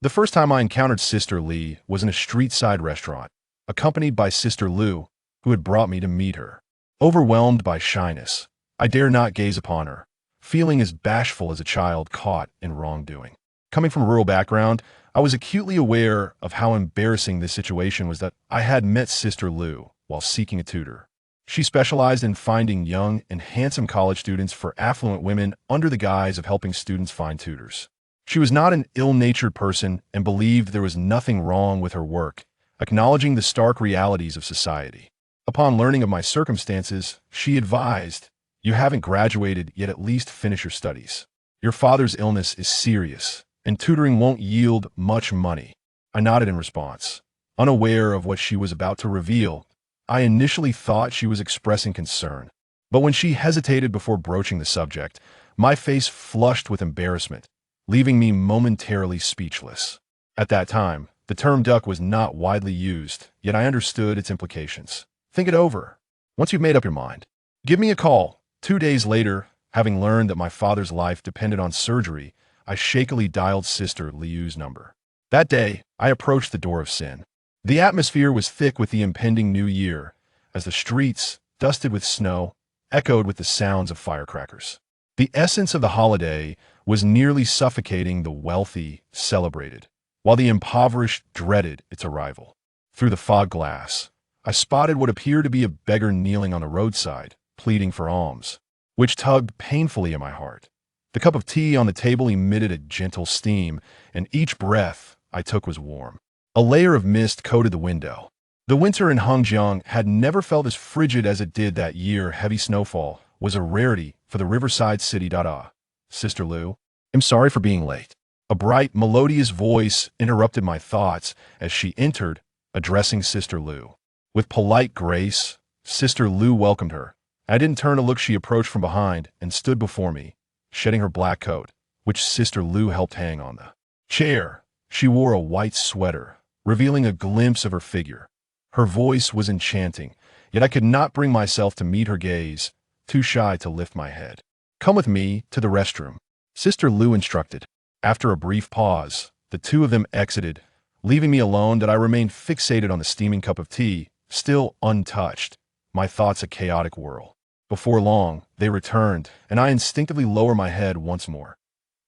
The first time I encountered Sister Lee was in a street-side restaurant, accompanied by Sister Lou, who had brought me to meet her. Overwhelmed by shyness, I dare not gaze upon her, feeling as bashful as a child caught in wrongdoing. Coming from a rural background, I was acutely aware of how embarrassing this situation was that I had met Sister Lou while seeking a tutor. She specialized in finding young and handsome college students for affluent women under the guise of helping students find tutors. She was not an ill-natured person and believed there was nothing wrong with her work, acknowledging the stark realities of society. Upon learning of my circumstances, she advised, "You haven't graduated, yet at least finish your studies. Your father's illness is serious, and tutoring won't yield much money." I nodded in response, unaware of what she was about to reveal. I initially thought she was expressing concern, but when she hesitated before broaching the subject, my face flushed with embarrassment, leaving me momentarily speechless. At that time, the term duck was not widely used, yet I understood its implications. Think it over. Once you've made up your mind, give me a call. 2 days later, having learned that my father's life depended on surgery, I shakily dialed Sister Liu's number. That day, I approached the door of sin. The atmosphere was thick with the impending new year, as the streets, dusted with snow, echoed with the sounds of firecrackers. The essence of the holiday was nearly suffocating. The wealthy celebrated, while the impoverished dreaded its arrival. Through the fog glass, I spotted what appeared to be a beggar kneeling on the roadside, pleading for alms, which tugged painfully at my heart. The cup of tea on the table emitted a gentle steam, and each breath I took was warm. A layer of mist coated the window. The winter in Hangjiang had never felt as frigid as it did that year. Heavy snowfall was a rarity for the riverside city. Sister Lou, I'm sorry for being late. A bright, melodious voice interrupted my thoughts as she entered, addressing Sister Lou. With polite grace, Sister Lou welcomed her. I didn't turn to look. She approached from behind and stood before me, shedding her black coat, which Sister Lou helped hang on the chair. She wore a white sweater, revealing a glimpse of her figure. Her voice was enchanting, yet I could not bring myself to meet her gaze, too shy to lift my head. "Come with me to the restroom," Sister Lou instructed. After a brief pause, the two of them exited, leaving me alone. That I remained fixated on the steaming cup of tea, still untouched, my thoughts a chaotic whirl. Before long, they returned, and I instinctively lowered my head once more.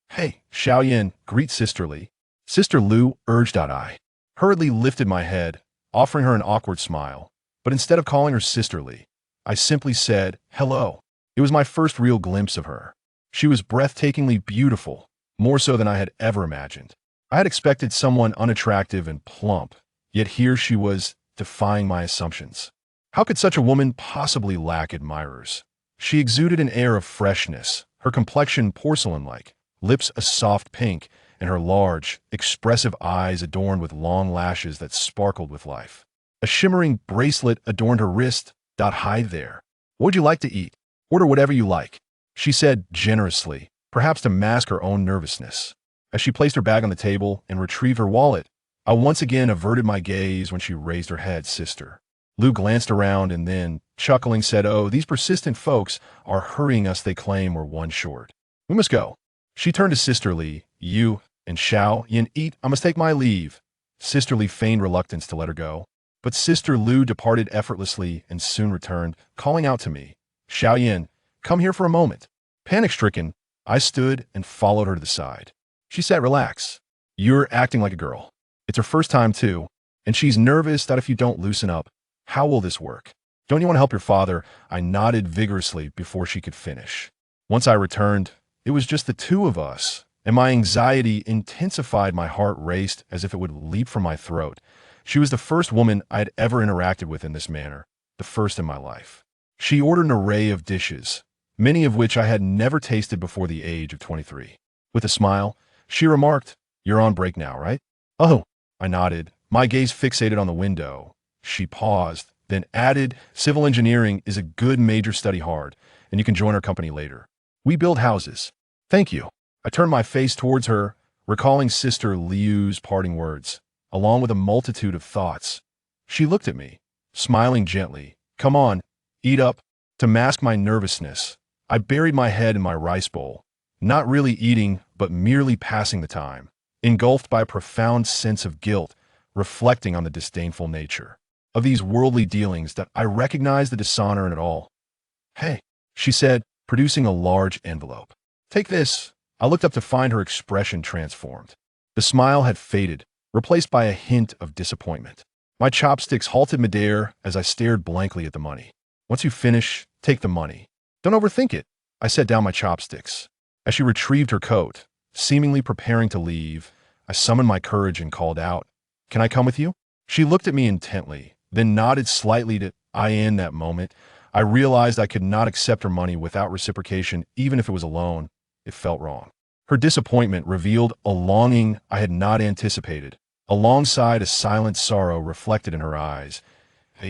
"Hey, Xiaoyan, greet Sister Lee." Sister Lou urged. I hurriedly lifted my head, offering her an awkward smile, but instead of calling her Sister Lee, I simply said, "Hello." It was my first real glimpse of her. She was breathtakingly beautiful, more so than I had ever imagined. I had expected someone unattractive and plump, yet here she was, defying my assumptions. How could such a woman possibly lack admirers? She exuded an air of freshness, her complexion porcelain-like, lips a soft pink, and her large, expressive eyes adorned with long lashes that sparkled with life. A shimmering bracelet adorned her wrist. "Hi there. What would you like to eat? Order whatever you like," she said generously, perhaps to mask her own nervousness. As she placed her bag on the table and retrieved her wallet, I once again averted my gaze when she raised her head. Sister Lou glanced around and then, chuckling, said, "Oh, these persistent folks are hurrying us. They claim we're one short. We must go." She turned to Sister Lee. "You and Xiaoyan eat. I must take my leave." Sister Lee feigned reluctance to let her go, but Sister Lou departed effortlessly and soon returned, calling out to me, "Xiaoyan, come here for a moment." Panic-stricken, I stood and followed her to the side. She said, "Relax. You're acting like a girl. It's her first time too, and she's nervous that if you don't loosen up, how will this work? Don't you want to help your father?" I nodded vigorously before she could finish. Once I returned, it was just the two of us, and my anxiety intensified. My heart raced as if it would leap from my throat. She was the first woman I had ever interacted with in this manner, the first in my life. She ordered an array of dishes, many of which I had never tasted before the age of 23. With a smile, she remarked, "You're on break now, right?" "Oh," I nodded, my gaze fixated on the window. She paused, then added, "Civil engineering is a good major. Study hard, and you can join our company later. We build houses." "Thank you." I turned my face towards her, recalling Sister Liu's parting words, along with a multitude of thoughts. She looked at me, smiling gently. "Come on, eat up." To mask my nervousness, I buried my head in my rice bowl, not really eating, but merely passing the time. engulfed by a profound sense of guilt, reflecting on the disdainful nature of these worldly dealings that I recognized the dishonor in it all. "Hey," she said, producing a large envelope. "Take this." I looked up to find her expression transformed. The smile had faded, replaced by a hint of disappointment. My chopsticks halted midair as I stared blankly at the money. "Once you finish, take the money. Don't overthink it." I set down my chopsticks. As she retrieved her coat, seemingly preparing to leave, I summoned my courage and called out, "Can I come with you?" She looked at me intently, then nodded slightly to in that moment. I realized I could not accept her money without reciprocation, even if it was a loan. It felt wrong. Her disappointment revealed a longing I had not anticipated, alongside a silent sorrow reflected in her eyes.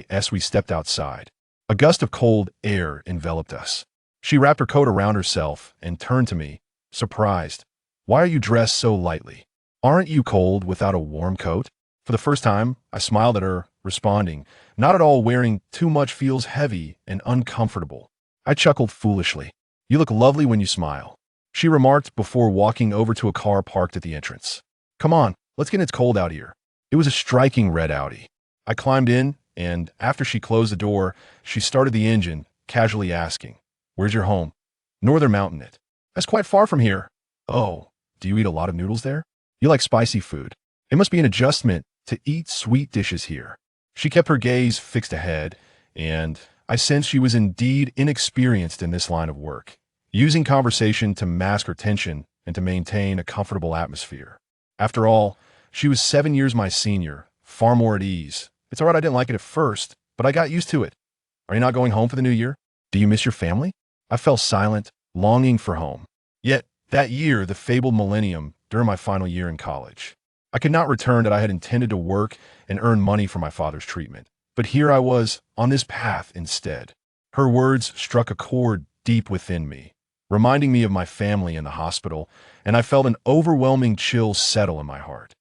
As we stepped outside, a gust of cold air enveloped us. She wrapped her coat around herself and turned to me, surprised. "Why are you dressed so lightly? Aren't you cold without a warm coat?" For the first time, I smiled at her, responding, "Not at all. Wearing too much feels heavy and uncomfortable." I chuckled foolishly. "You look lovely when you smile," she remarked before walking over to a car parked at the entrance. "Come on, let's get in. It's cold out here." It was a striking red Audi. I climbed in, and after she closed the door, she started the engine, casually asking, "Where's your home?" "Northern Mountain it." "That's quite far from here." "Oh, do you eat a lot of noodles there?" "You like spicy food." "It must be an adjustment to eat sweet dishes here." She kept her gaze fixed ahead, and I sensed she was indeed inexperienced in this line of work, using conversation to mask her tension and to maintain a comfortable atmosphere. After all, she was 7 years my senior, far more at ease. "It's all right, I didn't like it at first, but I got used to it." "Are you not going home for the new year?" "Do you miss your family?" I fell silent, longing for home. Yet, that year, the fabled millennium, during my final year in college, I could not return that I had intended to work and earn money for my father's treatment. But here I was, on this path instead. Her words struck a chord deep within me, reminding me of my family in the hospital, and I felt an overwhelming chill settle in my heart.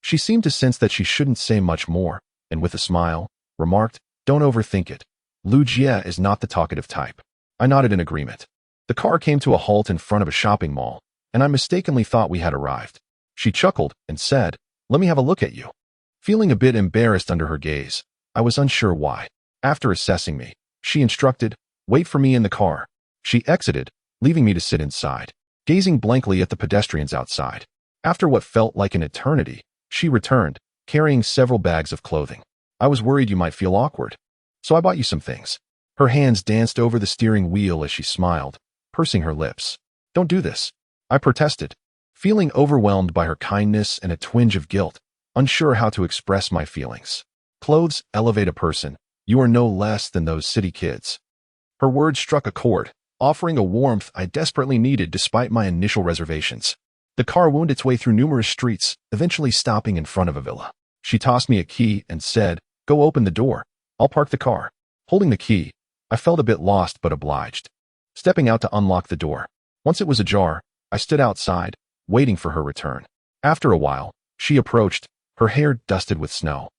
She seemed to sense that she shouldn't say much more, and with a smile, remarked, "Don't overthink it. Lucia is not the talkative type." I nodded in agreement. The car came to a halt in front of a shopping mall, and I mistakenly thought we had arrived. She chuckled and said, "Let me have a look at you." Feeling a bit embarrassed under her gaze, I was unsure why. After assessing me, she instructed, "Wait for me in the car." She exited, leaving me to sit inside, gazing blankly at the pedestrians outside. After what felt like an eternity, she returned, carrying several bags of clothing. "I was worried you might feel awkward, so I bought you some things." Her hands danced over the steering wheel as she smiled, pursing her lips. "Don't do this," I protested, feeling overwhelmed by her kindness and a twinge of guilt, unsure how to express my feelings. "Clothes elevate a person. You are no less than those city kids." Her words struck a chord, offering a warmth I desperately needed despite my initial reservations. The car wound its way through numerous streets, eventually stopping in front of a villa. She tossed me a key and said, "Go open the door. I'll park the car." Holding the key, I felt a bit lost but obliged. Stepping out to unlock the door. Once it was ajar, I stood outside, waiting for her return. After a while, she approached, her hair dusted with snow,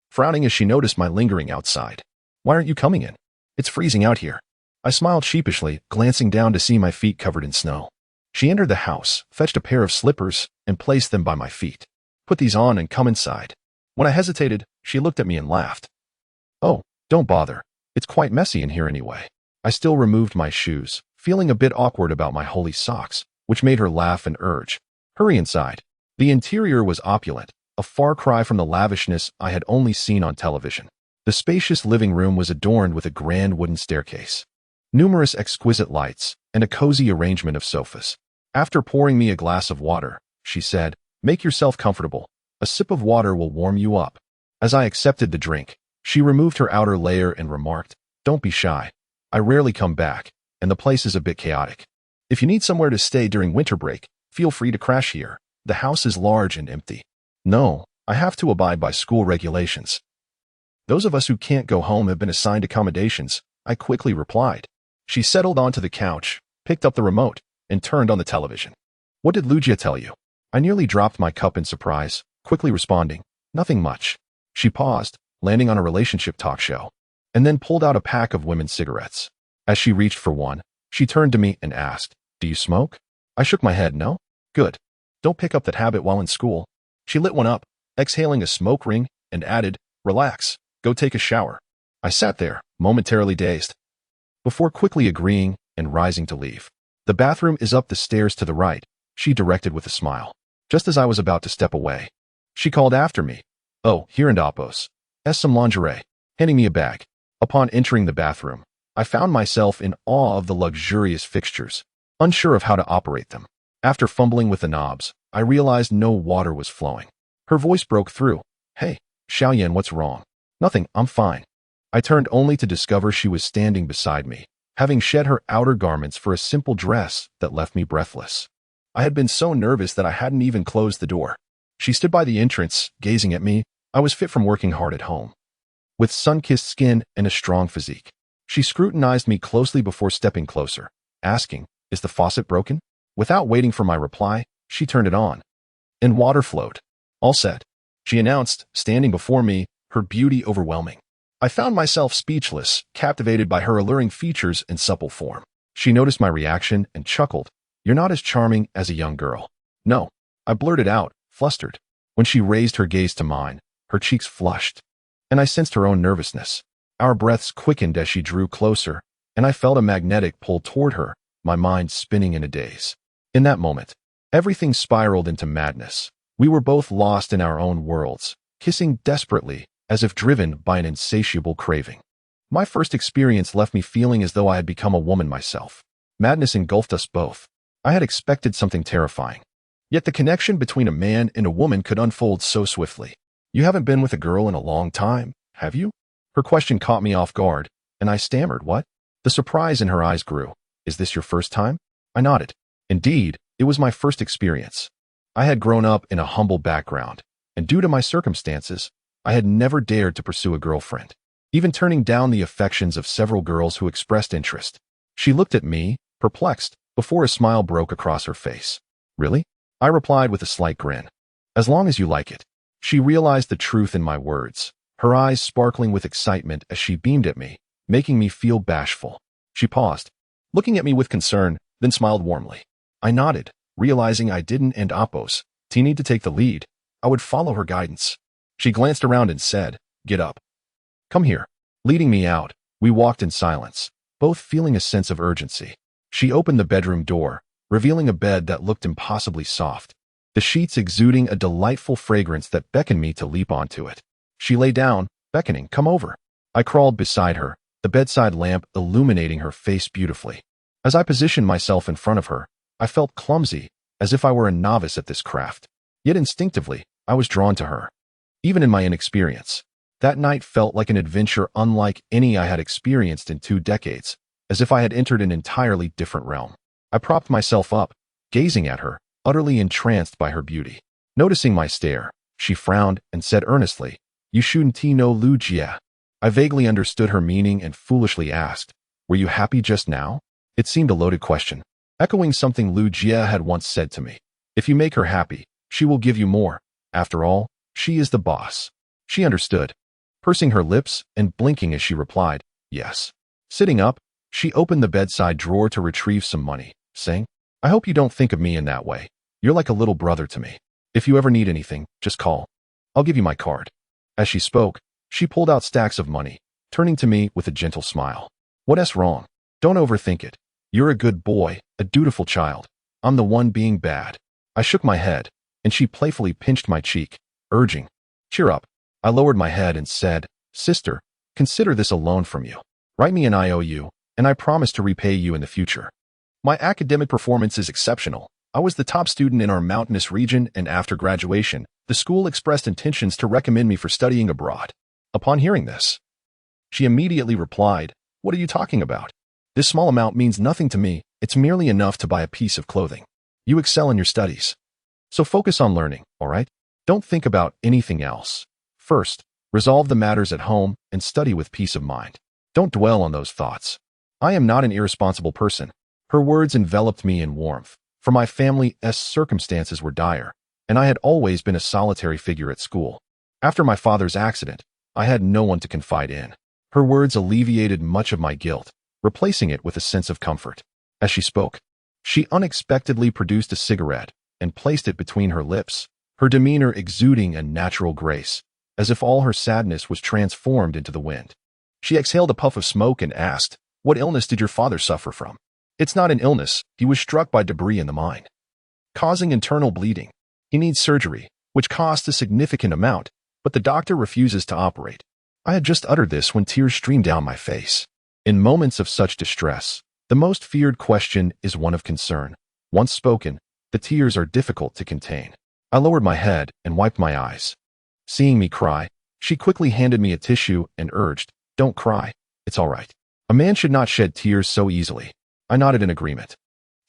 frowning as she noticed my lingering outside. "Why aren't you coming in? It's freezing out here." I smiled sheepishly, glancing down to see my feet covered in snow. She entered the house, fetched a pair of slippers, and placed them by my feet. "Put these on and come inside." When I hesitated, she looked at me and laughed. "Oh, don't bother. It's quite messy in here anyway." I still removed my shoes, feeling a bit awkward about my holey socks, which made her laugh and urge, "Hurry inside." The interior was opulent, a far cry from the lavishness I had only seen on television. The spacious living room was adorned with a grand wooden staircase, numerous exquisite lights, and a cozy arrangement of sofas. After pouring me a glass of water, she said, "Make yourself comfortable. A sip of water will warm you up." As I accepted the drink, she removed her outer layer and remarked, "Don't be shy. I rarely come back, and the place is a bit chaotic. If you need somewhere to stay during winter break, feel free to crash here. The house is large and empty." "No, I have to abide by school regulations. Those of us who can't go home have been assigned accommodations," I quickly replied. She settled onto the couch, picked up the remote, and turned on the television. "What did Lucia tell you?" I nearly dropped my cup in surprise, quickly responding, "Nothing much." She paused, landing on a relationship talk show, and then pulled out a pack of women's cigarettes. As she reached for one, she turned to me and asked, "Do you smoke?" I shook my head, "No." "Good. Don't pick up that habit while in school. She lit one up, exhaling a smoke ring, and added, relax, go take a shower. I sat there, momentarily dazed, before quickly agreeing and rising to leave. The bathroom is up the stairs to the right, she directed with a smile. Just as I was about to step away, she called after me. Oh, here and Appos. Some lingerie. Handing me a bag. Upon entering the bathroom, I found myself in awe of the luxurious fixtures, unsure of how to operate them. After fumbling with the knobs, I realized no water was flowing. Her voice broke through. Hey, Xiaoyan, what's wrong? Nothing, I'm fine. I turned only to discover she was standing beside me, having shed her outer garments for a simple dress that left me breathless. I had been so nervous that I hadn't even closed the door. She stood by the entrance, gazing at me. I was fit from working hard at home, with sun-kissed skin and a strong physique. She scrutinized me closely before stepping closer, asking, is the faucet broken? Without waiting for my reply, she turned it on, and water flowed. All set, she announced, standing before me, her beauty overwhelming. I found myself speechless, captivated by her alluring features and supple form. She noticed my reaction and chuckled. You're not as charming as a young girl. No, I blurted out, flustered. When she raised her gaze to mine, her cheeks flushed, and I sensed her own nervousness. Our breaths quickened as she drew closer, and I felt a magnetic pull toward her, my mind spinning in a daze. In that moment, everything spiraled into madness. We were both lost in our own worlds, kissing desperately, as if driven by an insatiable craving. My first experience left me feeling as though I had become a woman myself. Madness engulfed us both. I had expected something terrifying. Yet the connection between a man and a woman could unfold so swiftly. You haven't been with a girl in a long time, have you? Her question caught me off guard, and I stammered, what? The surprise in her eyes grew. Is this your first time? I nodded. Indeed, it was my first experience. I had grown up in a humble background, and due to my circumstances, I had never dared to pursue a girlfriend, even turning down the affections of several girls who expressed interest. She looked at me, perplexed, before a smile broke across her face. Really? I replied with a slight grin. As long as you like it. She realized the truth in my words, her eyes sparkling with excitement as she beamed at me, making me feel bashful. She paused, looking at me with concern, then smiled warmly. I nodded, realizing I didn't and Appos need to take the lead. I would follow her guidance. She glanced around and said, get up. Come here. Leading me out, we walked in silence, both feeling a sense of urgency. She opened the bedroom door, revealing a bed that looked impossibly soft, the sheets exuding a delightful fragrance that beckoned me to leap onto it. She lay down, beckoning, come over. I crawled beside her, the bedside lamp illuminating her face beautifully. As I positioned myself in front of her, I felt clumsy, as if I were a novice at this craft. Yet instinctively, I was drawn to her. Even in my inexperience, that night felt like an adventure unlike any I had experienced in 2 decades, as if I had entered an entirely different realm. I propped myself up, gazing at her, utterly entranced by her beauty. Noticing my stare, she frowned and said earnestly, you shouldn't no Lu Jia. I vaguely understood her meaning and foolishly asked, were you happy just now? It seemed a loaded question, echoing something Lu Jia had once said to me. If you make her happy, she will give you more. After all, she is the boss. She understood, pursing her lips and blinking as she replied, yes. Sitting up, she opened the bedside drawer to retrieve some money, saying, I hope you don't think of me in that way. You're like a little brother to me. If you ever need anything, just call. I'll give you my card. As she spoke, she pulled out stacks of money, turning to me with a gentle smile. What's wrong? Don't overthink it. You're a good boy, a dutiful child. I'm the one being bad. I shook my head, and she playfully pinched my cheek, urging, cheer up. I lowered my head and said, sister, consider this a loan from you. Write me an IOU, and I promise to repay you in the future. My academic performance is exceptional. I was the top student in our mountainous region, and after graduation, the school expressed intentions to recommend me for studying abroad. Upon hearing this, she immediately replied, what are you talking about? This small amount means nothing to me. It's merely enough to buy a piece of clothing. You excel in your studies, so focus on learning, all right? Don't think about anything else. First, resolve the matters at home and study with peace of mind. Don't dwell on those thoughts. I am not an irresponsible person. Her words enveloped me in warmth, for my family's circumstances were dire, and I had always been a solitary figure at school. After my father's accident, I had no one to confide in. Her words alleviated much of my guilt, replacing it with a sense of comfort. As she spoke, she unexpectedly produced a cigarette and placed it between her lips, her demeanor exuding a natural grace, as if all her sadness was transformed into the wind. She exhaled a puff of smoke and asked, "What illness did your father suffer from?" "It's not an illness. He was struck by debris in the mine, causing internal bleeding. He needs surgery, which costs a significant amount, but the doctor refuses to operate." I had just uttered this when tears streamed down my face. In moments of such distress, the most feared question is one of concern. Once spoken, the tears are difficult to contain. I lowered my head and wiped my eyes. Seeing me cry, she quickly handed me a tissue and urged, "Don't cry. It's all right. A man should not shed tears so easily." I nodded in agreement.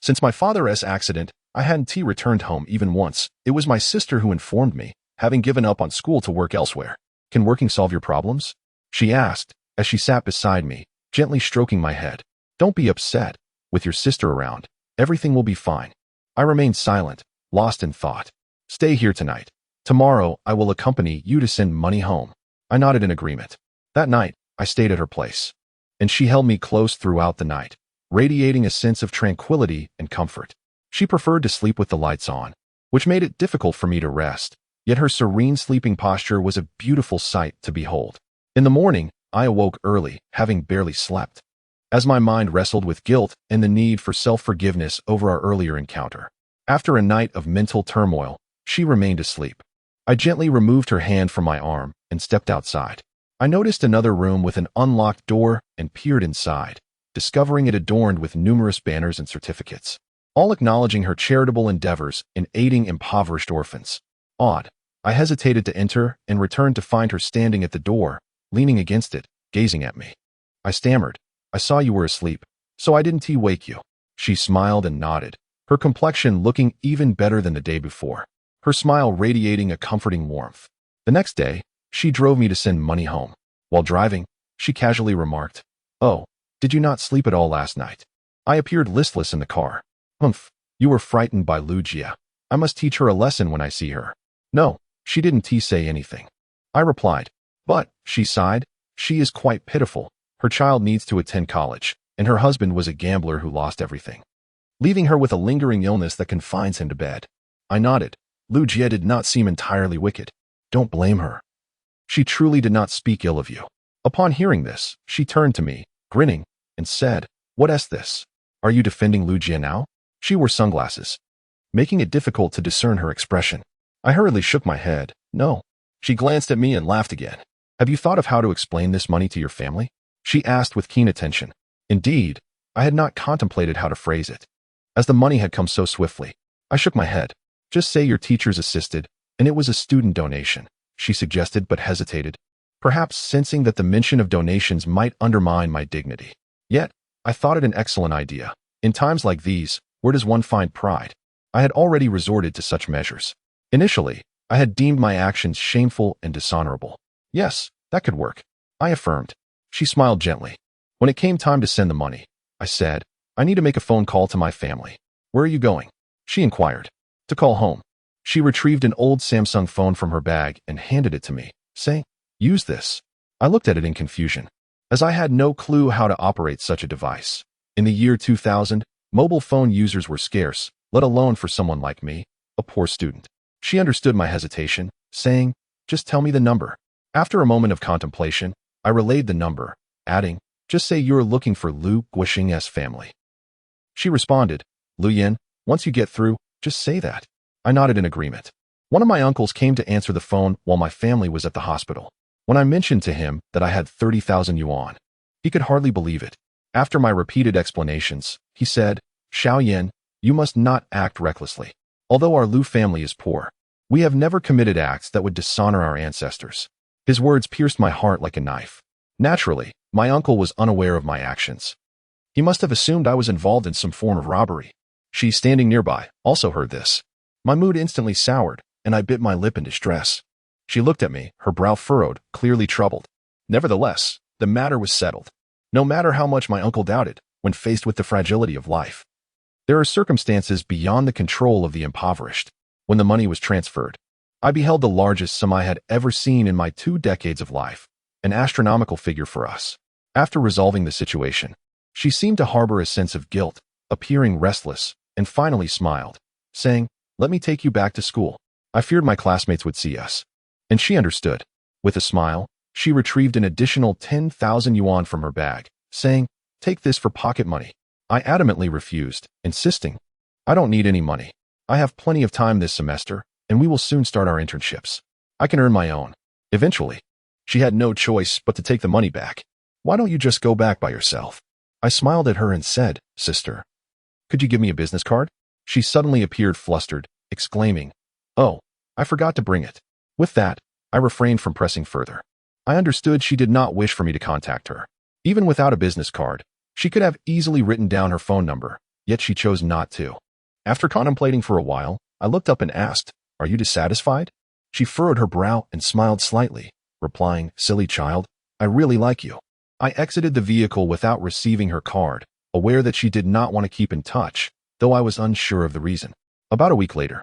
Since my father's accident, I hadn't returned home even once. It was my sister who informed me, having given up on school to work elsewhere. "Can working solve your problems?" she asked, as she sat beside me, gently stroking my head. "Don't be upset. With your sister around, everything will be fine." I remained silent, lost in thought. "Stay here tonight. Tomorrow, I will accompany you to send money home." I nodded in agreement. That night, I stayed at her place, and she held me close throughout the night, radiating a sense of tranquility and comfort. She preferred to sleep with the lights on, which made it difficult for me to rest, yet her serene sleeping posture was a beautiful sight to behold. In the morning, I awoke early, having barely slept, as my mind wrestled with guilt and the need for self-forgiveness over our earlier encounter. After a night of mental turmoil, she remained asleep. I gently removed her hand from my arm and stepped outside. I noticed another room with an unlocked door and peered inside, discovering it adorned with numerous banners and certificates, all acknowledging her charitable endeavors in aiding impoverished orphans. Odd. I hesitated to enter and returned to find her standing at the door, leaning against it, gazing at me. I stammered, "I saw you were asleep, so I didn't wake you." She smiled and nodded, her complexion looking even better than the day before, her smile radiating a comforting warmth. The next day, she drove me to send money home. While driving, she casually remarked, "Oh, did you not sleep at all last night?" I appeared listless in the car. "Humph, you were frightened by Lucia. I must teach her a lesson when I see her." "No, she didn't say anything," I replied. "But," she sighed, "she is quite pitiful. Her child needs to attend college, and her husband was a gambler who lost everything, leaving her with a lingering illness that confines him to bed." I nodded. Lucia did not seem entirely wicked. "Don't blame her. She truly did not speak ill of you." Upon hearing this, she turned to me, grinning, and said, "What is this? Are you defending Lucia now?" She wore sunglasses, making it difficult to discern her expression. I hurriedly shook my head. "No." She glanced at me and laughed again. "Have you thought of how to explain this money to your family?" she asked with keen attention. Indeed, I had not contemplated how to phrase it, as the money had come so swiftly. I shook my head. "Just say your teachers assisted, and it was a student donation," she suggested but hesitated, perhaps sensing that the mention of donations might undermine my dignity. Yet, I thought it an excellent idea. In times like these, where does one find pride? I had already resorted to such measures. Initially, I had deemed my actions shameful and dishonorable. Yes, that could work, I affirmed. She smiled gently. When it came time to send the money, I said, "I need to make a phone call to my family." "Where are you going?" she inquired. "To call home." She retrieved an old Samsung phone from her bag and handed it to me, saying, "Use this." I looked at it in confusion, as I had no clue how to operate such a device. In the year 2000, mobile phone users were scarce, let alone for someone like me, a poor student. She understood my hesitation, saying, "Just tell me the number." After a moment of contemplation, I relayed the number, adding, "Just say you're looking for Lu Guixing's family." She responded, "Lu Yin, once you get through, just say that." I nodded in agreement. One of my uncles came to answer the phone while my family was at the hospital. When I mentioned to him that I had 30,000 yuan, he could hardly believe it. After my repeated explanations, he said, "Xiao Yin, you must not act recklessly. Although our Lu family is poor, we have never committed acts that would dishonor our ancestors." His words pierced my heart like a knife. Naturally, my uncle was unaware of my actions. He must have assumed I was involved in some form of robbery. She, standing nearby, also heard this. My mood instantly soured, and I bit my lip in distress. She looked at me, her brow furrowed, clearly troubled. Nevertheless, the matter was settled. No matter how much my uncle doubted, when faced with the fragility of life, there are circumstances beyond the control of the impoverished. When the money was transferred, I beheld the largest sum I had ever seen in my 2 decades of life, an astronomical figure for us. After resolving the situation, she seemed to harbor a sense of guilt, appearing restless, and finally smiled, saying, Let me take you back to school. I feared my classmates would see us. And she understood. With a smile, she retrieved an additional 10,000 yuan from her bag, saying, "Take this for pocket money." I adamantly refused, insisting, "I don't need any money. I have plenty of time this semester, and we will soon start our internships. I can earn my own." Eventually, she had no choice but to take the money back. "Why don't you just go back by yourself?" I smiled at her and said, "Sister, could you give me a business card?" She suddenly appeared flustered, exclaiming, "Oh, I forgot to bring it." With that, I refrained from pressing further. I understood she did not wish for me to contact her. Even without a business card, she could have easily written down her phone number, yet she chose not to. After contemplating for a while, I looked up and asked, "Are you dissatisfied?" She furrowed her brow and smiled slightly, replying, "Silly child, I really like you." I exited the vehicle without receiving her card, aware that she did not want to keep in touch, though I was unsure of the reason. About a week later,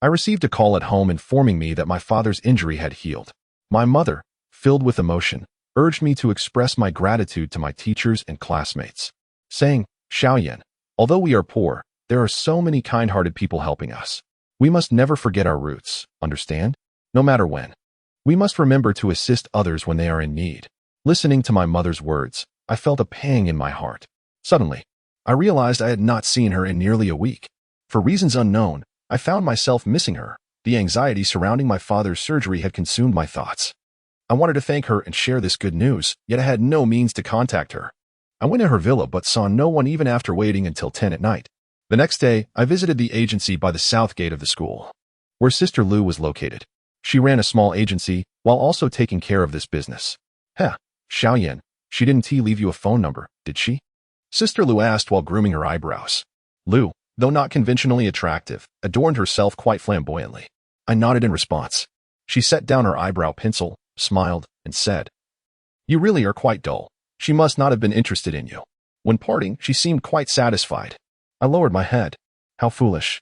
I received a call at home informing me that my father's injury had healed. My mother, filled with emotion, urged me to express my gratitude to my teachers and classmates, saying, "Xiaoyan, although we are poor, there are so many kind-hearted people helping us. We must never forget our roots, understand? No matter when. We must remember to assist others when they are in need." Listening to my mother's words, I felt a pang in my heart. Suddenly, I realized I had not seen her in nearly a week. For reasons unknown, I found myself missing her. The anxiety surrounding my father's surgery had consumed my thoughts. I wanted to thank her and share this good news, yet I had no means to contact her. I went to her villa but saw no one even after waiting until 10 at night. The next day, I visited the agency by the south gate of the school, where Sister Lu was located. She ran a small agency while also taking care of this business. "Heh, Xiaoyan, she didn't leave you a phone number, did she?" Sister Lu asked while grooming her eyebrows. Lu, though not conventionally attractive, adorned herself quite flamboyantly. I nodded in response. She set down her eyebrow pencil, smiled, and said, "You really are quite dull. She must not have been interested in you." When parting, she seemed quite satisfied. I lowered my head. How foolish.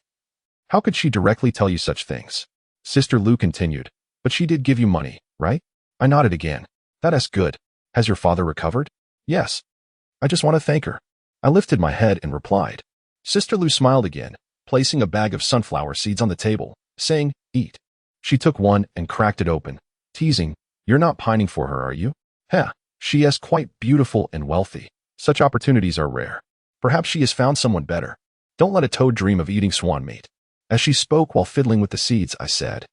How could she directly tell you such things? Sister Lu continued, "But she did give you money, right?" I nodded again. "That is good. Has your father recovered?" "Yes. I just want to thank her." I lifted my head and replied. Sister Lu smiled again, placing a bag of sunflower seeds on the table, saying, "Eat." She took one and cracked it open, teasing, "You're not pining for her, are you?" "Heh, she is quite beautiful and wealthy. Such opportunities are rare. Perhaps she has found someone better. Don't let a toad dream of eating swan meat." As she spoke while fiddling with the seeds, I said,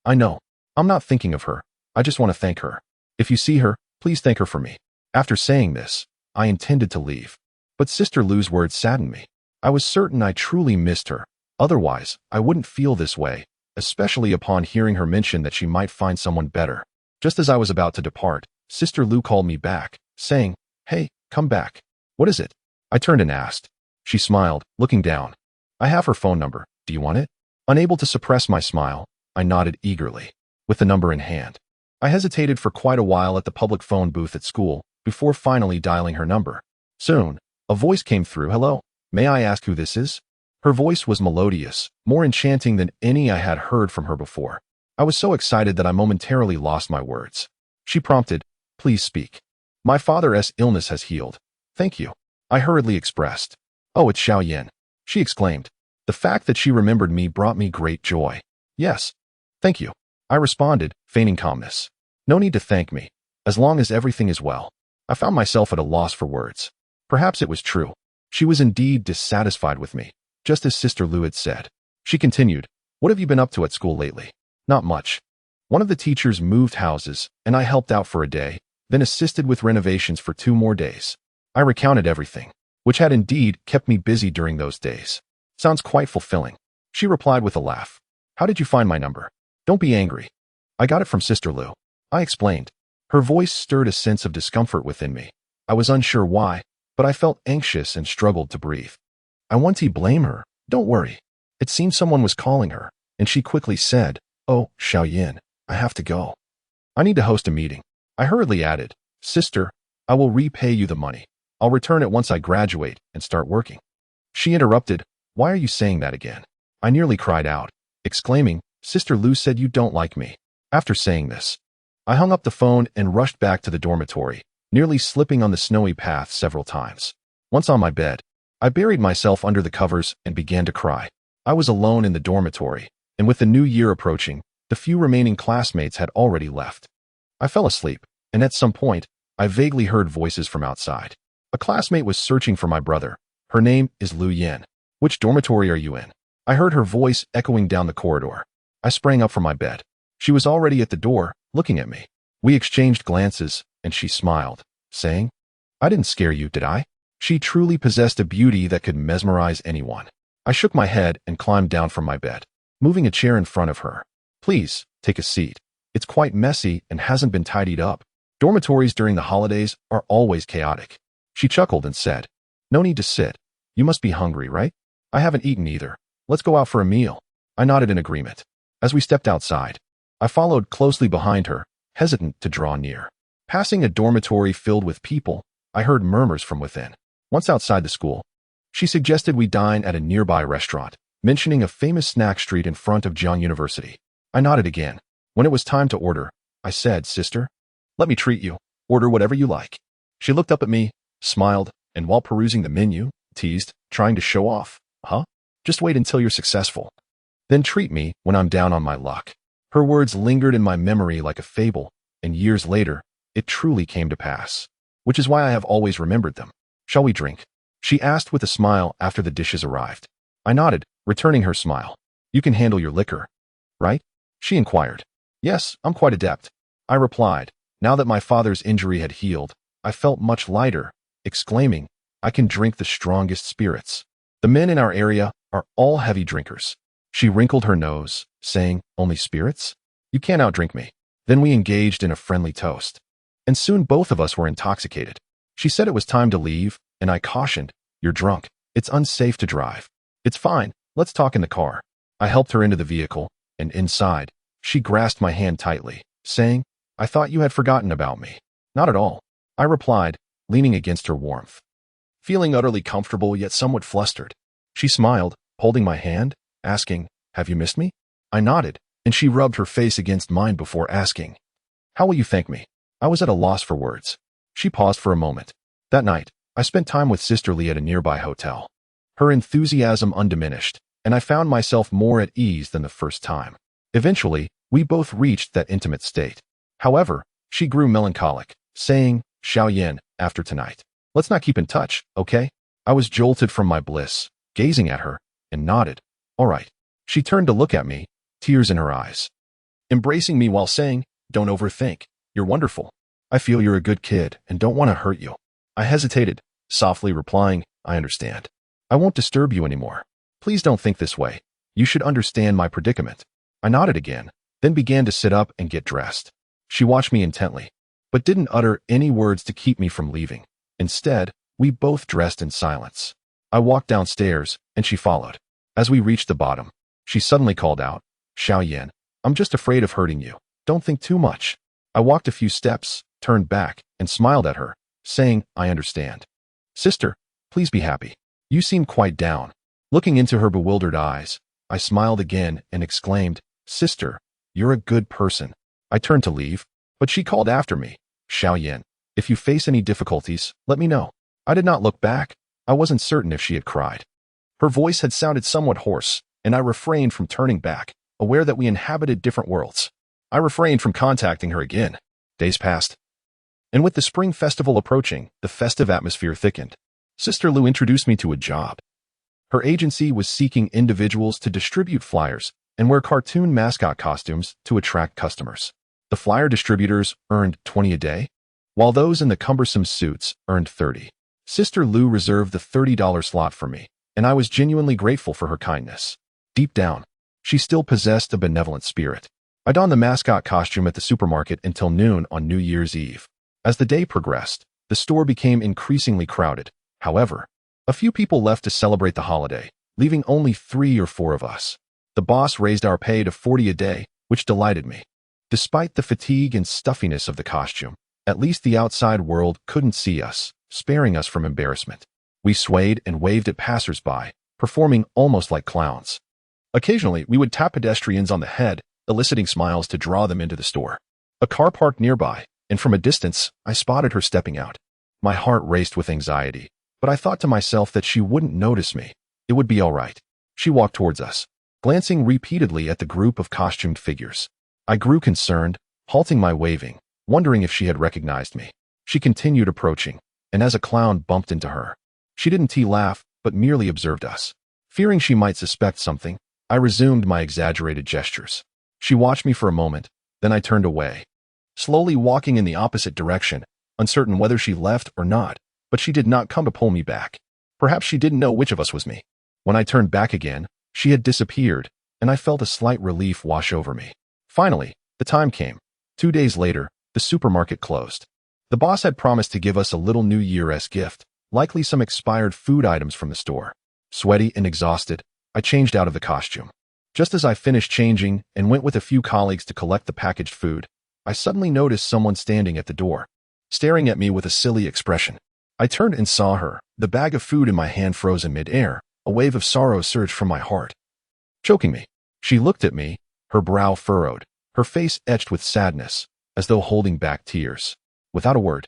"I know. I'm not thinking of her. I just want to thank her. If you see her, please thank her for me." After saying this, I intended to leave. But Sister Lu's words saddened me. I was certain I truly missed her. Otherwise, I wouldn't feel this way, especially upon hearing her mention that she might find someone better. Just as I was about to depart, Sister Lu called me back, saying, "Hey, come back." "What is it?" I turned and asked. She smiled, looking down. "I have her phone number. Do you want it?" Unable to suppress my smile, I nodded eagerly, with the number in hand. I hesitated for quite a while at the public phone booth at school, before finally dialing her number. Soon, a voice came through. "Hello, may I ask who this is?" Her voice was melodious, more enchanting than any I had heard from her before. I was so excited that I momentarily lost my words. She prompted, "Please speak." "My father's illness has healed. Thank you," I hurriedly expressed. "Oh, it's Xiaoyan," she exclaimed. The fact that she remembered me brought me great joy. "Yes, thank you," I responded, feigning calmness. "No need to thank me, as long as everything is well." I found myself at a loss for words. Perhaps it was true. She was indeed dissatisfied with me, just as Sister Lu had said. She continued, "What have you been up to at school lately?" "Not much. One of the teachers moved houses, and I helped out for a day, then assisted with renovations for 2 more days." I recounted everything, which had indeed kept me busy during those days. "Sounds quite fulfilling," she replied with a laugh. "How did you find my number?" "Don't be angry. I got it from Sister Lu," I explained. Her voice stirred a sense of discomfort within me. I was unsure why, but I felt anxious and struggled to breathe. I wanted to blame her. "Don't worry. It seemed someone was calling her," and she quickly said, "Oh, Xiaoyan, I have to go. I need to host a meeting." I hurriedly added, "Sister, I will repay you the money. I'll return it once I graduate and start working." She interrupted, "Why are you saying that again?" I nearly cried out, exclaiming, "Sister Lu said you don't like me." After saying this, I hung up the phone and rushed back to the dormitory, nearly slipping on the snowy path several times. Once on my bed, I buried myself under the covers and began to cry. I was alone in the dormitory, and with the new year approaching, the few remaining classmates had already left. I fell asleep, and at some point, I vaguely heard voices from outside. A classmate was searching for my brother. Her name is Lu Yin. Which dormitory are you in? I heard her voice echoing down the corridor. I sprang up from my bed. She was already at the door, looking at me. We exchanged glances, and she smiled, saying, "I didn't scare you, did I?" She truly possessed a beauty that could mesmerize anyone. I shook my head and climbed down from my bed, moving a chair in front of her. "Please, take a seat. It's quite messy and hasn't been tidied up. Dormitories during the holidays are always chaotic." She chuckled and said, "No need to sit. You must be hungry, right? I haven't eaten either. Let's go out for a meal." I nodded in agreement. As we stepped outside, I followed closely behind her, hesitant to draw near. Passing a dormitory filled with people, I heard murmurs from within. Once outside the school, she suggested we dine at a nearby restaurant, mentioning a famous snack street in front of Jiang University. I nodded again. When it was time to order, I said, "Sister, let me treat you. Order whatever you like." She looked up at me, smiled, and while perusing the menu, teased, trying to show off. "Huh? Just wait until you're successful. Then treat me when I'm down on my luck." Her words lingered in my memory like a fable, and years later, it truly came to pass, which is why I have always remembered them. "Shall we drink?" she asked with a smile after the dishes arrived. I nodded, returning her smile. "You can handle your liquor, right?" she inquired. "Yes, I'm quite adept," I replied. Now that my father's injury had healed, I felt much lighter, exclaiming, "I can drink the strongest spirits. The men in our area are all heavy drinkers." She wrinkled her nose, saying, "Only spirits? You can't outdrink me." Then we engaged in a friendly toast, and soon both of us were intoxicated. She said it was time to leave, and I cautioned, "You're drunk. It's unsafe to drive." "It's fine. Let's talk in the car." I helped her into the vehicle, and inside, she grasped my hand tightly, saying, "I thought you had forgotten about me." "Not at all," I replied, leaning against her warmth, feeling utterly comfortable yet somewhat flustered. She smiled, holding my hand, asking, "Have you missed me?" I nodded, and she rubbed her face against mine before asking, "How will you thank me?" I was at a loss for words. She paused for a moment. That night, I spent time with Sister Lee at a nearby hotel. Her enthusiasm undiminished, and I found myself more at ease than the first time. Eventually, we both reached that intimate state. However, she grew melancholic, saying, "Xiao Yin, after tonight, let's not keep in touch, okay?" I was jolted from my bliss, gazing at her, and nodded. "All right." She turned to look at me, tears in her eyes, embracing me while saying, "Don't overthink. You're wonderful. I feel you're a good kid and don't want to hurt you." I hesitated, softly replying, "I understand. I won't disturb you anymore. Please don't think this way. You should understand my predicament." I nodded again, then began to sit up and get dressed. She watched me intently, but didn't utter any words to keep me from leaving. Instead, we both dressed in silence. I walked downstairs, and she followed. As we reached the bottom, she suddenly called out, "Xiao Yin, I'm just afraid of hurting you. Don't think too much." I walked a few steps, turned back, and smiled at her, saying, "I understand. Sister, please be happy. You seem quite down." Looking into her bewildered eyes, I smiled again and exclaimed, "Sister, you're a good person." I turned to leave, but she called after me, "Xiao Yin, if you face any difficulties, let me know." I did not look back. I wasn't certain if she had cried. Her voice had sounded somewhat hoarse, and I refrained from turning back, aware that we inhabited different worlds. I refrained from contacting her again. Days passed, and with the spring festival approaching, the festive atmosphere thickened. Sister Lu introduced me to a job. Her agency was seeking individuals to distribute flyers and wear cartoon mascot costumes to attract customers. The flyer distributors earned 20 a day, while those in the cumbersome suits earned 30. Sister Lu reserved the $30 slot for me, and I was genuinely grateful for her kindness. Deep down, she still possessed a benevolent spirit. I donned the mascot costume at the supermarket until noon on New Year's Eve. As the day progressed, the store became increasingly crowded. However, a few people left to celebrate the holiday, leaving only 3 or 4 of us. The boss raised our pay to 40 a day, which delighted me. Despite the fatigue and stuffiness of the costume, at least the outside world couldn't see us, sparing us from embarrassment. We swayed and waved at passers-by, performing almost like clowns. Occasionally, we would tap pedestrians on the head, eliciting smiles to draw them into the store. A car parked nearby, and from a distance, I spotted her stepping out. My heart raced with anxiety, but I thought to myself that she wouldn't notice me. It would be all right. She walked towards us, glancing repeatedly at the group of costumed figures. I grew concerned, halting my waving, wondering if she had recognized me. She continued approaching, and as a clown bumped into her, she didn't laugh, but merely observed us. Fearing she might suspect something, I resumed my exaggerated gestures. She watched me for a moment, then I turned away, slowly walking in the opposite direction, uncertain whether she left or not, but she did not come to pull me back. Perhaps she didn't know which of us was me. When I turned back again, she had disappeared, and I felt a slight relief wash over me. Finally, the time came. 2 days later, the supermarket closed. The boss had promised to give us a little New Year's gift, likely some expired food items from the store. Sweaty and exhausted, I changed out of the costume. Just as I finished changing and went with a few colleagues to collect the packaged food, I suddenly noticed someone standing at the door, staring at me with a silly expression. I turned and saw her, the bag of food in my hand froze in mid-air. A wave of sorrow surged from my heart, choking me. She looked at me, her brow furrowed, her face etched with sadness, as though holding back tears. Without a word,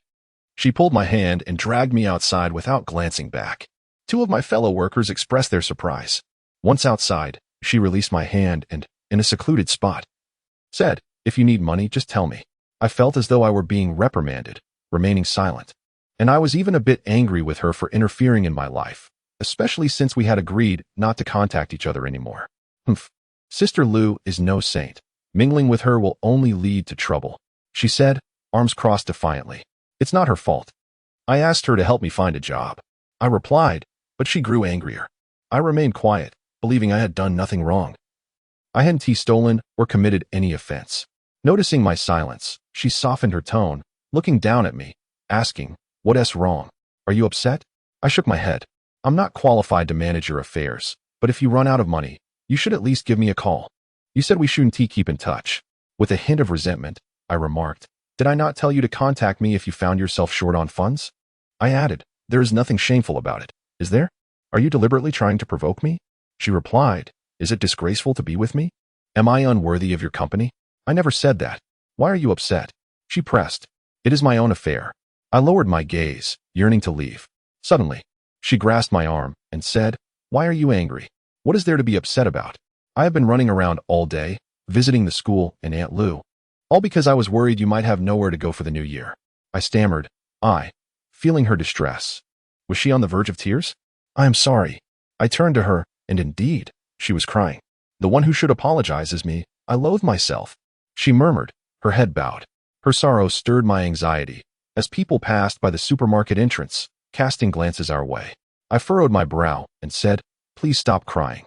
she pulled my hand and dragged me outside without glancing back. 2 of my fellow workers expressed their surprise. Once outside, she released my hand and, in a secluded spot, said, "If you need money, just tell me." I felt as though I were being reprimanded, remaining silent. And I was even a bit angry with her for interfering in my life, especially since we had agreed not to contact each other anymore. Humph. Sister Lou is no saint. Mingling with her will only lead to trouble, she said, arms crossed defiantly. It's not her fault. I asked her to help me find a job. I replied, but she grew angrier. I remained quiet, believing I had done nothing wrong. I hadn't stolen or committed any offense. Noticing my silence, she softened her tone, looking down at me, asking, "What's wrong? Are you upset?" I shook my head. "I'm not qualified to manage your affairs, but if you run out of money, you should at least give me a call. You said we shouldn't keep in touch." With a hint of resentment, I remarked, "Did I not tell you to contact me if you found yourself short on funds?" I added, "There is nothing shameful about it, is there? Are you deliberately trying to provoke me?" She replied, "Is it disgraceful to be with me? Am I unworthy of your company?" I never said that. Why are you upset? She pressed. "It is my own affair." I lowered my gaze, yearning to leave. Suddenly, she grasped my arm and said, "Why are you angry? What is there to be upset about? I have been running around all day, visiting the school and Aunt Lou, all because I was worried you might have nowhere to go for the new year." I stammered, feeling her distress. Was she on the verge of tears? "I am sorry." I turned to her, and indeed, she was crying. "The one who should apologize is me. I loathe myself." She murmured, her head bowed. Her sorrow stirred my anxiety, as people passed by the supermarket entrance, casting glances our way. I furrowed my brow and said, "Please stop crying.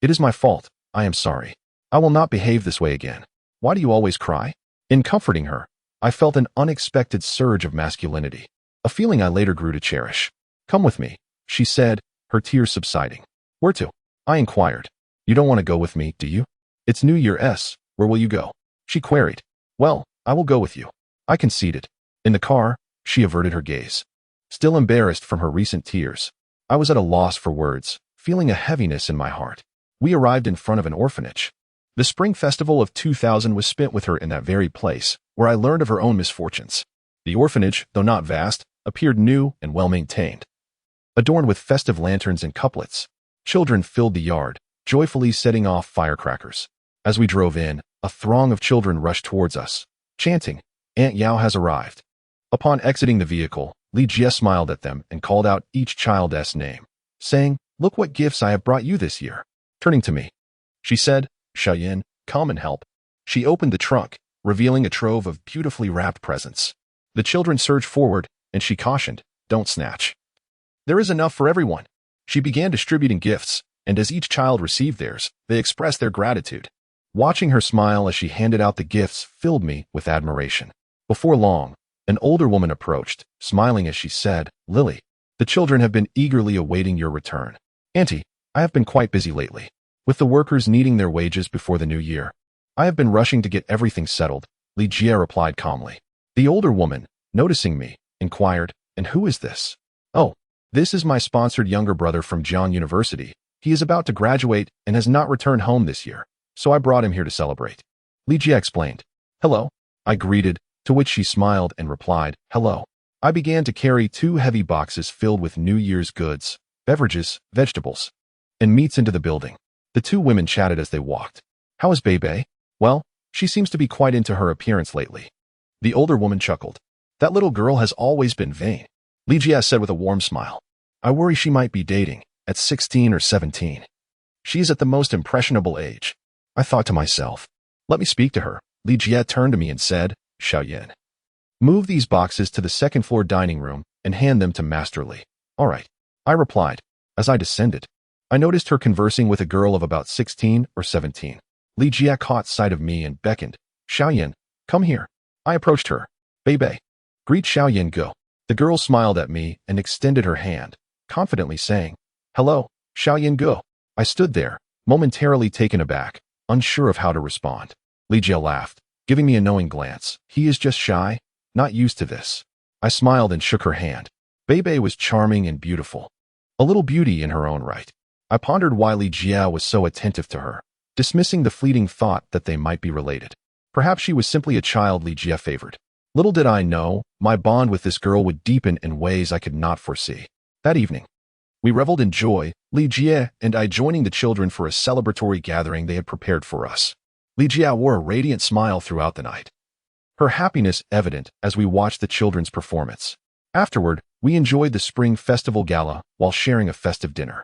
It is my fault. I am sorry. I will not behave this way again. Why do you always cry?" In comforting her, I felt an unexpected surge of masculinity, a feeling I later grew to cherish. "Come with me," she said, her tears subsiding. "Where to?" I inquired. "You don't want to go with me, do you?" "It's New Year's. Where will you go?" she queried. "Well, I will go with you." I conceded. In the car, she averted her gaze. Still embarrassed from her recent tears, I was at a loss for words, feeling a heaviness in my heart. We arrived in front of an orphanage. The spring festival of 2000 was spent with her in that very place, where I learned of her own misfortunes. The orphanage, though not vast, appeared new and well-maintained. Adorned with festive lanterns and couplets, children filled the yard, joyfully setting off firecrackers. As we drove in, a throng of children rushed towards us, chanting, "Aunt Yao has arrived." Upon exiting the vehicle, Li Jie smiled at them and called out each child's name, saying, "Look what gifts I have brought you this year." Turning to me, she said, "Xiaoyan, come and help." She opened the trunk, revealing a trove of beautifully wrapped presents. The children surged forward, and she cautioned, "Don't snatch. There is enough for everyone." She began distributing gifts, and as each child received theirs, they expressed their gratitude. Watching her smile as she handed out the gifts filled me with admiration. Before long, an older woman approached, smiling as she said, "Lily, the children have been eagerly awaiting your return." "Auntie, I have been quite busy lately, with the workers needing their wages before the new year. I have been rushing to get everything settled," Li Jie replied calmly. The older woman, noticing me, inquired, "And who is this?" "Oh, this is my sponsored younger brother from Jiang University. He is about to graduate and has not returned home this year, so I brought him here to celebrate." Li Jie explained. "Hello," I greeted, to which she smiled and replied, "Hello." I began to carry 2 heavy boxes filled with New Year's goods, beverages, vegetables, and meats into the building. The two women chatted as they walked. How is Bebe? Well, she seems to be quite into her appearance lately. The older woman chuckled. That little girl has always been vain. Li Jia said with a warm smile. I worry she might be dating, at 16 or 17. She's at the most impressionable age. I thought to myself, let me speak to her. Li Jia turned to me and said, Xiaoyan, move these boxes to the second floor dining room and hand them to Master Li. All right, I replied. As I descended, I noticed her conversing with a girl of about 16 or 17. Li Jia caught sight of me and beckoned. Xiaoyan, come here. I approached her. Bebe, greet Xiaoyan Go. The girl smiled at me and extended her hand, confidently saying, Hello, Xiaoyan Go. I stood there, momentarily taken aback, unsure of how to respond. Li Jia laughed, giving me a knowing glance. He is just shy, not used to this. I smiled and shook her hand. Bebe was charming and beautiful. A little beauty in her own right. I pondered why Li Jia was so attentive to her, dismissing the fleeting thought that they might be related. Perhaps she was simply a child Li Jia favored. Little did I know, my bond with this girl would deepen in ways I could not foresee. That evening, we reveled in joy, Li Jia and I joining the children for a celebratory gathering they had prepared for us. Li Jia wore a radiant smile throughout the night, her happiness evident as we watched the children's performance. Afterward, we enjoyed the spring festival gala while sharing a festive dinner.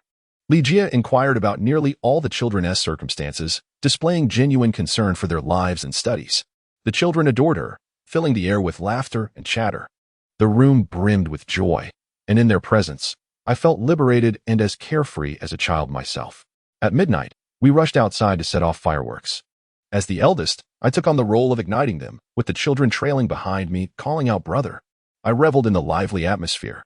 Li Jia inquired about nearly all the children's circumstances, displaying genuine concern for their lives and studies. The children adored her, filling the air with laughter and chatter. The room brimmed with joy, and in their presence, I felt liberated and as carefree as a child myself. At midnight, we rushed outside to set off fireworks. As the eldest, I took on the role of igniting them, with the children trailing behind me, calling out brother. I reveled in the lively atmosphere,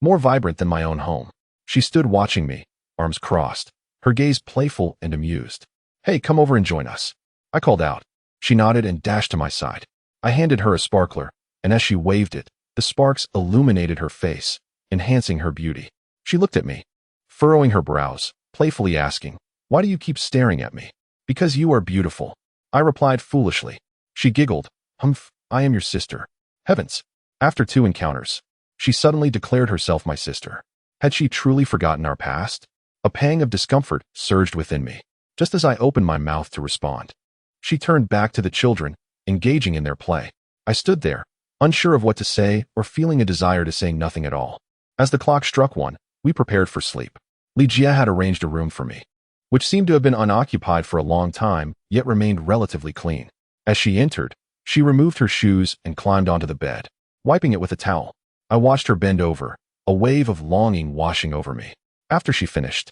more vibrant than my own home. She stood watching me, arms crossed, her gaze playful and amused. Hey, come over and join us. I called out. She nodded and dashed to my side. I handed her a sparkler, and as she waved it, the sparks illuminated her face, enhancing her beauty. She looked at me, furrowing her brows, playfully asking, Why do you keep staring at me? Because you are beautiful. I replied foolishly. She giggled. Humph, I am your sister. Heavens. After 2 encounters, she suddenly declared herself my sister. Had she truly forgotten our past? A pang of discomfort surged within me, just as I opened my mouth to respond. She turned back to the children, engaging in their play. I stood there, unsure of what to say or feeling a desire to say nothing at all. As the clock struck 1, we prepared for sleep. Li Jia had arranged a room for me, which seemed to have been unoccupied for a long time, yet remained relatively clean. As she entered, she removed her shoes and climbed onto the bed, wiping it with a towel. I watched her bend over, a wave of longing washing over me. After she finished,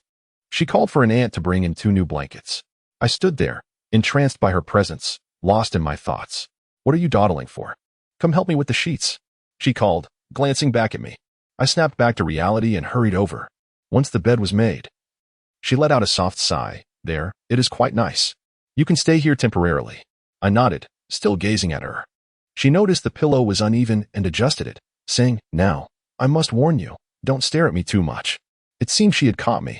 she called for an aunt to bring in 2 new blankets. I stood there, entranced by her presence, lost in my thoughts. What are you dawdling for? Come help me with the sheets, she called, glancing back at me. I snapped back to reality and hurried over. Once the bed was made, she let out a soft sigh. There, it is quite nice. You can stay here temporarily. I nodded, still gazing at her. She noticed the pillow was uneven and adjusted it, saying, Now, I must warn you, don't stare at me too much. It seemed she had caught me.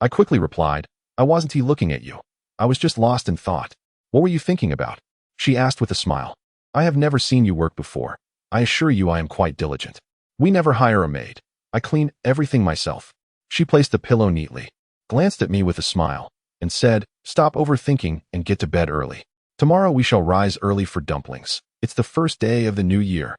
I quickly replied, I wasn't looking at you. I was just lost in thought. What were you thinking about? She asked with a smile. I have never seen you work before. I assure you I am quite diligent. We never hire a maid. I clean everything myself. She placed the pillow neatly, glanced at me with a smile, and said, Stop overthinking and get to bed early. Tomorrow we shall rise early for dumplings. It's the first day of the new year.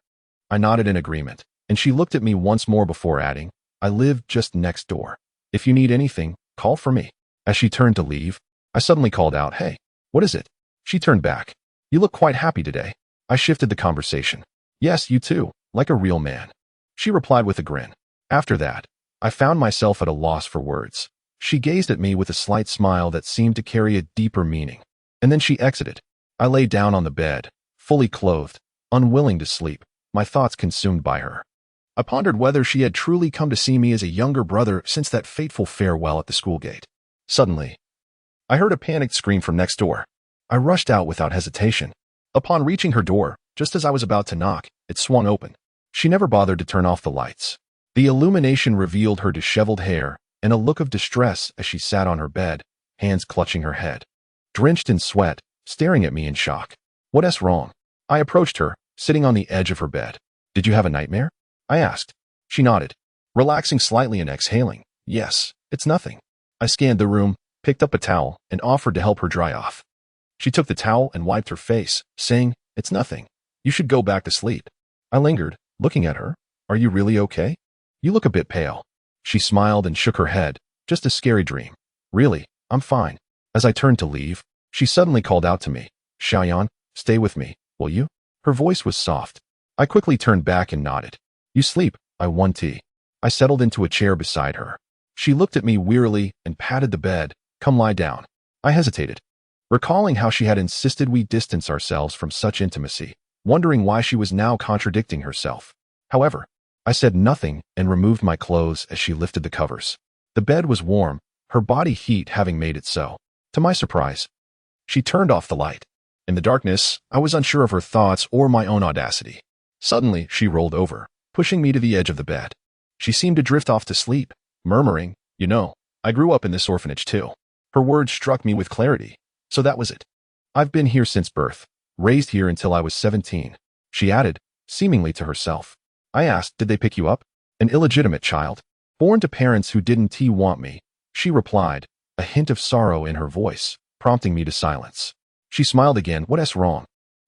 I nodded in agreement, and she looked at me once more before adding, I live just next door. If you need anything, call for me. As she turned to leave, I suddenly called out, Hey, what is it? She turned back. You look quite happy today. I shifted the conversation. Yes, you too, like a real man. She replied with a grin. After that, I found myself at a loss for words. She gazed at me with a slight smile that seemed to carry a deeper meaning. And then she exited. I lay down on the bed, fully clothed, unwilling to sleep, my thoughts consumed by her. I pondered whether she had truly come to see me as a younger brother since that fateful farewell at the school gate. Suddenly, I heard a panicked scream from next door. I rushed out without hesitation. Upon reaching her door, just as I was about to knock, it swung open. She never bothered to turn off the lights. The illumination revealed her disheveled hair and a look of distress as she sat on her bed, hands clutching her head. Drenched in sweat, staring at me in shock. What's wrong? I approached her, sitting on the edge of her bed. Did you have a nightmare? I asked. She nodded, relaxing slightly and exhaling. Yes, it's nothing. I scanned the room, picked up a towel, and offered to help her dry off. She took the towel and wiped her face, saying, "It's nothing. You should go back to sleep." I lingered, looking at her. "Are you really okay? You look a bit pale." She smiled and shook her head. "Just a scary dream. Really, I'm fine." As I turned to leave, she suddenly called out to me, "Xiaoyan, stay with me, will you?" Her voice was soft. I quickly turned back and nodded. "You sleep, I want tea." I settled into a chair beside her. She looked at me wearily and patted the bed. "Come lie down." I hesitated, recalling how she had insisted we distance ourselves from such intimacy, wondering why she was now contradicting herself. However, I said nothing and removed my clothes as she lifted the covers. The bed was warm, her body heat having made it so. To my surprise, she turned off the light. In the darkness, I was unsure of her thoughts or my own audacity. Suddenly, she rolled over, pushing me to the edge of the bed. She seemed to drift off to sleep, murmuring, "You know, I grew up in this orphanage too." Her words struck me with clarity. So that was it. "I've been here since birth, raised here until I was 17. She added, seemingly to herself. I asked, "Did they pick you up?" "An illegitimate child, born to parents who didn't want me," she replied, a hint of sorrow in her voice, prompting me to silence. She smiled again. "What's wrong?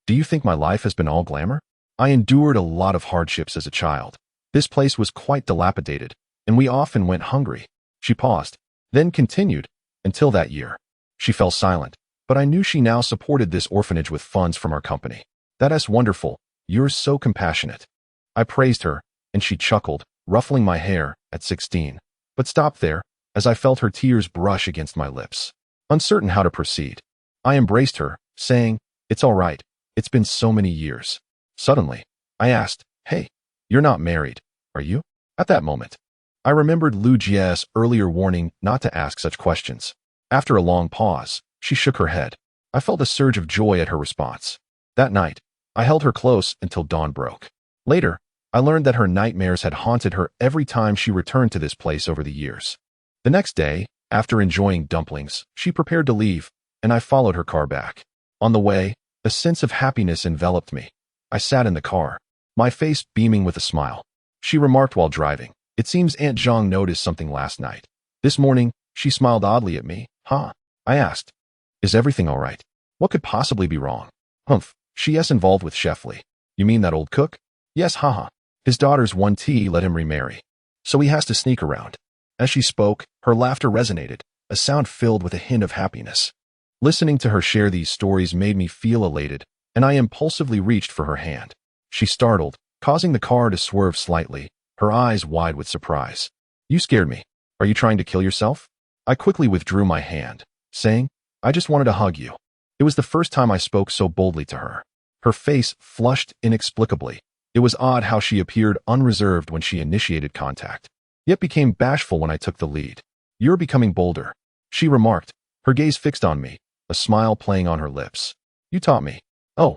Do you think my life has been all glamour? I endured a lot of hardships as a child. This place was quite dilapidated, and we often went hungry." She paused, then continued, "Until that year." She fell silent, but I knew she now supported this orphanage with funds from our company. "That's wonderful. You're so compassionate." I praised her, and she chuckled, ruffling my hair, "At 16. But stopped there, as I felt her tears brush against my lips. Uncertain how to proceed, I embraced her, saying, "It's all right. It's been so many years." Suddenly, I asked, "Hey, you're not married, are you?" At that moment, I remembered Lu Jie's earlier warning not to ask such questions. After a long pause, she shook her head. I felt a surge of joy at her response. That night, I held her close until dawn broke. Later, I learned that her nightmares had haunted her every time she returned to this place over the years. The next day, after enjoying dumplings, she prepared to leave, and I followed her car back. On the way, a sense of happiness enveloped me. I sat in the car, my face beaming with a smile. She remarked while driving, "It seems Aunt Zhang noticed something last night." This morning, she smiled oddly at me. "Huh?" I asked. "Is everything all right? What could possibly be wrong?" "Humph, she's involved with Chef Li." "You mean that old cook?" "Yes, haha. His daughter's 1T let him remarry, so he has to sneak around." As she spoke, her laughter resonated, a sound filled with a hint of happiness. Listening to her share these stories made me feel elated, and I impulsively reached for her hand. She startled, causing the car to swerve slightly, her eyes wide with surprise. "You scared me. Are you trying to kill yourself?" I quickly withdrew my hand, saying, "I just wanted to hug you." It was the first time I spoke so boldly to her. Her face flushed inexplicably. It was odd how she appeared unreserved when she initiated contact, yet became bashful when I took the lead. "You're becoming bolder," she remarked, her gaze fixed on me, a smile playing on her lips. "You taught me." "Oh,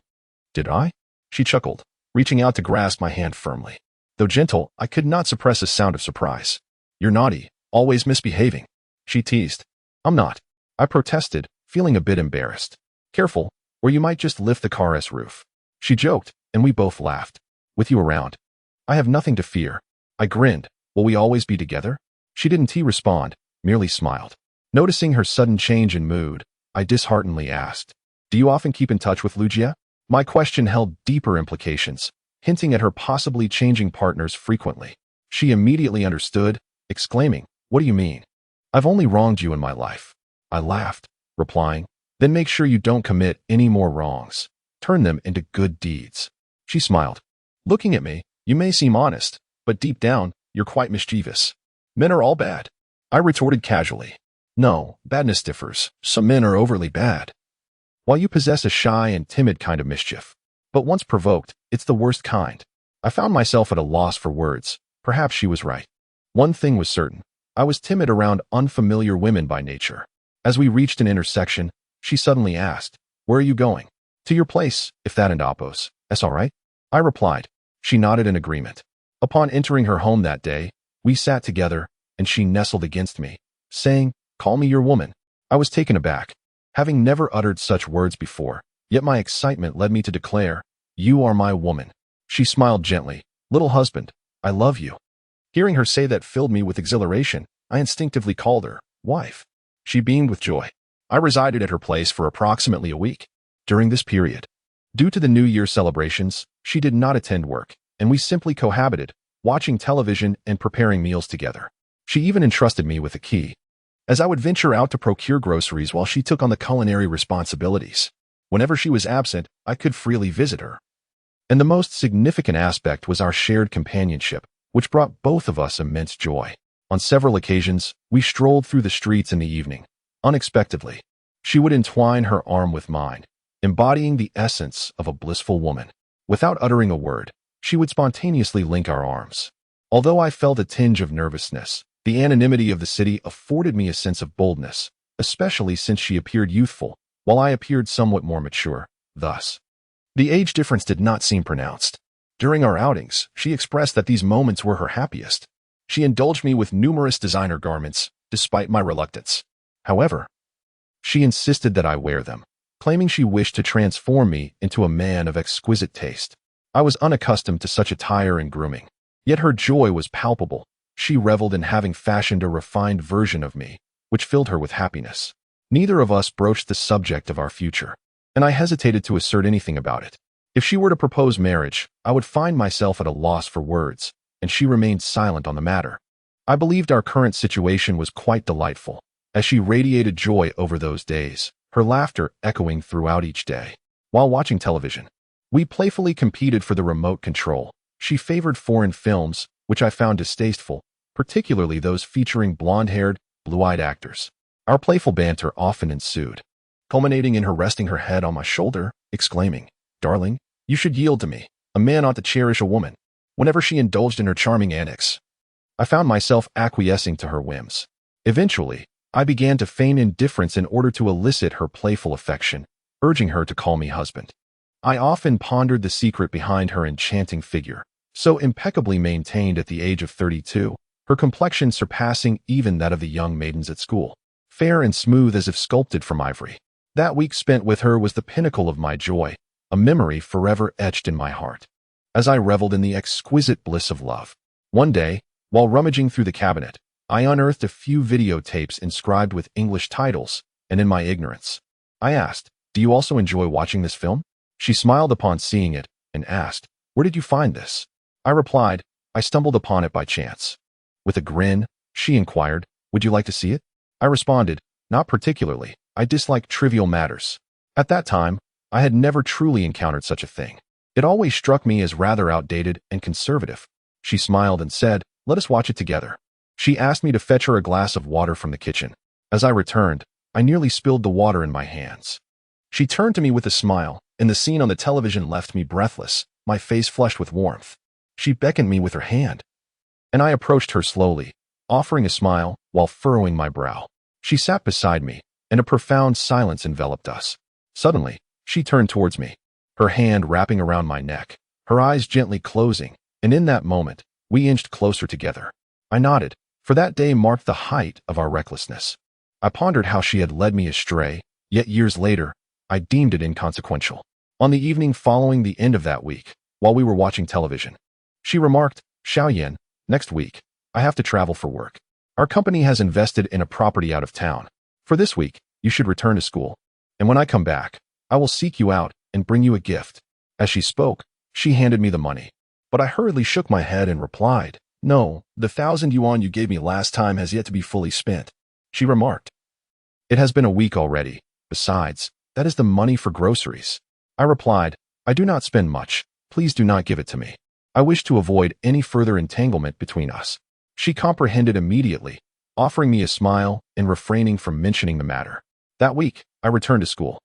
did I?" She chuckled, reaching out to grasp my hand firmly. Though gentle, I could not suppress a sound of surprise. "You're naughty, always misbehaving," she teased. "I'm not," I protested, feeling a bit embarrassed. "Careful, or you might just lift the car's roof." She joked, and we both laughed. "With you around, I have nothing to fear." I grinned. "Will we always be together?" She didn't respond, merely smiled. Noticing her sudden change in mood, I disheartenedly asked, "Do you often keep in touch with Lu Jie?" My question held deeper implications, hinting at her possibly changing partners frequently. She immediately understood, exclaiming, "What do you mean? I've only wronged you in my life." I laughed, replying, "Then make sure you don't commit any more wrongs. Turn them into good deeds." She smiled, looking at me. "You may seem honest, but deep down, you're quite mischievous." "Men are all bad," I retorted casually. "No, badness differs. Some men are overly bad, while you possess a shy and timid kind of mischief. But once provoked, it's the worst kind." I found myself at a loss for words. Perhaps she was right. One thing was certain. I was timid around unfamiliar women by nature. As we reached an intersection, she suddenly asked, "Where are you going?" "To your place, if that and Appos. That's all right?" I replied. She nodded in agreement. Upon entering her home that day, we sat together, and she nestled against me, saying, "Call me your woman." I was taken aback, having never uttered such words before, yet my excitement led me to declare, "You are my woman." She smiled gently. "Little husband, I love you." Hearing her say that filled me with exhilaration. I instinctively called her wife. She beamed with joy. I resided at her place for approximately a week. During this period, due to the New Year celebrations, she did not attend work, and we simply cohabited, watching television and preparing meals together. She even entrusted me with a key, as I would venture out to procure groceries while she took on the culinary responsibilities. Whenever she was absent, I could freely visit her. And the most significant aspect was our shared companionship, which brought both of us immense joy. On several occasions, we strolled through the streets in the evening. Unexpectedly, she would entwine her arm with mine, embodying the essence of a blissful woman. Without uttering a word, she would spontaneously link our arms. Although I felt a tinge of nervousness, the anonymity of the city afforded me a sense of boldness, especially since she appeared youthful, while I appeared somewhat more mature. Thus, the age difference did not seem pronounced. During our outings, she expressed that these moments were her happiest. She indulged me with numerous designer garments, despite my reluctance. However, she insisted that I wear them, claiming she wished to transform me into a man of exquisite taste. I was unaccustomed to such attire and grooming, yet her joy was palpable. She reveled in having fashioned a refined version of me, which filled her with happiness. Neither of us broached the subject of our future, and I hesitated to assert anything about it. If she were to propose marriage, I would find myself at a loss for words, and she remained silent on the matter. I believed our current situation was quite delightful, as she radiated joy over those days, her laughter echoing throughout each day. While watching television, we playfully competed for the remote control. She favored foreign films, which I found distasteful, particularly those featuring blonde-haired, blue-eyed actors. Our playful banter often ensued, culminating in her resting her head on my shoulder, exclaiming, "Darling, you should yield to me. A man ought to cherish a woman." Whenever she indulged in her charming antics, I found myself acquiescing to her whims. Eventually, I began to feign indifference in order to elicit her playful affection, urging her to call me husband. I often pondered the secret behind her enchanting figure, so impeccably maintained at the age of 32, her complexion surpassing even that of the young maidens at school, fair and smooth as if sculpted from ivory. That week spent with her was the pinnacle of my joy, a memory forever etched in my heart, as I reveled in the exquisite bliss of love. One day, while rummaging through the cabinet, I unearthed a few videotapes inscribed with English titles, and in my ignorance, I asked, "Do you also enjoy watching this film?" She smiled upon seeing it, and asked, "Where did you find this?" I replied, "I stumbled upon it by chance." With a grin, she inquired, "Would you like to see it?" I responded, "Not particularly. I dislike trivial matters." At that time, I had never truly encountered such a thing. It always struck me as rather outdated and conservative. She smiled and said, "Let us watch it together." She asked me to fetch her a glass of water from the kitchen. As I returned, I nearly spilled the water in my hands. She turned to me with a smile, and the scene on the television left me breathless, my face flushed with warmth. She beckoned me with her hand, and I approached her slowly, offering a smile while furrowing my brow. She sat beside me, and a profound silence enveloped us. Suddenly, she turned towards me, her hand wrapping around my neck, her eyes gently closing, and in that moment, we inched closer together. I nodded, for that day marked the height of our recklessness. I pondered how she had led me astray, yet years later, I deemed it inconsequential. On the evening following the end of that week, while we were watching television, she remarked, "Xiaoyan, next week, I have to travel for work. Our company has invested in a property out of town. For this week, you should return to school. And when I come back, I will seek you out and bring you a gift." As she spoke, she handed me the money. But I hurriedly shook my head and replied, "No, the 1,000 yuan you gave me last time has yet to be fully spent." She remarked, "It has been a week already. Besides, that is the money for groceries." I replied, "I do not spend much. Please do not give it to me. I wish to avoid any further entanglement between us." She comprehended immediately, offering me a smile and refraining from mentioning the matter. That week, I returned to school.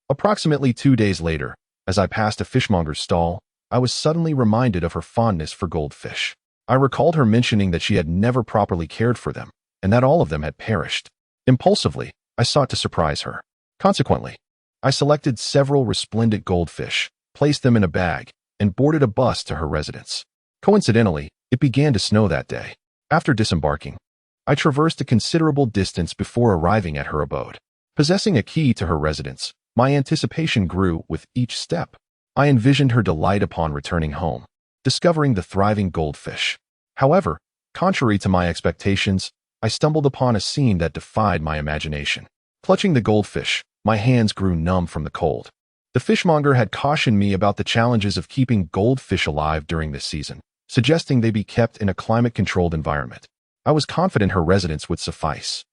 Approximately 2 days later, as I passed a fishmonger's stall, I was suddenly reminded of her fondness for goldfish. I recalled her mentioning that she had never properly cared for them, and that all of them had perished. Impulsively, I sought to surprise her. Consequently, I selected several resplendent goldfish, placed them in a bag, and boarded a bus to her residence. Coincidentally, it began to snow that day. After disembarking, I traversed a considerable distance before arriving at her abode. Possessing a key to her residence, my anticipation grew with each step. I envisioned her delight upon returning home, discovering the thriving goldfish. However, contrary to my expectations, I stumbled upon a scene that defied my imagination. Clutching the goldfish, my hands grew numb from the cold. The fishmonger had cautioned me about the challenges of keeping goldfish alive during this season, suggesting they be kept in a climate-controlled environment. I was confident her residence would suffice.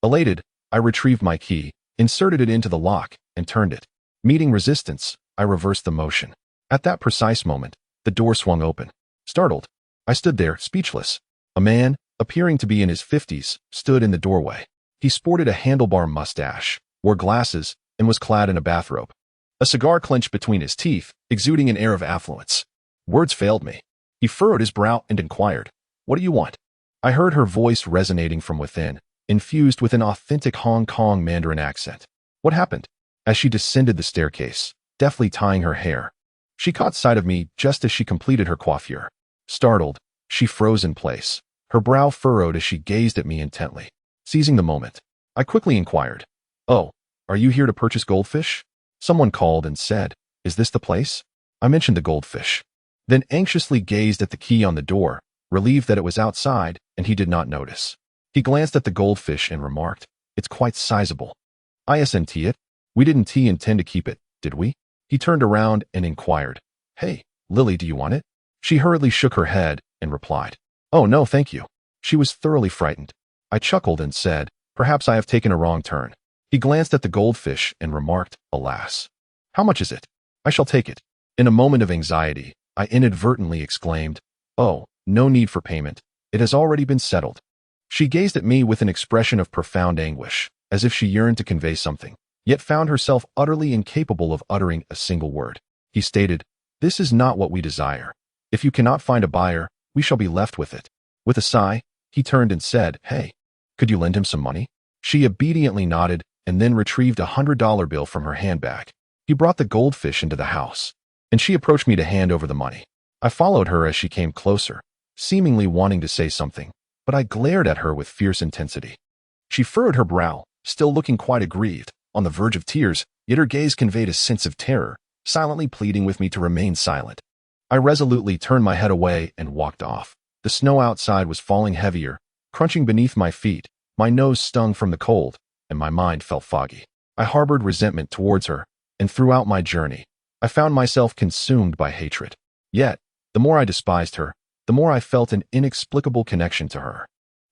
Elated, I retrieved my key, inserted it into the lock, and turned it. Meeting resistance, I reversed the motion. At that precise moment, the door swung open. Startled, I stood there, speechless. A man, appearing to be in his 50s, stood in the doorway. He sported a handlebar mustache, wore glasses, and was clad in a bathrobe. A cigar clenched between his teeth, exuding an air of affluence. Words failed me. He furrowed his brow and inquired, "What do you want?" I heard her voice resonating from within, infused with an authentic Hong Kong Mandarin accent. What happened? As she descended the staircase, deftly tying her hair, she caught sight of me just as she completed her coiffure. Startled, she froze in place, her brow furrowed as she gazed at me intently. Seizing the moment, I quickly inquired, "Oh, are you here to purchase goldfish?" Someone called and said, "Is this the place?" I mentioned the goldfish, then anxiously gazed at the key on the door, relieved that it was outside and he did not notice. He glanced at the goldfish and remarked, "It's quite sizable." "Isn't it? We didn't intend to keep it, did we?" He turned around and inquired, "Hey, Lily, do you want it?" She hurriedly shook her head and replied, "Oh no, thank you." She was thoroughly frightened. I chuckled and said, "Perhaps I have taken a wrong turn." He glanced at the goldfish and remarked, "Alas. How much is it?" "I shall take it." In a moment of anxiety, I inadvertently exclaimed, "Oh, no need for payment. It has already been settled." She gazed at me with an expression of profound anguish, as if she yearned to convey something, yet found herself utterly incapable of uttering a single word. He stated, "This is not what we desire. If you cannot find a buyer, we shall be left with it." With a sigh, he turned and said, "Hey, could you lend him some money?" She obediently nodded and then retrieved a $100 bill from her handbag. He brought the goldfish into the house, and she approached me to hand over the money. I followed her as she came closer, seemingly wanting to say something, but I glared at her with fierce intensity. She furrowed her brow, still looking quite aggrieved, on the verge of tears, yet her gaze conveyed a sense of terror, silently pleading with me to remain silent. I resolutely turned my head away and walked off. The snow outside was falling heavier, crunching beneath my feet, my nose stung from the cold, and my mind felt foggy. I harbored resentment towards her, and throughout my journey, I found myself consumed by hatred. Yet, the more I despised her, the more I felt an inexplicable connection to her.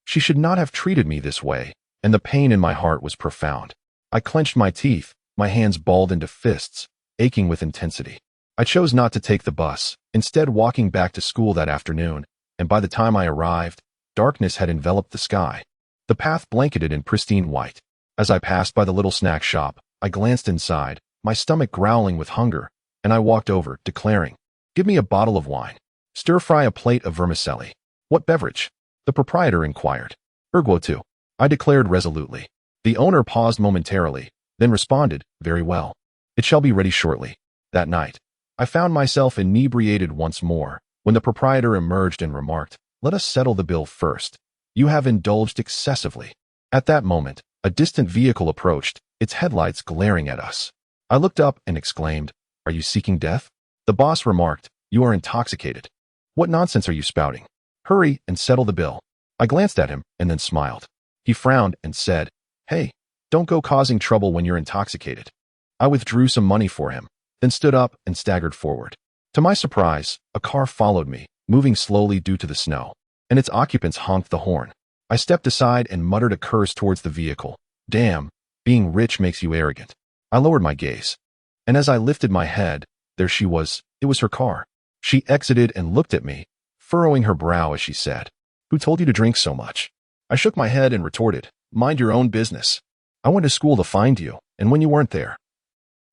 She should not have treated me this way, and the pain in my heart was profound. I clenched my teeth, my hands balled into fists, aching with intensity. I chose not to take the bus, instead walking back to school that afternoon, and by the time I arrived, darkness had enveloped the sky, the path blanketed in pristine white. As I passed by the little snack shop, I glanced inside, my stomach growling with hunger, and I walked over, declaring, "Give me a bottle of wine. Stir-fry a plate of vermicelli." "What beverage?" the proprietor inquired. "Ergo too," I declared resolutely. The owner paused momentarily, then responded, "Very well. It shall be ready shortly." That night, I found myself inebriated once more, when the proprietor emerged and remarked, "Let us settle the bill first. You have indulged excessively." At that moment, a distant vehicle approached, its headlights glaring at us. I looked up and exclaimed, "Are you seeking death?" The boss remarked, "You are intoxicated. What nonsense are you spouting? Hurry and settle the bill." I glanced at him and then smiled. He frowned and said, "Hey, don't go causing trouble when you're intoxicated." I withdrew some money for him, then stood up and staggered forward. To my surprise, a car followed me, moving slowly due to the snow, and its occupants honked the horn. I stepped aside and muttered a curse towards the vehicle. Damn, being rich makes you arrogant. I lowered my gaze, and as I lifted my head, there she was. It was her car. She exited and looked at me, furrowing her brow as she said, "Who told you to drink so much?" I shook my head and retorted, "Mind your own business. I went to school to find you, and when you weren't there,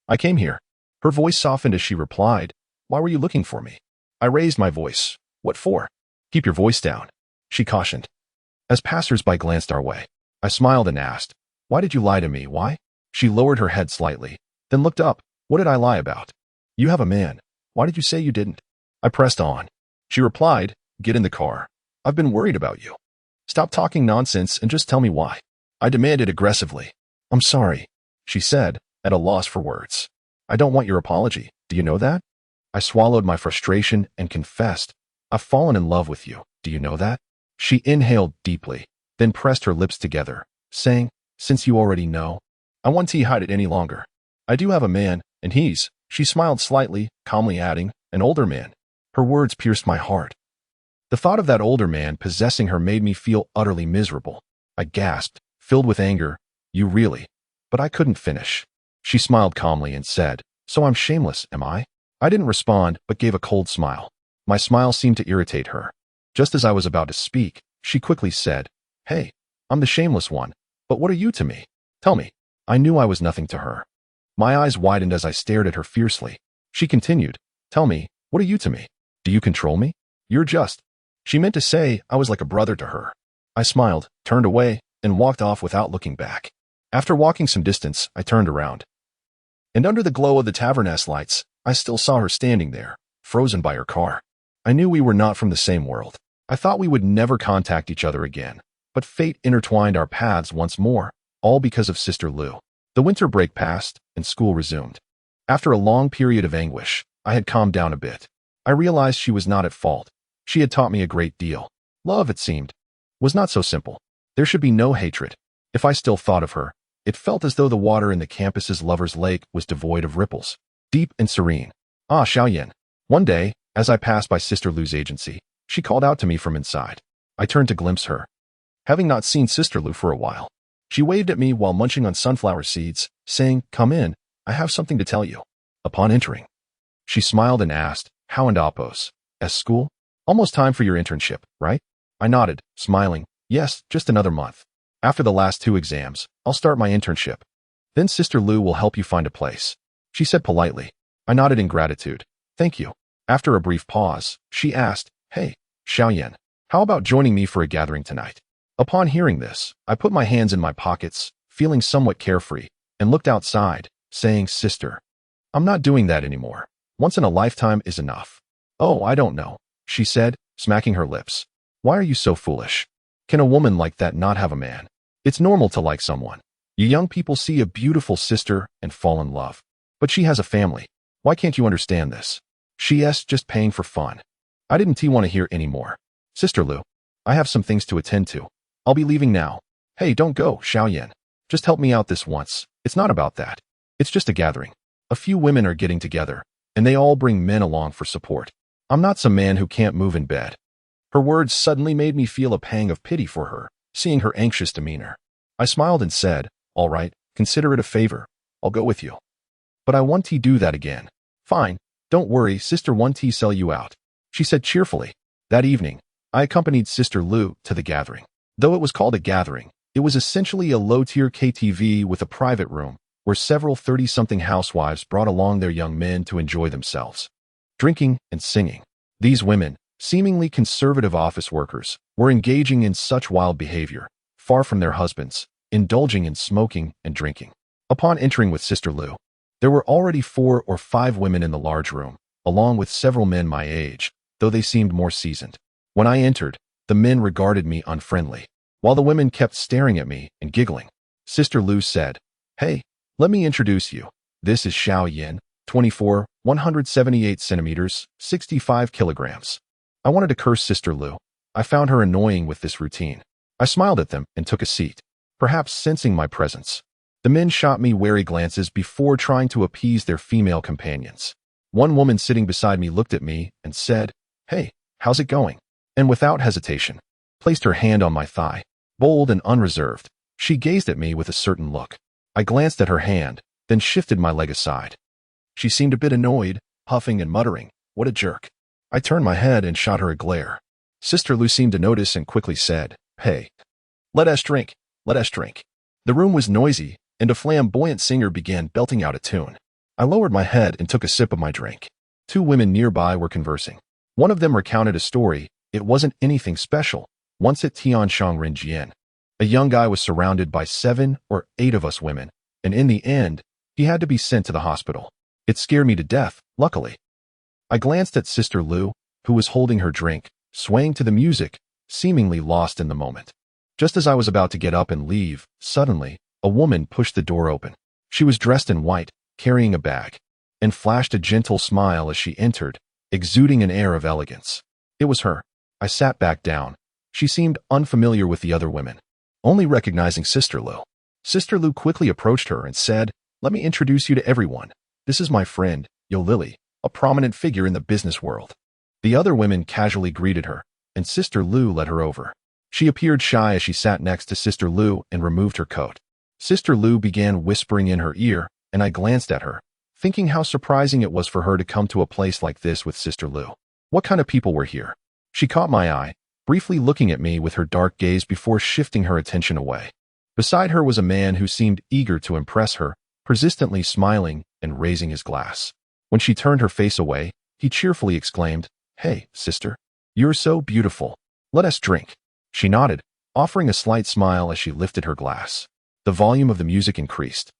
I came here." Her voice softened as she replied, "Why were you looking for me?" I raised my voice. "What for?" "Keep your voice down," she cautioned. As passers-by glanced our way, I smiled and asked, "Why did you lie to me, why?" She lowered her head slightly, then looked up. "What did I lie about?" "You have a man. Why did you say you didn't?" I pressed on. She replied, "Get in the car. I've been worried about you. Stop talking nonsense and just tell me why." I demanded aggressively. "I'm sorry," she said, at a loss for words. "I don't want your apology. Do you know that?" I swallowed my frustration and confessed, "I've fallen in love with you. Do you know that?" She inhaled deeply, then pressed her lips together, saying, "Since you already know, I won't hide it any longer. I do have a man, and he's—" She smiled slightly, calmly adding, "an older man." Her words pierced my heart. The thought of that older man possessing her made me feel utterly miserable. I gasped, filled with anger, "You really—" But I couldn't finish. She smiled calmly and said, "So I'm shameless, am I?" I didn't respond, but gave a cold smile. My smile seemed to irritate her. Just as I was about to speak, she quickly said, "Hey, I'm the shameless one, but what are you to me? Tell me." I knew I was nothing to her. My eyes widened as I stared at her fiercely. She continued, "Tell me, what are you to me? Do you control me? You're just—" She meant to say I was like a brother to her. I smiled, turned away, and walked off without looking back. After walking some distance, I turned around. And under the glow of the taverness lights, I still saw her standing there, frozen by her car. I knew we were not from the same world. I thought we would never contact each other again, but fate intertwined our paths once more, all because of Sister Lou. The winter break passed, and school resumed. After a long period of anguish, I had calmed down a bit. I realized she was not at fault. She had taught me a great deal. Love, it seemed, was not so simple. There should be no hatred. If I still thought of her, it felt as though the water in the campus's lover's lake was devoid of ripples, deep and serene. Ah, Xiaoyan. One day, as I passed by Sister Lou's agency, she called out to me from inside. I turned to glimpse her. Having not seen Sister Lou for a while, she waved at me while munching on sunflower seeds, saying, "Come in, I have something to tell you." Upon entering, she smiled and asked, "How and Appos? At school? Almost time for your internship, right?" I nodded, smiling, "Yes, just another month. After the last 2 exams, I'll start my internship. Then Sister Lou will help you find a place," she said politely. I nodded in gratitude. "Thank you." After a brief pause, she asked, "Hey, Xiaoyan, how about joining me for a gathering tonight?" Upon hearing this, I put my hands in my pockets, feeling somewhat carefree, and looked outside, saying, "Sister, I'm not doing that anymore. Once in a lifetime is enough." "Oh, I don't know," she said, smacking her lips. "Why are you so foolish? Can a woman like that not have a man? It's normal to like someone. You young people see a beautiful sister and fall in love. But she has a family. Why can't you understand this? She's just paying for fun." I didn't want to hear any more. "Sister Lou, I have some things to attend to. I'll be leaving now." "Hey, don't go, Xiaoyan. Just help me out this once. It's not about that. It's just a gathering. A few women are getting together, and they all bring men along for support. I'm not some man who can't move in bed." Her words suddenly made me feel a pang of pity for her, seeing her anxious demeanor. I smiled and said, "All right, consider it a favor. I'll go with you. But I want to do that again." "Fine. Don't worry, Sister want to sell you out," she said cheerfully. That evening, I accompanied Sister Lou to the gathering. Though it was called a gathering, it was essentially a low-tier KTV with a private room, where several 30-something housewives brought along their young men to enjoy themselves, drinking and singing. These women, seemingly conservative office workers, were engaging in such wild behavior, far from their husbands, indulging in smoking and drinking. Upon entering with Sister Lou, there were already 4 or 5 women in the large room, along with several men my age, though they seemed more seasoned. When I entered, the men regarded me unfriendly, while the women kept staring at me and giggling. Sister Lou said, "Hey, let me introduce you. This is Xiaoyan, 24, 178 centimeters, 65 kilograms." I wanted to curse Sister Lou. I found her annoying with this routine. I smiled at them and took a seat, perhaps sensing my presence. The men shot me wary glances before trying to appease their female companions. One woman sitting beside me looked at me and said, "Hey, how's it going?" And without hesitation, placed her hand on my thigh. Bold and unreserved, she gazed at me with a certain look. I glanced at her hand, then shifted my leg aside. She seemed a bit annoyed, huffing and muttering, "What a jerk." I turned my head and shot her a glare. Sister Lou seemed to notice and quickly said, "Hey, let us drink, let us drink." The room was noisy, and a flamboyant singer began belting out a tune. I lowered my head and took a sip of my drink. 2 women nearby were conversing. One of them recounted a story. It wasn't anything special. Once at Tianshang Renjian, a young guy was surrounded by 7 or 8 of us women, and in the end, he had to be sent to the hospital. It scared me to death, luckily. I glanced at Sister Lou, who was holding her drink, swaying to the music, seemingly lost in the moment. Just as I was about to get up and leave, suddenly, a woman pushed the door open. She was dressed in white, carrying a bag, and flashed a gentle smile as she entered, exuding an air of elegance. It was her. I sat back down. She seemed unfamiliar with the other women. only recognizing Sister Lou. Sister Lou quickly approached her and said, "Let me introduce you to everyone. This is my friend, Yo Lily, a prominent figure in the business world." The other women casually greeted her, and Sister Lou led her over. She appeared shy as she sat next to Sister Lou and removed her coat. Sister Lou began whispering in her ear, and I glanced at her, thinking how surprising it was for her to come to a place like this with Sister Lou. What kind of people were here? She caught my eye, briefly looking at me with her dark gaze before shifting her attention away. Beside her was a man who seemed eager to impress her, persistently smiling and raising his glass. When she turned her face away, he cheerfully exclaimed, "Hey, sister, you're so beautiful. Let us drink." She nodded, offering a slight smile as she lifted her glass. The volume of the music increased,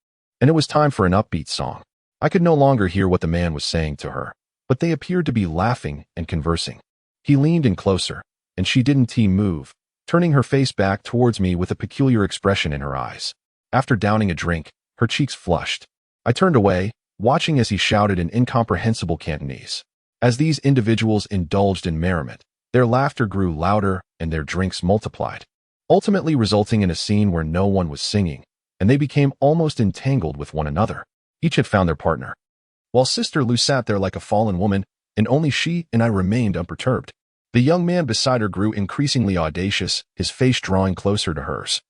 and it was time for an upbeat song. I could no longer hear what the man was saying to her, but they appeared to be laughing and conversing. He leaned in closer, and she didn't move, turning her face back towards me with a peculiar expression in her eyes. After downing a drink, her cheeks flushed. I turned away, watching as he shouted in incomprehensible Cantonese. As these individuals indulged in merriment, their laughter grew louder and their drinks multiplied, ultimately resulting in a scene where no one was singing, and they became almost entangled with one another. Each had found their partner, while Sister Lou sat there like a fallen woman, and only she and I remained unperturbed. The young man beside her grew increasingly audacious, his face drawing closer to hers,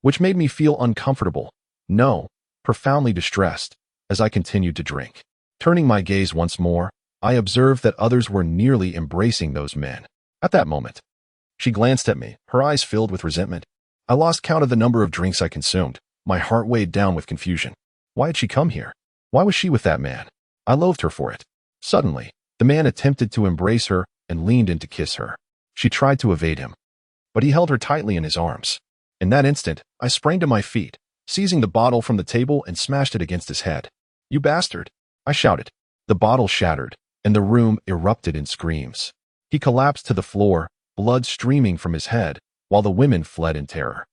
which made me feel uncomfortable, no, profoundly distressed, as I continued to drink. Turning my gaze once more, I observed that others were nearly embracing those men. At that moment, she glanced at me, her eyes filled with resentment. I lost count of the number of drinks I consumed, my heart weighed down with confusion. Why had she come here? Why was she with that man? I loathed her for it. Suddenly, the man attempted to embrace her and leaned in to kiss her. She tried to evade him, but he held her tightly in his arms. In that instant, I sprang to my feet, seizing the bottle from the table and smashed it against his head. "You bastard!" I shouted. The bottle shattered, and the room erupted in screams. He collapsed to the floor, blood streaming from his head, while the women fled in terror.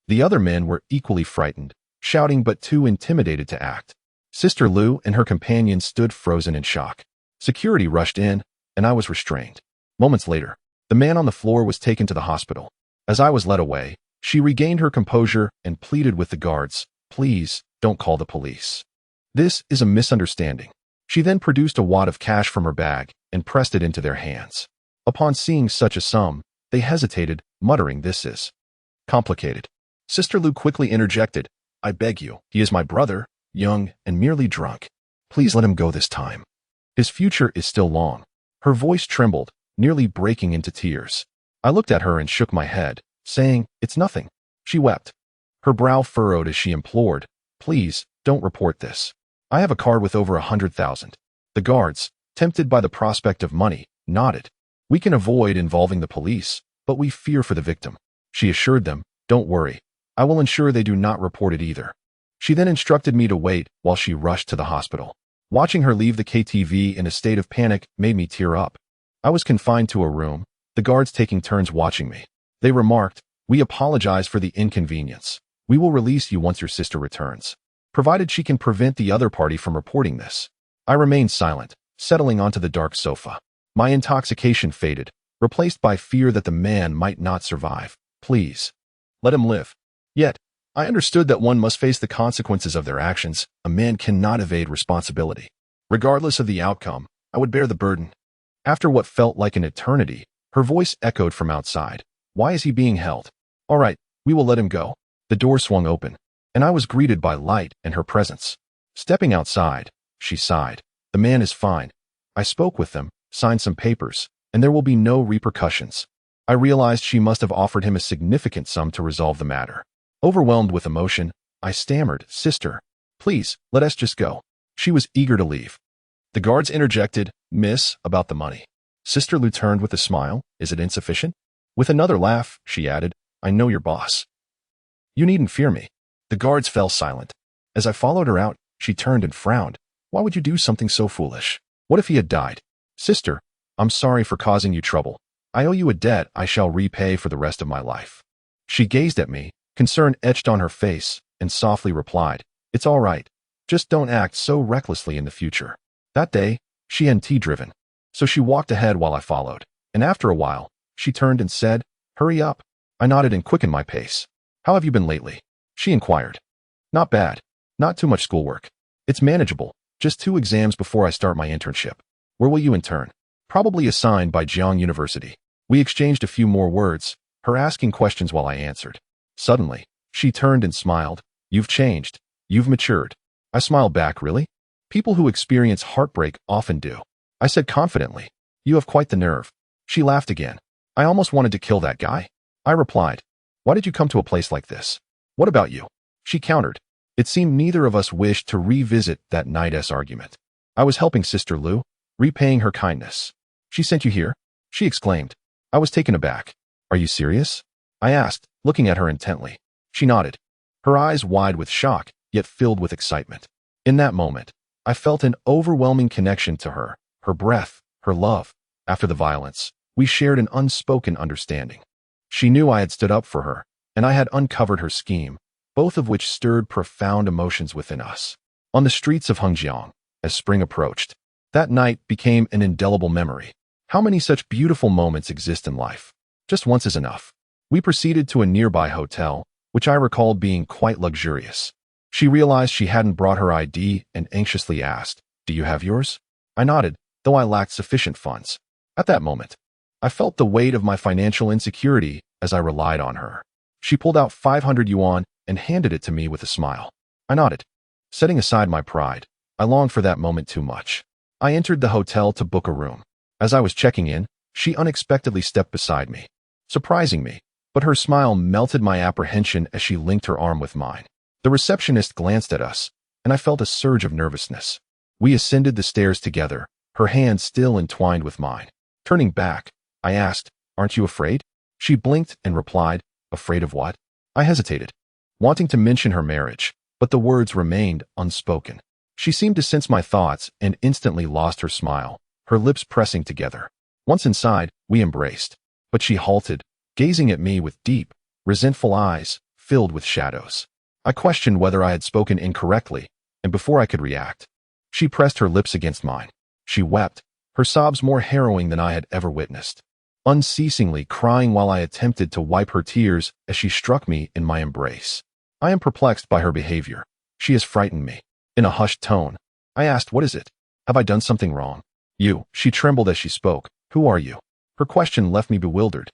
The other men were equally frightened, shouting but too intimidated to act. Sister Lou and her companion stood frozen in shock. Security rushed in, and I was restrained. Moments later, the man on the floor was taken to the hospital. As I was led away, she regained her composure and pleaded with the guards, "Please, don't call the police. This is a misunderstanding." She then produced a wad of cash from her bag and pressed it into their hands. Upon seeing such a sum, they hesitated, muttering, "This is complicated." Sister Lou quickly interjected, "I beg you, he is my brother, young and merely drunk. Please let him go this time. His future is still long." Her voice trembled, nearly breaking into tears. I looked at her and shook my head, saying, "It's nothing." She wept. Her brow furrowed as she implored, "Please, don't report this. I have a card with over 100,000. The guards, tempted by the prospect of money, nodded. "We can avoid involving the police, but we fear for the victim." She assured them, "Don't worry. I will ensure they do not report it either." She then instructed me to wait while she rushed to the hospital. Watching her leave the KTV in a state of panic made me tear up. I was confined to a room, the guards taking turns watching me. They remarked, "We apologize for the inconvenience. We will release you once your sister returns, provided she can prevent the other party from reporting this." I remained silent, settling onto the dark sofa. My intoxication faded, replaced by fear that the man might not survive. "Please, let him live." Yet, I understood that one must face the consequences of their actions. A man cannot evade responsibility. Regardless of the outcome, I would bear the burden. After what felt like an eternity, her voice echoed from outside. "Why is he being held?" "All right, we will let him go." The door swung open, and I was greeted by light and her presence. Stepping outside, she sighed. "The man is fine. I spoke with them, signed some papers, and there will be no repercussions." I realized she must have offered him a significant sum to resolve the matter. Overwhelmed with emotion, I stammered, "Sister, please, let us just go." She was eager to leave. The guards interjected, "Miss, about the money." Sister Lou turned with a smile, "Is it insufficient?" With another laugh, she added, "I know your boss. You needn't fear me." The guards fell silent. As I followed her out, she turned and frowned. "Why would you do something so foolish? What if he had died?" "Sister, I'm sorry for causing you trouble. I owe you a debt I shall repay for the rest of my life." She gazed at me, concern etched on her face, and softly replied, "It's all right. Just don't act so recklessly in the future." That day, she had tea driven, so she walked ahead while I followed, and after a while, she turned and said, "Hurry up." I nodded and quickened my pace. How have you been lately? She inquired. Not bad. Not too much schoolwork. It's manageable. Just 2 exams before I start my internship. Where will you intern? Probably assigned by Jiang University. We exchanged a few more words, her asking questions while I answered. Suddenly, she turned and smiled. You've changed. You've matured. I smiled back, really? People who experience heartbreak often do. I said confidently. You have quite the nerve. She laughed again. I almost wanted to kill that guy. I replied. Why did you come to a place like this? What about you? She countered. It seemed neither of us wished to revisit that night's argument. I was helping Sister Lu, repaying her kindness. She sent you here? She exclaimed. I was taken aback. Are you serious? I asked, looking at her intently. She nodded, her eyes wide with shock, yet filled with excitement. In that moment, I felt an overwhelming connection to her, her breath, her love. After the violence, we shared an unspoken understanding. She knew I had stood up for her, and I had uncovered her scheme, both of which stirred profound emotions within us. On the streets of Hengjiang, as spring approached, that night became an indelible memory. How many such beautiful moments exist in life? Just once is enough. We proceeded to a nearby hotel, which I recalled being quite luxurious. She realized she hadn't brought her ID and anxiously asked, Do you have yours? I nodded, though I lacked sufficient funds. At that moment, I felt the weight of my financial insecurity as I relied on her. She pulled out 500 yuan and handed it to me with a smile. I nodded. Setting aside my pride, I longed for that moment too much. I entered the hotel to book a room. As I was checking in, she unexpectedly stepped beside me, surprising me, but her smile melted my apprehension as she linked her arm with mine. The receptionist glanced at us, and I felt a surge of nervousness. We ascended the stairs together, her hand still entwined with mine. Turning back, I asked, Aren't you afraid? She blinked and replied, Afraid of what? I hesitated, wanting to mention her marriage, but the words remained unspoken. She seemed to sense my thoughts and instantly lost her smile, her lips pressing together. Once inside, we embraced, but she halted, gazing at me with deep, resentful eyes filled with shadows. I questioned whether I had spoken incorrectly, and before I could react, she pressed her lips against mine. She wept, her sobs more harrowing than I had ever witnessed, unceasingly crying while I attempted to wipe her tears as she struck me in my embrace. I am perplexed by her behavior. She has frightened me. In a hushed tone, I asked, What is it? Have I done something wrong? You, she trembled as she spoke. Who are you? Her question left me bewildered.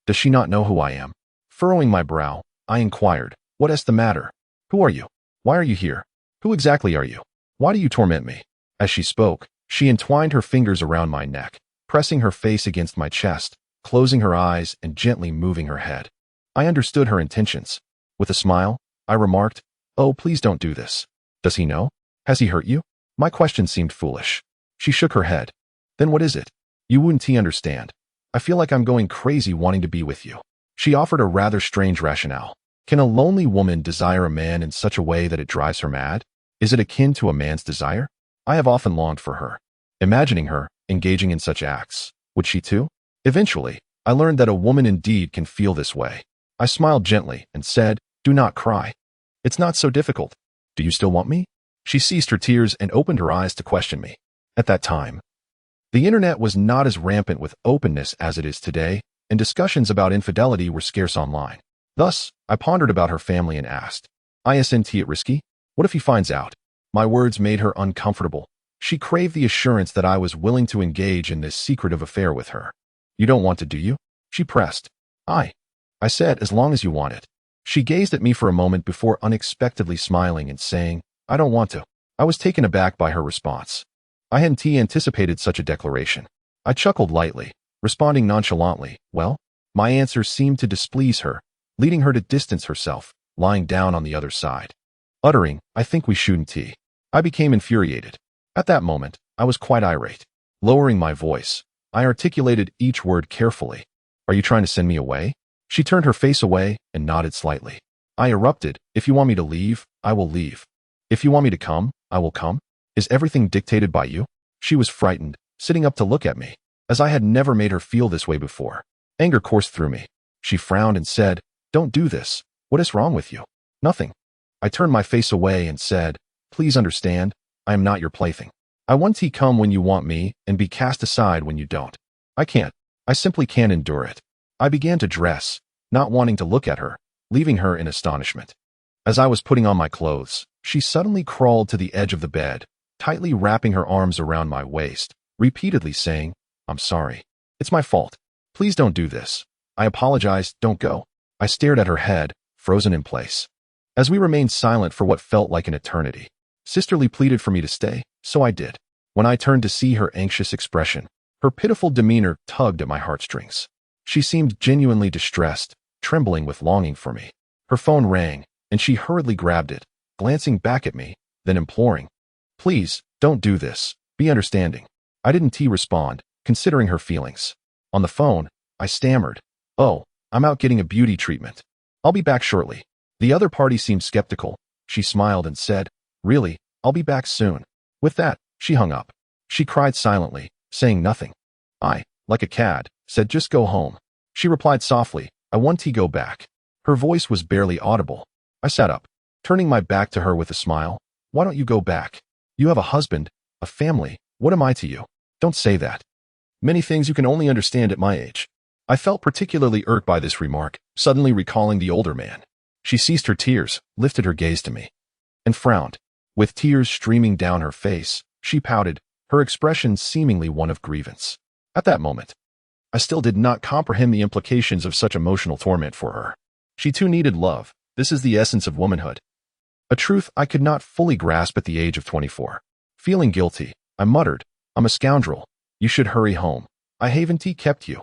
Does she not know who I am? Furrowing my brow, I inquired, What is the matter? Who are you? Why are you here? Who exactly are you? Why do you torment me? As she spoke, she entwined her fingers around my neck, pressing her face against my chest, closing her eyes and gently moving her head. I understood her intentions. With a smile, I remarked, Oh, please don't do this. Does he know? Has he hurt you? My question seemed foolish. She shook her head. Then what is it? You wouldn't understand. I feel like I'm going crazy wanting to be with you. She offered a rather strange rationale. Can a lonely woman desire a man in such a way that it drives her mad? Is it akin to a man's desire? I have often longed for her. Imagining her engaging in such acts. Would she too? Eventually, I learned that a woman indeed can feel this way. I smiled gently and said, Do not cry. It's not so difficult. Do you still want me? She ceased her tears and opened her eyes to question me. At that time, the internet was not as rampant with openness as it is today, and discussions about infidelity were scarce online. Thus, I pondered about her family and asked, Isn't it risky? What if he finds out? My words made her uncomfortable. She craved the assurance that I was willing to engage in this secretive affair with her. You don't want to, do you? She pressed. I said, as long as you want it. She gazed at me for a moment before unexpectedly smiling and saying, I don't want to. I was taken aback by her response. I hadn't anticipated such a declaration. I chuckled lightly, responding nonchalantly, Well? My answer seemed to displease her, leading her to distance herself, lying down on the other side. Uttering, I think we shouldn't. I became infuriated. At that moment, I was quite irate. Lowering my voice, I articulated each word carefully. Are you trying to send me away? She turned her face away and nodded slightly. I erupted, If you want me to leave, I will leave. If you want me to come, I will come. Is everything dictated by you? She was frightened, sitting up to look at me, as I had never made her feel this way before. Anger coursed through me. She frowned and said, Don't do this. What is wrong with you? Nothing. I turned my face away and said, Please understand, I am not your plaything. I want to come when you want me and be cast aside when you don't. I can't. I simply can't endure it. I began to dress, not wanting to look at her, leaving her in astonishment. As I was putting on my clothes, she suddenly crawled to the edge of the bed, tightly wrapping her arms around my waist, repeatedly saying, "I'm sorry. It's my fault. Please don't do this. I apologize, don't go." I stared at her head, frozen in place. As we remained silent for what felt like an eternity, Sister Lee pleaded for me to stay, so I did. When I turned to see her anxious expression, her pitiful demeanor tugged at my heartstrings. She seemed genuinely distressed, trembling with longing for me. Her phone rang, and she hurriedly grabbed it, glancing back at me, then imploring, "Please, don't do this. Be understanding." I didn't respond, considering her feelings. On the phone, I stammered, "Oh, I'm out getting a beauty treatment. I'll be back shortly." The other party seemed skeptical. She smiled and said, "Really, I'll be back soon." With that, she hung up. She cried silently, saying nothing. I, like a cad, said, "Just go home." She replied softly, "I want to go back." Her voice was barely audible. I sat up, turning my back to her with a smile. "Why don't you go back? You have a husband, a family. What am I to you? Don't say that. Many things you can only understand at my age." I felt particularly irked by this remark, suddenly recalling the older man. She ceased her tears, lifted her gaze to me, and frowned. With tears streaming down her face, she pouted, her expression seemingly one of grievance. At that moment, I still did not comprehend the implications of such emotional torment for her. She too needed love. This is the essence of womanhood. A truth I could not fully grasp at the age of 24. Feeling guilty, I muttered, "I'm a scoundrel. You should hurry home. I haven't kept you."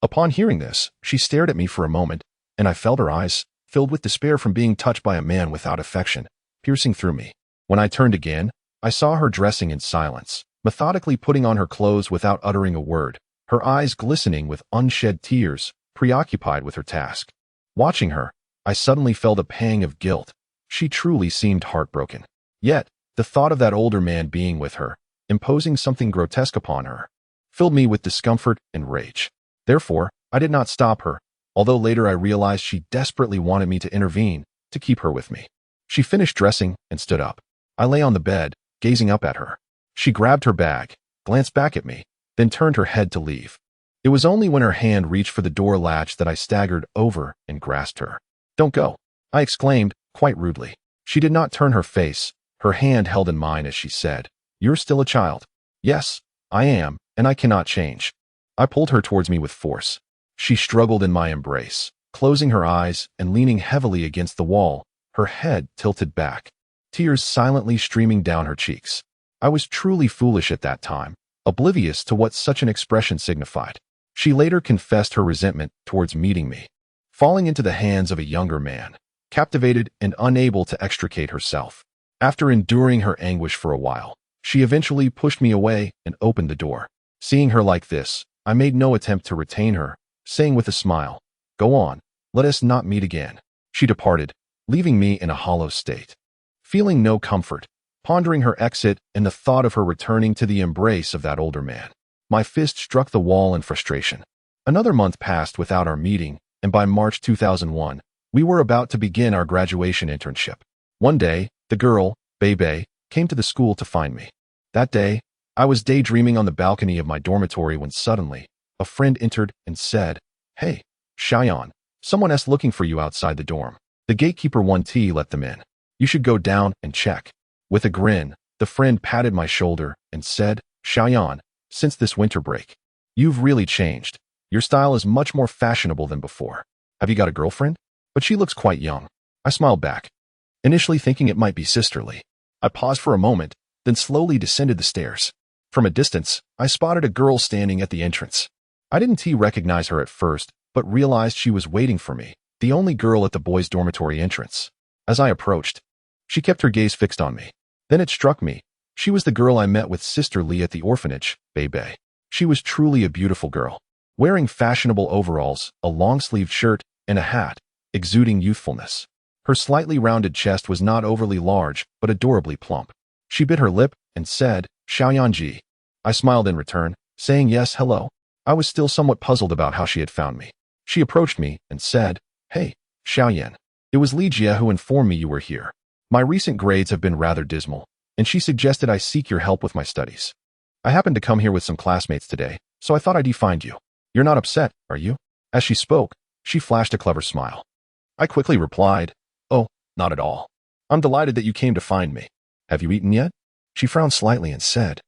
Upon hearing this, she stared at me for a moment, and I felt her eyes, filled with despair from being touched by a man without affection, piercing through me. When I turned again, I saw her dressing in silence, methodically putting on her clothes without uttering a word, her eyes glistening with unshed tears, preoccupied with her task. Watching her, I suddenly felt a pang of guilt. She truly seemed heartbroken. Yet, the thought of that older man being with her, imposing something grotesque upon her, filled me with discomfort and rage. Therefore, I did not stop her, although later I realized she desperately wanted me to intervene, to keep her with me. She finished dressing and stood up. I lay on the bed, gazing up at her. She grabbed her bag, glanced back at me, then turned her head to leave. It was only when her hand reached for the door latch that I staggered over and grasped her. "Don't go," I exclaimed, quite rudely. She did not turn her face, her hand held in mine as she said, "You're still a child." "Yes, I am, and I cannot change." I pulled her towards me with force. She struggled in my embrace, closing her eyes and leaning heavily against the wall, her head tilted back, tears silently streaming down her cheeks. I was truly foolish at that time, oblivious to what such an expression signified. She later confessed her resentment towards meeting me, falling into the hands of a younger man, captivated and unable to extricate herself. After enduring her anguish for a while, she eventually pushed me away and opened the door. Seeing her like this, I made no attempt to retain her, saying with a smile, "Go on, let us not meet again." She departed, leaving me in a hollow state. Feeling no comfort, pondering her exit and the thought of her returning to the embrace of that older man, my fist struck the wall in frustration. Another month passed without our meeting, and by March 2001, we were about to begin our graduation internship. One day, the girl, Bebe, came to the school to find me. That day, I was daydreaming on the balcony of my dormitory when suddenly, a friend entered and said, "Hey, Cheyenne, someone's looking for you outside the dorm. The gatekeeper won't let them in. You should go down and check." With a grin, the friend patted my shoulder and said, "Cheyenne, since this winter break, you've really changed. Your style is much more fashionable than before. Have you got a girlfriend? But she looks quite young." I smiled back, initially thinking it might be Sister Lee. I paused for a moment, then slowly descended the stairs. From a distance, I spotted a girl standing at the entrance. I didn't recognize her at first, but realized she was waiting for me, the only girl at the boys' dormitory entrance. As I approached, she kept her gaze fixed on me. Then it struck me. She was the girl I met with Sister Lee at the orphanage, Bebe. She was truly a beautiful girl, wearing fashionable overalls, a long-sleeved shirt, and a hat, exuding youthfulness. Her slightly rounded chest was not overly large, but adorably plump. She bit her lip and said, "Xiaoyan-ji." I smiled in return, saying yes, hello. I was still somewhat puzzled about how she had found me. She approached me and said, "Hey, Xiaoyan. It was Li Jie who informed me you were here. My recent grades have been rather dismal, and she suggested I seek your help with my studies. I happened to come here with some classmates today, so I thought I'd find you. You're not upset, are you?" As she spoke, she flashed a clever smile. I quickly replied, "Oh, not at all. I'm delighted that you came to find me. Have you eaten yet?" She frowned slightly and said,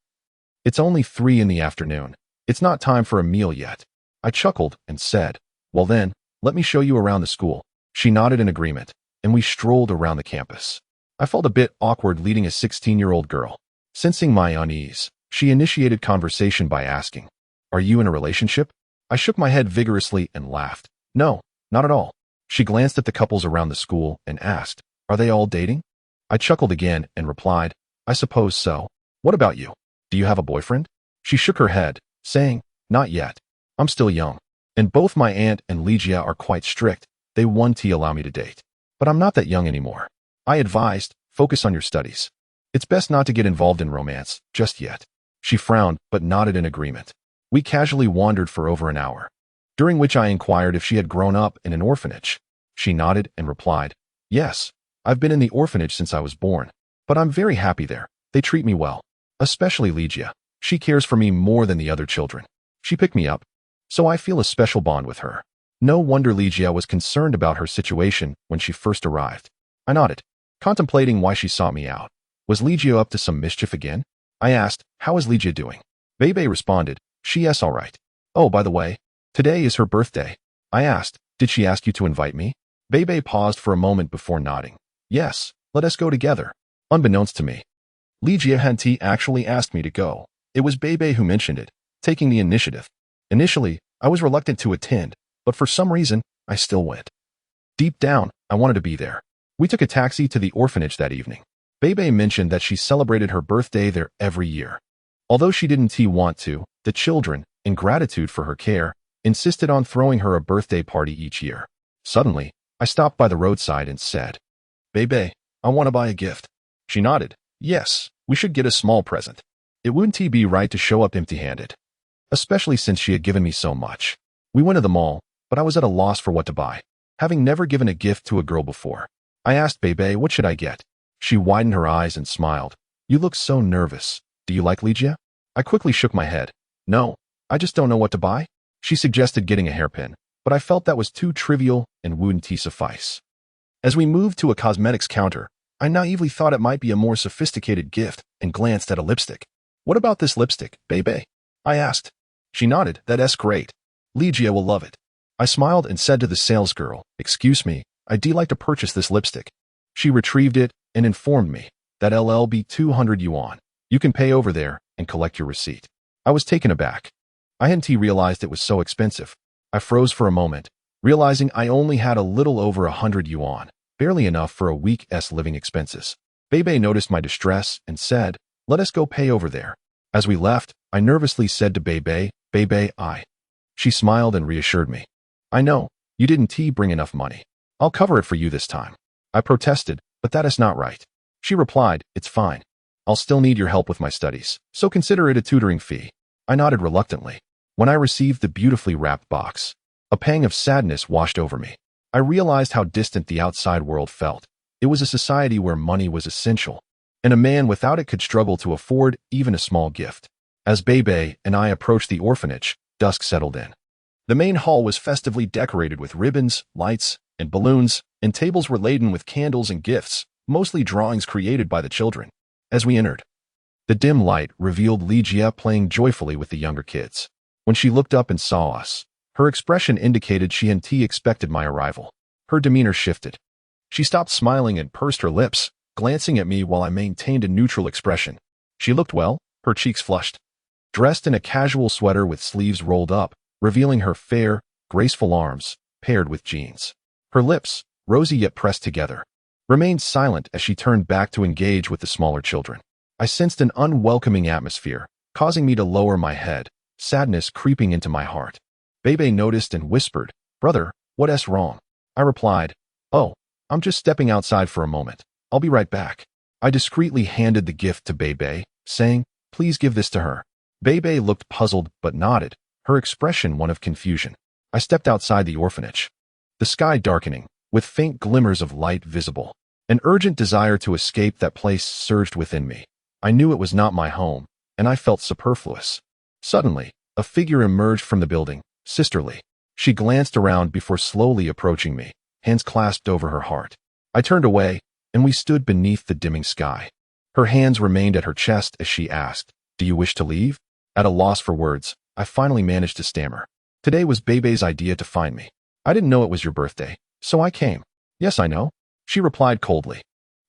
"It's only 3 in the afternoon. It's not time for a meal yet." I chuckled and said, "Well then, let me show you around the school." She nodded in agreement, and we strolled around the campus. I felt a bit awkward leading a 16-year-old girl. Sensing my unease, she initiated conversation by asking, "Are you in a relationship?" I shook my head vigorously and laughed. "No, not at all." She glanced at the couples around the school and asked, "Are they all dating?" I chuckled again and replied, "I suppose so. What about you? Do you have a boyfriend?" She shook her head, saying, "Not yet. I'm still young. And both my aunt and Ligia are quite strict. They won't allow me to date. But I'm not that young anymore." I advised, "Focus on your studies. It's best not to get involved in romance just yet." She frowned but nodded in agreement. We casually wandered for over an hour, during which I inquired if she had grown up in an orphanage. She nodded and replied, "Yes, I've been in the orphanage since I was born. But I'm very happy there. They treat me well. Especially Ligia. She cares for me more than the other children. She picked me up, so I feel a special bond with her." No wonder Ligia was concerned about her situation when she first arrived. I nodded, contemplating why she sought me out. Was Ligia up to some mischief again? I asked, "How is Ligia doing?" Bebe responded, "She's all right. Oh, by the way, today is her birthday." I asked, "Did she ask you to invite me?" Bebe paused for a moment before nodding. "Yes, let us go together." Unbeknownst to me, Ligia Henti actually asked me to go. It was Bebe who mentioned it, taking the initiative. Initially, I was reluctant to attend, but for some reason, I still went. Deep down, I wanted to be there. We took a taxi to the orphanage that evening. Bebe mentioned that she celebrated her birthday there every year. Although she didn't want to, the children, in gratitude for her care, insisted on throwing her a birthday party each year. Suddenly, I stopped by the roadside and said, "Bebe, I want to buy a gift." She nodded. "Yes, we should get a small present. It wouldn't be right to show up empty-handed, especially since she had given me so much." We went to the mall, but I was at a loss for what to buy, having never given a gift to a girl before. I asked Bebe, "What should I get?" She widened her eyes and smiled. "You look so nervous. Do you like Ligia?" I quickly shook my head. "No, I just don't know what to buy." She suggested getting a hairpin, but I felt that was too trivial and wouldn't suffice. As we moved to a cosmetics counter, I naively thought it might be a more sophisticated gift and glanced at a lipstick. "What about this lipstick, Bebe?" I asked. She nodded. "That's great. Ligia will love it." I smiled and said to the salesgirl, "Excuse me, I'd like to purchase this lipstick." She retrieved it and informed me that it'll be 200 yuan. You can pay over there and collect your receipt. I was taken aback. I hadn't realized it was so expensive. I froze for a moment, realizing I only had a little over 100 yuan, barely enough for a week's living expenses. Bebe noticed my distress and said, "Let us go pay over there." As we left, I nervously said to Bebe, "Bebe, I." She smiled and reassured me. "I know, you didn't bring enough money. I'll cover it for you this time." I protested, "But that is not right." She replied, "It's fine. I'll still need your help with my studies, so consider it a tutoring fee." I nodded reluctantly. When I received the beautifully wrapped box, a pang of sadness washed over me. I realized how distant the outside world felt. It was a society where money was essential, and a man without it could struggle to afford even a small gift. As Bebe and I approached the orphanage, dusk settled in. The main hall was festively decorated with ribbons, lights, and balloons, and tables were laden with candles and gifts, mostly drawings created by the children. As we entered, the dim light revealed Ligia playing joyfully with the younger kids. When she looked up and saw us, her expression indicated she hadn't expected my arrival. Her demeanor shifted. She stopped smiling and pursed her lips, glancing at me while I maintained a neutral expression. She looked well, her cheeks flushed. Dressed in a casual sweater with sleeves rolled up, revealing her fair, graceful arms, paired with jeans. Her lips, rosy yet pressed together, remained silent as she turned back to engage with the smaller children. I sensed an unwelcoming atmosphere, causing me to lower my head, sadness creeping into my heart. Bebe noticed and whispered, "Brother, what's wrong?" I replied, "Oh, I'm just stepping outside for a moment. I'll be right back." I discreetly handed the gift to Bebe, saying, "Please give this to her." Bebe looked puzzled but nodded, her expression one of confusion. I stepped outside the orphanage. The sky darkening, with faint glimmers of light visible. An urgent desire to escape that place surged within me. I knew it was not my home, and I felt superfluous. Suddenly, a figure emerged from the building, sisterly. She glanced around before slowly approaching me, hands clasped over her heart. I turned away, and we stood beneath the dimming sky. Her hands remained at her chest as she asked, "Do you wish to leave?" At a loss for words, I finally managed to stammer. "Today was Bebe's idea to find me. I didn't know it was your birthday, so I came." "Yes, I know," she replied coldly.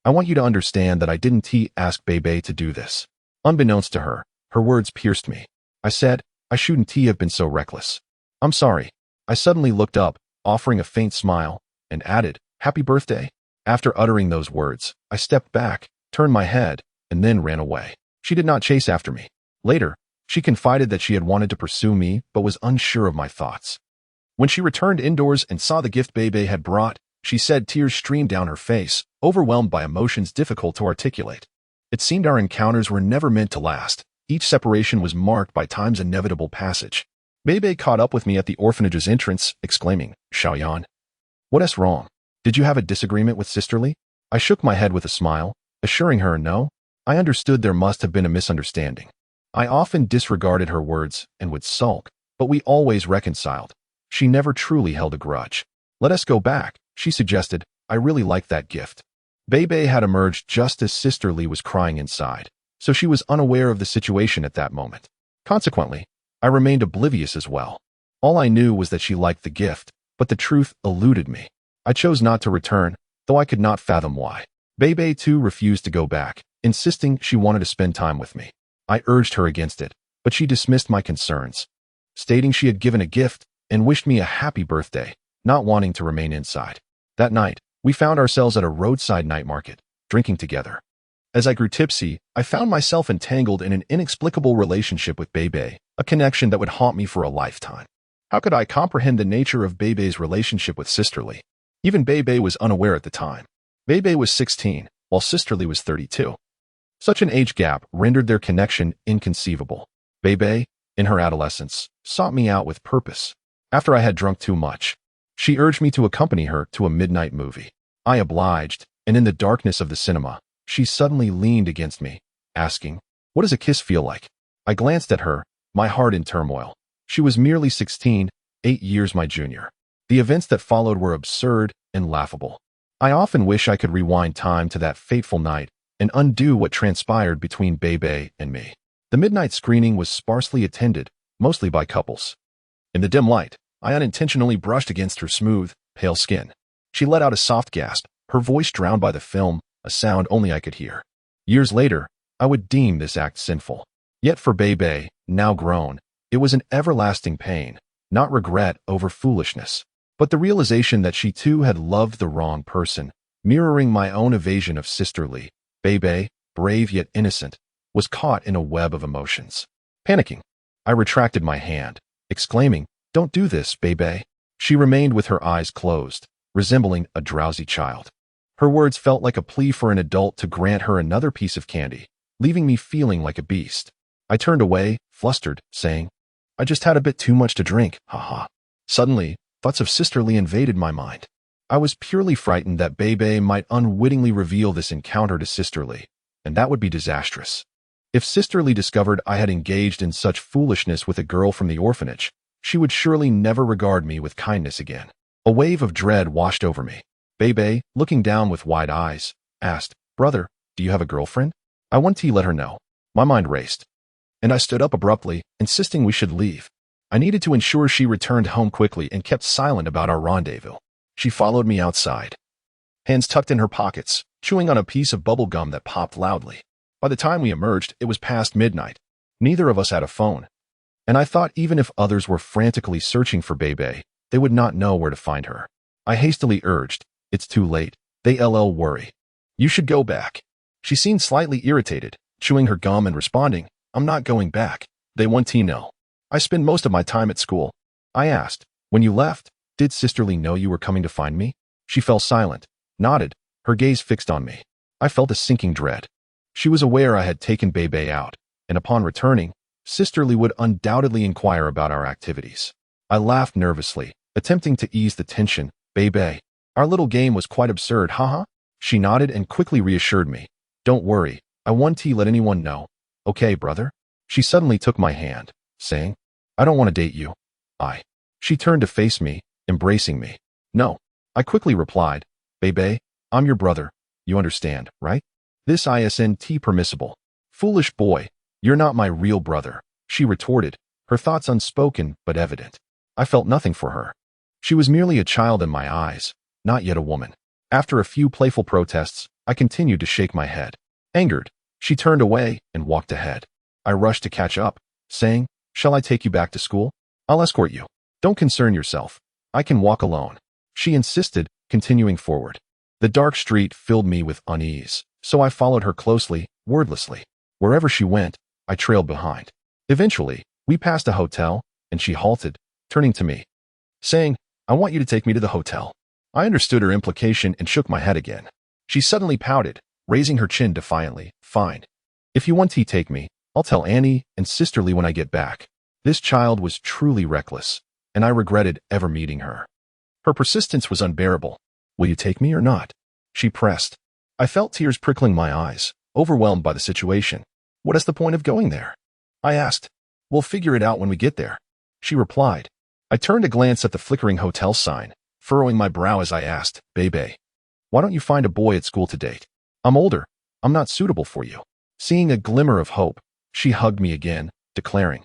"I want you to understand that I didn't ask Bebe to do this." Unbeknownst to her, her words pierced me. I said, "I shouldn't have been so reckless. I'm sorry." I suddenly looked up, offering a faint smile, and added, "Happy birthday." After uttering those words, I stepped back, turned my head, and then ran away. She did not chase after me. Later, she confided that she had wanted to pursue me but was unsure of my thoughts. When she returned indoors and saw the gift Bebe had brought, she said tears streamed down her face, overwhelmed by emotions difficult to articulate. It seemed our encounters were never meant to last. Each separation was marked by time's inevitable passage. Bebe caught up with me at the orphanage's entrance, exclaiming, "Xiaoyan, what is wrong? Did you have a disagreement with Sister Li?" I shook my head with a smile, assuring her no. I understood there must have been a misunderstanding. I often disregarded her words and would sulk, but we always reconciled. She never truly held a grudge. "Let us go back," she suggested. "I really liked that gift." Bebe had emerged just as Sister Li was crying inside, so she was unaware of the situation at that moment. Consequently, I remained oblivious as well. All I knew was that she liked the gift, but the truth eluded me. I chose not to return, though I could not fathom why. Bebe too refused to go back, insisting she wanted to spend time with me. I urged her against it, but she dismissed my concerns, stating she had given a gift and wished me a happy birthday, not wanting to remain inside. That night, we found ourselves at a roadside night market, drinking together. As I grew tipsy, I found myself entangled in an inexplicable relationship with Bebe, a connection that would haunt me for a lifetime. How could I comprehend the nature of Bebe's relationship with Sister Li? Even Bebe was unaware at the time. Bebe was 16, while Sister Li was 32. Such an age gap rendered their connection inconceivable. Bebe, in her adolescence, sought me out with purpose. After I had drunk too much, she urged me to accompany her to a midnight movie. I obliged, and in the darkness of the cinema, she suddenly leaned against me, asking, "What does a kiss feel like?" I glanced at her, my heart in turmoil. She was merely 16, 8 years my junior. The events that followed were absurd and laughable. I often wish I could rewind time to that fateful night and undo what transpired between Bebe and me. The midnight screening was sparsely attended, mostly by couples. In the dim light, I unintentionally brushed against her smooth, pale skin. She let out a soft gasp, her voice drowned by the film, a sound only I could hear. Years later, I would deem this act sinful. Yet for Bebe, now grown, it was an everlasting pain, not regret over foolishness, but the realization that she too had loved the wrong person, mirroring my own evasion of Sister Li. Bebe, brave yet innocent, was caught in a web of emotions. Panicking, I retracted my hand, exclaiming, "Don't do this, Bebe." She remained with her eyes closed, resembling a drowsy child. Her words felt like a plea for an adult to grant her another piece of candy, leaving me feeling like a beast. I turned away, flustered, saying, "I just had a bit too much to drink, haha." Suddenly, thoughts of Sister Li invaded my mind. I was purely frightened that Bebe might unwittingly reveal this encounter to Sister Li, and that would be disastrous. If Sister Li discovered I had engaged in such foolishness with a girl from the orphanage, she would surely never regard me with kindness again. A wave of dread washed over me. Bebe, looking down with wide eyes, asked, "Brother, do you have a girlfriend?" I wanted to let her know. My mind raced, and I stood up abruptly, insisting we should leave. I needed to ensure she returned home quickly and kept silent about our rendezvous. She followed me outside, hands tucked in her pockets, chewing on a piece of bubble gum that popped loudly. By the time we emerged, it was past midnight. Neither of us had a phone, and I thought even if others were frantically searching for Bebe, they would not know where to find her. I hastily urged, "It's too late. They worry. You should go back." She seemed slightly irritated, chewing her gum and responding, "I'm not going back. They want to know. I spend most of my time at school." I asked, "When you left, did Sister Li know you were coming to find me?" She fell silent, nodded, her gaze fixed on me. I felt a sinking dread. She was aware I had taken Bebe out, and upon returning, Sister Li would undoubtedly inquire about our activities. I laughed nervously, attempting to ease the tension. "Bebe, our little game was quite absurd, haha." She nodded and quickly reassured me. "Don't worry, I won't let anyone know. Okay, brother?" She suddenly took my hand, saying, "I don't want to date you." She turned to face me, embracing me. "No." I quickly replied, Bebe, I'm your brother. You understand, right? This isn't permissible. Foolish boy, you're not my real brother, she retorted, her thoughts unspoken but evident. I felt nothing for her. She was merely a child in my eyes, not yet a woman. After a few playful protests, I continued to shake my head. Angered, she turned away and walked ahead. I rushed to catch up, saying, Shall I take you back to school? I'll escort you. Don't concern yourself. I can walk alone. She insisted, continuing forward. The dark street filled me with unease, so I followed her closely, wordlessly. Wherever she went, I trailed behind. Eventually, we passed a hotel, and she halted, turning to me, saying, I want you to take me to the hotel. I understood her implication and shook my head again. She suddenly pouted, raising her chin defiantly. Fine. If you want to take me, I'll tell Annie and Sister Lee when I get back. This child was truly reckless, and I regretted ever meeting her. Her persistence was unbearable. Will you take me or not? She pressed. I felt tears prickling my eyes, overwhelmed by the situation. What is the point of going there? I asked. We'll figure it out when we get there. She replied. I turned to glance at the flickering hotel sign, furrowing my brow as I asked, Bebe, why don't you find a boy at school to date? I'm older. I'm not suitable for you. Seeing a glimmer of hope, she hugged me again, declaring,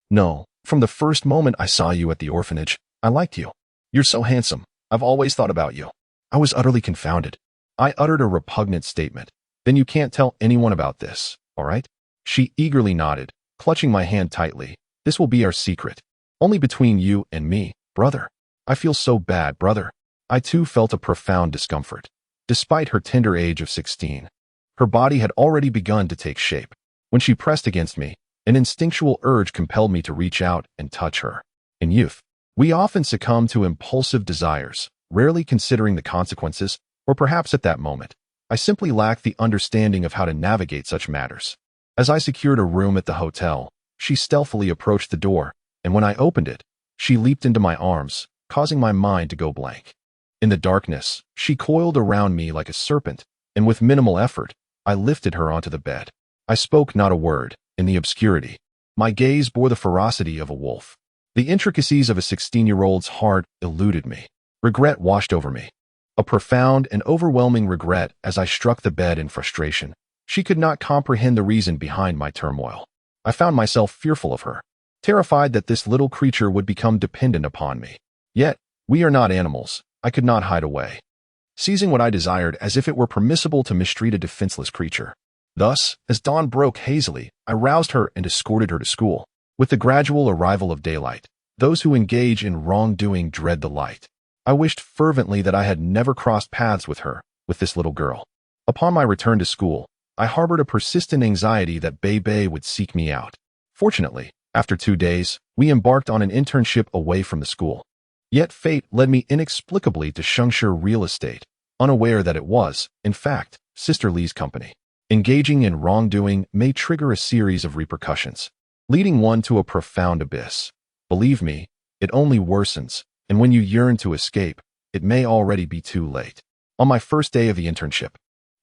No, from the first moment I saw you at the orphanage, I liked you. You're so handsome. I've always thought about you. I was utterly confounded. I uttered a repugnant statement. Then you can't tell anyone about this, all right? She eagerly nodded, clutching my hand tightly. This will be our secret. Only between you and me, brother. I feel so bad, brother. I too felt a profound discomfort. Despite her tender age of 16, her body had already begun to take shape. When she pressed against me, an instinctual urge compelled me to reach out and touch her. In youth, we often succumb to impulsive desires, rarely considering the consequences, or perhaps at that moment, I simply lacked the understanding of how to navigate such matters. As I secured a room at the hotel, she stealthily approached the door, and when I opened it, she leaped into my arms, causing my mind to go blank. In the darkness, she coiled around me like a serpent, and with minimal effort, I lifted her onto the bed. I spoke not a word. In the obscurity, my gaze bore the ferocity of a wolf. The intricacies of a 16-year-old's heart eluded me. Regret washed over me. A profound and overwhelming regret as I struck the bed in frustration. She could not comprehend the reason behind my turmoil. I found myself fearful of her, terrified that this little creature would become dependent upon me. Yet, we are not animals. I could not hide away, seizing what I desired as if it were permissible to mistreat a defenseless creature. Thus, as dawn broke hazily, I roused her and escorted her to school. With the gradual arrival of daylight, those who engage in wrongdoing dread the light. I wished fervently that I had never crossed paths with her, with this little girl. Upon my return to school, I harbored a persistent anxiety that Bebe would seek me out. Fortunately, after 2 days, we embarked on an internship away from the school. Yet fate led me inexplicably to Shengshi Real Estate, unaware that it was, in fact, Sister Lee's company. Engaging in wrongdoing may trigger a series of repercussions, leading one to a profound abyss. Believe me, it only worsens, and when you yearn to escape, it may already be too late. On my first day of the internship,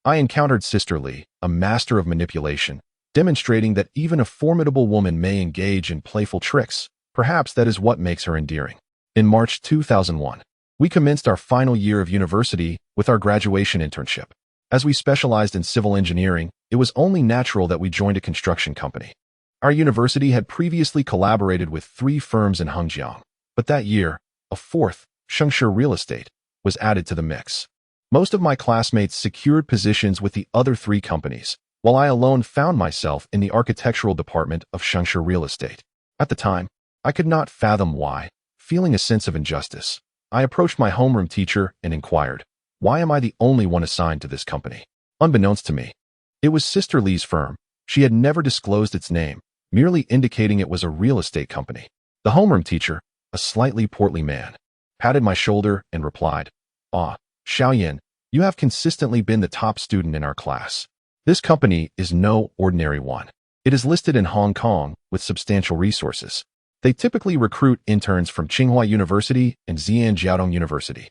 I encountered Sister Lee, a master of manipulation, demonstrating that even a formidable woman may engage in playful tricks. Perhaps that is what makes her endearing. In March 2001, we commenced our final year of university with our graduation internship. As we specialized in civil engineering, it was only natural that we joined a construction company. Our university had previously collaborated with 3 firms in Hengjiang, but that year, a 4th, Shengshi Real Estate, was added to the mix. Most of my classmates secured positions with the other 3 companies, while I alone found myself in the architectural department of Shengshi Real Estate. At the time, I could not fathom why. Feeling a sense of injustice, I approached my homeroom teacher and inquired, why am I the only one assigned to this company? Unbeknownst to me, it was Sister Lee's firm. She had never disclosed its name, merely indicating it was a real estate company. The homeroom teacher, a slightly portly man, patted my shoulder and replied, Xiaoyan, you have consistently been the top student in our class. This company is no ordinary one. It is listed in Hong Kong with substantial resources. They typically recruit interns from Tsinghua University and Zhejiang University.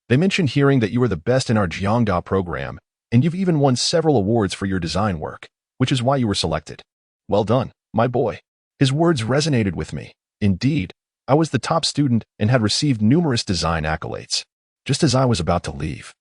They mentioned hearing that you are the best in our Jiangda program, and you've even won several awards for your design work, which is why you were selected. Well done, my boy. His words resonated with me. Indeed, I was the top student and had received numerous design accolades. just as I was about to leave.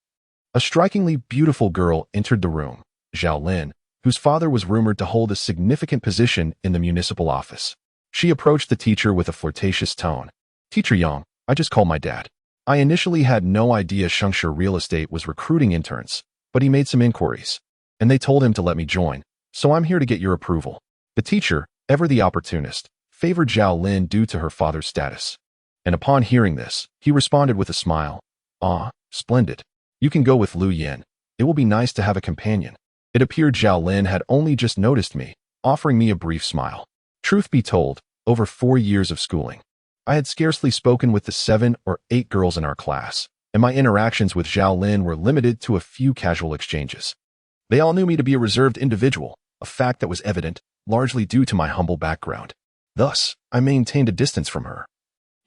A strikingly beautiful girl entered the room, Zhao Lin, whose father was rumored to hold a significant position in the municipal office. She approached the teacher with a flirtatious tone. "Teacher Yang, I just called my dad. I initially had no idea Shengshe Real Estate was recruiting interns, but he made some inquiries, and they told him to let me join, so I'm here to get your approval." The teacher, ever the opportunist, favored Zhao Lin due to her father's status. And upon hearing this, he responded with a smile. "Ah, splendid. You can go with Lu Yin. It will be nice to have a companion." It appeared Zhao Lin had only just noticed me, offering me a brief smile. Truth be told, over 4 years of schooling, I had scarcely spoken with the 7 or 8 girls in our class, and my interactions with Zhao Lin were limited to a few casual exchanges. They all knew me to be a reserved individual, a fact that was evident, largely due to my humble background. Thus, I maintained a distance from her.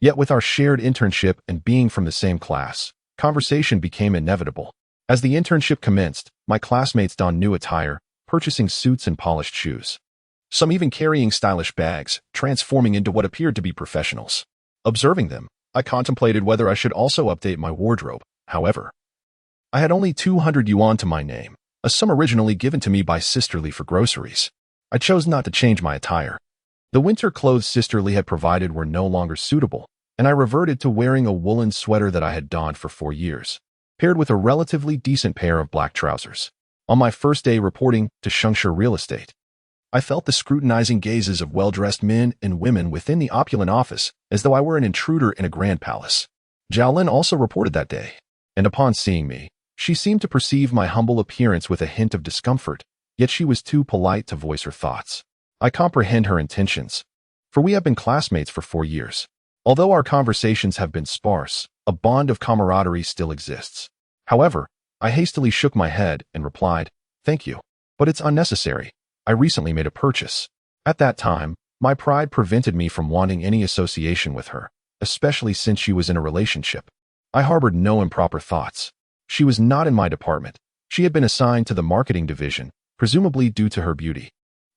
Yet with our shared internship and being from the same class, conversation became inevitable. As the internship commenced, my classmates donned new attire, purchasing suits and polished shoes. Some even carrying stylish bags, transforming into what appeared to be professionals. Observing them, I contemplated whether I should also update my wardrobe. However, I had only 200 yuan to my name, a sum originally given to me by Sister Li for groceries. I chose not to change my attire. The winter clothes Sister Li had provided were no longer suitable, and I reverted to wearing a woolen sweater that I had donned for 4 years, paired with a relatively decent pair of black trousers. On my first day reporting to Shengshe Real Estate, I felt the scrutinizing gazes of well-dressed men and women within the opulent office, as though I were an intruder in a grand palace. Zhao Lin also reported that day, and upon seeing me, she seemed to perceive my humble appearance with a hint of discomfort, yet she was too polite to voice her thoughts. I comprehend her intentions, for we have been classmates for 4 years. Although our conversations have been sparse, a bond of camaraderie still exists. However, I hastily shook my head and replied, "Thank you, but it's unnecessary. I recently made a purchase." At that time, my pride prevented me from wanting any association with her, especially since she was in a relationship. I harbored no improper thoughts. She was not in my department. She had been assigned to the marketing division, presumably due to her beauty,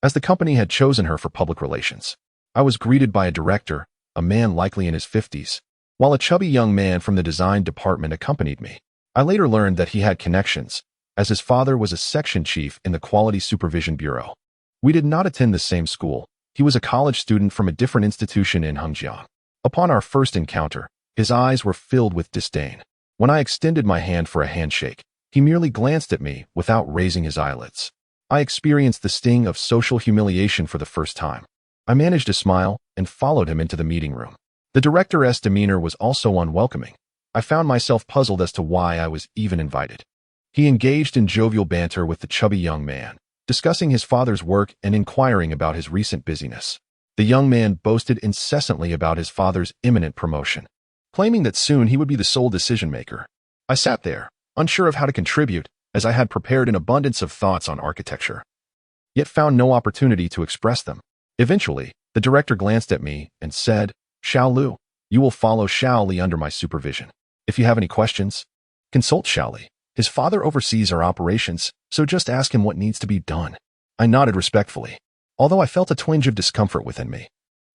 as the company had chosen her for public relations. I was greeted by a director, a man likely in his 50s, while a chubby young man from the design department accompanied me. I later learned that he had connections, as his father was a section chief in the Quality Supervision Bureau. We did not attend the same school. He was a college student from a different institution in Hengjiang. Upon our first encounter, his eyes were filled with disdain. When I extended my hand for a handshake, he merely glanced at me without raising his eyelids. I experienced the sting of social humiliation for the first time. I managed to smile and followed him into the meeting room. The director's demeanor was also unwelcoming. I found myself puzzled as to why I was even invited. He engaged in jovial banter with the chubby young man, discussing his father's work and inquiring about his recent busyness. The young man boasted incessantly about his father's imminent promotion, claiming that soon he would be the sole decision-maker. I sat there, unsure of how to contribute, as I had prepared an abundance of thoughts on architecture, yet found no opportunity to express them. Eventually, the director glanced at me and said, "Xiao Lu, you will follow Xiao Li under my supervision. If you have any questions, consult Xiao Li. His father oversees our operations, so just ask him what needs to be done." I nodded respectfully, although I felt a twinge of discomfort within me.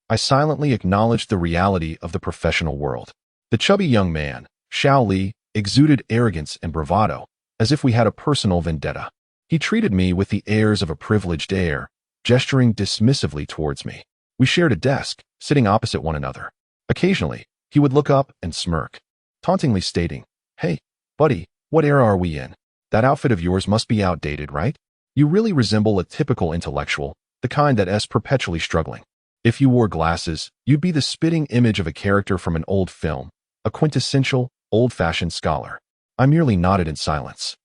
I silently acknowledged the reality of the professional world. The chubby young man, Xiao Li, exuded arrogance and bravado, as if we had a personal vendetta. He treated me with the airs of a privileged heir, gesturing dismissively towards me. We shared a desk, sitting opposite one another. Occasionally, he would look up and smirk, tauntingly stating, "Hey, buddy, what era are we in? That outfit of yours must be outdated, right? You really resemble a typical intellectual, the kind that is perpetually struggling. If you wore glasses, you'd be the spitting image of a character from an old film, a quintessential, old-fashioned scholar." I merely nodded in silence.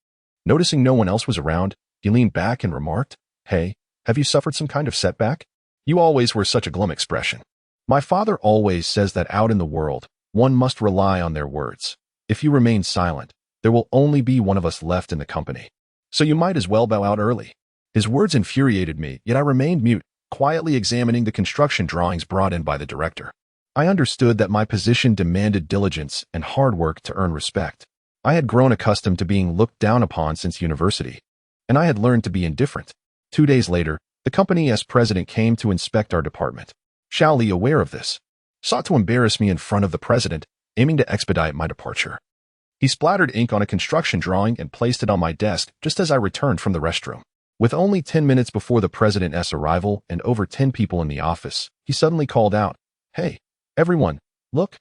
Noticing no one else was around, he leaned back and remarked, "Hey, have you suffered some kind of setback? You always wear such a glum expression." My father always says that out in the world, one must rely on their words. If you remain silent, there will only be one of us left in the company. So you might as well bow out early. His words infuriated me, yet I remained mute, quietly examining the construction drawings brought in by the director. I understood that my position demanded diligence and hard work to earn respect. I had grown accustomed to being looked down upon since university, and I had learned to be indifferent. 2 days later, the company's president came to inspect our department. Xiao Li, aware of this, sought to embarrass me in front of the president, aiming to expedite my departure. He splattered ink on a construction drawing and placed it on my desk just as I returned from the restroom. With only 10 minutes before the president's arrival and over 10 people in the office, he suddenly called out, "Hey, everyone, look.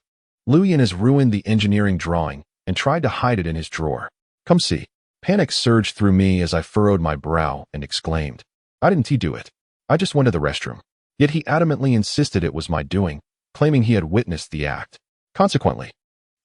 Luyan has ruined the engineering drawing and tried to hide it in his drawer. Come see." Panic surged through me as I furrowed my brow and exclaimed, "I didn't do it. I just went to the restroom." Yet he adamantly insisted it was my doing, claiming he had witnessed the act. Consequently,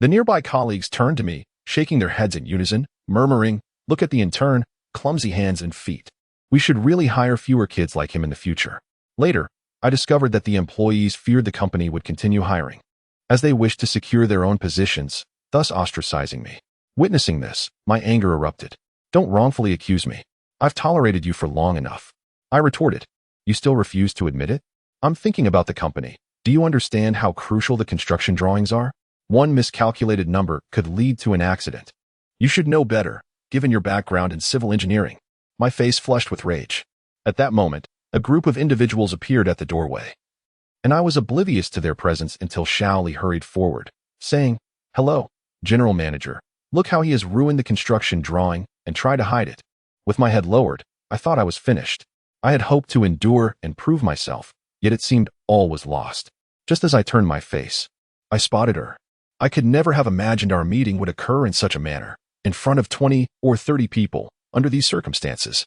the nearby colleagues turned to me, shaking their heads in unison, murmuring, "Look at the intern, clumsy hands and feet. We should really hire fewer kids like him in the future." Later, I discovered that the employees feared the company would continue hiring, as they wished to secure their own positions, thus ostracizing me. Witnessing this, my anger erupted. "Don't wrongfully accuse me. I've tolerated you for long enough." I retorted. "You still refuse to admit it? I'm thinking about the company. Do you understand how crucial the construction drawings are? One miscalculated number could lead to an accident. You should know better, given your background in civil engineering." My face flushed with rage. At that moment, a group of individuals appeared at the doorway, and I was oblivious to their presence until Shaoli hurried forward, saying, "Hello, General Manager. Look how he has ruined the construction drawing and tried to hide it." With my head lowered, I thought I was finished. I had hoped to endure and prove myself, yet it seemed all was lost. Just as I turned my face, I spotted her. I could never have imagined our meeting would occur in such a manner, in front of 20 or 30 people, under these circumstances.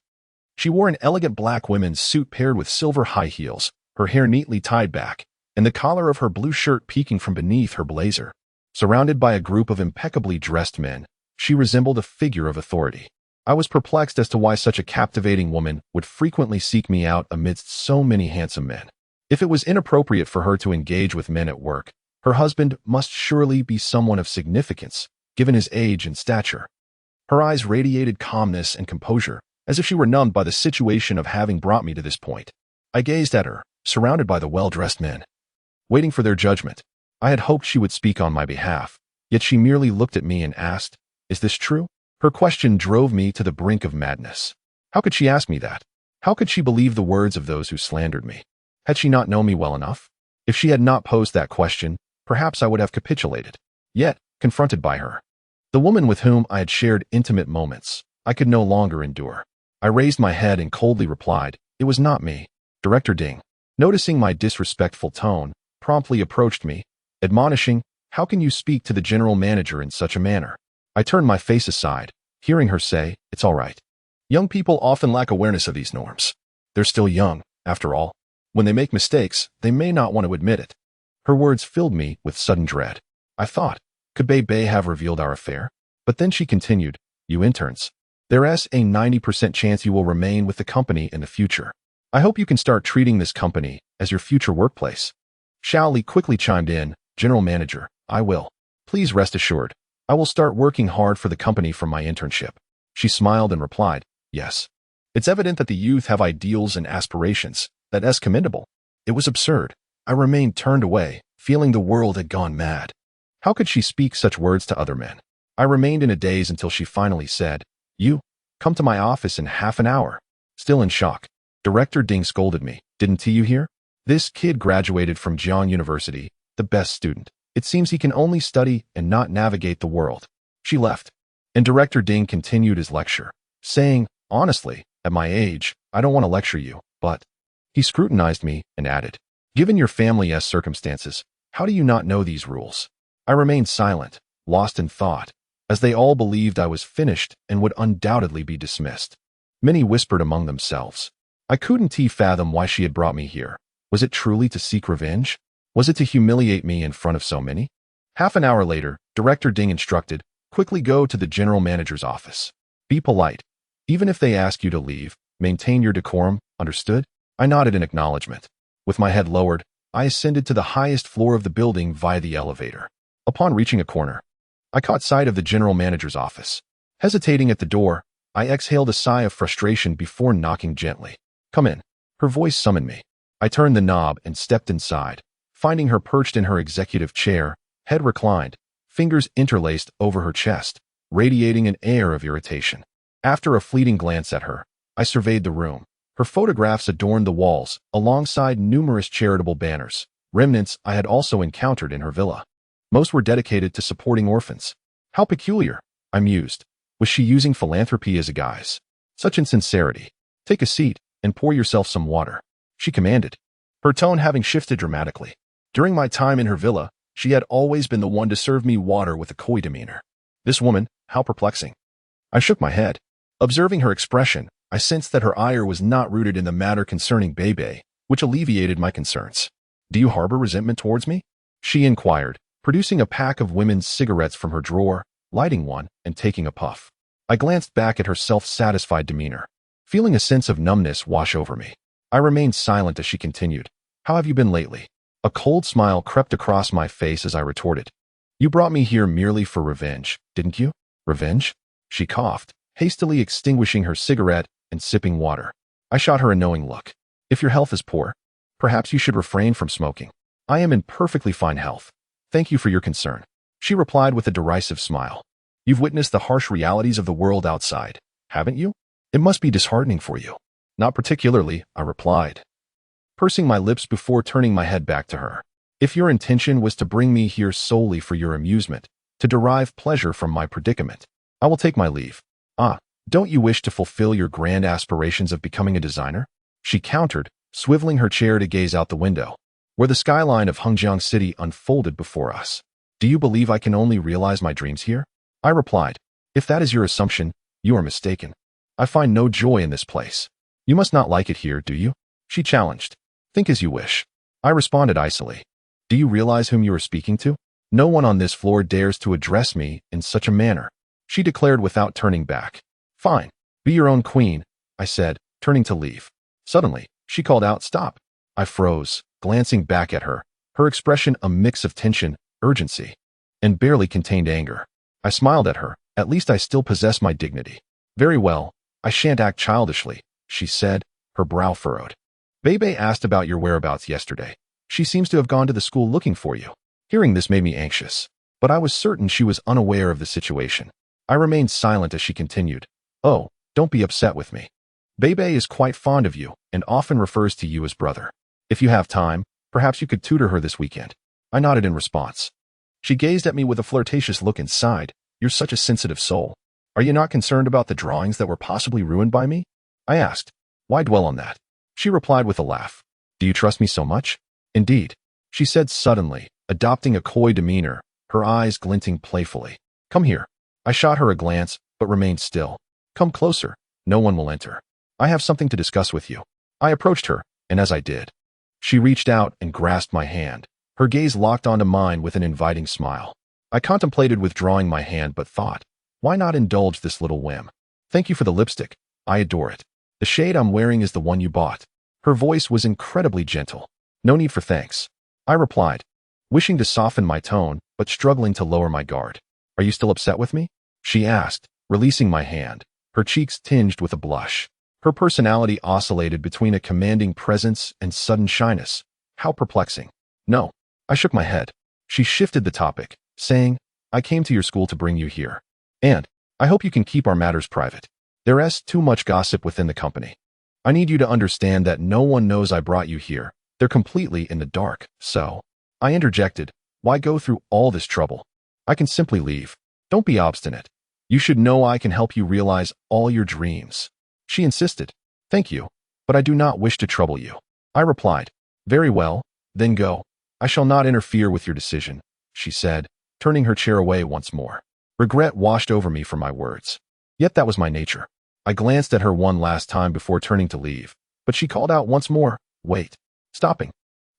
She wore an elegant black women's suit paired with silver high heels, her hair neatly tied back, and the collar of her blue shirt peeking from beneath her blazer. Surrounded by a group of impeccably dressed men, she resembled a figure of authority. I was perplexed as to why such a captivating woman would frequently seek me out amidst so many handsome men. If it was inappropriate for her to engage with men at work, her husband must surely be someone of significance, given his age and stature. Her eyes radiated calmness and composure, as if she were numbed by the situation of having brought me to this point. I gazed at her, surrounded by the well-dressed men, waiting for their judgment. I had hoped she would speak on my behalf, yet she merely looked at me and asked, "Is this true?" Her question drove me to the brink of madness. How could she ask me that? How could she believe the words of those who slandered me? Had she not known me well enough? If she had not posed that question, perhaps I would have capitulated. Yet, confronted by her, the woman with whom I had shared intimate moments, I could no longer endure. I raised my head and coldly replied, "It was not me." Director Ding, noticing my disrespectful tone, promptly approached me, admonishing, "How can you speak to the general manager in such a manner?" I turned my face aside, hearing her say, "It's all right. Young people often lack awareness of these norms. They're still young, after all. When they make mistakes, they may not want to admit it." Her words filled me with sudden dread. I thought, could Bei have revealed our affair? But then she continued, "You interns, there's a 90% chance you will remain with the company in the future. I hope you can start treating this company as your future workplace." Shaoli quickly chimed in, "General Manager, I will. Please rest assured, I will start working hard for the company from my internship." She smiled and replied, "Yes. It's evident that the youth have ideals and aspirations. That's commendable." It was absurd. I remained turned away, feeling the world had gone mad. How could she speak such words to other men? I remained in a daze until she finally said, "You, come to my office in half an hour." Still in shock, Director Ding scolded me. "Didn't you hear? This kid graduated from Jiang University, the best student. It seems he can only study and not navigate the world." She left, and Director Ding continued his lecture, saying, "Honestly, at my age, I don't want to lecture you, but..." He scrutinized me and added, "Given your family's circumstances, how do you not know these rules?" I remained silent, lost in thought, as they all believed I was finished and would undoubtedly be dismissed. Many whispered among themselves. I couldn't fathom why she had brought me here. Was it truly to seek revenge? Was it to humiliate me in front of so many? Half an hour later, Director Ding instructed, "Quickly go to the general manager's office. Be polite. Even if they ask you to leave, maintain your decorum, understood?" I nodded in acknowledgement. With my head lowered, I ascended to the highest floor of the building via the elevator. Upon reaching a corner, I caught sight of the general manager's office. Hesitating at the door, I exhaled a sigh of frustration before knocking gently. "Come in." Her voice summoned me. I turned the knob and stepped inside, finding her perched in her executive chair, head reclined, fingers interlaced over her chest, radiating an air of irritation. After a fleeting glance at her, I surveyed the room. Her photographs adorned the walls, alongside numerous charitable banners, remnants I had also encountered in her villa. Most were dedicated to supporting orphans. How peculiar, I mused. Was she using philanthropy as a guise? Such insincerity. Take a seat and pour yourself some water, she commanded, her tone having shifted dramatically. During my time in her villa, she had always been the one to serve me water with a coy demeanor. This woman, how perplexing. I shook my head. Observing her expression, I sensed that her ire was not rooted in the matter concerning Bebe, which alleviated my concerns. Do you harbor resentment towards me? She inquired, producing a pack of women's cigarettes from her drawer, lighting one, and taking a puff. I glanced back at her self-satisfied demeanor, feeling a sense of numbness wash over me. I remained silent as she continued. How have you been lately? A cold smile crept across my face as I retorted. You brought me here merely for revenge, didn't you? Revenge? She coughed, hastily extinguishing her cigarette and sipping water. I shot her a knowing look. If your health is poor, perhaps you should refrain from smoking. I am in perfectly fine health. Thank you for your concern. She replied with a derisive smile. You've witnessed the harsh realities of the world outside, haven't you? It must be disheartening for you. Not particularly, I replied, pursing my lips before turning my head back to her. If your intention was to bring me here solely for your amusement, to derive pleasure from my predicament, I will take my leave. Don't you wish to fulfill your grand aspirations of becoming a designer? She countered, swiveling her chair to gaze out the window, where the skyline of Hengjiang City unfolded before us. Do you believe I can only realize my dreams here? I replied, if that is your assumption, you are mistaken. I find no joy in this place. You must not like it here, do you? She challenged. Think as you wish. I responded icily. Do you realize whom you are speaking to? No one on this floor dares to address me in such a manner, she declared without turning back. Fine. Be your own queen, I said, turning to leave. Suddenly, she called out, stop. I froze, glancing back at her, her expression a mix of tension, urgency, and barely contained anger. I smiled at her. At least I still possess my dignity. Very well, I shan't act childishly, she said, her brow furrowed. Bebe asked about your whereabouts yesterday. She seems to have gone to the school looking for you. Hearing this made me anxious, but I was certain she was unaware of the situation. I remained silent as she continued. Oh, don't be upset with me. Bebe is quite fond of you and often refers to you as brother. If you have time, perhaps you could tutor her this weekend. I nodded in response. She gazed at me with a flirtatious look and sighed. You're such a sensitive soul. Are you not concerned about the drawings that were possibly ruined by me? I asked. Why dwell on that? She replied with a laugh. Do you trust me so much? Indeed, she said suddenly, adopting a coy demeanor, her eyes glinting playfully. Come here. I shot her a glance, but remained still. Come closer. No one will enter. I have something to discuss with you. I approached her, and as I did, she reached out and grasped my hand, her gaze locked onto mine with an inviting smile. I contemplated withdrawing my hand but thought, why not indulge this little whim? Thank you for the lipstick. I adore it. The shade I'm wearing is the one you bought. Her voice was incredibly gentle. No need for thanks, I replied, wishing to soften my tone but struggling to lower my guard. Are you still upset with me? She asked, releasing my hand, her cheeks tinged with a blush. Her personality oscillated between a commanding presence and sudden shyness. How perplexing. No. I shook my head. She shifted the topic, saying, I came to your school to bring you here. And I hope you can keep our matters private. There's too much gossip within the company. I need you to understand that no one knows I brought you here. They're completely in the dark, so. I interjected, why go through all this trouble? I can simply leave. Don't be obstinate. You should know I can help you realize all your dreams. She insisted. Thank you, but I do not wish to trouble you. I replied. Very well, then go. I shall not interfere with your decision, she said, turning her chair away once more. Regret washed over me for my words. Yet that was my nature. I glanced at her one last time before turning to leave, but she called out once more, wait. Stopping.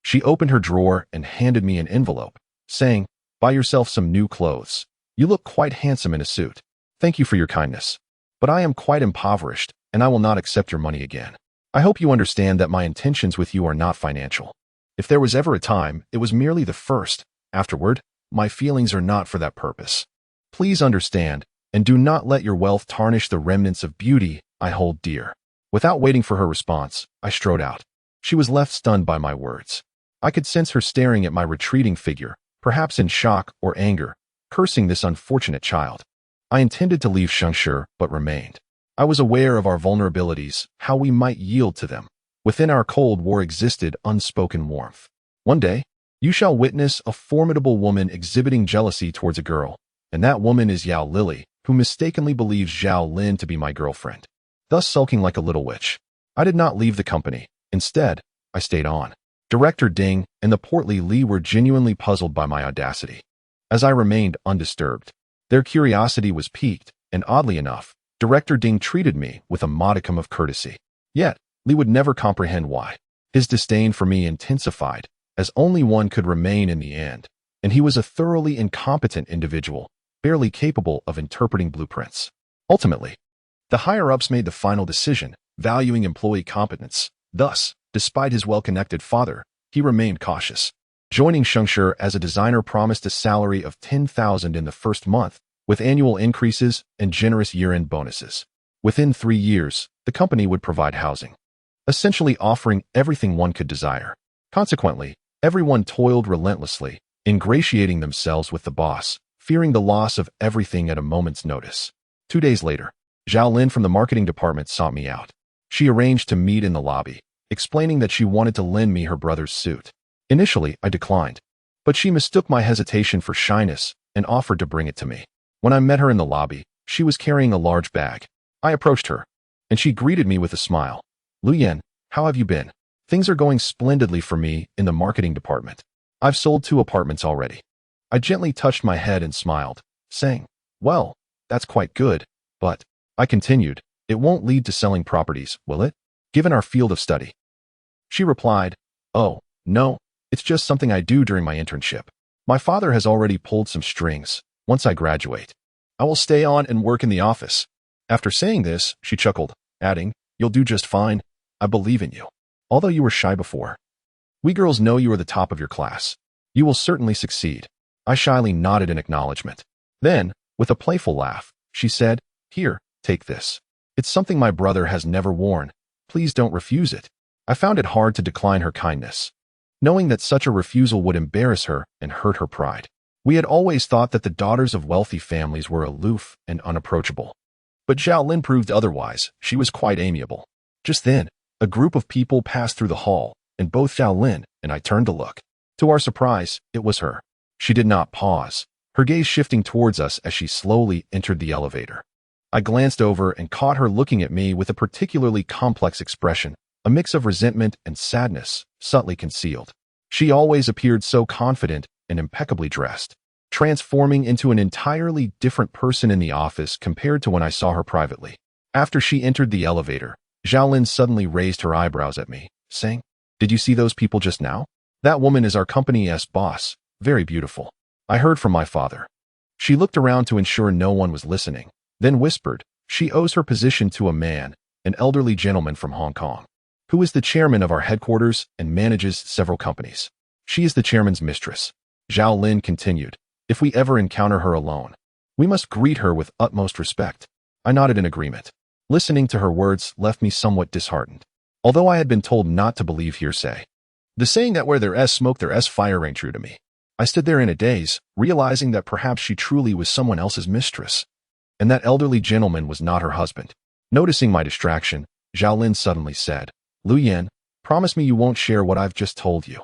She opened her drawer and handed me an envelope, saying, buy yourself some new clothes. You look quite handsome in a suit. Thank you for your kindness. But I am quite impoverished, and I will not accept your money again. I hope you understand that my intentions with you are not financial. If there was ever a time, it was merely the first. Afterward, my feelings are not for that purpose. Please understand, and do not let your wealth tarnish the remnants of beauty I hold dear. Without waiting for her response, I strode out. She was left stunned by my words. I could sense her staring at my retreating figure, perhaps in shock or anger, cursing this unfortunate child. I intended to leave Shengshi, but remained. I was aware of our vulnerabilities, how we might yield to them. Within our Cold War existed unspoken warmth. One day, you shall witness a formidable woman exhibiting jealousy towards a girl, And that woman is Yao Lily, who mistakenly believes Zhao Lin to be my girlfriend, thus sulking like a little witch. I did not leave the company. Instead, I stayed on. Director Ding and the portly Li were genuinely puzzled by my audacity. As I remained undisturbed, their curiosity was piqued, and oddly enough, Director Ding treated me with a modicum of courtesy. Yet, Li would never comprehend why. His disdain for me intensified, as only one could remain in the end, and he was a thoroughly incompetent individual, barely capable of interpreting blueprints. Ultimately, the higher-ups made the final decision, valuing employee competence. Thus, despite his well-connected father, he remained cautious. Joining Shengshi as a designer promised a salary of 10,000 in the first month, with annual increases and generous year-end bonuses. Within 3 years, the company would provide housing, essentially offering everything one could desire. Consequently, everyone toiled relentlessly, ingratiating themselves with the boss, fearing the loss of everything at a moment's notice. 2 days later, Zhao Lin from the marketing department sought me out. She arranged to meet in the lobby, explaining that she wanted to lend me her brother's suit. Initially, I declined, but she mistook my hesitation for shyness and offered to bring it to me. When I met her in the lobby, she was carrying a large bag. I approached her, and she greeted me with a smile. "Lu Yan, how have you been?" "Things are going splendidly for me in the marketing department. I've sold 2 apartments already." I gently touched my head and smiled, saying, "Well, that's quite good, but," I continued, "it won't lead to selling properties, will it? Given our field of study." She replied, "Oh, no, it's just something I do during my internship. My father has already pulled some strings. Once I graduate, I will stay on and work in the office." After saying this, she chuckled, adding, "You'll do just fine. I believe in you. Although you were shy before, we girls know you are the top of your class. You will certainly succeed." I shyly nodded in acknowledgement. Then, with a playful laugh, she said, "Here, take this. It's something my brother has never worn. Please don't refuse it." I found it hard to decline her kindness, knowing that such a refusal would embarrass her and hurt her pride. We had always thought that the daughters of wealthy families were aloof and unapproachable. But Zhao Lin proved otherwise. She was quite amiable. Just then, a group of people passed through the hall, and both Zhao Lin and I turned to look. To our surprise, it was her. She did not pause, her gaze shifting towards us as she slowly entered the elevator. I glanced over and caught her looking at me with a particularly complex expression, a mix of resentment and sadness, subtly concealed. She always appeared so confident and impeccably dressed, transforming into an entirely different person in the office compared to when I saw her privately. After she entered the elevator, Zhao Lin suddenly raised her eyebrows at me, saying, "Did you see those people just now? That woman is our company's boss, very beautiful. I heard from my father." She looked around to ensure no one was listening, then whispered, "She owes her position to a man, an elderly gentleman from Hong Kong, who is the chairman of our headquarters and manages several companies. She is the chairman's mistress." Zhao Lin continued, "If we ever encounter her alone, we must greet her with utmost respect." I nodded in agreement. Listening to her words left me somewhat disheartened, although I had been told not to believe hearsay. The saying that where there is smoke there is fire rang true to me. I stood there in a daze, realizing that perhaps she truly was someone else's mistress, and that elderly gentleman was not her husband. Noticing my distraction, Zhao Lin suddenly said, "Lu Yan, promise me you won't share what I've just told you."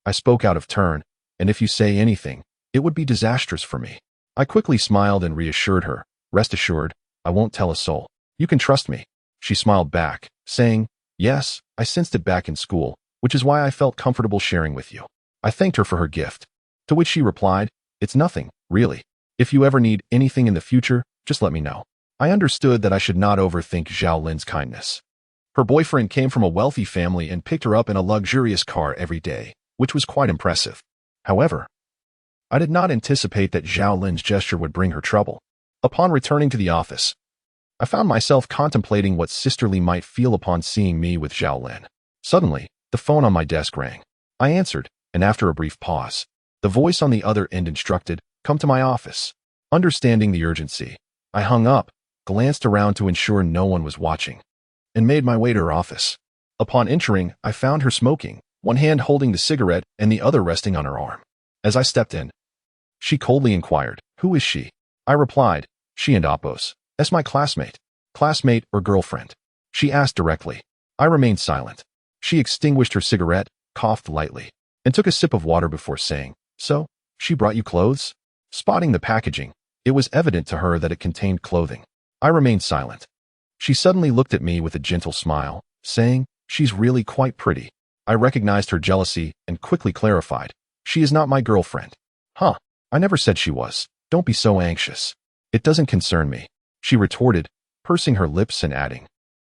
I spoke out of turn, "And if you say anything, it would be disastrous for me." I quickly smiled and reassured her, "Rest assured, I won't tell a soul. You can trust me." She smiled back, saying, "Yes, I sensed it back in school, which is why I felt comfortable sharing with you." I thanked her for her gift, to which she replied, "It's nothing, really. If you ever need anything in the future, just let me know." I understood that I should not overthink Zhao Lin's kindness. Her boyfriend came from a wealthy family and picked her up in a luxurious car every day, which was quite impressive. However, I did not anticipate that Zhao Lin's gesture would bring her trouble. Upon returning to the office, I found myself contemplating what Sister Li might feel upon seeing me with Zhao Lin. Suddenly, the phone on my desk rang. I answered, and after a brief pause, the voice on the other end instructed, "Come to my office." Understanding the urgency, I hung up, glanced around to ensure no one was watching, and made my way to her office. Upon entering, I found her smoking, one hand holding the cigarette and the other resting on her arm. As I stepped in, she coldly inquired, "Who is she?" I replied, "She and Appos. As my classmate." "Classmate or girlfriend?" she asked directly. I remained silent. She extinguished her cigarette, coughed lightly, and took a sip of water before saying, "So, she brought you clothes?" Spotting the packaging, It was evident to her that it contained clothing. I remained silent. She suddenly looked at me with a gentle smile, saying, "She's really quite pretty." I recognized her jealousy and quickly clarified, "She is not my girlfriend." "Huh, I never said she was. Don't be so anxious." "It doesn't concern me," she retorted, pursing her lips and adding,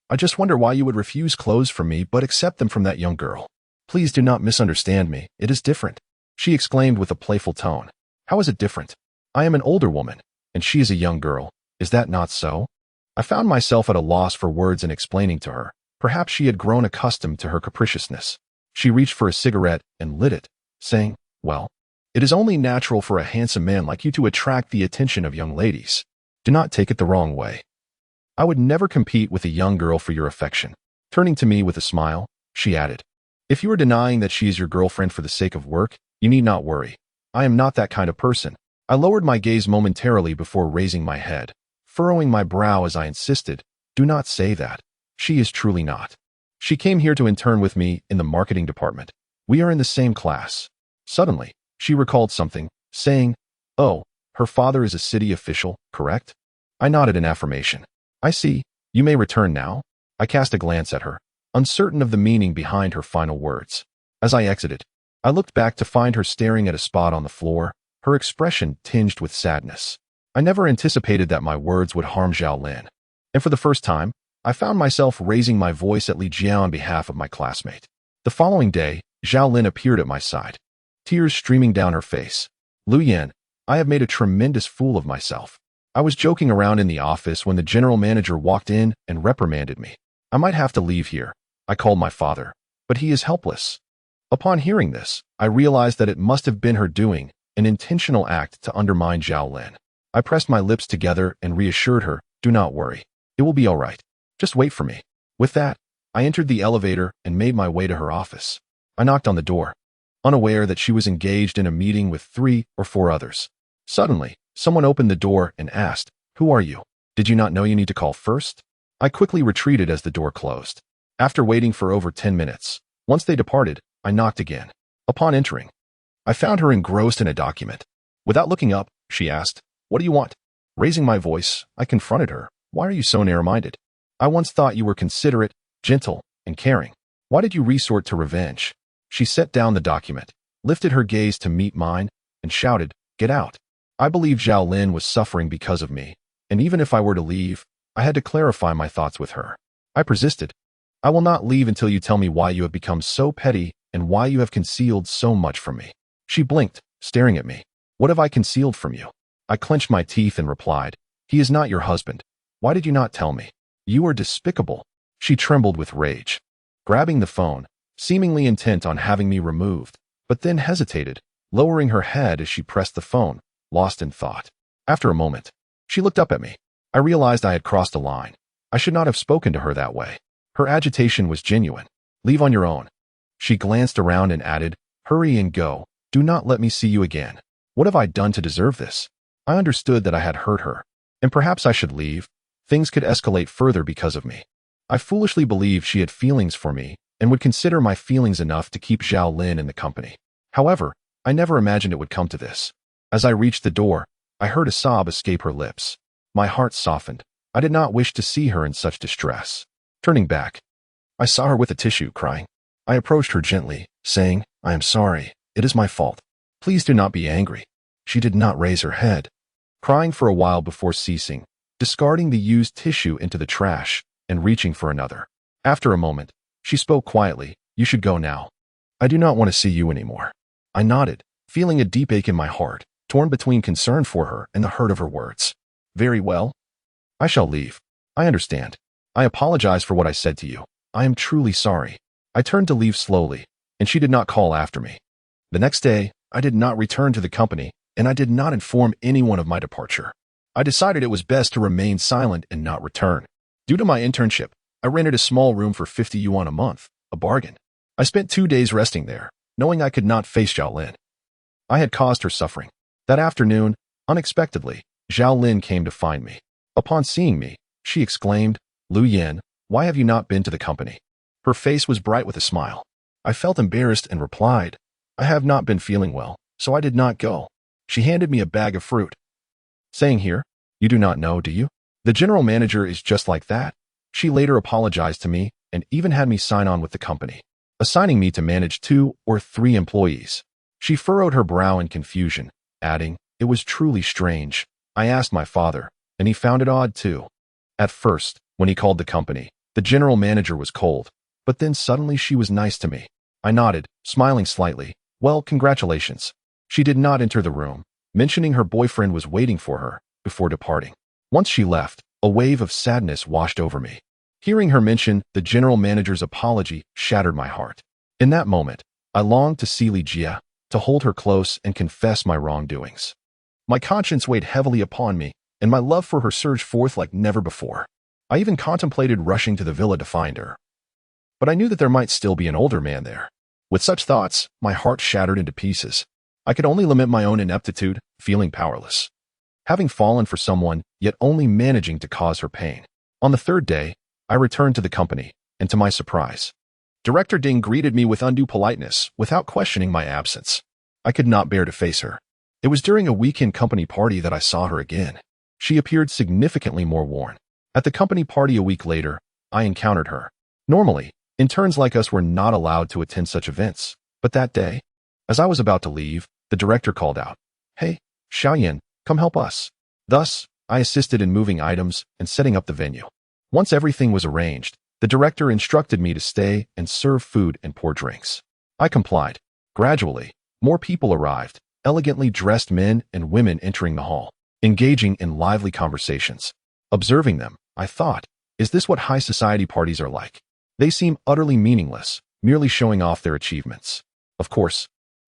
"I just wonder why you would refuse clothes from me but accept them from that young girl." "Please do not misunderstand me. It is different," she exclaimed with a playful tone. "How is it different? I am an older woman, and she is a young girl. Is that not so?" I found myself at a loss for words in explaining to her. Perhaps she had grown accustomed to her capriciousness. She reached for a cigarette and lit it, saying, "Well, it is only natural for a handsome man like you to attract the attention of young ladies. Do not take it the wrong way. I would never compete with a young girl for your affection." Turning to me with a smile, she added, "If you are denying that she is your girlfriend for the sake of work, you need not worry. I am not that kind of person." I lowered my gaze momentarily before raising my head, furrowing my brow as I insisted, "Do not say that. She is truly not. She came here to intern with me in the marketing department. We are in the same class." Suddenly, she recalled something, saying, "Oh, her father is a city official, correct?" I nodded in affirmation. "I see. You may return now." I cast a glance at her, uncertain of the meaning behind her final words. As I exited, I looked back to find her staring at a spot on the floor, her expression tinged with sadness. I never anticipated that my words would harm Zhao Lin, and for the first time, I found myself raising my voice at Li Jia on behalf of my classmate. The following day, Zhao Lin appeared at my side, tears streaming down her face. "Lu Yan, I have made a tremendous fool of myself." I was joking around in the office when the general manager walked in and reprimanded me. "I might have to leave here." I called my father, but he is helpless. Upon hearing this, I realized that it must have been her doing, an intentional act to undermine Zhao Lin. I pressed my lips together and reassured her, "Do not worry. It will be all right. Just wait for me." With that, I entered the elevator and made my way to her office. I knocked on the door, unaware that she was engaged in a meeting with 3 or 4 others. Suddenly, someone opened the door and asked, "Who are you? Did you not know you need to call first?" I quickly retreated as the door closed. After waiting for over 10 minutes, once they departed, I knocked again. Upon entering, I found her engrossed in a document. Without looking up, she asked, "What do you want?" Raising my voice, I confronted her. "Why are you so narrow-minded? I once thought you were considerate, gentle, and caring. Why did you resort to revenge?" She set down the document, lifted her gaze to meet mine, and shouted, "Get out." I believed Zhao Lin was suffering because of me, and even if I were to leave, I had to clarify my thoughts with her. I persisted. "I will not leave until you tell me why you have become so petty and why you have concealed so much from me." She blinked, staring at me. "What have I concealed from you?" I clenched my teeth and replied, "He is not your husband. Why did you not tell me? You are despicable." She trembled with rage, grabbing the phone, seemingly intent on having me removed, but then hesitated, lowering her head as she pressed the phone, lost in thought. After a moment, she looked up at me. I realized I had crossed a line. I should not have spoken to her that way. Her agitation was genuine. "Leave on your own." She glanced around and added, "Hurry and go. Do not let me see you again." What have I done to deserve this? I understood that I had hurt her, and perhaps I should leave. Things could escalate further because of me. I foolishly believed she had feelings for me and would consider my feelings enough to keep Zhao Lin in the company. However, I never imagined it would come to this. As I reached the door, I heard a sob escape her lips. My heart softened. I did not wish to see her in such distress. Turning back, I saw her with a tissue, crying. I approached her gently, saying, "I am sorry. It is my fault. Please do not be angry." She did not raise her head, crying for a while before ceasing, discarding the used tissue into the trash and reaching for another. After a moment, she spoke quietly, "You should go now. I do not want to see you anymore." I nodded, feeling a deep ache in my heart, torn between concern for her and the hurt of her words. "Very well. I shall leave. I understand. I apologize for what I said to you. I am truly sorry." I turned to leave slowly, and she did not call after me. The next day, I did not return to the company, and I did not inform anyone of my departure. I decided it was best to remain silent and not return. Due to my internship, I rented a small room for 50 yuan a month, a bargain. I spent 2 days resting there, knowing I could not face Zhao Lin. I had caused her suffering. That afternoon, unexpectedly, Zhao Lin came to find me. Upon seeing me, she exclaimed, "Lu Yan, why have you not been to the company?" Her face was bright with a smile. I felt embarrassed and replied, "I have not been feeling well, so I did not go." She handed me a bag of fruit. saying here, "You do not know, do you? The general manager is just like that." She later apologized to me and even had me sign on with the company, assigning me to manage 2 or 3 employees. She furrowed her brow in confusion, adding, "It was truly strange. I asked my father, and he found it odd too." At first, when he called the company, the general manager was cold, but then suddenly she was nice to me. I nodded, smiling slightly. "Well, congratulations." She did not enter the room, mentioning her boyfriend was waiting for her before departing. Once she left, a wave of sadness washed over me. Hearing her mention the general manager's apology shattered my heart. In that moment, I longed to see Li Jia, to hold her close and confess my wrongdoings. My conscience weighed heavily upon me, and my love for her surged forth like never before. I even contemplated rushing to the villa to find her. But I knew that there might still be an older man there. With such thoughts, my heart shattered into pieces. I could only lament my own ineptitude, feeling powerless. Having fallen for someone, yet only managing to cause her pain. On the 3rd day, I returned to the company, and to my surprise, Director Ding greeted me with undue politeness, without questioning my absence. I could not bear to face her. It was during a weekend company party that I saw her again. She appeared significantly more worn. At the company party a week later, I encountered her. Normally, interns like us were not allowed to attend such events, but that day, as I was about to leave, the director called out, "Hey, Xiaoyan, come help us." Thus, I assisted in moving items and setting up the venue. Once everything was arranged, the director instructed me to stay and serve food and pour drinks. I complied. Gradually, more people arrived, elegantly dressed men and women entering the hall, engaging in lively conversations. Observing them, I thought, is this what high society parties are like? They seem utterly meaningless, merely showing off their achievements. Of course,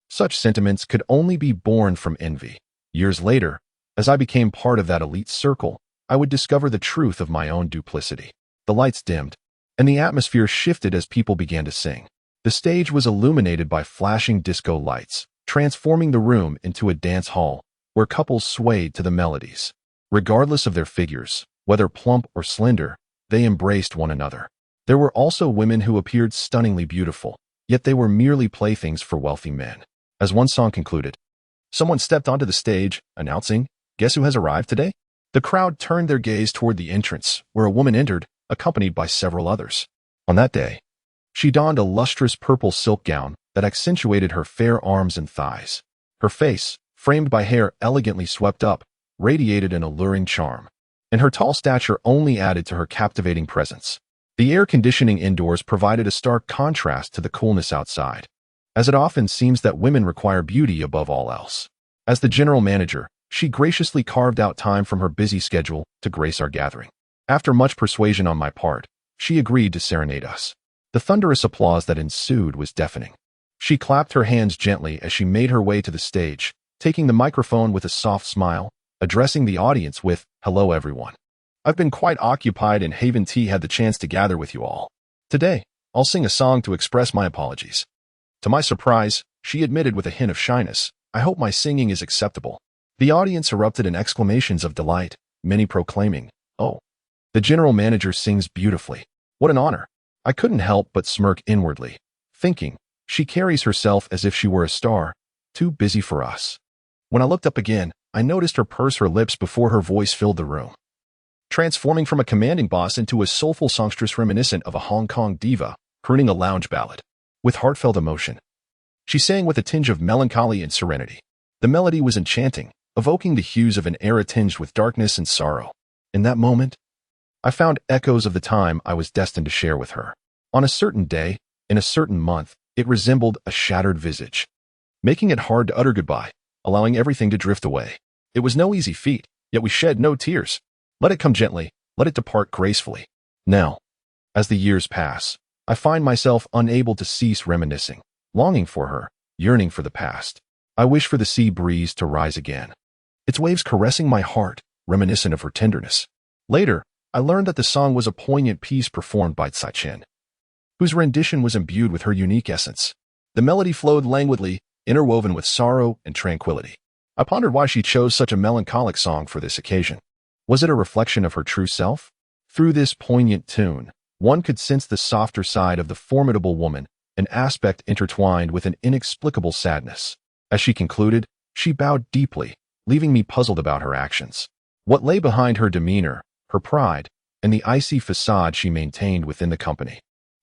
such sentiments could only be born from envy. Years later, as I became part of that elite circle, I would discover the truth of my own duplicity. The lights dimmed, and the atmosphere shifted as people began to sing. The stage was illuminated by flashing disco lights, transforming the room into a dance hall where couples swayed to the melodies. Regardless of their figures, whether plump or slender, they embraced one another. There were also women who appeared stunningly beautiful, yet they were merely playthings for wealthy men. As one song concluded, someone stepped onto the stage, announcing, "Guess who has arrived today?" The crowd turned their gaze toward the entrance, where a woman entered, accompanied by several others. On that day, she donned a lustrous purple silk gown that accentuated her fair arms and thighs. Her face, framed by hair elegantly swept up, radiated an alluring charm, and her tall stature only added to her captivating presence. The air conditioning indoors provided a stark contrast to the coolness outside, as it often seems that women require beauty above all else. As the general manager, she graciously carved out time from her busy schedule to grace our gathering. After much persuasion on my part, she agreed to serenade us. The thunderous applause that ensued was deafening. She clapped her hands gently as she made her way to the stage, taking the microphone with a soft smile, addressing the audience with, "Hello everyone. I've been quite occupied and haven't had the chance to gather with you all. Today, I'll sing a song to express my apologies." To my surprise, she admitted with a hint of shyness, "I hope my singing is acceptable." The audience erupted in exclamations of delight, many proclaiming, "Oh, the general manager sings beautifully. What an honor." I couldn't help but smirk inwardly, thinking, she carries herself as if she were a star, too busy for us. When I looked up again, I noticed her purse her lips before her voice filled the room, transforming from a commanding boss into a soulful songstress reminiscent of a Hong Kong diva, crooning a lounge ballad. With heartfelt emotion, she sang with a tinge of melancholy and serenity. The melody was enchanting, evoking the hues of an era tinged with darkness and sorrow. In that moment, I found echoes of the time I was destined to share with her. On a certain day, in a certain month, it resembled a shattered visage, making it hard to utter goodbye, allowing everything to drift away. It was no easy feat, yet we shed no tears. Let it come gently, let it depart gracefully. Now, as the years pass, I find myself unable to cease reminiscing, longing for her, yearning for the past. I wish for the sea breeze to rise again, its waves caressing my heart, reminiscent of her tenderness. Later, I learned that the song was a poignant piece performed by Tsai Chen, whose rendition was imbued with her unique essence. The melody flowed languidly, interwoven with sorrow and tranquility. I pondered why she chose such a melancholic song for this occasion. Was it a reflection of her true self? Through this poignant tune, one could sense the softer side of the formidable woman, an aspect intertwined with an inexplicable sadness. As she concluded, she bowed deeply, leaving me puzzled about her actions. what lay behind her demeanor, her pride, and the icy facade she maintained within the company.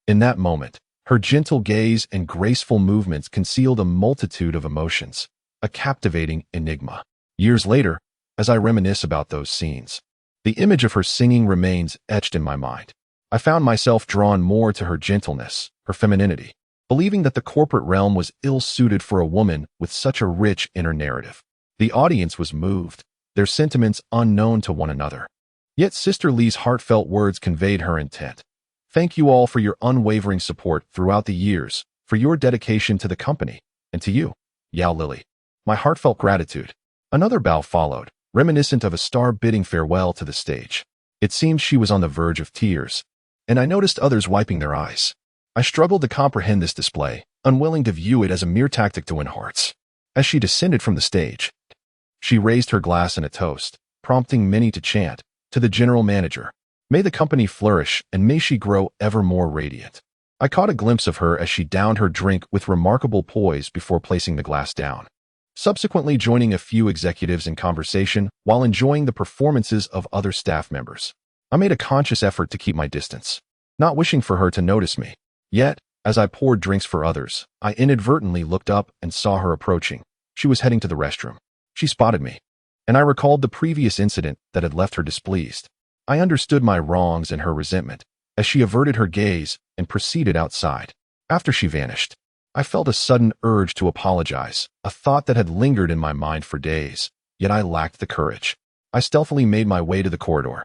In that moment, her gentle gaze and graceful movements concealed a multitude of emotions, a captivating enigma. Years later, as I reminisce about those scenes, the image of her singing remains etched in my mind. I found myself drawn more to her gentleness, her femininity, believing that the corporate realm was ill-suited for a woman with such a rich inner narrative. The audience was moved, their sentiments unknown to one another. Yet Sister Lee's heartfelt words conveyed her intent. Thank you all for your unwavering support throughout the years, for your dedication to the company, and to you, Yao Lily. My heartfelt gratitude. Another bow followed, reminiscent of a star bidding farewell to the stage. It seemed she was on the verge of tears, and I noticed others wiping their eyes. I struggled to comprehend this display, unwilling to view it as a mere tactic to win hearts. As she descended from the stage, she raised her glass in a toast, prompting many to chant, to the general manager, may the company flourish and may she grow ever more radiant. I caught a glimpse of her as she downed her drink with remarkable poise before placing the glass down, subsequently joining a few executives in conversation while enjoying the performances of other staff members. I made a conscious effort to keep my distance, not wishing for her to notice me. Yet, as I poured drinks for others, I inadvertently looked up and saw her approaching. She was heading to the restroom. She spotted me, and I recalled the previous incident that had left her displeased. I understood my wrongs and her resentment as she averted her gaze and proceeded outside. After she vanished, I felt a sudden urge to apologize, a thought that had lingered in my mind for days, yet I lacked the courage. I stealthily made my way to the corridor,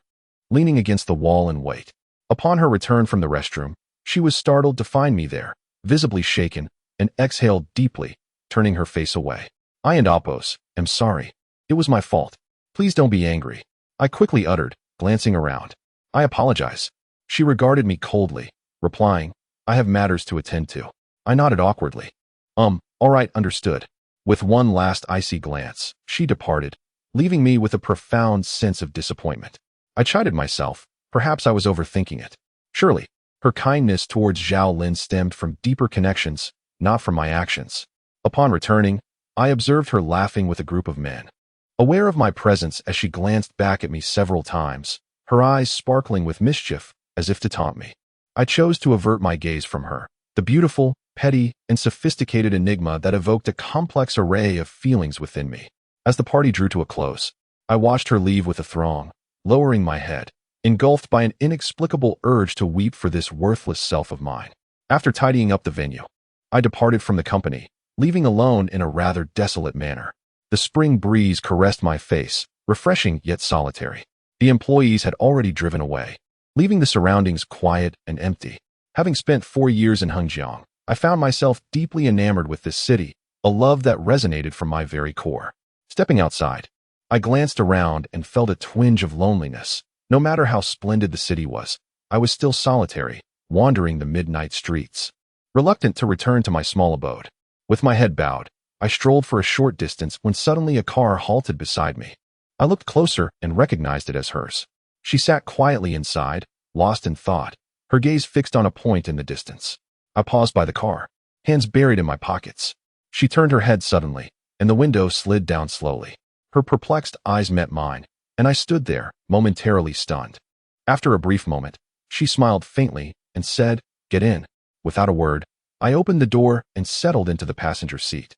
leaning against the wall in wait. Upon her return from the restroom, she was startled to find me there, visibly shaken, and exhaled deeply, turning her face away. I and Oppos, am sorry. It was my fault. Please don't be angry, I quickly uttered, glancing around. I apologize. She regarded me coldly, replying, I have matters to attend to. I nodded awkwardly. All right, understood. With one last icy glance, she departed, leaving me with a profound sense of disappointment. I chided myself. Perhaps I was overthinking it. Surely, her kindness towards Zhao Lin stemmed from deeper connections, not from my actions. Upon returning, I observed her laughing with a group of men. Aware of my presence as she glanced back at me several times, her eyes sparkling with mischief, as if to taunt me. I chose to avert my gaze from her, the beautiful, petty, and sophisticated enigma that evoked a complex array of feelings within me. As the party drew to a close, I watched her leave with the throng, lowering my head, engulfed by an inexplicable urge to weep for this worthless self of mine. After tidying up the venue, I departed from the company, leaving alone in a rather desolate manner. The spring breeze caressed my face, refreshing yet solitary. The employees had already driven away, leaving the surroundings quiet and empty. Having spent 4 years in Hengjiang, I found myself deeply enamored with this city, a love that resonated from my very core. Stepping outside, I glanced around and felt a twinge of loneliness. No matter how splendid the city was, I was still solitary, wandering the midnight streets. Reluctant to return to my small abode, with my head bowed, I strolled for a short distance when suddenly a car halted beside me. I looked closer and recognized it as hers. She sat quietly inside, lost in thought, her gaze fixed on a point in the distance. I paused by the car, hands buried in my pockets. She turned her head suddenly, and the window slid down slowly. Her perplexed eyes met mine, and I stood there, momentarily stunned. After a brief moment, she smiled faintly and said, "Get in." Without a word, I opened the door and settled into the passenger seat.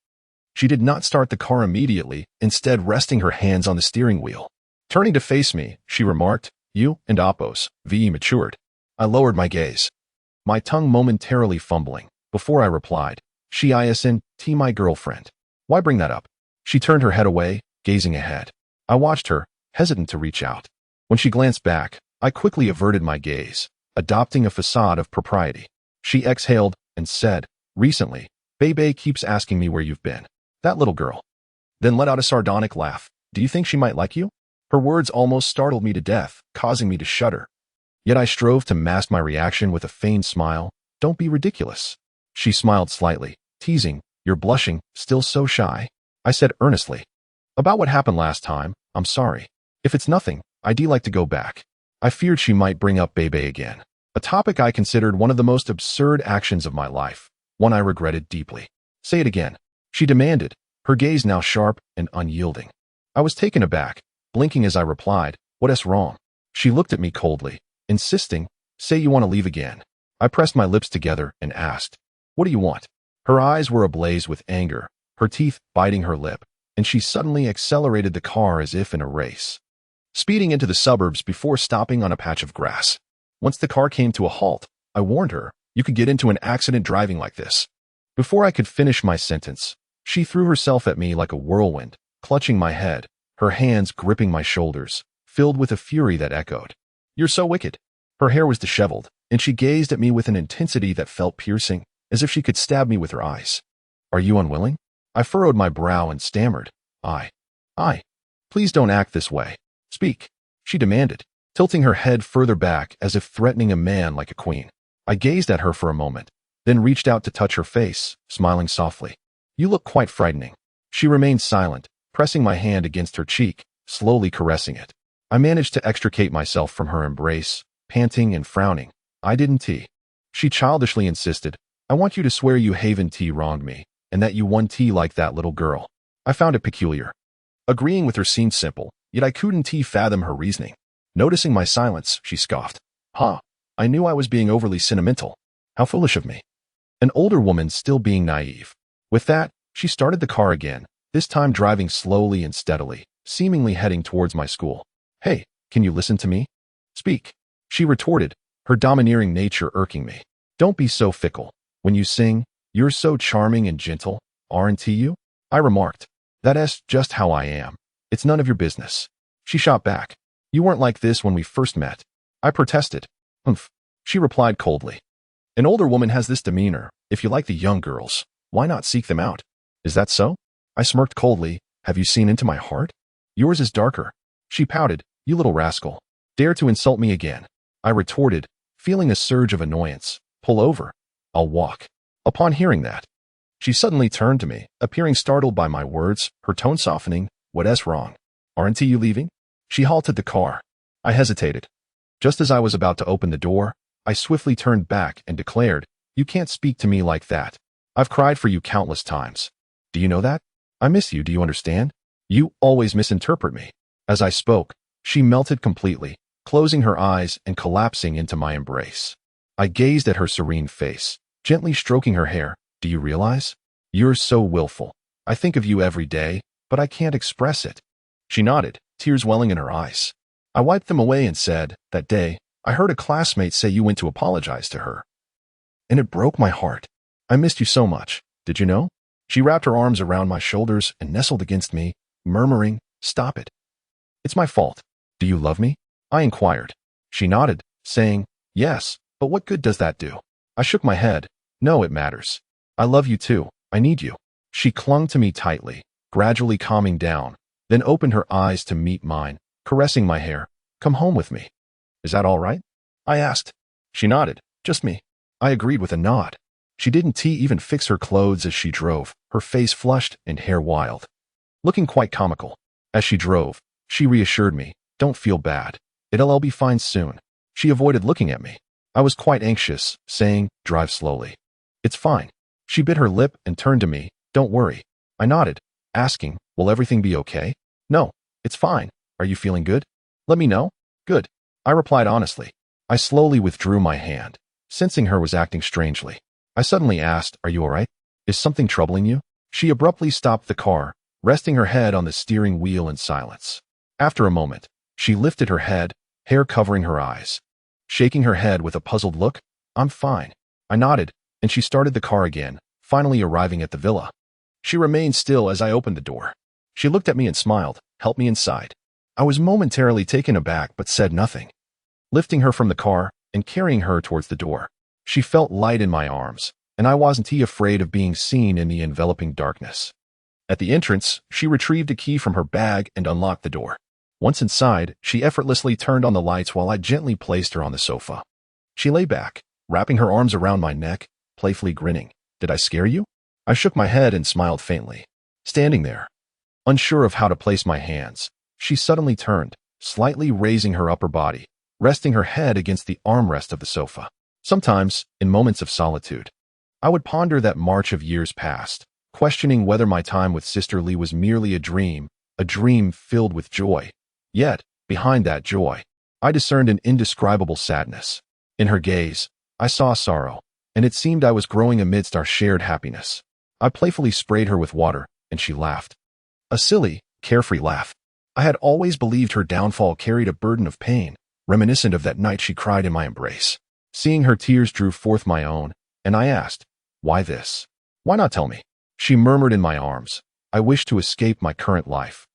She did not start the car immediately, instead resting her hands on the steering wheel. Turning to face me, she remarked, "You and Oppos, V matured." I lowered my gaze, my tongue momentarily fumbling. Before I replied, "She ISN, T my girlfriend. Why bring that up?" She turned her head away, gazing ahead. I watched her, hesitant to reach out. When she glanced back, I quickly averted my gaze, adopting a facade of propriety. She exhaled and said, "Recently, Bebe keeps asking me where you've been. That little girl." Then let out a sardonic laugh. "Do you think she might like you?" Her words almost startled me to death, causing me to shudder. Yet I strove to mask my reaction with a feigned smile. "Don't be ridiculous." She smiled slightly, teasing, "You're blushing, still so shy." I said earnestly, "About what happened last time, I'm sorry. If it's nothing, I'd like to go back." I feared she might bring up Bebe again, a topic I considered one of the most absurd actions of my life, one I regretted deeply. "Say it again," she demanded, her gaze now sharp and unyielding. I was taken aback, blinking as I replied, "What's wrong?" She looked at me coldly, insisting, "Say you want to leave again." I pressed my lips together and asked, "What do you want?" Her eyes were ablaze with anger, her teeth biting her lip, and she suddenly accelerated the car as if in a race, speeding into the suburbs before stopping on a patch of grass. Once the car came to a halt, I warned her, "You could get into an accident driving like this." Before I could finish my sentence, she threw herself at me like a whirlwind, clutching my head, her hands gripping my shoulders, filled with a fury that echoed, "You're so wicked." Her hair was disheveled, and she gazed at me with an intensity that felt piercing, as if she could stab me with her eyes. "Are you unwilling?" I furrowed my brow and stammered, I. Please don't act this way. Speak," she demanded, tilting her head further back as if threatening a man like a queen. I gazed at her for a moment, then reached out to touch her face, smiling softly. "You look quite frightening." She remained silent, pressing my hand against her cheek, slowly caressing it. I managed to extricate myself from her embrace, panting and frowning. "I didn't T." She childishly insisted, "I want you to swear you haven't wronged me, and that you won like that little girl." I found it peculiar. Agreeing with her seemed simple, yet I couldn't fathom her reasoning. Noticing my silence, she scoffed, "Huh, I knew I was being overly sentimental. How foolish of me." An older woman still being naive. With that, she started the car again, this time driving slowly and steadily, seemingly heading towards my school. "Hey, can you listen to me?" "Speak," she retorted, her domineering nature irking me. "Don't be so fickle. When you sing, you're so charming and gentle, aren't you?" I remarked. "That's just how I am. It's none of your business." She shot back. "You weren't like this when we first met." I protested. "Humph," she replied coldly. "An older woman has this demeanor. If you like the young girls, why not seek them out?" "Is that so?" I smirked coldly. "Have you seen into my heart? Yours is darker." She pouted. "You little rascal. Dare to insult me again." I retorted, feeling a surge of annoyance. "Pull over. I'll walk." Upon hearing that, she suddenly turned to me, appearing startled by my words, her tone softening. "What's wrong? Aren't you leaving?" She halted the car. I hesitated. Just as I was about to open the door, I swiftly turned back and declared, "You can't speak to me like that. I've cried for you countless times. Do you know that? I miss you, do you understand? You always misinterpret me." As I spoke, she melted completely, closing her eyes and collapsing into my embrace. I gazed at her serene face, gently stroking her hair. "Do you realize? You're so willful. I think of you every day, but I can't express it." She nodded, tears welling in her eyes. I wiped them away and said, "That day, I heard a classmate say you went to apologize to her. And it broke my heart. I missed you so much. Did you know?" She wrapped her arms around my shoulders and nestled against me, murmuring, "Stop it. It's my fault." "Do you love me?" I inquired. She nodded, saying, "Yes, but what good does that do?" I shook my head. "No, it matters. I love you too. I need you." She clung to me tightly, gradually calming down, then opened her eyes to meet mine, caressing my hair. "Come home with me." "Is that all right?" I asked. She nodded. "Just me." I agreed with a nod. She didn't even fix her clothes as she drove, her face flushed and hair wild, looking quite comical. As she drove, she reassured me, "Don't feel bad. It'll all be fine soon." She avoided looking at me. I was quite anxious, saying, "Drive slowly." "It's fine." She bit her lip and turned to me. "Don't worry." I nodded, asking, "Will everything be okay?" "No, it's fine. Are you feeling good?" "Let me know." "Good." I replied honestly. I slowly withdrew my hand, sensing her was acting strangely. I suddenly asked, "Are you all right? Is something troubling you?" She abruptly stopped the car, resting her head on the steering wheel in silence. After a moment, she lifted her head, hair covering her eyes, shaking her head with a puzzled look. "I'm fine." I nodded, and she started the car again, finally arriving at the villa. She remained still as I opened the door. She looked at me and smiled, "Help me inside." I was momentarily taken aback but said nothing. Lifting her from the car and carrying her towards the door, she felt light in my arms, and I wasn't afraid of being seen in the enveloping darkness. At the entrance, she retrieved a key from her bag and unlocked the door. Once inside, she effortlessly turned on the lights while I gently placed her on the sofa. She lay back, wrapping her arms around my neck, playfully grinning. "Did I scare you?" I shook my head and smiled faintly. Standing there, unsure of how to place my hands, she suddenly turned, slightly raising her upper body, resting her head against the armrest of the sofa. Sometimes, in moments of solitude, I would ponder that march of years past, questioning whether my time with Sister Lee was merely a dream filled with joy, Yet, behind that joy, I discerned an indescribable sadness. In her gaze, I saw sorrow, and it seemed I was growing amidst our shared happiness. I playfully sprayed her with water, and she laughed. A silly, carefree laugh. I had always believed her downfall carried a burden of pain, reminiscent of that night she cried in my embrace. Seeing her tears drew forth my own, and I asked, "Why this? Why not tell me?" She murmured in my arms, "I wish to escape my current life.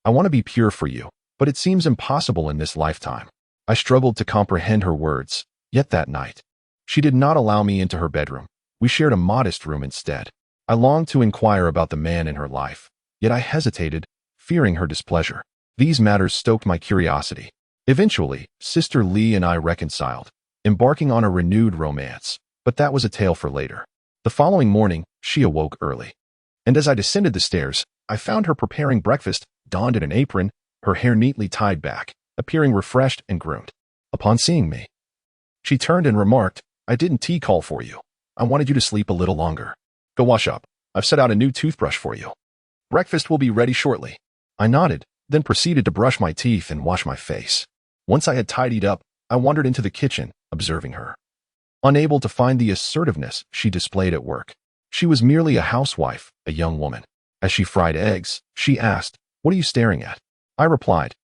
I want to be pure for you, but it seems impossible in this lifetime." I struggled to comprehend her words, yet that night, she did not allow me into her bedroom. We shared a modest room instead. I longed to inquire about the man in her life, yet I hesitated, fearing her displeasure. These matters stoked my curiosity. Eventually, Sister Lee and I reconciled, embarking on a renewed romance, but that was a tale for later. The following morning, she awoke early, and as I descended the stairs, I found her preparing breakfast, donned in an apron, her hair neatly tied back, appearing refreshed and groomed. Upon seeing me, she turned and remarked, "I didn't tea call for you. I wanted you to sleep a little longer. Go wash up. I've set out a new toothbrush for you. Breakfast will be ready shortly." I nodded, then proceeded to brush my teeth and wash my face. Once I had tidied up, I wandered into the kitchen, observing her. Unable to find the assertiveness she displayed at work. She was merely a housewife, a young woman. As she fried eggs, she asked, "What are you staring at?" I replied,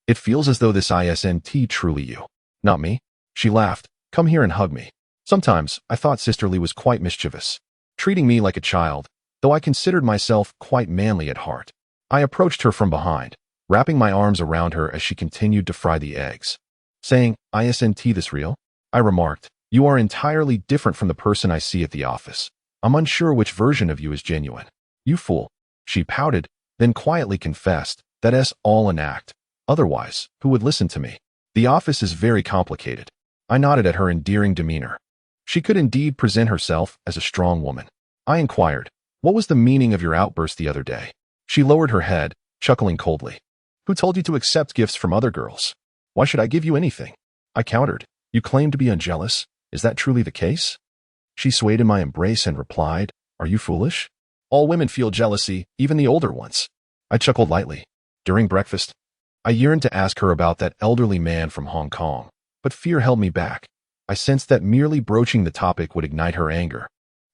"It feels as though this isn't truly you." "Not me?" She laughed. "Come here and hug me." Sometimes I thought Sister Lee was quite mischievous, treating me like a child, though I considered myself quite manly at heart. I approached her from behind, wrapping my arms around her as she continued to fry the eggs. Saying, "Isn't this real?" I remarked, "You are entirely different from the person I see at the office. I'm unsure which version of you is genuine." "You fool." She pouted, then quietly confessed, "That's all an act. Otherwise, who would listen to me? The office is very complicated." I nodded at her endearing demeanor. She could indeed present herself as a strong woman. I inquired, "What was the meaning of your outburst the other day?" She lowered her head, chuckling coldly. "Who told you to accept gifts from other girls? Why should I give you anything?" I countered, "You claim to be unjealous. Is that truly the case?" She swayed in my embrace and replied, "Are you foolish? All women feel jealousy, even the older ones." I chuckled lightly. During breakfast, I yearned to ask her about that elderly man from Hong Kong, but fear held me back. I sensed that merely broaching the topic would ignite her anger,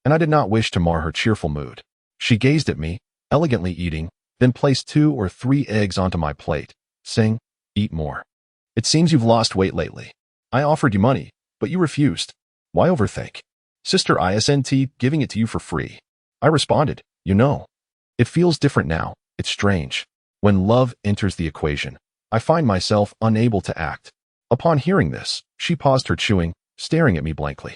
and I did not wish to mar her cheerful mood. She gazed at me, elegantly eating, then placed 2 or 3 eggs onto my plate, saying, "Eat more. It seems you've lost weight lately. I offered you money, but you refused. Why overthink? Sister isn't giving it to you for free." I responded, "You know, it feels different now. It's strange. When love enters the equation, I find myself unable to act." Upon hearing this, she paused her chewing, staring at me blankly.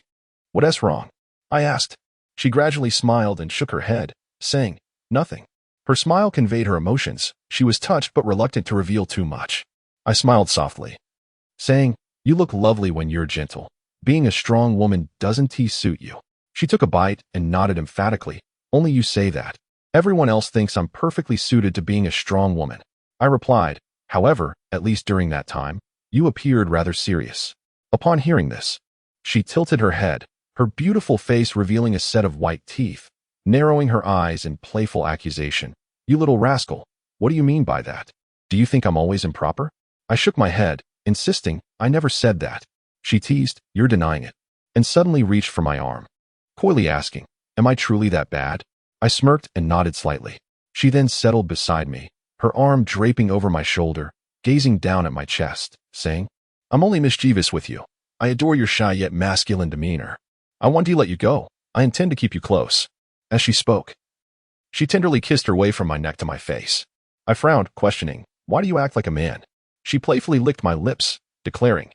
"What's wrong?" I asked. She gradually smiled and shook her head, saying, "Nothing." Her smile conveyed her emotions. She was touched but reluctant to reveal too much. I smiled softly, saying, "You look lovely when you're gentle. Being a strong woman doesn't suit you." She took a bite and nodded emphatically. "Only you say that. Everyone else thinks I'm perfectly suited to being a strong woman." I replied, "However, at least during that time, you appeared rather serious." Upon hearing this, she tilted her head, her beautiful face revealing a set of white teeth, narrowing her eyes in playful accusation. "You little rascal, what do you mean by that? Do you think I'm always improper?" I shook my head, insisting, "I never said that." She teased, "You're denying it," and suddenly reached for my arm, coyly asking, "Am I truly that bad?" I smirked and nodded slightly. She then settled beside me, her arm draping over my shoulder, gazing down at my chest, saying, "I'm only mischievous with you. I adore your shy yet masculine demeanor. I want to let you go. I intend to keep you close." As she spoke, she tenderly kissed her way from my neck to my face. I frowned, questioning, "Why do you act like a man?" She playfully licked my lips, declaring,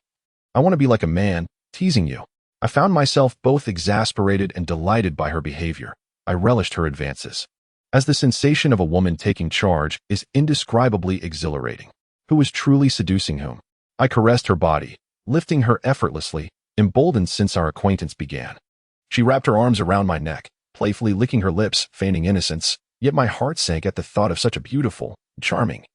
"I want to be like a man, teasing you." I found myself both exasperated and delighted by her behavior. I relished her advances, as the sensation of a woman taking charge is indescribably exhilarating. Who was truly seducing whom? I caressed her body, lifting her effortlessly, emboldened since our acquaintance began. She wrapped her arms around my neck, playfully licking her lips, feigning innocence, yet my heart sank at the thought of such a beautiful, charming,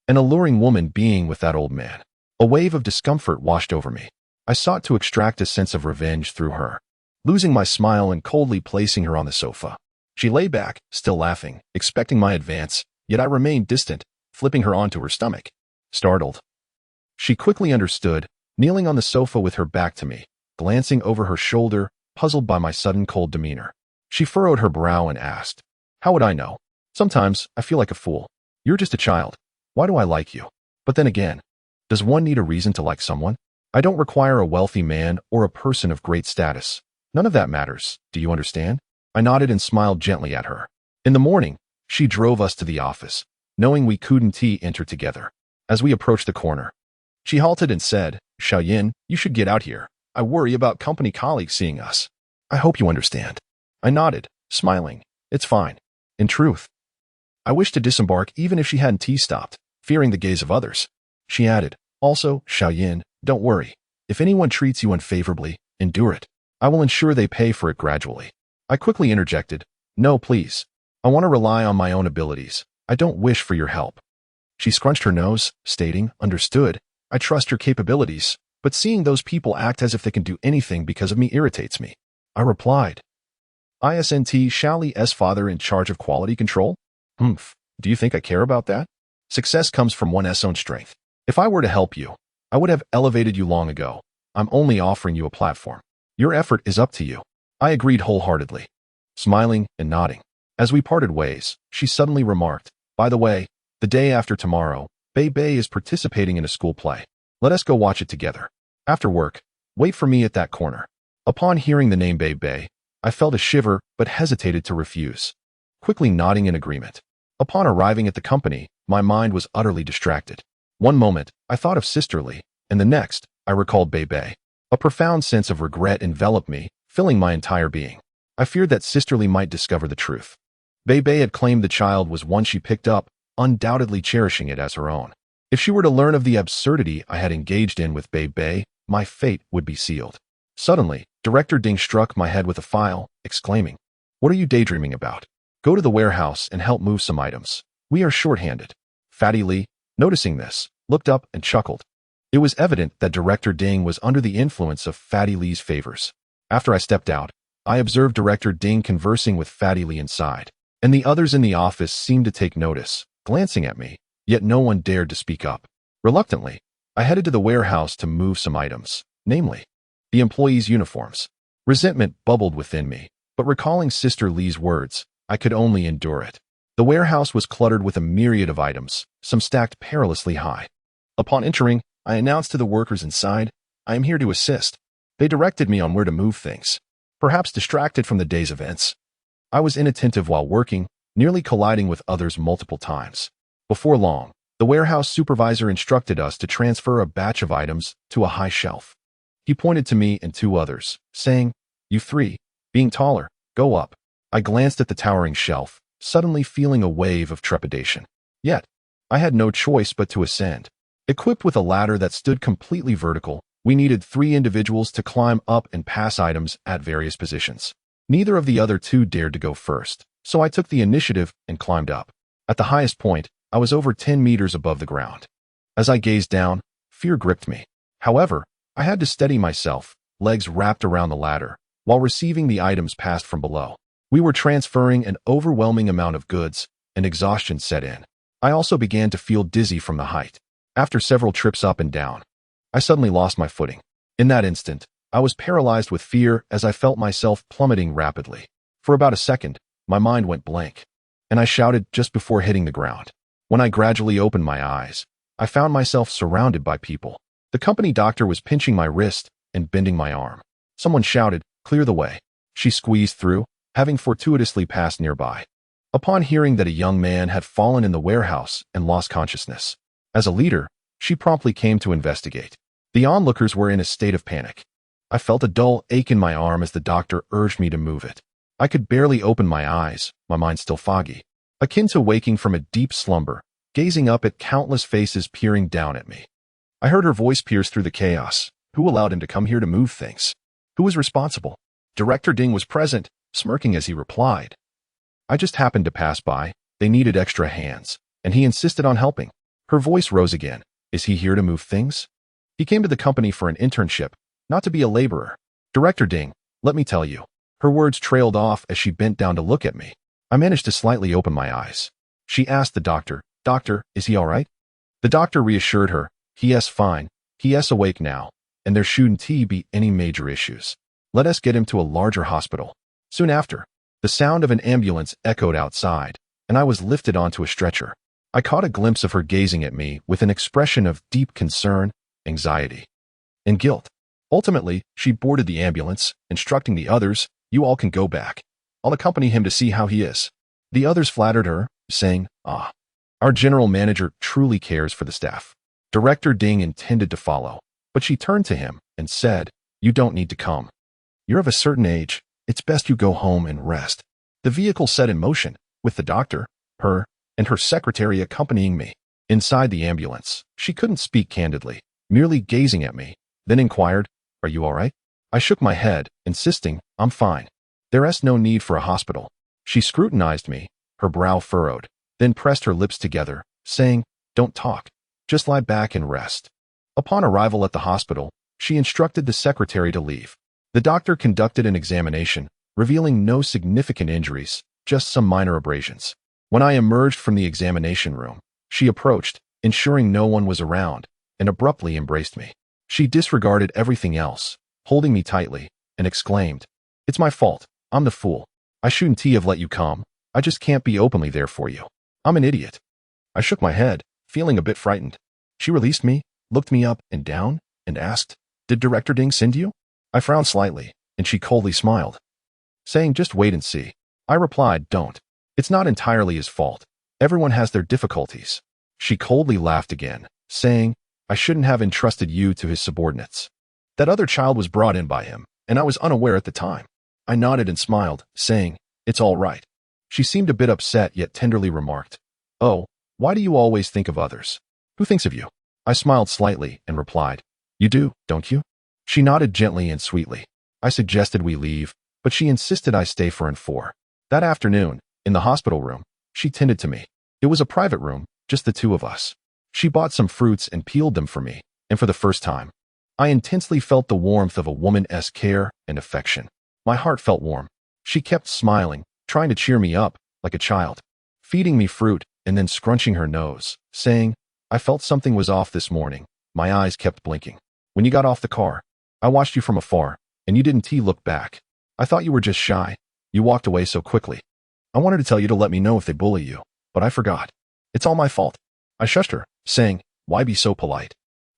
and alluring woman being with that old man. A wave of discomfort washed over me. I sought to extract a sense of revenge through her, losing my smile and coldly placing her on the sofa. She lay back, still laughing, expecting my advance, yet I remained distant, flipping her onto her stomach. Startled. She quickly understood, kneeling on the sofa with her back to me, glancing over her shoulder, puzzled by my sudden cold demeanor. She furrowed her brow and asked, "How would I know? Sometimes I feel like a fool. You're just a child. Why do I like you? But then again, does one need a reason to like someone? I don't require a wealthy man or a person of great status. None of that matters. Do you understand?" I nodded and smiled gently at her. In the morning, she drove us to the office, knowing we couldn't enter together. As we approached the corner, she halted and said, "Xiaoyin, you should get out here. I worry about company colleagues seeing us. I hope you understand." I nodded, smiling. It's fine. In truth, I wished to disembark even if she hadn't T-stopped, fearing the gaze of others. She added, "Also, Xiaoyin, don't worry. If anyone treats you unfavorably, endure it. I will ensure they pay for it gradually." I quickly interjected, "No, please. I want to rely on my own abilities. I don't wish for your help." She scrunched her nose, stating, "Understood. I trust your capabilities, but seeing those people act as if they can do anything because of me irritates me." I replied, "Isn't Xiaoli's father in charge of quality control? Do you think I care about that? Success comes from one's own strength. If I were to help you, I would have elevated you long ago. I'm only offering you a platform. Your effort is up to you." I agreed wholeheartedly, smiling and nodding. As we parted ways, she suddenly remarked, "By the way, the day after tomorrow, Bei Bei is participating in a school play. Let us go watch it together. After work, wait for me at that corner." Upon hearing the name Bei Bei, I felt a shiver but hesitated to refuse, quickly nodding in agreement. Upon arriving at the company, my mind was utterly distracted. One moment, I thought of Sister Lee, and the next, I recalled Bei Bei. A profound sense of regret enveloped me, filling my entire being. I feared that Sister Lee might discover the truth. Bei Bei had claimed the child was one she picked up, undoubtedly cherishing it as her own. If she were to learn of the absurdity I had engaged in with Bei Bei, my fate would be sealed. Suddenly, Director Ding struck my head with a file, exclaiming, "What are you daydreaming about? Go to the warehouse and help move some items. We are short-handed." Fatty Lee, noticing this, looked up and chuckled. It was evident that Director Ding was under the influence of Fatty Lee's favors. After I stepped out, I observed Director Ding conversing with Fatty Lee inside, and the others in the office seemed to take notice, glancing at me, yet no one dared to speak up. Reluctantly, I headed to the warehouse to move some items, namely, the employees' uniforms. Resentment bubbled within me, but recalling Sister Lee's words, I could only endure it. The warehouse was cluttered with a myriad of items, some stacked perilously high. Upon entering, I announced to the workers inside, "I am here to assist." They directed me on where to move things. Perhaps distracted from the day's events, I was inattentive while working, nearly colliding with others multiple times. Before long, the warehouse supervisor instructed us to transfer a batch of items to a high shelf. He pointed to me and two others, saying, "You three, being taller, go up." I glanced at the towering shelf, suddenly feeling a wave of trepidation. Yet, I had no choice but to ascend. Equipped with a ladder that stood completely vertical, we needed 3 individuals to climb up and pass items at various positions. Neither of the other 2 dared to go first, so I took the initiative and climbed up. At the highest point, I was over 10 meters above the ground. As I gazed down, fear gripped me. However, I had to steady myself, legs wrapped around the ladder, while receiving the items passed from below. We were transferring an overwhelming amount of goods, and exhaustion set in. I also began to feel dizzy from the height. After several trips up and down, I suddenly lost my footing. In that instant, I was paralyzed with fear as I felt myself plummeting rapidly. For about a second, my mind went blank, and I shouted just before hitting the ground. When I gradually opened my eyes, I found myself surrounded by people. The company doctor was pinching my wrist and bending my arm. Someone shouted, "Clear the way." She squeezed through, having fortuitously passed nearby. Upon hearing that a young man had fallen in the warehouse and lost consciousness, as a leader, she promptly came to investigate. The onlookers were in a state of panic. I felt a dull ache in my arm as the doctor urged me to move it. I could barely open my eyes, my mind still foggy, akin to waking from a deep slumber, gazing up at countless faces peering down at me. I heard her voice pierce through the chaos. Who allowed him to come here to move things? Who was responsible? Director Ding was present, smirking as he replied, "I just happened to pass by. They needed extra hands, and he insisted on helping." Her voice rose again. "Is he here to move things? He came to the company for an internship, not to be a laborer." "Director Ding, let me tell you." Her words trailed off as she bent down to look at me. I managed to slightly open my eyes. She asked the doctor, "Doctor, is he all right?" The doctor reassured her, "He's fine, he's awake now, and there shouldn't be any major issues. Let us get him to a larger hospital." Soon after, the sound of an ambulance echoed outside, and I was lifted onto a stretcher. I caught a glimpse of her gazing at me with an expression of deep concern, anxiety, and guilt. Ultimately, she boarded the ambulance, instructing the others, "You all can go back. I'll accompany him to see how he is." The others flattered her, saying, "Ah, our general manager truly cares for the staff." Director Ding intended to follow, but she turned to him and said, "You don't need to come. You're of a certain age. It's best you go home and rest." The vehicle set in motion, with the doctor, her, and her secretary accompanying me. Inside the ambulance, she couldn't speak candidly, merely gazing at me, then inquired, "Are you all right?" I shook my head, insisting, "I'm fine. There's no need for a hospital." She scrutinized me, her brow furrowed, then pressed her lips together, saying, "Don't talk. Just lie back and rest." Upon arrival at the hospital, she instructed the secretary to leave. The doctor conducted an examination, revealing no significant injuries, just some minor abrasions. When I emerged from the examination room, she approached, ensuring no one was around, and abruptly embraced me. She disregarded everything else, holding me tightly, and exclaimed, "It's my fault. I'm the fool. I shouldn't have let you come. I just can't be openly there for you. I'm an idiot." I shook my head, feeling a bit frightened. She released me, looked me up and down, and asked, "Did Director Ding send you?" I frowned slightly, and she coldly smiled, saying, "Just wait and see." I replied, "Don't. It's not entirely his fault. Everyone has their difficulties." She coldly laughed again, saying, "I shouldn't have entrusted you to his subordinates. That other child was brought in by him, and I was unaware at the time." I nodded and smiled, saying, "It's all right." She seemed a bit upset, yet tenderly remarked, "Oh, why do you always think of others? Who thinks of you?" I smiled slightly and replied, "You do, don't you?" She nodded gently and sweetly. I suggested we leave, but she insisted I stay for an 4. That afternoon, in the hospital room, she tended to me. It was a private room, just the two of us. She bought some fruits and peeled them for me, and for the first time, I intensely felt the warmth of a woman's care and affection. My heart felt warm. She kept smiling, trying to cheer me up, like a child, feeding me fruit and then scrunching her nose, saying, "I felt something was off this morning." My eyes kept blinking. "When you got off the car, I watched you from afar, and you didn't look back. I thought you were just shy. You walked away so quickly. I wanted to tell you to let me know if they bully you, but I forgot. It's all my fault." I shushed her, saying, "Why be so polite?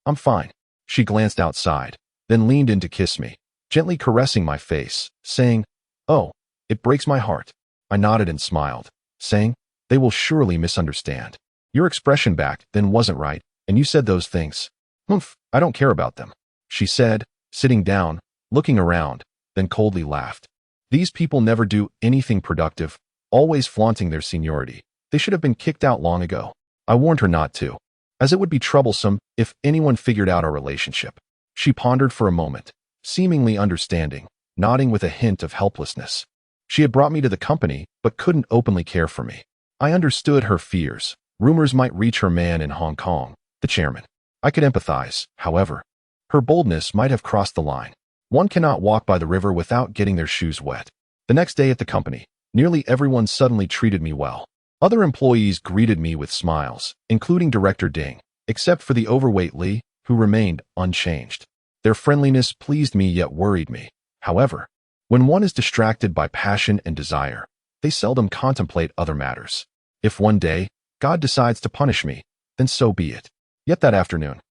I'm fine." She glanced outside, then leaned in to kiss me, gently caressing my face, saying, "Oh, it breaks my heart." I nodded and smiled, saying, "They will surely misunderstand. Your expression back then wasn't right, and you said those things. Humph, I don't care about them," she said, sitting down, looking around, then coldly laughed. "These people never do anything productive, always flaunting their seniority. They should have been kicked out long ago." I warned her not to, as it would be troublesome if anyone figured out our relationship. She pondered for a moment, seemingly understanding, nodding with a hint of helplessness. She had brought me to the company, but couldn't openly care for me. I understood her fears. Rumors might reach her man in Hong Kong, the chairman. I could empathize, however. Her boldness might have crossed the line. One cannot walk by the river without getting their shoes wet. The next day at the company, nearly everyone suddenly treated me well. Other employees greeted me with smiles, including Director Ding, except for the overweight Lee, who remained unchanged. Their friendliness pleased me yet worried me. However, when one is distracted by passion and desire, they seldom contemplate other matters. If one day God decides to punish me, then so be it. Yet that afternoon,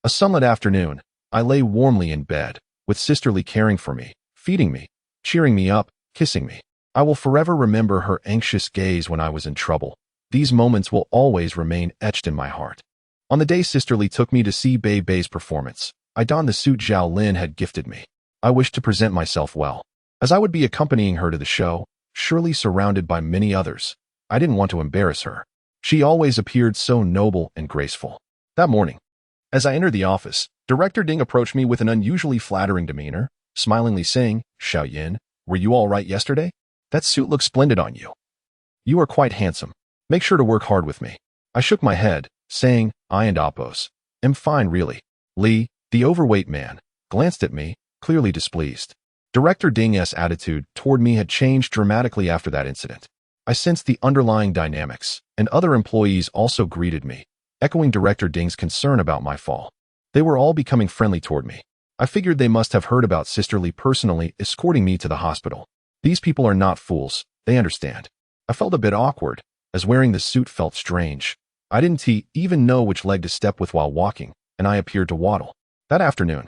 a sunlit afternoon, I lay warmly in bed, with Sister Lee caring for me, feeding me, cheering me up, kissing me. I will forever remember her anxious gaze when I was in trouble. These moments will always remain etched in my heart. On the day Sister Lee took me to see Bei Bei's performance, I donned the suit Zhao Lin had gifted me. I wished to present myself well, as I would be accompanying her to the show, surely surrounded by many others. I didn't want to embarrass her. She always appeared so noble and graceful. That morning, as I entered the office, Director Ding approached me with an unusually flattering demeanor, smilingly saying, "Xiao Yin, were you all right yesterday? That suit looks splendid on you. You are quite handsome. Make sure to work hard with me." I shook my head, saying, "I and Oppos am fine really." Lee, the overweight man, glanced at me, clearly displeased. Director Ding's attitude toward me had changed dramatically after that incident. I sensed the underlying dynamics, and other employees also greeted me, echoing Director Ding's concern about my fall. They were all becoming friendly toward me. I figured they must have heard about Sister Lee personally escorting me to the hospital. These people are not fools, they understand. I felt a bit awkward, as wearing the suit felt strange. I didn't even know which leg to step with while walking, and I appeared to waddle. That afternoon,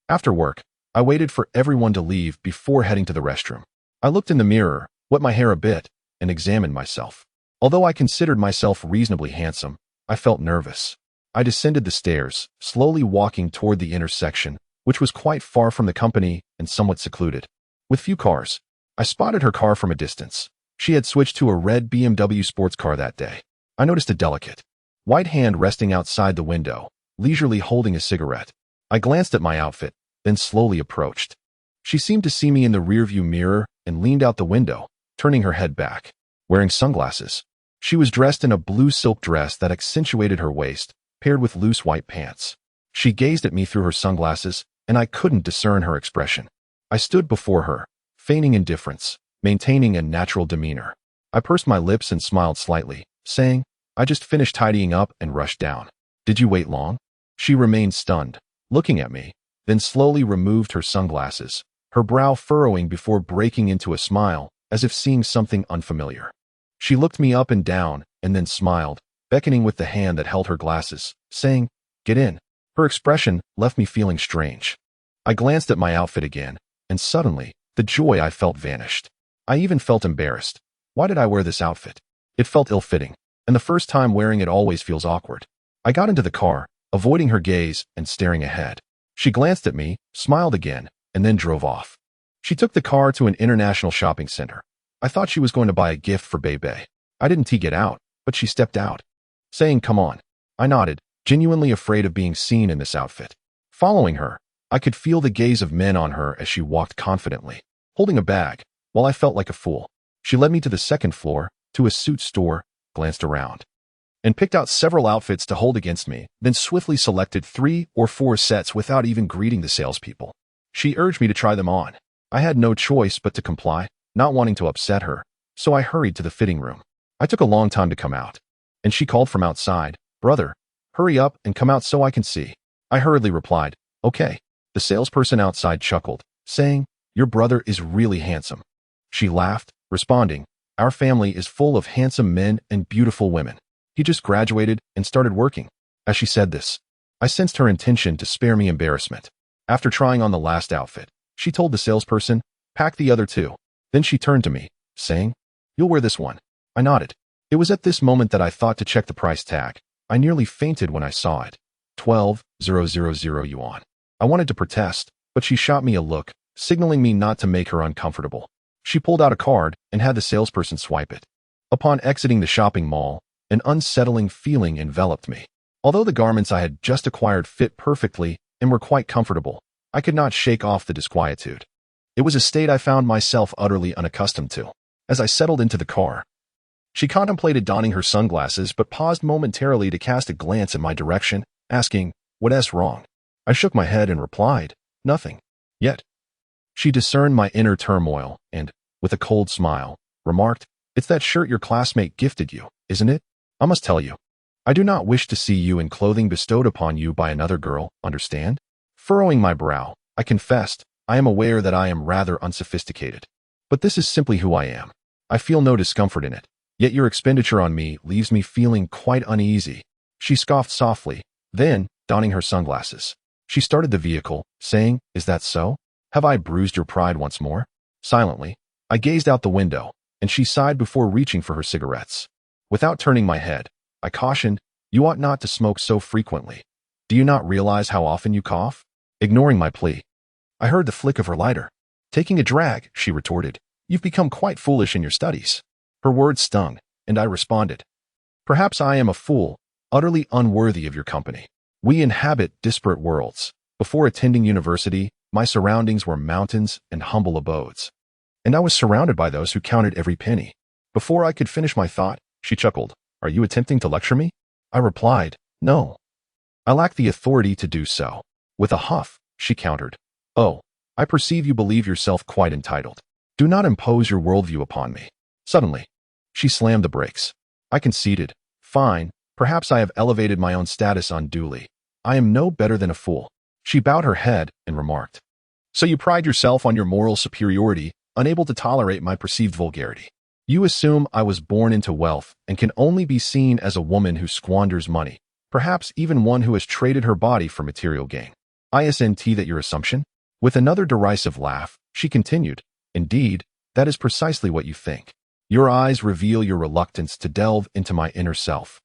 after work, I waited for everyone to leave before heading to the restroom. I looked in the mirror, wet my hair a bit, and examined myself. Although I considered myself reasonably handsome, I felt nervous. I descended the stairs, slowly walking toward the intersection, which was quite far from the company and somewhat secluded. With few cars, I spotted her car from a distance. She had switched to a red BMW sports car that day. I noticed a delicate, white hand resting outside the window, leisurely holding a cigarette. I glanced at my outfit, then slowly approached. She seemed to see me in the rearview mirror and leaned out the window, turning her head back. Wearing sunglasses, she was dressed in a blue silk dress that accentuated her waist, paired with loose white pants. She gazed at me through her sunglasses, and I couldn't discern her expression. I stood before her, feigning indifference, maintaining a natural demeanor. I pursed my lips and smiled slightly, saying, "I just finished tidying up and rushed down. Did you wait long?" She remained stunned, looking at me, then slowly removed her sunglasses, her brow furrowing before breaking into a smile, as if seeing something unfamiliar. She looked me up and down, and then smiled, beckoning with the hand that held her glasses, saying, "Get in." Her expression left me feeling strange. I glanced at my outfit again, and suddenly, the joy I felt vanished. I even felt embarrassed. Why did I wear this outfit? It felt ill-fitting, and the first time wearing it always feels awkward. I got into the car, avoiding her gaze and staring ahead. She glanced at me, smiled again, and then drove off. She took the car to an international shopping center. I thought she was going to buy a gift for Bebe. I didn't get out, but she stepped out, saying, "Come on." I nodded, genuinely afraid of being seen in this outfit. Following her, I could feel the gaze of men on her as she walked confidently, holding a bag, while I felt like a fool. She led me to the second floor, to a suit store, glanced around, and picked out several outfits to hold against me, then swiftly selected 3 or 4 sets without even greeting the salespeople. She urged me to try them on. I had no choice but to comply, not wanting to upset her, so I hurried to the fitting room. I took a long time to come out, and she called from outside, "Brother, hurry up and come out so I can see." I hurriedly replied, "Okay." The salesperson outside chuckled, saying, "Your brother is really handsome." She laughed, responding, "Our family is full of handsome men and beautiful women. He just graduated and started working." As she said this, I sensed her intention to spare me embarrassment. After trying on the last outfit, she told the salesperson, "Pack the other 2. Then she turned to me, saying, "You'll wear this one." I nodded. It was at this moment that I thought to check the price tag. I nearly fainted when I saw it. 12,000 yuan. I wanted to protest, but she shot me a look, signaling me not to make her uncomfortable. She pulled out a card and had the salesperson swipe it. Upon exiting the shopping mall, an unsettling feeling enveloped me. Although the garments I had just acquired fit perfectly and were quite comfortable, I could not shake off the disquietude. It was a state I found myself utterly unaccustomed to. As I settled into the car, she contemplated donning her sunglasses but paused momentarily to cast a glance in my direction, asking, "What's wrong?" I shook my head and replied, "Nothing." Yet, she discerned my inner turmoil and, with a cold smile, remarked, "It's that shirt your classmate gifted you, isn't it? I must tell you, I do not wish to see you in clothing bestowed upon you by another girl, understand?" Furrowing my brow, I confessed, "I am aware that I am rather unsophisticated. But this is simply who I am. I feel no discomfort in it. Yet your expenditure on me leaves me feeling quite uneasy." She scoffed softly, then, donning her sunglasses, she started the vehicle, saying, "Is that so? Have I bruised your pride once more?" Silently, I gazed out the window, and she sighed before reaching for her cigarettes. Without turning my head, I cautioned, "You ought not to smoke so frequently. Do you not realize how often you cough?" Ignoring my plea, I heard the flick of her lighter. "Taking a drag," she retorted. "You've become quite foolish in your studies." Her words stung, and I responded, "Perhaps I am a fool, utterly unworthy of your company. We inhabit disparate worlds. Before attending university, my surroundings were mountains and humble abodes, and I was surrounded by those who counted every penny." Before I could finish my thought, she chuckled, "Are you attempting to lecture me?" I replied, "No. I lack the authority to do so." With a huff, she countered, "Oh, I perceive you believe yourself quite entitled. Do not impose your worldview upon me." Suddenly, she slammed the brakes. I conceded, "Fine, Perhaps I have elevated my own status unduly. I am no better than a fool. She bowed her head and remarked, "So you pride yourself on your moral superiority, unable to tolerate my perceived vulgarity. You assume I was born into wealth and can only be seen as a woman who squanders money, perhaps even one who has traded her body for material gain. Isn't that your assumption?" With another derisive laugh, she continued, "Indeed, that is precisely what you think. Your eyes reveal your reluctance to delve into my inner self.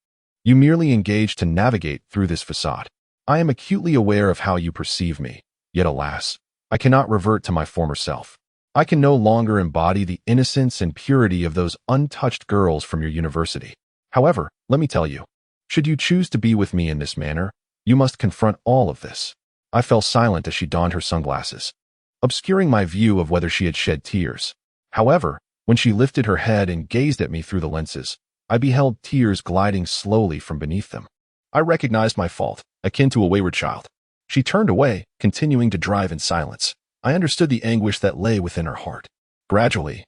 You merely engage to navigate through this facade. I am acutely aware of how you perceive me, yet alas, I cannot revert to my former self. I can no longer embody the innocence and purity of those untouched girls from your university. However, let me tell you, should you choose to be with me in this manner, you must confront all of this." I fell silent as she donned her sunglasses, obscuring my view of whether she had shed tears. However, when she lifted her head and gazed at me through the lenses, I beheld tears gliding slowly from beneath them. I recognized my fault, akin to a wayward child. She turned away, continuing to drive in silence. I understood the anguish that lay within her heart. Gradually,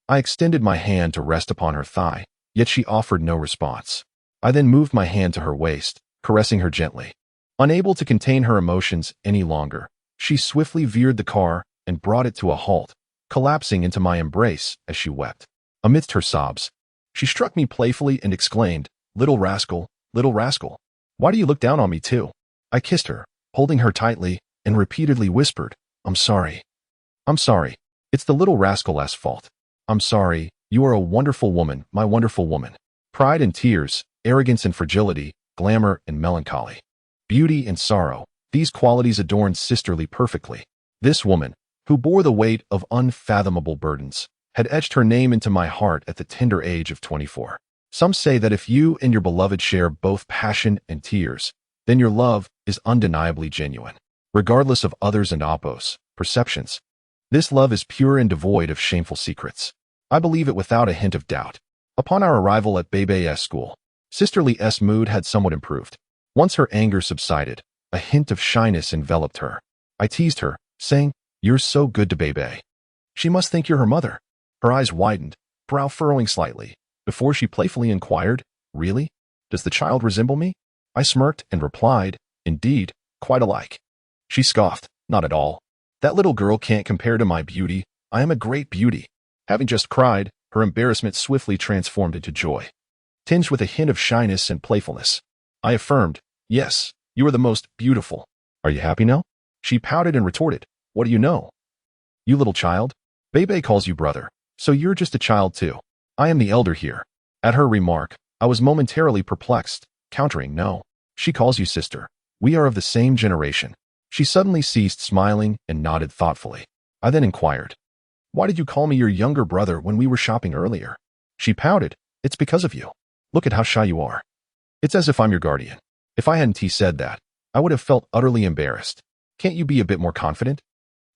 I extended my hand to rest upon her thigh, yet she offered no response. I then moved my hand to her waist, caressing her gently. Unable to contain her emotions any longer, she swiftly veered the car and brought it to a halt, collapsing into my embrace as she wept. Amidst her sobs, she struck me playfully and exclaimed, little rascal, why do you look down on me too?" I kissed her, holding her tightly, and repeatedly whispered, I'm sorry. It's the little rascal's fault. I'm sorry. You are a wonderful woman, my wonderful woman. Pride and tears, arrogance and fragility, glamour and melancholy, beauty and sorrow, these qualities adorned Sisterly perfectly. This woman, who bore the weight of unfathomable burdens, had etched her name into my heart at the tender age of 24. Some say that if you and your beloved share both passion and tears, then your love is undeniably genuine, regardless of others and perceptions. This love is pure and devoid of shameful secrets. I believe it without a hint of doubt. Upon our arrival at Bebe's school, Sisterly's mood had somewhat improved. Once her anger subsided, a hint of shyness enveloped her. I teased her, saying, "You're so good to Bebe. She must think you're her mother." Her eyes widened, brow furrowing slightly, before she playfully inquired, "Really? Does the child resemble me?" I smirked and replied, "Indeed, quite alike." She scoffed, "Not at all. That little girl can't compare to my beauty. I am a great beauty." Having just cried, her embarrassment swiftly transformed into joy, tinged with a hint of shyness and playfulness. I affirmed, "Yes, you are the most beautiful. Are you happy now?" She pouted and retorted, "What do you know? You little child. Bebe calls you brother, so you're just a child too. I am the elder here." At her remark, I was momentarily perplexed, countering, "No, she calls you sister. We are of the same generation." She suddenly ceased smiling and nodded thoughtfully. I then inquired, "Why did you call me your younger brother when we were shopping earlier?" She pouted, "It's because of you. Look at how shy you are. It's as if I'm your guardian." If I hadn't said that, I would have felt utterly embarrassed. "Can't you be a bit more confident?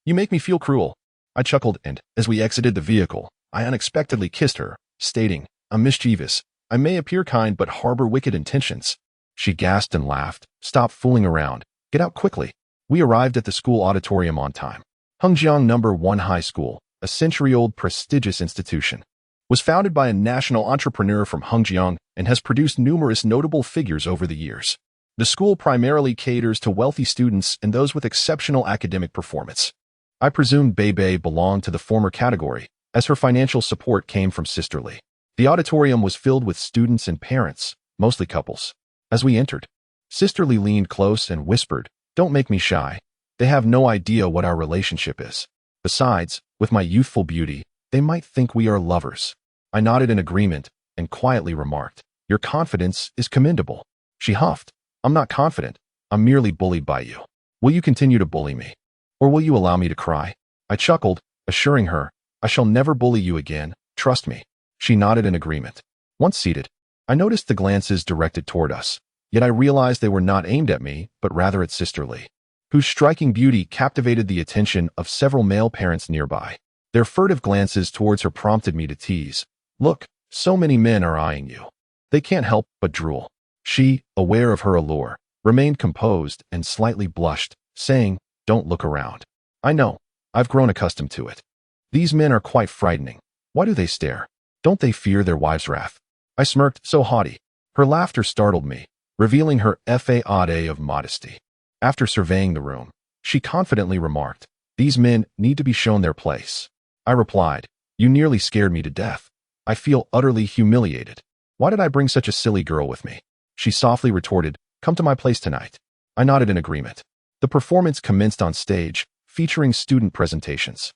You make me feel cruel." I chuckled and, as we exited the vehicle, I unexpectedly kissed her, stating, "I'm mischievous. I may appear kind but harbor wicked intentions." She gasped and laughed. "Stop fooling around. Get out quickly." We arrived at the school auditorium on time. Hengjiang No. 1 High School, a century-old prestigious institution, was founded by a national entrepreneur from Hengjiang and has produced numerous notable figures over the years. The school primarily caters to wealthy students and those with exceptional academic performance. I presumed Bebe belonged to the former category, as her financial support came from Sisterly. The auditorium was filled with students and parents, mostly couples. As we entered, Sisterly leaned close and whispered, "Don't make me shy. They have no idea what our relationship is. Besides, with my youthful beauty, they might think we are lovers." I nodded in agreement and quietly remarked, "Your confidence is commendable." She huffed, "I'm not confident. I'm merely bullied by you. Will you continue to bully me? Or will you allow me to cry?" I chuckled, assuring her, "I shall never bully you again, trust me." She nodded in agreement. Once seated, I noticed the glances directed toward us, yet I realized they were not aimed at me, but rather at Sisterly, whose striking beauty captivated the attention of several male parents nearby. Their furtive glances towards her prompted me to tease, "Look, so many men are eyeing you. They can't help but drool." She, aware of her allure, remained composed and slightly blushed, saying, "Don't look around. I know. I've grown accustomed to it. These men are quite frightening. Why do they stare? Don't they fear their wives' wrath?" I smirked, "So haughty. Her laughter startled me, revealing her fade of modesty. After surveying the room, she confidently remarked, "These men need to be shown their place." I replied, "You nearly scared me to death. I feel utterly humiliated. Why did I bring such a silly girl with me?" She softly retorted, "Come to my place tonight." I nodded in agreement. The performance commenced on stage, featuring student presentations.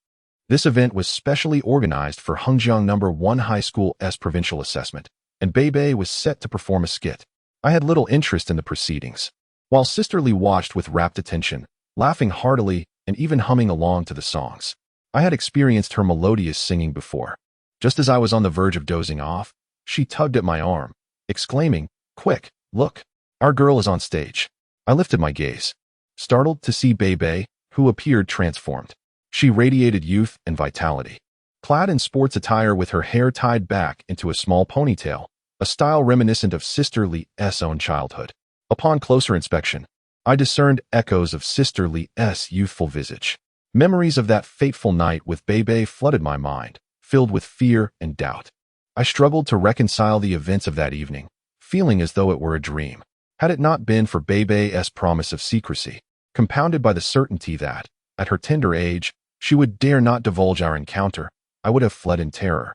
This event was specially organized for Hengjiang No. 1 High School's provincial assessment, and Bebe was set to perform a skit. I had little interest in the proceedings, while Sister Lee watched with rapt attention, laughing heartily and even humming along to the songs. I had experienced her melodious singing before. Just as I was on the verge of dozing off, she tugged at my arm, exclaiming, "Quick, look, our girl is on stage." I lifted my gaze, startled to see Bebe, who appeared transformed. She radiated youth and vitality. Clad in sports attire with her hair tied back into a small ponytail, a style reminiscent of Sister Lee's own childhood. Upon closer inspection, I discerned echoes of Sister Lee's youthful visage. Memories of that fateful night with Bebe flooded my mind, filled with fear and doubt. I struggled to reconcile the events of that evening, feeling as though it were a dream. Had it not been for Bebe's promise of secrecy, compounded by the certainty that, at her tender age, she would dare not divulge our encounter, I would have fled in terror,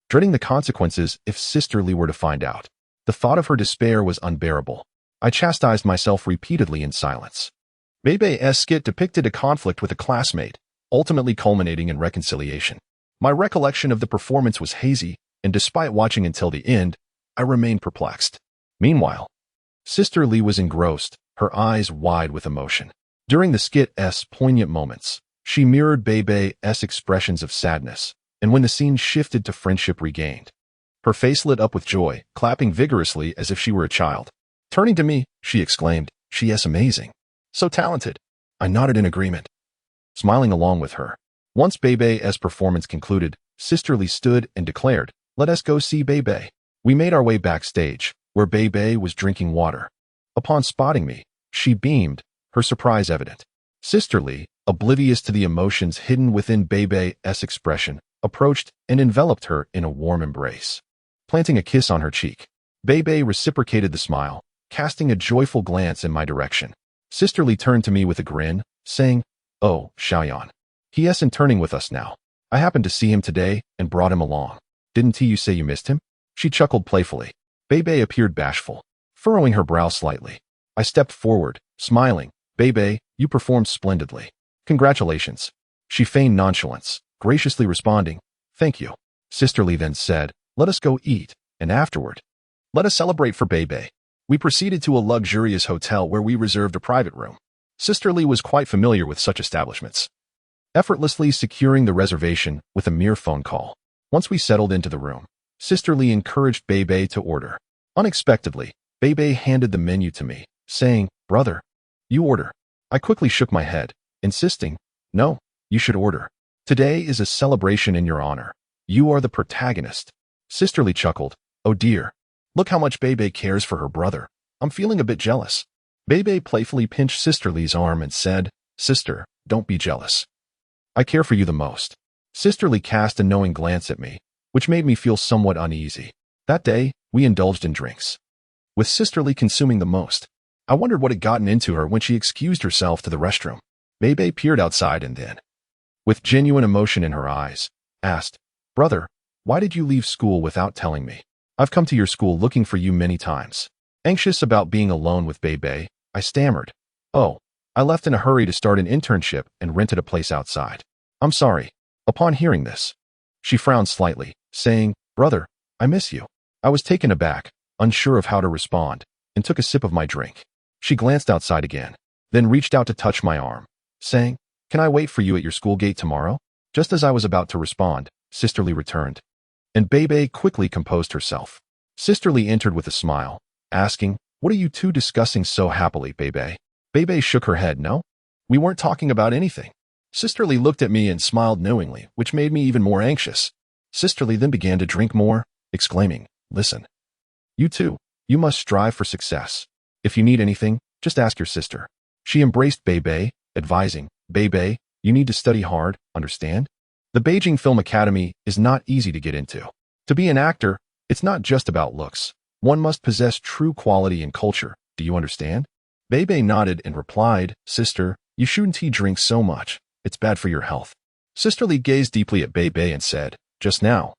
dreading the consequences if Sister Lee were to find out. The thought of her despair was unbearable. I chastised myself repeatedly in silence. Bebe's skit depicted a conflict with a classmate, ultimately culminating in reconciliation. My recollection of the performance was hazy, and despite watching until the end, I remained perplexed. Meanwhile, Sister Lee was engrossed, her eyes wide with emotion. During the skit's poignant moments, she mirrored Bebe's expressions of sadness, and when the scene shifted to friendship regained, her face lit up with joy, clapping vigorously as if she were a child. Turning to me, she exclaimed, "She is amazing. So talented." I nodded in agreement, smiling along with her. Once Bebe's performance concluded, Sister Lee stood and declared, "Let us go see Bebe." We made our way backstage, where Bebe was drinking water. Upon spotting me, she beamed, her surprise evident. Sister Lee, oblivious to the emotions hidden within Bebe's expression, approached and enveloped her in a warm embrace. Planting a kiss on her cheek, Bebe reciprocated the smile, casting a joyful glance in my direction. Sister Lee turned to me with a grin, saying, "Oh, Xiaoyan. He isn't turning with us now. I happened to see him today and brought him along. Didn't you say you missed him?" She chuckled playfully. Bebe appeared bashful, furrowing her brow slightly. I stepped forward, smiling. "Bebe, you performed splendidly. Congratulations." She feigned nonchalance, graciously responding, "Thank you." Sister Lee then said, "Let us go eat, and afterward, let us celebrate for Bebe." We proceeded to a luxurious hotel where we reserved a private room. Sister Lee was quite familiar with such establishments, effortlessly securing the reservation with a mere phone call. Once we settled into the room, Sister Lee encouraged Bebe to order. Unexpectedly, Bebe handed the menu to me, saying, "Brother, you order." I quickly shook my head, insisting, "No, you should order. Today is a celebration in your honor. You are the protagonist." Sister Lee chuckled, "Oh dear. Look how much Bebe cares for her brother. I'm feeling a bit jealous." Bebe playfully pinched Sister Lee's arm and said, "Sister, don't be jealous. I care for you the most." Sister Lee cast a knowing glance at me, which made me feel somewhat uneasy. That day, we indulged in drinks, with Sister Lee consuming the most. I wondered what had gotten into her when she excused herself to the restroom. Bebe peered outside and then, with genuine emotion in her eyes, asked, "Brother, why did you leave school without telling me? I've come to your school looking for you many times." Anxious about being alone with Bebe, I stammered, "Oh, I left in a hurry to start an internship and rented a place outside. I'm sorry." Upon hearing this, she frowned slightly, saying, "Brother, I miss you." I was taken aback, unsure of how to respond, and took a sip of my drink. She glanced outside again, then reached out to touch my arm, saying, "Can I wait for you at your school gate tomorrow?" Just as I was about to respond, Sister Lee returned, and Bebe quickly composed herself. Sister Lee entered with a smile, asking, "What are you two discussing so happily, Bebe?" Bebe shook her head. "No, we weren't talking about anything." Sister Lee looked at me and smiled knowingly, which made me even more anxious. Sister Lee then began to drink more, exclaiming, "Listen, you two, you must strive for success. If you need anything, just ask your sister." She embraced Bebe, advising, "Bebe, you need to study hard, understand? The Beijing Film Academy is not easy to get into. To be an actor, it's not just about looks. One must possess true quality and culture. Do you understand? Bebe nodded and replied, Sister, you shouldn't drink so much. It's bad for your health. Sister Li gazed deeply at Bebe and said, Just now.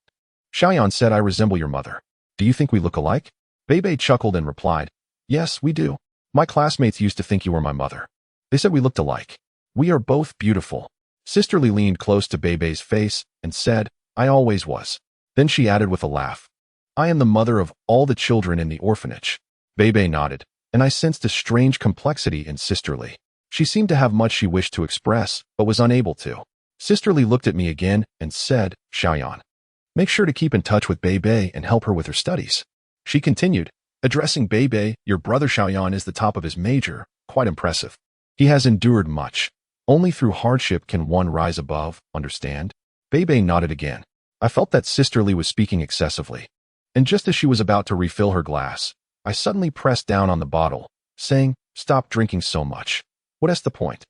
Xiaoyan said I resemble your mother. Do you think we look alike? Bebe chuckled and replied, Yes, we do. My classmates used to think you were my mother. They said we looked alike. We are both beautiful. Sister Li leaned close to Bebe's face and said, I always was. Then she added with a laugh, I am the mother of all the children in the orphanage. Bebe nodded, and I sensed a strange complexity in Sister Li. She seemed to have much she wished to express, but was unable to. Sister Li looked at me again and said, Xiaoyan, make sure to keep in touch with Bebe and help her with her studies. She continued, addressing Bebe, your brother Xiaoyan is the top of his major, quite impressive. He has endured much. Only through hardship can one rise above, understand? Bebe nodded again. I felt that Sister Li was speaking excessively. And just as she was about to refill her glass, I suddenly pressed down on the bottle, saying, Stop drinking so much. What is the point?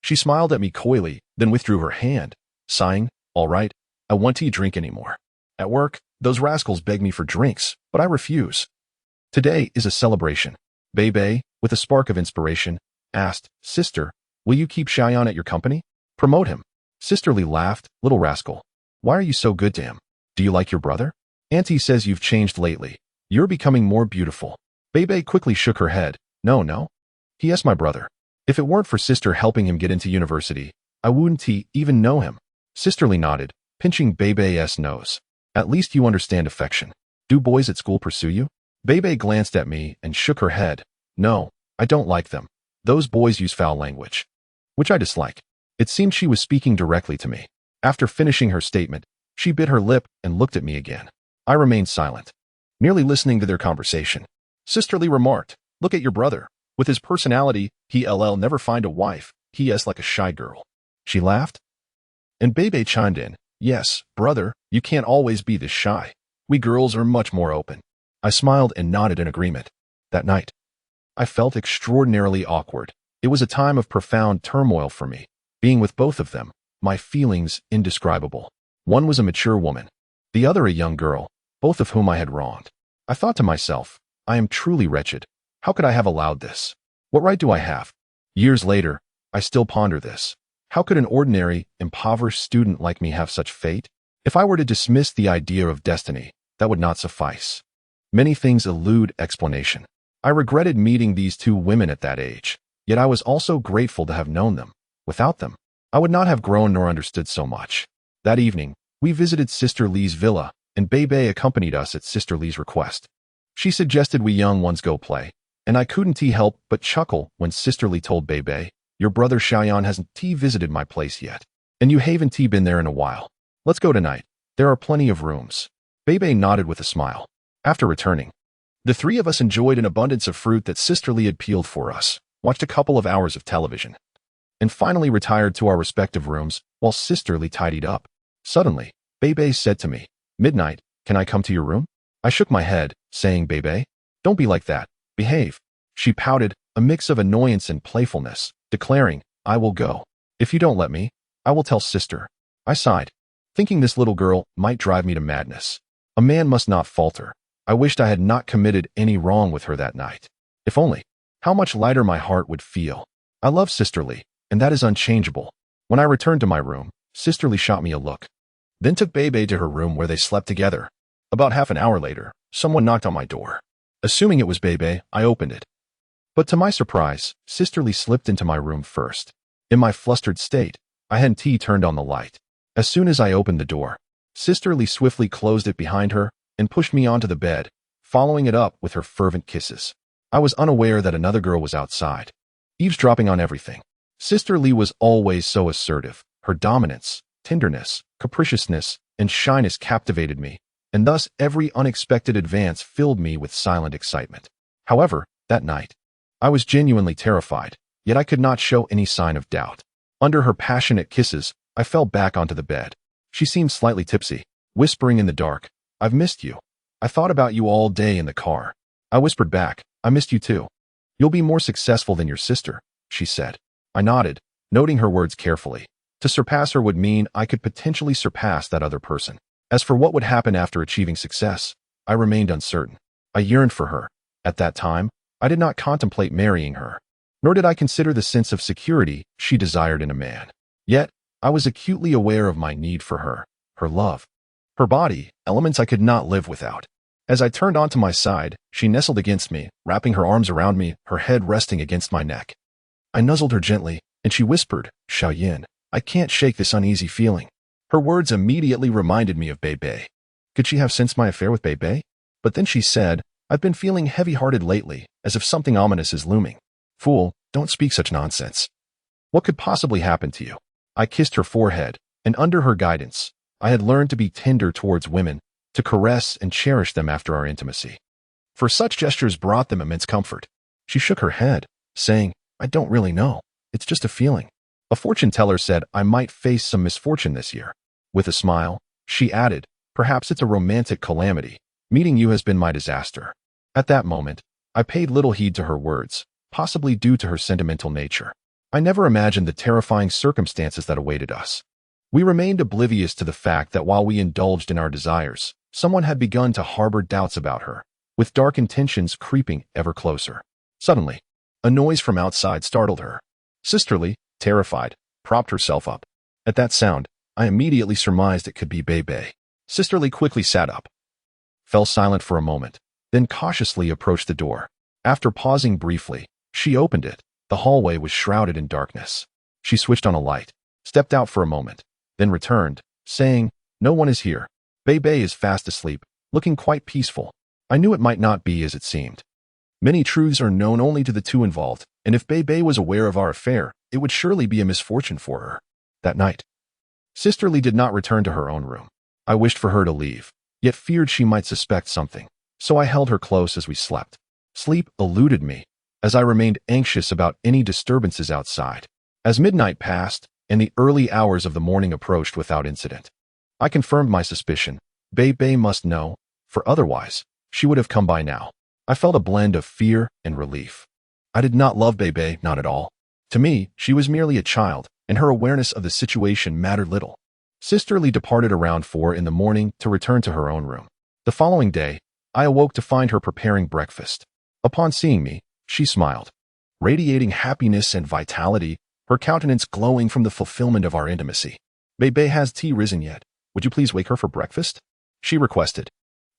She smiled at me coyly, then withdrew her hand, sighing, All right, I won't drink anymore. At work, those rascals beg me for drinks, but I refuse. Today is a celebration. Bebe, with a spark of inspiration, asked, Sister, will you keep Xiaoyan at your company? Promote him. Sister Li laughed, Little rascal. Why are you so good to him? Do you like your brother? Auntie says you've changed lately. You're becoming more beautiful. Bebe quickly shook her head. No. He is my brother. If it weren't for Sister helping him get into university, I wouldn't even know him. Sister Li nodded, pinching Bebe's nose. At least you understand affection. Do boys at school pursue you? Bebe glanced at me and shook her head. No, I don't like them. Those boys use foul language, which I dislike. It seemed she was speaking directly to me. After finishing her statement, she bit her lip and looked at me again. I remained silent, merely listening to their conversation. Sister Li remarked, Look at your brother. With his personality, he'll never find a wife. He is like a shy girl. She laughed. And Bebe chimed in, Yes, brother, you can't always be this shy. We girls are much more open. I smiled and nodded in agreement. That night, I felt extraordinarily awkward. It was a time of profound turmoil for me. Being with both of them, my feelings indescribable. One was a mature woman, the other a young girl, both of whom I had wronged. I thought to myself, I am truly wretched. How could I have allowed this? What right do I have? Years later, I still ponder this. How could an ordinary, impoverished student like me have such fate? If I were to dismiss the idea of destiny, that would not suffice. Many things elude explanation. I regretted meeting these two women at that age, yet I was also grateful to have known them. Without them, I would not have grown nor understood so much. That evening, we visited Sister Li's villa, and Bebe accompanied us at Sister Li's request. She suggested we young ones go play, and I couldn't help but chuckle when Sister Li told Bebe, Your brother Xiaoyan hasn't visited my place yet, and you haven't been there in a while. Let's go tonight. There are plenty of rooms. Bebe nodded with a smile. After returning, the three of us enjoyed an abundance of fruit that Sister Li had peeled for us, watched a couple of hours of television, and finally retired to our respective rooms while Sister Li tidied up. Suddenly, Bebe said to me, Midnight, can I come to your room? I shook my head, saying, Bebe, don't be like that. Behave. She pouted, a mix of annoyance and playfulness, declaring, I will go. If you don't let me, I will tell Sister. I sighed, thinking this little girl might drive me to madness. A man must not falter. I wished I had not committed any wrong with her that night. If only, how much lighter my heart would feel. I love Sister Li, and that is unchangeable. When I returned to my room, Sister Li shot me a look, then took Bebe to her room where they slept together. About half an hour later, someone knocked on my door. Assuming it was Bebe, I opened it. But to my surprise, Sister Li slipped into my room first. In my flustered state, I hadn't turned on the light. As soon as I opened the door, Sister Li swiftly closed it behind her and pushed me onto the bed, following it up with her fervent kisses. I was unaware that another girl was outside, eavesdropping on everything. Sister Li was always so assertive. Her dominance, tenderness, capriciousness, and shyness captivated me, and thus every unexpected advance filled me with silent excitement. However, that night, I was genuinely terrified, yet I could not show any sign of doubt. Under her passionate kisses, I fell back onto the bed. She seemed slightly tipsy, whispering in the dark, I've missed you. I thought about you all day in the car. I whispered back, I missed you too. You'll be more successful than your sister, she said. I nodded, noting her words carefully. To surpass her would mean I could potentially surpass that other person. As for what would happen after achieving success, I remained uncertain. I yearned for her. At that time, I did not contemplate marrying her, nor did I consider the sense of security she desired in a man. Yet, I was acutely aware of my need for her love, her body, elements I could not live without. As I turned onto my side, she nestled against me, wrapping her arms around me, her head resting against my neck. I nuzzled her gently, and she whispered, "Xiaoyan, I can't shake this uneasy feeling." Her words immediately reminded me of Bei Bei. Could she have sensed my affair with Bei Bei? But then she said, "I've been feeling heavy-hearted lately, as if something ominous is looming." "Fool, don't speak such nonsense. What could possibly happen to you?" I kissed her forehead, and under her guidance, I had learned to be tender towards women, to caress and cherish them after our intimacy. For such gestures brought them immense comfort. She shook her head, saying, "I don't really know. It's just a feeling." A fortune teller said I might face some misfortune this year. With a smile, she added, "Perhaps it's a romantic calamity. Meeting you has been my disaster." At that moment, I paid little heed to her words, possibly due to her sentimental nature. I never imagined the terrifying circumstances that awaited us. We remained oblivious to the fact that while we indulged in our desires, someone had begun to harbor doubts about her, with dark intentions creeping ever closer. Suddenly, a noise from outside startled her. Sisterly, terrified, propped herself up. At that sound, I immediately surmised it could be Bei Bei. Sisterly quickly sat up, fell silent for a moment, then cautiously approached the door. After pausing briefly, she opened it. The hallway was shrouded in darkness. She switched on a light, stepped out for a moment, then returned, saying, "No one is here. Bei Bei is fast asleep, looking quite peaceful." I knew it might not be as it seemed. Many truths are known only to the two involved, and if Bei Bei was aware of our affair, it would surely be a misfortune for her. That night, Sisterly did not return to her own room. I wished for her to leave, yet feared she might suspect something, so I held her close as we slept. Sleep eluded me, as I remained anxious about any disturbances outside. As midnight passed, and the early hours of the morning approached without incident, I confirmed my suspicion. Bei Bei must know, for otherwise, she would have come by now. I felt a blend of fear and relief. I did not love Bei Bei, not at all. To me, she was merely a child, and her awareness of the situation mattered little. Sisterly departed around 4 in the morning to return to her own room. The following day, I awoke to find her preparing breakfast. Upon seeing me, she smiled, radiating happiness and vitality, her countenance glowing from the fulfillment of our intimacy. "Bei Bei, has tea risen yet? Would you please wake her for breakfast?" she requested.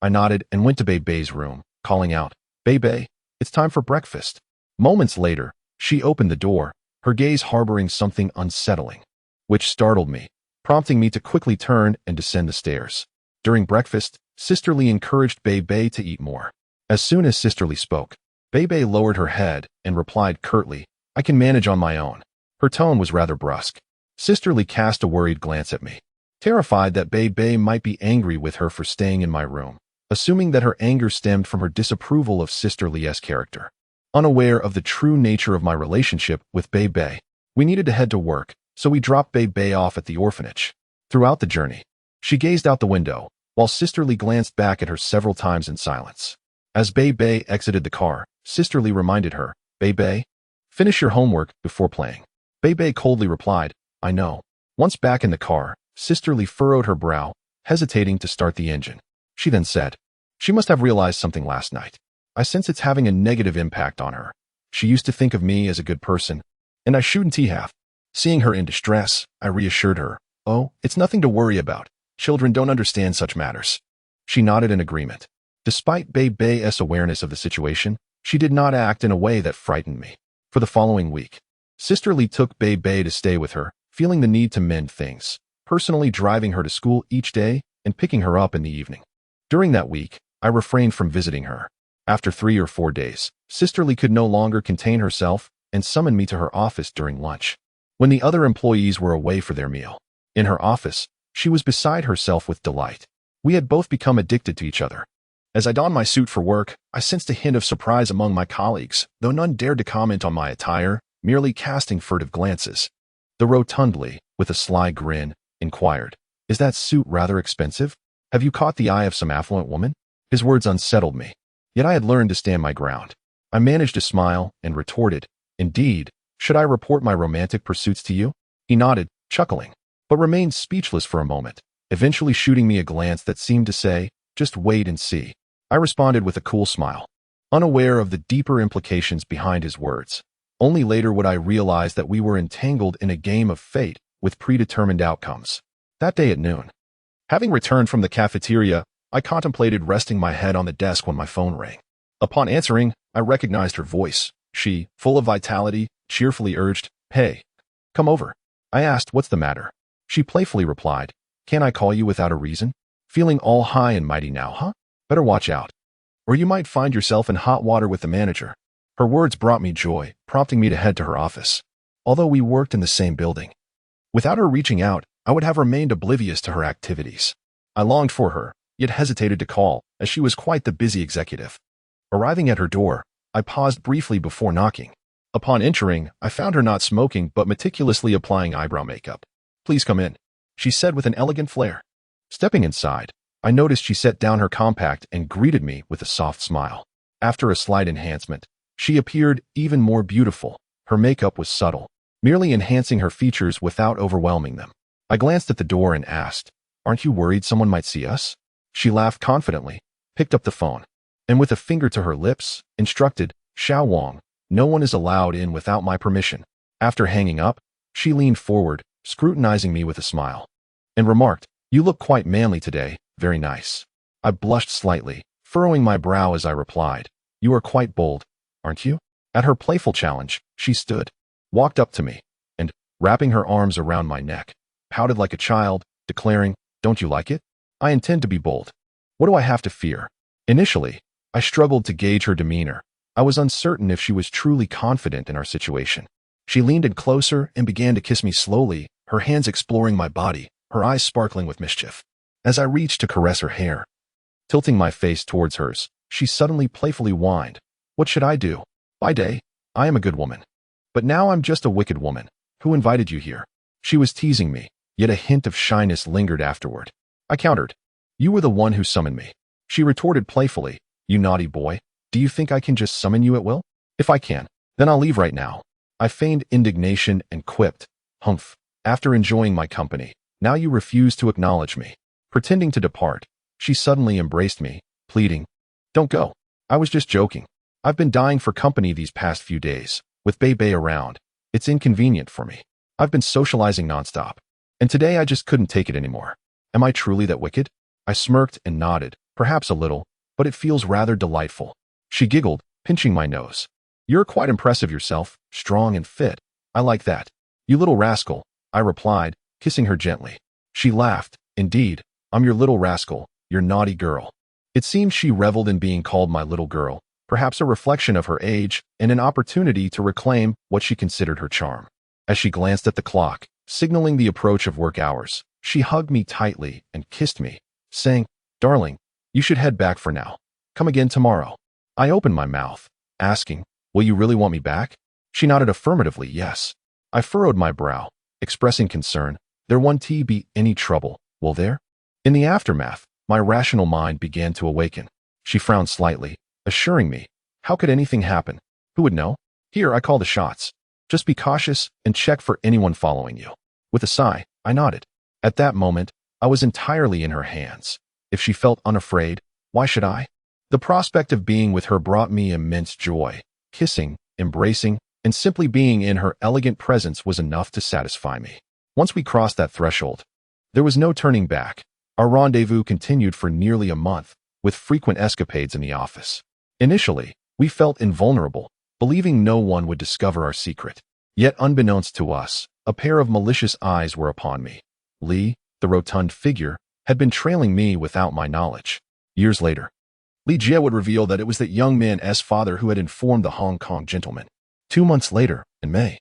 I nodded and went to Bei Bei's room, calling out, "Bei Bei, it's time for breakfast." Moments later, she opened the door, her gaze harboring something unsettling, which startled me, prompting me to quickly turn and descend the stairs. During breakfast, Sisterly encouraged Bei Bei to eat more. As soon as Sisterly spoke, Bei Bei lowered her head and replied curtly, "I can manage on my own." Her tone was rather brusque. Sisterly cast a worried glance at me, terrified that Bei Bei might be angry with her for staying in my room, assuming that her anger stemmed from her disapproval of Sisterly's character. Unaware of the true nature of my relationship with Bei Bei, we needed to head to work, so we dropped Bei Bei off at the orphanage. Throughout the journey, she gazed out the window, while Sisterly glanced back at her several times in silence. As Bei Bei exited the car, Sisterly reminded her, "Bei Bei, finish your homework before playing." Bei Bei coldly replied, "I know." Once back in the car, Sisterly furrowed her brow, hesitating to start the engine. She then said, "She must have realized something last night. I sense it's having a negative impact on her. She used to think of me as a good person, and I shouldn't have." Seeing her in distress, I reassured her, "Oh, it's nothing to worry about. Children don't understand such matters." She nodded in agreement. Despite Bei Bei's awareness of the situation, she did not act in a way that frightened me. For the following week, Sisterly took Bei Bei to stay with her, feeling the need to mend things, personally driving her to school each day and picking her up in the evening. During that week, I refrained from visiting her. After 3 or 4 days, Sisterly could no longer contain herself and summoned me to her office during lunch, when the other employees were away for their meal. In her office, she was beside herself with delight. We had both become addicted to each other. As I donned my suit for work, I sensed a hint of surprise among my colleagues, though none dared to comment on my attire, merely casting furtive glances. The rotundly, with a sly grin, inquired, "Is that suit rather expensive? Have you caught the eye of some affluent woman?" His words unsettled me, yet I had learned to stand my ground. I managed to smile and retorted, "Indeed, should I report my romantic pursuits to you?" He nodded, chuckling, but remained speechless for a moment, eventually shooting me a glance that seemed to say, "Just wait and see." I responded with a cool smile, unaware of the deeper implications behind his words. Only later would I realize that we were entangled in a game of fate with predetermined outcomes. That day at noon, having returned from the cafeteria, I contemplated resting my head on the desk when my phone rang. Upon answering, I recognized her voice. She, full of vitality, cheerfully urged, "Hey, come over." I asked, "What's the matter?" She playfully replied, "Can I call you without a reason? Feeling all high and mighty now, huh? Better watch out, or you might find yourself in hot water with the manager." Her words brought me joy, prompting me to head to her office. Although we worked in the same building, without her reaching out, I would have remained oblivious to her activities. I longed for her, yet hesitated to call, as she was quite the busy executive. Arriving at her door, I paused briefly before knocking. Upon entering, I found her not smoking but meticulously applying eyebrow makeup. "Please come in," she said with an elegant flair. Stepping inside, I noticed she set down her compact and greeted me with a soft smile. After a slight enhancement, she appeared even more beautiful. Her makeup was subtle, merely enhancing her features without overwhelming them. I glanced at the door and asked, "Aren't you worried someone might see us?" She laughed confidently, picked up the phone, and with a finger to her lips, instructed, "Xiao Wang, no one is allowed in without my permission." After hanging up, she leaned forward, scrutinizing me with a smile, and remarked, "You look quite manly today, very nice." I blushed slightly, furrowing my brow as I replied, "You are quite bold, aren't you?" At her playful challenge, she stood, walked up to me, and, wrapping her arms around my neck, pouted like a child, declaring, "Don't you like it? I intend to be bold. What do I have to fear?" Initially, I struggled to gauge her demeanor. I was uncertain if she was truly confident in our situation. She leaned in closer and began to kiss me slowly, her hands exploring my body, her eyes sparkling with mischief. As I reached to caress her hair, tilting my face towards hers, she suddenly playfully whined, "What should I do? By day, I am a good woman. But now I'm just a wicked woman. Who invited you here?" She was teasing me, yet a hint of shyness lingered afterward. I countered, "You were the one who summoned me." She retorted playfully, "You naughty boy, do you think I can just summon you at will? If I can, then I'll leave right now." I feigned indignation and quipped, "Humph, after enjoying my company, now you refuse to acknowledge me." Pretending to depart, she suddenly embraced me, pleading, "Don't go. I was just joking. I've been dying for company these past few days. With Bei around, it's inconvenient for me. I've been socializing nonstop, and today I just couldn't take it anymore. Am I truly that wicked?" I smirked and nodded, perhaps a little, but it feels rather delightful. She giggled, pinching my nose. "You're quite impressive yourself, strong and fit. I like that." "You little rascal," I replied, kissing her gently. She laughed, "Indeed, I'm your little rascal, your naughty girl." It seemed she reveled in being called my little girl, perhaps a reflection of her age and an opportunity to reclaim what she considered her charm. As she glanced at the clock, signaling the approach of work hours, she hugged me tightly and kissed me, saying, "Darling, you should head back for now. Come again tomorrow." I opened my mouth, asking, "Will you really want me back?" She nodded affirmatively, yes. I furrowed my brow, expressing concern. "There won't be any trouble, will there?" In the aftermath, my rational mind began to awaken. She frowned slightly, assuring me, "How could anything happen? Who would know? Here, I call the shots. Just be cautious and check for anyone following you." With a sigh, I nodded. At that moment, I was entirely in her hands. If she felt unafraid, why should I? The prospect of being with her brought me immense joy. Kissing, embracing, and simply being in her elegant presence was enough to satisfy me. Once we crossed that threshold, there was no turning back. Our rendezvous continued for nearly a month, with frequent escapades in the office. Initially, we felt invulnerable, believing no one would discover our secret. Yet unbeknownst to us, a pair of malicious eyes were upon me. Li, the rotund figure, had been trailing me without my knowledge. Years later, Li Jie would reveal that it was that young man's father who had informed the Hong Kong gentleman. 2 months later, in May,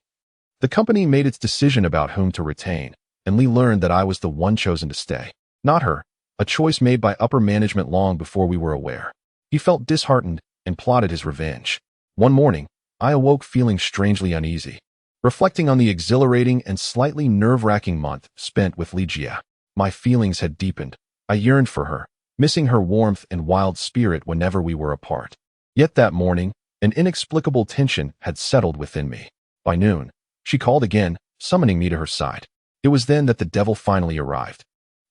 the company made its decision about whom to retain, and Li learned that I was the one chosen to stay. Not her, a choice made by upper management long before we were aware. He felt disheartened and plotted his revenge. One morning, I awoke feeling strangely uneasy, reflecting on the exhilarating and slightly nerve-wracking month spent with Li Jie. My feelings had deepened. I yearned for her, missing her warmth and wild spirit whenever we were apart. Yet that morning, an inexplicable tension had settled within me. By noon, she called again, summoning me to her side. It was then that the devil finally arrived.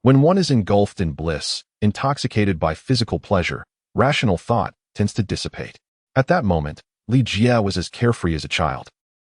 When one is engulfed in bliss, intoxicated by physical pleasure, rational thought tends to dissipate. At that moment, Li Jia was as carefree as a child,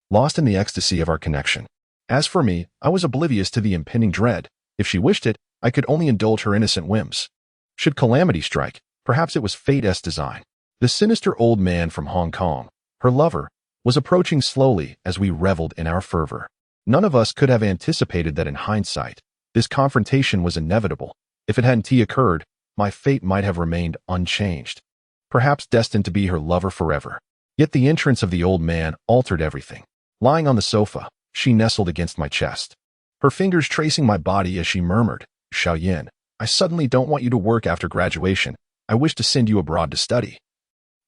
lost in the ecstasy of our connection. As for me, I was oblivious to the impending dread. If she wished it, I could only indulge her innocent whims. Should calamity strike, perhaps it was fate's design. The sinister old man from Hong Kong, her lover, was approaching slowly as we reveled in our fervor. None of us could have anticipated that in hindsight, this confrontation was inevitable. If it hadn't occurred, my fate might have remained unchanged, perhaps destined to be her lover forever. Yet the entrance of the old man altered everything. Lying on the sofa, she nestled against my chest, her fingers tracing my body as she murmured, "Xiaoyan, I suddenly don't want you to work after graduation. I wish to send you abroad to study.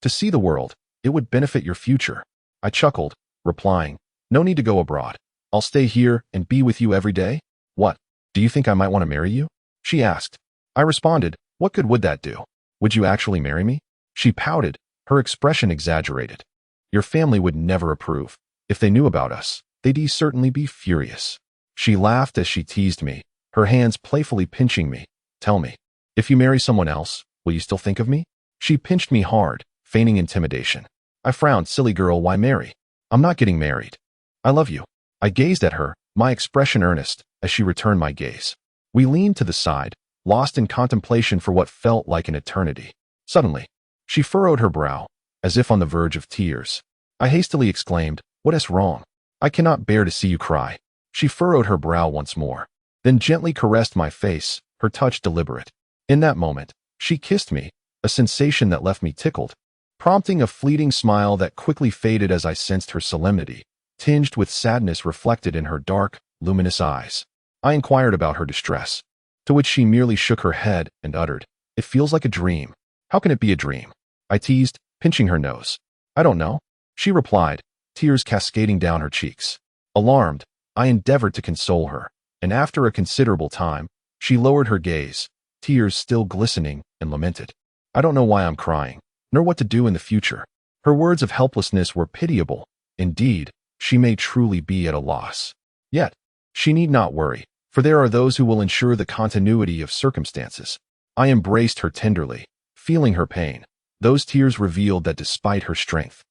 To see the world, it would benefit your future." I chuckled, replying, "No need to go abroad. I'll stay here and be with you every day." "What? Do you think I might want to marry you?" she asked. I responded, "What good would that do? Would you actually marry me?" She pouted, her expression exaggerated. "Your family would never approve. If they knew about us, they'd certainly be furious." She laughed as she teased me, her hands playfully pinching me. "Tell me, if you marry someone else, will you still think of me?" She pinched me hard, feigning intimidation. I frowned. "Silly girl, why marry? I'm not getting married. I love you." I gazed at her, my expression earnest, as she returned my gaze. We leaned to the side, lost in contemplation for what felt like an eternity. Suddenly, she furrowed her brow, as if on the verge of tears. I hastily exclaimed, "What is wrong? I cannot bear to see you cry." She furrowed her brow once more, then gently caressed my face, her touch deliberate. In that moment, she kissed me, a sensation that left me tickled, prompting a fleeting smile that quickly faded as I sensed her solemnity, tinged with sadness reflected in her dark, luminous eyes. I inquired about her distress, to which she merely shook her head and uttered, "It feels like a dream." "How can it be a dream?" I teased, pinching her nose. "I don't know," she replied, tears cascading down her cheeks. Alarmed, I endeavored to console her, and after a considerable time, she lowered her gaze, tears still glistening, and lamented, "I don't know why I'm crying, nor what to do in the future." Her words of helplessness were pitiable. Indeed, she may truly be at a loss. Yet, she need not worry, for there are those who will ensure the continuity of circumstances. I embraced her tenderly, feeling her pain. Those tears revealed that despite her strength,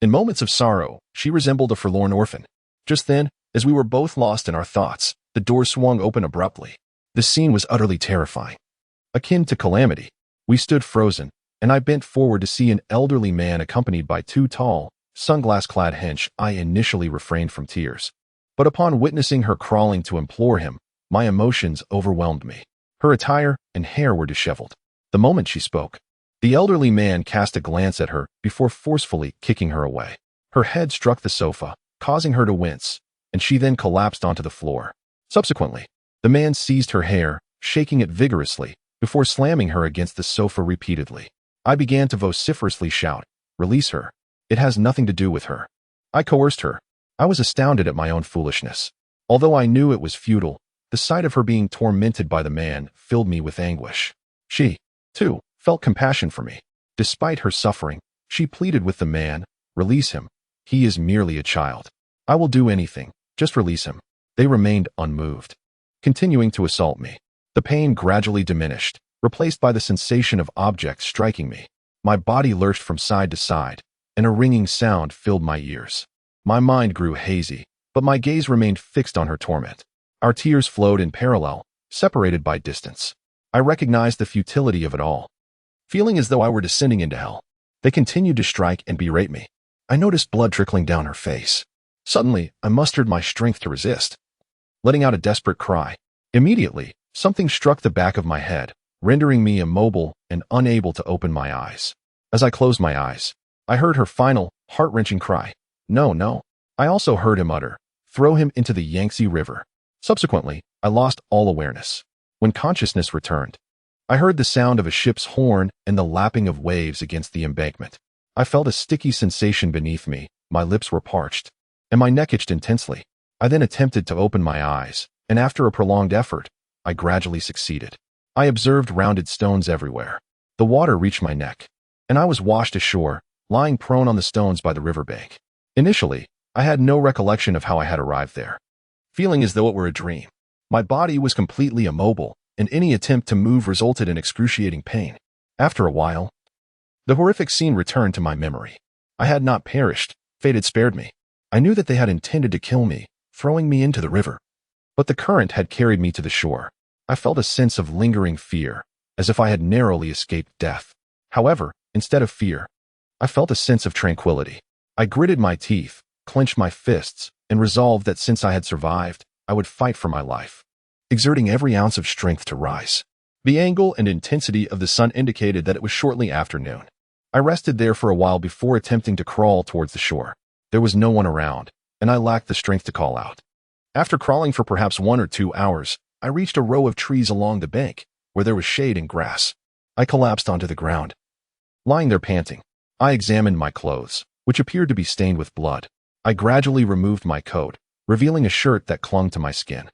in moments of sorrow, she resembled a forlorn orphan. Just then, as we were both lost in our thoughts, the door swung open abruptly. The scene was utterly terrifying, akin to calamity. We stood frozen, and I bent forward to see an elderly man accompanied by two tall, sunglass-clad hench. I initially refrained from tears, but upon witnessing her crawling to implore him, my emotions overwhelmed me. Her attire and hair were disheveled. The moment she spoke, the elderly man cast a glance at her before forcefully kicking her away. Her head struck the sofa, causing her to wince, and she then collapsed onto the floor. Subsequently, the man seized her hair, shaking it vigorously, before slamming her against the sofa repeatedly. I began to vociferously shout, "Release her. It has nothing to do with her." I coerced her. I was astounded at my own foolishness. Although I knew it was futile, the sight of her being tormented by the man filled me with anguish. She, too, felt compassion for me. Despite her suffering, she pleaded with the man, "Release him. He is merely a child. I will do anything. Just release him." They remained unmoved, continuing to assault me. The pain gradually diminished, replaced by the sensation of objects striking me. My body lurched from side to side, and a ringing sound filled my ears. My mind grew hazy, but my gaze remained fixed on her torment. Our tears flowed in parallel, separated by distance. I recognized the futility of it all, feeling as though I were descending into hell. They continued to strike and berate me. I noticed blood trickling down her face. Suddenly, I mustered my strength to resist, letting out a desperate cry. Immediately, something struck the back of my head, rendering me immobile and unable to open my eyes. As I closed my eyes, I heard her final, heart-wrenching cry, "No, no." I also heard him utter, "Throw him into the Yangtze River." Subsequently, I lost all awareness. When consciousness returned, I heard the sound of a ship's horn and the lapping of waves against the embankment. I felt a sticky sensation beneath me, my lips were parched, and my neck itched intensely. I then attempted to open my eyes, and after a prolonged effort, I gradually succeeded. I observed rounded stones everywhere. The water reached my neck, and I was washed ashore, lying prone on the stones by the riverbank. Initially, I had no recollection of how I had arrived there, feeling as though it were a dream. My body was completely immobile, and any attempt to move resulted in excruciating pain. After a while, The horrific scene returned to my memory. I had not perished. Fate had spared me. I knew that they had intended to kill me, throwing me into the river. But the current had carried me to the shore. I felt a sense of lingering fear, as if I had narrowly escaped death. However, instead of fear, I felt a sense of tranquility. I gritted my teeth, clenched my fists, and resolved that since I had survived, I would fight for my life, exerting every ounce of strength to rise. The angle and intensity of the sun indicated that it was shortly afternoon. I rested there for a while before attempting to crawl towards the shore. There was no one around, and I lacked the strength to call out. After crawling for perhaps 1 or 2 hours, I reached a row of trees along the bank, where there was shade and grass. I collapsed onto the ground. Lying there panting, I examined my clothes, which appeared to be stained with blood. I gradually removed my coat, revealing a shirt that clung to my skin.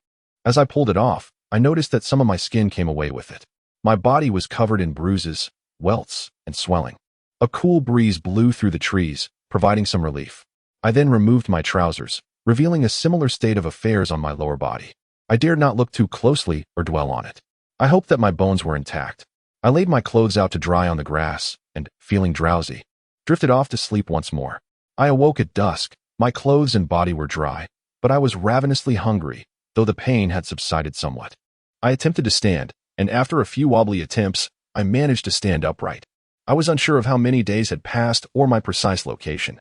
As I pulled it off, I noticed that some of my skin came away with it. My body was covered in bruises, welts, and swelling. A cool breeze blew through the trees, providing some relief. I then removed my trousers, revealing a similar state of affairs on my lower body. I dared not look too closely or dwell on it. I hoped that my bones were intact. I laid my clothes out to dry on the grass and, feeling drowsy, drifted off to sleep once more. I awoke at dusk. My clothes and body were dry, but I was ravenously hungry, though the pain had subsided somewhat. I attempted to stand, and after a few wobbly attempts, I managed to stand upright. I was unsure of how many days had passed or my precise location,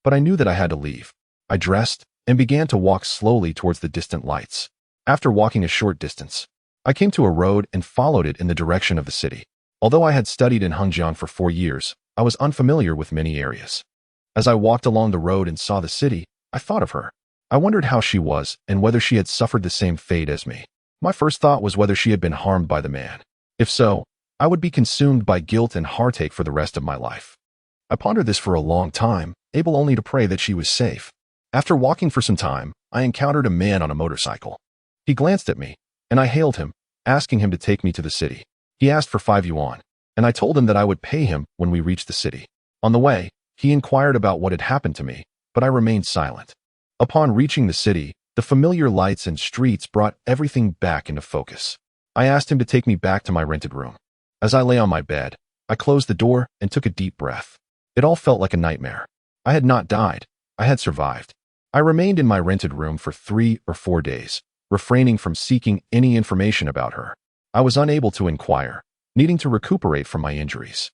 but I knew that I had to leave. I dressed and began to walk slowly towards the distant lights. After walking a short distance, I came to a road and followed it in the direction of the city. Although I had studied in Hengjiang for 4 years, I was unfamiliar with many areas. As I walked along the road and saw the city, I thought of her. I wondered how she was and whether she had suffered the same fate as me. My first thought was whether she had been harmed by the man. If so, I would be consumed by guilt and heartache for the rest of my life. I pondered this for a long time, able only to pray that she was safe. After walking for some time, I encountered a man on a motorcycle. He glanced at me, and I hailed him, asking him to take me to the city. He asked for 5 yuan, and I told him that I would pay him when we reached the city. On the way, he inquired about what had happened to me, but I remained silent. Upon reaching the city, the familiar lights and streets brought everything back into focus. I asked him to take me back to my rented room. As I lay on my bed, I closed the door and took a deep breath. It all felt like a nightmare. I had not died. I had survived. I remained in my rented room for 3 or 4 days, refraining from seeking any information about her. I was unable to inquire, needing to recuperate from my injuries.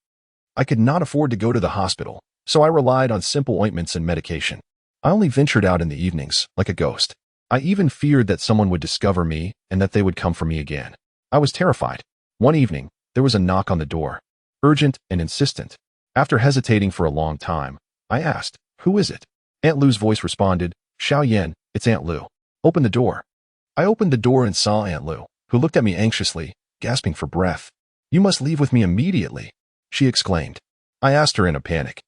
I could not afford to go to the hospital, so I relied on simple ointments and medication. I only ventured out in the evenings, like a ghost. I even feared that someone would discover me and that they would come for me again. I was terrified. One evening, there was a knock on the door, urgent and insistent. After hesitating for a long time, I asked, "Who is it?" Aunt Lu's voice responded, "Xiao Yan, it's Aunt Lu. Open the door." I opened the door and saw Aunt Lu, who looked at me anxiously, gasping for breath. "You must leave with me immediately," she exclaimed. I asked her in a panic,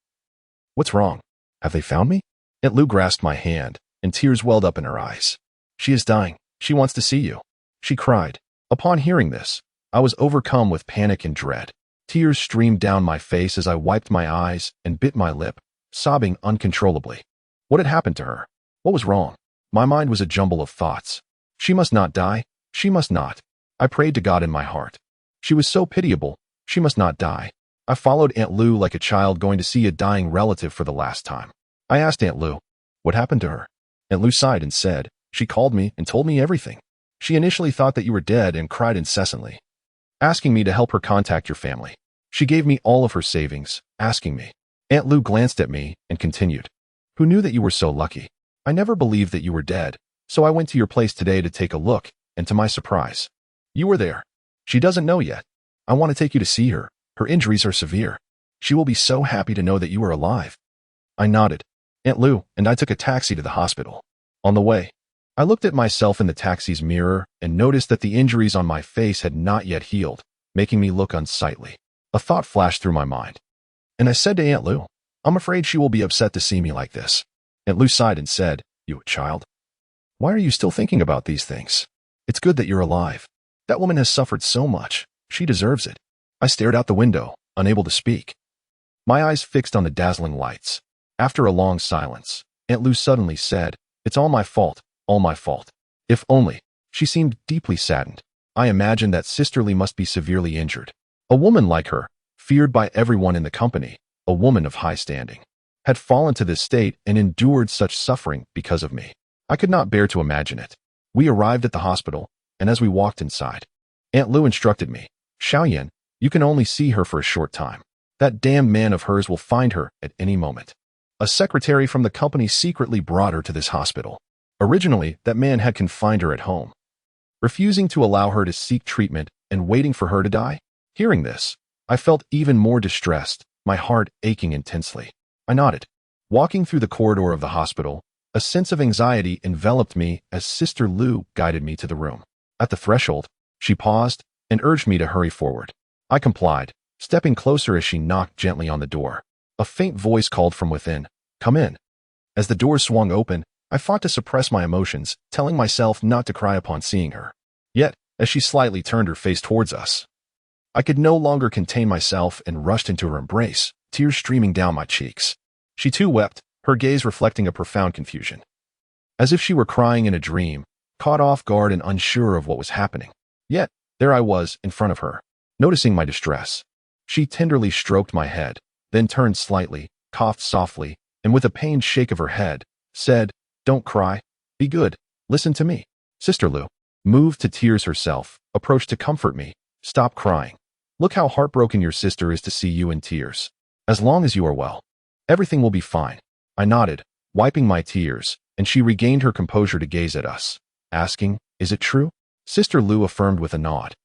"What's wrong? Have they found me?" Aunt Lu grasped my hand, and tears welled up in her eyes. "She is dying. She wants to see you," she cried. Upon hearing this, I was overcome with panic and dread. Tears streamed down my face as I wiped my eyes and bit my lip, sobbing uncontrollably. What had happened to her? What was wrong? My mind was a jumble of thoughts. She must not die. She must not. I prayed to God in my heart. She was so pitiable. She must not die. I followed Aunt Lu like a child going to see a dying relative for the last time. I asked Aunt Lu, "What happened to her?" Aunt Lu sighed and said, "She called me and told me everything. She initially thought that you were dead and cried incessantly, asking me to help her contact your family. She gave me all of her savings, asking me." Aunt Lu glanced at me and continued, "Who knew that you were so lucky? I never believed that you were dead, so I went to your place today to take a look, and to my surprise, you were there. She doesn't know yet. I want to take you to see her. Her injuries are severe. She will be so happy to know that you are alive." I nodded. Aunt Lu and I took a taxi to the hospital. On the way, I looked at myself in the taxi's mirror and noticed that the injuries on my face had not yet healed, making me look unsightly. A thought flashed through my mind, and I said to Aunt Lu, "I'm afraid she will be upset to see me like this." Aunt Lu sighed and said, "You child, why are you still thinking about these things? It's good that you're alive. That woman has suffered so much. She deserves it." I stared out the window, unable to speak, my eyes fixed on the dazzling lights. After a long silence, Aunt Lu suddenly said, "It's all my fault, all my fault." If only. She seemed deeply saddened. I imagined that Sister Lee must be severely injured. A woman like her, feared by everyone in the company, a woman of high standing, had fallen to this state and endured such suffering because of me. I could not bear to imagine it. We arrived at the hospital, and as we walked inside, Aunt Lu instructed me, Xiaoyan, you can only see her for a short time. That damned man of hers will find her at any moment. A secretary from the company secretly brought her to this hospital. Originally, that man had confined her at home, refusing to allow her to seek treatment and waiting for her to die. Hearing this, I felt even more distressed, my heart aching intensely. I nodded. Walking through the corridor of the hospital, a sense of anxiety enveloped me as Sister Lu guided me to the room. At the threshold, she paused and urged me to hurry forward. I complied, stepping closer as she knocked gently on the door. A faint voice called from within, "Come in." As the door swung open, I fought to suppress my emotions, telling myself not to cry upon seeing her. Yet, as she slightly turned her face towards us, I could no longer contain myself and rushed into her embrace, tears streaming down my cheeks. She too wept, her gaze reflecting a profound confusion. As if she were crying in a dream, caught off guard and unsure of what was happening. Yet, there I was, in front of her, noticing my distress. She tenderly stroked my head, then turned slightly, coughed softly, and with a pained shake of her head, said, "Don't cry. Be good. Listen to me." Sister Lu, moved to tears herself, approached to comfort me. "Stop crying. Look how heartbroken your sister is to see you in tears. As long as you are well, everything will be fine." I nodded, wiping my tears, and she regained her composure to gaze at us, asking, "Is it true?" Sister Lu affirmed with a nod,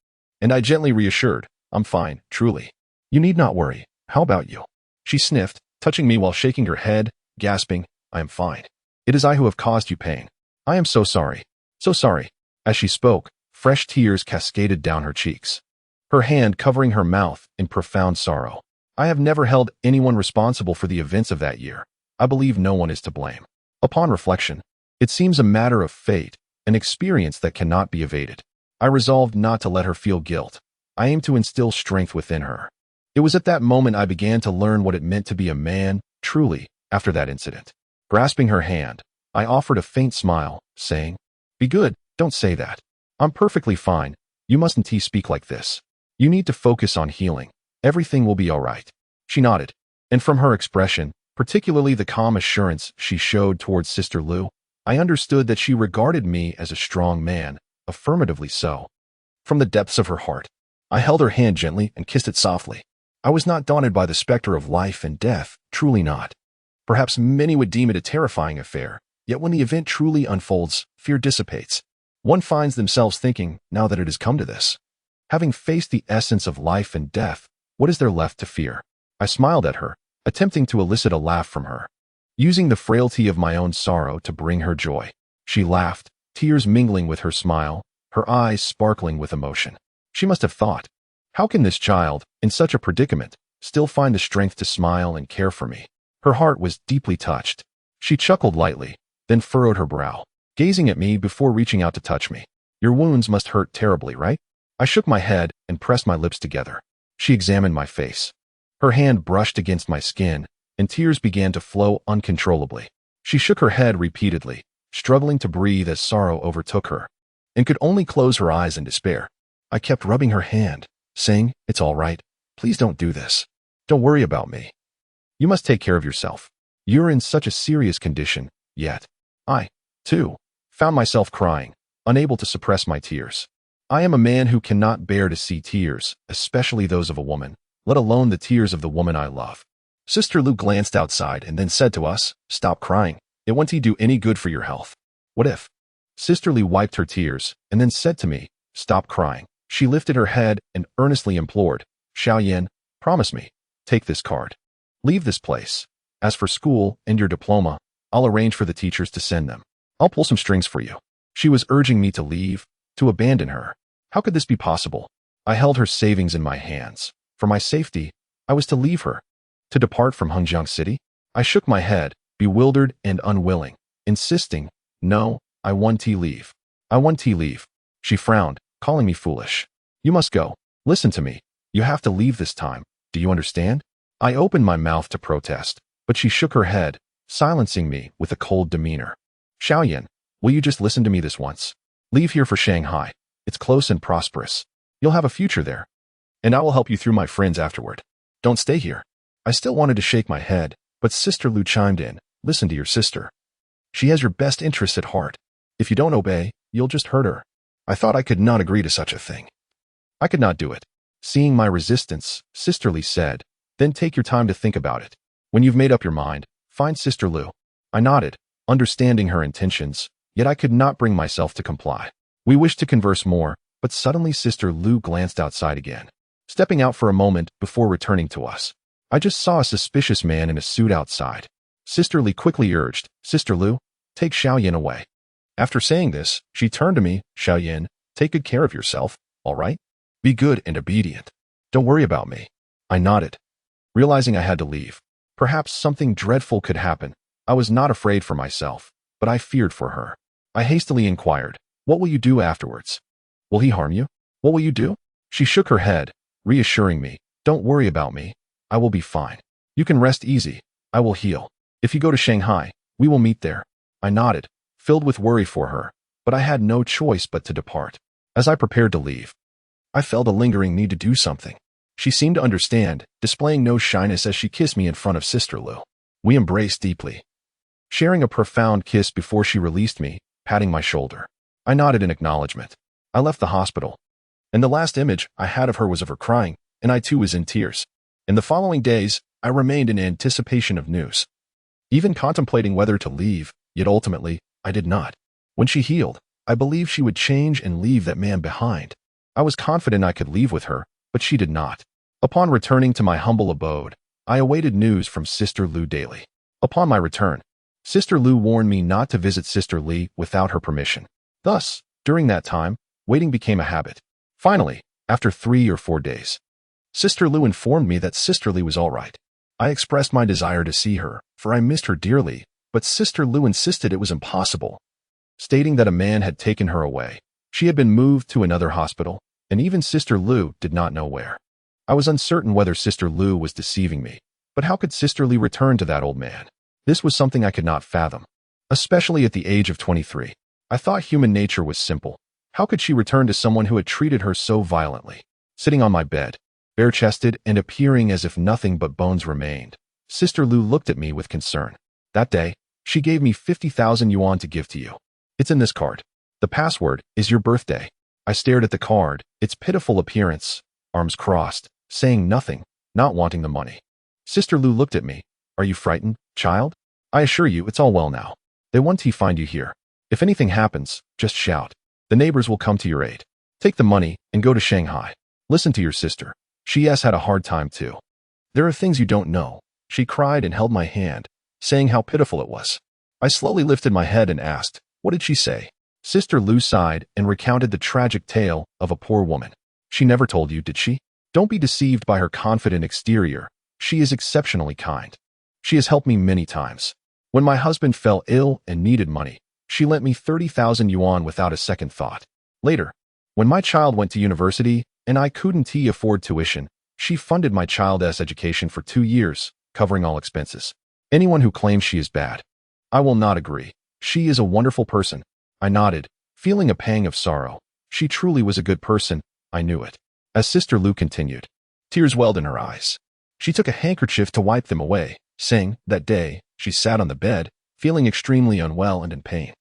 and I gently reassured, "I'm fine, truly. You need not worry. How about you?" She sniffed, touching me while shaking her head, gasping, "I am fine. It is I who have caused you pain. I am so sorry. So sorry." As she spoke, fresh tears cascaded down her cheeks, her hand covering her mouth in profound sorrow. I have never held anyone responsible for the events of that year. I believe no one is to blame. Upon reflection, it seems a matter of fate, an experience that cannot be evaded. I resolved not to let her feel guilt. I aimed to instill strength within her. It was at that moment I began to learn what it meant to be a man, truly, after that incident. Grasping her hand, I offered a faint smile, saying, "Be good, don't say that. I'm perfectly fine. You mustn't speak like this. You need to focus on healing. Everything will be all right." She nodded, and from her expression, particularly the calm assurance she showed towards Sister Lu, I understood that she regarded me as a strong man, affirmatively so. From the depths of her heart, I held her hand gently and kissed it softly. I was not daunted by the specter of life and death, truly not. Perhaps many would deem it a terrifying affair, yet when the event truly unfolds, fear dissipates. One finds themselves thinking, now that it has come to this, having faced the essence of life and death, what is there left to fear? I smiled at her, attempting to elicit a laugh from her, using the frailty of my own sorrow to bring her joy. She laughed, tears mingling with her smile, her eyes sparkling with emotion. She must have thought, how can this child, in such a predicament, still find the strength to smile and care for me? Her heart was deeply touched. She chuckled lightly, then furrowed her brow, gazing at me before reaching out to touch me. "Your wounds must hurt terribly, right?" I shook my head and pressed my lips together. She examined my face. Her hand brushed against my skin, and tears began to flow uncontrollably. She shook her head repeatedly, struggling to breathe as sorrow overtook her, and could only close her eyes in despair. I kept rubbing her hand, saying, "It's all right. Please don't do this. Don't worry about me. You must take care of yourself. You're in such a serious condition." Yet, I, too, found myself crying, unable to suppress my tears. I am a man who cannot bear to see tears, especially those of a woman, let alone the tears of the woman I love. Sister Lu glanced outside and then said to us, "Stop crying. It won't do any good for your health." What if? Sister Lu wiped her tears and then said to me, "Stop crying." She lifted her head and earnestly implored, "Xiaoyan, promise me. Take this card. Leave this place. As for school and your diploma, I'll arrange for the teachers to send them. I'll pull some strings for you." She was urging me to leave, to abandon her. How could this be possible? I held her savings in my hands. For my safety, I was to leave her, to depart from Hengjiang City. I shook my head, bewildered and unwilling, insisting, "No, I want to leave. I want to leave." She frowned, calling me foolish. "You must go. Listen to me. You have to leave this time. Do you understand?" I opened my mouth to protest, but she shook her head, silencing me with a cold demeanor. "Xiaoyan, will you just listen to me this once? Leave here for Shanghai. It's close and prosperous. You'll have a future there, and I will help you through my friends afterward. Don't stay here. I still wanted to shake my head, but Sister Lu chimed in. Listen to your sister. She has your best interests at heart. If you don't obey, you'll just hurt her. I thought I could not agree to such a thing. I could not do it. Seeing my resistance, Sister Lee said, then take your time to think about it. When you've made up your mind, find Sister Lu. I nodded, understanding her intentions, yet I could not bring myself to comply. We wished to converse more, but suddenly Sister Lu glanced outside again, stepping out for a moment before returning to us. I just saw a suspicious man in a suit outside. Sister Lee quickly urged, Sister Lu, take Xiaoyan away. After saying this, she turned to me, Xiaoyan, take good care of yourself, all right? Be good and obedient. Don't worry about me. I nodded, realizing I had to leave. Perhaps something dreadful could happen. I was not afraid for myself, but I feared for her. I hastily inquired, what will you do afterwards? Will he harm you? What will you do? She shook her head, reassuring me, don't worry about me. I will be fine. You can rest easy. I will heal. If you go to Shanghai, we will meet there. I nodded, filled with worry for her, but I had no choice but to depart. As I prepared to leave, I felt a lingering need to do something. She seemed to understand, displaying no shyness as she kissed me in front of Sister Lu. We embraced deeply, sharing a profound kiss before she released me, patting my shoulder. I nodded in acknowledgement. I left the hospital, and the last image I had of her was of her crying, and I too was in tears. In the following days, I remained in anticipation of news, even contemplating whether to leave, yet ultimately, I did not. When she healed, I believed she would change and leave that man behind. I was confident I could leave with her, but she did not. Upon returning to my humble abode, I awaited news from Sister Lu daily. Upon my return, Sister Lu warned me not to visit Sister Lee without her permission. Thus, during that time, waiting became a habit. Finally, after 3 or 4 days, Sister Lu informed me that Sister Lee was all right. I expressed my desire to see her, for I missed her dearly, but Sister Lu insisted it was impossible, stating that a man had taken her away. She had been moved to another hospital, and even Sister Lu did not know where. I was uncertain whether Sister Lu was deceiving me, but how could Sister Lee return to that old man? This was something I could not fathom, especially at the age of 23. I thought human nature was simple. How could she return to someone who had treated her so violently? Sitting on my bed, bare-chested and appearing as if nothing but bones remained, Sister Lu looked at me with concern. That day, she gave me 50,000 yuan to give to you. It's in this card. The password is your birthday. I stared at the card, its pitiful appearance, arms crossed, saying nothing, not wanting the money. Sister Lu looked at me. Are you frightened, child? I assure you it's all well now. They won't find you here. If anything happens, just shout. The neighbors will come to your aid. Take the money and go to Shanghai. Listen to your sister. She has had a hard time too. There are things you don't know. She cried and held my hand, saying how pitiful it was. I slowly lifted my head and asked, what did she say? Sister Lu sighed and recounted the tragic tale of a poor woman. She never told you, did she? Don't be deceived by her confident exterior. She is exceptionally kind. She has helped me many times. When my husband fell ill and needed money, she lent me 30,000 yuan without a second thought. Later, when my child went to university and I couldn't afford tuition, she funded my child's education for 2 years, covering all expenses. Anyone who claims she is bad, I will not agree. She is a wonderful person. I nodded, feeling a pang of sorrow. She truly was a good person. I knew it. As Sister Lu continued, tears welled in her eyes. She took a handkerchief to wipe them away, saying, that day, she sat on the bed, feeling extremely unwell and in pain.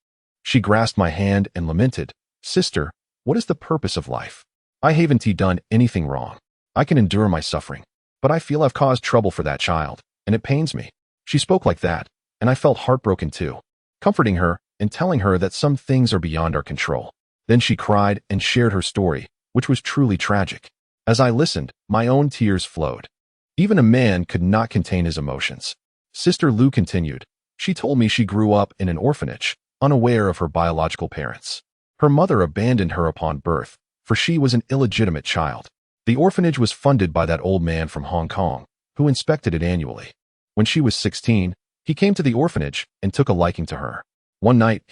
She grasped my hand and lamented, Sister, what is the purpose of life? I haven't done anything wrong. I can endure my suffering, but I feel I've caused trouble for that child, and it pains me. She spoke like that, and I felt heartbroken too, comforting her and telling her that some things are beyond our control. Then she cried and shared her story, which was truly tragic. As I listened, my own tears flowed. Even a man could not contain his emotions. Sister Lu continued. She told me she grew up in an orphanage, unaware of her biological parents. Her mother abandoned her upon birth, for she was an illegitimate child. The orphanage was funded by that old man from Hong Kong, who inspected it annually. When she was 16, he came to the orphanage and took a liking to her. One night,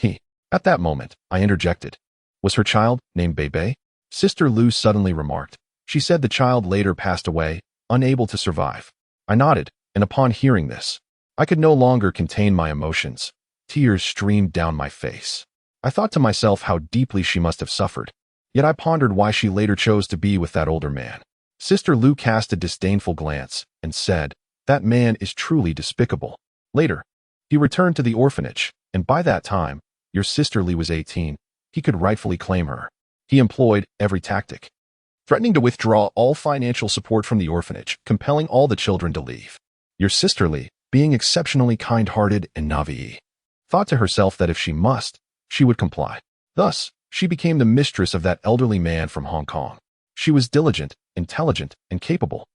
at that moment, I interjected. Was her child named Bebe? Sister Lu suddenly remarked. She said the child later passed away, unable to survive. I nodded, and upon hearing this, I could no longer contain my emotions. Tears streamed down my face. I thought to myself how deeply she must have suffered, yet I pondered why she later chose to be with that older man. Sister Lu cast a disdainful glance and said, "That man is truly despicable." Later, he returned to the orphanage, and by that time, your sister Li was 18. He could rightfully claim her. He employed every tactic, threatening to withdraw all financial support from the orphanage, compelling all the children to leave. Your sister Li, being exceptionally kind-hearted and naive, thought to herself that if she must, she would comply. Thus, she became the mistress of that elderly man from Hong Kong. She was diligent, intelligent, and capable.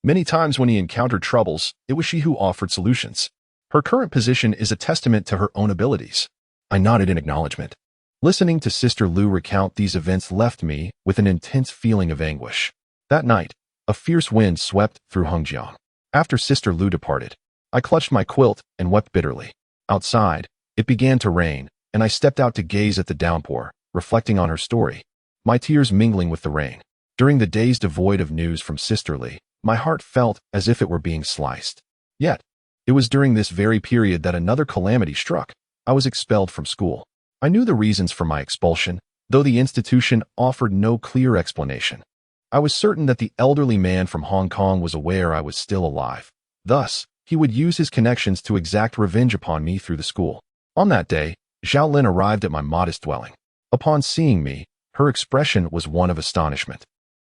Many times when he encountered troubles, it was she who offered solutions. Her current position is a testament to her own abilities. I nodded in acknowledgement. Listening to Sister Lu recount these events left me with an intense feeling of anguish. That night, a fierce wind swept through Hengjiang. After Sister Lu departed, I clutched my quilt and wept bitterly. Outside, it began to rain, and I stepped out to gaze at the downpour, reflecting on her story, my tears mingling with the rain. During the days devoid of news from Sister Li, my heart felt as if it were being sliced. Yet, it was during this very period that another calamity struck. I was expelled from school. I knew the reasons for my expulsion, though the institution offered no clear explanation. I was certain that the elderly man from Hong Kong was aware I was still alive. Thus, he would use his connections to exact revenge upon me through the school. On that day, Zhao Lin arrived at my modest dwelling. Upon seeing me, her expression was one of astonishment.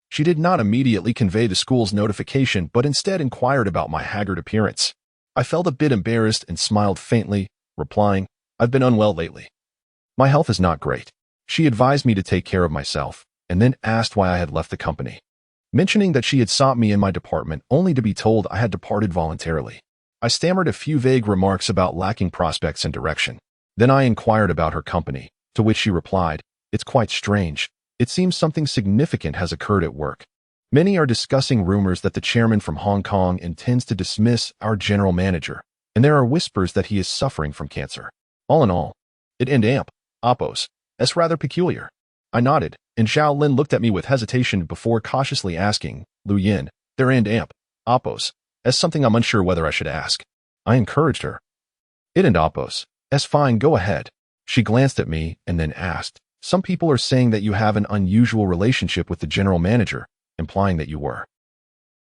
She did not immediately convey the school's notification, but instead inquired about my haggard appearance. I felt a bit embarrassed and smiled faintly, replying, "I've been unwell lately. My health is not great." She advised me to take care of myself, and then asked why I had left the company, mentioning that she had sought me in my department only to be told I had departed voluntarily. I stammered a few vague remarks about lacking prospects and direction. Then I inquired about her company, to which she replied, "It's quite strange. It seems something significant has occurred at work. Many are discussing rumors that the chairman from Hong Kong intends to dismiss our general manager, and there are whispers that he is suffering from cancer. All in all, it and amp, oppos, is rather peculiar." I nodded, and Zhao Lin looked at me with hesitation before cautiously asking, "Lu Yin, there and amp, oppos, as something I'm unsure whether I should ask." I encouraged her. "It and oppos, as fine, go ahead." She glanced at me and then asked, "Some people are saying that you have an unusual relationship with the general manager, implying that you were."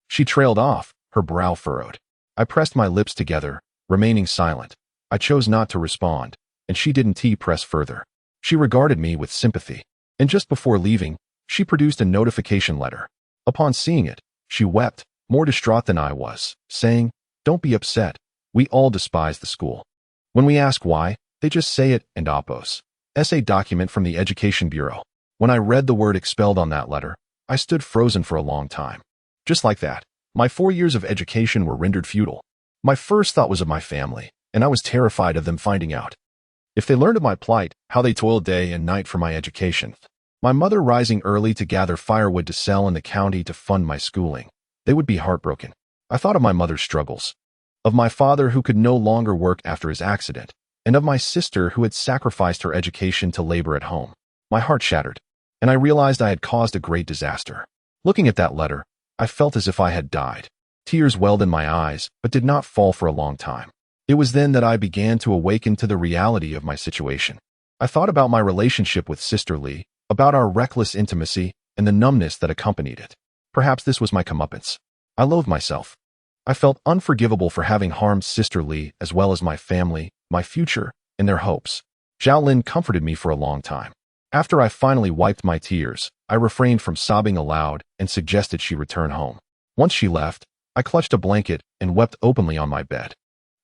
She trailed off, her brow furrowed. I pressed my lips together, remaining silent. I chose not to respond, and she didn't press further. She regarded me with sympathy, and just before leaving, she produced a notification letter. Upon seeing it, she wept, more distraught than I was, saying, "Don't be upset. We all despise the school. When we ask why, they just say it and oppos. Essay document from the Education Bureau." When I read the word expelled on that letter, I stood frozen for a long time. Just like that, my 4 years of education were rendered futile. My first thought was of my family, and I was terrified of them finding out. If they learned of my plight, how they toiled day and night for my education, my mother rising early to gather firewood to sell in the county to fund my schooling, they would be heartbroken. I thought of my mother's struggles, of my father who could no longer work after his accident, and of my sister who had sacrificed her education to labor at home. My heart shattered, and I realized I had caused a great disaster. Looking at that letter, I felt as if I had died. Tears welled in my eyes, but did not fall for a long time. It was then that I began to awaken to the reality of my situation. I thought about my relationship with Sister Li, about our reckless intimacy, and the numbness that accompanied it. Perhaps this was my comeuppance. I loathed myself. I felt unforgivable for having harmed Sister Li as well as my family, my future, and their hopes. Zhao Lin comforted me for a long time. After I finally wiped my tears, I refrained from sobbing aloud and suggested she return home. Once she left, I clutched a blanket and wept openly on my bed.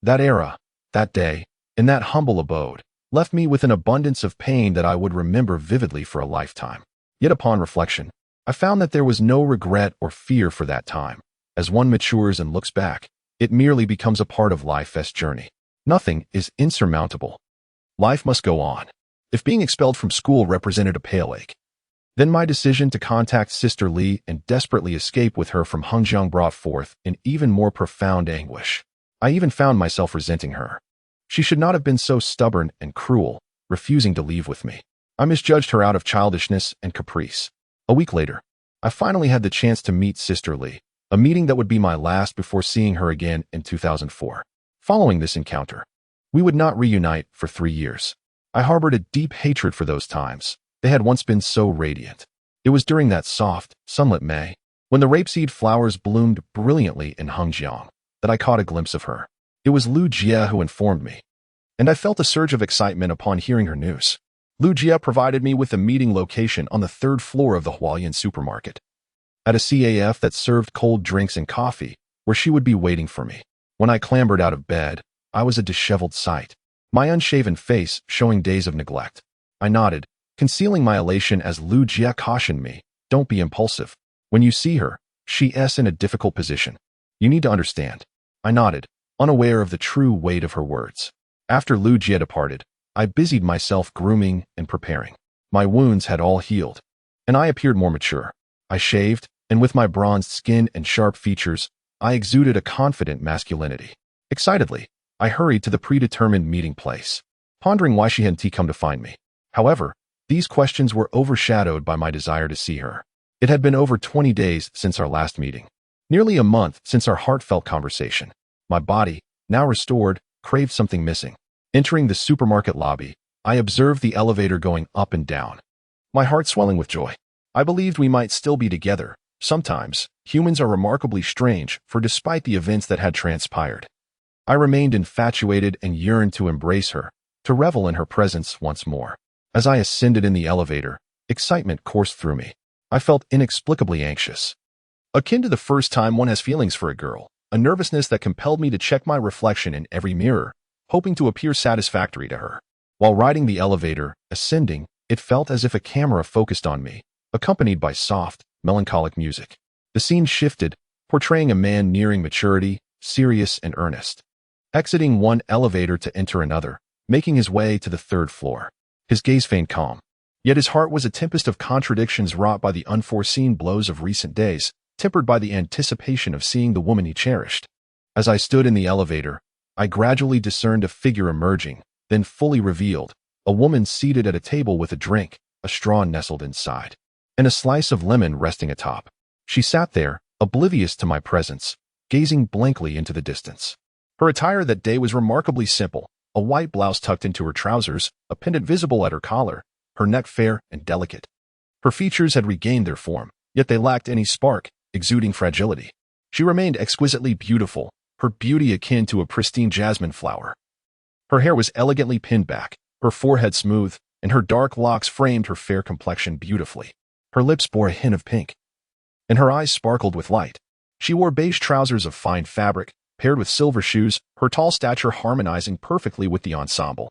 That era, that day, in that humble abode, left me with an abundance of pain that I would remember vividly for a lifetime. Yet upon reflection, I found that there was no regret or fear for that time. As one matures and looks back, it merely becomes a part of life's journey. Nothing is insurmountable. Life must go on. If being expelled from school represented a pale ache, then my decision to contact Sister Li and desperately escape with her from Hengjiang brought forth an even more profound anguish. I even found myself resenting her. She should not have been so stubborn and cruel, refusing to leave with me. I misjudged her out of childishness and caprice. A week later, I finally had the chance to meet Sister Li, a meeting that would be my last before seeing her again in 2004. Following this encounter, we would not reunite for 3 years. I harbored a deep hatred for those times. They had once been so radiant. It was during that soft, sunlit May, when the rapeseed flowers bloomed brilliantly in Hengjiang, that I caught a glimpse of her. It was Lu Jie who informed me, and I felt a surge of excitement upon hearing her news. Lu Jie provided me with a meeting location on the 3rd floor of the Hualien supermarket, at a CAF that served cold drinks and coffee, where she would be waiting for me. When I clambered out of bed, I was a disheveled sight, my unshaven face showing days of neglect. I nodded, concealing my elation as Lu Jie cautioned me, "Don't be impulsive. When you see her, she's in a difficult position. You need to understand." I nodded, unaware of the true weight of her words. After Lu Jie departed, I busied myself grooming and preparing. My wounds had all healed, and I appeared more mature. I shaved, and with my bronzed skin and sharp features, I exuded a confident masculinity. Excitedly, I hurried to the predetermined meeting place, pondering why she hadn't come to find me. However, these questions were overshadowed by my desire to see her. It had been over 20 days since our last meeting, nearly a month since our heartfelt conversation. My body, now restored, craved something missing. Entering the supermarket lobby, I observed the elevator going up and down, my heart swelling with joy. I believed we might still be together. Sometimes, humans are remarkably strange, for despite the events that had transpired, I remained infatuated and yearned to embrace her, to revel in her presence once more. As I ascended in the elevator, excitement coursed through me. I felt inexplicably anxious, akin to the first time one has feelings for a girl, a nervousness that compelled me to check my reflection in every mirror, hoping to appear satisfactory to her. While riding the elevator, ascending, it felt as if a camera focused on me, accompanied by soft, melancholic music. The scene shifted, portraying a man nearing maturity, serious and earnest, exiting one elevator to enter another, making his way to the 3rd floor. His gaze feigned calm, yet his heart was a tempest of contradictions wrought by the unforeseen blows of recent days, tempered by the anticipation of seeing the woman he cherished. As I stood in the elevator, I gradually discerned a figure emerging, then fully revealed, a woman seated at a table with a drink, a straw nestled inside, and a slice of lemon resting atop. She sat there, oblivious to my presence, gazing blankly into the distance. Her attire that day was remarkably simple, a white blouse tucked into her trousers, a pendant visible at her collar, her neck fair and delicate. Her features had regained their form, yet they lacked any spark, exuding fragility. She remained exquisitely beautiful, her beauty akin to a pristine jasmine flower. Her hair was elegantly pinned back, her forehead smooth, and her dark locks framed her fair complexion beautifully. Her lips bore a hint of pink, and her eyes sparkled with light. She wore beige trousers of fine fabric, paired with silver shoes, her tall stature harmonizing perfectly with the ensemble.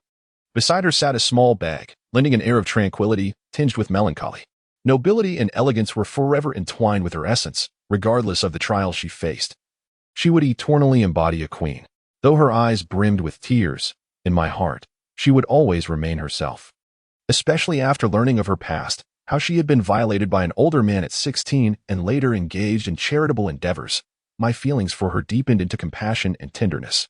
Beside her sat a small bag, lending an air of tranquility, tinged with melancholy. Nobility and elegance were forever entwined with her essence, regardless of the trials she faced. She would eternally embody a queen. Though her eyes brimmed with tears, in my heart, she would always remain herself. Especially after learning of her past, how she had been violated by an older man at 16 and later engaged in charitable endeavors, my feelings for her deepened into compassion and tenderness.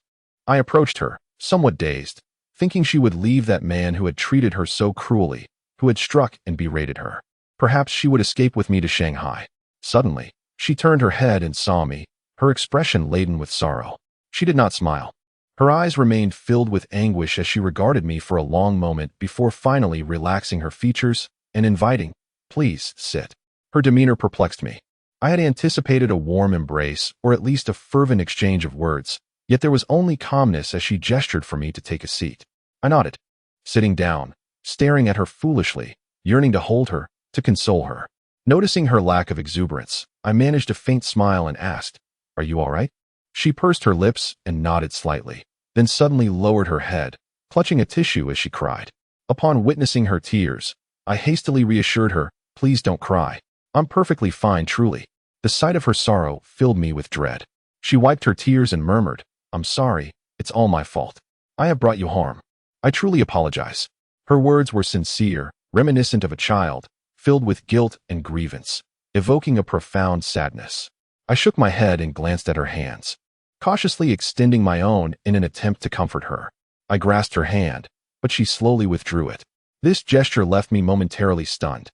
I approached her, somewhat dazed, thinking she would leave that man who had treated her so cruelly, who had struck and berated her. Perhaps she would escape with me to Shanghai. Suddenly, she turned her head and saw me, her expression laden with sorrow. She did not smile. Her eyes remained filled with anguish as she regarded me for a long moment before finally relaxing her features and inviting, "Please, sit." Her demeanor perplexed me. I had anticipated a warm embrace, or at least a fervent exchange of words, yet there was only calmness as she gestured for me to take a seat. I nodded, sitting down, staring at her foolishly, yearning to hold her, to console her. Noticing her lack of exuberance, I managed a faint smile and asked, "Are you all right?" She pursed her lips and nodded slightly, then suddenly lowered her head, clutching a tissue as she cried. Upon witnessing her tears, I hastily reassured her, "Please don't cry. I'm perfectly fine, truly." The sight of her sorrow filled me with dread. She wiped her tears and murmured, "I'm sorry, it's all my fault. I have brought you harm. I truly apologize." Her words were sincere, reminiscent of a child, filled with guilt and grievance, evoking a profound sadness. I shook my head and glanced at her hands, cautiously extending my own in an attempt to comfort her. I grasped her hand, but she slowly withdrew it. This gesture left me momentarily stunned.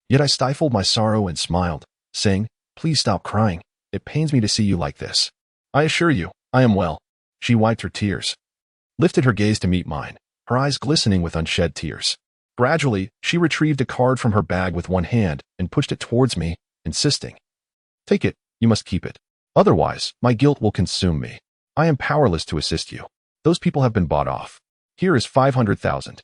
Yet I stifled my sorrow and smiled, saying, "Please stop crying. It pains me to see you like this. I assure you, I am well." She wiped her tears, lifted her gaze to meet mine, her eyes glistening with unshed tears. Gradually, she retrieved a card from her bag with one hand and pushed it towards me, insisting, Take it, you must keep it. Otherwise, my guilt will consume me. I am powerless to assist you. Those people have been bought off. Here is 500,000.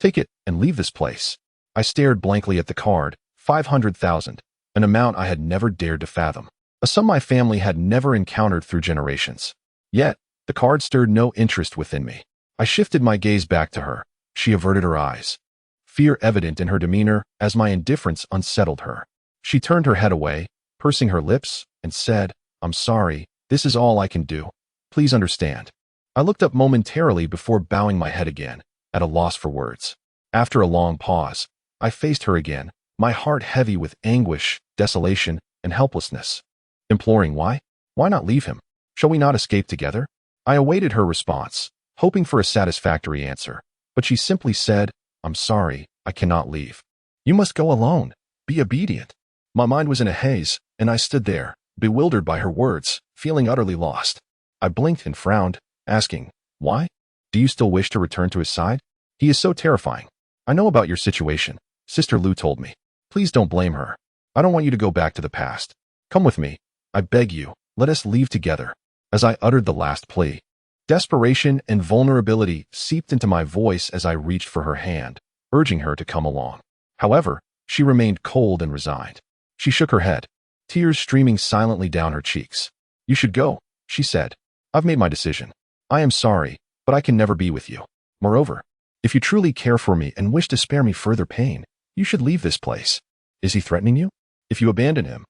Take it and leave this place. I stared blankly at the card. 500,000, an amount I had never dared to fathom. A sum my family had never encountered through generations. Yet, the card stirred no interest within me. I shifted my gaze back to her. She averted her eyes, fear evident in her demeanor as my indifference unsettled her. She turned her head away, pursing her lips, and said, I'm sorry, this is all I can do. Please understand. I looked up momentarily before bowing my head again, at a loss for words. After a long pause, I faced her again, my heart heavy with anguish, desolation, and helplessness. Imploring why? Why not leave him? Shall we not escape together? I awaited her response, hoping for a satisfactory answer, but she simply said, I'm sorry, I cannot leave. You must go alone. Be obedient. My mind was in a haze, and I stood there, bewildered by her words, feeling utterly lost. I blinked and frowned, asking, why? Do you still wish to return to his side? He is so terrifying. I know about your situation. Sister Lu told me. Please don't blame her. I don't want you to go back to the past. Come with me. I beg you, let us leave together. As I uttered the last plea, desperation and vulnerability seeped into my voice as I reached for her hand, urging her to come along. However, she remained cold and resigned. She shook her head, tears streaming silently down her cheeks. You should go, she said. I've made my decision. I am sorry, but I can never be with you. Moreover, if you truly care for me and wish to spare me further pain, you should leave this place. Is he threatening you? If you abandon him,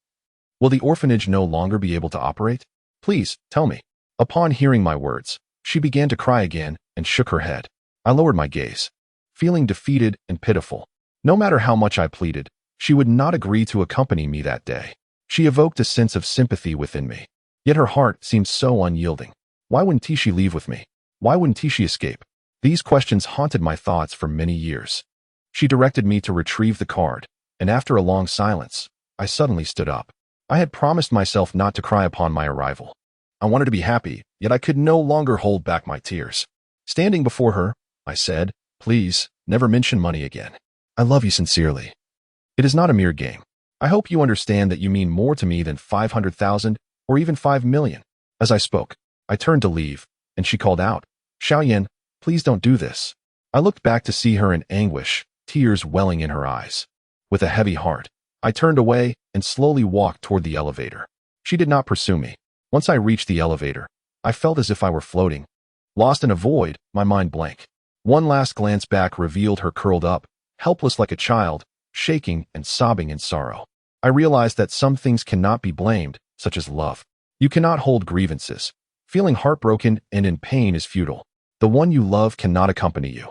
will the orphanage no longer be able to operate? Please, tell me. Upon hearing my words, she began to cry again and shook her head. I lowered my gaze, feeling defeated and pitiful. No matter how much I pleaded, she would not agree to accompany me that day. She evoked a sense of sympathy within me, yet her heart seemed so unyielding. Why wouldn't she leave with me? Why wouldn't she escape? These questions haunted my thoughts for many years. She directed me to retrieve the card, and after a long silence, I suddenly stood up. I had promised myself not to cry upon my arrival. I wanted to be happy, yet I could no longer hold back my tears. Standing before her, I said, please, never mention money again. I love you sincerely. It is not a mere game. I hope you understand that you mean more to me than 500,000 or even 5 million. As I spoke, I turned to leave, and she called out, Xiaoyan, please don't do this. I looked back to see her in anguish, tears welling in her eyes. With a heavy heart, I turned away and slowly walked toward the elevator. She did not pursue me. Once I reached the elevator, I felt as if I were floating, lost in a void, my mind blank. One last glance back revealed her curled up, helpless like a child, shaking and sobbing in sorrow. I realized that some things cannot be blamed, such as love. You cannot hold grievances. Feeling heartbroken and in pain is futile. The one you love cannot accompany you.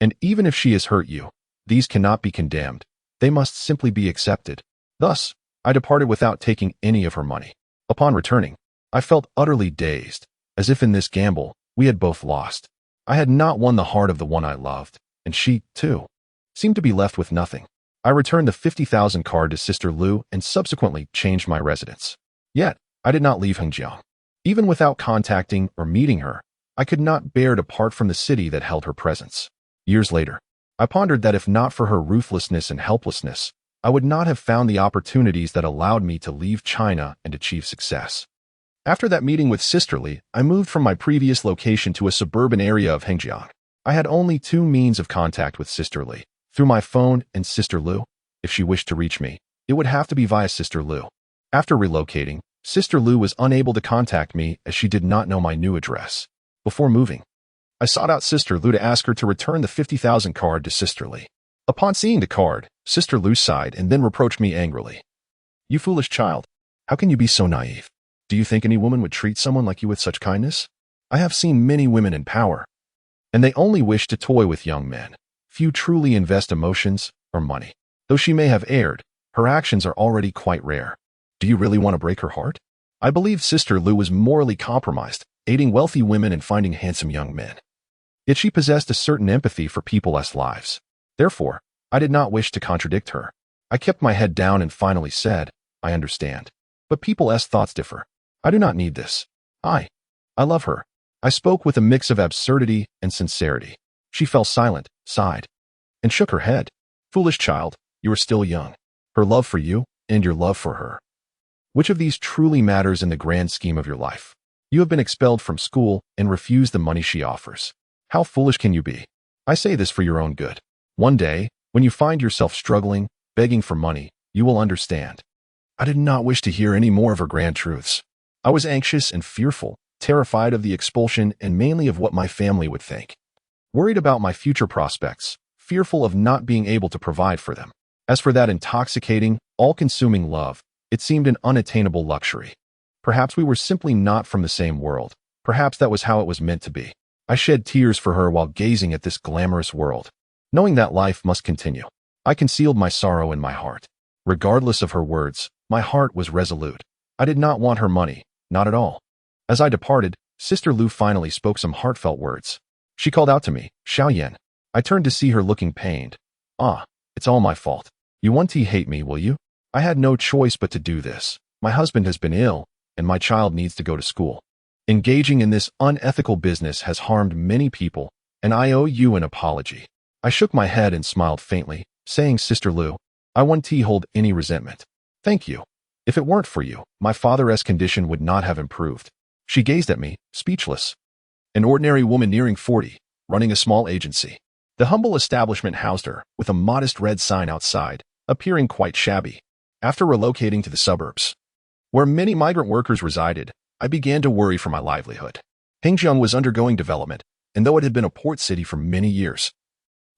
And even if she has hurt you, these cannot be condemned. They must simply be accepted. Thus, I departed without taking any of her money. Upon returning, I felt utterly dazed, as if in this gamble, we had both lost. I had not won the heart of the one I loved, and she, too, seemed to be left with nothing. I returned the 50,000 card to Sister Lu and subsequently changed my residence. Yet, I did not leave Hengjiang. Even without contacting or meeting her, I could not bear to part from the city that held her presence. Years later, I pondered that if not for her ruthlessness and helplessness, I would not have found the opportunities that allowed me to leave China and achieve success. After that meeting with Sister Li, I moved from my previous location to a suburban area of Hengjiang. I had only two means of contact with Sister Li, through my phone and Sister Lu. If she wished to reach me, it would have to be via Sister Lu. After relocating, Sister Lu was unable to contact me as she did not know my new address. Before moving, I sought out Sister Lu to ask her to return the 50,000 card to Sister Li. Upon seeing the card, Sister Lu sighed and then reproached me angrily. You foolish child, how can you be so naive? Do you think any woman would treat someone like you with such kindness? I have seen many women in power, and they only wish to toy with young men. Few truly invest emotions or money. Though she may have erred, her actions are already quite rare. Do you really want to break her heart? I believe Sister Lu was morally compromised, aiding wealthy women and finding handsome young men. Yet she possessed a certain empathy for people's lives. Therefore, I did not wish to contradict her. I kept my head down and finally said, I understand. But people's thoughts differ. I do not need this. I love her. I spoke with a mix of absurdity and sincerity. She fell silent, sighed, and shook her head. Foolish child, you are still young. Her love for you and your love for her Which of these truly matters in the grand scheme of your life? You have been expelled from school and refuse the money she offers. How foolish can you be? I say this for your own good. One day, when you find yourself struggling, begging for money, you will understand. I did not wish to hear any more of her grand truths. I was anxious and fearful, terrified of the expulsion and mainly of what my family would think. Worried about my future prospects, fearful of not being able to provide for them. As for that intoxicating, all-consuming love, it seemed an unattainable luxury. Perhaps we were simply not from the same world. Perhaps that was how it was meant to be. I shed tears for her while gazing at this glamorous world. Knowing that life must continue, I concealed my sorrow in my heart. Regardless of her words, my heart was resolute. I did not want her money, not at all. As I departed, Sister Lu finally spoke some heartfelt words. She called out to me, "Xiaoyan." I turned to see her looking pained. "Ah, it's all my fault. You won't hate me, will you? I had no choice but to do this. My husband has been ill, and my child needs to go to school. Engaging in this unethical business has harmed many people, and I owe you an apology." I shook my head and smiled faintly, saying, "Sister Lu, I won't hold any resentment. Thank you. If it weren't for you, my father's condition would not have improved." She gazed at me, speechless. An ordinary woman nearing 40, running a small agency. The humble establishment housed her, with a modest red sign outside, appearing quite shabby. After relocating to the suburbs, where many migrant workers resided, I began to worry for my livelihood. Pingjiang was undergoing development, and though it had been a port city for many years,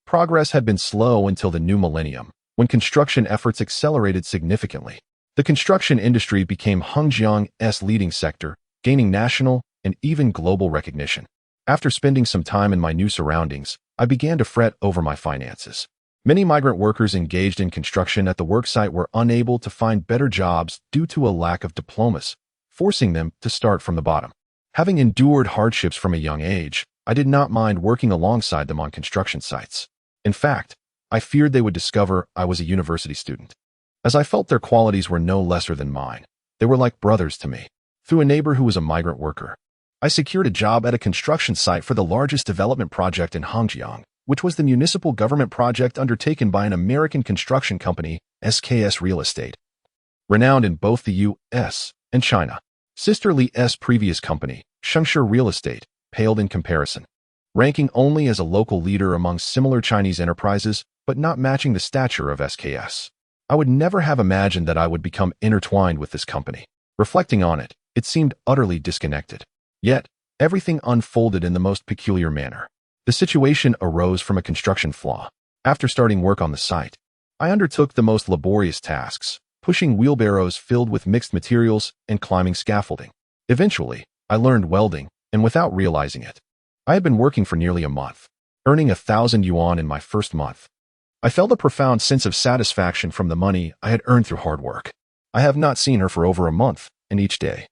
progress had been slow until the new millennium, when construction efforts accelerated significantly. The construction industry became Hengjiang's leading sector, gaining national and even global recognition. After spending some time in my new surroundings, I began to fret over my finances. Many migrant workers engaged in construction at the worksite were unable to find better jobs due to a lack of diplomas, forcing them to start from the bottom. Having endured hardships from a young age, I did not mind working alongside them on construction sites. In fact, I feared they would discover I was a university student. As I felt their qualities were no lesser than mine, they were like brothers to me. Through a neighbor who was a migrant worker, I secured a job at a construction site for the largest development project in Hengjiang, which was the municipal government project undertaken by an American construction company, SKS Real Estate, renowned in both the U.S. and China. Sister Li's previous company, Shengshe Real Estate, paled in comparison, ranking only as a local leader among similar Chinese enterprises, but not matching the stature of SKS. I would never have imagined that I would become intertwined with this company. Reflecting on it, it seemed utterly disconnected. Yet, everything unfolded in the most peculiar manner. The situation arose from a construction flaw. After starting work on the site, I undertook the most laborious tasks, pushing wheelbarrows filled with mixed materials and climbing scaffolding. Eventually, I learned welding, and without realizing it, I had been working for nearly a month, earning 1,000 yuan in my first month. I felt a profound sense of satisfaction from the money I had earned through hard work. I have not seen her for over a month, and each day,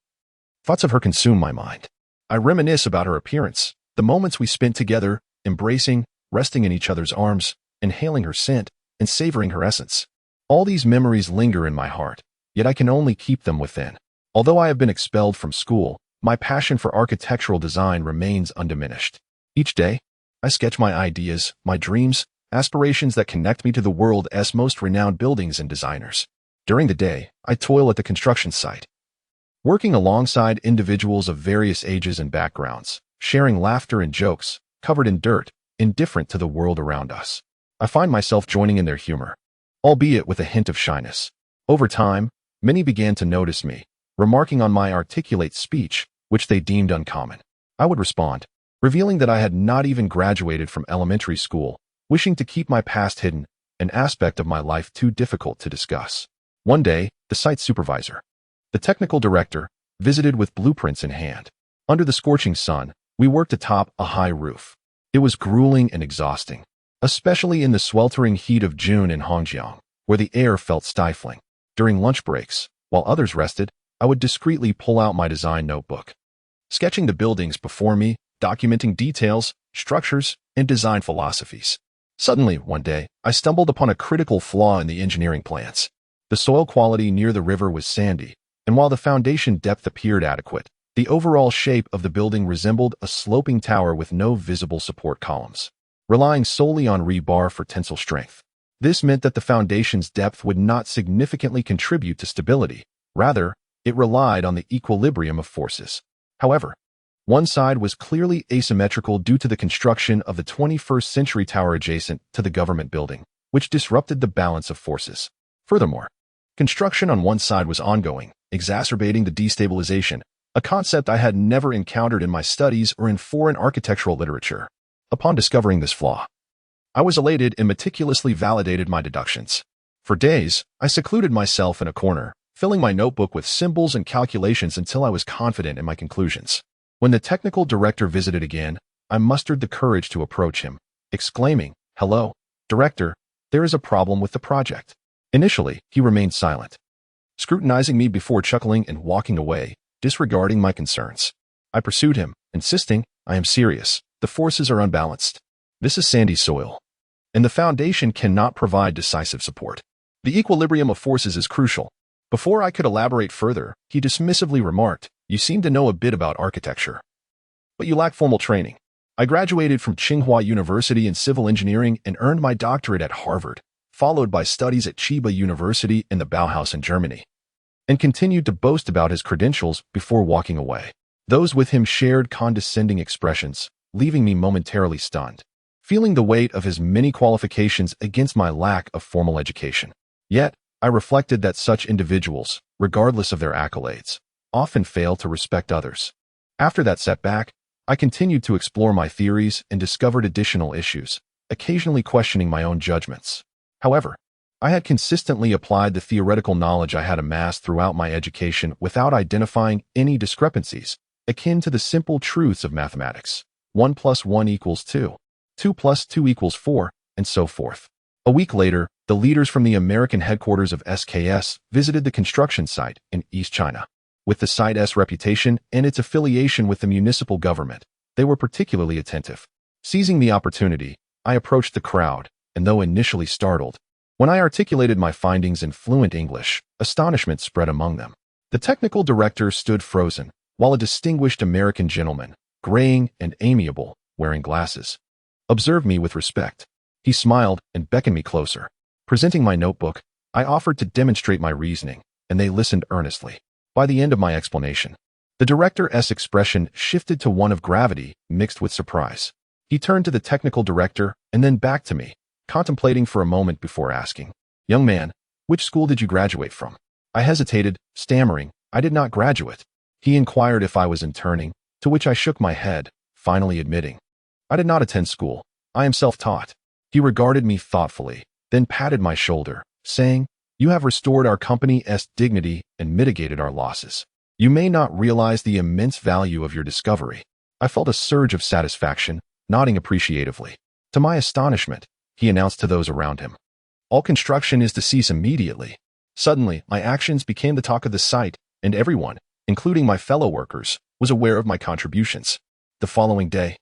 thoughts of her consume my mind. I reminisce about her appearance, the moments we spent together, embracing, resting in each other's arms, inhaling her scent, and savoring her essence. All these memories linger in my heart, yet I can only keep them within. Although I have been expelled from school, my passion for architectural design remains undiminished. Each day, I sketch my ideas, my dreams, aspirations that connect me to the world's most renowned buildings and designers. During the day, I toil at the construction site, working alongside individuals of various ages and backgrounds, sharing laughter and jokes, covered in dirt, indifferent to the world around us. I find myself joining in their humor, albeit with a hint of shyness. Over time, many began to notice me, remarking on my articulate speech, which they deemed uncommon. I would respond, revealing that I had not even graduated from elementary school, wishing to keep my past hidden, an aspect of my life too difficult to discuss. One day, the site supervisor, the technical director, visited with blueprints in hand. Under the scorching sun, we worked atop a high roof. It was grueling and exhausting, especially in the sweltering heat of June in Hengjiang, where the air felt stifling. During lunch breaks, while others rested, I would discreetly pull out my design notebook, sketching the buildings before me, documenting details, structures, and design philosophies. Suddenly, one day, I stumbled upon a critical flaw in the engineering plans. The soil quality near the river was sandy, and while the foundation depth appeared adequate, the overall shape of the building resembled a sloping tower with no visible support columns, relying solely on rebar for tensile strength. This meant that the foundation's depth would not significantly contribute to stability. Rather, It relied on the equilibrium of forces. However, one side was clearly asymmetrical due to the construction of the 21st century tower adjacent to the government building, which disrupted the balance of forces. Furthermore, construction on one side was ongoing, exacerbating the destabilization, a concept I had never encountered in my studies or in foreign architectural literature. Upon discovering this flaw, I was elated and meticulously validated my deductions. For days, I secluded myself in a corner, filling my notebook with symbols and calculations until I was confident in my conclusions. When the technical director visited again, I mustered the courage to approach him, exclaiming, "Hello, Director, there is a problem with the project." Initially, he remained silent, scrutinizing me before chuckling and walking away, disregarding my concerns. I pursued him, insisting, "I am serious. The forces are unbalanced. This is sandy soil, and the foundation cannot provide decisive support. The equilibrium of forces is crucial." Before I could elaborate further, he dismissively remarked, "You seem to know a bit about architecture, but you lack formal training. I graduated from Tsinghua University in civil engineering and earned my doctorate at Harvard, followed by studies at Chiba University in the Bauhaus in Germany," and continued to boast about his credentials before walking away. Those with him shared condescending expressions, leaving me momentarily stunned, feeling the weight of his many qualifications against my lack of formal education. Yet, I reflected that such individuals, regardless of their accolades, often fail to respect others. After that setback, I continued to explore my theories and discovered additional issues, occasionally questioning my own judgments. However, I had consistently applied the theoretical knowledge I had amassed throughout my education without identifying any discrepancies, akin to the simple truths of mathematics. 1 + 1 = 2, 2 + 2 = 4, and so forth. A week later, the leaders from the American headquarters of SKS visited the construction site in East China. With the site's reputation and its affiliation with the municipal government, they were particularly attentive. Seizing the opportunity, I approached the crowd, and though initially startled, when I articulated my findings in fluent English, astonishment spread among them. The technical director stood frozen, while a distinguished American gentleman, graying and amiable, wearing glasses, observed me with respect. He smiled and beckoned me closer. Presenting my notebook, I offered to demonstrate my reasoning, and they listened earnestly. By the end of my explanation, the director's expression shifted to one of gravity mixed with surprise. He turned to the technical director and then back to me, contemplating for a moment before asking, "Young man, which school did you graduate from?" I hesitated, stammering, "I did not graduate." He inquired if I was interning, to which I shook my head, finally admitting, "I did not attend school. I am self-taught." He regarded me thoughtfully, then patted my shoulder, saying, "You have restored our company's dignity and mitigated our losses. You may not realize the immense value of your discovery." I felt a surge of satisfaction, nodding appreciatively. To my astonishment, he announced to those around him, "All construction is to cease immediately." Suddenly, my actions became the talk of the site, and everyone, including my fellow workers, was aware of my contributions. The following day,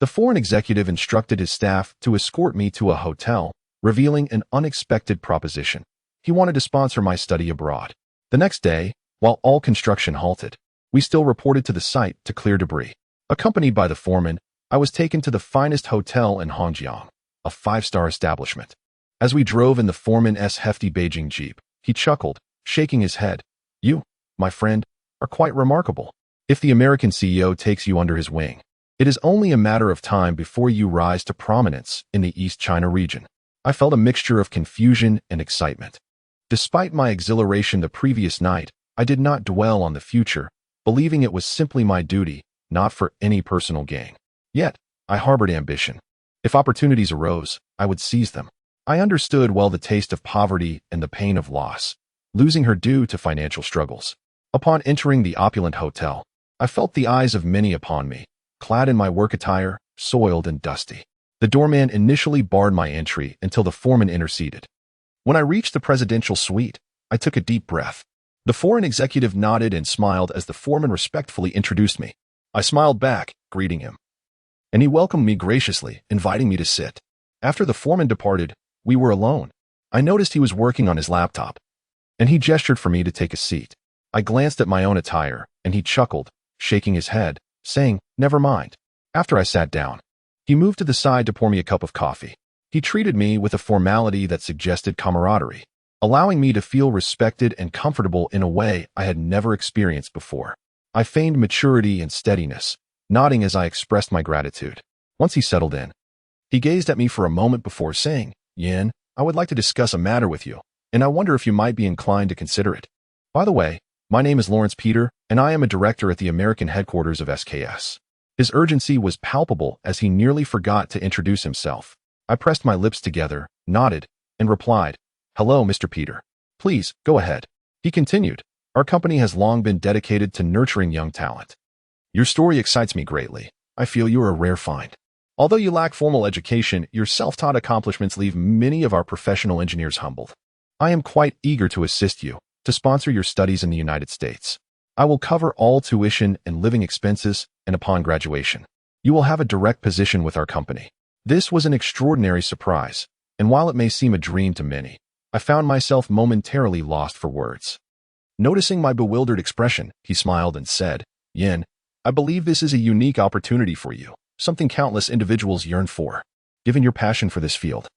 the foreign executive instructed his staff to escort me to a hotel, revealing an unexpected proposition. He wanted to sponsor my study abroad. The next day, while all construction halted, we still reported to the site to clear debris. Accompanied by the foreman, I was taken to the finest hotel in Hongjiang, a 5-star establishment. As we drove in the foreman's hefty Beijing Jeep, he chuckled, shaking his head. "You, my friend, are quite remarkable. If the American CEO takes you under his wing, it is only a matter of time before you rise to prominence in the East China region." I felt a mixture of confusion and excitement. Despite my exhilaration the previous night, I did not dwell on the future, believing it was simply my duty, not for any personal gain. Yet, I harbored ambition. If opportunities arose, I would seize them. I understood well the taste of poverty and the pain of loss, losing her due to financial struggles. Upon entering the opulent hotel, I felt the eyes of many upon me, clad in my work attire, soiled and dusty. The doorman initially barred my entry until the foreman interceded. When I reached the presidential suite, I took a deep breath. The foreign executive nodded and smiled as the foreman respectfully introduced me. I smiled back, greeting him, and he welcomed me graciously, inviting me to sit. After the foreman departed, we were alone. I noticed he was working on his laptop, and he gestured for me to take a seat. I glanced at my own attire, and he chuckled, shaking his head, saying, "Never mind." After I sat down, he moved to the side to pour me a cup of coffee. He treated me with a formality that suggested camaraderie. allowing me to feel respected and comfortable in a way I had never experienced before. I feigned maturity and steadiness, nodding as I expressed my gratitude. Once he settled in, he gazed at me for a moment before saying, "Yin, I would like to discuss a matter with you, and I wonder if you might be inclined to consider it. By the way, my name is Lawrence Peter, and I am a director at the American headquarters of SKS." His urgency was palpable as he nearly forgot to introduce himself. I pressed my lips together, nodded, and replied, "Hello, Mr. Peter. Please, go ahead." He continued, "Our company has long been dedicated to nurturing young talent. Your story excites me greatly. I feel you are a rare find. Although you lack formal education, your self-taught accomplishments leave many of our professional engineers humbled. I am quite eager to assist you, to sponsor your studies in the United States. I will cover all tuition and living expenses, and upon graduation, you will have a direct position with our company." This was an extraordinary surprise, and while it may seem a dream to many, I found myself momentarily lost for words. Noticing my bewildered expression, he smiled and said, "Yin, I believe this is a unique opportunity for you, something countless individuals yearn for. Given your passion for this field,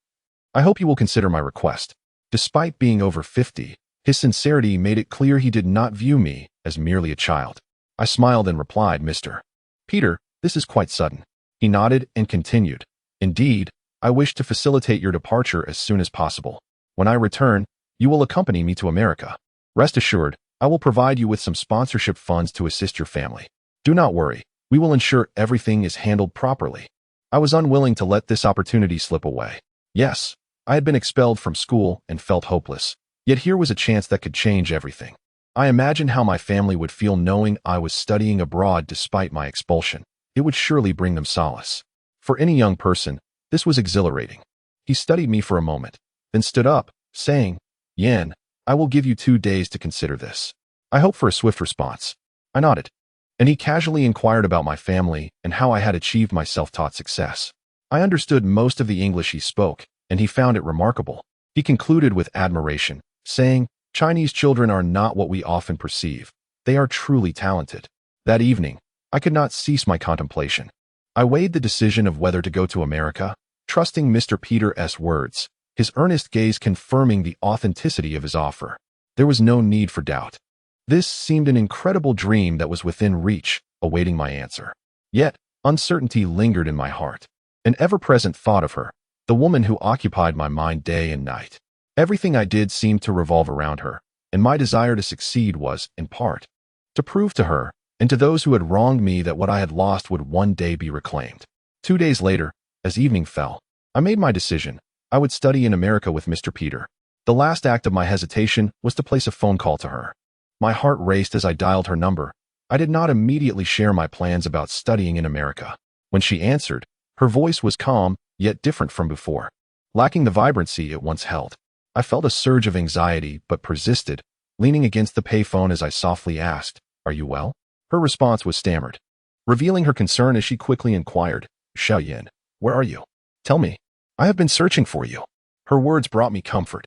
I hope you will consider my request." Despite being over 50, his sincerity made it clear he did not view me as merely a child. I smiled and replied, "Mr. Peter, this is quite sudden." He nodded and continued, "Indeed, I wish to facilitate your departure as soon as possible. When I return, you will accompany me to America. Rest assured, I will provide you with some sponsorship funds to assist your family. Do not worry, we will ensure everything is handled properly." I was unwilling to let this opportunity slip away. Yes, I had been expelled from school and felt hopeless, yet here was a chance that could change everything. I imagined how my family would feel knowing I was studying abroad despite my expulsion. It would surely bring them solace. For any young person, this was exhilarating. He studied me for a moment, then stood up, saying, "Yin, I will give you 2 days to consider this. I hope for a swift response." I nodded, and he casually inquired about my family and how I had achieved my self-taught success. I understood most of the English he spoke, and he found it remarkable. He concluded with admiration, saying, "Chinese children are not what we often perceive. They are truly talented." That evening, I could not cease my contemplation. I weighed the decision of whether to go to America, trusting Mr. Peter's words, his earnest gaze confirming the authenticity of his offer. There was no need for doubt. This seemed an incredible dream that was within reach, awaiting my answer. Yet, uncertainty lingered in my heart. An ever-present thought of her, the woman who occupied my mind day and night. Everything I did seemed to revolve around her, and my desire to succeed was, in part, to prove to her and to those who had wronged me that what I had lost would one day be reclaimed. 2 days later, as evening fell, I made my decision. I would study in America with Mr. Peter. The last act of my hesitation was to place a phone call to her. My heart raced as I dialed her number. I did not immediately share my plans about studying in America. When she answered, her voice was calm, yet different from before, lacking the vibrancy it once held. I felt a surge of anxiety, but persisted, leaning against the payphone as I softly asked, "Are you well?" Her response was stammered, revealing her concern as she quickly inquired, "Xiaoyan, where are you? Tell me. I have been searching for you." Her words brought me comfort.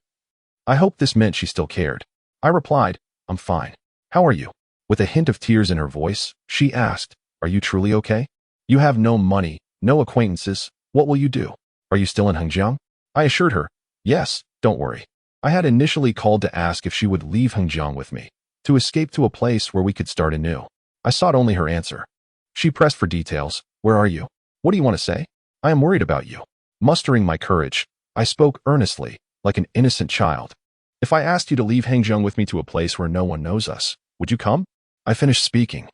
I hoped this meant she still cared. I replied, "I'm fine. How are you?" With a hint of tears in her voice, she asked, "Are you truly okay? You have no money, no acquaintances. What will you do? Are you still in Hangzhou?" I assured her, "Yes, don't worry." I had initially called to ask if she would leave Hangzhou with me, to escape to a place where we could start anew. I sought only her answer. She pressed for details. "Where are you? What do you want to say? I am worried about you." Mustering my courage, I spoke earnestly, like an innocent child. "If I asked you to leave Hangzhou with me to a place where no one knows us, would you come?" I finished speaking,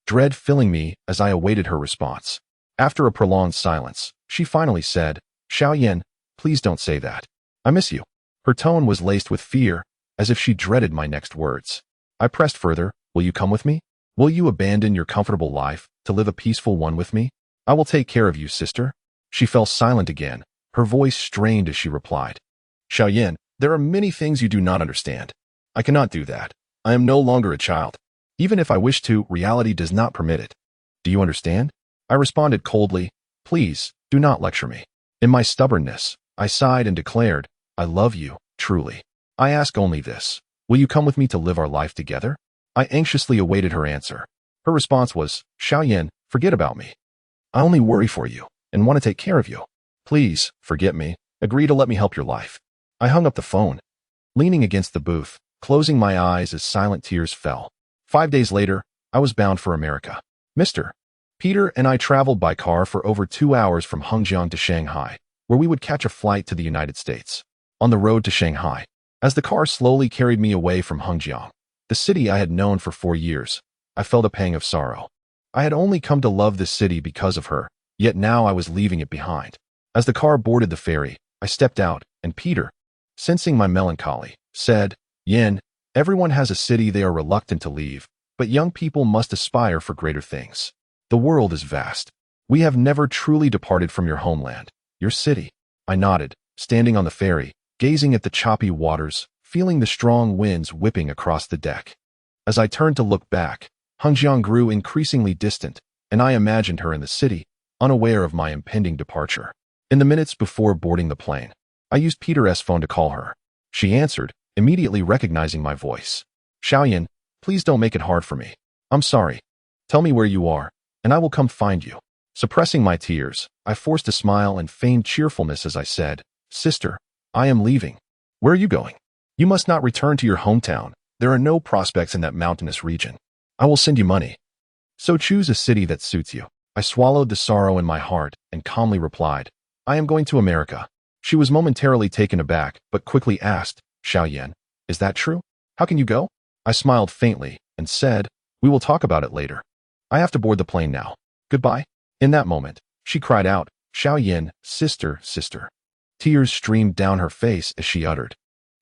dread filling me as I awaited her response. After a prolonged silence, she finally said, "Xiaoyan, please don't say that. I miss you." Her tone was laced with fear, as if she dreaded my next words. I pressed further, "Will you come with me? Will you abandon your comfortable life to live a peaceful one with me? I will take care of you, sister." She fell silent again, her voice strained as she replied, "Xiaoyan, there are many things you do not understand. I cannot do that. I am no longer a child. Even if I wish to, reality does not permit it. Do you understand?" I responded coldly, "Please, do not lecture me." In my stubbornness, I sighed and declared, "I love you, truly. I ask only this. Will you come with me to live our life together?" I anxiously awaited her answer. Her response was, "Xiaoyan, forget about me. I only worry for you and want to take care of you. Please, forget me. Agree to let me help your life." I hung up the phone, leaning against the booth, closing my eyes as silent tears fell. 5 days later, I was bound for America. Mr. Peter and I traveled by car for over 2 hours from Hengjiang to Shanghai, where we would catch a flight to the United States. On the road to Shanghai, as the car slowly carried me away from Hengjiang, the city I had known for 4 years, I felt a pang of sorrow. I had only come to love this city because of her, yet now I was leaving it behind. As the car boarded the ferry, I stepped out, and Peter, sensing my melancholy, said, "Yin, everyone has a city they are reluctant to leave, but young people must aspire for greater things. The world is vast. We have never truly departed from your homeland, your city." I nodded, standing on the ferry, gazing at the choppy waters, feeling the strong winds whipping across the deck. As I turned to look back, Hengjiang grew increasingly distant, and I imagined her in the city, unaware of my impending departure. In the minutes before boarding the plane, I used Peter's phone to call her. She answered, immediately recognizing my voice. "Xiaoyan, please don't make it hard for me. I'm sorry. Tell me where you are, and I will come find you." Suppressing my tears, I forced a smile and feigned cheerfulness as I said, "Sister, I am leaving." "Where are you going?" "You must not return to your hometown. There are no prospects in that mountainous region. I will send you money. So choose a city that suits you." I swallowed the sorrow in my heart and calmly replied, "I am going to America." She was momentarily taken aback, but quickly asked, "Xiaoyan, is that true? How can you go?" I smiled faintly and said, "We will talk about it later. I have to board the plane now. Goodbye." In that moment, she cried out, "Xiaoyan, sister, sister." Tears streamed down her face as she uttered,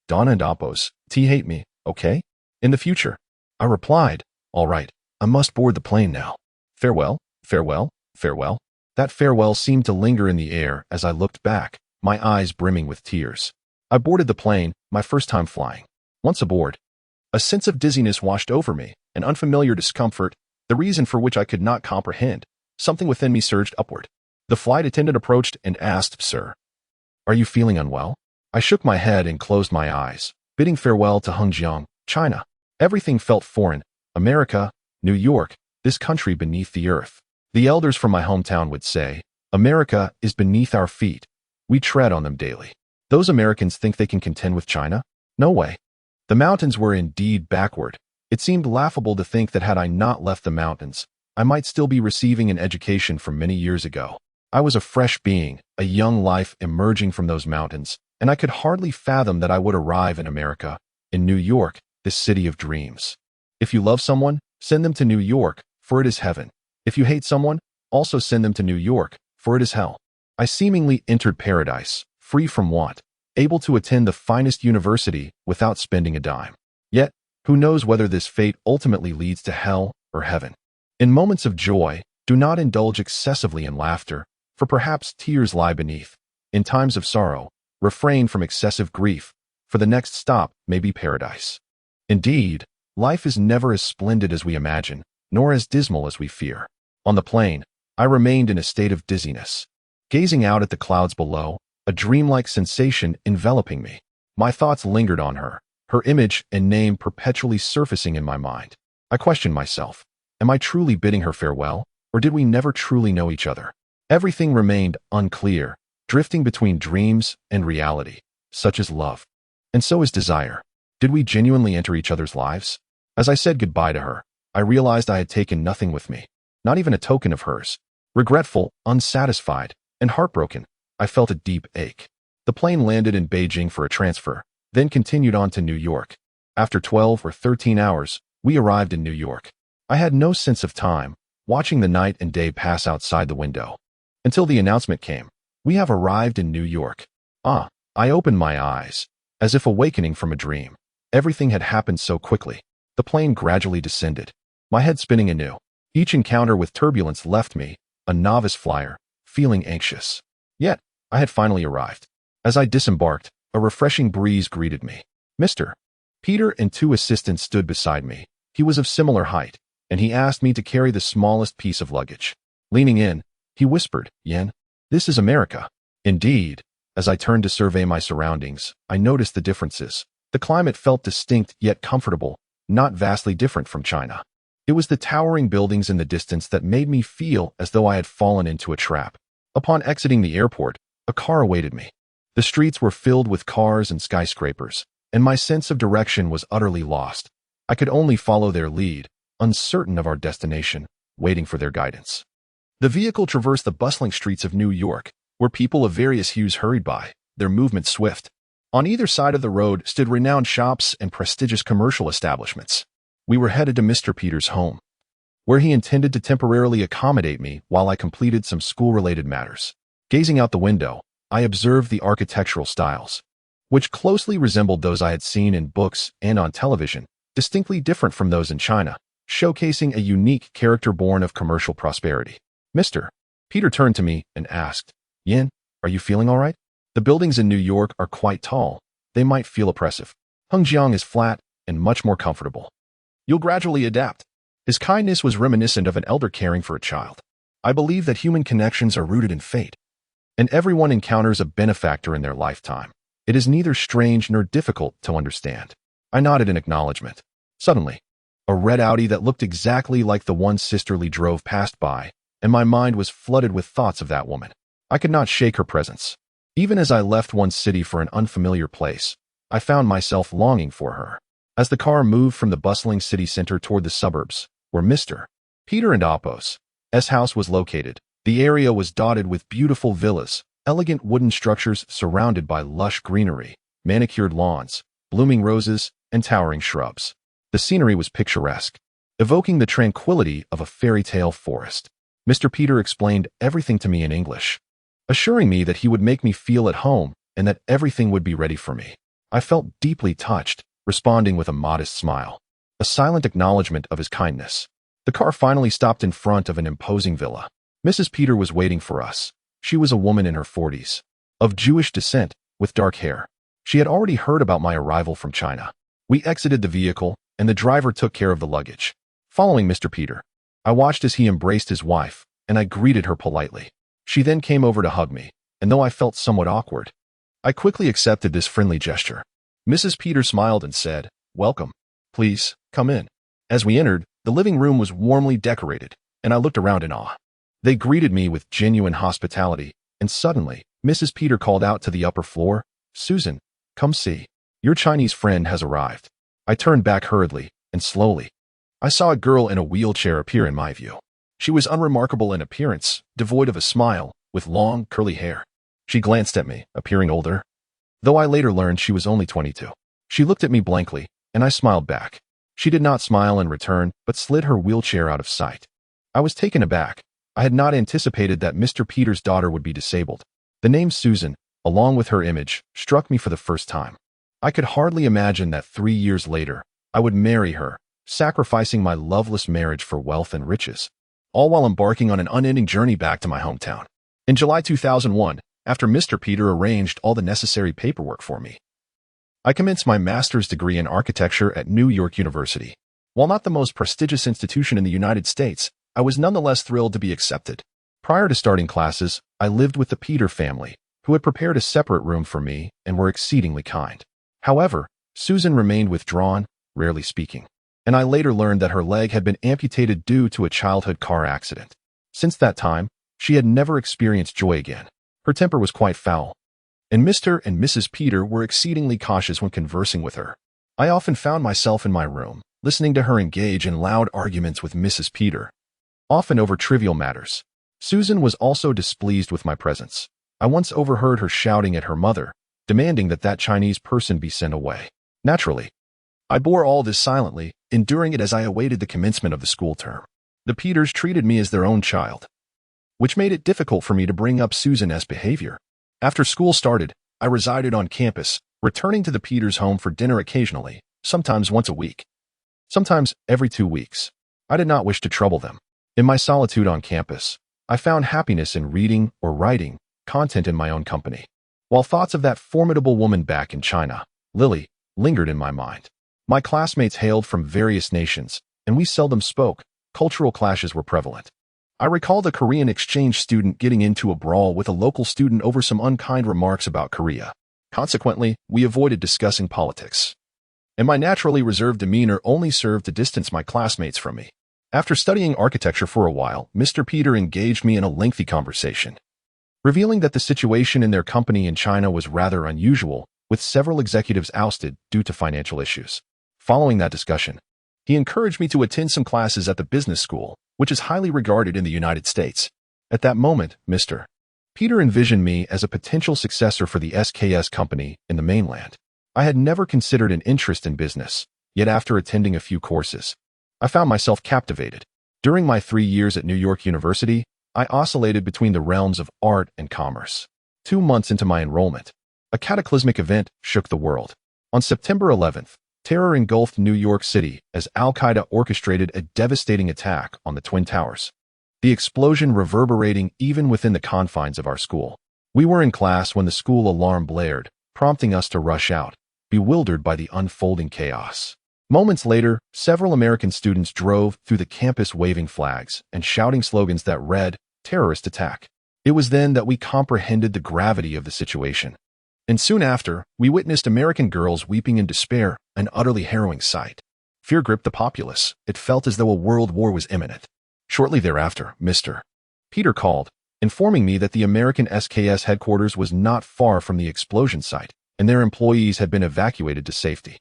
"Donna and Appos, hate me, okay? In the future." I replied, "All right, I must board the plane now. Farewell, farewell, farewell." That farewell seemed to linger in the air as I looked back, my eyes brimming with tears. I boarded the plane, my first time flying. Once aboard, a sense of dizziness washed over me, an unfamiliar discomfort, the reason for which I could not comprehend. Something within me surged upward. The flight attendant approached and asked, "Sir, are you feeling unwell?" I shook my head and closed my eyes, bidding farewell to Hengjiang, China. Everything felt foreign. America, New York, this country beneath the earth. The elders from my hometown would say, "America is beneath our feet. We tread on them daily." Those Americans think they can contend with China? No way. The mountains were indeed backward. It seemed laughable to think that had I not left the mountains, I might still be receiving an education from many years ago. I was a fresh being, a young life emerging from those mountains, and I could hardly fathom that I would arrive in America, in New York, this city of dreams. If you love someone, send them to New York, for it is heaven. If you hate someone, also send them to New York, for it is hell. I seemingly entered paradise, free from want, able to attend the finest university without spending a dime. Yet, who knows whether this fate ultimately leads to hell or heaven? In moments of joy, do not indulge excessively in laughter, for perhaps tears lie beneath. In times of sorrow, refrain from excessive grief, for the next stop may be paradise. Indeed, life is never as splendid as we imagine, nor as dismal as we fear. On the plane, I remained in a state of dizziness. Gazing out at the clouds below, a dreamlike sensation enveloping me. My thoughts lingered on her, her image and name perpetually surfacing in my mind. I questioned myself, am I truly bidding her farewell, or did we never truly know each other? Everything remained unclear, drifting between dreams and reality, such as love. And so is desire. Did we genuinely enter each other's lives? As I said goodbye to her, I realized I had taken nothing with me, not even a token of hers. Regretful, unsatisfied, and heartbroken, I felt a deep ache. The plane landed in Beijing for a transfer, then continued on to New York. After 12 or 13 hours, we arrived in New York. I had no sense of time, watching the night and day pass outside the window. Until the announcement came, "We have arrived in New York." I opened my eyes, as if awakening from a dream. Everything had happened so quickly. The plane gradually descended, my head spinning anew. Each encounter with turbulence left me, a novice flyer, feeling anxious. Yet, I had finally arrived. As I disembarked, a refreshing breeze greeted me. Mr. Peter and 2 assistants stood beside me. He was of similar height, and he asked me to carry the smallest piece of luggage. Leaning in, he whispered, "Yen, this is America." Indeed, as I turned to survey my surroundings, I noticed the differences. The climate felt distinct yet comfortable, not vastly different from China. It was the towering buildings in the distance that made me feel as though I had fallen into a trap. Upon exiting the airport, a car awaited me. The streets were filled with cars and skyscrapers, and my sense of direction was utterly lost. I could only follow their lead, uncertain of our destination, waiting for their guidance. The vehicle traversed the bustling streets of New York, where people of various hues hurried by, their movement swift. On either side of the road stood renowned shops and prestigious commercial establishments. We were headed to Mr. Peters' home, where he intended to temporarily accommodate me while I completed some school-related matters. Gazing out the window, I observed the architectural styles, which closely resembled those I had seen in books and on television, distinctly different from those in China, showcasing a unique character born of commercial prosperity. Mr. Peter turned to me and asked, "Yin, are you feeling all right? The buildings in New York are quite tall. They might feel oppressive. Hengjiang is flat and much more comfortable. You'll gradually adapt." His kindness was reminiscent of an elder caring for a child. I believe that human connections are rooted in fate, and everyone encounters a benefactor in their lifetime. It is neither strange nor difficult to understand. I nodded in acknowledgement. Suddenly, a red Audi that looked exactly like the one Sister Lee drove passed by, and my mind was flooded with thoughts of that woman. I could not shake her presence. Even as I left one city for an unfamiliar place, I found myself longing for her. As the car moved from the bustling city center toward the suburbs, where Mr. Peter and Apos' house was located, the area was dotted with beautiful villas, elegant wooden structures surrounded by lush greenery, manicured lawns, blooming roses, and towering shrubs. The scenery was picturesque, evoking the tranquility of a fairy tale forest. Mr. Peter explained everything to me in English, assuring me that he would make me feel at home and that everything would be ready for me. I felt deeply touched, responding with a modest smile, a silent acknowledgement of his kindness. The car finally stopped in front of an imposing villa. Mrs. Peter was waiting for us. She was a woman in her 40s, of Jewish descent, with dark hair. She had already heard about my arrival from China. We exited the vehicle, and the driver took care of the luggage. Following Mr. Peter, I watched as he embraced his wife, and I greeted her politely. She then came over to hug me, and though I felt somewhat awkward, I quickly accepted this friendly gesture. Mrs. Peter smiled and said, "Welcome. Please, come in." As we entered, the living room was warmly decorated, and I looked around in awe. They greeted me with genuine hospitality, and suddenly, Mrs. Peter called out to the upper floor, "Susan, come see. Your Chinese friend has arrived." I turned back hurriedly, and slowly, I saw a girl in a wheelchair appear in my view. She was unremarkable in appearance, devoid of a smile, with long, curly hair. She glanced at me, appearing older, though I later learned she was only 22. She looked at me blankly, and I smiled back. She did not smile in return, but slid her wheelchair out of sight. I was taken aback. I had not anticipated that Mr. Peter's daughter would be disabled. The name Susan, along with her image, struck me for the first time. I could hardly imagine that 3 years later, I would marry her, sacrificing my loveless marriage for wealth and riches, all while embarking on an unending journey back to my hometown. In July 2001, after Mr. Peter arranged all the necessary paperwork for me, I commenced my master's degree in architecture at New York University. While not the most prestigious institution in the United States, I was nonetheless thrilled to be accepted. Prior to starting classes, I lived with the Peter family, who had prepared a separate room for me and were exceedingly kind. However, Susan remained withdrawn, rarely speaking, and I later learned that her leg had been amputated due to a childhood car accident. Since that time, she had never experienced joy again. Her temper was quite foul, and Mr. and Mrs. Peter were exceedingly cautious when conversing with her. I often found myself in my room, listening to her engage in loud arguments with Mrs. Peter, often over trivial matters. Susan was also displeased with my presence. I once overheard her shouting at her mother, demanding that Chinese person be sent away. Naturally, I bore all this silently, enduring it as I awaited the commencement of the school term. The Peters treated me as their own child, which made it difficult for me to bring up Susan's behavior. After school started, I resided on campus, returning to the Peters' home for dinner occasionally, sometimes once a week, sometimes every 2 weeks. I did not wish to trouble them. In my solitude on campus, I found happiness in reading or writing content in my own company, while thoughts of that formidable woman back in China, Lily, lingered in my mind. My classmates hailed from various nations, and we seldom spoke. Cultural clashes were prevalent. I recalled a Korean exchange student getting into a brawl with a local student over some unkind remarks about Korea. Consequently, we avoided discussing politics, and my naturally reserved demeanor only served to distance my classmates from me. After studying architecture for a while, Mr. Peter engaged me in a lengthy conversation, revealing that the situation in their company in China was rather unusual, with several executives ousted due to financial issues. Following that discussion, he encouraged me to attend some classes at the business school, which is highly regarded in the United States. At that moment, Mr. Peter envisioned me as a potential successor for the SKS company in the mainland. I had never considered an interest in business, yet after attending a few courses, I found myself captivated. During my 3 years at New York University, I oscillated between the realms of art and commerce. 2 months into my enrollment, a cataclysmic event shook the world. On September 11th, terror engulfed New York City as Al-Qaeda orchestrated a devastating attack on the Twin Towers, the explosion reverberating even within the confines of our school. We were in class when the school alarm blared, prompting us to rush out, bewildered by the unfolding chaos. Moments later, several American students drove through the campus waving flags and shouting slogans that read, "Terrorist attack." It was then that we comprehended the gravity of the situation. And soon after, we witnessed American girls weeping in despair, an utterly harrowing sight. Fear gripped the populace. It felt as though a world war was imminent. Shortly thereafter, Mr. Peter called, informing me that the American SKS headquarters was not far from the explosion site, and their employees had been evacuated to safety.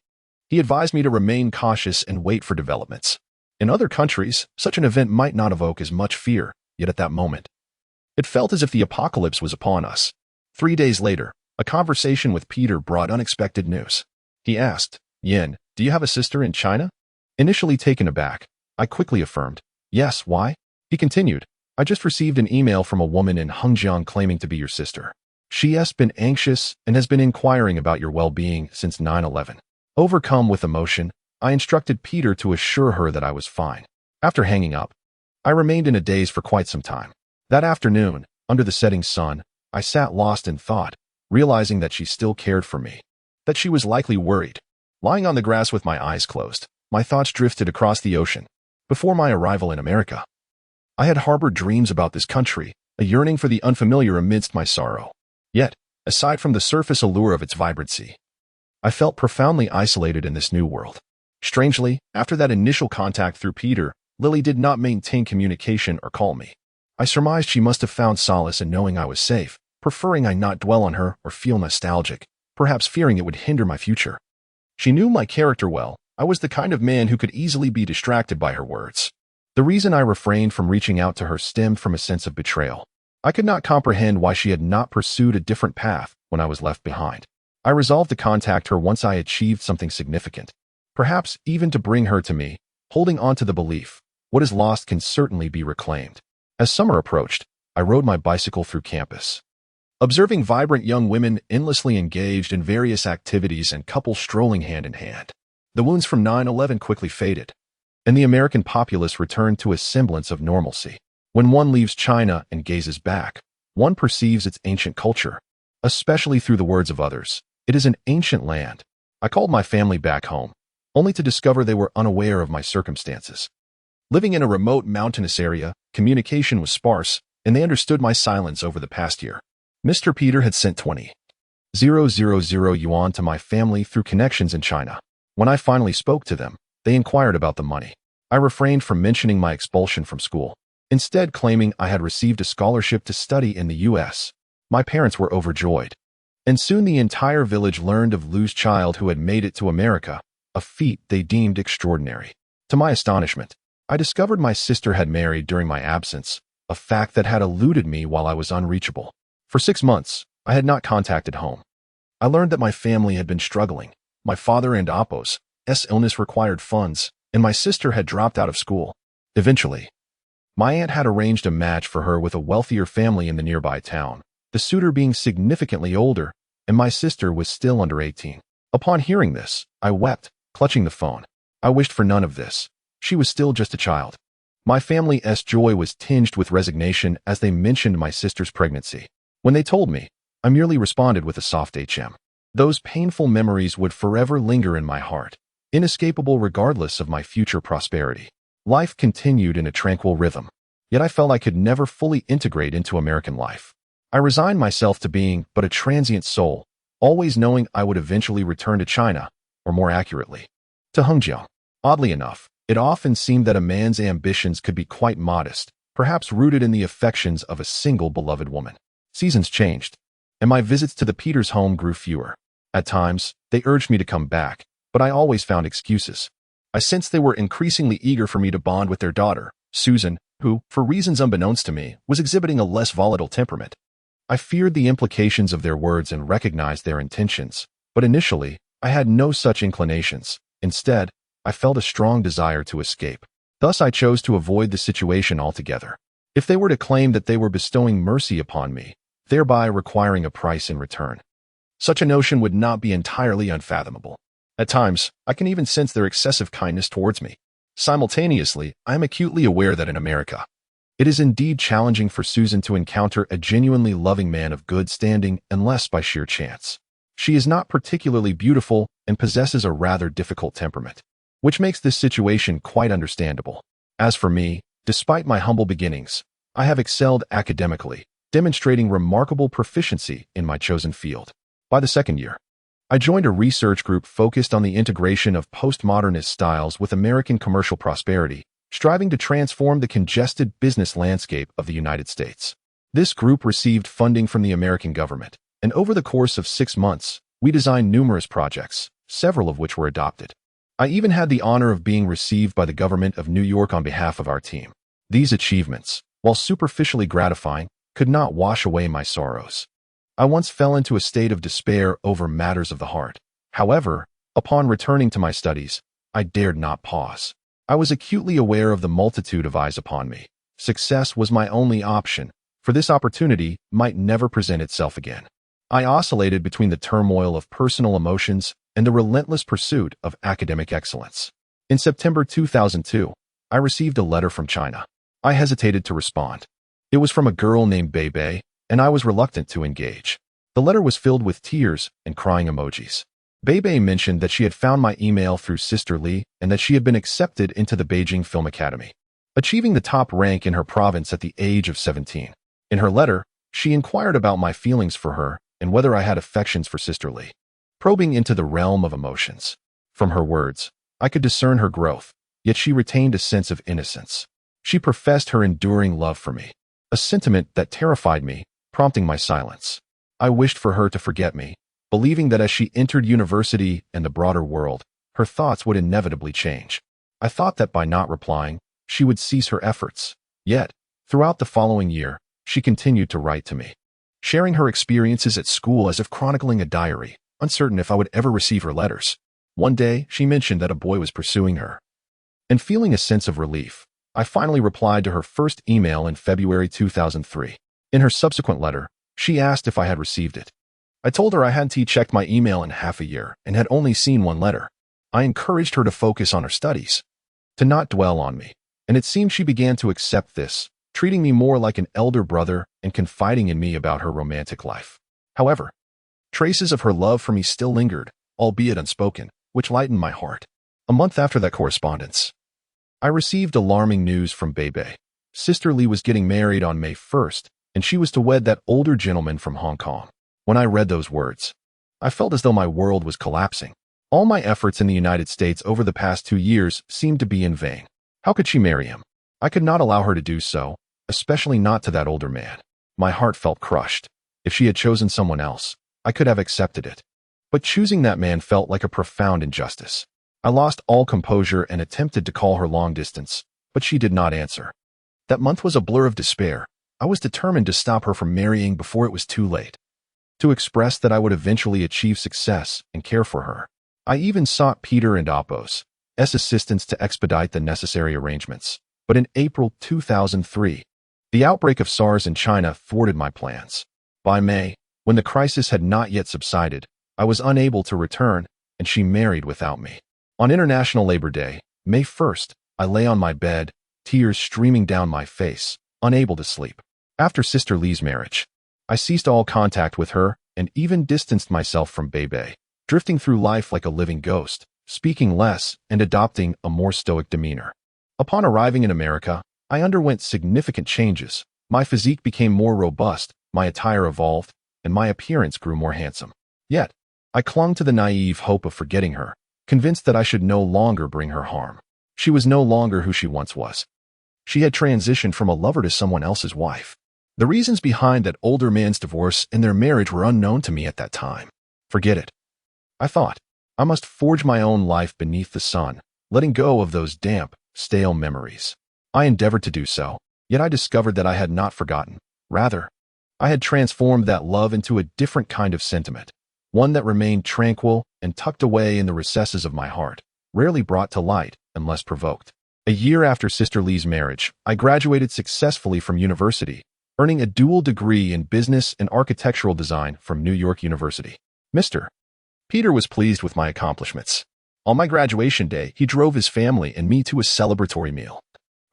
He advised me to remain cautious and wait for developments. In other countries, such an event might not evoke as much fear, yet at that moment, it felt as if the apocalypse was upon us. 3 days later, a conversation with Peter brought unexpected news. He asked, "Yin, do you have a sister in China?" Initially taken aback, I quickly affirmed, "Yes, why?" He continued, "I just received an email from a woman in Hengjiang claiming to be your sister. She has been anxious and has been inquiring about your well-being since 9/11. Overcome with emotion, I instructed Peter to assure her that I was fine. After hanging up, I remained in a daze for quite some time. That afternoon, under the setting sun, I sat lost in thought, realizing that she still cared for me, that she was likely worried. Lying on the grass with my eyes closed, my thoughts drifted across the ocean. Before my arrival in America, I had harbored dreams about this country, a yearning for the unfamiliar amidst my sorrow. Yet, aside from the surface allure of its vibrancy, I felt profoundly isolated in this new world. Strangely, after that initial contact through Peter, Lily did not maintain communication or call me. I surmised she must have found solace in knowing I was safe, preferring I not dwell on her or feel nostalgic, perhaps fearing it would hinder my future. She knew my character well. I was the kind of man who could easily be distracted by her words. The reason I refrained from reaching out to her stemmed from a sense of betrayal. I could not comprehend why she had not pursued a different path when I was left behind. I resolved to contact her once I achieved something significant, perhaps even to bring her to me, holding on to the belief, what is lost can certainly be reclaimed. As summer approached, I rode my bicycle through campus, observing vibrant young women endlessly engaged in various activities and couples strolling hand in hand. The wounds from 9/11 quickly faded, and the American populace returned to a semblance of normalcy. When one leaves China and gazes back, one perceives its ancient culture, especially through the words of others. It is an ancient land. I called my family back home, only to discover they were unaware of my circumstances. Living in a remote mountainous area, communication was sparse, and they understood my silence over the past year. Mr. Peter had sent 20,000 yuan to my family through connections in China. When I finally spoke to them, they inquired about the money. I refrained from mentioning my expulsion from school, instead claiming I had received a scholarship to study in the U.S. My parents were overjoyed, and soon the entire village learned of Lu's child who had made it to America, a feat they deemed extraordinary. To my astonishment, I discovered my sister had married during my absence, a fact that had eluded me while I was unreachable. For 6 months, I had not contacted home. I learned that my family had been struggling. My father and Appo's illness required funds, and my sister had dropped out of school. Eventually, my aunt had arranged a match for her with a wealthier family in the nearby town, the suitor being significantly older, and my sister was still under 18. Upon hearing this, I wept, clutching the phone. I wished for none of this. She was still just a child. My family's joy was tinged with resignation as they mentioned my sister's pregnancy. When they told me, I merely responded with a soft HM. Those painful memories would forever linger in my heart, inescapable regardless of my future prosperity. Life continued in a tranquil rhythm, yet I felt I could never fully integrate into American life. I resigned myself to being but a transient soul, always knowing I would eventually return to China, or more accurately, to Hengjiang. Oddly enough, it often seemed that a man's ambitions could be quite modest, perhaps rooted in the affections of a single beloved woman. Seasons changed, and my visits to the Peters home grew fewer. At times, they urged me to come back, but I always found excuses. I sensed they were increasingly eager for me to bond with their daughter, Susan, who, for reasons unbeknownst to me, was exhibiting a less volatile temperament. I feared the implications of their words and recognized their intentions, but initially, I had no such inclinations. Instead, I felt a strong desire to escape. Thus, I chose to avoid the situation altogether. If they were to claim that they were bestowing mercy upon me, thereby requiring a price in return, such a notion would not be entirely unfathomable. At times, I can even sense their excessive kindness towards me. Simultaneously, I am acutely aware that in America, it is indeed challenging for Susan to encounter a genuinely loving man of good standing unless by sheer chance. She is not particularly beautiful and possesses a rather difficult temperament, which makes this situation quite understandable. As for me, despite my humble beginnings, I have excelled academically, demonstrating remarkable proficiency in my chosen field. By the second year, I joined a research group focused on the integration of postmodernist styles with American commercial prosperity, striving to transform the congested business landscape of the United States. This group received funding from the American government, and over the course of 6 months, we designed numerous projects, several of which were adopted. I even had the honor of being received by the government of New York on behalf of our team. These achievements, while superficially gratifying, could not wash away my sorrows. I once fell into a state of despair over matters of the heart. However, upon returning to my studies, I dared not pause. I was acutely aware of the multitude of eyes upon me. Success was my only option, for this opportunity might never present itself again. I oscillated between the turmoil of personal emotions and the relentless pursuit of academic excellence. In September 2002, I received a letter from China. I hesitated to respond. It was from a girl named Bebe, and I was reluctant to engage. The letter was filled with tears and crying emojis. Bebe mentioned that she had found my email through Sister Lee and that she had been accepted into the Beijing Film Academy, achieving the top rank in her province at the age of 17. In her letter, she inquired about my feelings for her and whether I had affections for Sister Lee, probing into the realm of emotions. From her words, I could discern her growth, yet she retained a sense of innocence. She professed her enduring love for me, a sentiment that terrified me, prompting my silence. I wished for her to forget me, believing that as she entered university and the broader world, her thoughts would inevitably change. I thought that by not replying, she would cease her efforts. Yet, throughout the following year, she continued to write to me, sharing her experiences at school as if chronicling a diary, uncertain if I would ever receive her letters. One day, she mentioned that a boy was pursuing her. And feeling a sense of relief, I finally replied to her first email in February 2003. In her subsequent letter, she asked if I had received it. I told her I hadn't checked my email in half a year and had only seen one letter. I encouraged her to focus on her studies, to not dwell on me, and it seemed she began to accept this, treating me more like an elder brother and confiding in me about her romantic life. However, traces of her love for me still lingered, albeit unspoken, which lightened my heart. A month after that correspondence, I received alarming news from Bebe. Sister Lee was getting married on May 1st, and she was to wed that older gentleman from Hong Kong. When I read those words, I felt as though my world was collapsing. All my efforts in the United States over the past 2 years seemed to be in vain. How could she marry him? I could not allow her to do so, especially not to that older man. My heart felt crushed. If she had chosen someone else, I could have accepted it. But choosing that man felt like a profound injustice. I lost all composure and attempted to call her long distance, but she did not answer. That month was a blur of despair. I was determined to stop her from marrying before it was too late, to express that I would eventually achieve success and care for her. I even sought Peter and Apos' assistance to expedite the necessary arrangements. But in April 2003, the outbreak of SARS in China thwarted my plans. By May, when the crisis had not yet subsided, I was unable to return, and she married without me. On International Labor Day, May 1st, I lay on my bed, tears streaming down my face, unable to sleep. After Sister Lee's marriage, I ceased all contact with her and even distanced myself from Bebe, drifting through life like a living ghost, speaking less and adopting a more stoic demeanor. Upon arriving in America, I underwent significant changes. My physique became more robust, my attire evolved, and my appearance grew more handsome. Yet, I clung to the naive hope of forgetting her, convinced that I should no longer bring her harm. She was no longer who she once was. She had transitioned from a lover to someone else's wife. The reasons behind that older man's divorce and their marriage were unknown to me at that time. Forget it. I thought, I must forge my own life beneath the sun, letting go of those damp, stale memories. I endeavored to do so, yet I discovered that I had not forgotten. Rather, I had transformed that love into a different kind of sentiment, one that remained tranquil and tucked away in the recesses of my heart, rarely brought to light unless provoked. A year after Sister Lee's marriage, I graduated successfully from university, earning a dual degree in business and architectural design from New York University. Mr. Peter was pleased with my accomplishments. On my graduation day, he drove his family and me to a celebratory meal.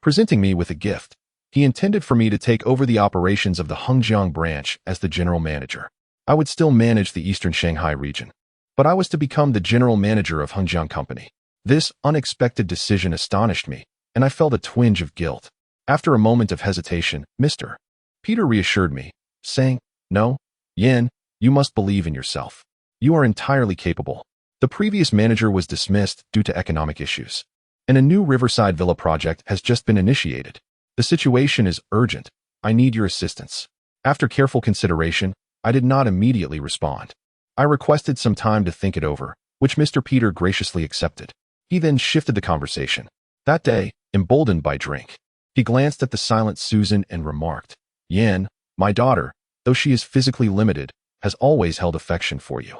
Presenting me with a gift, he intended for me to take over the operations of the Hengjiang branch as the general manager. I would still manage the Eastern Shanghai region, but I was to become the general manager of Hengjiang Company. This unexpected decision astonished me, and I felt a twinge of guilt. After a moment of hesitation, Mr. Peter reassured me, saying, "No, Yan, you must believe in yourself. You are entirely capable." The previous manager was dismissed due to economic issues, and a new Riverside Villa project has just been initiated. The situation is urgent. I need your assistance. After careful consideration, I did not immediately respond. I requested some time to think it over, which Mr. Peter graciously accepted. He then shifted the conversation. That day, emboldened by drink, he glanced at the silent Susan and remarked, "Yan, my daughter, though she is physically limited, has always held affection for you.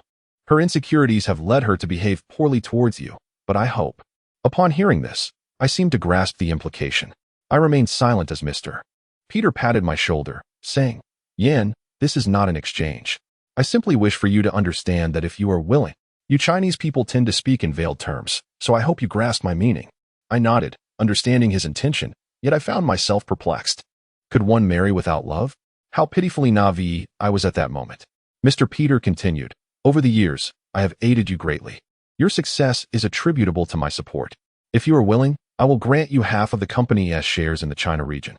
Her insecurities have led her to behave poorly towards you, but I hope." Upon hearing this, I seemed to grasp the implication. I remained silent as Mr. Peter patted my shoulder, saying, "Yan, this is not an exchange. I simply wish for you to understand that if you are willing, you Chinese people tend to speak in veiled terms, so I hope you grasp my meaning." I nodded, understanding his intention, yet I found myself perplexed. Could one marry without love? How pitifully naive I was at that moment. Mr. Peter continued, "Over the years, I have aided you greatly. Your success is attributable to my support. If you are willing, I will grant you half of the company's shares in the China region.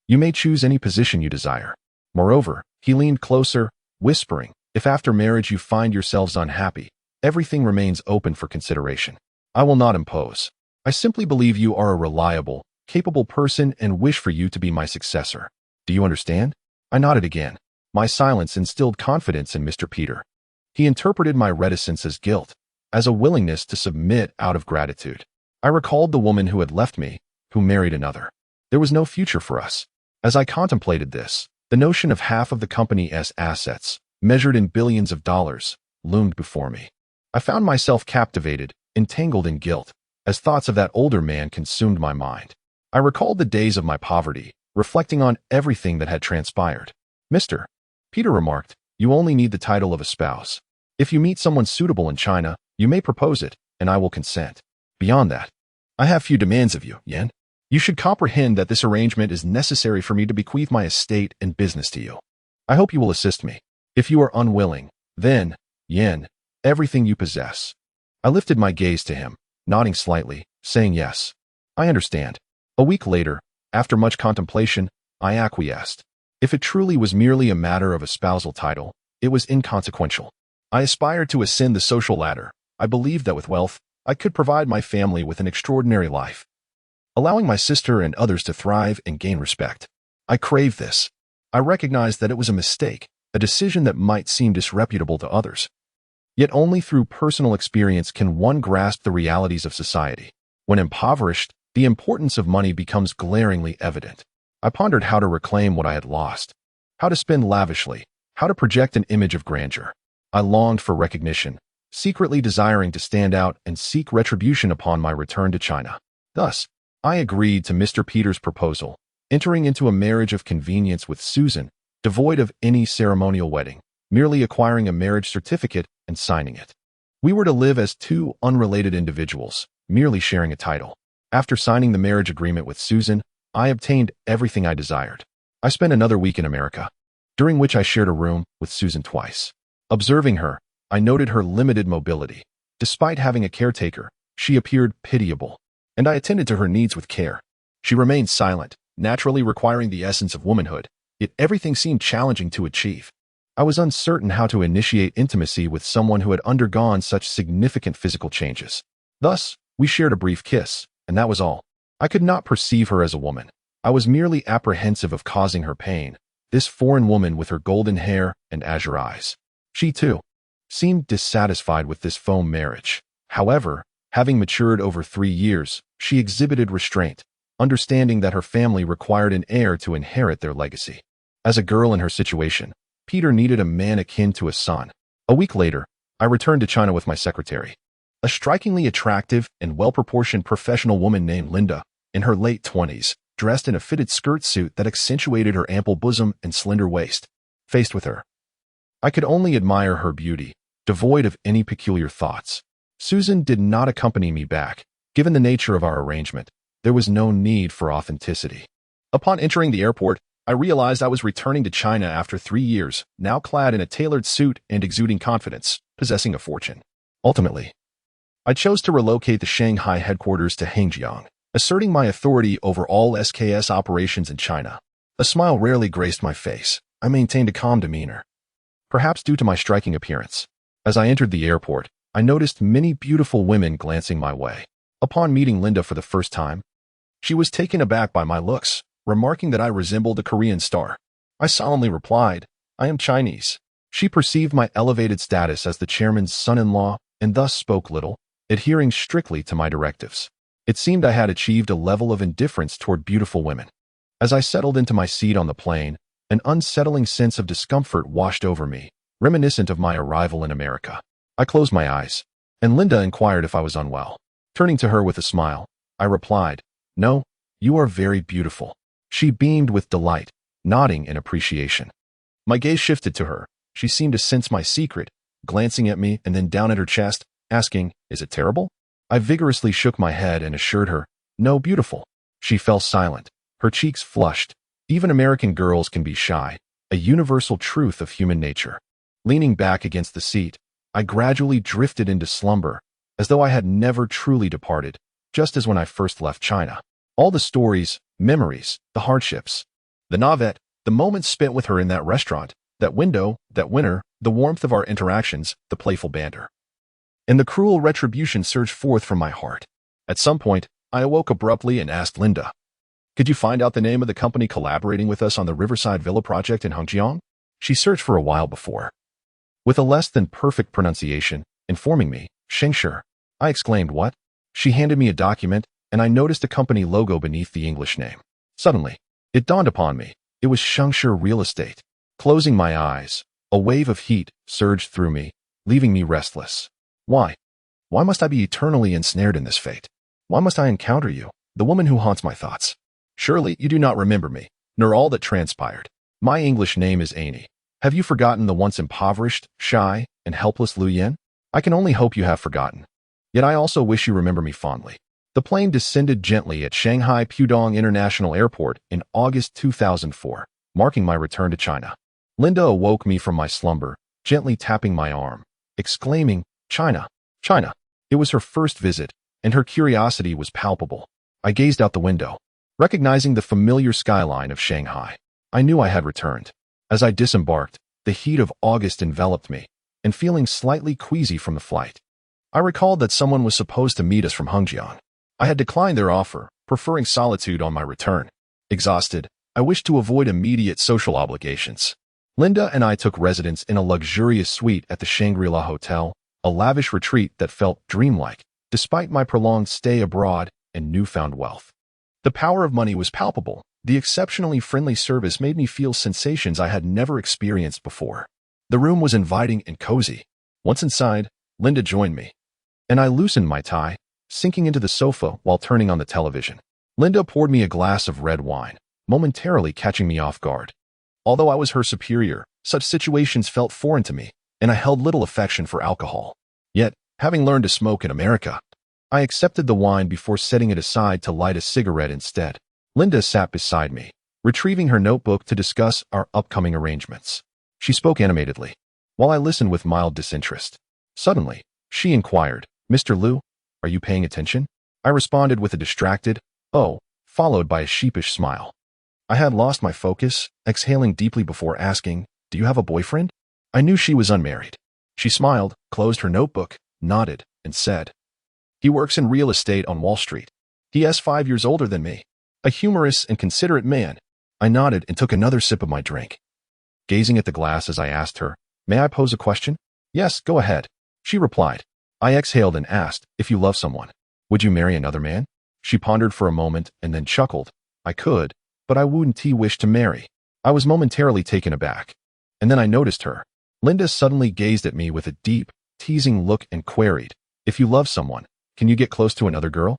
You may choose any position you desire." Moreover, he leaned closer, whispering, "If after marriage you find yourselves unhappy, everything remains open for consideration. I will not impose. I simply believe you are a reliable, capable person and wish for you to be my successor. Do you understand?" I nodded again. My silence instilled confidence in Mr. Peter. He interpreted my reticence as guilt, as a willingness to submit out of gratitude. I recalled the woman who had left me, who married another. There was no future for us. As I contemplated this, the notion of half of the company's assets, measured in billions of dollars, loomed before me. I found myself captivated, entangled in guilt, as thoughts of that older man consumed my mind. I recalled the days of my poverty, reflecting on everything that had transpired. "Mr. Peter remarked, you only need the title of a spouse. If you meet someone suitable in China, you may propose it, and I will consent. Beyond that, I have few demands of you, Yan. You should comprehend that this arrangement is necessary for me to bequeath my estate and business to you. I hope you will assist me. If you are unwilling, then, Yan, everything you possess." I lifted my gaze to him, nodding slightly, saying yes. "I understand." A week later, after much contemplation, I acquiesced. If it truly was merely a matter of a spousal title, it was inconsequential. I aspired to ascend the social ladder. I believed that with wealth, I could provide my family with an extraordinary life, allowing my sister and others to thrive and gain respect. I craved this. I recognized that it was a mistake, a decision that might seem disreputable to others. Yet only through personal experience can one grasp the realities of society. When impoverished, the importance of money becomes glaringly evident. I pondered how to reclaim what I had lost, how to spend lavishly, how to project an image of grandeur. I longed for recognition, secretly desiring to stand out and seek retribution upon my return to China. Thus, I agreed to Mr. Peter's proposal, entering into a marriage of convenience with Susan, devoid of any ceremonial wedding, merely acquiring a marriage certificate and signing it. We were to live as two unrelated individuals, merely sharing a title. After signing the marriage agreement with Susan, I obtained everything I desired. I spent another week in America, during which I shared a room with Susan twice. Observing her, I noted her limited mobility. Despite having a caretaker, she appeared pitiable, and I attended to her needs with care. She remained silent, naturally requiring the essence of womanhood, yet everything seemed challenging to achieve. I was uncertain how to initiate intimacy with someone who had undergone such significant physical changes. Thus, we shared a brief kiss, and that was all. I could not perceive her as a woman. I was merely apprehensive of causing her pain, this foreign woman with her golden hair and azure eyes. She, too, seemed dissatisfied with this faux marriage. However, having matured over 3 years, she exhibited restraint, understanding that her family required an heir to inherit their legacy. As a girl in her situation, Peter needed a man akin to a son. A week later, I returned to China with my secretary, a strikingly attractive and well-proportioned professional woman named Linda, in her late 20s, dressed in a fitted skirt suit that accentuated her ample bosom and slender waist. Faced with her, I could only admire her beauty, devoid of any peculiar thoughts. Susan did not accompany me back. Given the nature of our arrangement, there was no need for authenticity. Upon entering the airport, I realized I was returning to China after 3 years, now clad in a tailored suit and exuding confidence, possessing a fortune. Ultimately, I chose to relocate the Shanghai headquarters to Hangzhou, asserting my authority over all SKS operations in China. A smile rarely graced my face. I maintained a calm demeanor, perhaps due to my striking appearance. As I entered the airport, I noticed many beautiful women glancing my way. Upon meeting Linda for the first time, she was taken aback by my looks, remarking that I resembled a Korean star. I solemnly replied, "I am Chinese." She perceived my elevated status as the chairman's son-in-law and thus spoke little, adhering strictly to my directives. It seemed I had achieved a level of indifference toward beautiful women. As I settled into my seat on the plane, an unsettling sense of discomfort washed over me, reminiscent of my arrival in America. I closed my eyes, and Linda inquired if I was unwell. Turning to her with a smile, I replied, "No, you are very beautiful." She beamed with delight, nodding in appreciation. My gaze shifted to her. She seemed to sense my secret, glancing at me and then down at her chest, asking, "Is it terrible?" I vigorously shook my head and assured her, "No, beautiful." She fell silent, her cheeks flushed. Even American girls can be shy, a universal truth of human nature. Leaning back against the seat, I gradually drifted into slumber, as though I had never truly departed, just as when I first left China. All the stories, memories, the hardships, the navette, the moments spent with her in that restaurant, that window, that winter, the warmth of our interactions, the playful banter, and the cruel retribution surged forth from my heart. At some point, I awoke abruptly and asked Linda, "Could you find out the name of the company collaborating with us on the Riverside Villa project in Hangzhou?" She searched for a while before, with a less than perfect pronunciation, informing me, "Shengshi." I exclaimed, "What?" She handed me a document, and I noticed a company logo beneath the English name. Suddenly, it dawned upon me. It was Shengshi Real Estate. Closing my eyes, a wave of heat surged through me, leaving me restless. Why? Why must I be eternally ensnared in this fate? Why must I encounter you, the woman who haunts my thoughts? Surely you do not remember me, nor all that transpired. My English name is Annie. Have you forgotten the once impoverished, shy, and helpless Lu Yen? I can only hope you have forgotten. Yet I also wish you remember me fondly. The plane descended gently at Shanghai Pudong International Airport in August 2004, marking my return to China. Linda awoke me from my slumber, gently tapping my arm, exclaiming, "China, China." It was her first visit, and her curiosity was palpable. I gazed out the window, recognizing the familiar skyline of Shanghai. I knew I had returned. As I disembarked, the heat of August enveloped me, and feeling slightly queasy from the flight, I recalled that someone was supposed to meet us from Hangzhou. I had declined their offer, preferring solitude on my return. Exhausted, I wished to avoid immediate social obligations. Linda and I took residence in a luxurious suite at the Shangri-La Hotel, a lavish retreat that felt dreamlike, despite my prolonged stay abroad and newfound wealth. The power of money was palpable. The exceptionally friendly service made me feel sensations I had never experienced before. The room was inviting and cozy. Once inside, Linda joined me, and I loosened my tie, sinking into the sofa while turning on the television. Linda poured me a glass of red wine, momentarily catching me off guard. Although I was her superior, such situations felt foreign to me, and I held little affection for alcohol. Yet, having learned to smoke in America, I accepted the wine before setting it aside to light a cigarette instead. Linda sat beside me, retrieving her notebook to discuss our upcoming arrangements. She spoke animatedly, while I listened with mild disinterest. Suddenly, she inquired, "Mr. Liu, are you paying attention?" I responded with a distracted, "Oh," followed by a sheepish smile. I had lost my focus, exhaling deeply before asking, "Do you have a boyfriend?" I knew she was unmarried. She smiled, closed her notebook, nodded, and said, "He works in real estate on Wall Street. He is 5 years older than me. A humorous and considerate man." I nodded and took another sip of my drink, gazing at the glass as I asked her, "May I pose a question?" Yes, go ahead, she replied. I exhaled and asked, if you love someone, would you marry another man? She pondered for a moment and then chuckled. I could, but I wouldn't wish to marry. I was momentarily taken aback. And then I noticed her. Linda suddenly gazed at me with a deep, teasing look and queried, if you love someone, can you get close to another girl?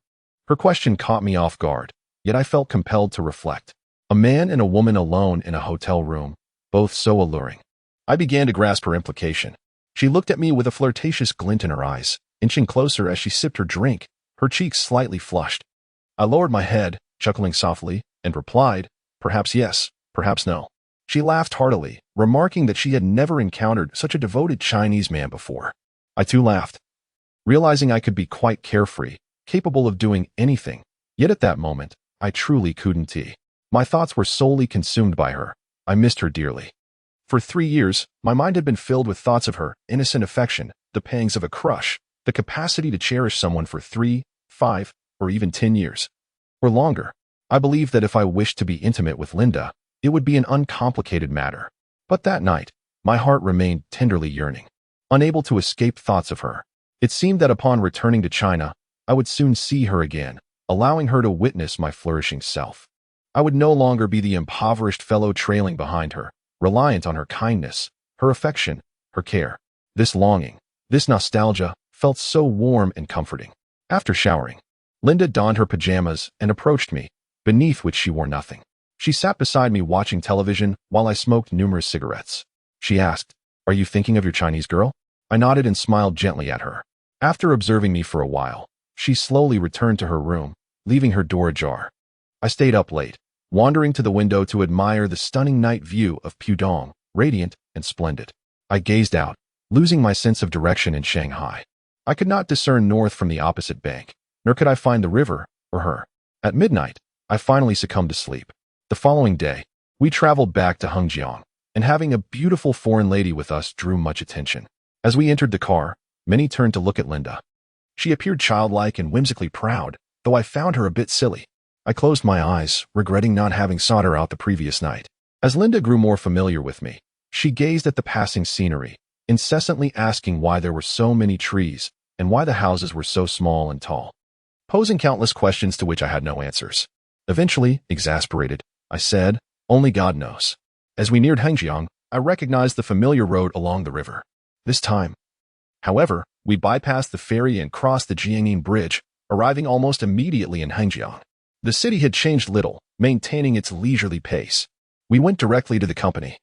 Her question caught me off guard, yet I felt compelled to reflect. A man and a woman alone in a hotel room, both so alluring. I began to grasp her implication. She looked at me with a flirtatious glint in her eyes, inching closer as she sipped her drink, her cheeks slightly flushed. I lowered my head, chuckling softly, and replied, perhaps yes, perhaps no. She laughed heartily, remarking that she had never encountered such a devoted Chinese man before. I too laughed, realizing I could be quite carefree, capable of doing anything. Yet at that moment, I truly couldn't. My thoughts were solely consumed by her. I missed her dearly. For 3 years, my mind had been filled with thoughts of her, innocent affection, the pangs of a crush, the capacity to cherish someone for 3, 5, or even 10 years. Or longer. I believed that if I wished to be intimate with Linda, it would be an uncomplicated matter. But that night, my heart remained tenderly yearning, unable to escape thoughts of her. It seemed that upon returning to China, I would soon see her again, allowing her to witness my flourishing self. I would no longer be the impoverished fellow trailing behind her, reliant on her kindness, her affection, her care. This longing, this nostalgia, felt so warm and comforting. After showering, Linda donned her pajamas and approached me, beneath which she wore nothing. She sat beside me watching television while I smoked numerous cigarettes. She asked, are you thinking of your Chinese girl? I nodded and smiled gently at her. After observing me for a while, she slowly returned to her room, leaving her door ajar. I stayed up late, wandering to the window to admire the stunning night view of Pudong, radiant and splendid. I gazed out, losing my sense of direction in Shanghai. I could not discern north from the opposite bank, nor could I find the river or her. At midnight, I finally succumbed to sleep. The following day, we traveled back to Hengjiang, and having a beautiful foreign lady with us drew much attention. As we entered the car, many turned to look at Linda. She appeared childlike and whimsically proud, though I found her a bit silly. I closed my eyes, regretting not having sought her out the previous night. As Linda grew more familiar with me, she gazed at the passing scenery, incessantly asking why there were so many trees and why the houses were so small and tall, posing countless questions to which I had no answers. Eventually, exasperated, I said, only God knows. As we neared Hengjiang, I recognized the familiar road along the river. This time, however, we bypassed the ferry and crossed the Jiangyin Bridge, arriving almost immediately in Hengjiang. The city had changed little, maintaining its leisurely pace. We went directly to the company,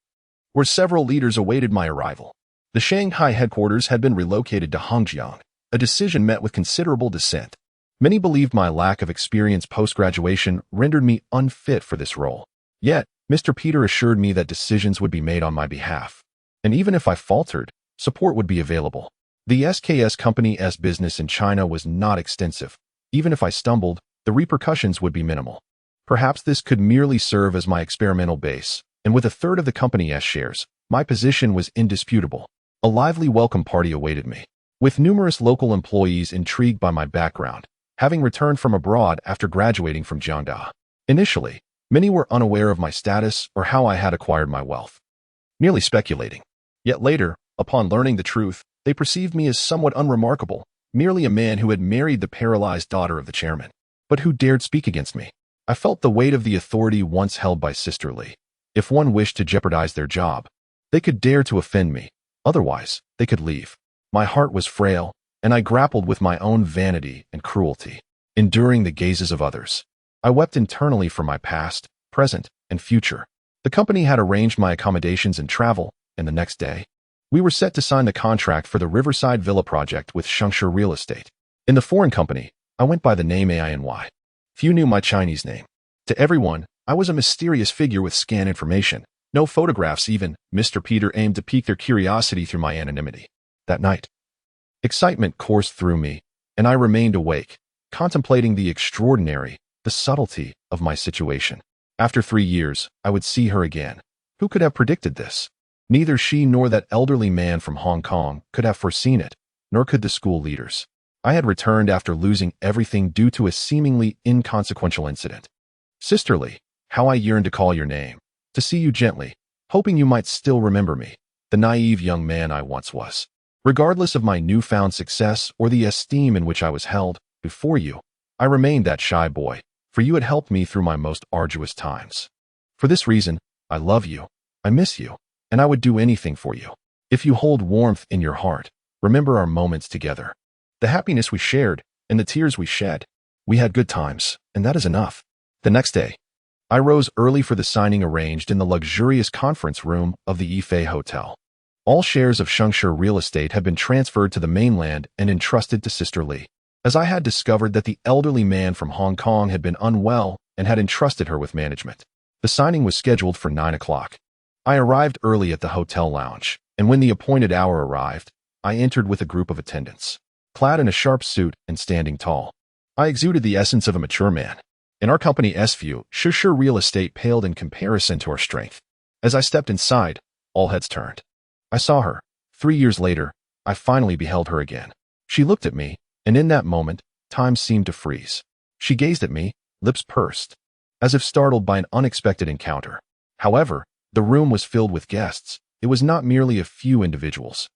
where several leaders awaited my arrival. The Shanghai headquarters had been relocated to Hengjiang, a decision met with considerable dissent. Many believed my lack of experience post-graduation rendered me unfit for this role. Yet, Mr. Peter assured me that decisions would be made on my behalf. And even if I faltered, support would be available. The SKS company's business in China was not extensive. Even if I stumbled, the repercussions would be minimal. Perhaps this could merely serve as my experimental base, and with a third of the company's shares, my position was indisputable. A lively welcome party awaited me, with numerous local employees intrigued by my background, having returned from abroad after graduating from Jiangda. Initially, many were unaware of my status or how I had acquired my wealth, merely speculating. Yet later, upon learning the truth, they perceived me as somewhat unremarkable, merely a man who had married the paralyzed daughter of the chairman. But who dared speak against me? I felt the weight of the authority once held by Sister Lee. If one wished to jeopardize their job, they could dare to offend me. Otherwise, they could leave. My heart was frail, and I grappled with my own vanity and cruelty, enduring the gazes of others. I wept internally for my past, present, and future. The company had arranged my accommodations and travel, and the next day, we were set to sign the contract for the Riverside Villa project with Shengshi Real Estate. In the foreign company, I went by the name AINY. Few knew my Chinese name. To everyone, I was a mysterious figure with scant information. No photographs even. Mr. Peter aimed to pique their curiosity through my anonymity. That night, excitement coursed through me, and I remained awake, contemplating the extraordinary, the subtlety of my situation. After 3 years, I would see her again. Who could have predicted this? Neither she nor that elderly man from Hong Kong could have foreseen it, nor could the school leaders. I had returned after losing everything due to a seemingly inconsequential incident. Sisterly, how I yearned to call your name, to see you gently, hoping you might still remember me, the naive young man I once was. Regardless of my newfound success or the esteem in which I was held before you, I remained that shy boy, for you had helped me through my most arduous times. For this reason, I love you, I miss you, and I would do anything for you. If you hold warmth in your heart, remember our moments together. The happiness we shared and the tears we shed. We had good times, and that is enough. The next day, I rose early for the signing arranged in the luxurious conference room of the Ife Hotel. All shares of Shengshi Real Estate had been transferred to the mainland and entrusted to Sister Li, as I had discovered that the elderly man from Hong Kong had been unwell and had entrusted her with management. The signing was scheduled for 9 o'clock. I arrived early at the hotel lounge, and when the appointed hour arrived, I entered with a group of attendants, clad in a sharp suit and standing tall. I exuded the essence of a mature man. In our company's view, Shengshi Real Estate paled in comparison to our strength. As I stepped inside, all heads turned. I saw her. 3 years later, I finally beheld her again. She looked at me, and in that moment, time seemed to freeze. She gazed at me, lips pursed, as if startled by an unexpected encounter. However, the room was filled with guests. It was not merely a few individuals,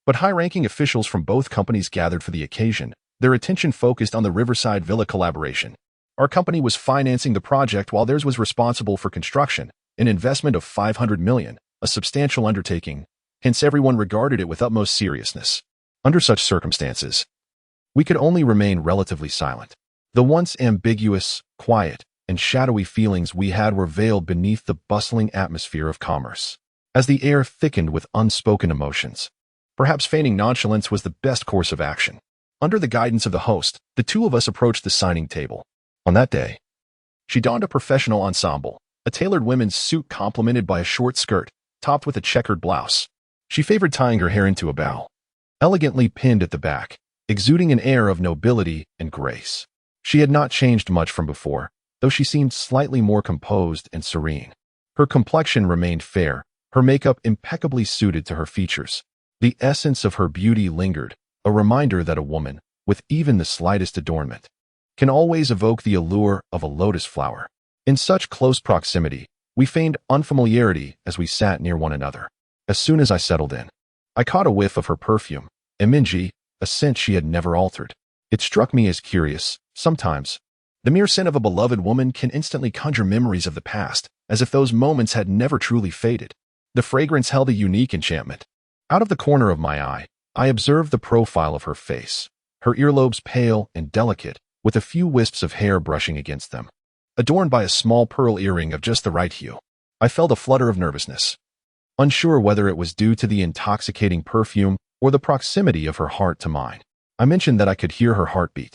but high-ranking officials from both companies gathered for the occasion, their attention focused on the Riverside Villa collaboration. Our company was financing the project while theirs was responsible for construction, an investment of $500 million, a substantial undertaking. Hence, everyone regarded it with utmost seriousness. Under such circumstances, we could only remain relatively silent. The once ambiguous, quiet, and shadowy feelings we had were veiled beneath the bustling atmosphere of commerce. As the air thickened with unspoken emotions, perhaps feigning nonchalance was the best course of action. Under the guidance of the host, the two of us approached the signing table. On that day, she donned a professional ensemble, a tailored women's suit complemented by a short skirt, topped with a checkered blouse. She favored tying her hair into a bow, elegantly pinned at the back, exuding an air of nobility and grace. She had not changed much from before, though she seemed slightly more composed and serene. Her complexion remained fair, her makeup impeccably suited to her features. The essence of her beauty lingered, a reminder that a woman, with even the slightest adornment, can always evoke the allure of a lotus flower. In such close proximity, we feigned unfamiliarity as we sat near one another. As soon as I settled in, I caught a whiff of her perfume, Eminji, a scent she had never altered. It struck me as curious. Sometimes, the mere scent of a beloved woman can instantly conjure memories of the past, as if those moments had never truly faded. The fragrance held a unique enchantment. Out of the corner of my eye, I observed the profile of her face, her earlobes pale and delicate, with a few wisps of hair brushing against them, adorned by a small pearl earring of just the right hue. I felt a flutter of nervousness, unsure whether it was due to the intoxicating perfume or the proximity of her heart to mine. I mentioned that I could hear her heartbeat.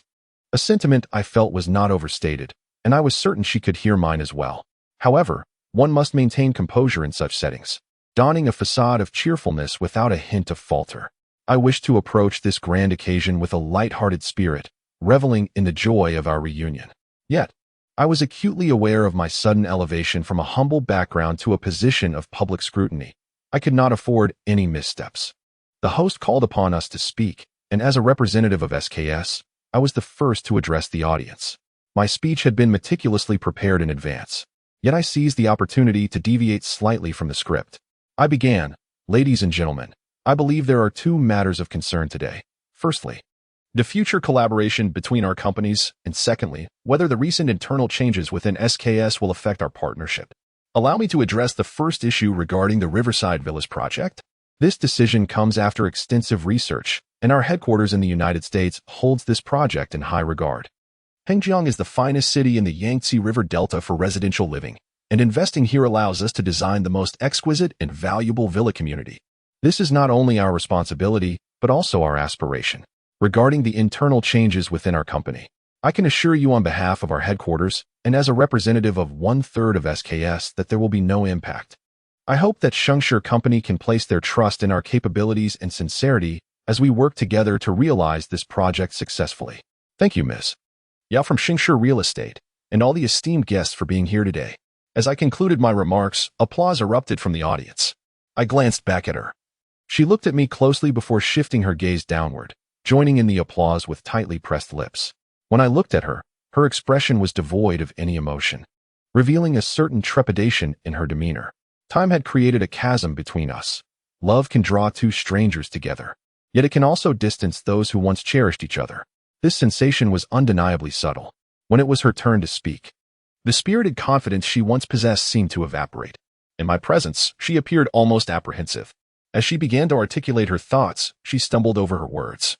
A sentiment I felt was not overstated, and I was certain she could hear mine as well. However, one must maintain composure in such settings, donning a facade of cheerfulness without a hint of falter. I wished to approach this grand occasion with a light-hearted spirit, reveling in the joy of our reunion. Yet, I was acutely aware of my sudden elevation from a humble background to a position of public scrutiny. I could not afford any missteps. The host called upon us to speak, and as a representative of SKS, I was the first to address the audience. My speech had been meticulously prepared in advance, yet I seized the opportunity to deviate slightly from the script. I began, "Ladies and gentlemen, I believe there are two matters of concern today. Firstly, the future collaboration between our companies, and secondly, whether the recent internal changes within SKS will affect our partnership. Allow me to address the first issue regarding the Riverside Villas project. This decision comes after extensive research, and our headquarters in the United States holds this project in high regard. Hengjiang is the finest city in the Yangtze River Delta for residential living, and investing here allows us to design the most exquisite and valuable villa community. This is not only our responsibility, but also our aspiration. Regarding the internal changes within our company, I can assure you on behalf of our headquarters and as a representative of 1/3 of SKS that there will be no impact. I hope that Shengshi Company can place their trust in our capabilities and sincerity as we work together to realize this project successfully. Thank you, Ms. Yao from Shengshi Real Estate, and all the esteemed guests for being here today. As I concluded my remarks, applause erupted from the audience. I glanced back at her. She looked at me closely before shifting her gaze downward, joining in the applause with tightly pressed lips. When I looked at her, her expression was devoid of any emotion, revealing a certain trepidation in her demeanor. Time had created a chasm between us. Love can draw two strangers together, yet it can also distance those who once cherished each other. This sensation was undeniably subtle. When it was her turn to speak, the spirited confidence she once possessed seemed to evaporate. In my presence, she appeared almost apprehensive. As she began to articulate her thoughts, she stumbled over her words,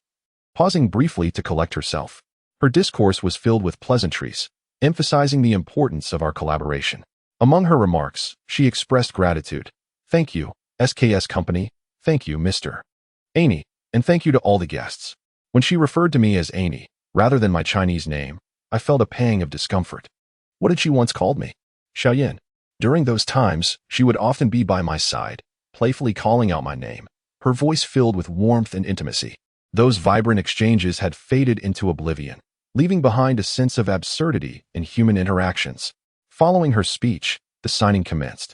pausing briefly to collect herself. Her discourse was filled with pleasantries, emphasizing the importance of our collaboration. Among her remarks, she expressed gratitude. Thank you, SKS Company. Thank you, Mr. Annie. And thank you to all the guests. When she referred to me as Annie, rather than my Chinese name, I felt a pang of discomfort. What had she once called me? Xiaoyan. During those times, she would often be by my side, playfully calling out my name, her voice filled with warmth and intimacy. Those vibrant exchanges had faded into oblivion, leaving behind a sense of absurdity in human interactions. Following her speech, the signing commenced.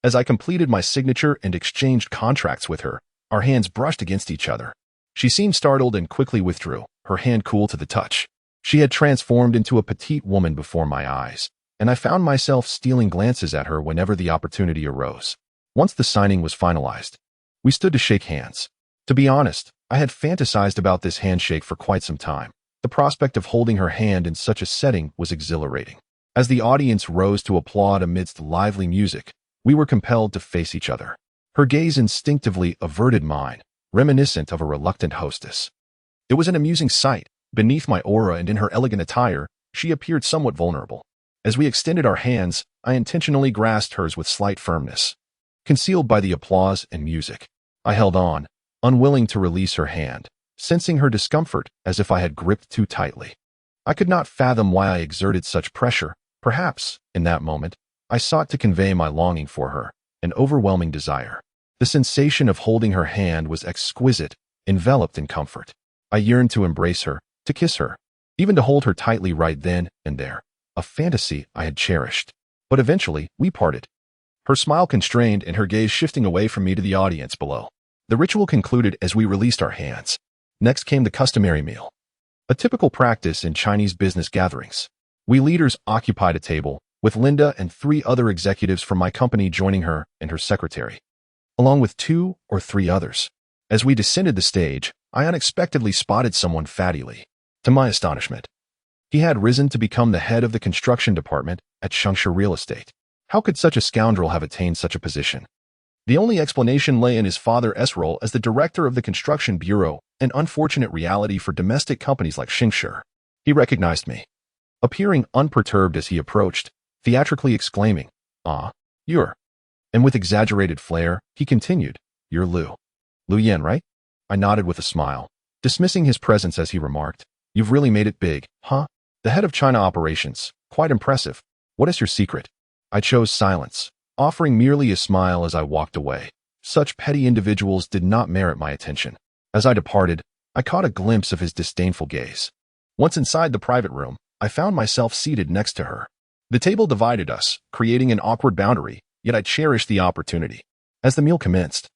As I completed my signature and exchanged contracts with her, our hands brushed against each other. She seemed startled and quickly withdrew, her hand cool to the touch. She had transformed into a petite woman before my eyes, and I found myself stealing glances at her whenever the opportunity arose. Once the signing was finalized, we stood to shake hands. To be honest, I had fantasized about this handshake for quite some time. The prospect of holding her hand in such a setting was exhilarating. As the audience rose to applaud amidst lively music, we were compelled to face each other. Her gaze instinctively averted mine, reminiscent of a reluctant hostess. It was an amusing sight. Beneath my aura and in her elegant attire, she appeared somewhat vulnerable. As we extended our hands, I intentionally grasped hers with slight firmness. Concealed by the applause and music, I held on, unwilling to release her hand, sensing her discomfort as if I had gripped too tightly. I could not fathom why I exerted such pressure. Perhaps, in that moment, I sought to convey my longing for her, an overwhelming desire. The sensation of holding her hand was exquisite, enveloped in comfort. I yearned to embrace her, to kiss her, even to hold her tightly right then and there, a fantasy I had cherished. But eventually, we parted. Her smile constrained and her gaze shifting away from me to the audience below. The ritual concluded as we released our hands. Next came the customary meal, a typical practice in Chinese business gatherings. We leaders occupied a table, with Linda and 3 other executives from my company joining her and her secretary, along with 2 or 3 others. As we descended the stage, I unexpectedly spotted someone Fatty Lee. To my astonishment, he had risen to become the head of the construction department at Shengshi Real Estate. How could such a scoundrel have attained such a position? The only explanation lay in his father's role as the director of the construction bureau, an unfortunate reality for domestic companies like Shengshi. He recognized me, appearing unperturbed as he approached, theatrically exclaiming, "Ah, you're..." And with exaggerated flair, he continued, "You're Lu Yan, right?" I nodded with a smile, dismissing his presence as he remarked, "You've really made it big, huh? The head of China operations. Quite impressive. What is your secret?" I chose silence, offering merely a smile as I walked away. Such petty individuals did not merit my attention. As I departed, I caught a glimpse of his disdainful gaze. Once inside the private room, I found myself seated next to her. The table divided us, creating an awkward boundary, yet I cherished the opportunity. As the meal commenced,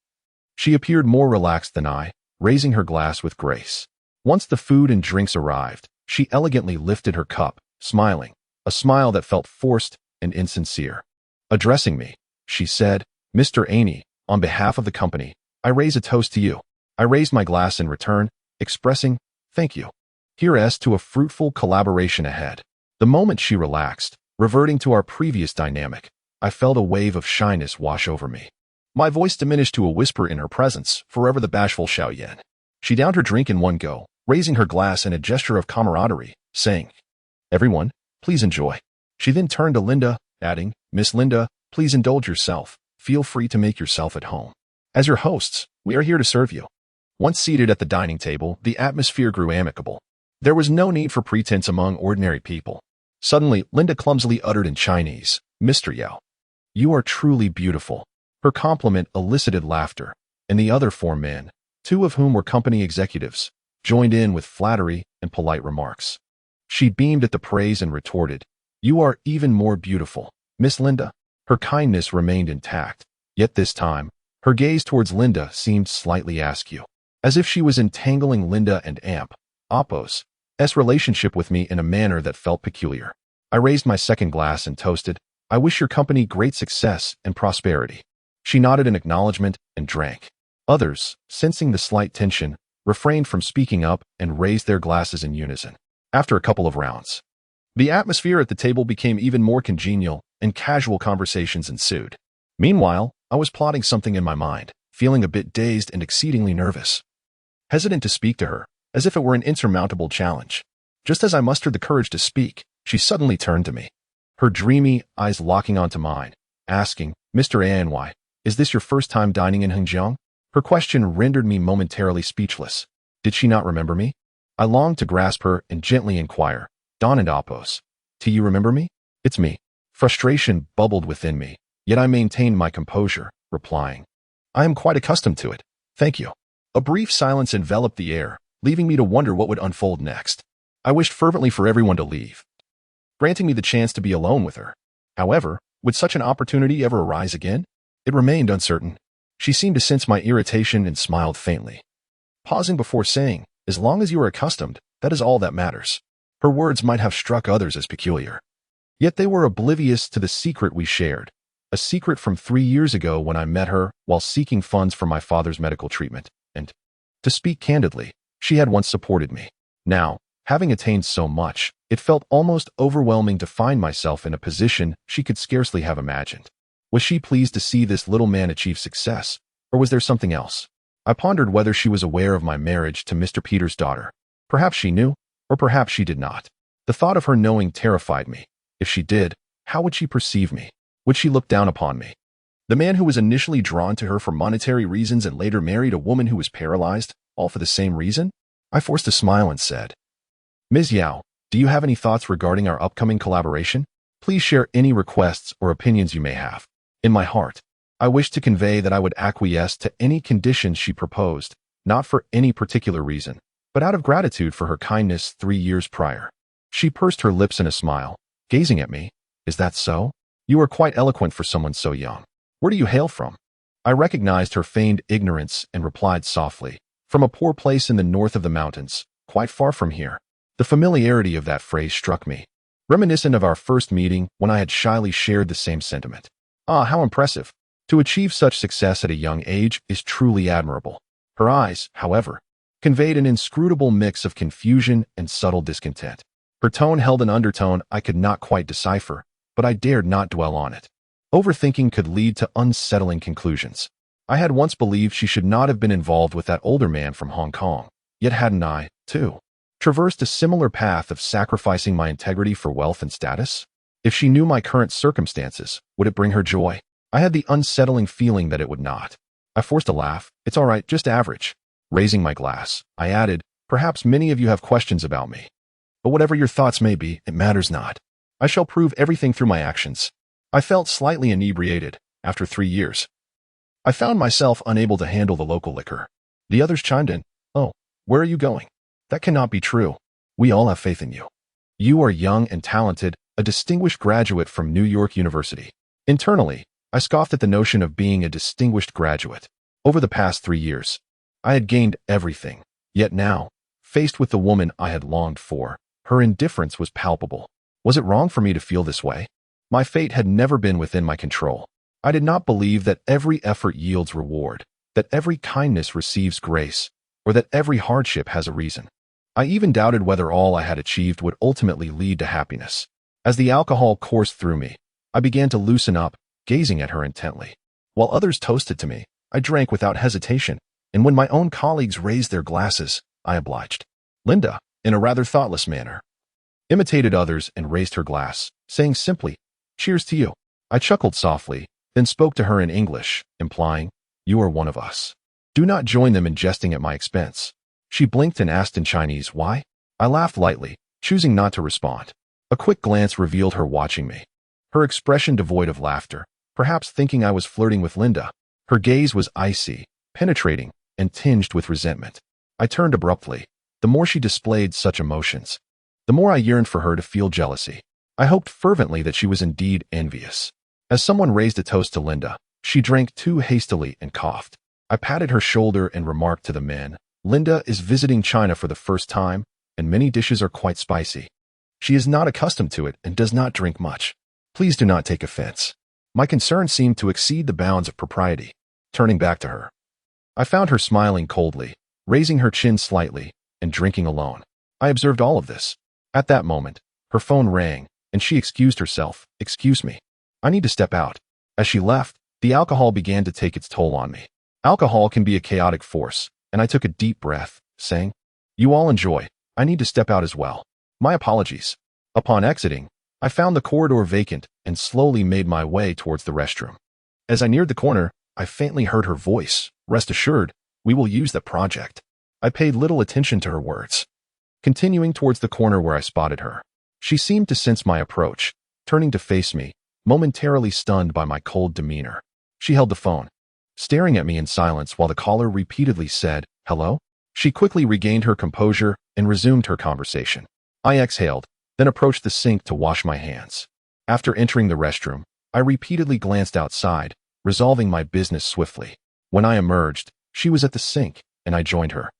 she appeared more relaxed than I, raising her glass with grace. Once the food and drinks arrived, she elegantly lifted her cup, smiling, a smile that felt forced and insincere. Addressing me, she said, "Mr. Annie, on behalf of the company, I raise a toast to you." I raised my glass in return, expressing, "Thank you. Here's to a fruitful collaboration ahead." The moment she relaxed, reverting to our previous dynamic, I felt a wave of shyness wash over me. My voice diminished to a whisper in her presence, forever the bashful Xiaoyan. She downed her drink in one go, raising her glass in a gesture of camaraderie, saying, "Everyone, please enjoy." She then turned to Linda, adding, "Miss Linda, please indulge yourself. Feel free to make yourself at home. As your hosts, we are here to serve you." Once seated at the dining table, the atmosphere grew amicable. There was no need for pretense among ordinary people. Suddenly, Linda clumsily uttered in Chinese, "Mr. Yao, you are truly beautiful." Her compliment elicited laughter, and the other 4 men, 2 of whom were company executives, joined in with flattery and polite remarks. She beamed at the praise and retorted, "You are even more beautiful, Miss Linda." Her kindness remained intact, yet this time, her gaze towards Linda seemed slightly askew, as if she was entangling Linda and Oppo's relationship with me in a manner that felt peculiar. I raised my second glass and toasted, "I wish your company great success and prosperity." She nodded in acknowledgement and drank. Others, sensing the slight tension, refrained from speaking up, and raised their glasses in unison. After a couple of rounds, the atmosphere at the table became even more congenial, and casual conversations ensued. Meanwhile, I was plotting something in my mind, feeling a bit dazed and exceedingly nervous, hesitant to speak to her, as if it were an insurmountable challenge. Just as I mustered the courage to speak, she suddenly turned to me, her dreamy eyes locking onto mine, asking, "Mr. Any, is this your first time dining in Hengjiang?" Her question rendered me momentarily speechless. Did she not remember me? I longed to grasp her and gently inquire, "Don and Apos, do you remember me?" "It's me." Frustration bubbled within me, yet I maintained my composure, replying, "I am quite accustomed to it. Thank you." A brief silence enveloped the air, leaving me to wonder what would unfold next. I wished fervently for everyone to leave, granting me the chance to be alone with her. However, would such an opportunity ever arise again? It remained uncertain. She seemed to sense my irritation and smiled faintly, pausing before saying, "As long as you are accustomed, that is all that matters." Her words might have struck others as peculiar, yet they were oblivious to the secret we shared, a secret from 3 years ago when I met her while seeking funds for my father's medical treatment, and, to speak candidly, she had once supported me. Now, having attained so much, it felt almost overwhelming to find myself in a position she could scarcely have imagined. Was she pleased to see this little man achieve success, or was there something else? I pondered whether she was aware of my marriage to Mr. Peter's daughter. Perhaps she knew, or perhaps she did not. The thought of her knowing terrified me. If she did, how would she perceive me? Would she look down upon me? The man who was initially drawn to her for monetary reasons and later married a woman who was paralyzed, all for the same reason? I forced a smile and said, "Ms. Yao, do you have any thoughts regarding our upcoming collaboration? Please share any requests or opinions you may have." In my heart, I wished to convey that I would acquiesce to any conditions she proposed, not for any particular reason, but out of gratitude for her kindness 3 years prior. She pursed her lips in a smile, gazing at me. "Is that so? You are quite eloquent for someone so young. Where do you hail from?" I recognized her feigned ignorance and replied softly, "From a poor place in the north of the mountains, quite far from here." The familiarity of that phrase struck me, reminiscent of our first meeting when I had shyly shared the same sentiment. Ah, how impressive! To achieve such success at a young age is truly admirable. Her eyes, however, conveyed an inscrutable mix of confusion and subtle discontent. Her tone held an undertone I could not quite decipher, but I dared not dwell on it. Overthinking could lead to unsettling conclusions. I had once believed she should not have been involved with that older man from Hong Kong, yet hadn't I, too, traversed a similar path of sacrificing my integrity for wealth and status? If she knew my current circumstances, would it bring her joy? I had the unsettling feeling that it would not. I forced a laugh. "It's all right, just average." Raising my glass, I added, "Perhaps many of you have questions about me. But whatever your thoughts may be, it matters not. I shall prove everything through my actions." I felt slightly inebriated. After 3 years, I found myself unable to handle the local liquor. The others chimed in, "Oh, where are you going? That cannot be true. We all have faith in you. You are young and talented, a distinguished graduate from New York University." Internally, I scoffed at the notion of being a distinguished graduate. Over the past 3 years, I had gained everything. Yet now, faced with the woman I had longed for, her indifference was palpable. Was it wrong for me to feel this way? My fate had never been within my control. I did not believe that every effort yields reward, that every kindness receives grace, or that every hardship has a reason. I even doubted whether all I had achieved would ultimately lead to happiness. As the alcohol coursed through me, I began to loosen up, gazing at her intently. While others toasted to me, I drank without hesitation, and when my own colleagues raised their glasses, I obliged. Linda, in a rather thoughtless manner, imitated others and raised her glass, saying simply, "Cheers to you." I chuckled softly, then spoke to her in English, implying, "You are one of us. Do not join them in jesting at my expense." She blinked and asked in Chinese, "Why?" I laughed lightly, choosing not to respond. A quick glance revealed her watching me, her expression devoid of laughter, perhaps thinking I was flirting with Linda. Her gaze was icy, penetrating, and tinged with resentment. I turned abruptly. The more she displayed such emotions, the more I yearned for her to feel jealousy. I hoped fervently that she was indeed envious. As someone raised a toast to Linda, she drank too hastily and coughed. I patted her shoulder and remarked to the men, "Linda is visiting China for the first time, and many dishes are quite spicy. She is not accustomed to it and does not drink much. Please do not take offense." My concern seemed to exceed the bounds of propriety. Turning back to her, I found her smiling coldly, raising her chin slightly and drinking alone. I observed all of this. At that moment, her phone rang, and she excused herself. "Excuse me. I need to step out." As she left, the alcohol began to take its toll on me. Alcohol can be a chaotic force, and I took a deep breath, saying, "You all enjoy. I need to step out as well. My apologies." Upon exiting, I found the corridor vacant and slowly made my way towards the restroom. As I neared the corner, I faintly heard her voice. "Rest assured, we will use that project." I paid little attention to her words. Continuing towards the corner where I spotted her, she seemed to sense my approach, turning to face me, momentarily stunned by my cold demeanor. She held the phone, staring at me in silence while the caller repeatedly said, "Hello?" She quickly regained her composure and resumed her conversation. I exhaled, then approached the sink to wash my hands. After entering the restroom, I repeatedly glanced outside, resolving my business swiftly. When I emerged, she was at the sink, and I joined her,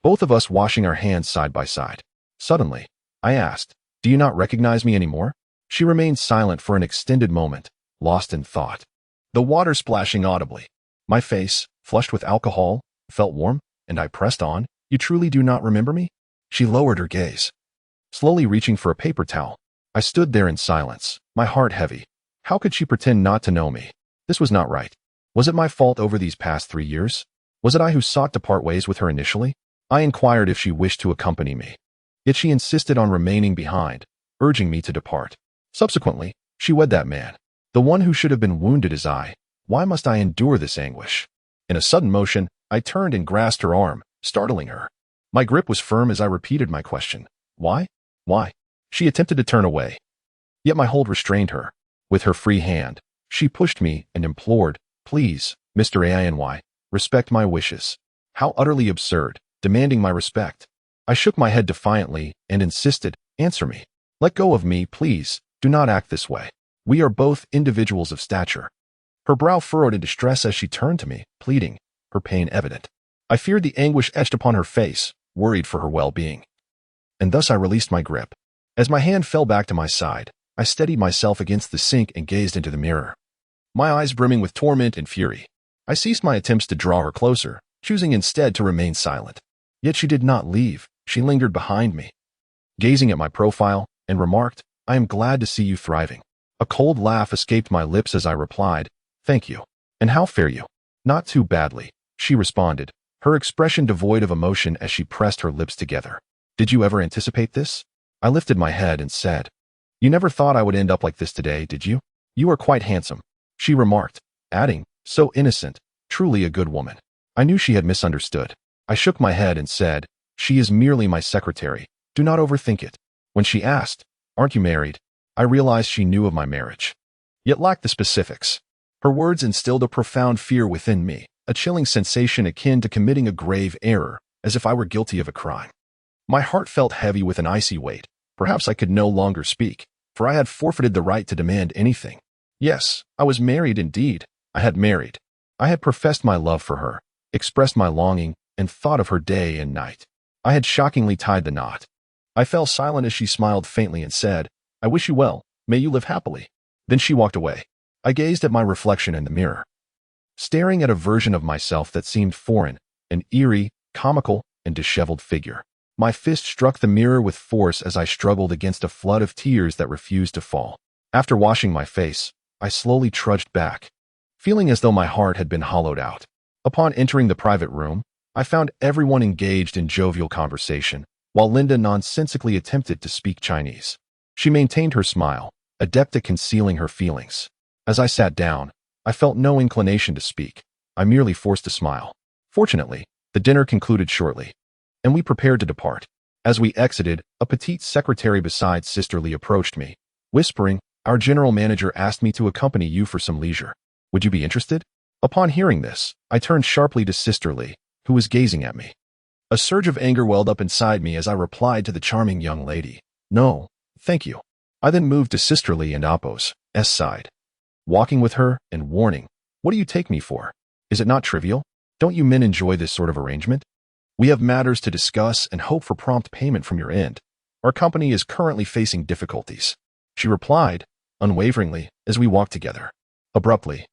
both of us washing our hands side by side. Suddenly, I asked, "Do you not recognize me anymore?" She remained silent for an extended moment, lost in thought. The water splashing audibly. My face, flushed with alcohol, felt warm, and I pressed on. "You truly do not remember me?" She lowered her gaze, slowly reaching for a paper towel. I stood there in silence, my heart heavy. How could she pretend not to know me? This was not right. Was it my fault over these past 3 years? Was it I who sought to part ways with her initially? I inquired if she wished to accompany me. Yet she insisted on remaining behind, urging me to depart. Subsequently, she wed that man, the one who should have been wounded as I. Why must I endure this anguish? In a sudden motion, I turned and grasped her arm, startling her. My grip was firm as I repeated my question. Why? Why? She attempted to turn away, yet my hold restrained her. With her free hand, she pushed me and implored, "Please, Mr. Any, respect my wishes." How utterly absurd, demanding my respect. I shook my head defiantly and insisted, "Answer me. Let go of me, please. Do not act this way. We are both individuals of stature." Her brow furrowed in distress as she turned to me, pleading, her pain evident. I feared the anguish etched upon her face, worried for her well-being. And thus I released my grip. As my hand fell back to my side, I steadied myself against the sink and gazed into the mirror, my eyes brimming with torment and fury. I ceased my attempts to draw her closer, choosing instead to remain silent. Yet she did not leave. She lingered behind me, gazing at my profile, and remarked, "I am glad to see you thriving." A cold laugh escaped my lips as I replied, "Thank you. And how fare you?" "Not too badly," she responded, her expression devoid of emotion as she pressed her lips together. "Did you ever anticipate this?" I lifted my head and said, "You never thought I would end up like this today, did you?" "You are quite handsome," she remarked, adding, "So innocent, truly a good woman." I knew she had misunderstood. I shook my head and said, "She is merely my secretary. Do not overthink it." When she asked, "Aren't you married?" I realized she knew of my marriage, yet lacked the specifics. Her words instilled a profound fear within me, a chilling sensation akin to committing a grave error, as if I were guilty of a crime. My heart felt heavy with an icy weight. Perhaps I could no longer speak, for I had forfeited the right to demand anything. Yes, I was married indeed. I had married. I had professed my love for her, expressed my longing, and thought of her day and night. I had shockingly tied the knot. I fell silent as she smiled faintly and said, "I wish you well. May you live happily." Then she walked away. I gazed at my reflection in the mirror, staring at a version of myself that seemed foreign, an eerie, comical, and disheveled figure. My fist struck the mirror with force as I struggled against a flood of tears that refused to fall. After washing my face, I slowly trudged back, feeling as though my heart had been hollowed out. Upon entering the private room, I found everyone engaged in jovial conversation, while Linda nonsensically attempted to speak Chinese. She maintained her smile, adept at concealing her feelings. As I sat down, I felt no inclination to speak. I merely forced a smile. Fortunately, the dinner concluded shortly, and we prepared to depart. As we exited, a petite secretary beside Sister Lee approached me, whispering, "Our general manager asked me to accompany you for some leisure. Would you be interested?" Upon hearing this, I turned sharply to Sister Lee, who was gazing at me. A surge of anger welled up inside me as I replied to the charming young lady, "No, thank you." I then moved to Sister Lee and Appo's side, walking with her and warning, "What do you take me for? Is it not trivial? Don't you men enjoy this sort of arrangement? We have matters to discuss and hope for prompt payment from your end. Our company is currently facing difficulties." She replied, unwaveringly, as we walked together. Abruptly,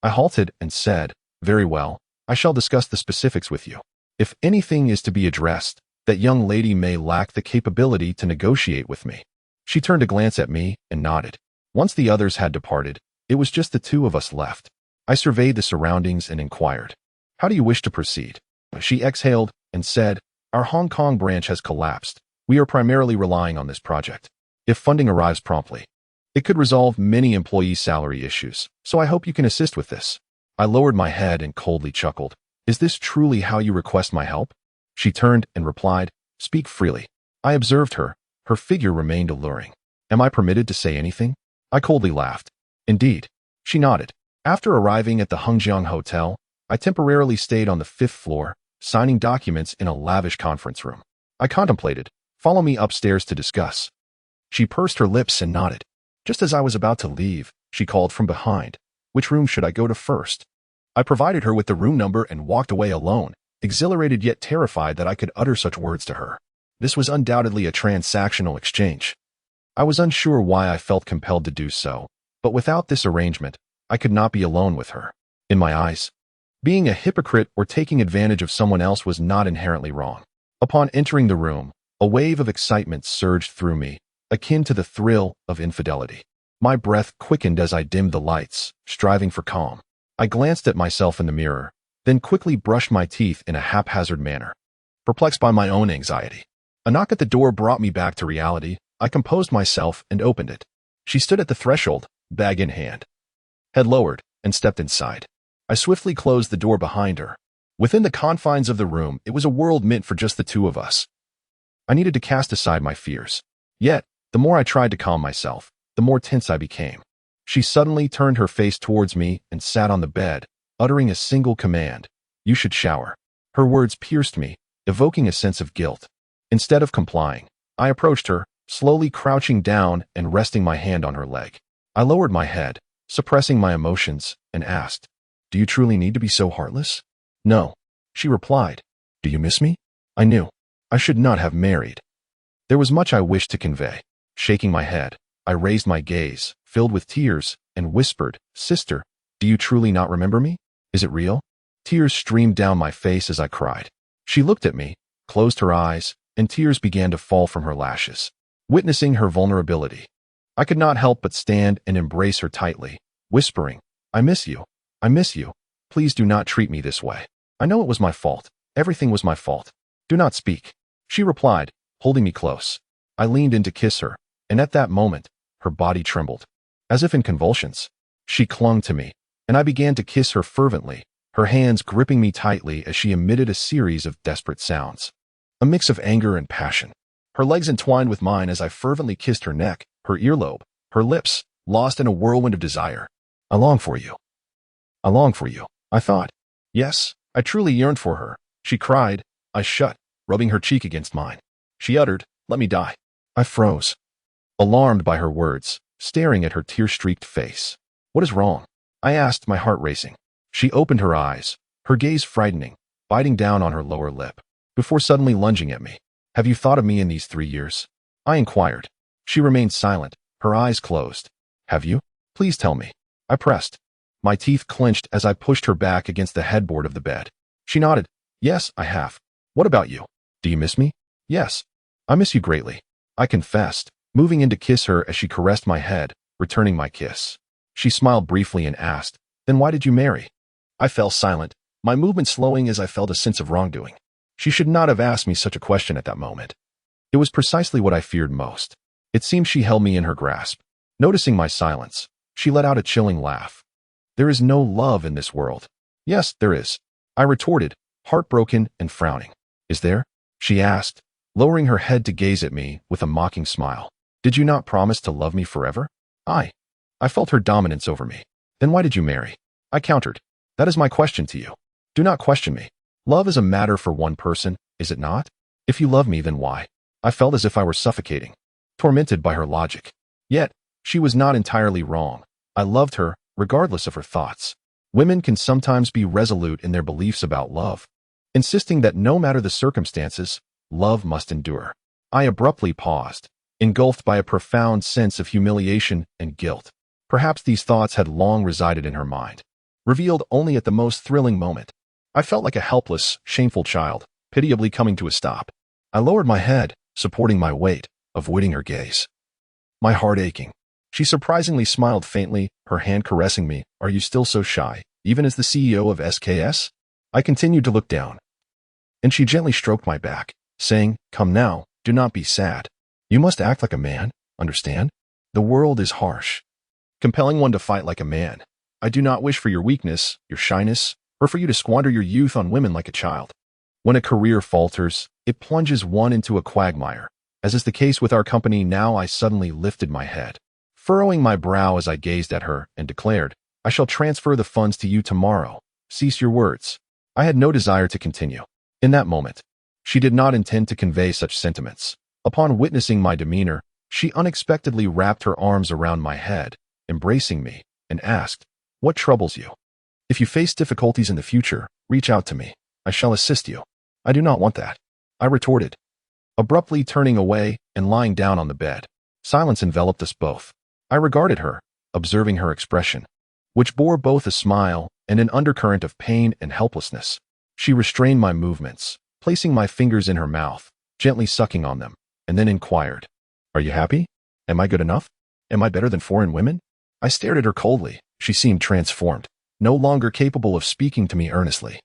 I halted and said, "Very well, I shall discuss the specifics with you." If anything is to be addressed, that young lady may lack the capability to negotiate with me. She turned a glance at me and nodded. Once the others had departed, it was just the two of us left. I surveyed the surroundings and inquired, "How do you wish to proceed?" She exhaled and said, "Our Hong Kong branch has collapsed. We are primarily relying on this project. If funding arrives promptly, it could resolve many employee salary issues, so I hope you can assist with this." I lowered my head and coldly chuckled. "Is this truly how you request my help?" She turned and replied, "Speak freely." I observed her. Her figure remained alluring. "Am I permitted to say anything?" I coldly laughed. "Indeed." She nodded. After arriving at the Hengjiang Hotel, I temporarily stayed on the 5th floor, signing documents in a lavish conference room. I contemplated, "Follow me upstairs to discuss." She pursed her lips and nodded. Just as I was about to leave, she called from behind, "Which room should I go to first?" I provided her with the room number and walked away alone, exhilarated yet terrified that I could utter such words to her. This was undoubtedly a transactional exchange. I was unsure why I felt compelled to do so, but without this arrangement, I could not be alone with her. In my eyes, being a hypocrite or taking advantage of someone else was not inherently wrong. Upon entering the room, a wave of excitement surged through me, akin to the thrill of infidelity. My breath quickened as I dimmed the lights, striving for calm. I glanced at myself in the mirror, then quickly brushed my teeth in a haphazard manner, perplexed by my own anxiety. A knock at the door brought me back to reality. I composed myself and opened it. She stood at the threshold, bag in hand, head lowered, and stepped inside. I swiftly closed the door behind her. Within the confines of the room, it was a world meant for just the two of us. I needed to cast aside my fears. Yet, the more I tried to calm myself, the more tense I became. She suddenly turned her face towards me and sat on the bed, uttering a single command, "You should shower." Her words pierced me, evoking a sense of guilt. Instead of complying, I approached her, slowly crouching down and resting my hand on her leg. I lowered my head, suppressing my emotions, and asked, "Do you truly need to be so heartless?" "No," she replied. "Do you miss me?" I knew I should not have married. There was much I wished to convey. Shaking my head, I raised my gaze, filled with tears, and whispered, "Sister, do you truly not remember me? Is it real?" Tears streamed down my face as I cried. She looked at me, closed her eyes, and tears began to fall from her lashes. Witnessing her vulnerability, I could not help but stand and embrace her tightly, whispering, "I miss you. I miss you. Please do not treat me this way. I know it was my fault. Everything was my fault. Do not speak." She replied, holding me close. I leaned in to kiss her, and at that moment, her body trembled. As if in convulsions, she clung to me, and I began to kiss her fervently, her hands gripping me tightly as she emitted a series of desperate sounds, a mix of anger and passion. Her legs entwined with mine as I fervently kissed her neck, her earlobe, her lips, lost in a whirlwind of desire. "I long for you. I long for you," I thought. Yes, I truly yearned for her. She cried. I shut, rubbing her cheek against mine. She uttered, "Let me die." I froze, alarmed by her words, staring at her tear-streaked face. "What is wrong?" I asked, my heart racing. She opened her eyes, her gaze frightening, biting down on her lower lip, before suddenly lunging at me. "Have you thought of me in these 3 years?" I inquired. She remained silent, her eyes closed. "Have you? Please tell me." I pressed. My teeth clenched as I pushed her back against the headboard of the bed. She nodded. "Yes, I have. What about you? Do you miss me?" "Yes. I miss you greatly," I confessed, moving in to kiss her as she caressed my head, returning my kiss. She smiled briefly and asked, "Then why did you marry?" I fell silent, my movement slowing as I felt a sense of wrongdoing. She should not have asked me such a question at that moment. It was precisely what I feared most. It seemed she held me in her grasp. Noticing my silence, she let out a chilling laugh. "There is no love in this world." "Yes, there is," I retorted, heartbroken and frowning. "Is there?" she asked, lowering her head to gaze at me with a mocking smile. "Did you not promise to love me forever?" I felt her dominance over me. "Then why did you marry?" I countered. "That is my question to you. Do not question me. Love is a matter for one person, is it not? If you love me, then why?" I felt as if I were suffocating, tormented by her logic. Yet, she was not entirely wrong. I loved her, regardless of her thoughts. Women can sometimes be resolute in their beliefs about love, insisting that no matter the circumstances, love must endure. I abruptly paused, engulfed by a profound sense of humiliation and guilt. Perhaps these thoughts had long resided in her mind, revealed only at the most thrilling moment. I felt like a helpless, shameful child, pitiably coming to a stop. I lowered my head, supporting my weight, avoiding her gaze. My heart aching. She surprisingly smiled faintly, her hand caressing me. Are you still so shy, even as the CEO of SKS? I continued to look down, and she gently stroked my back, saying, come now, do not be sad. You must act like a man, understand? The world is harsh, compelling one to fight like a man. I do not wish for your weakness, your shyness, or for you to squander your youth on women like a child. When a career falters, it plunges one into a quagmire. As is the case with our company now, I suddenly lifted my head, furrowing my brow as I gazed at her, and declared, I shall transfer the funds to you tomorrow. Cease your words. I had no desire to continue. In that moment, she did not intend to convey such sentiments. Upon witnessing my demeanor, she unexpectedly wrapped her arms around my head, embracing me, and asked, what troubles you? If you face difficulties in the future, reach out to me. I shall assist you. I do not want that, I retorted, abruptly turning away and lying down on the bed. Silence enveloped us both. I regarded her, observing her expression, which bore both a smile and an undercurrent of pain and helplessness. She restrained my movements, placing my fingers in her mouth, gently sucking on them, and then inquired, are you happy? Am I good enough? Am I better than foreign women? I stared at her coldly. She seemed transformed, no longer capable of speaking to me earnestly.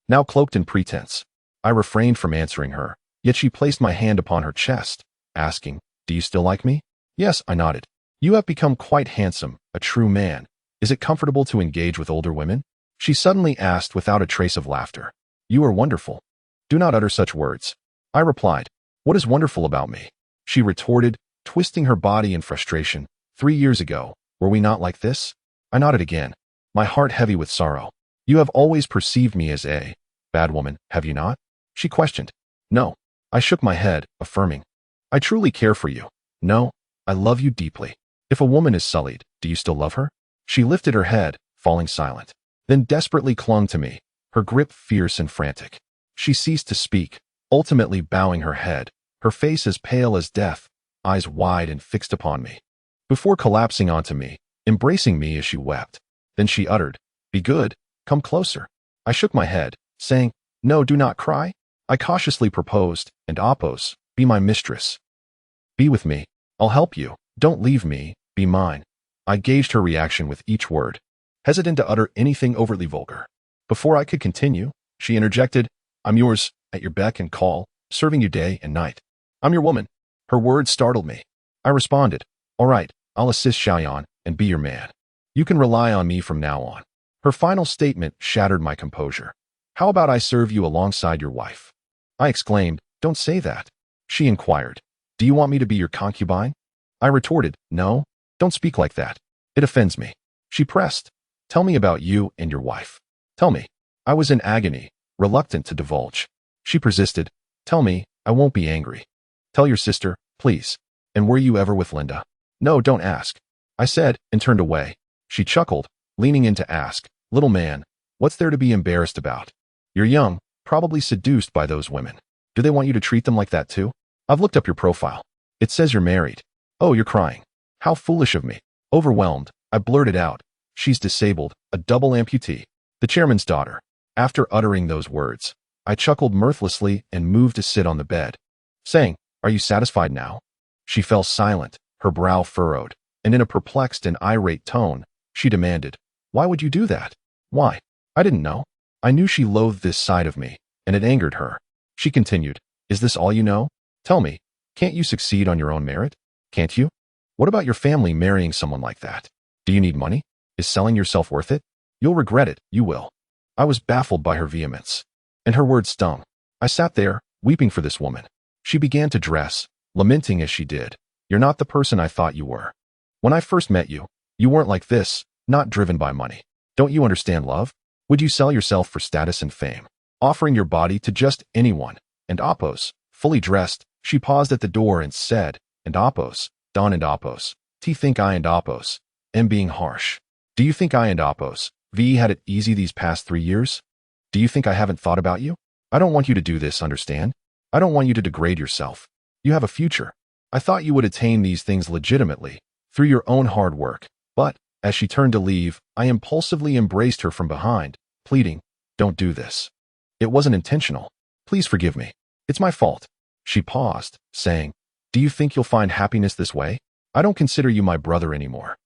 Now cloaked in pretense, I refrained from answering her, yet she placed my hand upon her chest, asking, do you still like me? Yes, I nodded. You have become quite handsome, a true man. Is it comfortable to engage with older women? She suddenly asked without a trace of laughter. You are wonderful. Do not utter such words. I replied. What is wonderful about me? She retorted, twisting her body in frustration. 3 years ago, were we not like this? I nodded again, my heart heavy with sorrow. You have always perceived me as a bad woman, have you not? She questioned. No. I shook my head, affirming. I truly care for you. No, I love you deeply. If a woman is sullied, do you still love her? She lifted her head, falling silent, then desperately clung to me, her grip fierce and frantic. She ceased to speak, ultimately bowing her head, her face as pale as death, eyes wide and fixed upon me, before collapsing onto me, embracing me as she wept. Then she uttered, be good, come closer. I shook my head, saying, no, do not cry. I cautiously proposed, and Apos, be my mistress. Be with me. I'll help you. Don't leave me. Be mine. I gauged her reaction with each word, hesitant to utter anything overtly vulgar. Before I could continue, she interjected, I'm yours, at your beck and call, serving you day and night. I'm your woman. Her words startled me. I responded, all right, I'll assist Xiaoyan and be your man. You can rely on me from now on. Her final statement shattered my composure. How about I serve you alongside your wife? I exclaimed, don't say that. She inquired, do you want me to be your concubine? I retorted, no, don't speak like that. It offends me. She pressed, tell me about you and your wife. Tell me. I was in agony, reluctant to divulge. She persisted, tell me, I won't be angry. Tell your sister, please. And were you ever with Linda? No, don't ask. I said, and turned away. She chuckled, leaning in to ask, little man, what's there to be embarrassed about? You're young, probably seduced by those women. Do they want you to treat them like that too? I've looked up your profile. It says you're married. Oh, you're crying. How foolish of me. Overwhelmed, I blurted out, she's disabled, a double amputee, the chairman's daughter. After uttering those words, I chuckled mirthlessly and moved to sit on the bed, saying, are you satisfied now? She fell silent, her brow furrowed, and in a perplexed and irate tone, she demanded, why would you do that? Why? I didn't know. I knew she loathed this side of me, and it angered her. She continued, is this all you know? Tell me, can't you succeed on your own merit? Can't you? What about your family marrying someone like that? Do you need money? Is selling yourself worth it? You'll regret it, you will. I was baffled by her vehemence, and her words stung. I sat there, weeping for this woman. She began to dress, lamenting as she did. You're not the person I thought you were. When I first met you, you weren't like this, not driven by money. Don't you understand love? Would you sell yourself for status and fame, offering your body to just anyone? And Apos, fully dressed, she paused at the door and said, and Apos, Don and Apos, T think I and Apos, am being harsh. Do you think I and Apos, V had it easy these past 3 years? Do you think I haven't thought about you? I don't want you to do this, understand? I don't want you to degrade yourself. You have a future. I thought you would attain these things legitimately, through your own hard work. But, as she turned to leave, I impulsively embraced her from behind, pleading, Don't do this. It wasn't intentional. Please forgive me. It's my fault. She paused, saying, Do you think you'll find happiness this way? I don't consider you my brother anymore.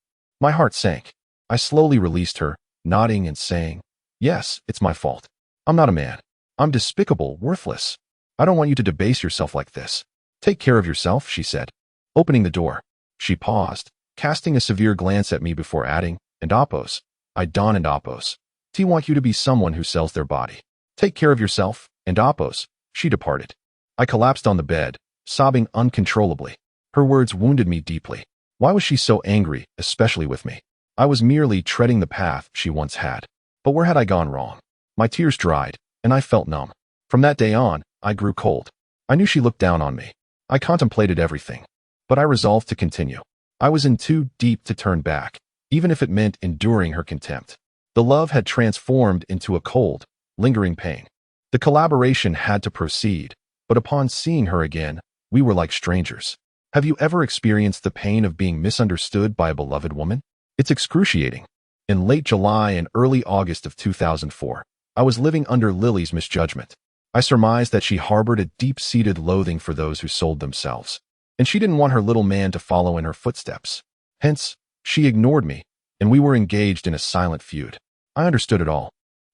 My heart sank. I slowly released her, nodding and saying, Yes, it's my fault. I'm not a man. I'm despicable, worthless. I don't want you to debase yourself like this. Take care of yourself, she said. Opening the door, she paused, casting a severe glance at me before adding, And Apos. I don and Apos. T want you to be someone who sells their body. Take care of yourself, and Apos. She departed. I collapsed on the bed, sobbing uncontrollably. Her words wounded me deeply. Why was she so angry, especially with me? I was merely treading the path she once had. But where had I gone wrong? My tears dried, and I felt numb. From that day on, I grew cold. I knew she looked down on me. I contemplated everything. But I resolved to continue. I was in too deep to turn back, even if it meant enduring her contempt. The love had transformed into a cold, lingering pain. The collaboration had to proceed, but upon seeing her again, we were like strangers. Have you ever experienced the pain of being misunderstood by a beloved woman? It's excruciating. In late July and early August of 2004, I was living under Lily's misjudgment. I surmised that she harbored a deep-seated loathing for those who sold themselves, and she didn't want her little man to follow in her footsteps. Hence, she ignored me, and we were engaged in a silent feud. I understood it all.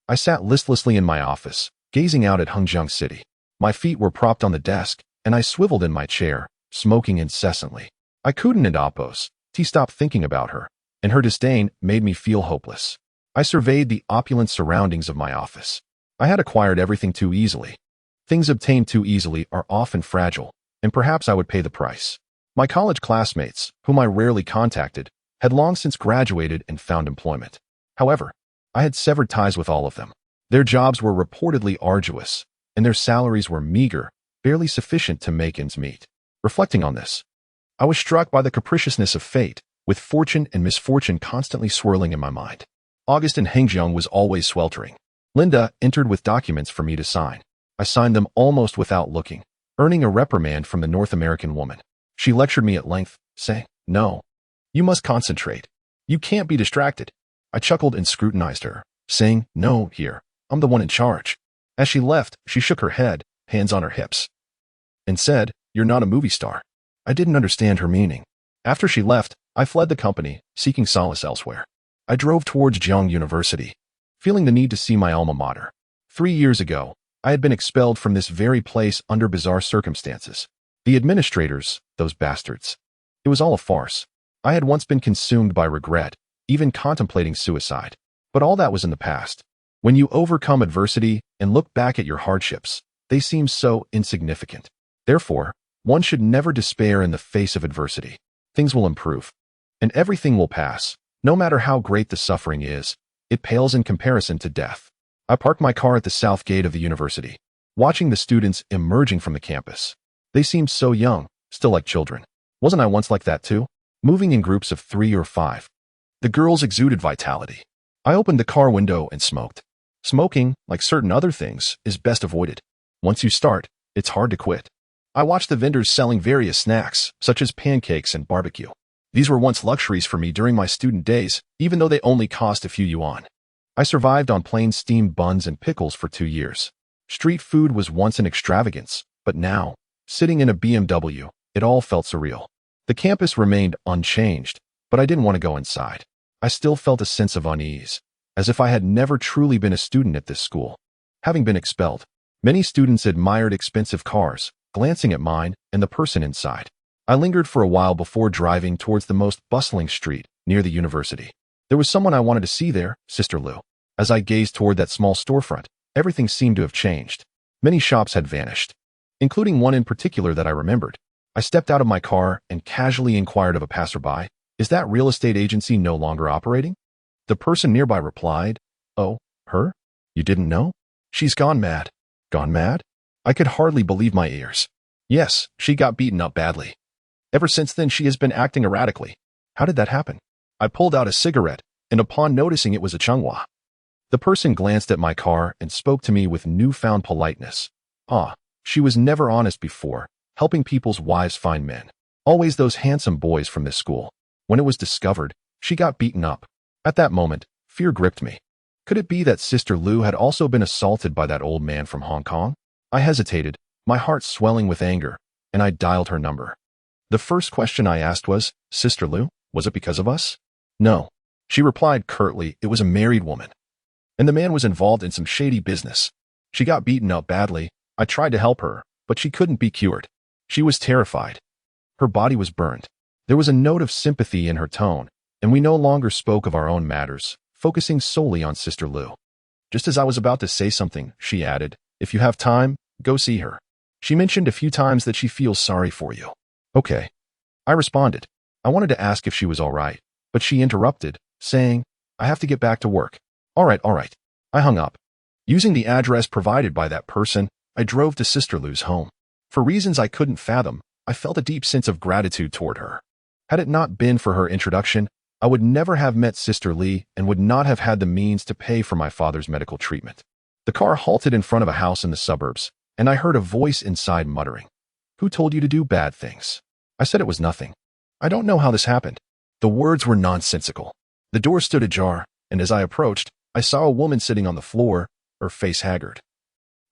I sat listlessly in my office, gazing out at Hangzhou City. My feet were propped on the desk, and I swiveled in my chair, smoking incessantly. I couldn't Apos. T stopped thinking about her, and her disdain made me feel hopeless. I surveyed the opulent surroundings of my office. I had acquired everything too easily. Things obtained too easily are often fragile, and perhaps I would pay the price. My college classmates, whom I rarely contacted, had long since graduated and found employment. However, I had severed ties with all of them. Their jobs were reportedly arduous, and their salaries were meager, barely sufficient to make ends meet. Reflecting on this, I was struck by the capriciousness of fate, with fortune and misfortune constantly swirling in my mind. August in Hangzhou was always sweltering. Linda entered with documents for me to sign. I signed them almost without looking, earning a reprimand from the North American woman. She lectured me at length, saying, No, you must concentrate. You can't be distracted. I chuckled and scrutinized her, saying, No, here, I'm the one in charge. As she left, she shook her head, hands on her hips, and said, You're not a movie star. I didn't understand her meaning. After she left, I fled the company, seeking solace elsewhere. I drove towards Zhejiang University, feeling the need to see my alma mater. 3 years ago, I had been expelled from this very place under bizarre circumstances. The administrators, those bastards. It was all a farce. I had once been consumed by regret, even contemplating suicide. But all that was in the past. When you overcome adversity and look back at your hardships, they seem so insignificant. Therefore, one should never despair in the face of adversity. Things will improve. And everything will pass. No matter how great the suffering is, it pales in comparison to death. I parked my car at the south gate of the university, watching the students emerging from the campus. They seemed so young, still like children. Wasn't I once like that too? Moving in groups of 3 or 5. The girls exuded vitality. I opened the car window and smoked. Smoking, like certain other things, is best avoided. Once you start, it's hard to quit. I watched the vendors selling various snacks, such as pancakes and barbecue. These were once luxuries for me during my student days, even though they only cost a few yuan. I survived on plain steamed buns and pickles for 2 years. Street food was once an extravagance, but now, sitting in a BMW, it all felt surreal. The campus remained unchanged, but I didn't want to go inside. I still felt a sense of unease, as if I had never truly been a student at this school. Having been expelled, many students admired expensive cars, glancing at mine and the person inside. I lingered for a while before driving towards the most bustling street, near the university. There was someone I wanted to see there, Sister Lou. As I gazed toward that small storefront, everything seemed to have changed. Many shops had vanished, including one in particular that I remembered. I stepped out of my car and casually inquired of a passerby, Is that real estate agency no longer operating? The person nearby replied, Oh, her? You didn't know? She's gone mad. Gone mad? I could hardly believe my ears. Yes, she got beaten up badly. Ever since then, she has been acting erratically. How did that happen? I pulled out a cigarette, and upon noticing it was a Chunghwa. The person glanced at my car and spoke to me with newfound politeness. She was never honest before, helping people's wives find men. Always those handsome boys from this school. When it was discovered, she got beaten up. At that moment, fear gripped me. Could it be that Sister Lu had also been assaulted by that old man from Hong Kong? I hesitated, my heart swelling with anger, and I dialed her number. The first question I asked was, Sister Lu, was it because of us? No. She replied curtly, it was a married woman. And the man was involved in some shady business. She got beaten up badly. I tried to help her, but she couldn't be cured. She was terrified. Her body was burned. There was a note of sympathy in her tone, and we no longer spoke of our own matters, focusing solely on Sister Lu. Just as I was about to say something, she added, if you have time, go see her. She mentioned a few times that she feels sorry for you. Okay. I responded. I wanted to ask if she was all right, but she interrupted, saying, I have to get back to work. All right. I hung up. Using the address provided by that person, I drove to Sister Lu's home. For reasons I couldn't fathom, I felt a deep sense of gratitude toward her. Had it not been for her introduction, I would never have met Sister Lee and would not have had the means to pay for my father's medical treatment. The car halted in front of a house in the suburbs, and I heard a voice inside muttering, Who told you to do bad things? I said it was nothing. I don't know how this happened. The words were nonsensical. The door stood ajar, and as I approached, I saw a woman sitting on the floor, her face haggard,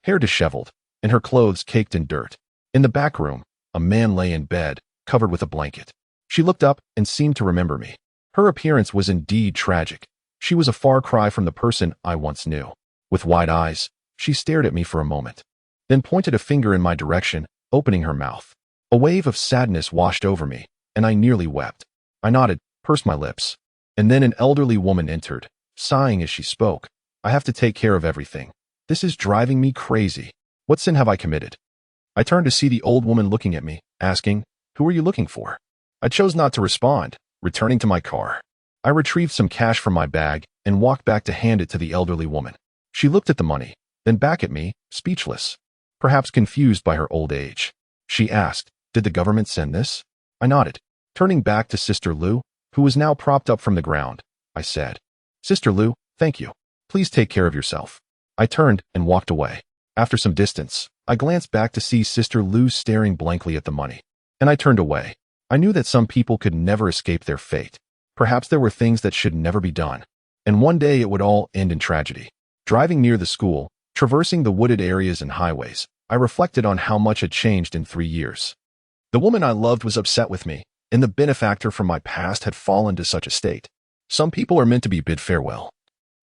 hair disheveled, and her clothes caked in dirt. In the back room, a man lay in bed, covered with a blanket. She looked up and seemed to remember me. Her appearance was indeed tragic. She was a far cry from the person I once knew. With wide eyes, she stared at me for a moment, then pointed a finger in my direction, opening her mouth. A wave of sadness washed over me, and I nearly wept. I nodded, pursed my lips, and then an elderly woman entered, sighing as she spoke. I have to take care of everything. This is driving me crazy. What sin have I committed? I turned to see the old woman looking at me, asking, Who are you looking for? I chose not to respond, returning to my car. I retrieved some cash from my bag and walked back to hand it to the elderly woman. She looked at the money, then back at me, speechless, perhaps confused by her old age. She asked, Did the government send this? I nodded. Turning back to Sister Lu, who was now propped up from the ground, I said, Sister Lu, thank you. Please take care of yourself. I turned and walked away. After some distance, I glanced back to see Sister Lu staring blankly at the money, and I turned away. I knew that some people could never escape their fate. Perhaps there were things that should never be done, and one day it would all end in tragedy. Driving near the school, traversing the wooded areas and highways, I reflected on how much had changed in 3 years. The woman I loved was upset with me, and the benefactor from my past had fallen to such a state. Some people are meant to be bid farewell,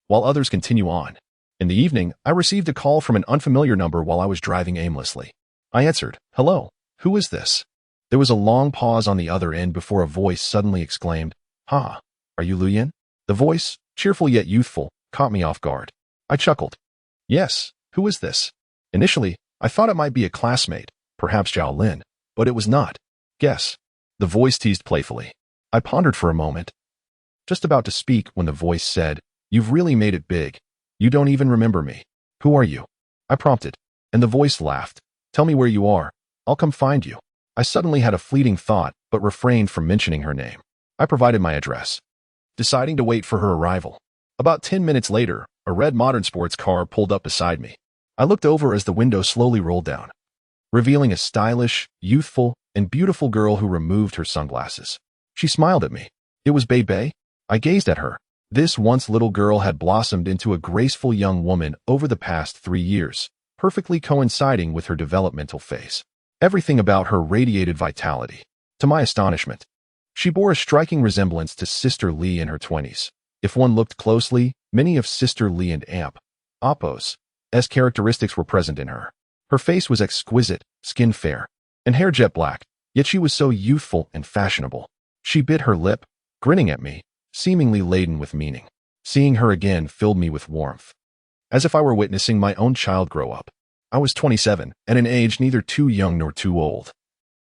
while others continue on. In the evening, I received a call from an unfamiliar number while I was driving aimlessly. I answered, Hello, who is this? There was a long pause on the other end before a voice suddenly exclaimed, Ha, are you Lu Yin? The voice, cheerful yet youthful, caught me off guard. I chuckled. Yes, who is this? Initially, I thought it might be a classmate, perhaps Zhao Lin, but it was not. Guess. The voice teased playfully. I pondered for a moment, just about to speak when the voice said, You've really made it big. You don't even remember me. Who are you? I prompted, and the voice laughed. Tell me where you are. I'll come find you. I suddenly had a fleeting thought, but refrained from mentioning her name. I provided my address, deciding to wait for her arrival. About 10 minutes later, a red modern sports car pulled up beside me. I looked over as the window slowly rolled down, revealing a stylish, youthful, and beautiful girl who removed her sunglasses. She smiled at me. It was Bei Bei. I gazed at her. This once little girl had blossomed into a graceful young woman over the past 3 years, perfectly coinciding with her developmental phase. Everything about her radiated vitality. To my astonishment, she bore a striking resemblance to Sister Lee in her 20s. If one looked closely, many of Sister Lee and Appo's characteristics were present in her. Her face was exquisite, skin fair, and hair jet black, yet she was so youthful and fashionable. She bit her lip, grinning at me, seemingly laden with meaning. Seeing her again filled me with warmth, as if I were witnessing my own child grow up. I was 27, at an age neither too young nor too old.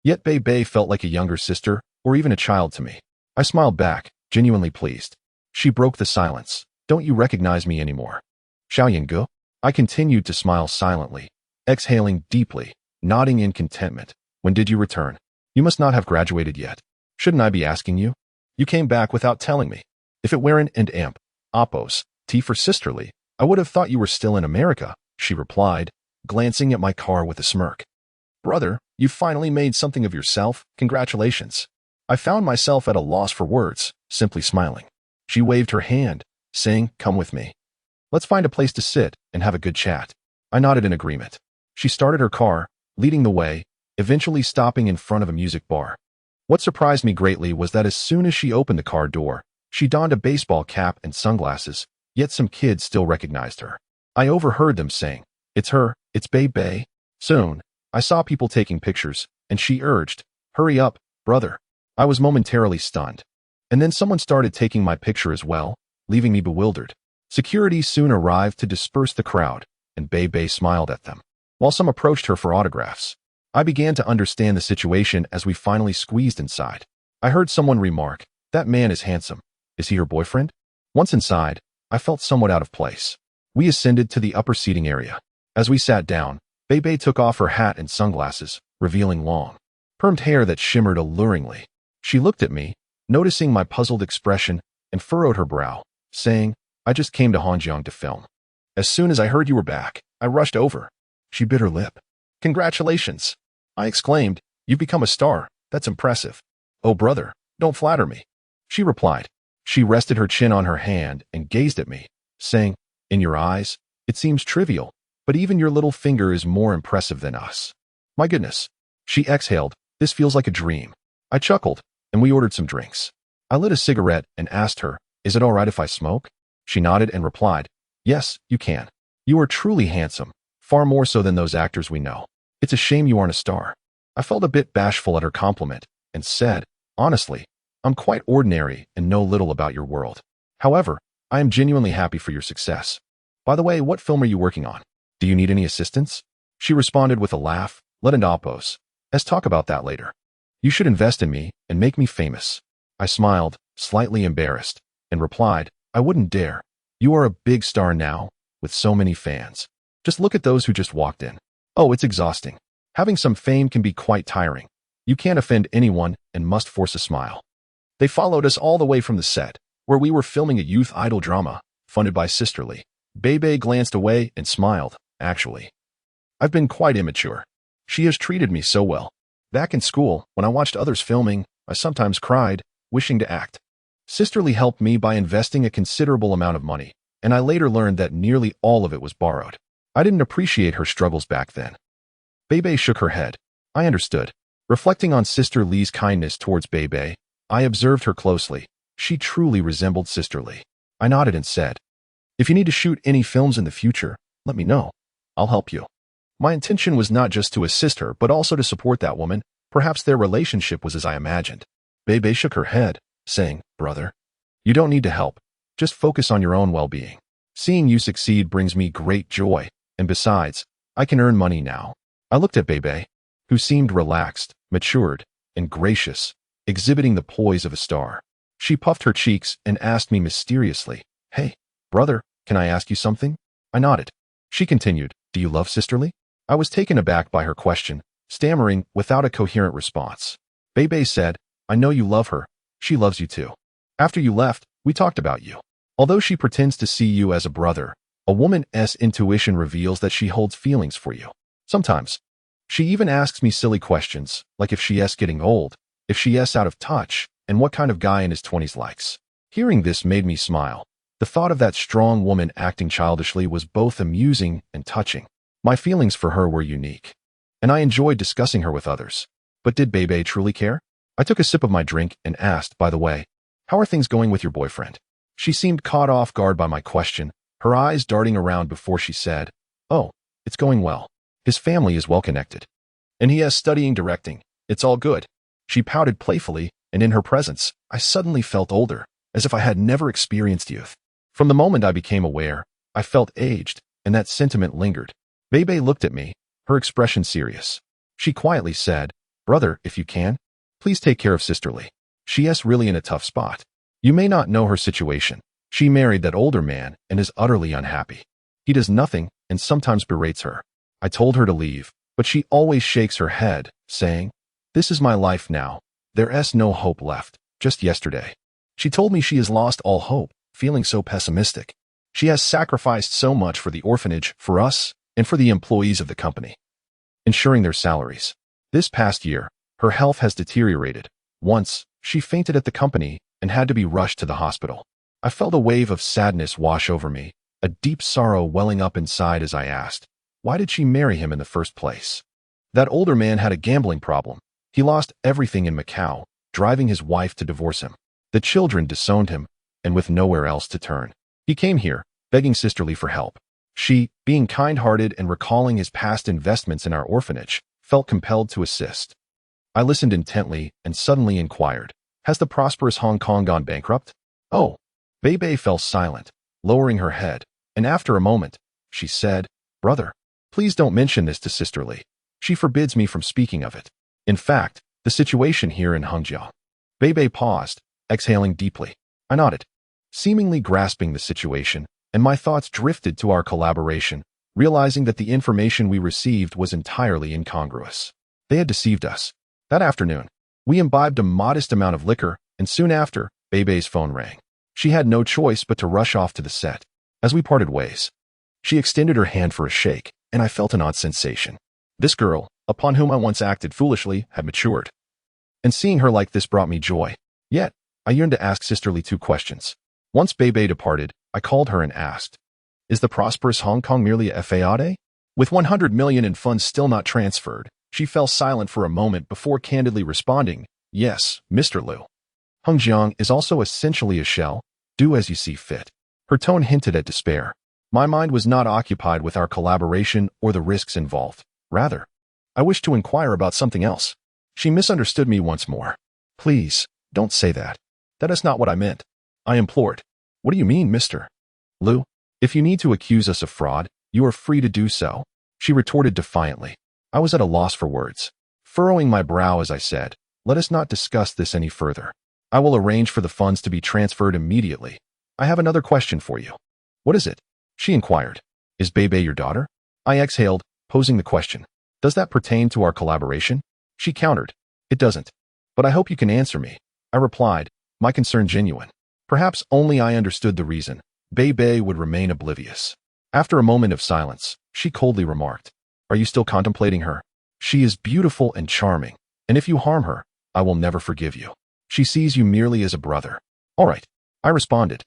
Yet Bei Bei felt like a younger sister, or even a child to me. I smiled back, genuinely pleased. She broke the silence. Don't you recognize me anymore? Xiaoyan Ge? I continued to smile silently, exhaling deeply, nodding in contentment. When did you return? You must not have graduated yet. Shouldn't I be asking you? You came back without telling me. If it weren't and Appo's T for sisterly, I would have thought you were still in America, she replied, glancing at my car with a smirk. Brother, you finally made something of yourself. Congratulations. I found myself at a loss for words, simply smiling. She waved her hand, saying, Come with me. Let's find a place to sit and have a good chat. I nodded in agreement. She started her car, leading the way, eventually stopping in front of a music bar. What surprised me greatly was that as soon as she opened the car door, she donned a baseball cap and sunglasses, yet some kids still recognized her. I overheard them saying, "It's her, it's Bebe." Soon, I saw people taking pictures, and she urged, "Hurry up, brother." I was momentarily stunned. And then someone started taking my picture as well, leaving me bewildered. Security soon arrived to disperse the crowd, and Bebe smiled at them, while some approached her for autographs. I began to understand the situation as we finally squeezed inside. I heard someone remark, "That man is handsome. Is he her boyfriend?" Once inside, I felt somewhat out of place. We ascended to the upper seating area. As we sat down, Bebe took off her hat and sunglasses, revealing long, permed hair that shimmered alluringly. She looked at me, noticing my puzzled expression, and furrowed her brow, saying, "I just came to Hongjiang to film. As soon as I heard you were back, I rushed over." She bit her lip. "Congratulations!" I exclaimed. "You've become a star. That's impressive." "Oh, brother, don't flatter me," she replied. She rested her chin on her hand and gazed at me, saying, "In your eyes, it seems trivial, but even your little finger is more impressive than us." My goodness. She exhaled. "This feels like a dream." I chuckled, and we ordered some drinks. I lit a cigarette and asked her, "Is it all right if I smoke?" She nodded and replied, "Yes, you can. You are truly handsome, far more so than those actors we know. It's a shame you aren't a star." I felt a bit bashful at her compliment and said, "Honestly, I'm quite ordinary and know little about your world. However, I am genuinely happy for your success. By the way, what film are you working on? Do you need any assistance?" She responded with a laugh, "Let's talk about that later. You should invest in me and make me famous." I smiled, slightly embarrassed, and replied, "I wouldn't dare. You are a big star now, with so many fans. Just look at those who just walked in. Oh, it's exhausting. Having some fame can be quite tiring. You can't offend anyone and must force a smile." They followed us all the way from the set, where we were filming a youth idol drama, funded by Sisterly. Bebe glanced away and smiled. "Actually, I've been quite immature. She has treated me so well. Back in school, when I watched others filming, I sometimes cried, wishing to act. Sisterly helped me by investing a considerable amount of money, and I later learned that nearly all of it was borrowed. I didn't appreciate her struggles back then." Bebe shook her head. I understood. Reflecting on Sister Lee's kindness towards Bebe, I observed her closely. She truly resembled Sister Lee. I nodded and said, "If you need to shoot any films in the future, let me know. I'll help you." My intention was not just to assist her, but also to support that woman. Perhaps their relationship was as I imagined. Bebe shook her head, saying, "Brother, you don't need to help. Just focus on your own well-being. Seeing you succeed brings me great joy, and besides, I can earn money now." I looked at Bebe, who seemed relaxed, matured, and gracious, exhibiting the poise of a star. She puffed her cheeks and asked me mysteriously, "Hey, brother, can I ask you something?" I nodded. She continued, "Do you love Sisterly?" I was taken aback by her question, stammering without a coherent response. Bebe said, "I know you love her. She loves you too. After you left, we talked about you. Although she pretends to see you as a brother, a woman's intuition reveals that she holds feelings for you. Sometimes, she even asks me silly questions, like if she's getting old, if she's out of touch, and what kind of guy in his 20s likes." Hearing this made me smile. The thought of that strong woman acting childishly was both amusing and touching. My feelings for her were unique, and I enjoyed discussing her with others. But did Bebe truly care? I took a sip of my drink and asked, "By the way, how are things going with your boyfriend?" She seemed caught off guard by my question, her eyes darting around before she said, "Oh, it's going well. His family is well connected, and he is studying directing. It's all good." She pouted playfully, and in her presence, I suddenly felt older, as if I had never experienced youth. From the moment I became aware, I felt aged, and that sentiment lingered. Bebe looked at me, her expression serious. She quietly said, "Brother, if you can, please take care of Sisterly. She's really in a tough spot. You may not know her situation. She married that older man and is utterly unhappy. He does nothing and sometimes berates her. I told her to leave, but she always shakes her head, saying, 'This is my life now. There's no hope left.' Just yesterday, she told me she has lost all hope, feeling so pessimistic. She has sacrificed so much for the orphanage, for us, and for the employees of the company, ensuring their salaries. This past year, her health has deteriorated. Once, she fainted at the company and had to be rushed to the hospital. I felt a wave of sadness wash over me, a deep sorrow welling up inside as I asked, why did she marry him in the first place? That older man had a gambling problem. He lost everything in Macau, driving his wife to divorce him. The children disowned him, and with nowhere else to turn, he came here, begging Sister Lee for help. She, being kind-hearted and recalling his past investments in our orphanage, felt compelled to assist. I listened intently and suddenly inquired, has the prosperous Hong Kong gone bankrupt? Oh. Bei fell silent, lowering her head, and after a moment, she said, Brother, please don't mention this to Sister Lee. She forbids me from speaking of it. In fact, the situation here in Hangzhou. Bei paused, exhaling deeply. I nodded, seemingly grasping the situation, and my thoughts drifted to our collaboration, realizing that the information we received was entirely incongruous. They had deceived us. That afternoon, we imbibed a modest amount of liquor, and soon after, Bei's phone rang. She had no choice but to rush off to the set. As we parted ways, she extended her hand for a shake, and I felt an odd sensation. This girl, upon whom I once acted foolishly, had matured. And seeing her like this brought me joy. Yet, I yearned to ask Sister Lee 2 questions. Once Bei departed, I called her and asked, is the prosperous Hong Kong merely a fayade? With 100 million in funds still not transferred, she fell silent for a moment before candidly responding, yes, Mr. Liu. Hangzhou is also essentially a shell, do as you see fit. Her tone hinted at despair. My mind was not occupied with our collaboration or the risks involved. Rather, I wished to inquire about something else. She misunderstood me once more. Please, don't say that. That is not what I meant. I implored. What do you mean, Mr. Liu? If you need to accuse us of fraud, you are free to do so, she retorted defiantly. I was at a loss for words. Furrowing my brow as I said, let us not discuss this any further. I will arrange for the funds to be transferred immediately. I have another question for you. What is it? She inquired. Is Bei your daughter? I exhaled, posing the question. Does that pertain to our collaboration? She countered. It doesn't. But I hope you can answer me. I replied, my concern genuine. Perhaps only I understood the reason. Bei would remain oblivious. After a moment of silence, she coldly remarked, are you still contemplating her? She is beautiful and charming, and if you harm her, I will never forgive you. She sees you merely as a brother. All right, I responded,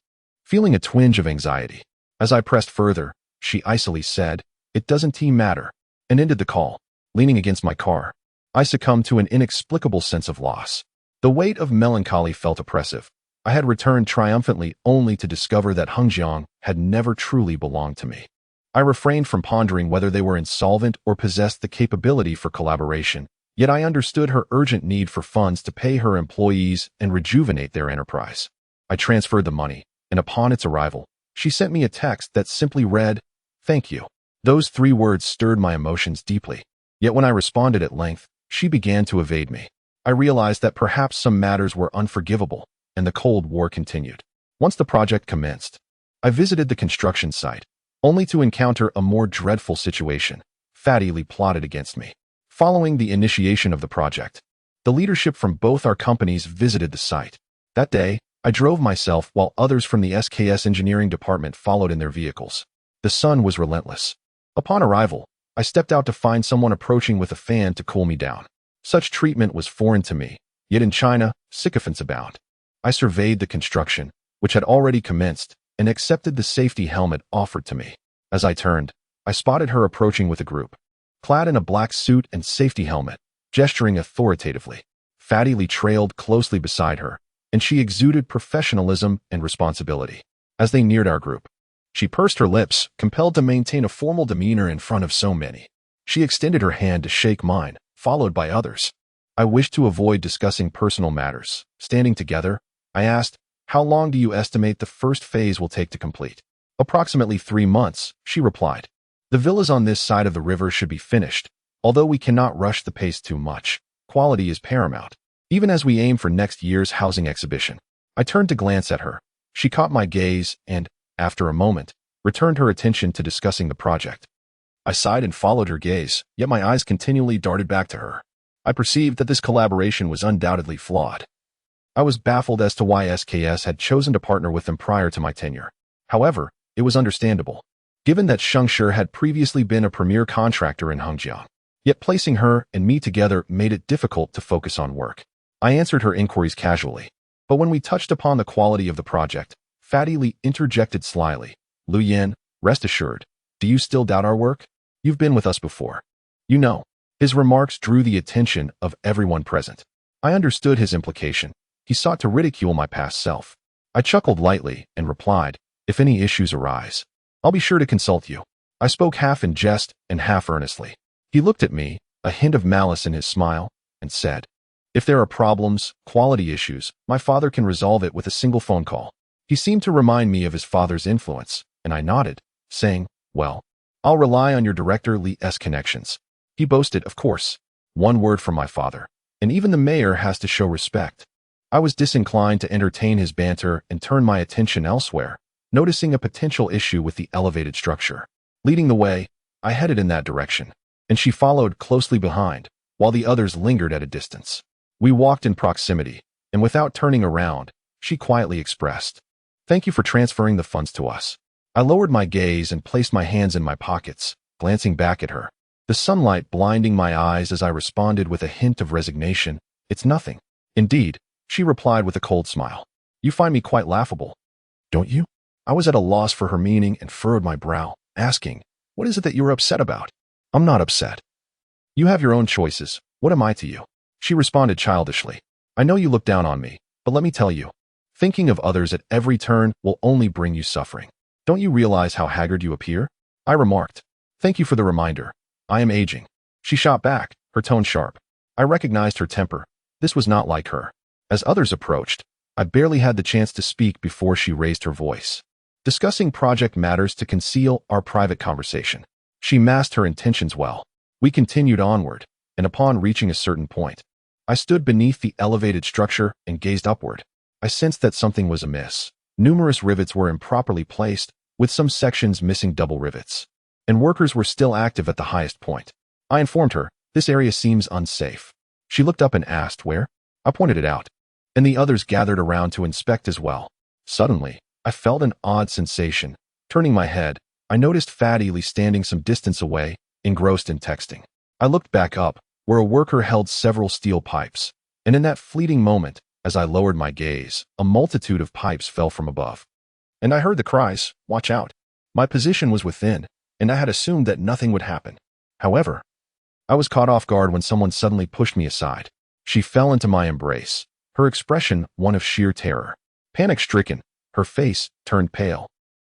feeling a twinge of anxiety. As I pressed further, she icily said, it doesn't matter, and ended the call. Leaning against my car, I succumbed to an inexplicable sense of loss. The weight of melancholy felt oppressive. I had returned triumphantly only to discover that Hangzhou had never truly belonged to me. I refrained from pondering whether they were insolvent or possessed the capability for collaboration, yet I understood her urgent need for funds to pay her employees and rejuvenate their enterprise. I transferred the money, and upon its arrival, she sent me a text that simply read, thank you. Those 3 words stirred my emotions deeply. Yet when I responded at length, she began to evade me. I realized that perhaps some matters were unforgivable, and the Cold War continued. Once the project commenced, I visited the construction site, only to encounter a more dreadful situation. Fatty Lee plotted against me. Following the initiation of the project, the leadership from both our companies visited the site. That day, I drove myself while others from the SKS engineering department followed in their vehicles. The sun was relentless. Upon arrival, I stepped out to find someone approaching with a fan to cool me down. Such treatment was foreign to me, yet in China, sycophants abound. I surveyed the construction, which had already commenced, and accepted the safety helmet offered to me. As I turned, I spotted her approaching with a group. Clad in a black suit and safety helmet, gesturing authoritatively, Fatty Lee trailed closely beside her, and she exuded professionalism and responsibility. As they neared our group, she pursed her lips, compelled to maintain a formal demeanor in front of so many. She extended her hand to shake mine, followed by others. I wished to avoid discussing personal matters. Standing together, I asked, how long do you estimate the first phase will take to complete? Approximately 3 months, she replied. The villas on this side of the river should be finished, although we cannot rush the pace too much. Quality is paramount, even as we aim for next year's housing exhibition. I turned to glance at her. She caught my gaze and, after a moment, returned her attention to discussing the project. I sighed and followed her gaze, yet my eyes continually darted back to her. I perceived that this collaboration was undoubtedly flawed. I was baffled as to why SKS had chosen to partner with them prior to my tenure. However, it was understandable, given that Shengshi had previously been a premier contractor in Hangzhou. Yet placing her and me together made it difficult to focus on work. I answered her inquiries casually, but when we touched upon the quality of the project, Fatty Lee interjected slyly, Lu Yan, Rest assured. Do you still doubt our work? You've been with us before. You know. His remarks drew the attention of everyone present. I understood his implication. He sought to ridicule my past self. I chuckled lightly and replied, if any issues arise, I'll be sure to consult you. I spoke half in jest and half earnestly. He looked at me, a hint of malice in his smile, and said, if there are problems, quality issues, my father can resolve it with a single phone call. He seemed to remind me of his father's influence, and I nodded, saying, well, I'll rely on your Director Lee's connections. He boasted, of course. One word from my father, and even the mayor has to show respect. I was disinclined to entertain his banter and turned my attention elsewhere, noticing a potential issue with the elevated structure. Leading the way, I headed in that direction, and she followed closely behind, while the others lingered at a distance. We walked in proximity, and without turning around, she quietly expressed, thank you for transferring the funds to us. I lowered my gaze and placed my hands in my pockets, glancing back at her, the sunlight blinding my eyes as I responded with a hint of resignation, it's nothing. Indeed, she replied with a cold smile. You find me quite laughable, don't you? I was at a loss for her meaning and furrowed my brow, asking, what is it that you are upset about? I'm not upset. You have your own choices. What am I to you? She responded childishly. I know you look down on me, but let me tell you, thinking of others at every turn will only bring you suffering. Don't you realize how haggard you appear? I remarked. Thank you for the reminder. I am aging. She shot back, her tone sharp. I recognized her temper. This was not like her. As others approached, I barely had the chance to speak before she raised her voice, discussing project matters to conceal our private conversation. She masked her intentions well. We continued onward, and upon reaching a certain point, I stood beneath the elevated structure and gazed upward. I sensed that something was amiss. Numerous rivets were improperly placed, with some sections missing double rivets, and workers were still active at the highest point. I informed her, this area seems unsafe. She looked up and asked where? I pointed it out, and the others gathered around to inspect as well. Suddenly, I felt an odd sensation. Turning my head, I noticed Fatty Lee standing some distance away, engrossed in texting. I looked back up, where a worker held several steel pipes, and in that fleeting moment, as I lowered my gaze, a multitude of pipes fell from above. And I heard the cries, watch out. My position was within, and I had assumed that nothing would happen. However, I was caught off guard when someone suddenly pushed me aside. She fell into my embrace, her expression one of sheer terror. Panic-stricken, her face turned pale,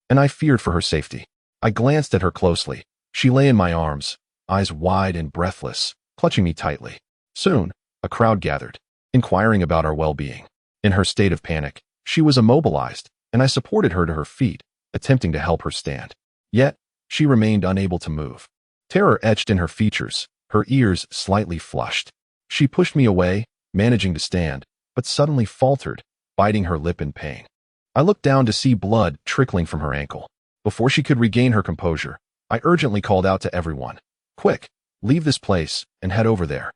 and I feared for her safety. I glanced at her closely. She lay in my arms, eyes wide and breathless, clutching me tightly. Soon, a crowd gathered, inquiring about our well-being. In her state of panic, she was immobilized, and I supported her to her feet, attempting to help her stand. Yet, she remained unable to move. Terror etched in her features, her ears slightly flushed. She pushed me away, managing to stand, but suddenly faltered, biting her lip in pain. I looked down to see blood trickling from her ankle. Before she could regain her composure, I urgently called out to everyone, quick, leave this place and head over there.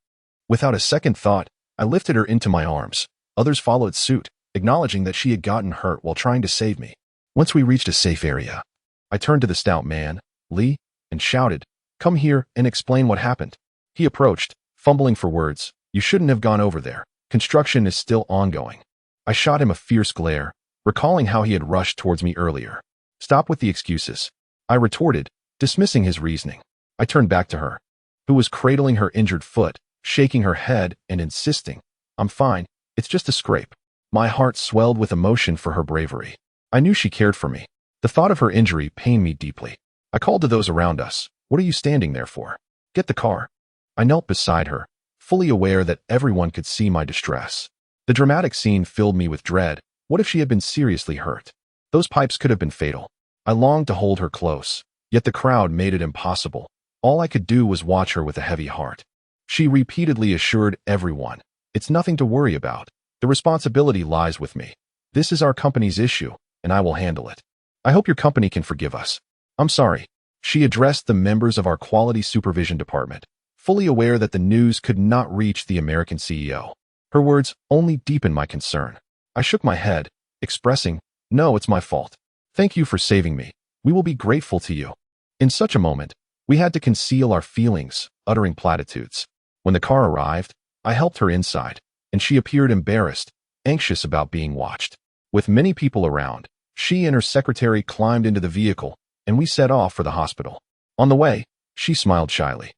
Without a second thought, I lifted her into my arms. Others followed suit, acknowledging that she had gotten hurt while trying to save me. Once we reached a safe area, I turned to the stout man, Lee, and shouted, come here and explain what happened. He approached, fumbling for words. You shouldn't have gone over there. Construction is still ongoing. I shot him a fierce glare, recalling how he had rushed towards me earlier. Stop with the excuses, I retorted, dismissing his reasoning. I turned back to her, who was cradling her injured foot, shaking her head and insisting, I'm fine, it's just a scrape. My heart swelled with emotion for her bravery. I knew she cared for me. The thought of her injury pained me deeply. I called to those around us, what are you standing there for? Get the car. I knelt beside her, fully aware that everyone could see my distress. The dramatic scene filled me with dread. What if she had been seriously hurt? Those pipes could have been fatal. I longed to hold her close, yet the crowd made it impossible. All I could do was watch her with a heavy heart. She repeatedly assured everyone, it's nothing to worry about. The responsibility lies with me. This is our company's issue, and I will handle it. I hope your company can forgive us. I'm sorry. She addressed the members of our quality supervision department, fully aware that the news could not reach the American CEO. Her words only deepened my concern. I shook my head, expressing, no, it's my fault. Thank you for saving me. We will be grateful to you. In such a moment, we had to conceal our feelings, uttering platitudes. When the car arrived, I helped her inside, and she appeared embarrassed, anxious about being watched. With many people around, she and her secretary climbed into the vehicle, and we set off for the hospital. On the way, she smiled shyly,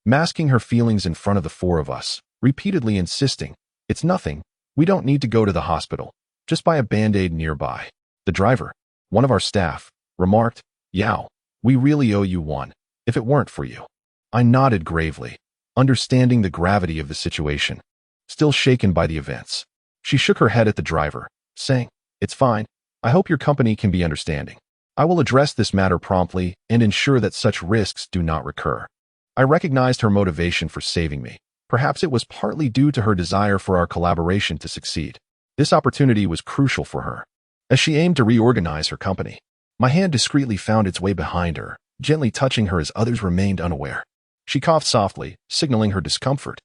masking her feelings in front of the four of us, repeatedly insisting, "It's nothing. We don't need to go to the hospital. Just buy a Band-Aid nearby." The driver, one of our staff, remarked, "Yao, we really owe you one, if it weren't for you." I nodded gravely, understanding the gravity of the situation, still shaken by the events. She shook her head at the driver, saying, "It's fine. I hope your company can be understanding. I will address this matter promptly and ensure that such risks do not recur." I recognized her motivation for saving me. Perhaps it was partly due to her desire for our collaboration to succeed. This opportunity was crucial for her, as she aimed to reorganize her company. My hand discreetly found its way behind her, gently touching her as others remained unaware. She coughed softly, signaling her discomfort.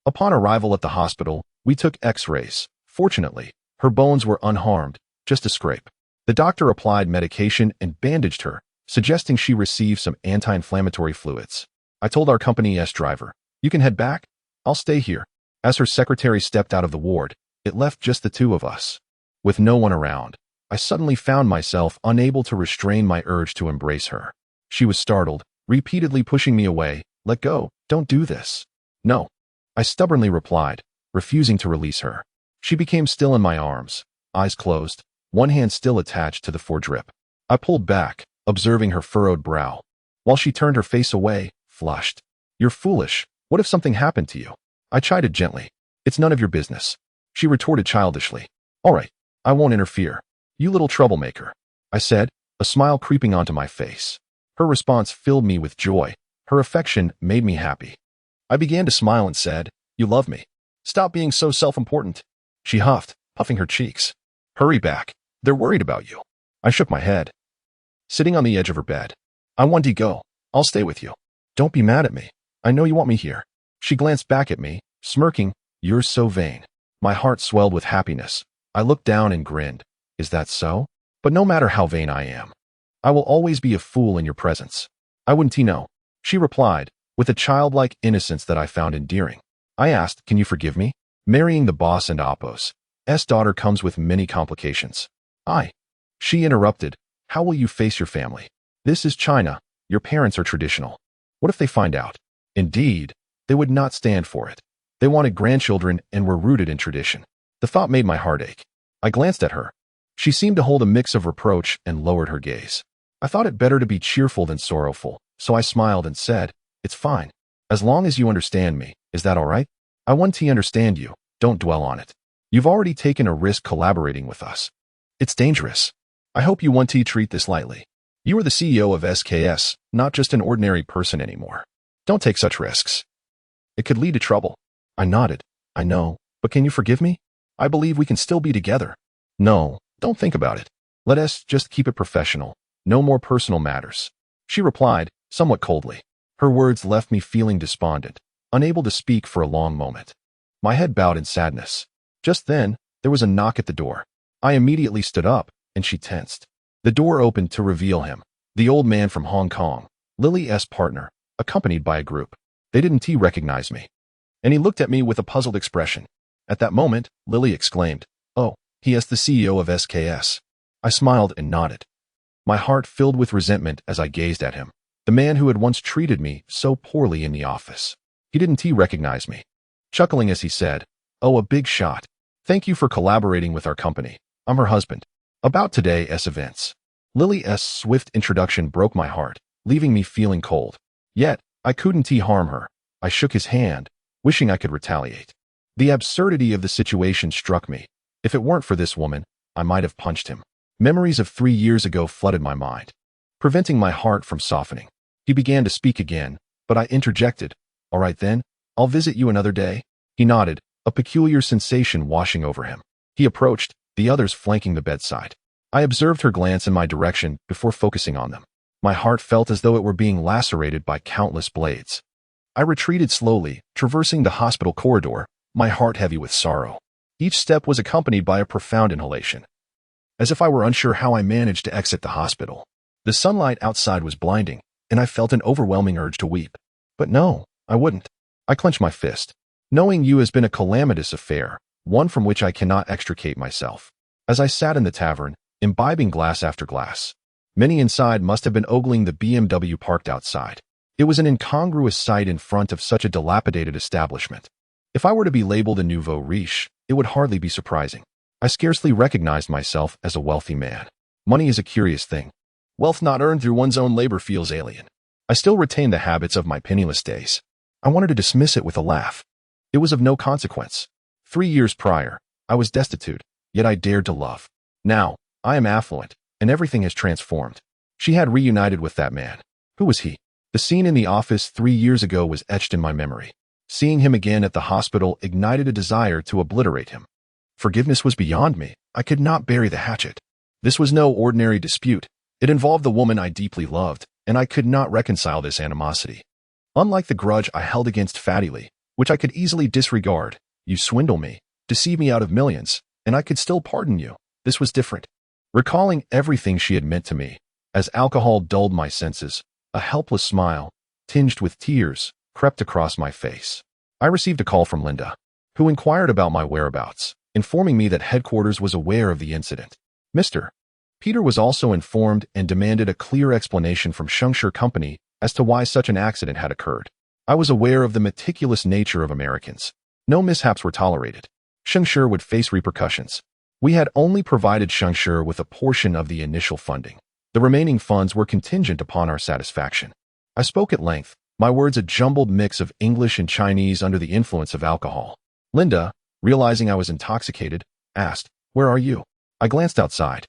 Upon arrival at the hospital, we took X-rays. Fortunately, her bones were unharmed, just a scrape. The doctor applied medication and bandaged her, suggesting she receive some anti-inflammatory fluids. I told our company's driver, "You can head back. I'll stay here." As her secretary stepped out of the ward, it left just the two of us. With no one around, I suddenly found myself unable to restrain my urge to embrace her. She was startled, repeatedly pushing me away. "Let go, don't do this." "No," I stubbornly replied, refusing to release her. She became still in my arms, eyes closed, one hand still attached to the foredrip. I pulled back, observing her furrowed brow, while she turned her face away, flushed. "You're foolish. What if something happened to you?" I chided gently. "It's none of your business." She retorted childishly. "All right, I won't interfere. You little troublemaker," I said, a smile creeping onto my face. Her response filled me with joy. Her affection made me happy. I began to smile and said, "You love me. Stop being so self-important." She huffed, puffing her cheeks. "Hurry back. They're worried about you." I shook my head, sitting on the edge of her bed. "I want to go. I'll stay with you. Don't be mad at me. I know you want me here." She glanced back at me, smirking. "You're so vain." My heart swelled with happiness. I looked down and grinned. "Is that so? But no matter how vain I am, I will always be a fool in your presence." "I wouldn't know," she replied, with a childlike innocence that I found endearing. I asked, "Can you forgive me? Marrying the boss and Appo's daughter comes with many complications." She interrupted, "How will you face your family? This is China. Your parents are traditional. What if they find out?" Indeed, they would not stand for it. They wanted grandchildren and were rooted in tradition. The thought made my heart ache. I glanced at her. She seemed to hold a mix of reproach and lowered her gaze. I thought it better to be cheerful than sorrowful, so I smiled and said, "It's fine. As long as you understand me, is that all right? I want to understand you, don't dwell on it. You've already taken a risk collaborating with us. It's dangerous. I hope you want to treat this lightly. You are the CEO of SKS, not just an ordinary person anymore. Don't take such risks. It could lead to trouble." I nodded. "I know, but can you forgive me? I believe we can still be together." "No, don't think about it. Let us just keep it professional. No more personal matters," she replied, somewhat coldly. Her words left me feeling despondent, unable to speak for a long moment. My head bowed in sadness. Just then, there was a knock at the door. I immediately stood up, and she tensed. The door opened to reveal him, the old man from Hong Kong, Lily's partner, accompanied by a group. They didn't recognize me, and he looked at me with a puzzled expression. At that moment, Lily exclaimed, "Oh, he is the CEO of SKS." I smiled and nodded. My heart filled with resentment as I gazed at him, the man who had once treated me so poorly in the office. He didn't recognize me. Chuckling as he said, "Oh, a big shot. Thank you for collaborating with our company. I'm her husband." About today's events. Lily's swift introduction broke my heart, leaving me feeling cold. Yet, I couldn't harm her. I shook his hand, wishing I could retaliate. The absurdity of the situation struck me. If it weren't for this woman, I might have punched him. Memories of 3 years ago flooded my mind, preventing my heart from softening. He began to speak again, but I interjected, "All right then, I'll visit you another day." He nodded, a peculiar sensation washing over him. He approached, the others flanking the bedside. I observed her glance in my direction before focusing on them. My heart felt as though it were being lacerated by countless blades. I retreated slowly, traversing the hospital corridor, my heart heavy with sorrow. Each step was accompanied by a profound inhalation, as if I were unsure how I managed to exit the hospital. The sunlight outside was blinding, and I felt an overwhelming urge to weep. But no, I wouldn't. I clenched my fist. Knowing you has been a calamitous affair, one from which I cannot extricate myself. As I sat in the tavern, imbibing glass after glass, Many inside must have been ogling the BMW parked outside. It was an incongruous sight in front of such a dilapidated establishment. If I were to be labeled a nouveau riche, it would hardly be surprising. I scarcely recognized myself as a wealthy man. Money is a curious thing. Wealth not earned through one's own labor feels alien. I still retained the habits of my penniless days. I wanted to dismiss it with a laugh. It was of no consequence. 3 years prior, I was destitute, yet I dared to love. Now, I am affluent, and everything has transformed. She had reunited with that man. Who was he? The scene in the office 3 years ago was etched in my memory. Seeing him again at the hospital ignited a desire to obliterate him. Forgiveness was beyond me. I could not bury the hatchet. This was no ordinary dispute. It involved the woman I deeply loved, and I could not reconcile this animosity. Unlike the grudge I held against Fatty Lee, which I could easily disregard, you swindle me, deceive me out of millions, and I could still pardon you. This was different. Recalling everything she had meant to me, as alcohol dulled my senses, a helpless smile, tinged with tears, crept across my face. I received a call from Linda, who inquired about my whereabouts, informing me that headquarters was aware of the incident. Mr. Peter was also informed and demanded a clear explanation from Shengshi Company as to why such an accident had occurred. I was aware of the meticulous nature of Americans. No mishaps were tolerated. Shengshi would face repercussions. We had only provided Shengshi with a portion of the initial funding. The remaining funds were contingent upon our satisfaction. I spoke at length, my words a jumbled mix of English and Chinese under the influence of alcohol. Linda, realizing I was intoxicated, asked, "Where are you?" I glanced outside,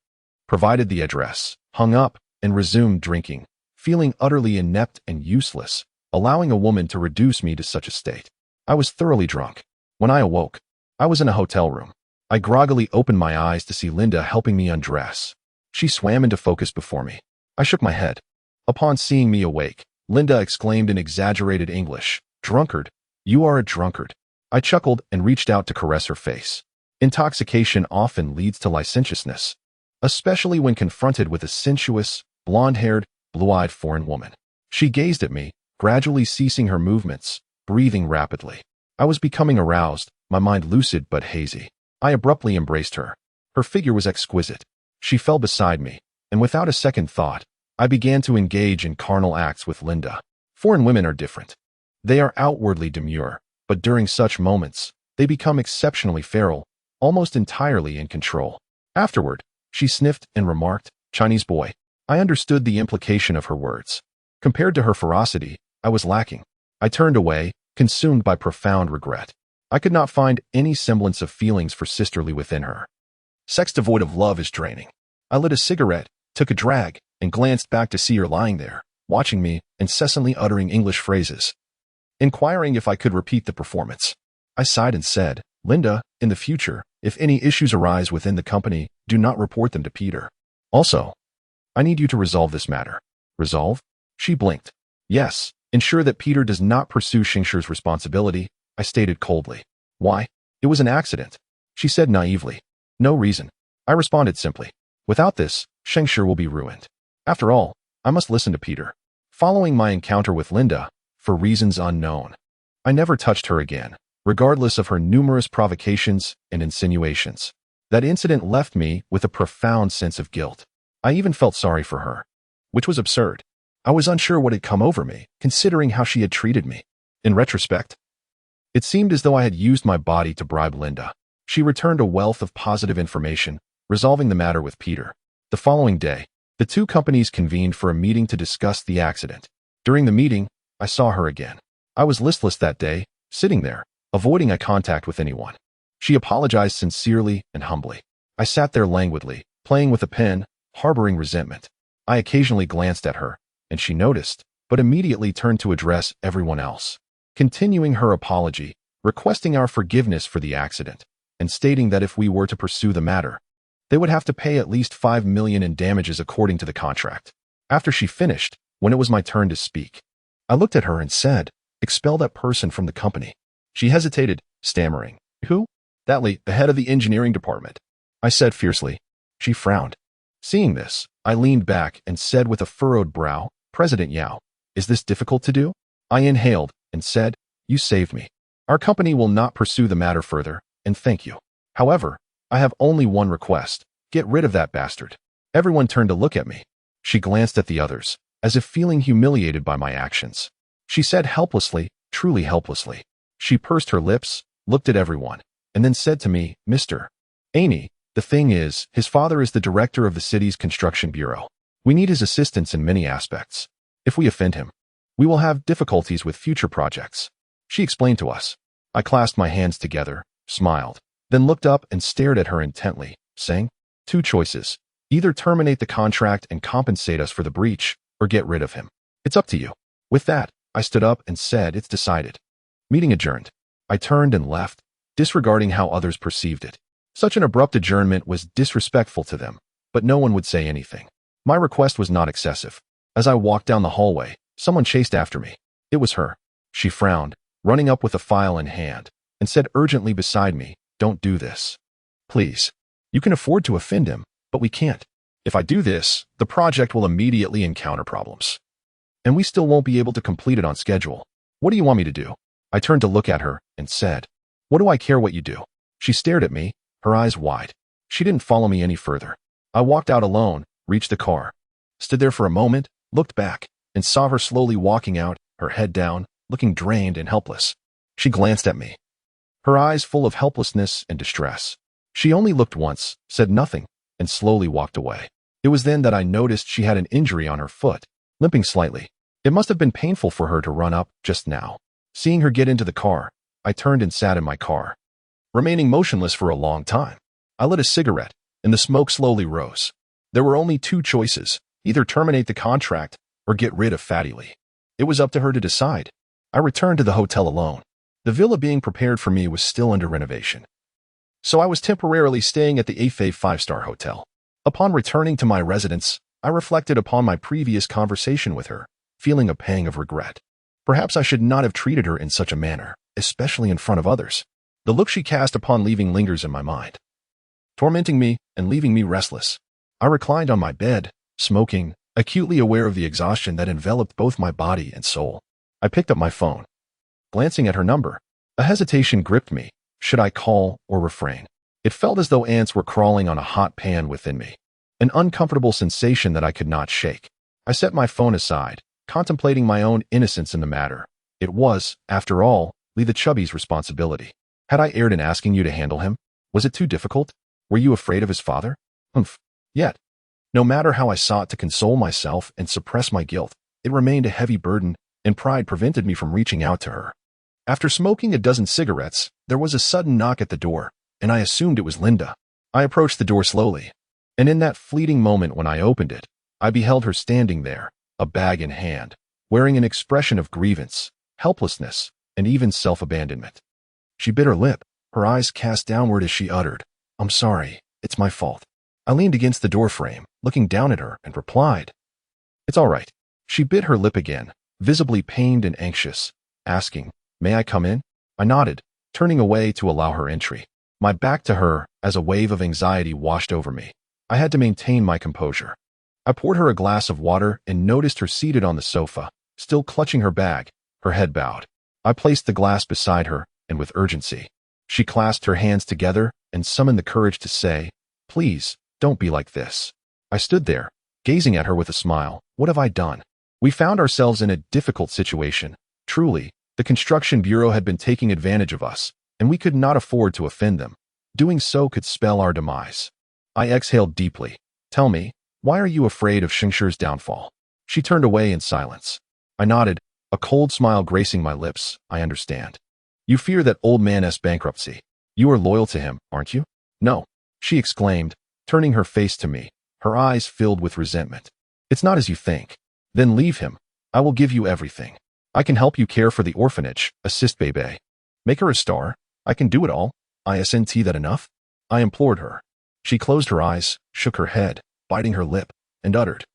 provided the address, hung up, and resumed drinking, feeling utterly inept and useless, allowing a woman to reduce me to such a state. I was thoroughly drunk. When I awoke, I was in a hotel room. I groggily opened my eyes to see Linda helping me undress. She swam into focus before me. I shook my head. Upon seeing me awake, Linda exclaimed in exaggerated English, "Drunkard, you are a drunkard." I chuckled and reached out to caress her face. Intoxication often leads to licentiousness, especially when confronted with a sensuous, blonde-haired, blue-eyed foreign woman. She gazed at me, gradually ceasing her movements, breathing rapidly. I was becoming aroused, my mind lucid but hazy. I abruptly embraced her. Her figure was exquisite. She fell beside me, and without a second thought, I began to engage in carnal acts with Linda. Foreign women are different. They are outwardly demure, but during such moments, they become exceptionally feral, almost entirely in control. Afterward, she sniffed and remarked, "Chinese boy." I understood the implication of her words. Compared to her ferocity, I was lacking. I turned away, consumed by profound regret. I could not find any semblance of feelings for sisterly within her. Sex devoid of love is draining. I lit a cigarette, took a drag, and glanced back to see her lying there, watching me, incessantly uttering English phrases, inquiring if I could repeat the performance. I sighed and said, "Linda, in the future, if any issues arise within the company, do not report them to Peter. Also, I need you to resolve this matter." "Resolve?" She blinked. "Yes, ensure that Peter does not pursue Shengshi's responsibility," I stated coldly. "Why?" "It was an accident," she said naively. "No reason." I responded simply. "Without this, Shengshi will be ruined. After all, I must listen to Peter." Following my encounter with Linda, for reasons unknown, I never touched her again, regardless of her numerous provocations and insinuations. That incident left me with a profound sense of guilt. I even felt sorry for her, which was absurd. I was unsure what had come over me, considering how she had treated me. In retrospect, it seemed as though I had used my body to bribe Linda. She returned a wealth of positive information, resolving the matter with Peter. The following day, the two companies convened for a meeting to discuss the accident. During the meeting, I saw her again. I was listless that day, sitting there, avoiding eye contact with anyone. She apologized sincerely and humbly. I sat there languidly, playing with a pen, harboring resentment. I occasionally glanced at her, and she noticed, but immediately turned to address everyone else, continuing her apology, requesting our forgiveness for the accident, and stating that if we were to pursue the matter, they would have to pay at least $5 million in damages according to the contract. After she finished, when it was my turn to speak, I looked at her and said, "Expel that person from the company." She hesitated, stammering, "Who?" "That Lee, the head of the engineering department," I said fiercely. She frowned. Seeing this, I leaned back and said with a furrowed brow, "President Yao, is this difficult to do?" I inhaled and said, "You saved me. Our company will not pursue the matter further, and thank you. However, I have only one request. Get rid of that bastard." Everyone turned to look at me. She glanced at the others, as if feeling humiliated by my actions. She said helplessly, truly helplessly. She pursed her lips, looked at everyone, and then said to me, Mr. Aney, the thing is, his father is the director of the city's construction bureau. We need his assistance in many aspects. If we offend him, we will have difficulties with future projects. She explained to us. I clasped my hands together, smiled, then looked up and stared at her intently, saying, 2 choices. Either terminate the contract and compensate us for the breach, or get rid of him. It's up to you. With that, I stood up and said, it's decided. Meeting adjourned. I turned and left, disregarding how others perceived it. Such an abrupt adjournment was disrespectful to them, but no one would say anything. My request was not excessive. As I walked down the hallway, someone chased after me. It was her. She frowned, running up with a file in hand, and said urgently beside me, don't do this. Please. You can afford to offend him, but we can't. If I do this, the project will immediately encounter problems. And we still won't be able to complete it on schedule. What do you want me to do? I turned to look at her and said, what do I care what you do? She stared at me, her eyes wide. She didn't follow me any further. I walked out alone, reached the car, stood there for a moment, looked back, and saw her slowly walking out, her head down, looking drained and helpless. She glanced at me, her eyes full of helplessness and distress. She only looked once, said nothing, and slowly walked away. It was then that I noticed she had an injury on her foot, limping slightly. It must have been painful for her to run up just now. Seeing her get into the car, I turned and sat in my car, remaining motionless for a long time. I lit a cigarette, and the smoke slowly rose. There were only 2 choices, either terminate the contract or get rid of Fatty Lee. It was up to her to decide. I returned to the hotel alone. The villa being prepared for me was still under renovation, so I was temporarily staying at the Afei 5-star hotel. Upon returning to my residence, I reflected upon my previous conversation with her, feeling a pang of regret. Perhaps I should not have treated her in such a manner, especially in front of others. The look she cast upon leaving lingers in my mind, tormenting me and leaving me restless. I reclined on my bed, smoking, acutely aware of the exhaustion that enveloped both my body and soul. I picked up my phone. Glancing at her number, a hesitation gripped me. Should I call or refrain? It felt as though ants were crawling on a hot pan within me, an uncomfortable sensation that I could not shake. I set my phone aside, contemplating my own innocence in the matter. It was, after all, Lee the Chubby's responsibility. Had I erred in asking you to handle him? Was it too difficult? Were you afraid of his father? Humph. Yet, no matter how I sought to console myself and suppress my guilt, it remained a heavy burden, and pride prevented me from reaching out to her. After smoking a dozen cigarettes, there was a sudden knock at the door, and I assumed it was Linda. I approached the door slowly, and in that fleeting moment when I opened it, I beheld her standing there, a bag in hand, wearing an expression of grievance, helplessness, and even self-abandonment. She bit her lip, her eyes cast downward as she uttered, I'm sorry, it's my fault. I leaned against the doorframe, looking down at her, and replied, it's all right. She bit her lip again, visibly pained and anxious, asking, may I come in? I nodded, turning away to allow her entry, my back to her as a wave of anxiety washed over me. I had to maintain my composure. I poured her a glass of water and noticed her seated on the sofa, still clutching her bag, her head bowed. I placed the glass beside her, and with urgency, she clasped her hands together and summoned the courage to say, please, don't be like this. I stood there, gazing at her with a smile. What have I done? We found ourselves in a difficult situation. Truly, the construction bureau had been taking advantage of us, and we could not afford to offend them. Doing so could spell our demise. I exhaled deeply. Tell me, why are you afraid of Shingshi's downfall? She turned away in silence. I nodded, a cold smile gracing my lips. I understand. You fear that old man's bankruptcy. You are loyal to him, aren't you? No, she exclaimed, turning her face to me, her eyes filled with resentment. It's not as you think. Then leave him. I will give you everything. I can help you care for the orphanage, assist Bebe. Make her a star. I can do it all. Isn't that enough? I implored her. She closed her eyes, shook her head, biting her lip, and uttered,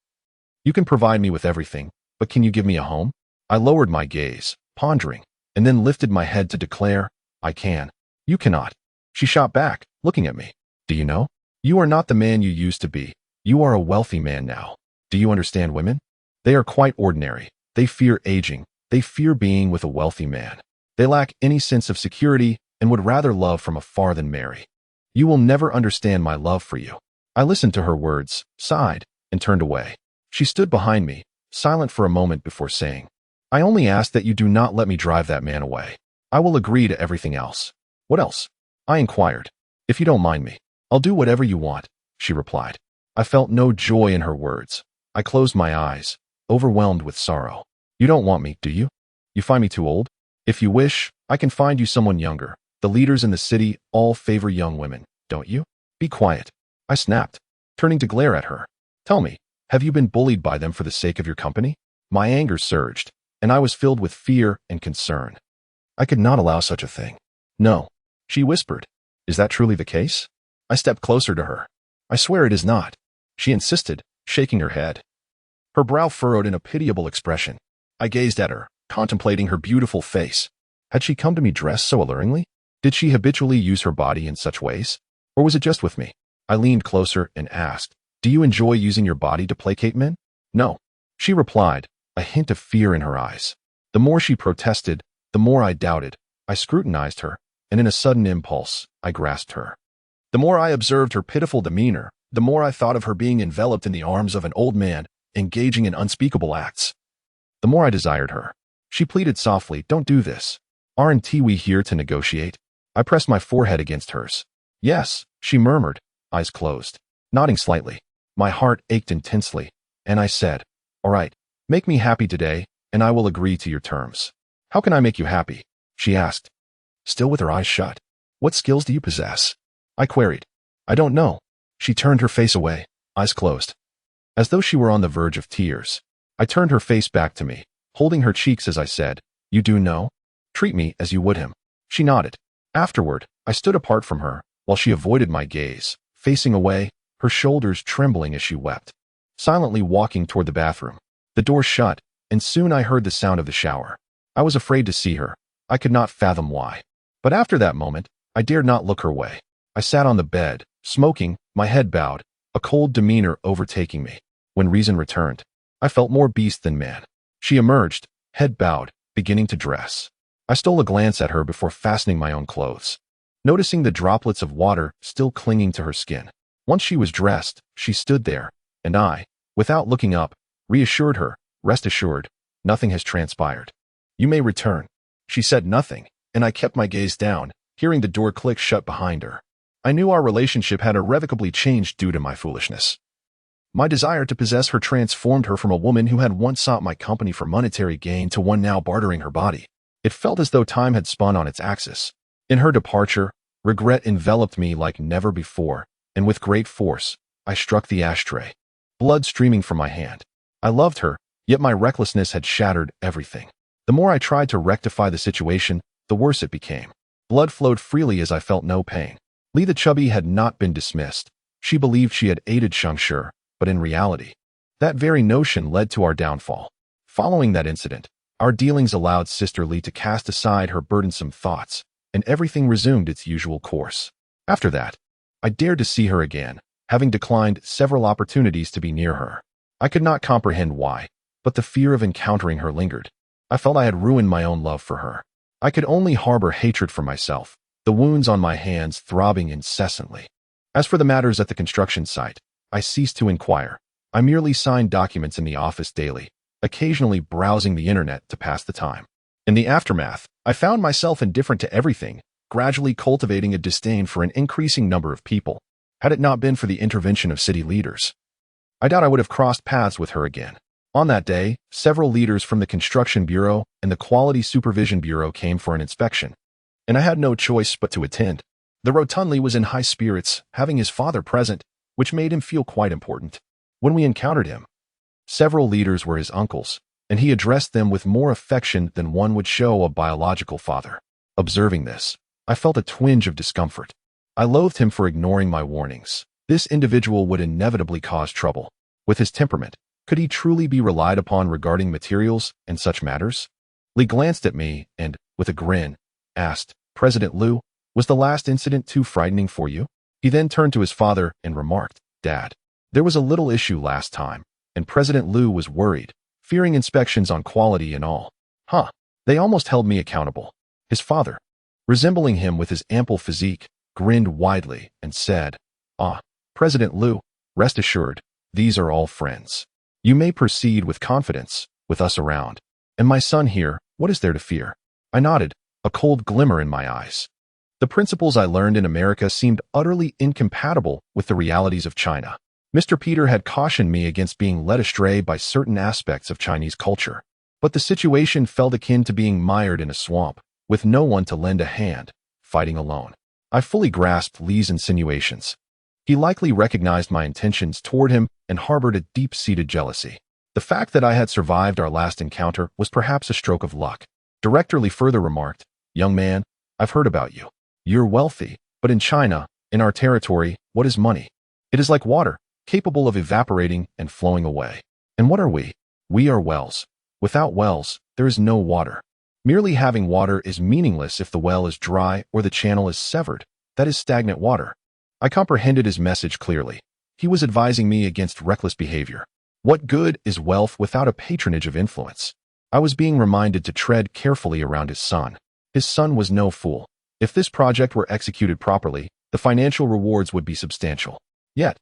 you can provide me with everything, but can you give me a home? I lowered my gaze, pondering, and then lifted my head to declare, I can. You cannot. She shot back, looking at me. Do you know? You are not the man you used to be. You are a wealthy man now. Do you understand women? They are quite ordinary. They fear aging. They fear being with a wealthy man. They lack any sense of security and would rather love from afar than marry. You will never understand my love for you. I listened to her words, sighed, and turned away. She stood behind me, silent for a moment before saying, I only ask that you do not let me drive that man away. I will agree to everything else. What else? I inquired. If you don't mind me, I'll do whatever you want, she replied. I felt no joy in her words. I closed my eyes, overwhelmed with sorrow. You don't want me, do you? You find me too old? If you wish, I can find you someone younger. The leaders in the city all favor young women, don't you? Be quiet, I snapped, turning to glare at her. Tell me, have you been bullied by them for the sake of your company? My anger surged, and I was filled with fear and concern. I could not allow such a thing. No, she whispered. Is that truly the case? I stepped closer to her. I swear it is not, she insisted, shaking her head. Her brow furrowed in a pitiable expression. I gazed at her, contemplating her beautiful face. Had she come to me dressed so alluringly? Did she habitually use her body in such ways? Or was it just with me? I leaned closer and asked, Do you enjoy using your body to placate men? No, she replied, a hint of fear in her eyes. The more she protested, the more I doubted. I scrutinized her, and in a sudden impulse, I grasped her. The more I observed her pitiful demeanor, the more I thought of her being enveloped in the arms of an old man, engaging in unspeakable acts. The more I desired her. She pleaded softly, Don't do this. Aren't we here to negotiate? I pressed my forehead against hers. Yes, she murmured, eyes closed, nodding slightly. My heart ached intensely, and I said, All right, make me happy today, and I will agree to your terms. How can I make you happy? She asked, still with her eyes shut. What skills do you possess? I queried. I don't know. She turned her face away, eyes closed. As though she were on the verge of tears, I turned her face back to me, holding her cheeks as I said, You do know? Treat me as you would him. She nodded. Afterward, I stood apart from her, while she avoided my gaze, facing away, her shoulders trembling as she wept. Silently walking toward the bathroom. The door shut, and soon I heard the sound of the shower. I was afraid to see her. I could not fathom why. But after that moment, I dared not look her way. I sat on the bed, smoking, my head bowed, a cold demeanor overtaking me. When reason returned, I felt more beast than man. She emerged, head bowed, beginning to dress. I stole a glance at her before fastening my own clothes, noticing the droplets of water still clinging to her skin. Once she was dressed, she stood there, and I, without looking up, reassured her, Rest assured, nothing has transpired. You may return. She said nothing, and I kept my gaze down, hearing the door click shut behind her. I knew our relationship had irrevocably changed due to my foolishness. My desire to possess her transformed her from a woman who had once sought my company for monetary gain to one now bartering her body. It felt as though time had spun on its axis. In her departure, regret enveloped me like never before, and with great force, I struck the ashtray, blood streaming from my hand. I loved her, yet my recklessness had shattered everything. The more I tried to rectify the situation, the worse it became. Blood flowed freely as I felt no pain. Lee the Chubby had not been dismissed. She believed she had aided Shangshi, but in reality, that very notion led to our downfall. Following that incident, our dealings allowed Sister Lee to cast aside her burdensome thoughts, and everything resumed its usual course. After that, I dared to see her again, having declined several opportunities to be near her. I could not comprehend why, but the fear of encountering her lingered. I felt I had ruined my own love for her. I could only harbor hatred for myself, the wounds on my hands throbbing incessantly. As for the matters at the construction site, I ceased to inquire. I merely signed documents in the office daily, occasionally browsing the internet to pass the time. In the aftermath, I found myself indifferent to everything, gradually cultivating a disdain for an increasing number of people. Had it not been for the intervention of city leaders, I doubt I would have crossed paths with her again. On that day, several leaders from the Construction Bureau and the Quality Supervision Bureau came for an inspection, and I had no choice but to attend. The Rotundly was in high spirits, having his father present, which made him feel quite important. When we encountered him, several leaders were his uncles, and he addressed them with more affection than one would show a biological father. Observing this, I felt a twinge of discomfort. I loathed him for ignoring my warnings. This individual would inevitably cause trouble. With his temperament, could he truly be relied upon regarding materials and such matters? Lee glanced at me and, with a grin, asked, President Liu, was the last incident too frightening for you? He then turned to his father and remarked, Dad, there was a little issue last time, and President Liu was worried, fearing inspections on quality and all. They almost held me accountable. His father, resembling him with his ample physique, grinned widely and said, President Liu, rest assured, these are all friends. You may proceed with confidence, with us around. And my son here, what is there to fear? I nodded, a cold glimmer in my eyes. The principles I learned in America seemed utterly incompatible with the realities of China. Mr. Peter had cautioned me against being led astray by certain aspects of Chinese culture. But the situation felt akin to being mired in a swamp, with no one to lend a hand, fighting alone. I fully grasped Li's insinuations. He likely recognized my intentions toward him and harbored a deep-seated jealousy. The fact that I had survived our last encounter was perhaps a stroke of luck. Director Li further remarked, "Young man, I've heard about you. You're wealthy, but in China, in our territory, what is money? It is like water, capable of evaporating and flowing away. And what are we? We are wells. Without wells, there is no water. Merely having water is meaningless if the well is dry or the channel is severed. That is stagnant water." I comprehended his message clearly. He was advising me against reckless behavior. What good is wealth without a patronage of influence? I was being reminded to tread carefully around his son. His son was no fool. If this project were executed properly, the financial rewards would be substantial. Yet,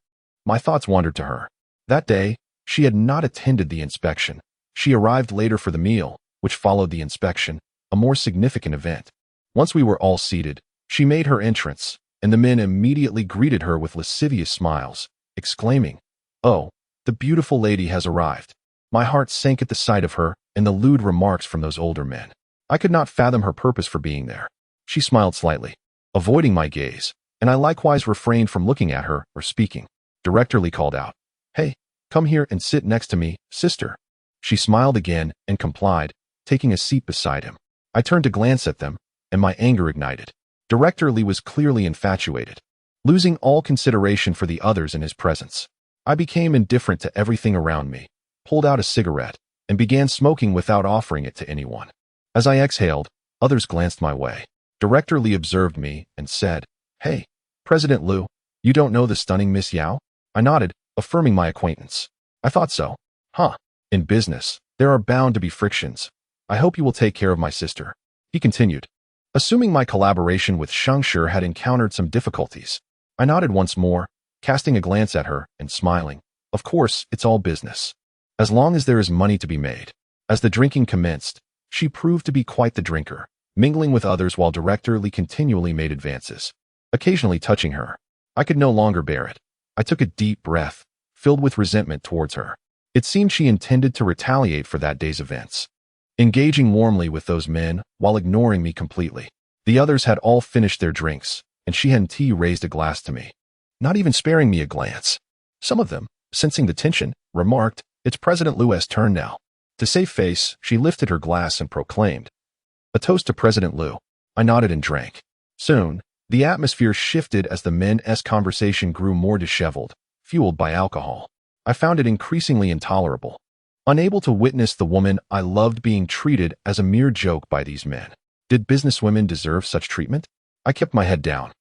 my thoughts wandered to her. That day, she had not attended the inspection. She arrived later for the meal, which followed the inspection, a more significant event. Once we were all seated, she made her entrance, and the men immediately greeted her with lascivious smiles, exclaiming, "Oh, the beautiful lady has arrived." My heart sank at the sight of her and the lewd remarks from those older men. I could not fathom her purpose for being there. She smiled slightly, avoiding my gaze, and I likewise refrained from looking at her or speaking. Director Li called out, "Hey, come here and sit next to me, sister." She smiled again and complied, taking a seat beside him. I turned to glance at them, and my anger ignited. Director Li was clearly infatuated, losing all consideration for the others in his presence. I became indifferent to everything around me, pulled out a cigarette, and began smoking without offering it to anyone. As I exhaled, others glanced my way. Director Li observed me and said, "Hey, President Liu, you don't know the stunning Miss Yao?" I nodded, affirming my acquaintance. "I thought so." "Huh. In business, there are bound to be frictions. I hope you will take care of my sister," he continued. Assuming my collaboration with Shengshi had encountered some difficulties, I nodded once more, casting a glance at her and smiling. Of course, it's all business. As long as there is money to be made. As the drinking commenced, she proved to be quite the drinker, mingling with others while Director Li continually made advances, occasionally touching her. I could no longer bear it. I took a deep breath, filled with resentment towards her. It seemed she intended to retaliate for that day's events, engaging warmly with those men while ignoring me completely. The others had all finished their drinks, and she and tea raised a glass to me, not even sparing me a glance. Some of them, sensing the tension, remarked, "It's President Liu's turn now." To save face, she lifted her glass and proclaimed, "A toast to President Liu." I nodded and drank. Soon, the atmosphere shifted as the men's conversation grew more disheveled, fueled by alcohol. I found it increasingly intolerable. Unable to witness the woman I loved being treated as a mere joke by these men. Did businesswomen deserve such treatment? I kept my head down,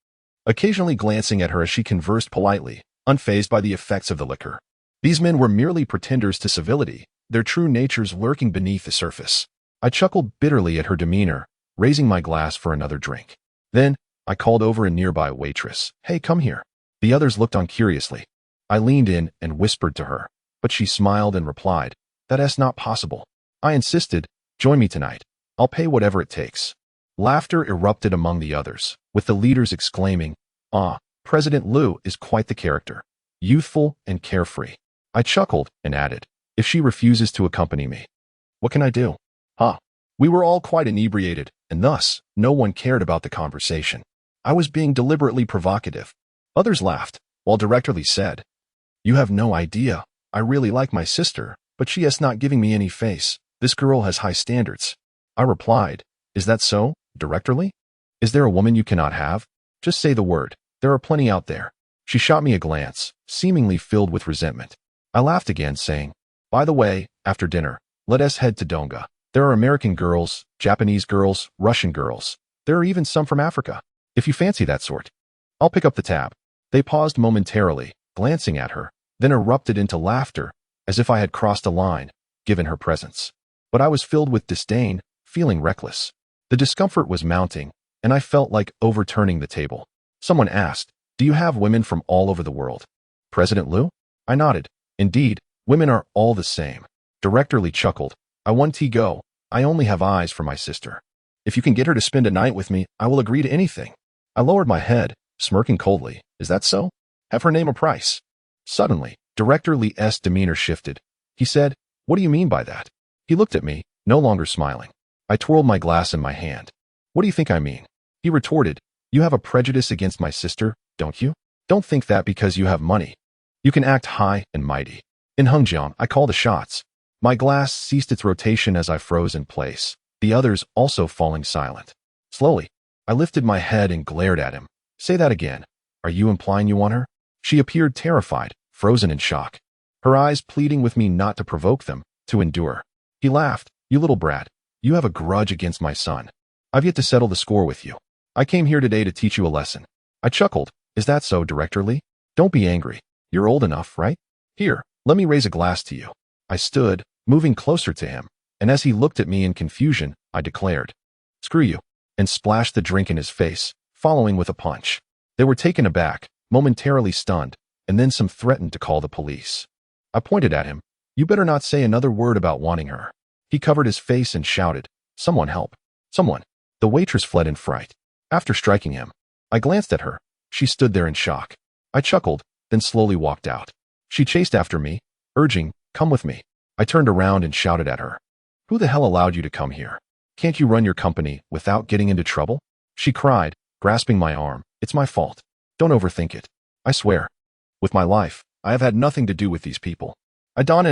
occasionally glancing at her as she conversed politely, unfazed by the effects of the liquor. These men were merely pretenders to civility, their true natures lurking beneath the surface. I chuckled bitterly at her demeanor, raising my glass for another drink. Then, I called over a nearby waitress, "Hey, come here." The others looked on curiously. I leaned in and whispered to her, but she smiled and replied, "That's not possible." I insisted, "Join me tonight. I'll pay whatever it takes." Laughter erupted among the others, with the leaders exclaiming, "Ah, President Liu is quite the character. Youthful and carefree." I chuckled and added, "If she refuses to accompany me, what can I do?" We were all quite inebriated, and thus, no one cared about the conversation. I was being deliberately provocative. Others laughed, while Director Li said, "You have no idea. I really like my sister, but she is not giving me any face. This girl has high standards." I replied, "Is that so, Director Li? Is there a woman you cannot have? Just say the word. There are plenty out there." She shot me a glance, seemingly filled with resentment. I laughed again, saying, "By the way, after dinner, let us head to Donga. There are American girls, Japanese girls, Russian girls. There are even some from Africa. If you fancy that sort, I'll pick up the tab." They paused momentarily, glancing at her, then erupted into laughter, as if I had crossed a line, given her presence. But I was filled with disdain, feeling reckless. The discomfort was mounting, and I felt like overturning the table. Someone asked, "Do you have women from all over the world, President Liu?" I nodded. "Indeed, Women are all the same. Director Lee chuckled. I want to go. I only have eyes for my sister. If you can get her to spend a night with me, I will agree to anything. I lowered my head, smirking coldly. Is that so? Have her name a price. Suddenly, Director Lee's demeanor shifted. He said, What do you mean by that? He looked at me, no longer smiling. I twirled my glass in my hand. What do you think I mean? He retorted, You have a prejudice against my sister, don't you? Don't think that because you have money. You can act high and mighty. In Hengjiang, I call the shots. My glass ceased its rotation as I froze in place, the others also falling silent. Slowly, I lifted my head and glared at him. Say that again. Are you implying you want her? She appeared terrified, frozen in shock. Her eyes pleading with me not to provoke them, to endure. He laughed. You little brat. You have a grudge against my son. I've yet to settle the score with you. I came here today to teach you a lesson. I chuckled. Is that so, Director Lee? Don't be angry. You're old enough, right? Here, let me raise a glass to you. I stood, moving closer to him, and as he looked at me in confusion, I declared, Screw you, and splashed the drink in his face, following with a punch. They were taken aback, momentarily stunned, and then some threatened to call the police. I pointed at him. You better not say another word about wanting her. He covered his face and shouted, Someone help. Someone. The waitress fled in fright. After striking him, I glanced at her. She stood there in shock. I chuckled, then slowly walked out. She chased after me, urging, Come with me. I turned around and shouted at her. Who the hell allowed you to come here? Can't you run your company without getting into trouble? She cried, grasping my arm. It's my fault. Don't overthink it. I swear. With my life, I have had nothing to do with these people. I don't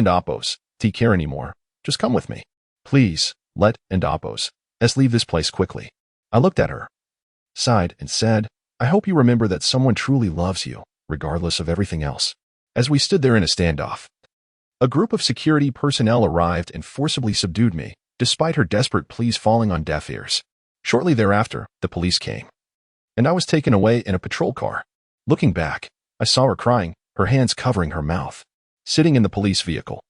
care anymore. Just come with me. Please, let us leave this place quickly. I looked at her, sighed, and said, I hope you remember that someone truly loves you, regardless of everything else. As we stood there in a standoff, a group of security personnel arrived and forcibly subdued me, despite her desperate pleas falling on deaf ears. Shortly thereafter, the police came, and I was taken away in a patrol car. Looking back, I saw her crying, her hands covering her mouth. Sitting in the police vehicle,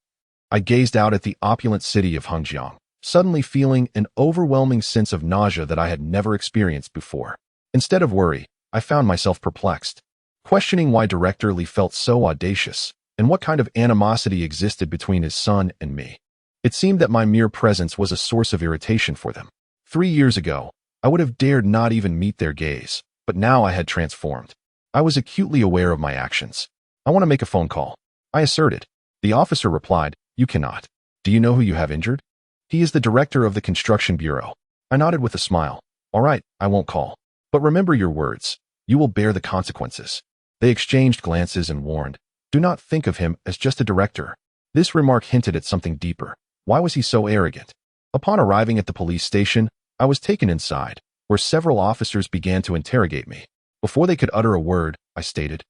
I gazed out at the opulent city of Hengjiang, suddenly feeling an overwhelming sense of nausea that I had never experienced before. Instead of worry, I found myself perplexed, questioning why Director Lee felt so audacious, and what kind of animosity existed between his son and me. It seemed that my mere presence was a source of irritation for them. 3 years ago, I would have dared not even meet their gaze, but now I had transformed. I was acutely aware of my actions. I want to make a phone call, I asserted. The officer replied, You cannot. Do you know who you have injured? He is the director of the construction bureau. I nodded with a smile. All right, I won't call. But remember your words. You will bear the consequences. They exchanged glances and warned, Do not think of him as just a director. This remark hinted at something deeper. Why was he so arrogant? Upon arriving at the police station, I was taken inside, where several officers began to interrogate me. Before they could utter a word, I stated,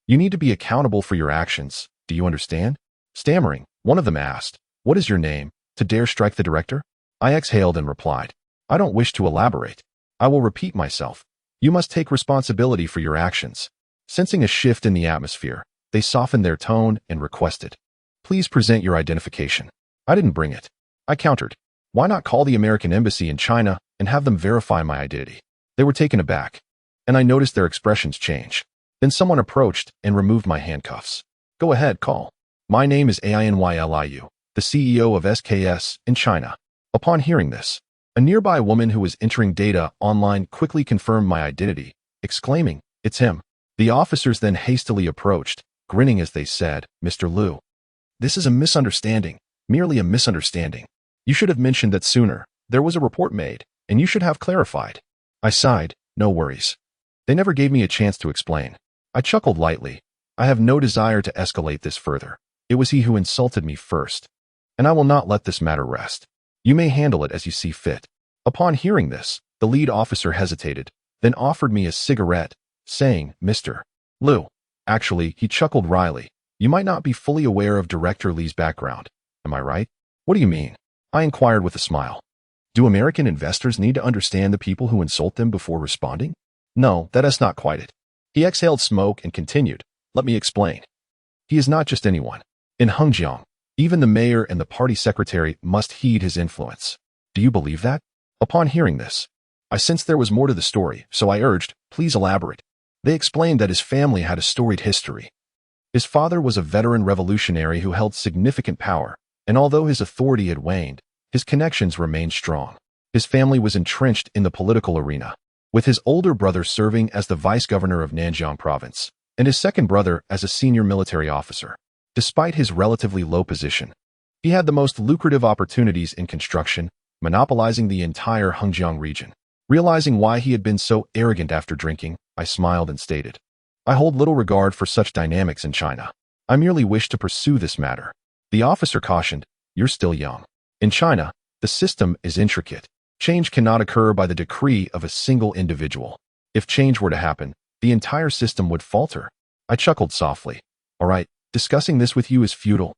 You need to be accountable for your actions. Do you understand? Stammering, one of them asked, What is your name, to dare strike the director? I exhaled and replied, I don't wish to elaborate. I will repeat myself. You must take responsibility for your actions. Sensing a shift in the atmosphere, they softened their tone and requested, Please present your identification. I didn't bring it. I countered, Why not call the American embassy in China and have them verify my identity? They were taken aback, and I noticed their expressions change. Then someone approached and removed my handcuffs. Go ahead, call. My name is Ainyliu, the CEO of SKS in China. Upon hearing this, a nearby woman who was entering data online quickly confirmed my identity, exclaiming, It's him. The officers then hastily approached, grinning as they said, Mr. Liu, this is a misunderstanding, merely a misunderstanding. You should have mentioned that sooner. There was a report made, and you should have clarified. I sighed, No worries. They never gave me a chance to explain. I chuckled lightly. I have no desire to escalate this further. It was he who insulted me first, and I will not let this matter rest. You may handle it as you see fit. Upon hearing this, the lead officer hesitated, then offered me a cigarette, saying, Mr. Liu. Actually, he chuckled wryly. You might not be fully aware of Director Lee's background. Am I right? What do you mean? I inquired with a smile. Do American investors need to understand the people who insult them before responding? No, that is not quite it. He exhaled smoke and continued, Let me explain. He is not just anyone. In Hengjiang, even the mayor and the party secretary must heed his influence. Do you believe that? Upon hearing this, I sensed there was more to the story, so I urged, Please elaborate. They explained that his family had a storied history. His father was a veteran revolutionary who held significant power, and although his authority had waned, his connections remained strong. His family was entrenched in the political arena, with his older brother serving as the vice-governor of Nanjiang province, and his second brother as a senior military officer. Despite his relatively low position, he had the most lucrative opportunities in construction, monopolizing the entire Hengjiang region. Realizing why he had been so arrogant after drinking, I smiled and stated, "I hold little regard for such dynamics in China. I merely wish to pursue this matter." The officer cautioned, "You're still young. In China, the system is intricate. Change cannot occur by the decree of a single individual. If change were to happen, the entire system would falter." I chuckled softly. "All right, discussing this with you is futile."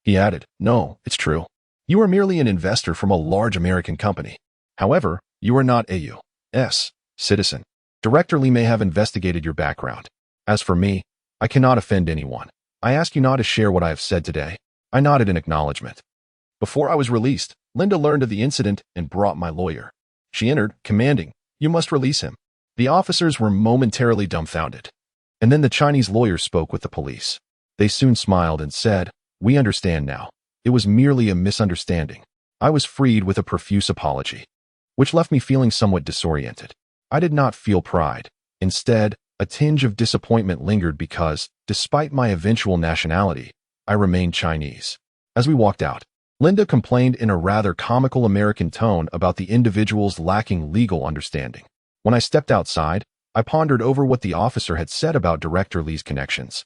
He added, "No, it's true. You are merely an investor from a large American company. However, you are not a U.S. citizen. Director Lee may have investigated your background. As for me, I cannot offend anyone. I ask you not to share what I have said today." I nodded in acknowledgement. Before I was released, Linda learned of the incident and brought my lawyer. She entered, commanding, "You must release him." The officers were momentarily dumbfounded. And then the Chinese lawyer spoke with the police. They soon smiled and said, "We understand now. It was merely a misunderstanding." I was freed with a profuse apology, which left me feeling somewhat disoriented. I did not feel pride. Instead, a tinge of disappointment lingered because, despite my eventual nationality, I remained Chinese. As we walked out, Linda complained in a rather comical American tone about the individual's lacking legal understanding. When I stepped outside, I pondered over what the officer had said about Director Lee's connections.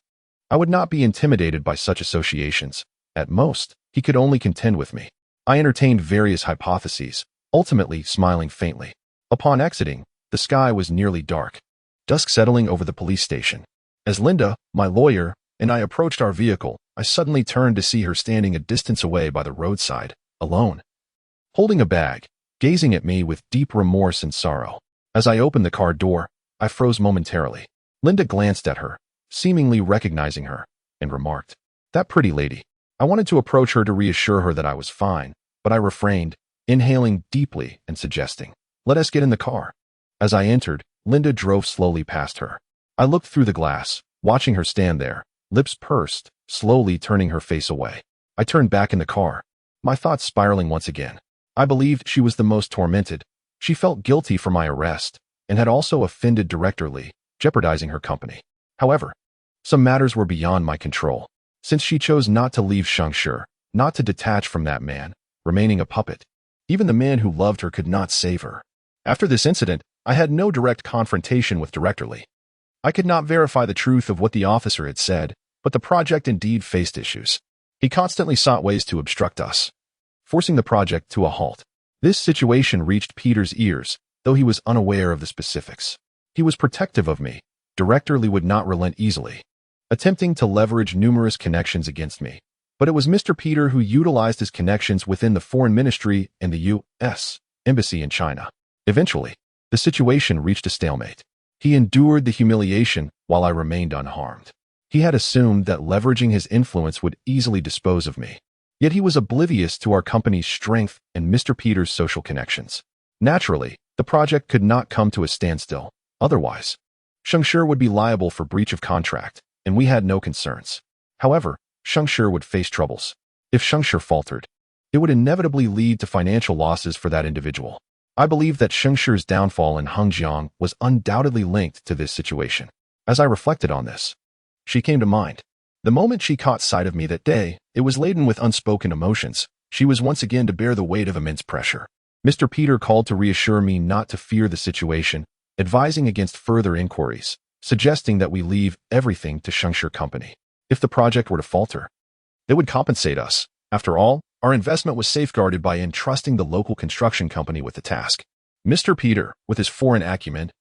I would not be intimidated by such associations. At most, he could only contend with me. I entertained various hypotheses, ultimately smiling faintly. Upon exiting, the sky was nearly dark, dusk settling over the police station. As Linda, my lawyer, and I approached our vehicle, I suddenly turned to see her standing a distance away by the roadside, alone, holding a bag, gazing at me with deep remorse and sorrow. As I opened the car door, I froze momentarily. Linda glanced at her, seemingly recognizing her, and remarked, "That pretty lady." I wanted to approach her to reassure her that I was fine, but I refrained, inhaling deeply and suggesting, "Let us get in the car." As I entered, Linda drove slowly past her. I looked through the glass, watching her stand there, lips pursed, slowly turning her face away. I turned back in the car, my thoughts spiraling once again. I believed she was the most tormented. She felt guilty for my arrest, and had also offended Director Lee, jeopardizing her company. However, some matters were beyond my control. Since she chose not to leave Shengshi, not to detach from that man, remaining a puppet, even the man who loved her could not save her. After this incident, I had no direct confrontation with Director Lee. I could not verify the truth of what the officer had said, but the project indeed faced issues. He constantly sought ways to obstruct us, forcing the project to a halt. This situation reached Peter's ears, though he was unaware of the specifics. He was protective of me. Director Lee would not relent easily, attempting to leverage numerous connections against me. But it was Mr. Peter who utilized his connections within the Foreign Ministry and the U.S. Embassy in China. Eventually, the situation reached a stalemate. He endured the humiliation while I remained unharmed. He had assumed that leveraging his influence would easily dispose of me. Yet he was oblivious to our company's strength and Mr. Peter's social connections. Naturally, the project could not come to a standstill. Otherwise, Shengshi would be liable for breach of contract, and we had no concerns. However, Shengshi would face troubles. If Shengshi faltered, it would inevitably lead to financial losses for that individual. I believe that Shengshi's downfall in Hengjiang was undoubtedly linked to this situation. As I reflected on this, she came to mind. The moment she caught sight of me that day, it was laden with unspoken emotions. She was once again to bear the weight of immense pressure. Mr. Peter called to reassure me not to fear the situation, advising against further inquiries, suggesting that we leave everything to Shengshi Company. If the project were to falter, they would compensate us. After all, our investment was safeguarded by entrusting the local construction company with the task. Mr. Peter, with his foreign acumen,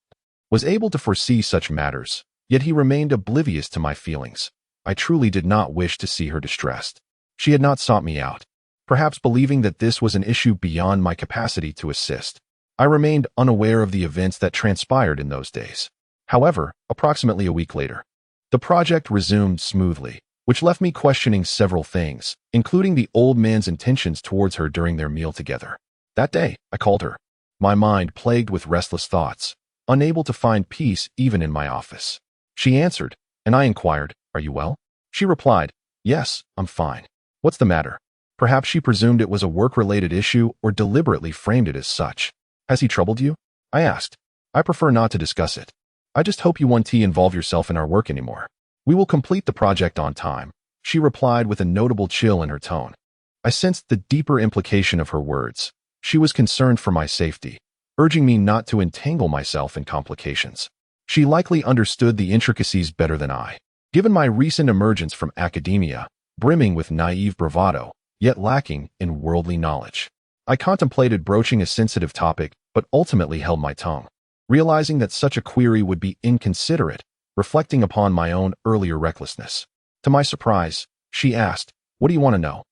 was able to foresee such matters, yet he remained oblivious to my feelings. I truly did not wish to see her distressed. She had not sought me out, perhaps believing that this was an issue beyond my capacity to assist. I remained unaware of the events that transpired in those days. However, approximately a week later, the project resumed smoothly, which left me questioning several things, including the old man's intentions towards her during their meal together. That day, I called her, my mind plagued with restless thoughts, unable to find peace even in my office. She answered, and I inquired, "Are you well?" She replied, "Yes, I'm fine. What's the matter?" Perhaps she presumed it was a work-related issue or deliberately framed it as such. "Has he troubled you?" I asked. "I prefer not to discuss it. I just hope you won't involve yourself in our work anymore. We will complete the project on time," she replied with a notable chill in her tone. I sensed the deeper implication of her words. She was concerned for my safety, urging me not to entangle myself in complications. She likely understood the intricacies better than I. Given my recent emergence from academia, brimming with naive bravado, yet lacking in worldly knowledge, I contemplated broaching a sensitive topic, but ultimately held my tongue, realizing that such a query would be inconsiderate, reflecting upon my own earlier recklessness. To my surprise, she asked, "What do you want to know?"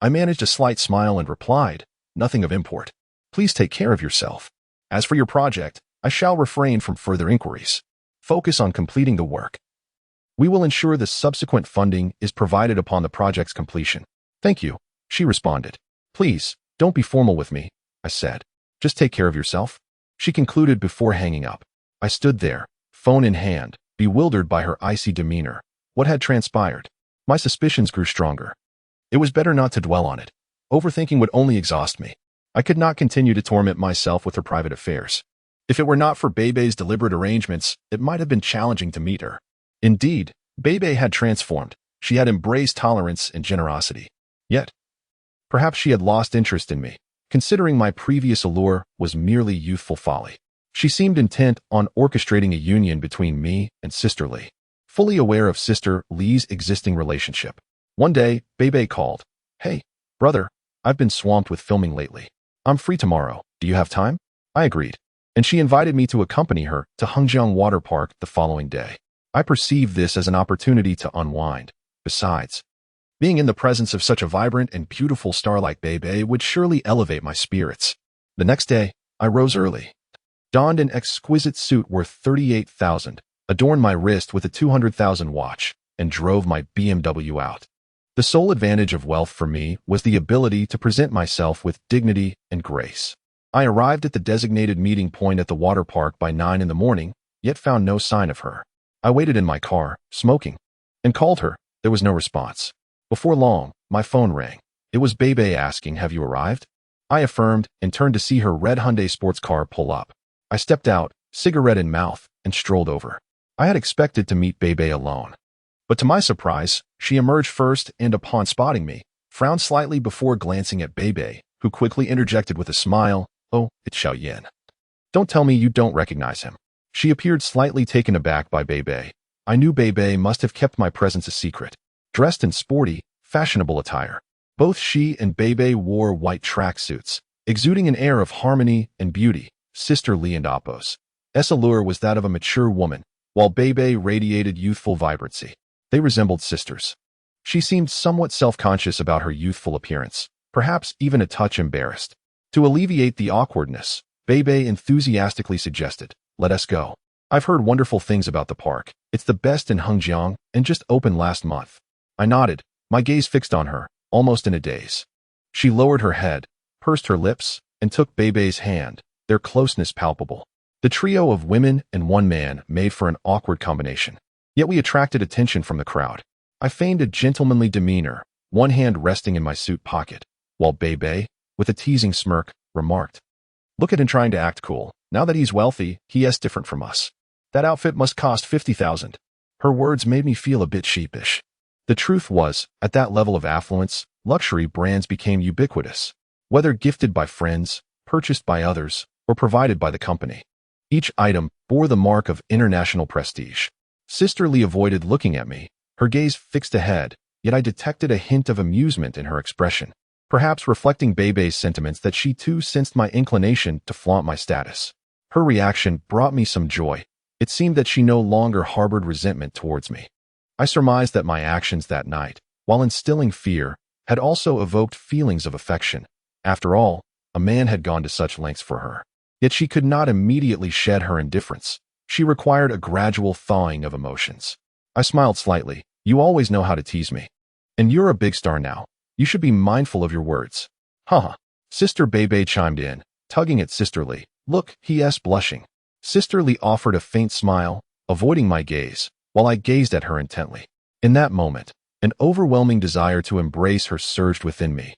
I managed a slight smile and replied, "Nothing of import. Please take care of yourself. As for your project, I shall refrain from further inquiries. Focus on completing the work. We will ensure the subsequent funding is provided upon the project's completion." "Thank you," she responded. "Please, don't be formal with me," I said. "Just take care of yourself," she concluded before hanging up. I stood there, phone in hand, bewildered by her icy demeanor. What had transpired? My suspicions grew stronger. It was better not to dwell on it. Overthinking would only exhaust me. I could not continue to torment myself with her private affairs. If it were not for Bebe's deliberate arrangements, it might have been challenging to meet her. Indeed, Bebe had transformed. She had embraced tolerance and generosity. Yet, perhaps she had lost interest in me, considering my previous allure was merely youthful folly. She seemed intent on orchestrating a union between me and Sister Lee, fully aware of Sister Lee's existing relationship. One day, Bebe called. "Hey, brother, I've been swamped with filming lately. I'm free tomorrow. Do you have time?" I agreed, and she invited me to accompany her to Hengjiang Water Park the following day. I perceived this as an opportunity to unwind. Besides, being in the presence of such a vibrant and beautiful star like Bebe would surely elevate my spirits. The next day, I rose early, donned an exquisite suit worth 38,000, adorned my wrist with a 200,000 watch, and drove my BMW out. The sole advantage of wealth for me was the ability to present myself with dignity and grace. I arrived at the designated meeting point at the water park by 9 in the morning, yet found no sign of her. I waited in my car, smoking, and called her. There was no response. Before long, my phone rang. It was Bebe asking, "Have you arrived?" I affirmed and turned to see her red Hyundai sports car pull up. I stepped out, cigarette in mouth, and strolled over. I had expected to meet Bebe alone, but to my surprise, she emerged first and upon spotting me, frowned slightly before glancing at Bebe, who quickly interjected with a smile, "Oh, it's Xiao Yin. Don't tell me you don't recognize him." She appeared slightly taken aback by Bebe. I knew Bebe must have kept my presence a secret. Dressed in sporty, fashionable attire, both she and Bebe wore white tracksuits, exuding an air of harmony and beauty. Sister Lee and Appo's allure was that of a mature woman, while Bebe radiated youthful vibrancy. They resembled sisters. She seemed somewhat self-conscious about her youthful appearance, perhaps even a touch embarrassed. To alleviate the awkwardness, Bebe enthusiastically suggested, "Let us go. I've heard wonderful things about the park. It's the best in Hengjiang and just opened last month." I nodded, my gaze fixed on her, almost in a daze. She lowered her head, pursed her lips, and took Bebe's hand, their closeness palpable. The trio of women and one man made for an awkward combination. Yet we attracted attention from the crowd. I feigned a gentlemanly demeanor, one hand resting in my suit pocket, while Bebe, with a teasing smirk, remarked, "Look at him trying to act cool. Now that he's wealthy, he is different from us. That outfit must cost 50,000. Her words made me feel a bit sheepish. The truth was, at that level of affluence, luxury brands became ubiquitous, whether gifted by friends, purchased by others, or provided by the company. Each item bore the mark of international prestige. Sister Lee avoided looking at me, her gaze fixed ahead, yet I detected a hint of amusement in her expression, perhaps reflecting Bebe's sentiments that she too sensed my inclination to flaunt my status. Her reaction brought me some joy. It seemed that she no longer harbored resentment towards me. I surmised that my actions that night, while instilling fear, had also evoked feelings of affection. After all, a man had gone to such lengths for her. Yet she could not immediately shed her indifference. She required a gradual thawing of emotions. I smiled slightly. "You always know how to tease me. And you're a big star now. You should be mindful of your words." "Haha." Sister Bebe chimed in, tugging at Sister Lee. "Look, he is blushing." Sister Lee offered a faint smile, avoiding my gaze, while I gazed at her intently. In that moment, An overwhelming desire to embrace her surged within me,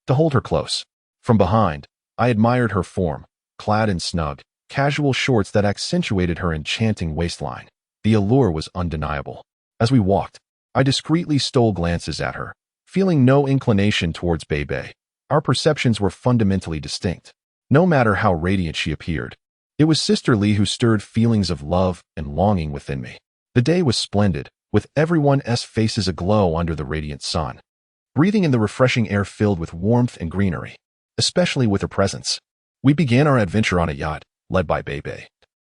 to hold her close. From behind, I admired her form, clad in snug, casual shorts that accentuated her enchanting waistline. The allure was undeniable. As we walked, I discreetly stole glances at her, feeling no inclination towards Bebe. Our perceptions were fundamentally distinct. No matter how radiant she appeared, it was Sister Lee who stirred feelings of love and longing within me. The day was splendid, with everyone's faces aglow under the radiant sun, breathing in the refreshing air filled with warmth and greenery, especially with her presence. We began our adventure on a yacht, led by Bebe,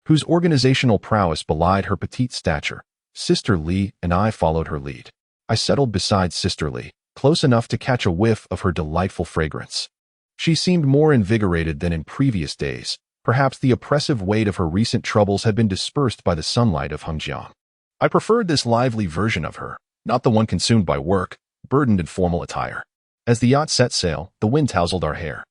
whose organizational prowess belied her petite stature. Sister Lee and I followed her lead. I settled beside Sister Lee, close enough to catch a whiff of her delightful fragrance. She seemed more invigorated than in previous days. Perhaps the oppressive weight of her recent troubles had been dispersed by the sunlight of Hengjiang. I preferred this lively version of her, not the one consumed by work, burdened in formal attire. As the yacht set sail, the wind tousled our hair,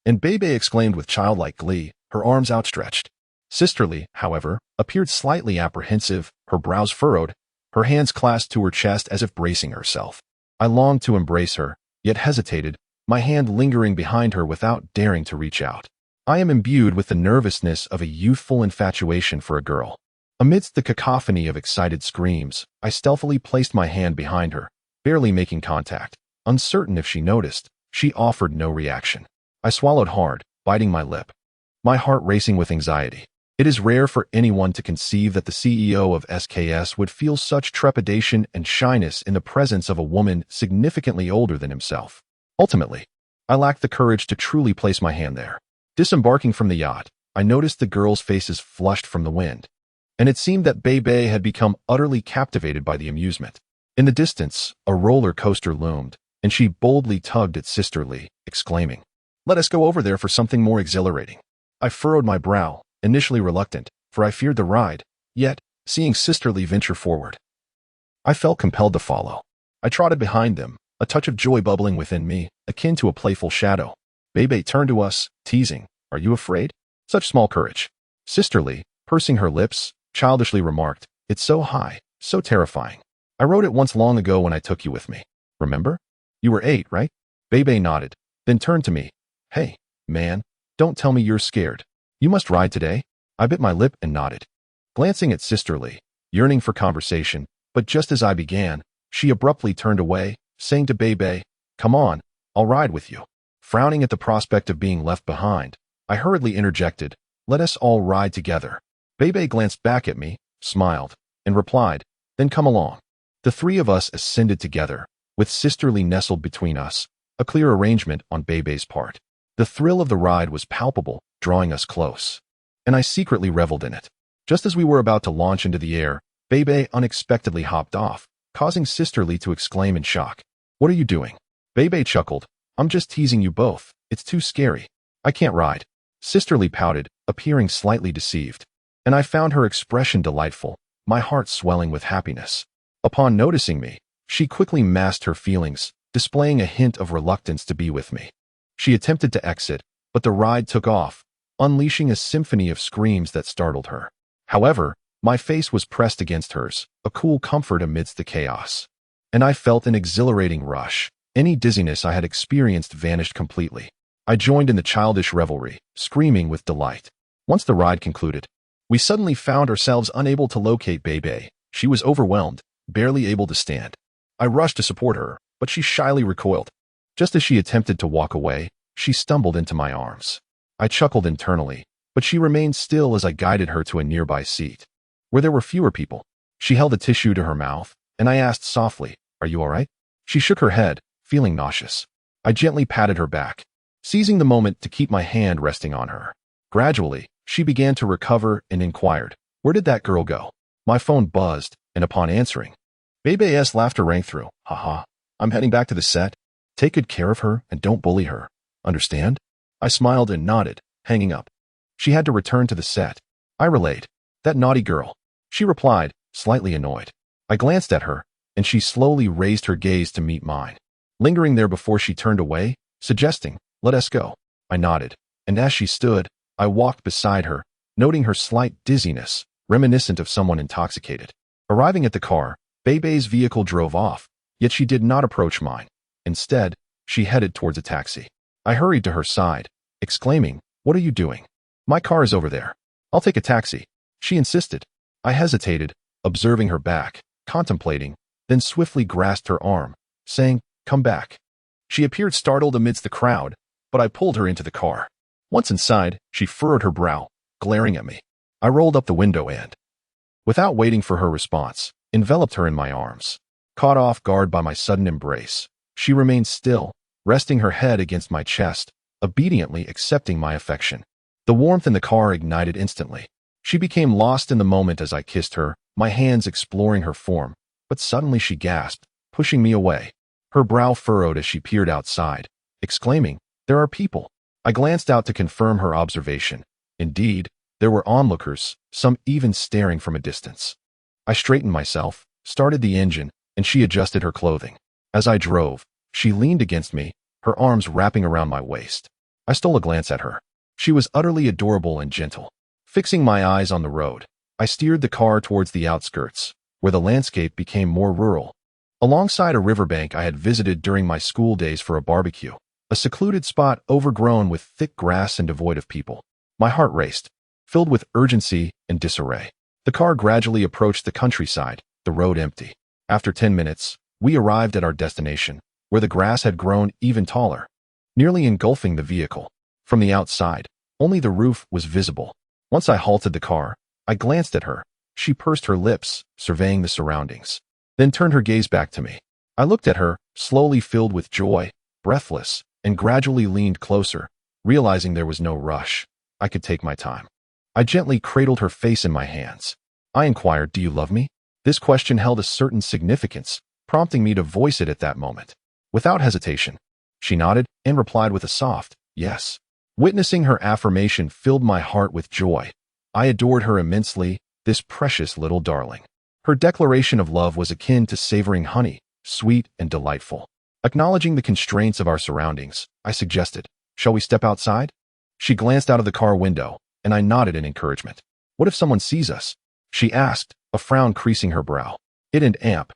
and Bebe exclaimed with childlike glee, her arms outstretched. Sister Lee, however, appeared slightly apprehensive, her brows furrowed, her hands clasped to her chest as if bracing herself. I longed to embrace her, yet hesitated, my hand lingering behind her without daring to reach out. I am imbued with the nervousness of a youthful infatuation for a girl. Amidst the cacophony of excited screams, I stealthily placed my hand behind her, barely making contact. Uncertain if she noticed, she offered no reaction. I swallowed hard, biting my lip, my heart racing with anxiety. It is rare for anyone to conceive that the CEO of SKS would feel such trepidation and shyness in the presence of a woman significantly older than himself. Ultimately, I lacked the courage to truly place my hand there. Disembarking from the yacht, I noticed the girls' faces flushed from the wind, and it seemed that Bebe had become utterly captivated by the amusement. In the distance, a roller coaster loomed, and she boldly tugged at Sister Lee, exclaiming, "Let us go over there for something more exhilarating." I furrowed my brow, initially reluctant, for I feared the ride, yet, seeing Sister Lee venture forward, I felt compelled to follow. I trotted behind them, a touch of joy bubbling within me, akin to a playful shadow. Bebe turned to us, teasing, "Are you afraid?" "Such small courage." Sister Lee, pursing her lips, childishly remarked, "It's so high, so terrifying. I rode it once long ago when I took you with me. Remember? You were 8, right?" Bebe nodded, then turned to me. "Hey, man, don't tell me you're scared. You must ride today?" I bit my lip and nodded, glancing at Sister Lee, yearning for conversation, but just as I began, she abruptly turned away, saying to Bebe, "Come on, I'll ride with you." Frowning at the prospect of being left behind, I hurriedly interjected, "Let us all ride together." Bebe glanced back at me, smiled, and replied, "Then come along." The three of us ascended together, with Sister Lee nestled between us, a clear arrangement on Bebe's part. The thrill of the ride was palpable, drawing us close, and I secretly reveled in it. Just as we were about to launch into the air, Bebe unexpectedly hopped off, causing Sister Lee to exclaim in shock, "What are you doing?" Bebe chuckled, "I'm just teasing you both. It's too scary. I can't ride." Sister Lee pouted, appearing slightly deceived, and I found her expression delightful, my heart swelling with happiness. Upon noticing me, she quickly masked her feelings, displaying a hint of reluctance to be with me. She attempted to exit, but the ride took off, unleashing a symphony of screams that startled her. However, my face was pressed against hers, a cool comfort amidst the chaos, and I felt an exhilarating rush. Any dizziness I had experienced vanished completely. I joined in the childish revelry, screaming with delight. Once the ride concluded, we suddenly found ourselves unable to locate Bebe. She was overwhelmed, barely able to stand. I rushed to support her, but she shyly recoiled. Just as she attempted to walk away, she stumbled into my arms. I chuckled internally, but she remained still as I guided her to a nearby seat, where there were fewer people. She held a tissue to her mouth, and I asked softly, "Are you all right?" She shook her head, feeling nauseous. I gently patted her back, seizing the moment to keep my hand resting on her. Gradually, she began to recover and inquired, "Where did that girl go?" My phone buzzed, and upon answering, Bebe's laughter rang through. "Haha, I'm heading back to the set. Take good care of her and don't bully her. Understand?" I smiled and nodded, hanging up. She had to return to the set. I relayed, "That naughty girl." She replied, slightly annoyed. I glanced at her, and she slowly raised her gaze to meet mine, lingering there before she turned away, suggesting, "Let us go." I nodded, and as she stood, I walked beside her, noting her slight dizziness, reminiscent of someone intoxicated. Arriving at the car, Bebe's vehicle drove off, Yet she did not approach mine. Instead, she headed towards a taxi. I hurried to her side, exclaiming, "What are you doing? My car is over there. I'll take a taxi," she insisted. I hesitated, observing her back, contemplating, then swiftly grasped her arm, saying, "Come back." She appeared startled amidst the crowd, but I pulled her into the car. Once inside, she furrowed her brow, glaring at me. I rolled up the window and, without waiting for her response, enveloped her in my arms. Caught off guard by my sudden embrace, she remained still, resting her head against my chest, obediently accepting my affection. The warmth in the car ignited instantly. She became lost in the moment as I kissed her, my hands exploring her form, but suddenly she gasped, pushing me away. Her brow furrowed as she peered outside, exclaiming, "There are people." I glanced out to confirm her observation. Indeed, there were onlookers, some even staring from a distance. I straightened myself, started the engine, and she adjusted her clothing. As I drove, she leaned against me, her arms wrapping around my waist. I stole a glance at her. She was utterly adorable and gentle. Fixing my eyes on the road, I steered the car towards the outskirts, where the landscape became more rural. Alongside a riverbank I had visited during my school days for a barbecue, a secluded spot overgrown with thick grass and devoid of people. My heart raced, filled with urgency and disarray. The car gradually approached the countryside, the road empty. After 10 minutes, we arrived at our destination, where the grass had grown even taller, nearly engulfing the vehicle. From the outside, only the roof was visible. Once I halted the car, I glanced at her. She pursed her lips, surveying the surroundings, then turned her gaze back to me. I looked at her, slowly filled with joy, breathless, and gradually leaned closer, realizing there was no rush. I could take my time. I gently cradled her face in my hands. I inquired, "Do you love me?" This question held a certain significance, prompting me to voice it at that moment. Without hesitation, she nodded and replied with a soft, "Yes." Witnessing her affirmation filled my heart with joy. I adored her immensely, this precious little darling. Her declaration of love was akin to savoring honey, sweet and delightful. Acknowledging the constraints of our surroundings, I suggested, "Shall we step outside?" She glanced out of the car window, and I nodded in encouragement. "What if someone sees us?" she asked, a frown creasing her brow. "It and amp,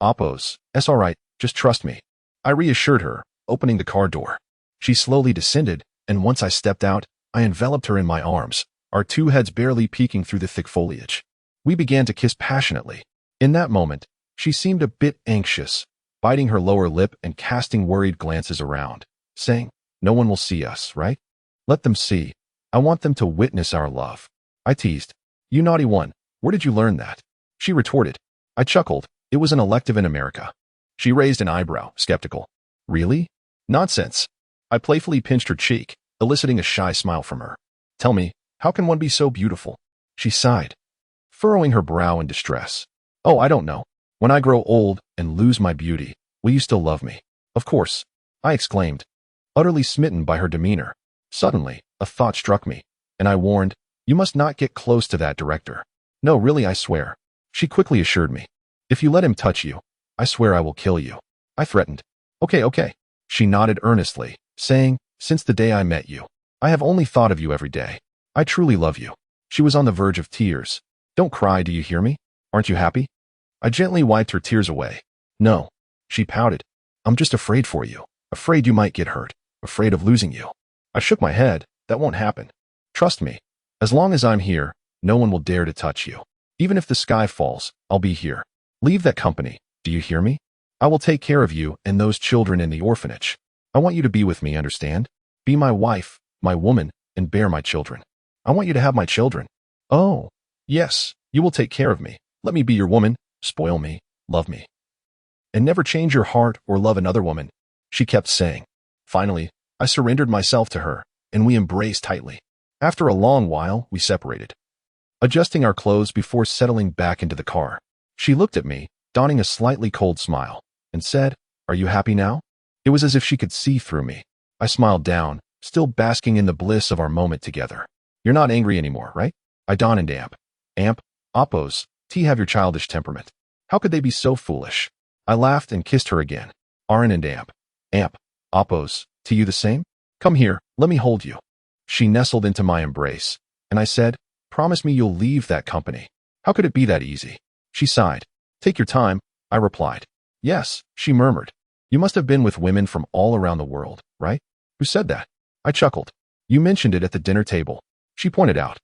oppos, it's all right, just trust me." I reassured her, opening the car door. She slowly descended, and once I stepped out, I enveloped her in my arms, our two heads barely peeking through the thick foliage. We began to kiss passionately. In that moment, she seemed a bit anxious, biting her lower lip and casting worried glances around, saying, "No one will see us, right?" "Let them see. I want them to witness our love." I teased, "You naughty one, where did you learn that?" She retorted. I chuckled. It was an elective in America. She raised an eyebrow, skeptical. "Really? Nonsense." I playfully pinched her cheek, eliciting a shy smile from her. "Tell me, how can one be so beautiful?" She sighed, furrowing her brow in distress. "Oh, I don't know. When I grow old and lose my beauty, will you still love me?" "Of course," I exclaimed, utterly smitten by her demeanor. Suddenly, a thought struck me, and I warned, "You must not get close to that director." "No, really, I swear." She quickly assured me. "If you let him touch you, I swear I will kill you." I threatened. Okay. She nodded earnestly, saying, "Since the day I met you, I have only thought of you every day. I truly love you." She was on the verge of tears. "Don't cry, do you hear me? Aren't you happy?" I gently wiped her tears away. "No," she pouted. "I'm just afraid for you. Afraid you might get hurt. Afraid of losing you." I shook my head. "That won't happen. Trust me. As long as I'm here, no one will dare to touch you. Even if the sky falls, I'll be here. Leave that company, do you hear me? I will take care of you and those children in the orphanage. I want you to be with me, understand? Be my wife, my woman, and bear my children. I want you to have my children." "Oh, yes, you will take care of me. Let me be your woman, spoil me, love me. And never change your heart or love another woman," she kept saying. Finally, I surrendered myself to her, and we embraced tightly. After a long while, we separated, adjusting our clothes before settling back into the car. She looked at me, donning a slightly cold smile, and said, "Are you happy now?" It was as if she could see through me. I smiled down, still basking in the bliss of our moment together. "You're not angry anymore, right?" I Don and amp, oppos, have your childish temperament. How could they be so foolish? I laughed and kissed her again. "Arin and amp, oppos, you the same? Come here, let me hold you." She nestled into my embrace, and I said, "Promise me you'll leave that company." "How could it be that easy?" She sighed. "Take your time," I replied. Yes, she murmured. You must have been with women from all around the world, right? Who said that? I chuckled. You mentioned it at the dinner table, she pointed out.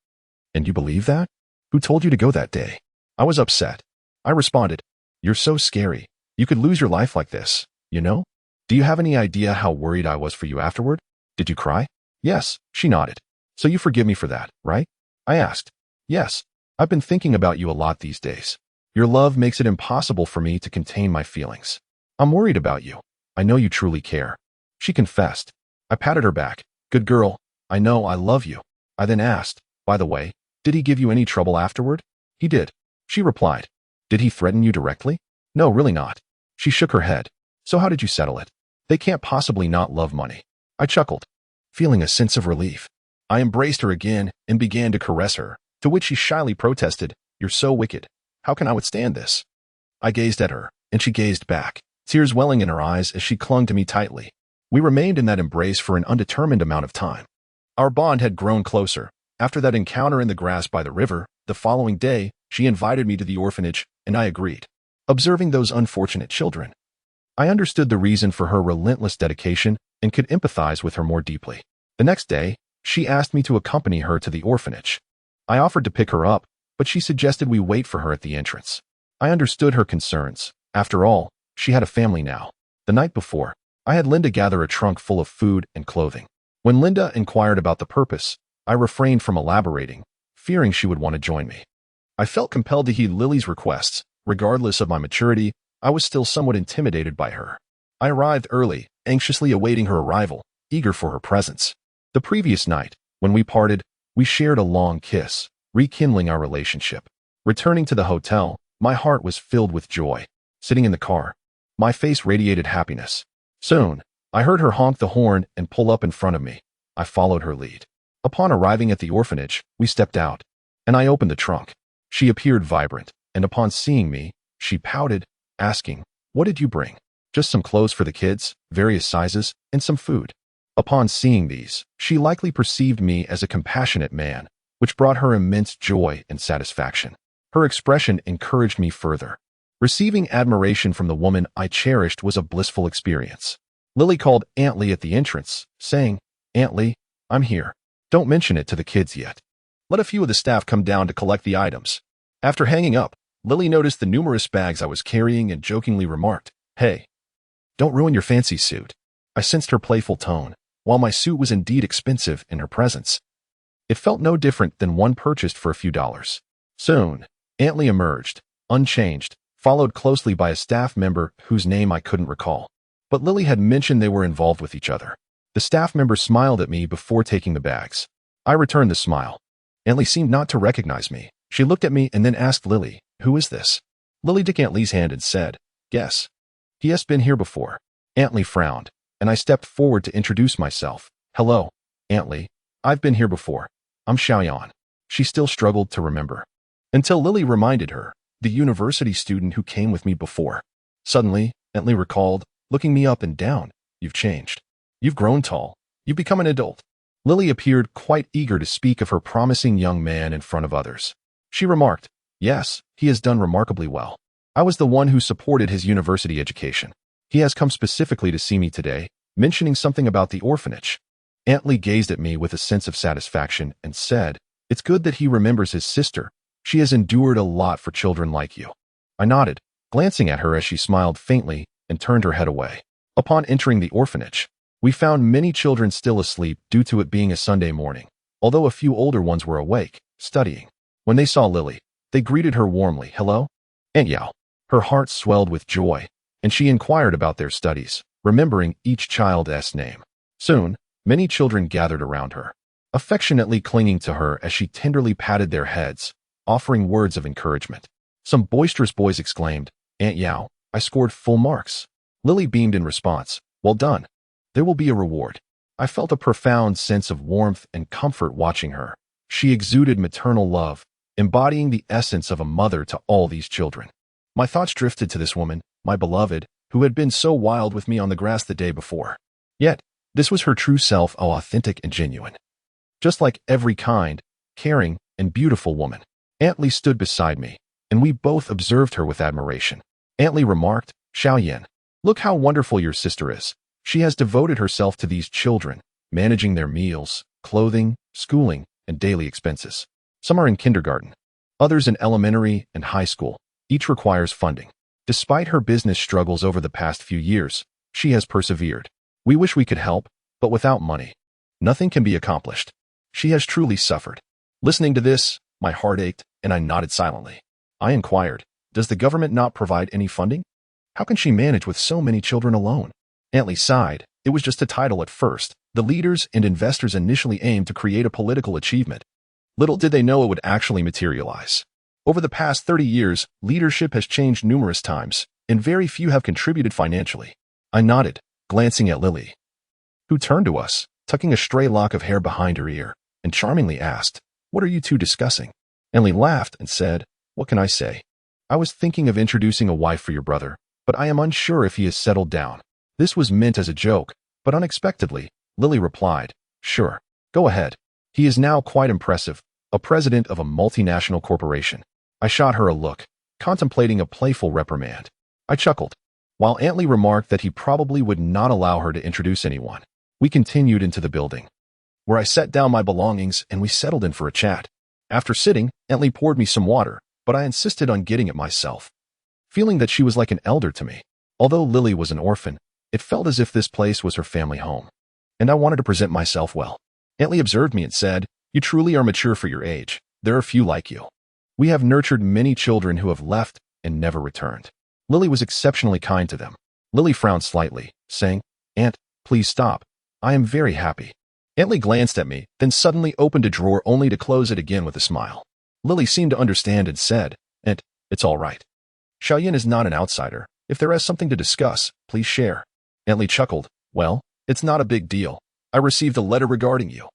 And you believe that? Who told you to go that day? I was upset. I responded, You're so scary. You could lose your life like this, you know? Do you have any idea how worried I was for you afterward? Did you cry? Yes, she nodded. So you forgive me for that, right? I asked. Yes, I've been thinking about you a lot these days. Your love makes it impossible for me to contain my feelings. I'm worried about you. I know you truly care. She confessed. I patted her back. Good girl. I know I love you. I then asked, by the way, did he give you any trouble afterward? He did. She replied. Did he threaten you directly? No, really not. She shook her head. So how did you settle it? They can't possibly not love money. I chuckled, feeling a sense of relief. I embraced her again and began to caress her, to which she shyly protested, You're so wicked. How can I withstand this? I gazed at her, and she gazed back, tears welling in her eyes as she clung to me tightly. We remained in that embrace for an undetermined amount of time. Our bond had grown closer. After that encounter in the grass by the river, the following day, she invited me to the orphanage, and I agreed. Observing those unfortunate children, I understood the reason for her relentless dedication and could empathize with her more deeply. The next day, she asked me to accompany her to the orphanage. I offered to pick her up, but she suggested we wait for her at the entrance. I understood her concerns. After all, she had a family now. The night before, I had Linda gather a trunk full of food and clothing. When Linda inquired about the purpose, I refrained from elaborating, fearing she would want to join me. I felt compelled to heed Lily's requests. Regardless of my maturity, I was still somewhat intimidated by her. I arrived early, anxiously awaiting her arrival, eager for her presence. The previous night, when we parted, we shared a long kiss, rekindling our relationship. Returning to the hotel, my heart was filled with joy. Sitting in the car, my face radiated happiness. Soon, I heard her honk the horn and pull up in front of me. I followed her lead. Upon arriving at the orphanage, we stepped out, and I opened the trunk. She appeared vibrant, and upon seeing me, she pouted, asking, What did you bring? Just some clothes for the kids, various sizes, and some food. Upon seeing these, she likely perceived me as a compassionate man, which brought her immense joy and satisfaction. Her expression encouraged me further. Receiving admiration from the woman I cherished was a blissful experience. Lily called Aunt Lee at the entrance, saying, Aunt Lee, I'm here. Don't mention it to the kids yet. Let a few of the staff come down to collect the items. After hanging up, Lily noticed the numerous bags I was carrying and jokingly remarked, Hey, don't ruin your fancy suit. I sensed her playful tone. While my suit was indeed expensive in her presence, it felt no different than one purchased for a few dollars. Soon, Aunt Lee emerged, unchanged, followed closely by a staff member whose name I couldn't recall. But Lily had mentioned they were involved with each other. The staff member smiled at me before taking the bags. I returned the smile. Aunt Lee seemed not to recognize me. She looked at me and then asked Lily, Who is this? Lily took Aunt Lee's hand and said, Guess. He has been here before. Aunt Lee frowned, and I stepped forward to introduce myself. Hello, Aunt Lee. I've been here before. I'm Xiaoyan. She still struggled to remember. Until Lily reminded her, the university student who came with me before. Suddenly, Aunt Lee recalled, looking me up and down, You've changed. You've grown tall. You've become an adult. Lily appeared quite eager to speak of her promising young man in front of others. She remarked, Yes, he has done remarkably well. I was the one who supported his university education. He has come specifically to see me today, mentioning something about the orphanage. Aunt Lee gazed at me with a sense of satisfaction and said, It's good that he remembers his sister. She has endured a lot for children like you. I nodded, glancing at her as she smiled faintly and turned her head away. Upon entering the orphanage, we found many children still asleep due to it being a Sunday morning, although a few older ones were awake, studying. When they saw Lily, they greeted her warmly, Hello, Aunt Yao. Her heart swelled with joy, and she inquired about their studies, remembering each child's name. Soon, many children gathered around her, affectionately clinging to her as she tenderly patted their heads, offering words of encouragement. Some boisterous boys exclaimed, Aunt Yao, I scored full marks. Lily beamed in response, Well done. There will be a reward. I felt a profound sense of warmth and comfort watching her. She exuded maternal love, embodying the essence of a mother to all these children. My thoughts drifted to this woman, my beloved, who had been so wild with me on the grass the day before. Yet, this was her true self, authentic and genuine. Just like every kind, caring, and beautiful woman, Aunt Lee stood beside me, and we both observed her with admiration. Aunt Lee remarked, Xiaoyan, look how wonderful your sister is. She has devoted herself to these children, managing their meals, clothing, schooling, and daily expenses. Some are in kindergarten, others in elementary and high school. Each requires funding. Despite her business struggles over the past few years, she has persevered. We wish we could help, but without money, nothing can be accomplished. She has truly suffered. Listening to this, my heart ached, and I nodded silently. I inquired, does the government not provide any funding? How can she manage with so many children alone? Aunt Lee sighed. It was just a title at first. The leaders and investors initially aimed to create a political achievement. Little did they know it would actually materialize. Over the past 30 years, leadership has changed numerous times, and very few have contributed financially. I nodded, glancing at Lily, who turned to us, tucking a stray lock of hair behind her ear, and charmingly asked, "What are you two discussing?" Aunt Lee laughed and said, "What can I say? I was thinking of introducing a wife for your brother, but I am unsure if he has settled down." This was meant as a joke, but unexpectedly, Lily replied, "Sure, go ahead. He is now quite impressive, a president of a multinational corporation." I shot her a look, contemplating a playful reprimand. I chuckled, while Aunt Lee remarked that he probably would not allow her to introduce anyone. We continued into the building, where I set down my belongings and we settled in for a chat. After sitting, Aunt Lee poured me some water, but I insisted on getting it myself, feeling that she was like an elder to me. Although Lily was an orphan, it felt as if this place was her family home, and I wanted to present myself well. Aunt Lee observed me and said, "You truly are mature for your age. There are few like you. We have nurtured many children who have left and never returned. Lily was exceptionally kind to them." Lily frowned slightly, saying, "Aunt, please stop. I am very happy." Aunt Lee glanced at me, then suddenly opened a drawer only to close it again with a smile. Lily seemed to understand and said, "Aunt, it's all right. Xiaoyan is not an outsider. If there is something to discuss, please share." Aunt Lee chuckled, "Well, it's not a big deal. I received a letter regarding you,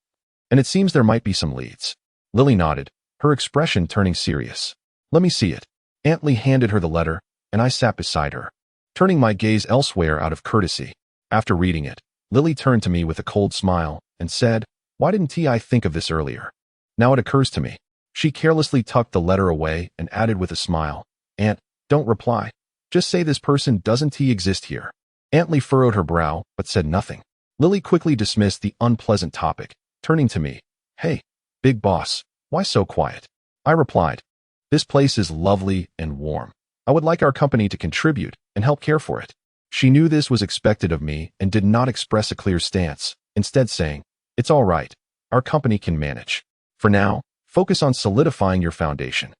and it seems there might be some leads." Lily nodded, her expression turning serious. "Let me see it." Aunt Lee handed her the letter, and I sat beside her, turning my gaze elsewhere out of courtesy. After reading it, Lily turned to me with a cold smile and said, "Why didn't I think of this earlier? Now it occurs to me." She carelessly tucked the letter away and added with a smile, "Aunt, don't reply. Just say this person doesn't exist here." Aunt Lee furrowed her brow, but said nothing. Lily quickly dismissed the unpleasant topic, turning to me, "Hey, big boss, why so quiet?" I replied, "This place is lovely and warm. I would like our company to contribute and help care for it." She knew this was expected of me and did not express a clear stance, instead saying, "It's all right. Our company can manage. For now, focus on solidifying your foundation.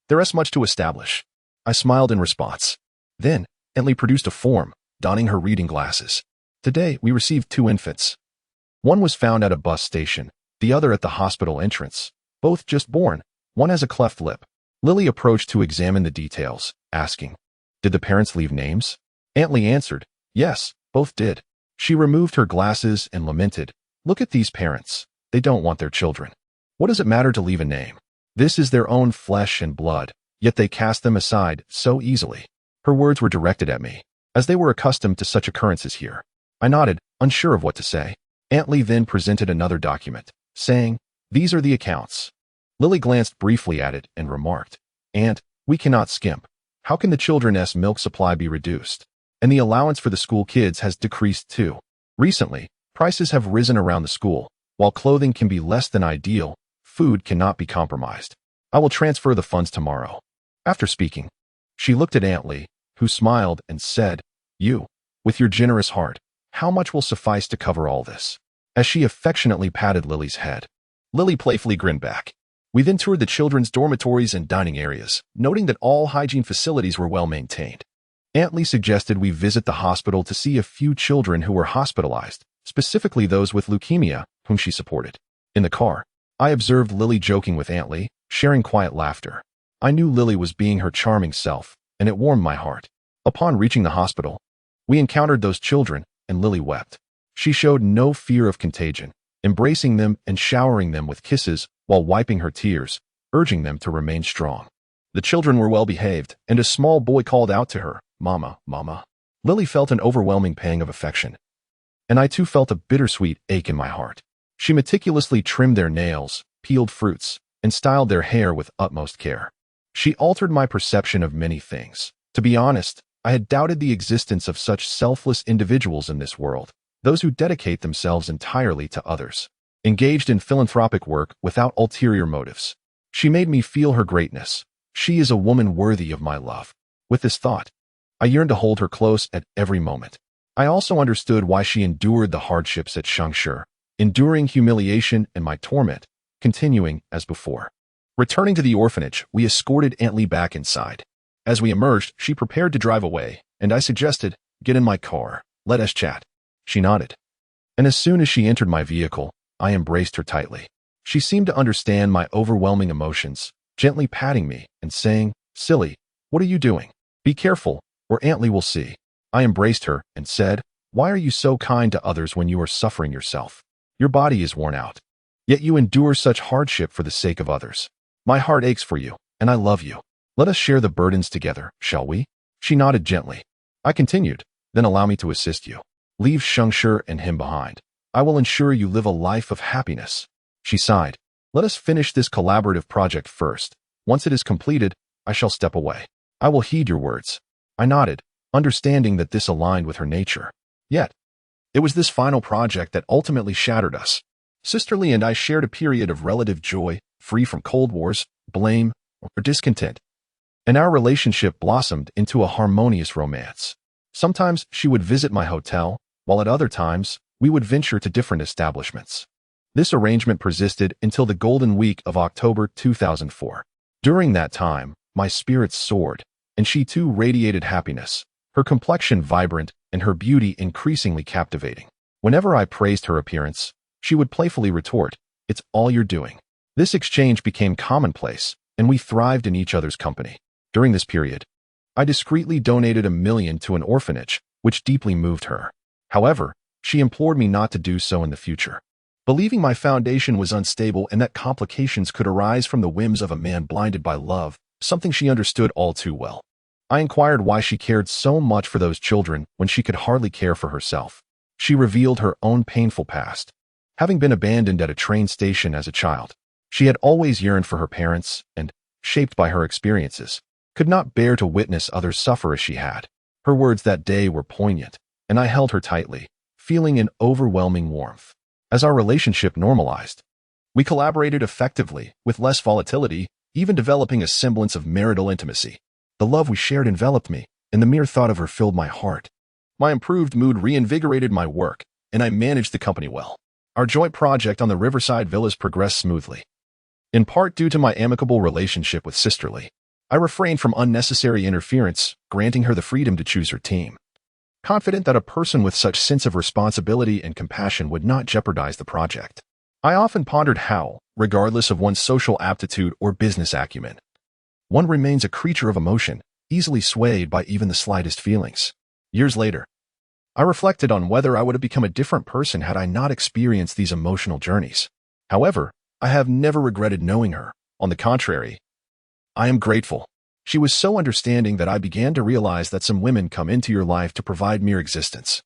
There is much to establish." I smiled in response. Then, Aunt Lee produced a form, donning her reading glasses. "Today, we received 2 infants. One was found at a bus station, the other at the hospital entrance. Both just born. One has a cleft lip." Lily approached to examine the details, asking, "Did the parents leave names?" Aunt Lee answered, "Yes, both did." She removed her glasses and lamented, "Look at these parents. They don't want their children. What does it matter to leave a name? This is their own flesh and blood, yet they cast them aside so easily." Her words were directed at me, as they were accustomed to such occurrences here. I nodded, unsure of what to say. Aunt Lee then presented another document, saying, "These are the accounts." Lily glanced briefly at it and remarked, "Aunt, we cannot skimp. How can the children's milk supply be reduced? And the allowance for the school kids has decreased too. Recently, prices have risen around the school. While clothing can be less than ideal, food cannot be compromised. I will transfer the funds tomorrow." After speaking, she looked at Aunt Lee, who smiled and said, "You, with your generous heart, how much will suffice to cover all this?" As she affectionately patted Lily's head, Lily playfully grinned back. We then toured the children's dormitories and dining areas, noting that all hygiene facilities were well maintained. Aunt Lee suggested we visit the hospital to see a few children who were hospitalized, specifically those with leukemia, whom she supported. In the car, I observed Lily joking with Aunt Lee, sharing quiet laughter. I knew Lily was being her charming self, and it warmed my heart. Upon reaching the hospital, we encountered those children, and Lily wept. She showed no fear of contagion, embracing them and showering them with kisses while wiping her tears, urging them to remain strong. The children were well behaved, and a small boy called out to her, "Mama, Mama." Lily felt an overwhelming pang of affection, and I too felt a bittersweet ache in my heart. She meticulously trimmed their nails, peeled fruits, and styled their hair with utmost care. She altered my perception of many things. To be honest, I had doubted the existence of such selfless individuals in this world, those who dedicate themselves entirely to others, engaged in philanthropic work without ulterior motives. She made me feel her greatness. She is a woman worthy of my love. With this thought, I yearned to hold her close at every moment. I also understood why she endured the hardships at Shangshi, enduring humiliation and my torment, continuing as before. Returning to the orphanage, we escorted Aunt Lee back inside. As we emerged, she prepared to drive away, and I suggested, "Get in my car, let us chat." She nodded. And as soon as she entered my vehicle, I embraced her tightly. She seemed to understand my overwhelming emotions, gently patting me and saying, "Silly, what are you doing? Be careful, or Aunt Lee will see." I embraced her and said, "Why are you so kind to others when you are suffering yourself? Your body is worn out. Yet you endure such hardship for the sake of others. My heart aches for you, and I love you. Let us share the burdens together, shall we?" She nodded gently. I continued, "Then allow me to assist you. Leave Shangshi and him behind. I will ensure you live a life of happiness." She sighed. "Let us finish this collaborative project first. Once it is completed, I shall step away." "I will heed your words." I nodded, understanding that this aligned with her nature. Yet, it was this final project that ultimately shattered us. Sister Lee and I shared a period of relative joy, free from cold wars, blame, or discontent. And our relationship blossomed into a harmonious romance. Sometimes she would visit my hotel, while at other times, we would venture to different establishments. This arrangement persisted until the golden week of October 2004. During that time, my spirits soared, and she too radiated happiness, her complexion vibrant and her beauty increasingly captivating. Whenever I praised her appearance, she would playfully retort, "It's all you're doing." This exchange became commonplace, and we thrived in each other's company. During this period, I discreetly donated $1 million to an orphanage, which deeply moved her. However, she implored me not to do so in the future, believing my foundation was unstable and that complications could arise from the whims of a man blinded by love, something she understood all too well. I inquired why she cared so much for those children when she could hardly care for herself. She revealed her own painful past. Having been abandoned at a train station as a child, she had always yearned for her parents and, shaped by her experiences, could not bear to witness others suffer as she had. Her words that day were poignant, and I held her tightly, feeling an overwhelming warmth. As our relationship normalized, we collaborated effectively, with less volatility, even developing a semblance of marital intimacy. The love we shared enveloped me, and the mere thought of her filled my heart. My improved mood reinvigorated my work, and I managed the company well. Our joint project on the Riverside Villas progressed smoothly. In part due to my amicable relationship with Sister Lee, I refrained from unnecessary interference, granting her the freedom to choose her team. Confident that a person with such sense of responsibility and compassion would not jeopardize the project. I often pondered how, regardless of one's social aptitude or business acumen, one remains a creature of emotion, easily swayed by even the slightest feelings. Years later, I reflected on whether I would have become a different person had I not experienced these emotional journeys. However, I have never regretted knowing her. On the contrary, I am grateful. She was so understanding that I began to realize that some women come into your life to provide mere existence,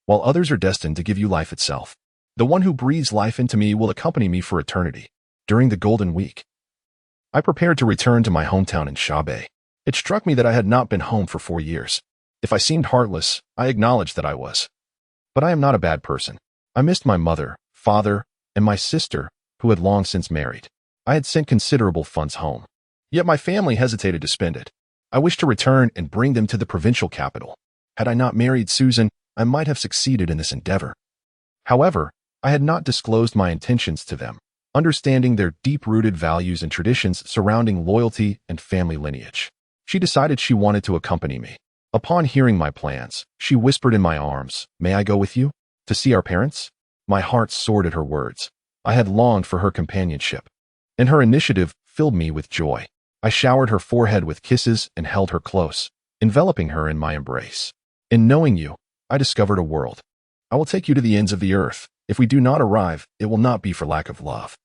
while others are destined to give you life itself. The one who breathes life into me will accompany me for eternity. During the Golden Week, I prepared to return to my hometown in Shabay. It struck me that I had not been home for 4 years. If I seemed heartless, I acknowledged that I was. But I am not a bad person. I missed my mother, father, and my sister, who had long since married. I had sent considerable funds home. Yet my family hesitated to spend it. I wished to return and bring them to the provincial capital. Had I not married Susan, I might have succeeded in this endeavor. However, I had not disclosed my intentions to them, understanding their deep-rooted values and traditions surrounding loyalty and family lineage. She decided she wanted to accompany me. Upon hearing my plans, she whispered in my arms, "May I go with you? To see our parents?" My heart soared at her words. I had longed for her companionship, and her initiative filled me with joy. I showered her forehead with kisses and held her close, enveloping her in my embrace. In knowing you, I discovered a world. I will take you to the ends of the earth. If we do not arrive, it will not be for lack of love,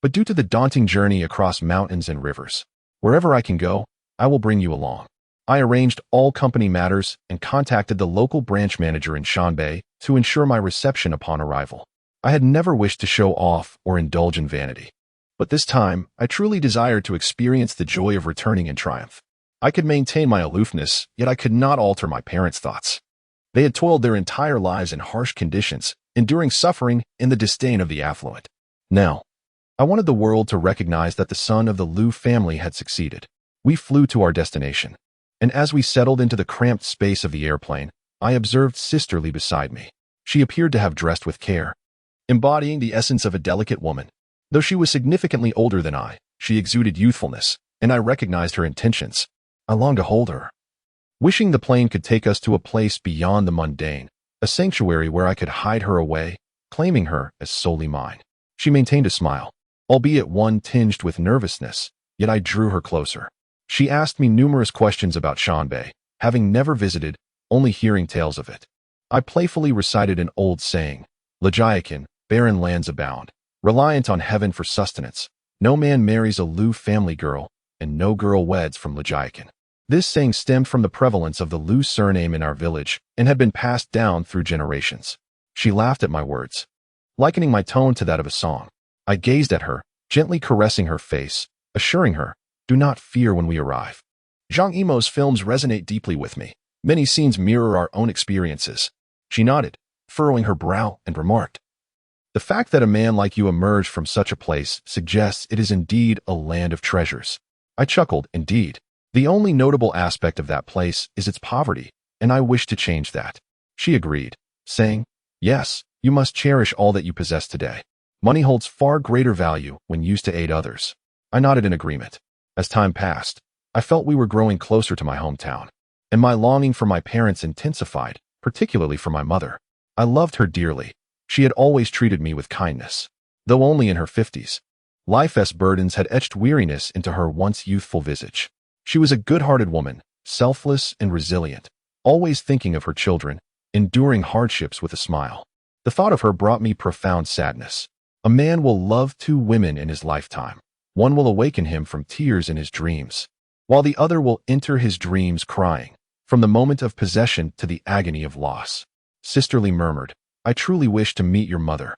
but due to the daunting journey across mountains and rivers. Wherever I can go, I will bring you along. I arranged all company matters and contacted the local branch manager in Shanbei to ensure my reception upon arrival. I had never wished to show off or indulge in vanity, but this time I truly desired to experience the joy of returning in triumph. I could maintain my aloofness, yet I could not alter my parents' thoughts. They had toiled their entire lives in harsh conditions, enduring suffering in the disdain of the affluent. Now, I wanted the world to recognize that the son of the Liu family had succeeded. We flew to our destination, and as we settled into the cramped space of the airplane, I observed Sister Lee beside me. She appeared to have dressed with care, embodying the essence of a delicate woman. Though she was significantly older than I, she exuded youthfulness, and I recognized her intentions. I longed to hold her, wishing the plane could take us to a place beyond the mundane, a sanctuary where I could hide her away, claiming her as solely mine. She maintained a smile, albeit one tinged with nervousness, yet I drew her closer. She asked me numerous questions about Shanbei, having never visited, only hearing tales of it. I playfully recited an old saying, Lejiakin, barren lands abound, reliant on heaven for sustenance. No man marries a Liu family girl, and no girl weds from Lejiakin. This saying stemmed from the prevalence of the Liu surname in our village and had been passed down through generations. She laughed at my words, likening my tone to that of a song. I gazed at her, gently caressing her face, assuring her, do not fear when we arrive. Zhang Yimou's films resonate deeply with me. Many scenes mirror our own experiences. She nodded, furrowing her brow, and remarked, the fact that a man like you emerged from such a place suggests it is indeed a land of treasures. I chuckled, indeed. The only notable aspect of that place is its poverty, and I wish to change that. She agreed, saying, yes, you must cherish all that you possess today. Money holds far greater value when used to aid others. I nodded in agreement. As time passed, I felt we were growing closer to my hometown, and my longing for my parents intensified, particularly for my mother. I loved her dearly. She had always treated me with kindness. Though only in her 50s, life's burdens had etched weariness into her once youthful visage. She was a good-hearted woman, selfless and resilient, always thinking of her children, enduring hardships with a smile. The thought of her brought me profound sadness. A man will love 2 women in his lifetime. One will awaken him from tears in his dreams, while the other will enter his dreams crying, from the moment of possession to the agony of loss. Sister Lee murmured, I truly wish to meet your mother.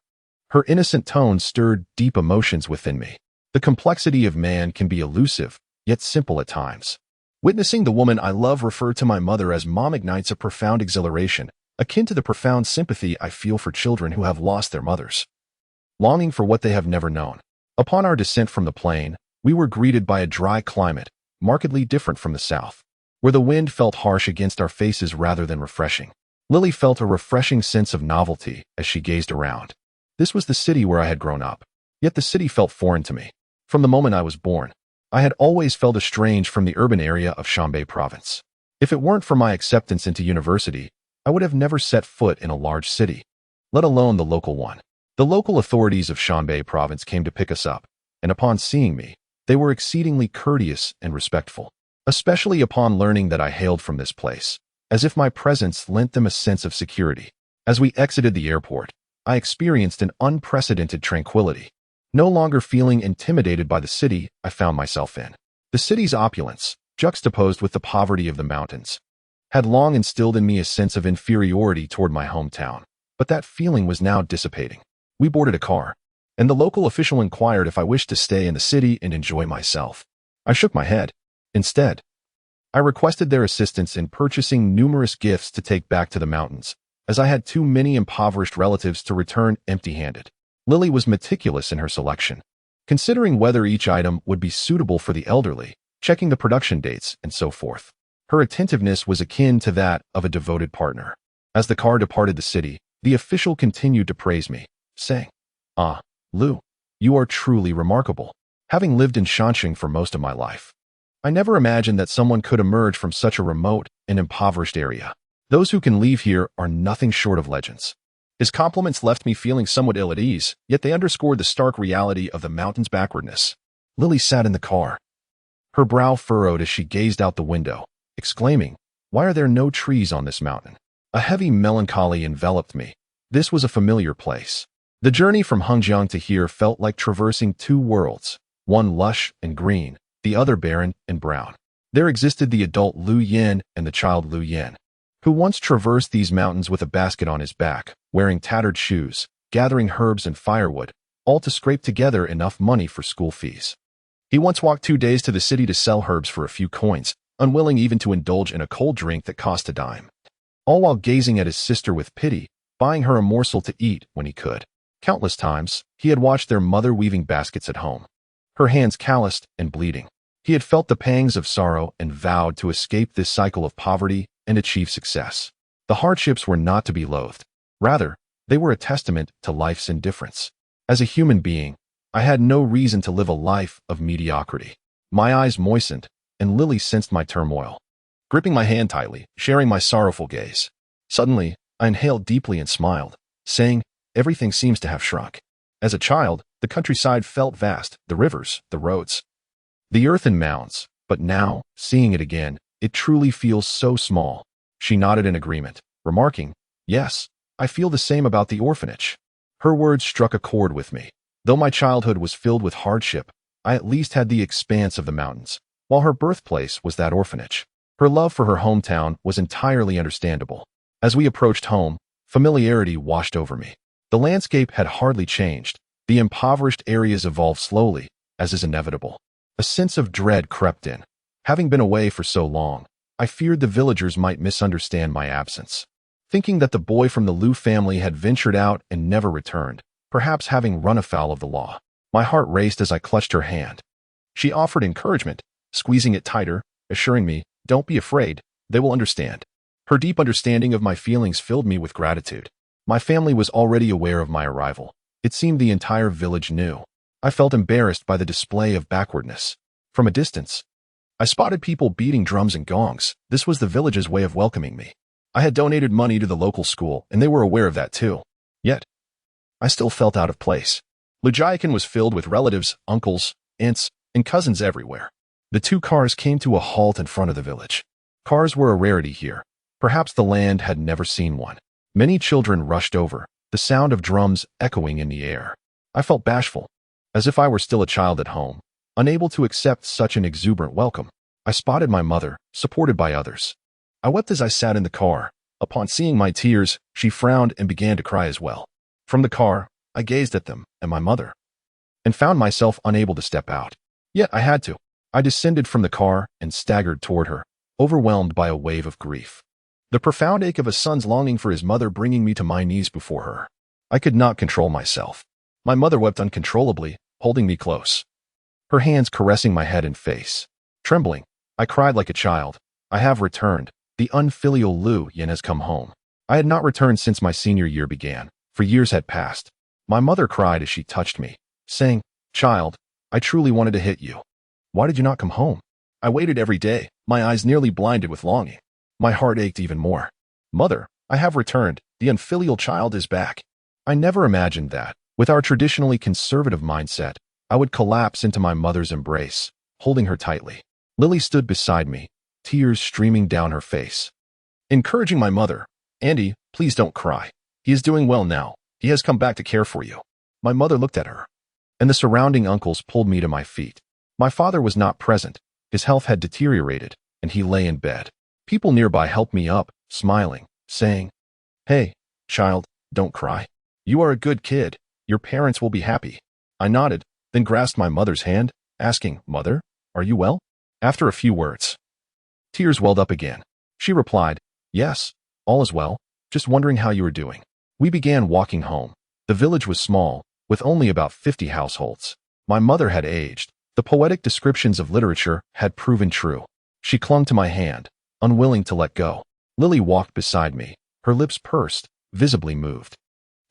Her innocent tone stirred deep emotions within me. The complexity of man can be elusive, yet simple at times. Witnessing the woman I love refer to my mother as mom ignites a profound exhilaration, akin to the profound sympathy I feel for children who have lost their mothers, longing for what they have never known. Upon our descent from the plane, we were greeted by a dry climate, markedly different from the south, where the wind felt harsh against our faces rather than refreshing. Lily felt a refreshing sense of novelty as she gazed around. This was the city where I had grown up, yet the city felt foreign to me. From the moment I was born, I had always felt estranged from the urban area of Shanbei province. If it weren't for my acceptance into university, I would have never set foot in a large city, let alone the local one. The local authorities of Shanbei province came to pick us up, and upon seeing me, they were exceedingly courteous and respectful, especially upon learning that I hailed from this place, as if my presence lent them a sense of security. As we exited the airport, I experienced an unprecedented tranquility. No longer feeling intimidated by the city I found myself in. The city's opulence, juxtaposed with the poverty of the mountains, had long instilled in me a sense of inferiority toward my hometown, but that feeling was now dissipating. We boarded a car, and the local official inquired if I wished to stay in the city and enjoy myself. I shook my head. Instead, I requested their assistance in purchasing numerous gifts to take back to the mountains, as I had too many impoverished relatives to return empty-handed. Lily was meticulous in her selection, considering whether each item would be suitable for the elderly, checking the production dates, and so forth. Her attentiveness was akin to that of a devoted partner. As the car departed the city, the official continued to praise me, saying, "Ah, Liu, you are truly remarkable. Having lived in Shanxing for most of my life, I never imagined that someone could emerge from such a remote and impoverished area. Those who can leave here are nothing short of legends." His compliments left me feeling somewhat ill at ease, yet they underscored the stark reality of the mountain's backwardness. Lily sat in the car, her brow furrowed as she gazed out the window, exclaiming, "Why are there no trees on this mountain?" A heavy melancholy enveloped me. This was a familiar place. The journey from Hengjiang to here felt like traversing 2 worlds, one lush and green, the other barren and brown. There existed the adult Liu Yin and the child Liu Yin, who once traversed these mountains with a basket on his back, wearing tattered shoes, gathering herbs and firewood, all to scrape together enough money for school fees. He once walked 2 days to the city to sell herbs for a few coins, unwilling even to indulge in a cold drink that cost a dime. All while gazing at his sister with pity, buying her a morsel to eat when he could. Countless times, he had watched their mother weaving baskets at home, her hands calloused and bleeding. He had felt the pangs of sorrow and vowed to escape this cycle of poverty and achieve success. The hardships were not to be loathed. Rather, they were a testament to life's indifference. As a human being, I had no reason to live a life of mediocrity. My eyes moistened, and Lily sensed my turmoil, gripping my hand tightly, sharing my sorrowful gaze. Suddenly, I inhaled deeply and smiled, saying, "Everything seems to have shrunk." As a child, the countryside felt vast, the rivers, the roads, the earth and mounds, but now, seeing it again, it truly feels so small. She nodded in agreement, remarking, "Yes, I feel the same about the orphanage." Her words struck a chord with me. Though my childhood was filled with hardship, I at least had the expanse of the mountains, while her birthplace was that orphanage. Her love for her hometown was entirely understandable. As we approached home, familiarity washed over me. The landscape had hardly changed. The impoverished areas evolved slowly, as is inevitable. A sense of dread crept in. Having been away for so long, I feared the villagers might misunderstand my absence, thinking that the boy from the Liu family had ventured out and never returned, perhaps having run afoul of the law. My heart raced as I clutched her hand. She offered encouragement, squeezing it tighter, assuring me, "Don't be afraid, they will understand." Her deep understanding of my feelings filled me with gratitude. My family was already aware of my arrival. It seemed the entire village knew. I felt embarrassed by the display of backwardness. From a distance, I spotted people beating drums and gongs. This was the village's way of welcoming me. I had donated money to the local school, and they were aware of that too. Yet, I still felt out of place. Lujayakan was filled with relatives, uncles, aunts, and cousins everywhere. The two cars came to a halt in front of the village. Cars were a rarity here. Perhaps the land had never seen one. Many children rushed over, the sound of drums echoing in the air. I felt bashful, as if I were still a child at home, unable to accept such an exuberant welcome. I spotted my mother, supported by others. I wept as I sat in the car. Upon seeing my tears, she frowned and began to cry as well. From the car, I gazed at them and my mother, and found myself unable to step out. Yet I had to. I descended from the car and staggered toward her, overwhelmed by a wave of grief. The profound ache of a son's longing for his mother bringing me to my knees before her. I could not control myself. My mother wept uncontrollably, holding me close, her hands caressing my head and face. Trembling, I cried like a child, "I have returned. The unfilial Liu Yin has come home." I had not returned since my senior year began, for years had passed. My mother cried as she touched me, saying, "Child, I truly wanted to hit you. Why did you not come home?" I waited every day, my eyes nearly blinded with longing. My heart ached even more. "Mother, I have returned. The unfilial child is back." I never imagined that, with our traditionally conservative mindset, I would collapse into my mother's embrace, holding her tightly. Lily stood beside me, tears streaming down her face, encouraging my mother, "Andy, please don't cry. He is doing well now. He has come back to care for you." My mother looked at her, and the surrounding uncles pulled me to my feet. My father was not present. His health had deteriorated, and he lay in bed. People nearby helped me up, smiling, saying, "Hey, child, don't cry. You are a good kid. Your parents will be happy." I nodded, then grasped my mother's hand, asking, "Mother, are you well?" After a few words, tears welled up again. She replied, "Yes, all is well. Just wondering how you are doing." We began walking home. The village was small, with only about 50 households. My mother had aged. The poetic descriptions of literature had proven true. She clung to my hand, unwilling to let go. Lily walked beside me, her lips pursed, visibly moved.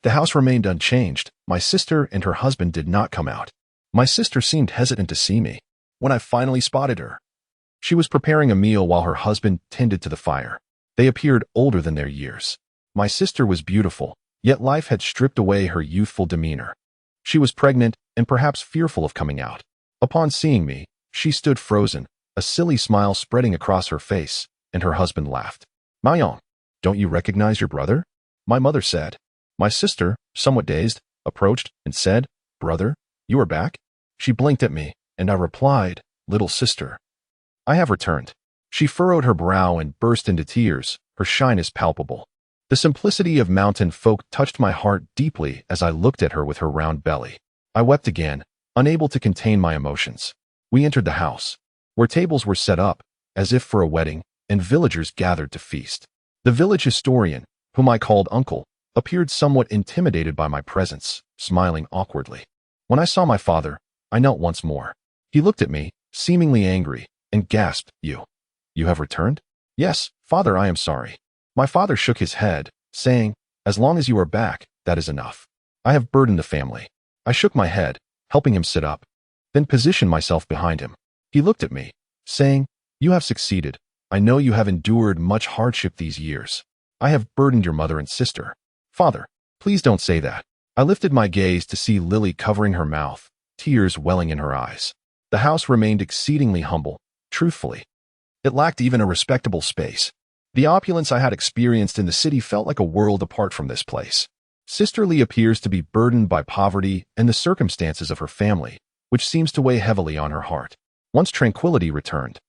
The house remained unchanged. My sister and her husband did not come out. My sister seemed hesitant to see me. When I finally spotted her, she was preparing a meal while her husband tended to the fire. They appeared older than their years. My sister was beautiful, yet life had stripped away her youthful demeanor. She was pregnant and perhaps fearful of coming out. Upon seeing me, she stood frozen, a silly smile spreading across her face, and her husband laughed. "Maoyong, don't you recognize your brother?" my mother said. My sister, somewhat dazed, approached and said, "Brother, you are back?" She blinked at me, and I replied, "Little sister, I have returned." She furrowed her brow and burst into tears, her shyness palpable. The simplicity of mountain folk touched my heart deeply as I looked at her with her round belly. I wept again, unable to contain my emotions. We entered the house, where tables were set up, as if for a wedding, and villagers gathered to feast. The village historian, whom I called uncle, appeared somewhat intimidated by my presence, smiling awkwardly. When I saw my father, I knelt once more. He looked at me, seemingly angry, and gasped, You have returned? Yes, father, I am sorry. My father shook his head, saying, As long as you are back, that is enough. I have burdened the family. I shook my head, helping him sit up, then positioned myself behind him. He looked at me, saying, You have succeeded. I know you have endured much hardship these years. I have burdened your mother and sister. Father, please don't say that. I lifted my gaze to see Lily covering her mouth, tears welling in her eyes. The house remained exceedingly humble, truthfully. It lacked even a respectable space. The opulence I had experienced in the city felt like a world apart from this place. Sister Lee appears to be burdened by poverty and the circumstances of her family, which seems to weigh heavily on her heart. Once tranquility returned,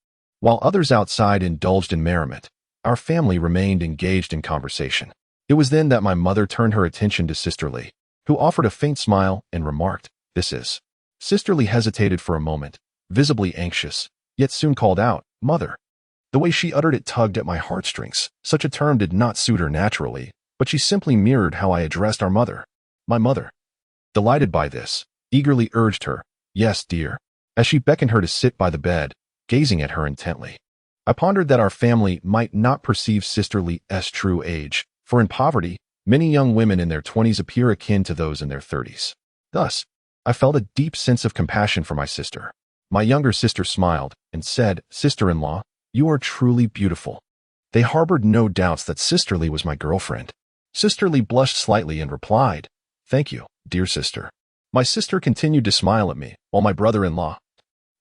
while others outside indulged in merriment, our family remained engaged in conversation. It was then that my mother turned her attention to Sister Lee, who offered a faint smile and remarked, This is. Sister Lee hesitated for a moment, visibly anxious, yet soon called out, Mother. The way she uttered it tugged at my heartstrings. Such a term did not suit her naturally, but she simply mirrored how I addressed our mother. My mother. Delighted by this, eagerly urged her, Yes, dear, as she beckoned her to sit by the bed, gazing at her intently. I pondered that our family might not perceive Sister Lee's true age, for in poverty, many young women in their 20s appear akin to those in their 30s. Thus, I felt a deep sense of compassion for my sister. My younger sister smiled and said, Sister-in-law, you are truly beautiful. They harbored no doubts that Sister Lee was my girlfriend. Sister Lee blushed slightly and replied, Thank you, dear sister. My sister continued to smile at me, while my brother-in-law,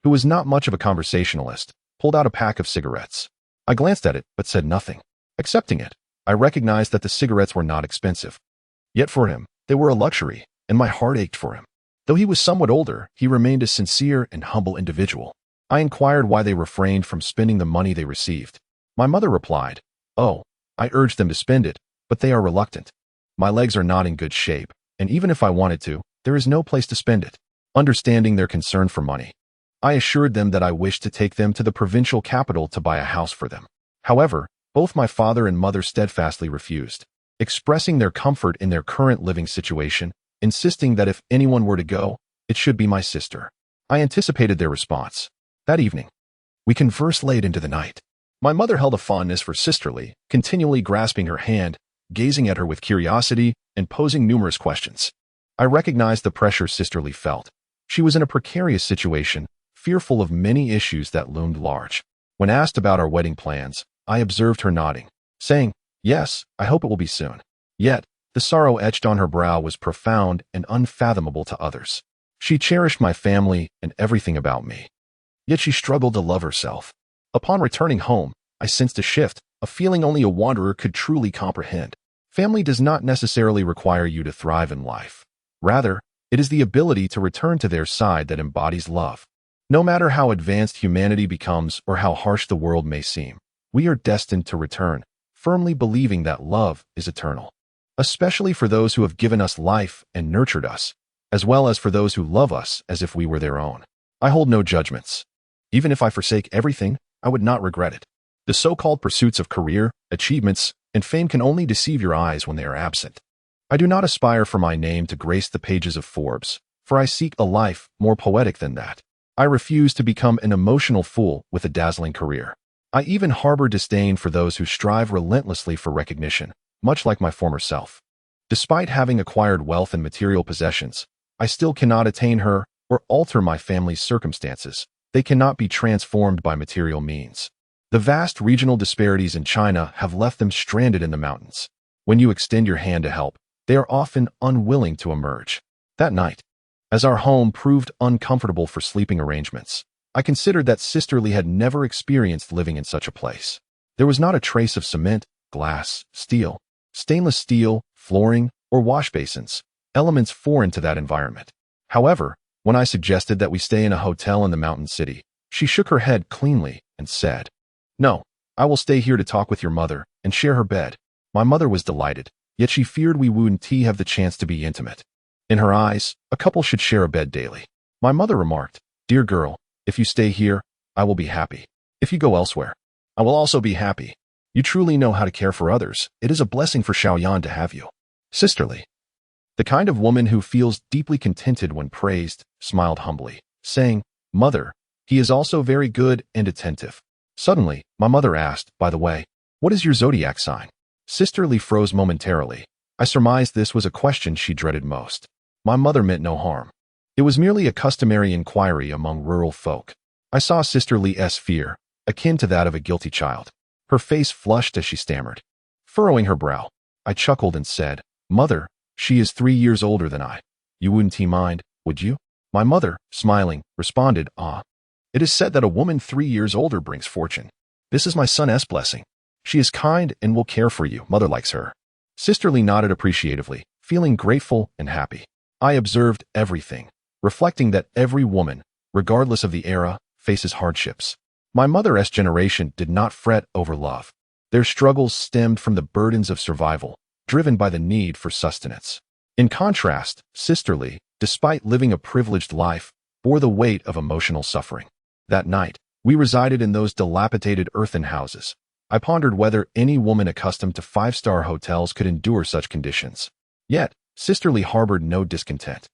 who was not much of a conversationalist, pulled out a pack of cigarettes. I glanced at it, but said nothing. Accepting it, I recognized that the cigarettes were not expensive. Yet for him, they were a luxury, and my heart ached for him. Though he was somewhat older, he remained a sincere and humble individual. I inquired why they refrained from spending the money they received. My mother replied, Oh, I urged them to spend it, but they are reluctant. My legs are not in good shape, and even if I wanted to, there is no place to spend it. Understanding their concern for money, I assured them that I wished to take them to the provincial capital to buy a house for them. However, both my father and mother steadfastly refused, expressing their comfort in their current living situation, insisting that if anyone were to go, it should be my sister. I anticipated their response. That evening, we conversed late into the night. My mother held a fondness for Sister Lee, continually grasping her hand, gazing at her with curiosity, and posing numerous questions. I recognized the pressure Sister Lee felt. She was in a precarious situation, fearful of many issues that loomed large. When asked about our wedding plans, I observed her nodding, saying, Yes, I hope it will be soon. Yet, the sorrow etched on her brow was profound and unfathomable to others. She cherished my family and everything about me. Yet she struggled to love herself. Upon returning home, I sensed a shift, a feeling only a wanderer could truly comprehend. Family does not necessarily require you to thrive in life. Rather, it is the ability to return to their side that embodies love. No matter how advanced humanity becomes or how harsh the world may seem, we are destined to return, firmly believing that love is eternal. Especially for those who have given us life and nurtured us, as well as for those who love us as if we were their own. I hold no judgments. Even if I forsake everything, I would not regret it. The so-called pursuits of career, achievements, and fame can only deceive your eyes when they are absent. I do not aspire for my name to grace the pages of Forbes, for I seek a life more poetic than that. I refuse to become an emotional fool with a dazzling career. I even harbor disdain for those who strive relentlessly for recognition, much like my former self. Despite having acquired wealth and material possessions, I still cannot attain her or alter my family's circumstances. They cannot be transformed by material means. The vast regional disparities in China have left them stranded in the mountains. When you extend your hand to help, they are often unwilling to emerge. That night, as our home proved uncomfortable for sleeping arrangements, I considered that Sister Lee had never experienced living in such a place. There was not a trace of cement, glass, steel, stainless steel, flooring, or wash basins, elements foreign to that environment. However, when I suggested that we stay in a hotel in the mountain city, she shook her head cleanly and said, No, I will stay here to talk with your mother and share her bed. My mother was delighted, yet she feared we wouldn't have the chance to be intimate. In her eyes, a couple should share a bed daily. My mother remarked, Dear girl, if you stay here, I will be happy. If you go elsewhere, I will also be happy. You truly know how to care for others. It is a blessing for Xiaoyan to have you. Sisterly. The kind of woman who feels deeply contented when praised, smiled humbly, saying, Mother, he is also very good and attentive. Suddenly, my mother asked, by the way, what is your zodiac sign? Sisterly froze momentarily. I surmised this was a question she dreaded most. My mother meant no harm. It was merely a customary inquiry among rural folk. I saw Sister Lee's fear, akin to that of a guilty child. Her face flushed as she stammered. Furrowing her brow, I chuckled and said, Mother, she is 3 years older than I. You wouldn't mind, would you? My mother, smiling, responded, Ah. It is said that a woman 3 years older brings fortune. This is my son's blessing. She is kind and will care for you. Mother likes her. Sisterly nodded appreciatively, feeling grateful and happy. I observed everything, reflecting that every woman, regardless of the era, faces hardships. My mother's generation did not fret over love. Their struggles stemmed from the burdens of survival, driven by the need for sustenance. In contrast, Sisterly, despite living a privileged life, bore the weight of emotional suffering. That night, we resided in those dilapidated earthen houses. I pondered whether any woman accustomed to 5-star hotels could endure such conditions. Yet, Sisterly harbored no discontent.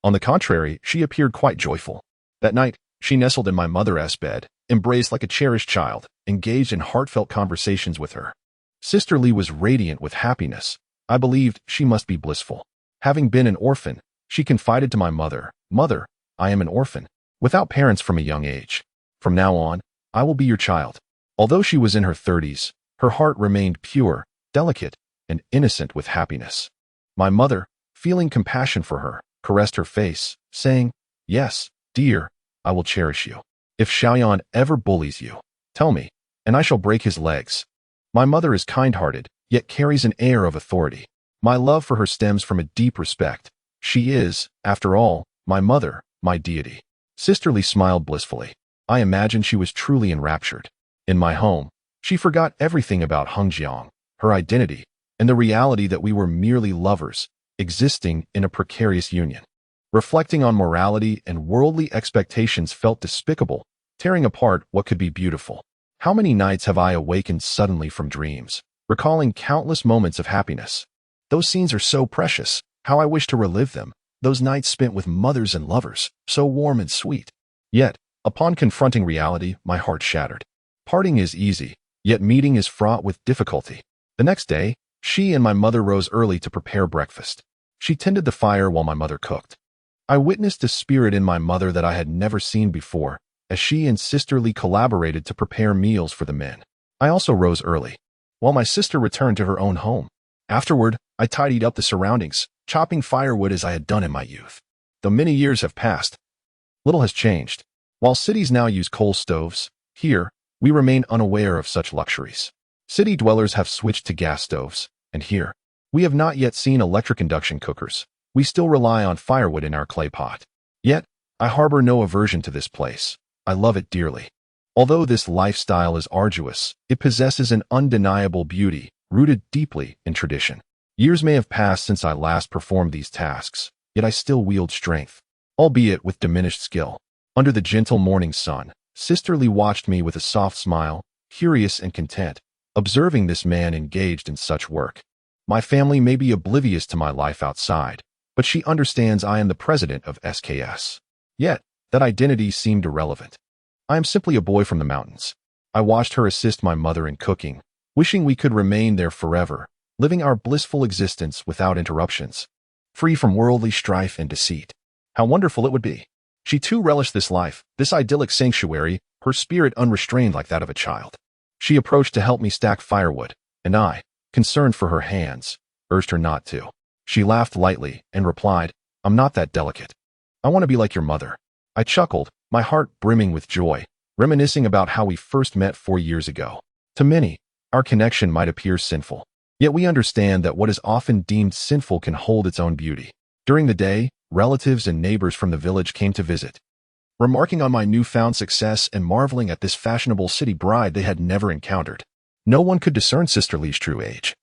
On the contrary, she appeared quite joyful. That night, she nestled in my mother's bed, embraced like a cherished child, engaged in heartfelt conversations with her. Sisterly was radiant with happiness. I believed she must be blissful. Having been an orphan, she confided to my mother, Mother, I am an orphan, without parents from a young age. From now on, I will be your child. Although she was in her 30s, her heart remained pure, delicate, and innocent with happiness. My mother, feeling compassion for her, caressed her face, saying, Yes, dear, I will cherish you. If Xiaoyan ever bullies you, tell me, and I shall break his legs. My mother is kind-hearted, yet carries an air of authority. My love for her stems from a deep respect. She is, after all, my mother, my deity. Sisterly smiled blissfully. I imagined she was truly enraptured. In my home, she forgot everything about Hengjiang, her identity, and the reality that we were merely lovers, existing in a precarious union. Reflecting on morality and worldly expectations felt despicable, tearing apart what could be beautiful. How many nights have I awakened suddenly from dreams, recalling countless moments of happiness? Those scenes are so precious. How I wish to relive them. Those nights spent with mothers and lovers, so warm and sweet. Yet, upon confronting reality, my heart shattered. Parting is easy, yet meeting is fraught with difficulty. The next day, she and my mother rose early to prepare breakfast. She tended the fire while my mother cooked. I witnessed a spirit in my mother that I had never seen before, as she and Sisterly collaborated to prepare meals for the men. I also rose early, while my sister returned to her own home. Afterward, I tidied up the surroundings, chopping firewood as I had done in my youth. Though many years have passed, little has changed. While cities now use coal stoves, here, we remain unaware of such luxuries. City dwellers have switched to gas stoves, and here, we have not yet seen electric induction cookers. We still rely on firewood in our clay pot. Yet, I harbor no aversion to this place. I love it dearly. Although this lifestyle is arduous, it possesses an undeniable beauty, rooted deeply in tradition. Years may have passed since I last performed these tasks, yet I still wield strength, albeit with diminished skill. Under the gentle morning sun, Sisterly watched me with a soft smile, curious and content, observing this man engaged in such work. My family may be oblivious to my life outside, but she understands I am the president of SKS. Yet, that identity seemed irrelevant. I am simply a boy from the mountains. I watched her assist my mother in cooking, wishing we could remain there forever, living our blissful existence without interruptions, free from worldly strife and deceit. How wonderful it would be. She too relished this life, this idyllic sanctuary, her spirit unrestrained like that of a child. She approached to help me stack firewood, and I, concerned for her hands, urged her not to. She laughed lightly and replied, I'm not that delicate. I want to be like your mother. I chuckled, my heart brimming with joy, reminiscing about how we first met 4 years ago. To many, our connection might appear sinful. Yet we understand that what is often deemed sinful can hold its own beauty. During the day, relatives and neighbors from the village came to visit, remarking on my newfound success and marveling at this fashionable city bride they had never encountered. No one could discern Sisterly's true age,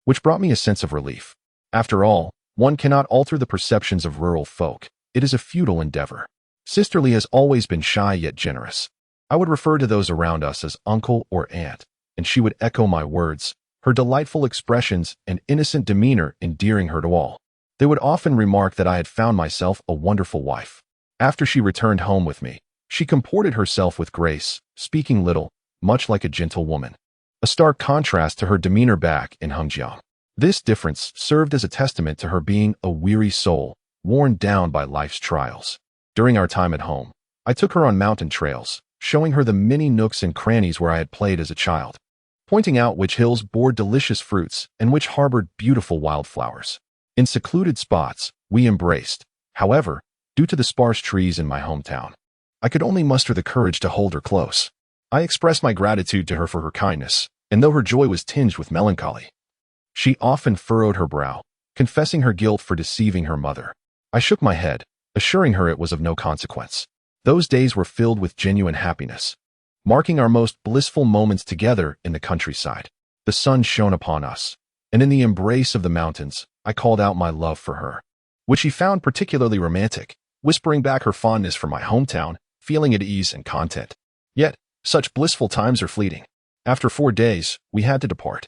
which brought me a sense of relief. After all, one cannot alter the perceptions of rural folk. It is a futile endeavor. Sisterly has always been shy yet generous. I would refer to those around us as uncle or aunt, and she would echo my words, her delightful expressions and innocent demeanor endearing her to all. They would often remark that I had found myself a wonderful wife. After she returned home with me, she comported herself with grace, speaking little, much like a gentle woman. A stark contrast to her demeanor back in Hengjiang. This difference served as a testament to her being a weary soul, worn down by life's trials. During our time at home, I took her on mountain trails, showing her the many nooks and crannies where I had played as a child, pointing out which hills bore delicious fruits and which harbored beautiful wildflowers. In secluded spots, we embraced. However, due to the sparse trees in my hometown, I could only muster the courage to hold her close. I expressed my gratitude to her for her kindness, and though her joy was tinged with melancholy, she often furrowed her brow, confessing her guilt for deceiving her mother. I shook my head, assuring her it was of no consequence. Those days were filled with genuine happiness, marking our most blissful moments together in the countryside. The sun shone upon us, and in the embrace of the mountains, I called out my love for her, which she found particularly romantic, whispering back her fondness for my hometown, feeling at ease and content. Yet, such blissful times are fleeting. After 4 days, we had to depart.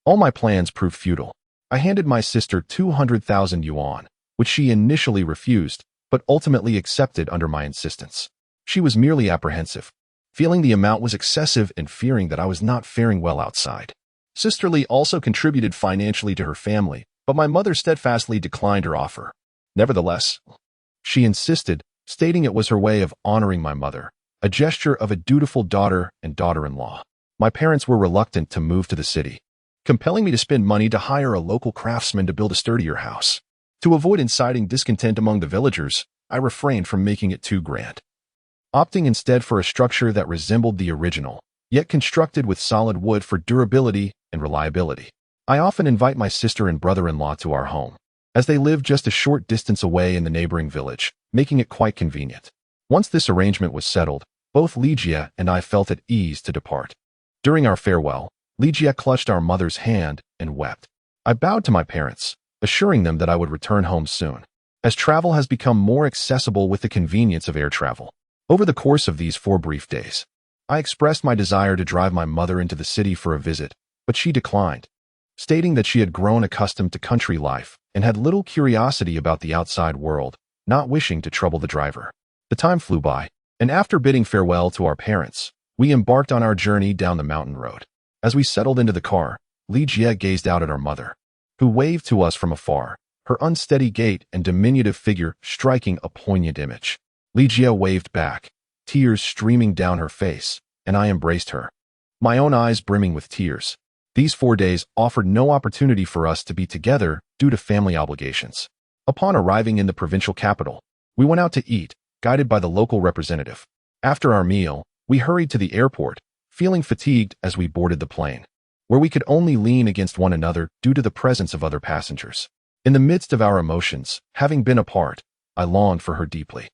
All my plans proved futile. I handed my sister 200,000 yuan, which she initially refused, but ultimately accepted under my insistence. She was merely apprehensive, feeling the amount was excessive and fearing that I was not faring well outside. Sister Lee also contributed financially to her family, but my mother steadfastly declined her offer. Nevertheless, she insisted, stating it was her way of honoring my mother, a gesture of a dutiful daughter and daughter-in-law. My parents were reluctant to move to the city, compelling me to spend money to hire a local craftsman to build a sturdier house. To avoid inciting discontent among the villagers, I refrained from making it too grand, opting instead for a structure that resembled the original, yet constructed with solid wood for durability and reliability. I often invite my sister and brother-in-law to our home, as they live just a short distance away in the neighboring village, making it quite convenient. Once this arrangement was settled, both Ligia and I felt at ease to depart. During our farewell, Ligia clutched our mother's hand and wept. I bowed to my parents, assuring them that I would return home soon, as travel has become more accessible with the convenience of air travel. Over the course of these 4 brief days, I expressed my desire to drive my mother into the city for a visit, but she declined, stating that she had grown accustomed to country life and had little curiosity about the outside world, not wishing to trouble the driver. The time flew by, and after bidding farewell to our parents, we embarked on our journey down the mountain road. As we settled into the car, Ligia gazed out at our mother, who waved to us from afar, her unsteady gait and diminutive figure striking a poignant image. Ligia waved back, tears streaming down her face, and I embraced her, my own eyes brimming with tears. These 4 days offered no opportunity for us to be together due to family obligations. Upon arriving in the provincial capital, we went out to eat, guided by the local representative. After our meal, we hurried to the airport, feeling fatigued as we boarded the plane, where we could only lean against one another due to the presence of other passengers. In the midst of our emotions, having been apart, I longed for her deeply.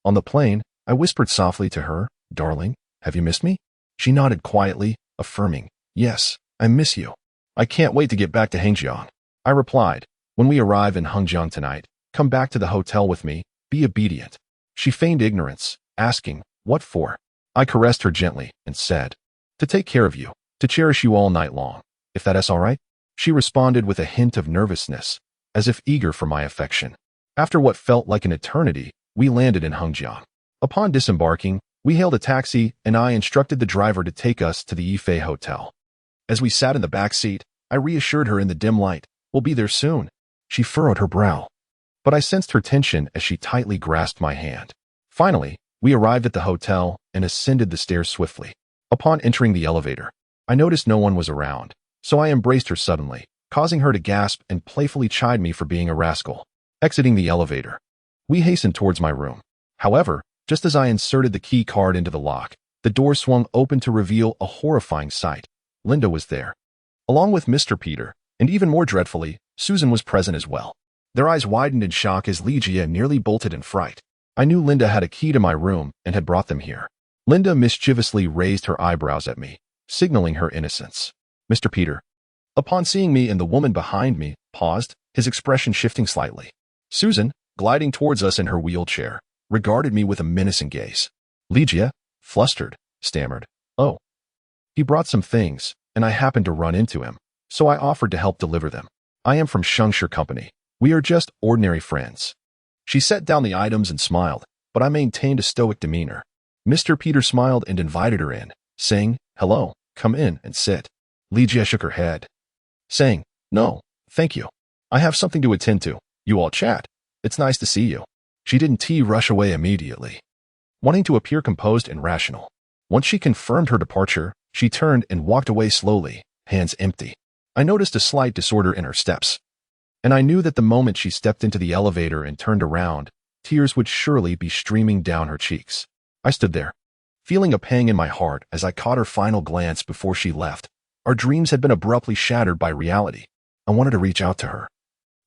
On the plane, I whispered softly to her, "Darling, have you missed me?" She nodded quietly, affirming, "Yes, I miss you. I can't wait to get back to Hengjiang." I replied, "When we arrive in Hengjiang tonight, come back to the hotel with me, be obedient." She feigned ignorance, asking, "What for?" I caressed her gently and said, "To take care of you, to cherish you all night long, if that is all right." She responded with a hint of nervousness, as if eager for my affection. After what felt like an eternity, we landed in Hengjiang. Upon disembarking, we hailed a taxi and I instructed the driver to take us to the Yifei Hotel. As we sat in the back seat, I reassured her in the dim light, "We'll be there soon." She furrowed her brow, but I sensed her tension as she tightly grasped my hand. Finally, we arrived at the hotel and ascended the stairs swiftly. Upon entering the elevator, I noticed no one was around, so I embraced her suddenly, causing her to gasp and playfully chide me for being a rascal. Exiting the elevator, we hastened towards my room. However, just as I inserted the key card into the lock, the door swung open to reveal a horrifying sight. Linda was there, along with Mr. Peter, and even more dreadfully, Susan was present as well. Their eyes widened in shock as Ligia nearly bolted in fright. I knew Linda had a key to my room and had brought them here. Linda mischievously raised her eyebrows at me, signaling her innocence. Mr. Peter, upon seeing me and the woman behind me, paused, his expression shifting slightly. Susan, gliding towards us in her wheelchair, regarded me with a menacing gaze. Ligia, flustered, stammered. Oh. He brought some things, and I happened to run into him, so I offered to help deliver them. I am from Shengshi Company. We are just ordinary friends. She set down the items and smiled, but I maintained a stoic demeanor. Mr. Peter smiled and invited her in, saying, "Hello, come in and sit." Li Jie shook her head, saying, "No, thank you. I have something to attend to. You all chat. It's nice to see you." She didn't rush away immediately, wanting to appear composed and rational. Once she confirmed her departure, she turned and walked away slowly, hands empty. I noticed a slight disorder in her steps, and I knew that the moment she stepped into the elevator and turned around, tears would surely be streaming down her cheeks. I stood there, feeling a pang in my heart as I caught her final glance before she left. Our dreams had been abruptly shattered by reality. I wanted to reach out to her,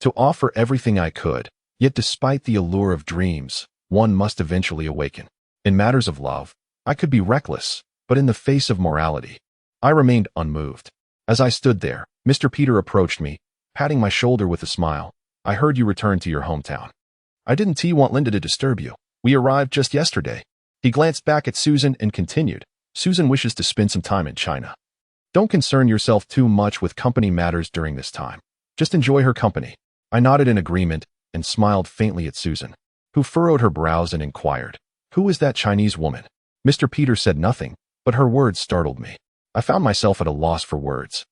to offer everything I could, yet despite the allure of dreams, one must eventually awaken. In matters of love, I could be reckless, but in the face of morality, I remained unmoved. As I stood there, Mr. Peter approached me, patting my shoulder with a smile. "I heard you returned to your hometown. I didn't want Linda to disturb you. We arrived just yesterday." He glanced back at Susan and continued, "Susan wishes to spend some time in China. Don't concern yourself too much with company matters during this time. Just enjoy her company." I nodded in agreement and smiled faintly at Susan, who furrowed her brows and inquired, "Who is that Chinese woman?" Mr. Peter said nothing, but her words startled me. I found myself at a loss for words,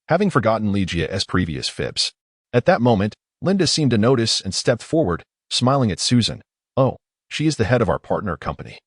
having forgotten Li Jie's previous fibs. At that moment, Linda seemed to notice and stepped forward, smiling at Susan. "Oh, she is the head of our partner company.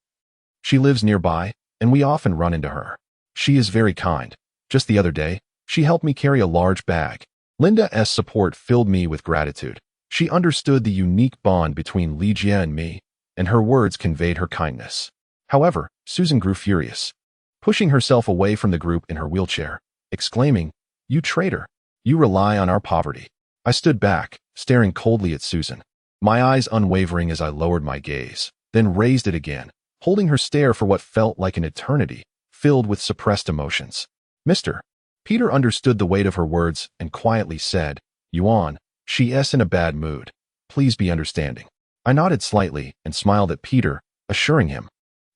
She lives nearby, and we often run into her. She is very kind. Just the other day, she helped me carry a large bag." Linda's support filled me with gratitude. She understood the unique bond between Li Jie and me, and her words conveyed her kindness. However, Susan grew furious, pushing herself away from the group in her wheelchair, exclaiming, "You traitor! You rely on our poverty." I stood back, staring coldly at Susan, my eyes unwavering as I lowered my gaze, then raised it again, holding her stare for what felt like an eternity, filled with suppressed emotions. Mr. Peter understood the weight of her words and quietly said, "Yuan, she's in a bad mood. Please be understanding." I nodded slightly and smiled at Peter, assuring him,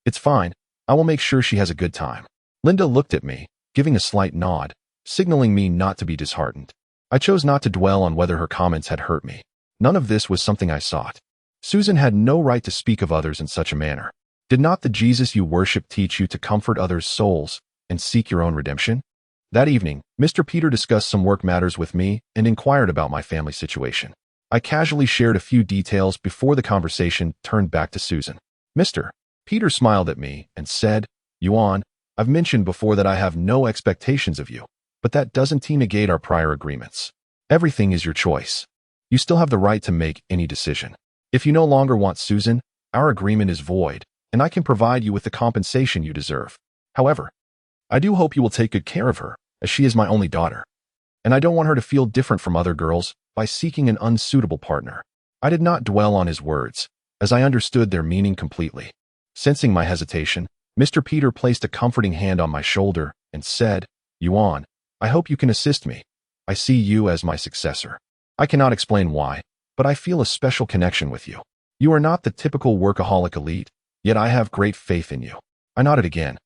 "It's fine. I will make sure she has a good time." Linda looked at me, giving a slight nod, signaling me not to be disheartened. I chose not to dwell on whether her comments had hurt me. None of this was something I sought. Susan had no right to speak of others in such a manner. Did not the Jesus you worship teach you to comfort others' souls and seek your own redemption? That evening, Mr. Peter discussed some work matters with me and inquired about my family situation. I casually shared a few details before the conversation turned back to Susan. Mr. Peter smiled at me and said, "Yuan, I've mentioned before that I have no expectations of you, but that doesn't negate our prior agreements. Everything is your choice. You still have the right to make any decision. If you no longer want Susan, our agreement is void, and I can provide you with the compensation you deserve. However, I do hope you will take good care of her, as she is my only daughter, and I don't want her to feel different from other girls by seeking an unsuitable partner." I did not dwell on his words, as I understood their meaning completely. Sensing my hesitation, Mr. Peter placed a comforting hand on my shoulder and said, "Yuan, I hope you can assist me. I see you as my successor. I cannot explain why, but I feel a special connection with you. You are not the typical workaholic elite, yet I have great faith in you." I nodded again,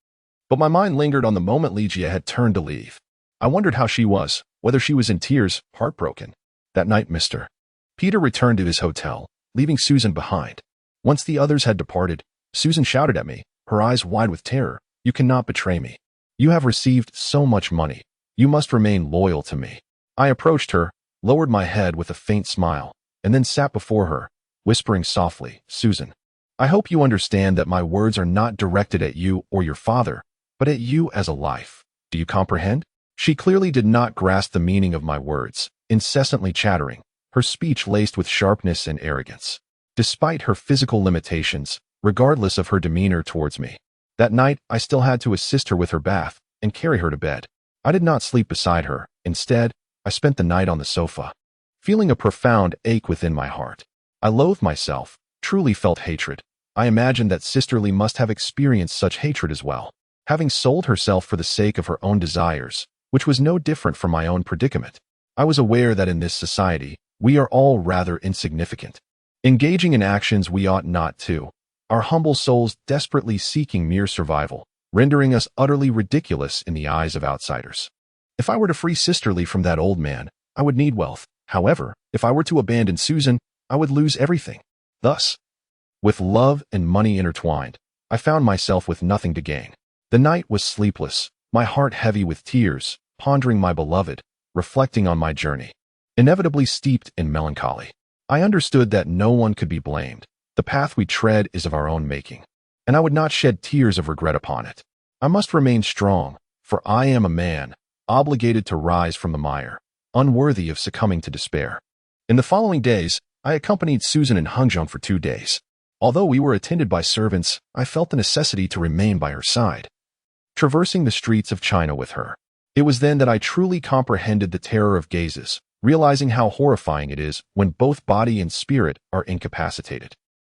but my mind lingered on the moment Li Jie had turned to leave. I wondered how she was, whether she was in tears, heartbroken. That night, Mr. Peter returned to his hotel, leaving Susan behind. Once the others had departed, Susan shouted at me, her eyes wide with terror, "You cannot betray me. You have received so much money. You must remain loyal to me." I approached her, lowered my head with a faint smile, and then sat before her, whispering softly, "Susan, I hope you understand that my words are not directed at you or your father, but at you as a life. Do you comprehend?" She clearly did not grasp the meaning of my words, incessantly chattering, her speech laced with sharpness and arrogance. Despite her physical limitations, regardless of her demeanor towards me, that night I still had to assist her with her bath and carry her to bed. I did not sleep beside her. Instead, I spent the night on the sofa, feeling a profound ache within my heart. I loathed myself, truly felt hatred. I imagined that Sister Lee must have experienced such hatred as well, having sold herself for the sake of her own desires, which was no different from my own predicament. I was aware that in this society, we are all rather insignificant, engaging in actions we ought not to, our humble souls desperately seeking mere survival, rendering us utterly ridiculous in the eyes of outsiders. If I were to free Sister Lee from that old man, I would need wealth. However, if I were to abandon Susan, I would lose everything. Thus, with love and money intertwined, I found myself with nothing to gain. The night was sleepless, my heart heavy with tears, pondering my beloved, reflecting on my journey, inevitably steeped in melancholy. I understood that no one could be blamed. The path we tread is of our own making, and I would not shed tears of regret upon it. I must remain strong, for I am a man, obligated to rise from the mire, unworthy of succumbing to despair. In the following days, I accompanied Susan in Hangzhou for 2 days. Although we were attended by servants, I felt the necessity to remain by her side, traversing the streets of China with her. It was then that I truly comprehended the terror of gazes, realizing how horrifying it is when both body and spirit are incapacitated.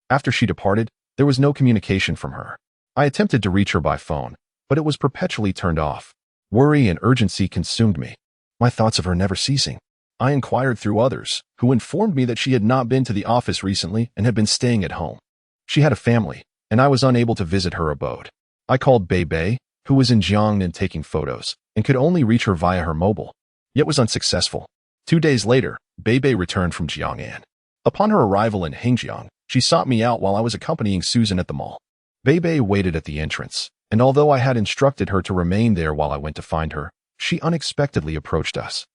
After she departed, there was no communication from her. I attempted to reach her by phone, but it was perpetually turned off. Worry and urgency consumed me, my thoughts of her never ceasing. I inquired through others, who informed me that she had not been to the office recently and had been staying at home. She had a family, and I was unable to visit her abode. I called Bei, who was in Jiangnan taking photos, and could only reach her via her mobile, yet was unsuccessful. 2 days later, Bei returned from Jiangnan. Upon her arrival in Hangzhou, she sought me out while I was accompanying Susan at the mall. Bei waited at the entrance, and although I had instructed her to remain there while I went to find her, she unexpectedly approached us,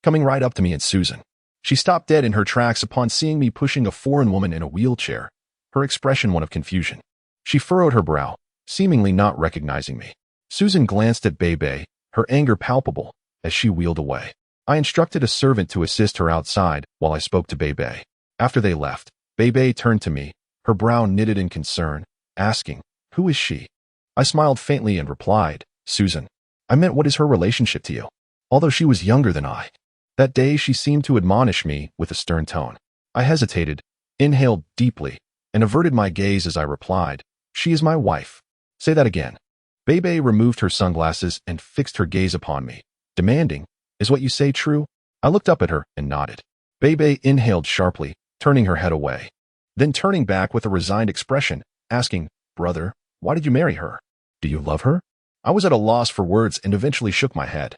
coming right up to me and Susan. She stopped dead in her tracks upon seeing me pushing a foreign woman in a wheelchair, her expression one of confusion. She furrowed her brow, seemingly not recognizing me. Susan glanced at Bei, her anger palpable, as she wheeled away. I instructed a servant to assist her outside while I spoke to Bei. After they left, Bei turned to me, her brow knitted in concern, asking, "Who is she?" I smiled faintly and replied, "Susan." I meant, what is her relationship to you? Although she was younger than I. That day she seemed to admonish me with a stern tone. I hesitated, inhaled deeply, and averted my gaze as I replied, "She is my wife." Say that again. Bei removed her sunglasses and fixed her gaze upon me, demanding, "Is what you say true?" I looked up at her and nodded. Bei inhaled sharply, turning her head away, then turning back with a resigned expression, asking, "Brother, why did you marry her? Do you love her?" I was at a loss for words and eventually shook my head.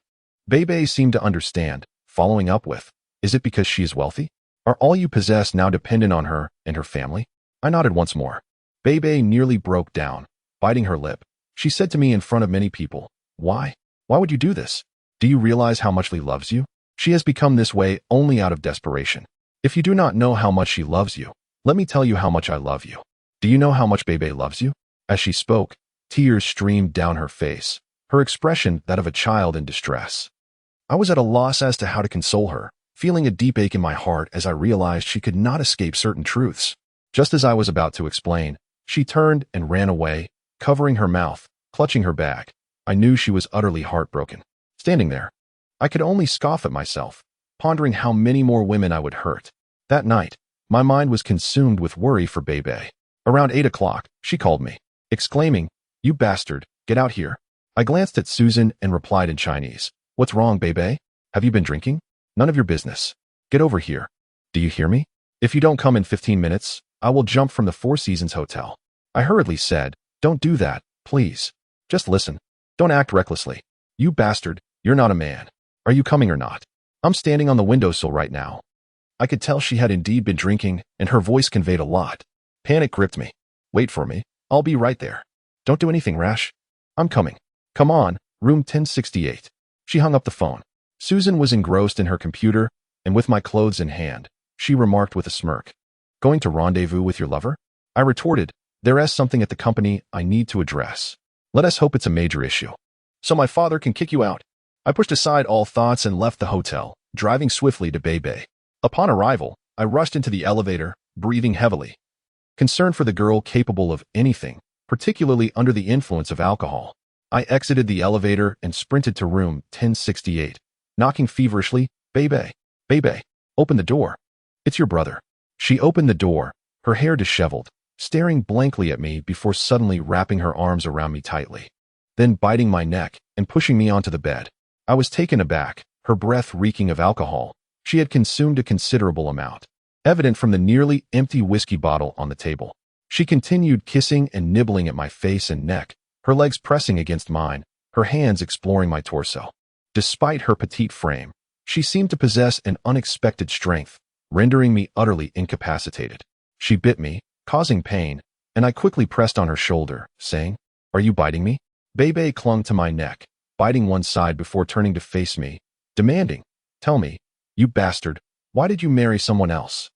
Bei seemed to understand, following up with, "Is it because she is wealthy? Are all you possess now dependent on her and her family?" I nodded once more. Bei nearly broke down, biting her lip. She said to me in front of many people, "Why? Why would you do this? Do you realize how much Lee loves you? She has become this way only out of desperation. If you do not know how much she loves you, let me tell you how much I love you. Do you know how much Bei loves you?" As she spoke, tears streamed down her face, her expression that of a child in distress. I was at a loss as to how to console her, feeling a deep ache in my heart as I realized she could not escape certain truths. Just as I was about to explain, she turned and ran away, covering her mouth, clutching her bag. I knew she was utterly heartbroken. Standing there, I could only scoff at myself, pondering how many more women I would hurt. That night, my mind was consumed with worry for Bei. Around 8 o'clock, she called me, exclaiming, "You bastard, get out here." I glanced at Susan and replied in Chinese, "What's wrong, Bei? Have you been drinking? None of your business. Get over here. Do you hear me? If you don't come in 15 minutes, I will jump from the Four Seasons Hotel." I hurriedly said, "Don't do that, please. Just listen. Don't act recklessly. You bastard, you're not a man. Are you coming or not? I'm standing on the windowsill right now." I could tell she had indeed been drinking, and her voice conveyed a lot. Panic gripped me. "Wait for me. I'll be right there. Don't do anything rash. I'm coming. Come on, room 1068. She hung up the phone. Susan was engrossed in her computer, and with my clothes in hand, she remarked with a smirk, "Going to rendezvous with your lover?" I retorted, "There is something at the company I need to address. Let us hope it's a major issue. So my father can kick you out." I pushed aside all thoughts and left the hotel, driving swiftly to Bei. Upon arrival, I rushed into the elevator, breathing heavily, concerned for the girl capable of anything, particularly under the influence of alcohol. I exited the elevator and sprinted to room 1068, knocking feverishly, "Bei, open the door. It's your brother." She opened the door, her hair disheveled, staring blankly at me before suddenly wrapping her arms around me tightly, then biting my neck and pushing me onto the bed. I was taken aback, her breath reeking of alcohol. She had consumed a considerable amount, evident from the nearly empty whiskey bottle on the table. She continued kissing and nibbling at my face and neck, her legs pressing against mine, her hands exploring my torso. Despite her petite frame, she seemed to possess an unexpected strength, rendering me utterly incapacitated. She bit me, causing pain, and I quickly pressed on her shoulder, saying, "Are you biting me?" Bebe clung to my neck, biting one side before turning to face me, demanding, "Tell me, you bastard, why did you marry someone else?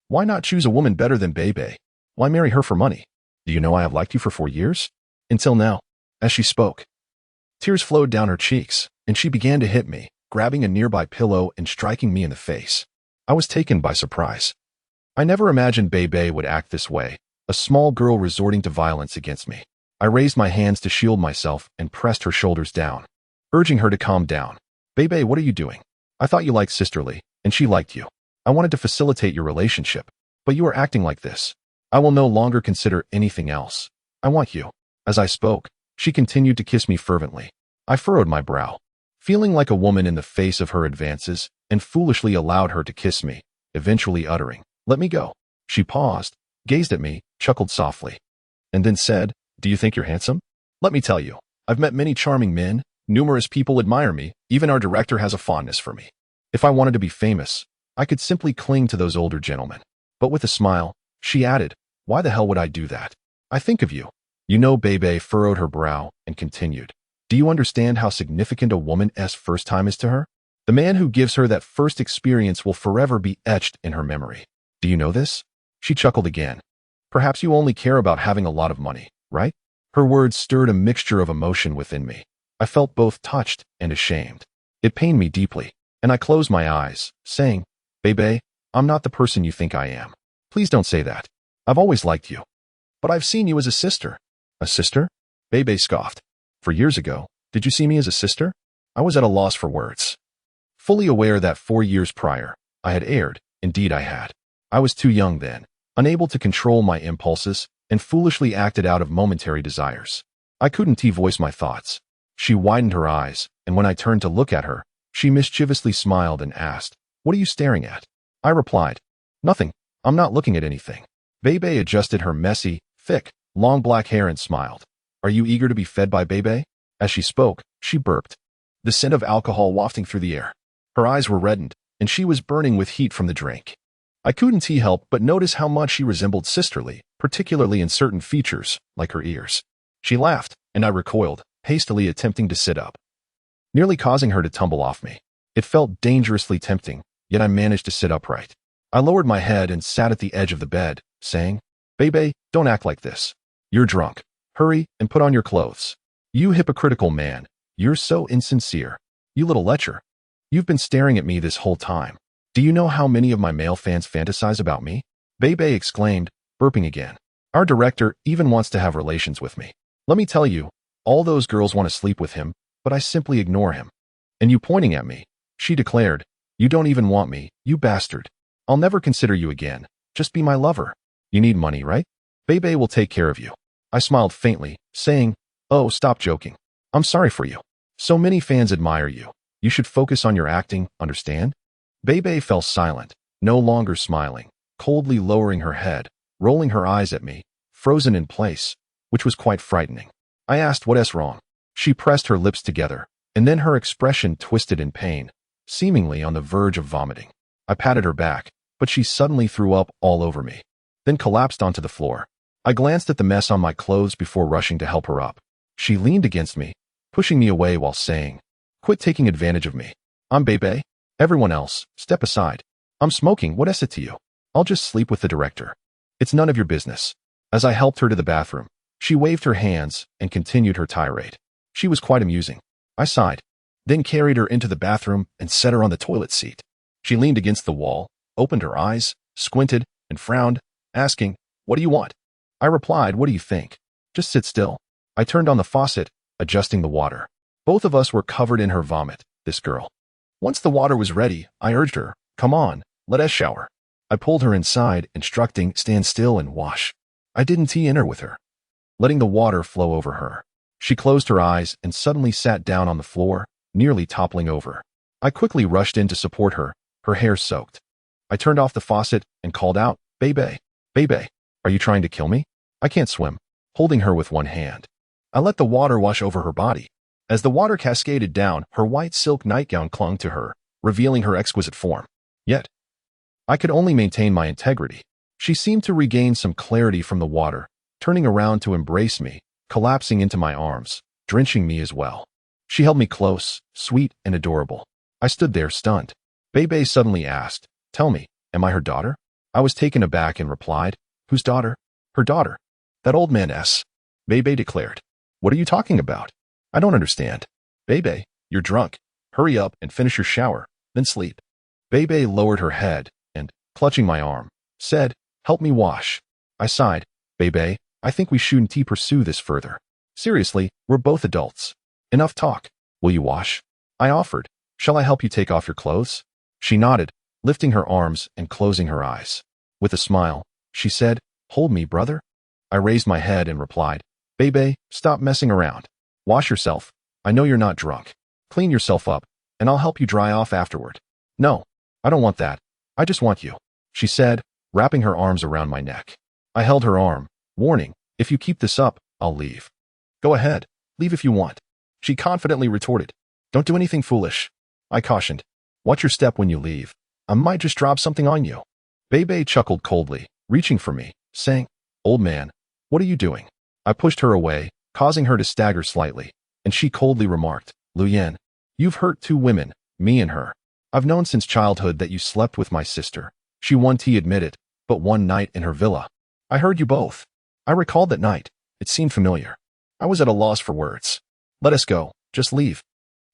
Why not choose a woman better than Bebe? Why marry her for money? Do you know I have liked you for 4 years? Until now." As she spoke, tears flowed down her cheeks, and she began to hit me, grabbing a nearby pillow and striking me in the face. I was taken by surprise. I never imagined Bebe would act this way, a small girl resorting to violence against me. I raised my hands to shield myself and pressed her shoulders down, urging her to calm down. "Bebe, what are you doing? I thought you liked Sister Lee, and she liked you. I wanted to facilitate your relationship, but you are acting like this. I will no longer consider anything else. I want you." As I spoke, she continued to kiss me fervently. I furrowed my brow, feeling like a woman in the face of her advances, and foolishly allowed her to kiss me, eventually uttering, "Let me go." She paused, gazed at me, chuckled softly, and then said, "Do you think you're handsome? Let me tell you, I've met many charming men, numerous people admire me, even our director has a fondness for me. If I wanted to be famous, I could simply cling to those older gentlemen." But with a smile, she added, "Why the hell would I do that? I think of you." You know, Bebe furrowed her brow and continued, "Do you understand how significant a woman's first time is to her? The man who gives her that first experience will forever be etched in her memory. Do you know this?" She chuckled again. "Perhaps you only care about having a lot of money, right?" Her words stirred a mixture of emotion within me. I felt both touched and ashamed. It pained me deeply, and I closed my eyes, saying, "Bebe, I'm not the person you think I am. Please don't say that. I've always liked you. But I've seen you as a sister." "A sister?" Bebe scoffed. "For years ago, did you see me as a sister?" I was at a loss for words. Fully aware that 4 years prior, I had erred. Indeed I had. I was too young then, unable to control my impulses, and foolishly acted out of momentary desires. I couldn't voice my thoughts. She widened her eyes, and when I turned to look at her, she mischievously smiled and asked, "What are you staring at?" I replied, "Nothing. I'm not looking at anything." Bebe adjusted her messy, thick, long black hair and smiled. "Are you eager to be fed by Bebe?" As she spoke, she burped, the scent of alcohol wafting through the air. Her eyes were reddened, and she was burning with heat from the drink. I couldn't help but notice how much she resembled Sister Lee, particularly in certain features, like her ears. She laughed, and I recoiled, hastily attempting to sit up, nearly causing her to tumble off me. It felt dangerously tempting, yet I managed to sit upright. I lowered my head and sat at the edge of the bed, saying, "Bebe, don't act like this. You're drunk. Hurry and put on your clothes. You hypocritical man. You're so insincere. You little lecher. You've been staring at me this whole time. Do you know how many of my male fans fantasize about me?" Bebe exclaimed, burping again. "Our director even wants to have relations with me. Let me tell you, all those girls want to sleep with him, but I simply ignore him. And you pointing at me," she declared, "you don't even want me, you bastard. I'll never consider you again. Just be my lover. You need money, right? Bebe will take care of you." I smiled faintly, saying, "Oh, stop joking. I'm sorry for you. So many fans admire you. You should focus on your acting, understand?" Bebe fell silent, no longer smiling, coldly lowering her head, rolling her eyes at me, frozen in place, which was quite frightening. I asked what's wrong. She pressed her lips together, and then her expression twisted in pain, seemingly on the verge of vomiting. I patted her back, but she suddenly threw up all over me, then collapsed onto the floor. I glanced at the mess on my clothes before rushing to help her up. She leaned against me, pushing me away while saying, "Quit taking advantage of me. I'm Bebe. Everyone else, step aside. I'm smoking, what is it to you? I'll just sleep with the director. It's none of your business." As I helped her to the bathroom, she waved her hands and continued her tirade. She was quite amusing. I sighed, then carried her into the bathroom and set her on the toilet seat. She leaned against the wall, opened her eyes, squinted, and frowned, asking, "What do you want?" I replied, "What do you think? Just sit still." I turned on the faucet, adjusting the water. Both of us were covered in her vomit, this girl. Once the water was ready, I urged her, "Come on, let us shower." I pulled her inside, instructing, "Stand still and wash." I didn't enter with her, letting the water flow over her. She closed her eyes and suddenly sat down on the floor, nearly toppling over. I quickly rushed in to support her, her hair soaked. I turned off the faucet and called out, "Bebe, Bebe, are you trying to kill me? I can't swim," holding her with one hand. I let the water wash over her body. As the water cascaded down, her white silk nightgown clung to her, revealing her exquisite form. Yet, I could only maintain my integrity. She seemed to regain some clarity from the water, turning around to embrace me, collapsing into my arms, drenching me as well. She held me close, sweet and adorable. I stood there stunned. Bebe suddenly asked, "Tell me, am I her daughter?" I was taken aback and replied, "Whose daughter?" "Her daughter. That old man's," Bebe declared. "What are you talking about? I don't understand." "Bebe, you're drunk. Hurry up and finish your shower, then sleep." Bebe lowered her head and, clutching my arm, said, "Help me wash." I sighed. "Bebe, I think we shouldn't pursue this further. Seriously, we're both adults. Enough talk. Will you wash?" I offered. "Shall I help you take off your clothes?" She nodded, lifting her arms and closing her eyes. With a smile, she said, "Hold me, brother." I raised my head and replied, "Bebe, stop messing around. Wash yourself. I know you're not drunk. Clean yourself up, and I'll help you dry off afterward." "No, I don't want that. I just want you," she said, wrapping her arms around my neck. I held her arm, warning, "If you keep this up, I'll leave." "Go ahead, leave if you want," she confidently retorted. "Don't do anything foolish," I cautioned. "Watch your step when you leave. I might just drop something on you." Bebe chuckled coldly, reaching for me, saying, "Old man, what are you doing?" I pushed her away, causing her to stagger slightly, and she coldly remarked, "Luyen, you've hurt two women, me and her. I've known since childhood that you slept with my sister." She won't admit it, but one night in her villa. "I heard you both." I recalled that night. It seemed familiar. I was at a loss for words. "Let us go. Just leave."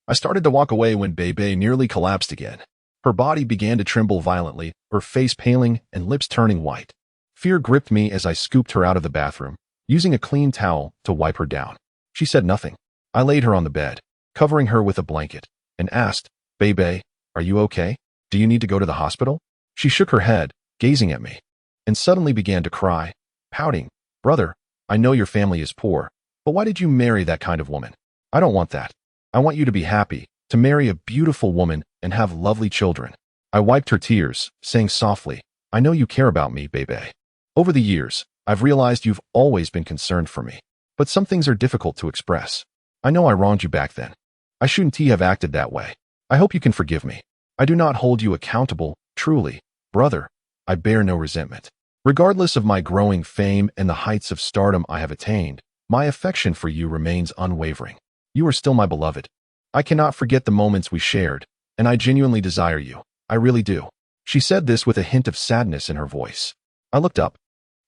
I started to walk away when Bebe nearly collapsed again. Her body began to tremble violently, her face paling and lips turning white. Fear gripped me as I scooped her out of the bathroom, using a clean towel to wipe her down. She said nothing. I laid her on the bed, covering her with a blanket, and asked, "Bebe, are you okay? Do you need to go to the hospital?" She shook her head, gazing at me, and suddenly began to cry, pouting, "Brother, I know your family is poor, but why did you marry that kind of woman? I don't want that. I want you to be happy, to marry a beautiful woman and have lovely children." I wiped her tears, saying softly, "I know you care about me, Bebe. Over the years, I've realized you've always been concerned for me, but some things are difficult to express. I know I wronged you back then. I shouldn't have acted that way. I hope you can forgive me. I do not hold you accountable, truly. Brother, I bear no resentment. Regardless of my growing fame and the heights of stardom I have attained, my affection for you remains unwavering. You are still my beloved. I cannot forget the moments we shared, and I genuinely desire you. I really do." She said this with a hint of sadness in her voice. I looked up,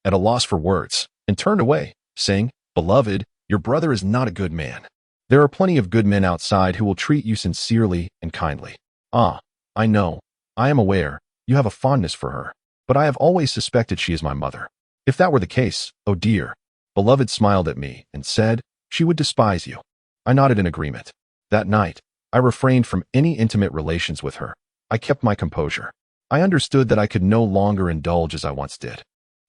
at a loss for words, and turned away, saying, "Beloved, your brother is not a good man. There are plenty of good men outside who will treat you sincerely and kindly." "Ah, I know. I am aware. You have a fondness for her. But I have always suspected she is my mother. If that were the case, oh dear." Beloved smiled at me and said, "She would despise you." I nodded in agreement. That night, I refrained from any intimate relations with her. I kept my composure. I understood that I could no longer indulge as I once did.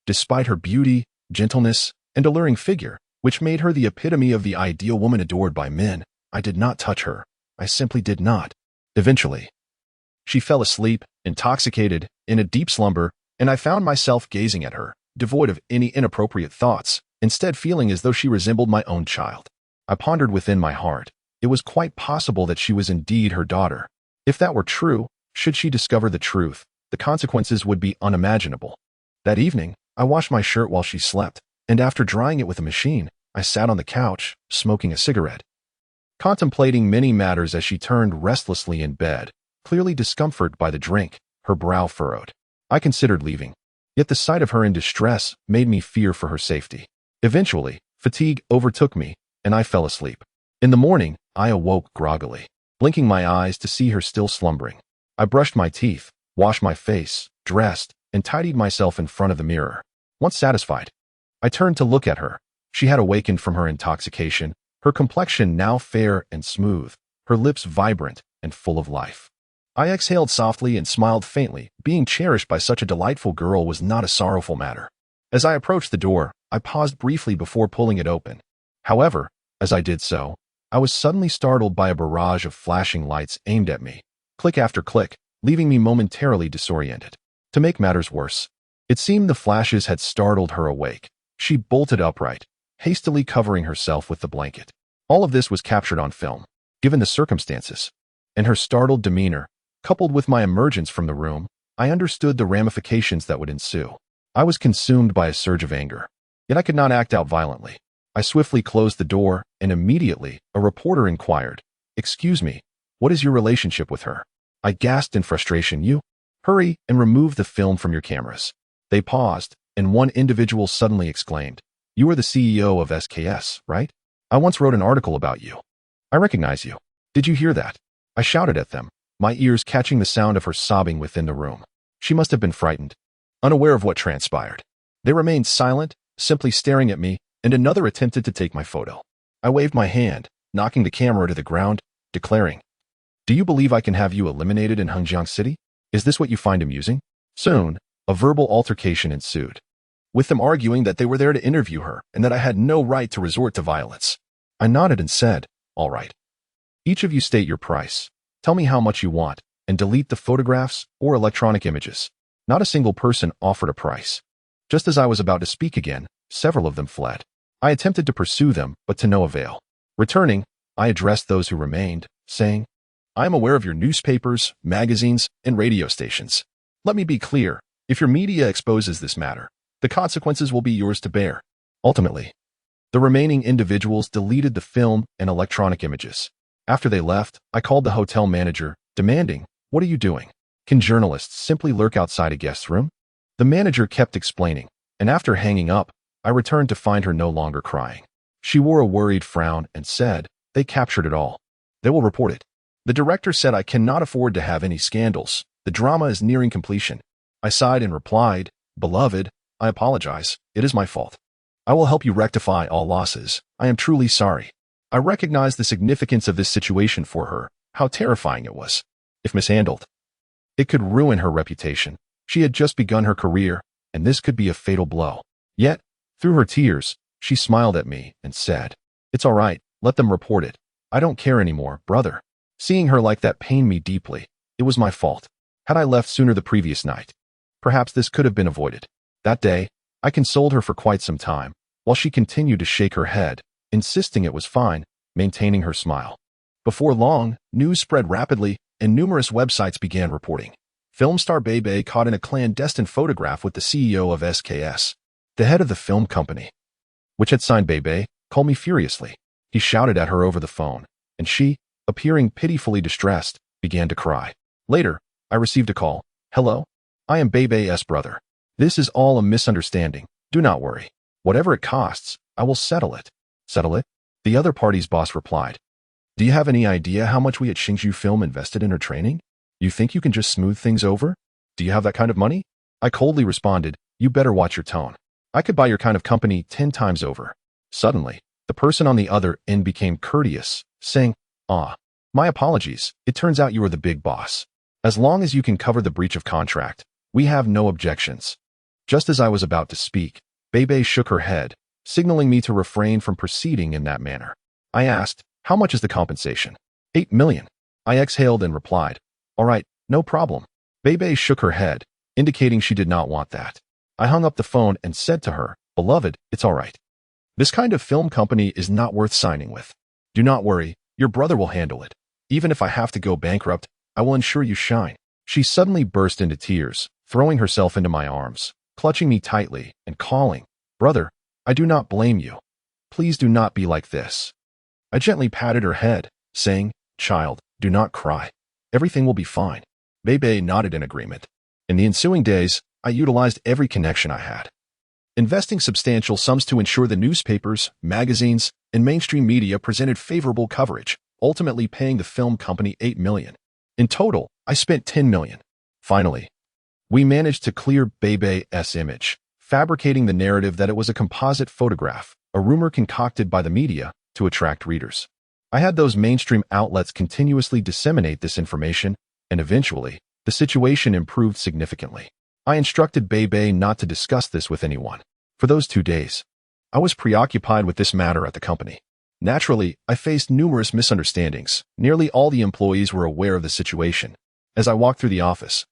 Despite her beauty, gentleness, and alluring figure, which made her the epitome of the ideal woman adored by men, I did not touch her. I simply did not. Eventually, she fell asleep, intoxicated, in a deep slumber, and I found myself gazing at her, devoid of any inappropriate thoughts, instead feeling as though she resembled my own child. I pondered within my heart. It was quite possible that she was indeed her daughter. If that were true, should she discover the truth, the consequences would be unimaginable. That evening, I washed my shirt while she slept, and after drying it with a machine, I sat on the couch, smoking a cigarette, contemplating many matters as she turned restlessly in bed, clearly discomforted by the drink, her brow furrowed. I considered leaving, yet the sight of her in distress made me fear for her safety. Eventually, fatigue overtook me, and I fell asleep. In the morning, I awoke groggily, blinking my eyes to see her still slumbering. I brushed my teeth, washed my face, dressed, and tidied myself in front of the mirror. Once satisfied, I turned to look at her. She had awakened from her intoxication, her complexion now fair and smooth, her lips vibrant and full of life. I exhaled softly and smiled faintly. Being cherished by such a delightful girl was not a sorrowful matter. As I approached the door, I paused briefly before pulling it open. However, as I did so, I was suddenly startled by a barrage of flashing lights aimed at me, click after click, leaving me momentarily disoriented. To make matters worse, it seemed the flashes had startled her awake. She bolted upright, hastily covering herself with the blanket. All of this was captured on film. Given the circumstances and her startled demeanor, coupled with my emergence from the room, I understood the ramifications that would ensue. I was consumed by a surge of anger, yet I could not act out violently. I swiftly closed the door, and immediately a reporter inquired, "Excuse me, what is your relationship with her?" I gasped in frustration. "You hurry and remove the film from your cameras." They paused, and one individual suddenly exclaimed, "You are the CEO of SKS, right? I once wrote an article about you. I recognize you. Did you hear that?" I shouted at them, my ears catching the sound of her sobbing within the room. She must have been frightened, unaware of what transpired. They remained silent, simply staring at me, and another attempted to take my photo. I waved my hand, knocking the camera to the ground, declaring, "Do you believe I can have you eliminated in Hengjiang City? Is this what you find amusing?" Soon, a verbal altercation ensued, with them arguing that they were there to interview her and that I had no right to resort to violence. I nodded and said, "All right. Each of you state your price. Tell me how much you want, and delete the photographs or electronic images." Not a single person offered a price. Just as I was about to speak again, several of them fled. I attempted to pursue them, but to no avail. Returning, I addressed those who remained, saying, "I am aware of your newspapers, magazines, and radio stations. Let me be clear. If your media exposes this matter, the consequences will be yours to bear." Ultimately, the remaining individuals deleted the film and electronic images. After they left, I called the hotel manager, demanding, "What are you doing? Can journalists simply lurk outside a guest's room?" The manager kept explaining, and after hanging up, I returned to find her no longer crying. She wore a worried frown and said, "They captured it all. They will report it." The director said I cannot afford to have any scandals. The drama is nearing completion. I sighed and replied, "Beloved, I apologize. It is my fault. I will help you rectify all losses. I am truly sorry." I recognized the significance of this situation for her, how terrifying it was. If mishandled, it could ruin her reputation. She had just begun her career, and this could be a fatal blow. Yet, through her tears, she smiled at me and said, "It's all right, let them report it. I don't care anymore, brother." Seeing her like that pained me deeply. It was my fault. Had I left sooner the previous night, perhaps this could have been avoided. That day, I consoled her for quite some time, while she continued to shake her head, insisting it was fine, maintaining her smile. Before long, news spread rapidly, and numerous websites began reporting. Film star Bebe caught in a clandestine photograph with the CEO of SKS. The head of the film company, which had signed Bebe, called me furiously. He shouted at her over the phone, and she, appearing pitifully distressed, began to cry. Later, I received a call. "Hello? I am Bebe's brother. This is all a misunderstanding. Do not worry. Whatever it costs, I will settle it." "Settle it?" The other party's boss replied. "Do you have any idea how much we at Xingju Film invested in her training? You think you can just smooth things over? Do you have that kind of money?" I coldly responded, "You better watch your tone. I could buy your kind of company 10 times over." Suddenly, the person on the other end became courteous, saying, My apologies. It turns out you are the big boss. As long as you can cover the breach of contract, we have no objections." Just as I was about to speak, Bebe shook her head, signaling me to refrain from proceeding in that manner. I asked, "How much is the compensation?" 8 million. I exhaled and replied, "All right, no problem." Bebe shook her head, indicating she did not want that. I hung up the phone and said to her, "Beloved, it's all right. This kind of film company is not worth signing with. Do not worry, your brother will handle it. Even if I have to go bankrupt, I will ensure you shine." She suddenly burst into tears, throwing herself into my arms, clutching me tightly and calling, "Brother, I do not blame you. Please do not be like this." I gently patted her head, saying, "Child, do not cry. Everything will be fine." Bebe nodded in agreement. In the ensuing days, I utilized every connection I had, investing substantial sums to ensure the newspapers, magazines, and mainstream media presented favorable coverage, ultimately paying the film company 8 million. In total, I spent 10 million. Finally, we managed to clear Bebe's image, fabricating the narrative that it was a composite photograph, a rumor concocted by the media to attract readers. I had those mainstream outlets continuously disseminate this information, and eventually, the situation improved significantly. I instructed Bebe not to discuss this with anyone. For those 2 days, I was preoccupied with this matter at the company. Naturally, I faced numerous misunderstandings. Nearly all the employees were aware of the situation. As I walked through the office,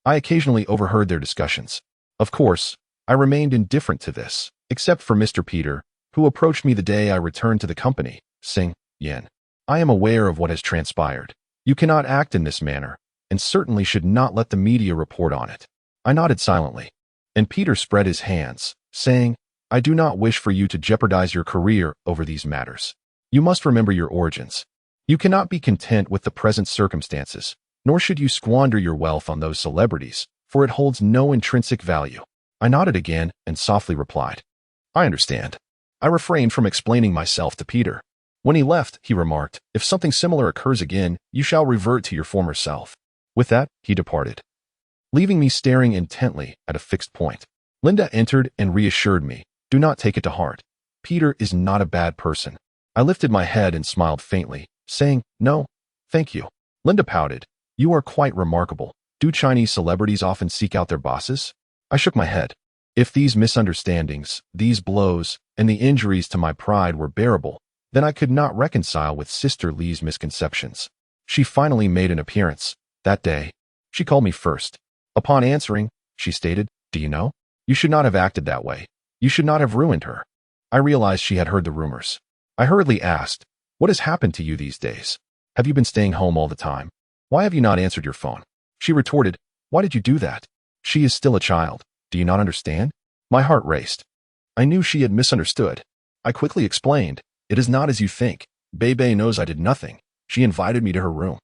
I occasionally overheard their discussions. Of course, I remained indifferent to this, except for Mr. Peter, who approached me the day I returned to the company, saying, "Yen, I am aware of what has transpired. You cannot act in this manner, and certainly should not let the media report on it." I nodded silently, and Peter spread his hands, saying, "I do not wish for you to jeopardize your career over these matters. You must remember your origins. You cannot be content with the present circumstances, nor should you squander your wealth on those celebrities, for it holds no intrinsic value." I nodded again and softly replied, "I understand." I refrained from explaining myself to Peter. When he left, he remarked, "If something similar occurs again, you shall revert to your former self." With that, he departed, leaving me staring intently at a fixed point. Linda entered and reassured me, "Do not take it to heart. Peter is not a bad person." I lifted my head and smiled faintly, saying, "No, thank you." Linda pouted, "You are quite remarkable. Do Chinese celebrities often seek out their bosses?" I shook my head. If these misunderstandings, these blows, and the injuries to my pride were bearable, then I could not reconcile with Sister Lee's misconceptions. She finally made an appearance. That day, she called me first. Upon answering, she stated, "Do you know? You should not have acted that way. You should not have ruined her." I realized she had heard the rumors. I hurriedly asked, "What has happened to you these days? Have you been staying home all the time? Why have you not answered your phone?" She retorted, "Why did you do that? She is still a child. Do you not understand?" My heart raced. I knew she had misunderstood. I quickly explained, "It is not as you think. Bebe knows I did nothing. She invited me to her room.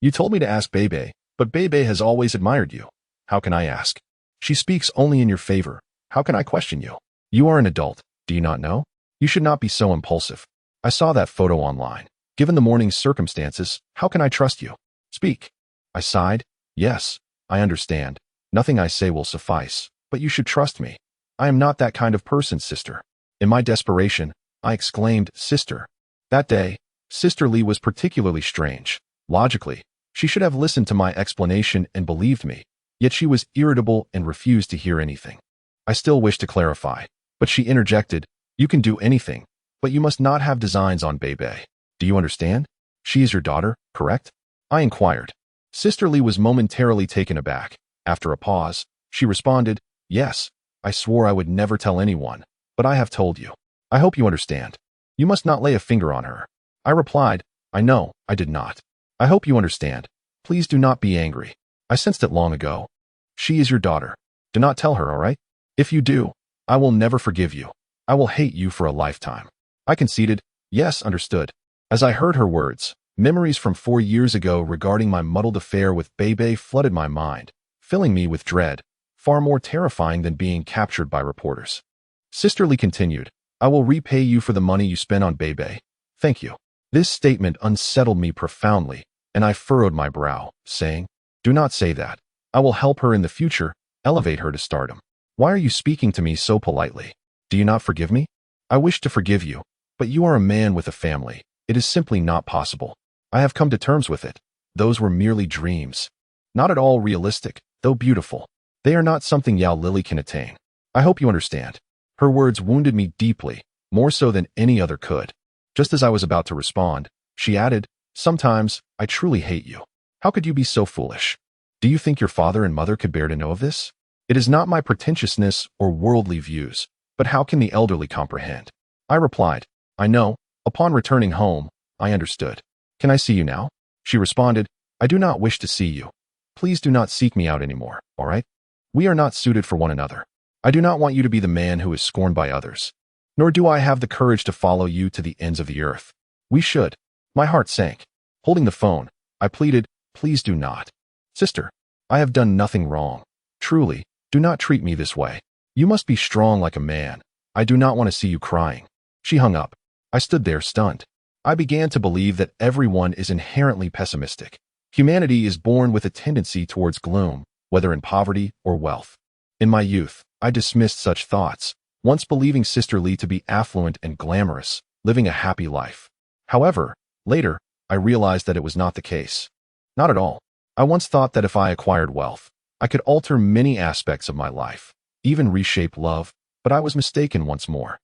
You told me to ask Bebe, but Bebe has always admired you. How can I ask? She speaks only in your favor. How can I question you? You are an adult. Do you not know? You should not be so impulsive. I saw that photo online. Given the morning's circumstances, how can I trust you? Speak." I sighed. "Yes, I understand. Nothing I say will suffice, but you should trust me. I am not that kind of person, sister." In my desperation, I exclaimed, "Sister." That day, Sister Lee was particularly strange. Logically, she should have listened to my explanation and believed me, yet she was irritable and refused to hear anything. I still wished to clarify, but she interjected, "You can do anything, but you must not have designs on Bebe. Do you understand? She is your daughter, correct?" I inquired. Sister Lee was momentarily taken aback. After a pause, she responded, "Yes, I swore I would never tell anyone, but I have told you. I hope you understand. You must not lay a finger on her." I replied, "I know, I did not. I hope you understand. Please do not be angry. I sensed it long ago. She is your daughter. Do not tell her, all right? If you do, I will never forgive you. I will hate you for a lifetime." I conceded, "Yes, understood." As I heard her words, memories from 4 years ago regarding my muddled affair with Bebe flooded my mind, filling me with dread, far more terrifying than being captured by reporters. Sister Lee continued, "I will repay you for the money you spent on Bebe. Thank you." This statement unsettled me profoundly, and I furrowed my brow, saying, "Do not say that. I will help her in the future, elevate her to stardom." "Why are you speaking to me so politely? Do you not forgive me?" "I wish to forgive you, but you are a man with a family. It is simply not possible. I have come to terms with it. Those were merely dreams. Not at all realistic, though beautiful. They are not something Yao Lily can attain. I hope you understand." Her words wounded me deeply, more so than any other could. Just as I was about to respond, she added, "Sometimes, I truly hate you. How could you be so foolish? Do you think your father and mother could bear to know of this? It is not my pretentiousness or worldly views, but how can the elderly comprehend?" I replied, "I know. Upon returning home, I understood. Can I see you now?" She responded, "I do not wish to see you. Please do not seek me out anymore, all right? We are not suited for one another. I do not want you to be the man who is scorned by others, nor do I have the courage to follow you to the ends of the earth. We should." My heart sank. Holding the phone, I pleaded, "Please do not. Sister, I have done nothing wrong. Truly, do not treat me this way. You must be strong like a man. I do not want to see you crying." She hung up. I stood there stunned. I began to believe that everyone is inherently pessimistic. Humanity is born with a tendency towards gloom, whether in poverty or wealth. In my youth, I dismissed such thoughts, once believing Sister Lee to be affluent and glamorous, living a happy life. However, later, I realized that it was not the case. Not at all. I once thought that if I acquired wealth, I could alter many aspects of my life, even reshape love, but I was mistaken once more.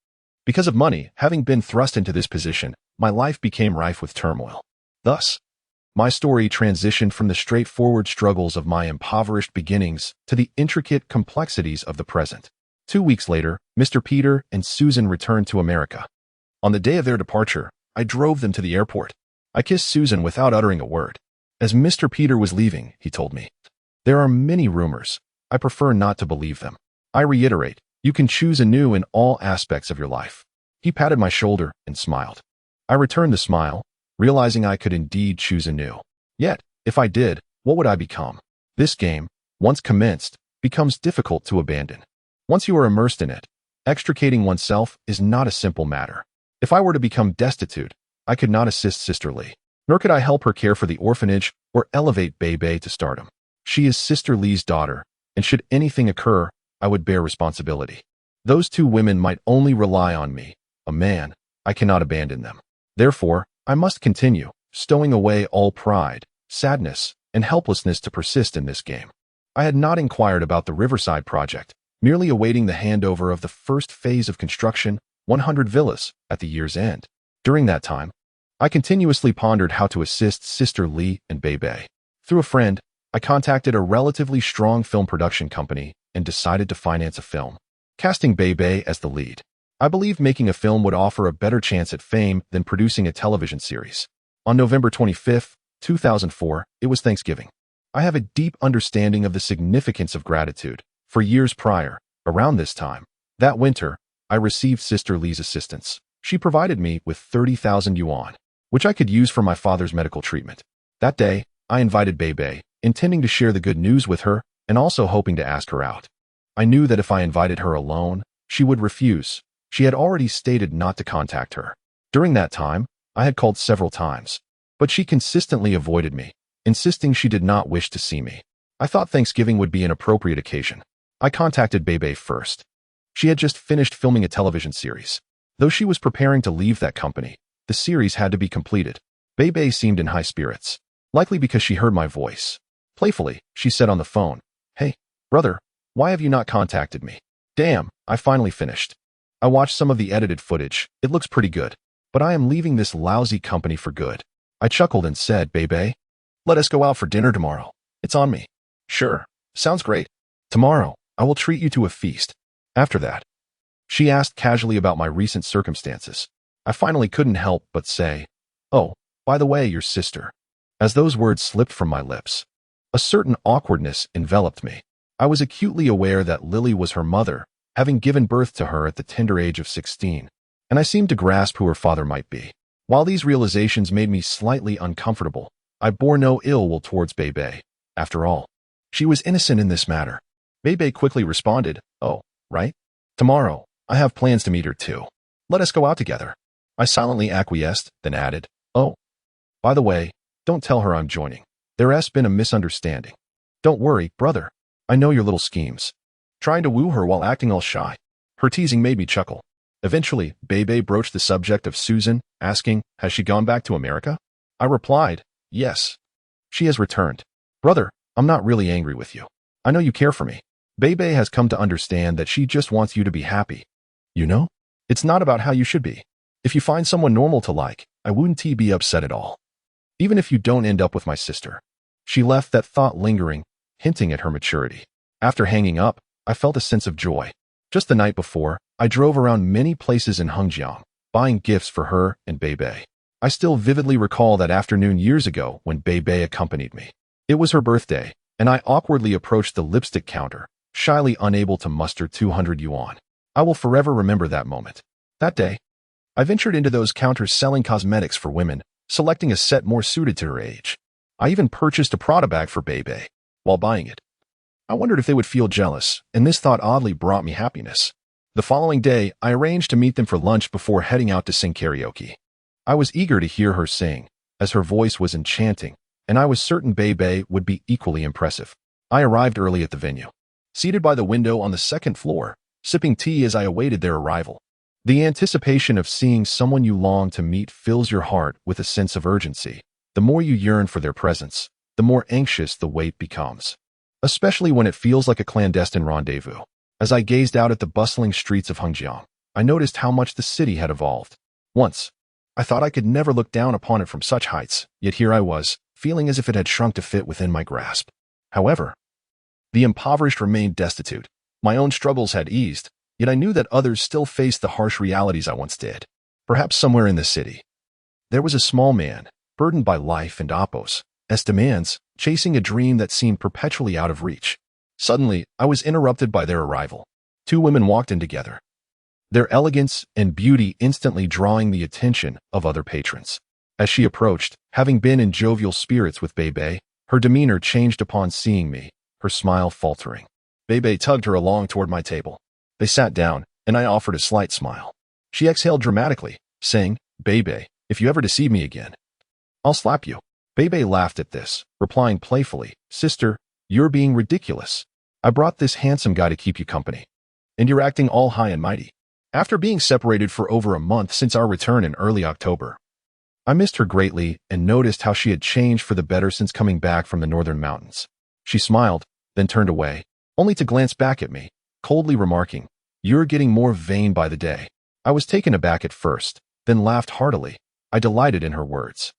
Because of money, having been thrust into this position, my life became rife with turmoil. Thus, my story transitioned from the straightforward struggles of my impoverished beginnings to the intricate complexities of the present. 2 weeks later, Mr. Peter and Susan returned to America. On the day of their departure, I drove them to the airport. I kissed Susan without uttering a word. As Mr. Peter was leaving, he told me, "There are many rumors. I prefer not to believe them. I reiterate, you can choose anew in all aspects of your life." He patted my shoulder and smiled. I returned the smile, realizing I could indeed choose anew. Yet, if I did, what would I become? This game, once commenced, becomes difficult to abandon. Once you are immersed in it, extricating oneself is not a simple matter. If I were to become destitute, I could not assist Sister Lee, nor could I help her care for the orphanage or elevate Bebe to stardom. She is Sister Lee's daughter, and should anything occur, I would bear responsibility. Those two women might only rely on me, a man. I cannot abandon them. Therefore, I must continue, stowing away all pride, sadness, and helplessness to persist in this game. I had not inquired about the Riverside project, merely awaiting the handover of the first phase of construction, 100 villas, at the year's end. During that time, I continuously pondered how to assist Sister Lee and Bebe. Through a friend, I contacted a relatively strong film production company and decided to finance a film, casting Bebe as the lead. I believed making a film would offer a better chance at fame than producing a television series. On November 25, 2004, it was Thanksgiving. I have a deep understanding of the significance of gratitude. For years prior, around this time, that winter, I received Sister Lee's assistance. She provided me with 30,000 yuan, which I could use for my father's medical treatment. That day, I invited Bebe, intending to share the good news with her and also hoping to ask her out. I knew that if I invited her alone, she would refuse. She had already stated not to contact her. During that time, I had called several times, but she consistently avoided me, insisting she did not wish to see me. I thought Thanksgiving would be an appropriate occasion. I contacted Bebe first. She had just finished filming a television series. Though she was preparing to leave that company, the series had to be completed. Bebe seemed in high spirits, likely because she heard my voice. Playfully, she said on the phone, "Hey, brother, why have you not contacted me?" "Damn, I finally finished. I watched some of the edited footage. It looks pretty good. But I am leaving this lousy company for good." I chuckled and said, "Bebe, let us go out for dinner tomorrow. It's on me." "Sure, sounds great. Tomorrow, I will treat you to a feast." After that, she asked casually about my recent circumstances. I finally couldn't help but say, "Oh, by the way, your sister." As those words slipped from my lips, a certain awkwardness enveloped me. I was acutely aware that Lily was her mother, having given birth to her at the tender age of 16, and I seemed to grasp who her father might be. While these realizations made me slightly uncomfortable, I bore no ill will towards Bebe. After all, she was innocent in this matter. Bebe quickly responded, "Oh, right? Tomorrow, I have plans to meet her too. Let us go out together." I silently acquiesced, then added, "Oh, by the way, don't tell her I'm joining. There has been a misunderstanding." "Don't worry, brother. I know your little schemes." Trying to woo her while acting all shy. Her teasing made me chuckle. Eventually, Bebe broached the subject of Susan, asking, "Has she gone back to America?" I replied, "Yes. She has returned." "Brother, I'm not really angry with you. I know you care for me. Bebe has come to understand that she just wants you to be happy. You know? It's not about how you should be. If you find someone normal to like, I wouldn't be upset at all. Even if you don't end up with my sister." She left that thought lingering, hinting at her maturity. After hanging up, I felt a sense of joy. Just the night before, I drove around many places in Hengjiang, buying gifts for her and Bebe. I still vividly recall that afternoon years ago when Bebe accompanied me. It was her birthday, and I awkwardly approached the lipstick counter, shyly unable to muster 200 yuan. I will forever remember that moment. That day, I ventured into those counters selling cosmetics for women, selecting a set more suited to her age. I even purchased a Prada bag for Bebe. While buying it, I wondered if they would feel jealous, and this thought oddly brought me happiness. The following day, I arranged to meet them for lunch before heading out to sing karaoke. I was eager to hear her sing, as her voice was enchanting, and I was certain Bebe would be equally impressive. I arrived early at the venue. Seated by the window on the second floor, sipping tea as I awaited their arrival. The anticipation of seeing someone you long to meet fills your heart with a sense of urgency. The more you yearn for their presence, the more anxious the wait becomes. Especially when it feels like a clandestine rendezvous. As I gazed out at the bustling streets of Hengjiang, I noticed how much the city had evolved. Once, I thought I could never look down upon it from such heights, yet here I was, feeling as if it had shrunk to fit within my grasp. However, the impoverished remained destitute. My own struggles had eased, Yet I knew that others still faced the harsh realities I once did. Perhaps somewhere in the city, there was a small man, burdened by life and Apo's demands, chasing a dream that seemed perpetually out of reach. Suddenly, I was interrupted by their arrival. Two women walked in together, their elegance and beauty instantly drawing the attention of other patrons. As she approached, having been in jovial spirits with Bebe, her demeanor changed upon seeing me, her smile faltering. Bebe tugged her along toward my table. They sat down, and I offered a slight smile. She exhaled dramatically, saying, "Bebe, if you ever deceive me again, I'll slap you." Bebe laughed at this, replying playfully, "Sister, you're being ridiculous. I brought this handsome guy to keep you company, and you're acting all high and mighty." After being separated for over a month since our return in early October, I missed her greatly and noticed how she had changed for the better since coming back from the northern mountains. She smiled, then turned away, only to glance back at me, coldly remarking, "You're getting more vain by the day." I was taken aback at first, then laughed heartily. I delighted in her words.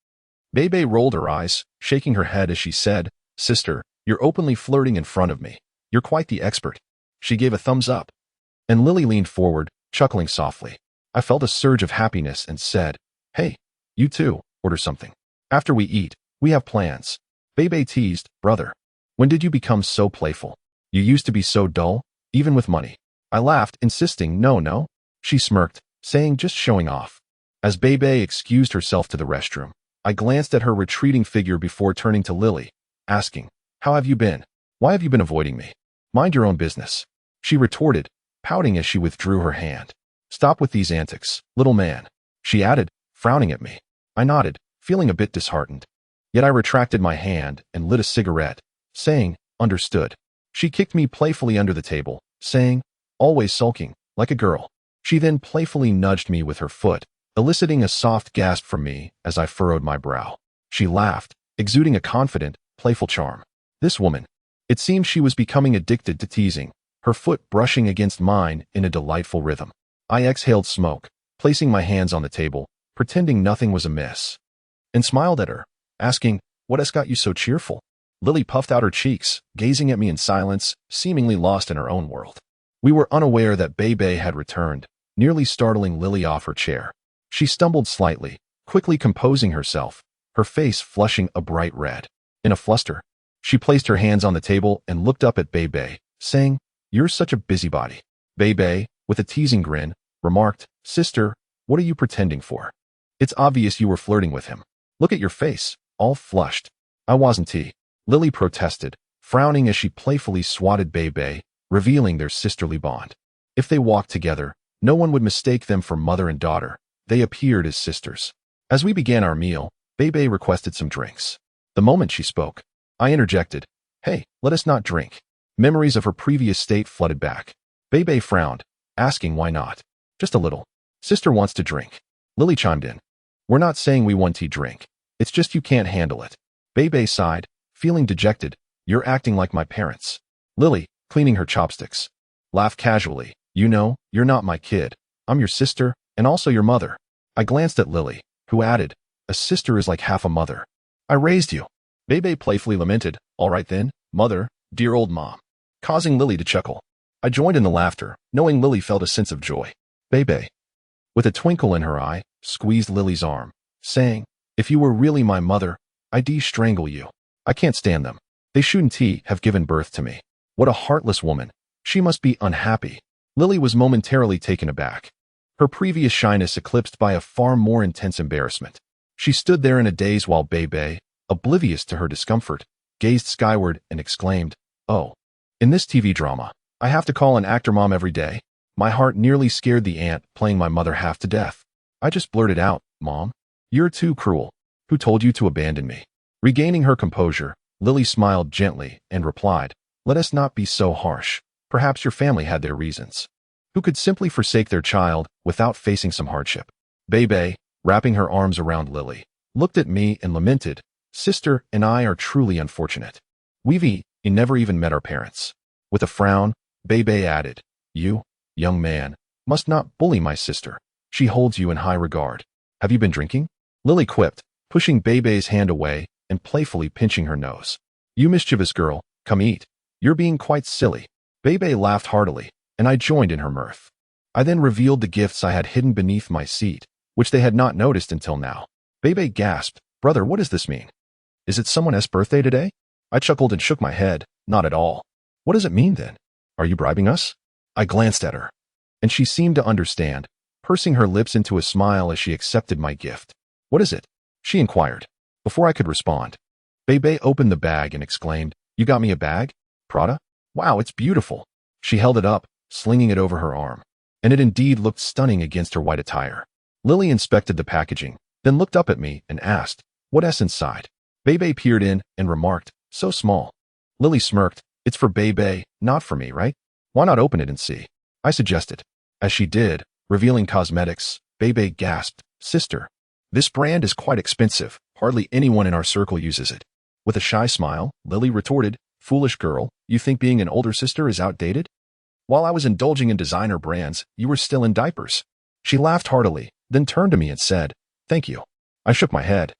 Bebe rolled her eyes, shaking her head as she said, "Sister, you're openly flirting in front of me. You're quite the expert." She gave a thumbs up, and Lily leaned forward, chuckling softly. I felt a surge of happiness and said, "Hey, you too, order something. After we eat, we have plans." Bebe teased, "Brother, when did you become so playful? You used to be so dull, even with money." I laughed, insisting, No. She smirked, saying, "Just showing off." As Bebe excused herself to the restroom, I glanced at her retreating figure before turning to Lily, asking, "How have you been? Why have you been avoiding me?" "Mind your own business," she retorted, pouting as she withdrew her hand. "Stop with these antics, little man," she added, frowning at me. I nodded, feeling a bit disheartened. Yet I retracted my hand and lit a cigarette, saying, "Understood." She kicked me playfully under the table, saying, "Always sulking, like a girl." She then playfully nudged me with her foot, eliciting a soft gasp from me as I furrowed my brow. She laughed, exuding a confident, playful charm. This woman, it seemed she was becoming addicted to teasing, her foot brushing against mine in a delightful rhythm. I exhaled smoke, placing my hands on the table, pretending nothing was amiss, and smiled at her, asking, "What has got you so cheerful?" Lily puffed out her cheeks, gazing at me in silence, seemingly lost in her own world. We were unaware that Bebe had returned, nearly startling Lily off her chair. She stumbled slightly, quickly composing herself, her face flushing a bright red. In a fluster, she placed her hands on the table and looked up at Bebe, saying, "You're such a busybody." Bebe, with a teasing grin, remarked, "Sister, what are you pretending for? It's obvious you were flirting with him. Look at your face, all flushed." "I wasn't," Lily protested, frowning as she playfully swatted Bebe, revealing their sisterly bond. If they walked together, no one would mistake them for mother and daughter. They appeared as sisters. As we began our meal, Bebe requested some drinks. The moment she spoke, I interjected, "Hey, let us not drink." Memories of her previous state flooded back. Bebe frowned, asking why not. "Just a little. Sister wants to drink." Lily chimed in, "We're not saying we want to drink. It's just you can't handle it." Bebe sighed, feeling dejected. "You're acting like my parents." Lily, cleaning her chopsticks, laughed casually. "You know, you're not my kid. I'm your sister, and also your mother." I glanced at Lily, who added, "A sister is like half a mother. I raised you." Bebe playfully lamented, "All right then, mother, dear old mom," causing Lily to chuckle. I joined in the laughter, knowing Lily felt a sense of joy. Bebe, with a twinkle in her eye, squeezed Lily's arm, saying, "If you were really my mother, I'd strangle you. I can't stand them. They shouldn't have given birth to me. What a heartless woman. She must be unhappy." Lily was momentarily taken aback, her previous shyness eclipsed by a far more intense embarrassment. She stood there in a daze while Bebe, oblivious to her discomfort, gazed skyward and exclaimed, "Oh, in this TV drama, I have to call an actor mom every day." My heart nearly scared the aunt playing my mother half to death. I just blurted out, "Mom, you're too cruel. Who told you to abandon me?" Regaining her composure, Lily smiled gently and replied, "Let us not be so harsh. Perhaps your family had their reasons. Who could simply forsake their child without facing some hardship?" Bebe, wrapping her arms around Lily, looked at me and lamented, "Sister and I are truly unfortunate. We've never even met our parents." With a frown, Bebe added, "You, young man, must not bully my sister. She holds you in high regard. Have you been drinking?" Lily quipped, pushing Bebe's hand away and playfully pinching her nose. "You mischievous girl, come eat. You're being quite silly." Bebe laughed heartily, and I joined in her mirth. I then revealed the gifts I had hidden beneath my seat, which they had not noticed until now. Bebe gasped, "Brother, what does this mean? Is it someone's birthday today?" I chuckled and shook my head. "Not at all." "What does it mean then? Are you bribing us?" I glanced at her, and she seemed to understand, pursing her lips into a smile as she accepted my gift. "What is it?" she inquired. Before I could respond, Bebe opened the bag and exclaimed, "You got me a bag? Prada? Wow, it's beautiful." She held it up, slinging it over her arm, and it indeed looked stunning against her white attire. Lily inspected the packaging, then looked up at me and asked, "What's inside?" Bebe peered in and remarked, "So small." Lily smirked, "It's for Bebe, not for me, right? Why not open it and see?" I suggested. As she did, revealing cosmetics, Bebe gasped, "Sister, this brand is quite expensive. Hardly anyone in our circle uses it." With a shy smile, Lily retorted, "Foolish girl, you think being an older sister is outdated? While I was indulging in designer brands, you were still in diapers." She laughed heartily, then turned to me and said, "Thank you." I shook my head,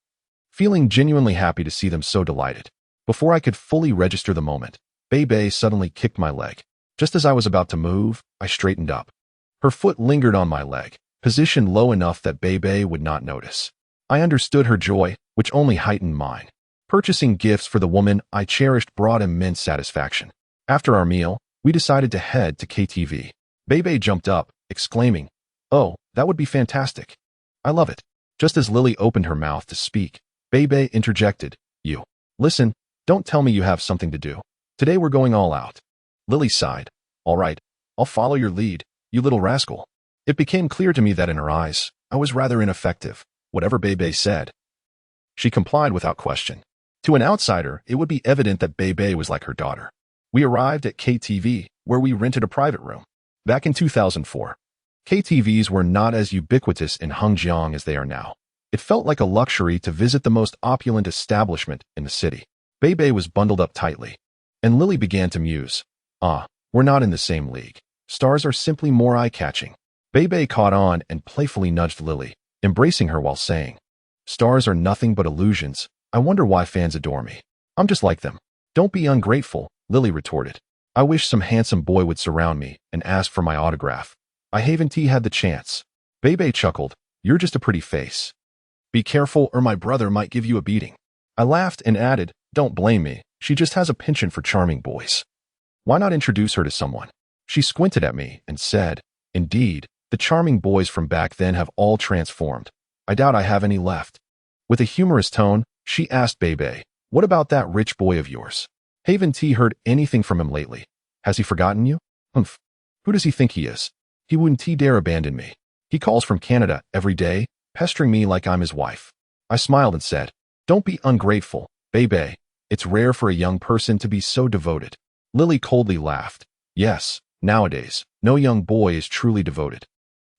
feeling genuinely happy to see them so delighted. Before I could fully register the moment, Bebe suddenly kicked my leg. Just as I was about to move, I straightened up. Her foot lingered on my leg, positioned low enough that Bebe would not notice. I understood her joy, which only heightened mine. Purchasing gifts for the woman I cherished brought immense satisfaction. After our meal, we decided to head to KTV. Bebe jumped up, exclaiming, "Oh, that would be fantastic. I love it." Just as Lily opened her mouth to speak, Bebe interjected, "You. Listen, don't tell me you have something to do. Today we're going all out." Lily sighed. "All right, I'll follow your lead, you little rascal." It became clear to me that in her eyes, I was rather ineffective. Whatever Bebe said, she complied without question. To an outsider, it would be evident that Bebe was like her daughter. We arrived at KTV, where we rented a private room. Back in 2004, KTVs were not as ubiquitous in Hangjiang as they are now. It felt like a luxury to visit the most opulent establishment in the city. Bebe was bundled up tightly, and Lily began to muse. We're not in the same league. Stars are simply more eye-catching." Bebe caught on and playfully nudged Lily, embracing her while saying, "Stars are nothing but illusions. I wonder why fans adore me. I'm just like them." "Don't be ungrateful," Lily retorted. "I wish some handsome boy would surround me and ask for my autograph. I haven't had the chance." Bebe chuckled, "You're just a pretty face. Be careful or my brother might give you a beating." I laughed and added, "Don't blame me. She just has a penchant for charming boys. Why not introduce her to someone?" She squinted at me and said, "Indeed, the charming boys from back then have all transformed. I doubt I have any left." With a humorous tone, she asked Bebe, "What about that rich boy of yours? Haven't heard anything from him lately? Has he forgotten you?" "Humph. Who does he think he is? He wouldn't dare abandon me. He calls from Canada every day, pestering me like I'm his wife." I smiled and said, "Don't be ungrateful, Bebe. It's rare for a young person to be so devoted." Lily coldly laughed. "Yes, nowadays, no young boy is truly devoted.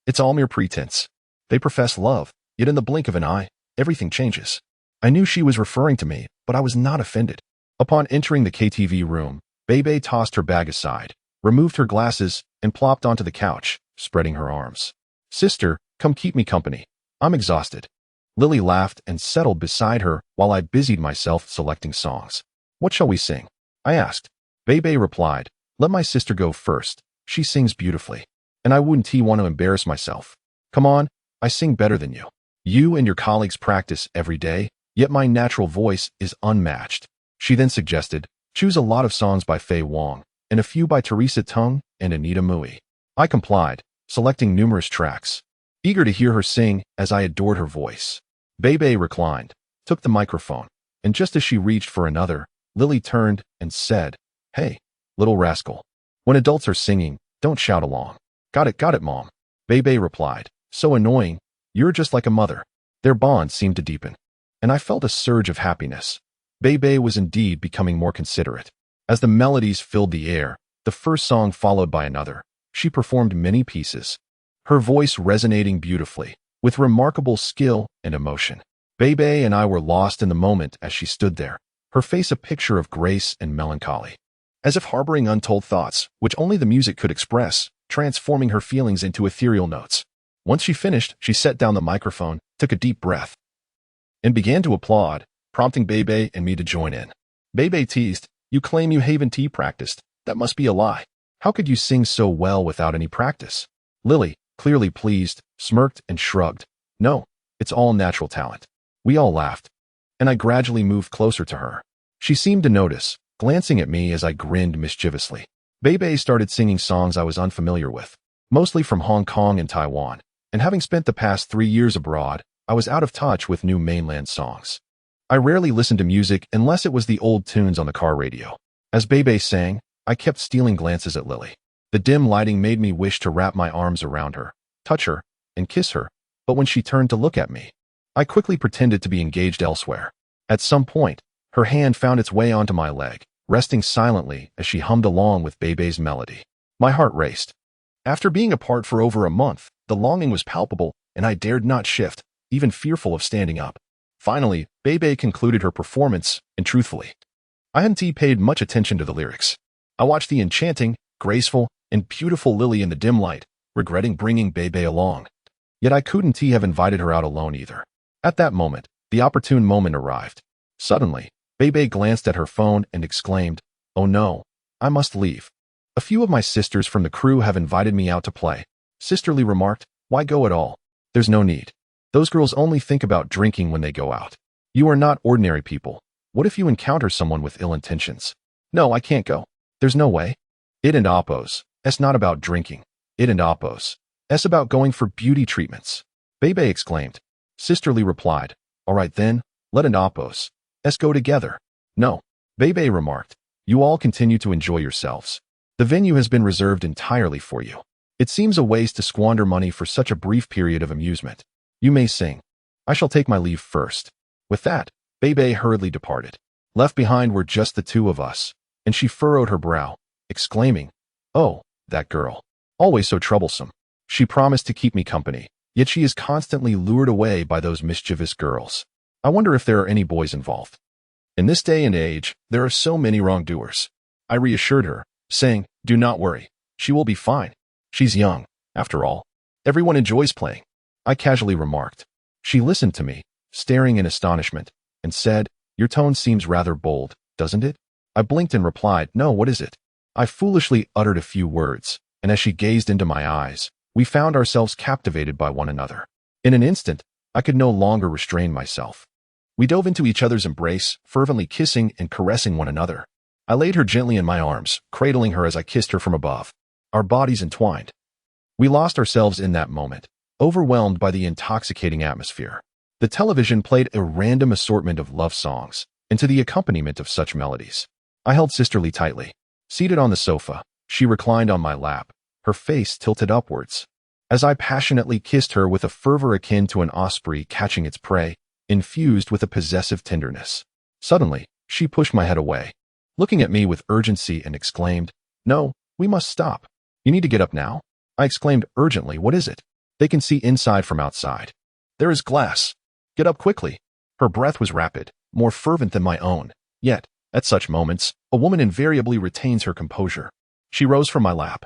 It's all mere pretense. They profess love, yet in the blink of an eye, everything changes." I knew she was referring to me, but I was not offended. Upon entering the KTV room, Bebe tossed her bag aside, removed her glasses, and plopped onto the couch, spreading her arms. "Sister, come keep me company. I'm exhausted." Lily laughed and settled beside her while I busied myself selecting songs. "What shall we sing?" I asked. Bebe replied, "Let my sister go first. She sings beautifully, and I wouldn't want to embarrass myself. Come on, I sing better than you. You and your colleagues practice every day, yet my natural voice is unmatched." She then suggested, "Choose a lot of songs by Fei Wong, and a few by Teresa Tung and Anita Mui." I complied, selecting numerous tracks, eager to hear her sing as I adored her voice. Bebe reclined, took the microphone, and just as she reached for another, Lily turned and said, "Hey, little rascal. When adults are singing, don't shout along." Got it, Mom." Bebe replied, "So annoying. You're just like a mother." Their bond seemed to deepen, and I felt a surge of happiness. Bebe was indeed becoming more considerate. As the melodies filled the air, the first song followed by another, she performed many pieces, her voice resonating beautifully, with remarkable skill and emotion. Bebe and I were lost in the moment as she stood there, her face a picture of grace and melancholy, as if harboring untold thoughts, which only the music could express, transforming her feelings into ethereal notes. Once she finished, she set down the microphone, took a deep breath, and began to applaud, prompting Bebe and me to join in. Bebe teased, "You claim you haven't practiced. That must be a lie." How could you sing so well without any practice? Lily, clearly pleased, smirked and shrugged. No, it's all natural talent. We all laughed, and I gradually moved closer to her. She seemed to notice, glancing at me as I grinned mischievously. Bebe started singing songs I was unfamiliar with, mostly from Hong Kong and Taiwan, and having spent the past 3 years abroad, I was out of touch with new mainland songs. I rarely listened to music unless it was the old tunes on the car radio. As Bebe sang, I kept stealing glances at Lily. The dim lighting made me wish to wrap my arms around her, touch her, and kiss her, but when she turned to look at me, I quickly pretended to be engaged elsewhere. At some point, her hand found its way onto my leg, resting silently as she hummed along with Bebe's melody. My heart raced. After being apart for over a month, the longing was palpable, and I dared not shift, even fearful of standing up. Finally, Bebe concluded her performance, and truthfully, I hadn't paid much attention to the lyrics. I watched the enchanting, graceful, and beautiful Lily in the dim light, regretting bringing Bebe along. Yet I couldn't have invited her out alone either. At that moment, the opportune moment arrived. Suddenly, Bebe glanced at her phone and exclaimed, "Oh no, I must leave. A few of my sisters from the crew have invited me out to play." Sisterly remarked, "Why go at all? There's no need. Those girls only think about drinking when they go out. You are not ordinary people. What if you encounter someone with ill intentions?" "No, I can't go. There's no way. It and Oppos. It's not about drinking. It and Oppos. It's about going for beauty treatments." Bebe exclaimed. Sisterly replied, "All right then, let and Oppos. Let's go together." "No," Bebe remarked. "You all continue to enjoy yourselves. The venue has been reserved entirely for you. It seems a waste to squander money for such a brief period of amusement. You may sing. I shall take my leave first." With that, Bebe hurriedly departed. Left behind were just the two of us, and she furrowed her brow, exclaiming, "Oh, that girl. Always so troublesome. She promised to keep me company, yet she is constantly lured away by those mischievous girls. I wonder if there are any boys involved." In this day and age, there are so many wrongdoers. I reassured her, saying, "Do not worry. She will be fine. She's young, after all. Everyone enjoys playing," I casually remarked. She listened to me, staring in astonishment, and said, "Your tone seems rather bold, doesn't it?" I blinked and replied, "No, what is it?" I foolishly uttered a few words, and as she gazed into my eyes, we found ourselves captivated by one another. In an instant, I could no longer restrain myself. We dove into each other's embrace, fervently kissing and caressing one another. I laid her gently in my arms, cradling her as I kissed her from above. Our bodies entwined. We lost ourselves in that moment, overwhelmed by the intoxicating atmosphere. The television played a random assortment of love songs, and to the accompaniment of such melodies, I held Sisterly tightly. Seated on the sofa, she reclined on my lap, her face tilted upwards. As I passionately kissed her with a fervor akin to an osprey catching its prey, infused with a possessive tenderness. Suddenly, she pushed my head away, looking at me with urgency and exclaimed, "No, we must stop. You need to get up now." I exclaimed urgently, "What is it?" "They can see inside from outside. There is glass. Get up quickly." Her breath was rapid, more fervent than my own. Yet, at such moments, a woman invariably retains her composure. She rose from my lap.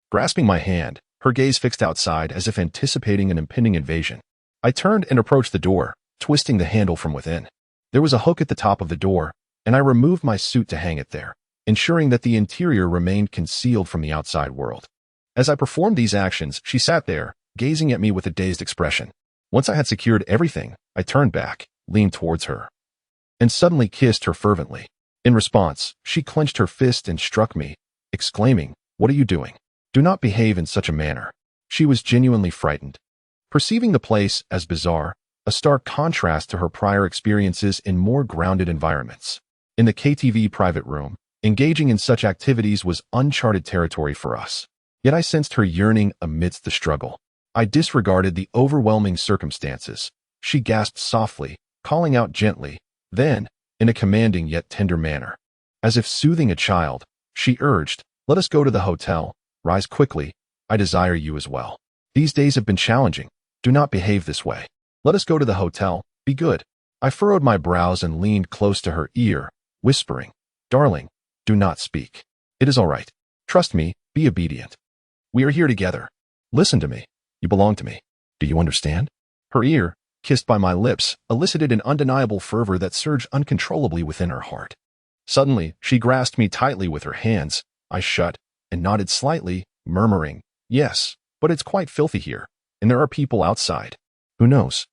Grasping my hand, her gaze fixed outside as if anticipating an impending invasion. I turned and approached the door, twisting the handle from within. There was a hook at the top of the door, and I removed my suit to hang it there, ensuring that the interior remained concealed from the outside world. As I performed these actions, she sat there, gazing at me with a dazed expression. Once I had secured everything, I turned back, leaned towards her, and suddenly kissed her fervently. In response, she clenched her fist and struck me, exclaiming, "What are you doing? Do not behave in such a manner." She was genuinely frightened. Perceiving the place as bizarre, a stark contrast to her prior experiences in more grounded environments. In the KTV private room, engaging in such activities was uncharted territory for us. Yet I sensed her yearning amidst the struggle. I disregarded the overwhelming circumstances. She gasped softly, calling out gently. Then, in a commanding yet tender manner, as if soothing a child, she urged, "Let us go to the hotel. Rise quickly. I desire you as well. These days have been challenging. Do not behave this way. Let us go to the hotel. Be good." I furrowed my brows and leaned close to her ear, whispering, "Darling, do not speak. It is all right. Trust me, be obedient. We are here together. Listen to me. You belong to me. Do you understand?" Her ear, kissed by my lips, elicited an undeniable fervor that surged uncontrollably within her heart. Suddenly, she grasped me tightly with her hands. I shut and nodded slightly, murmuring, "Yes, but it's quite filthy here, and there are people outside. Who knows?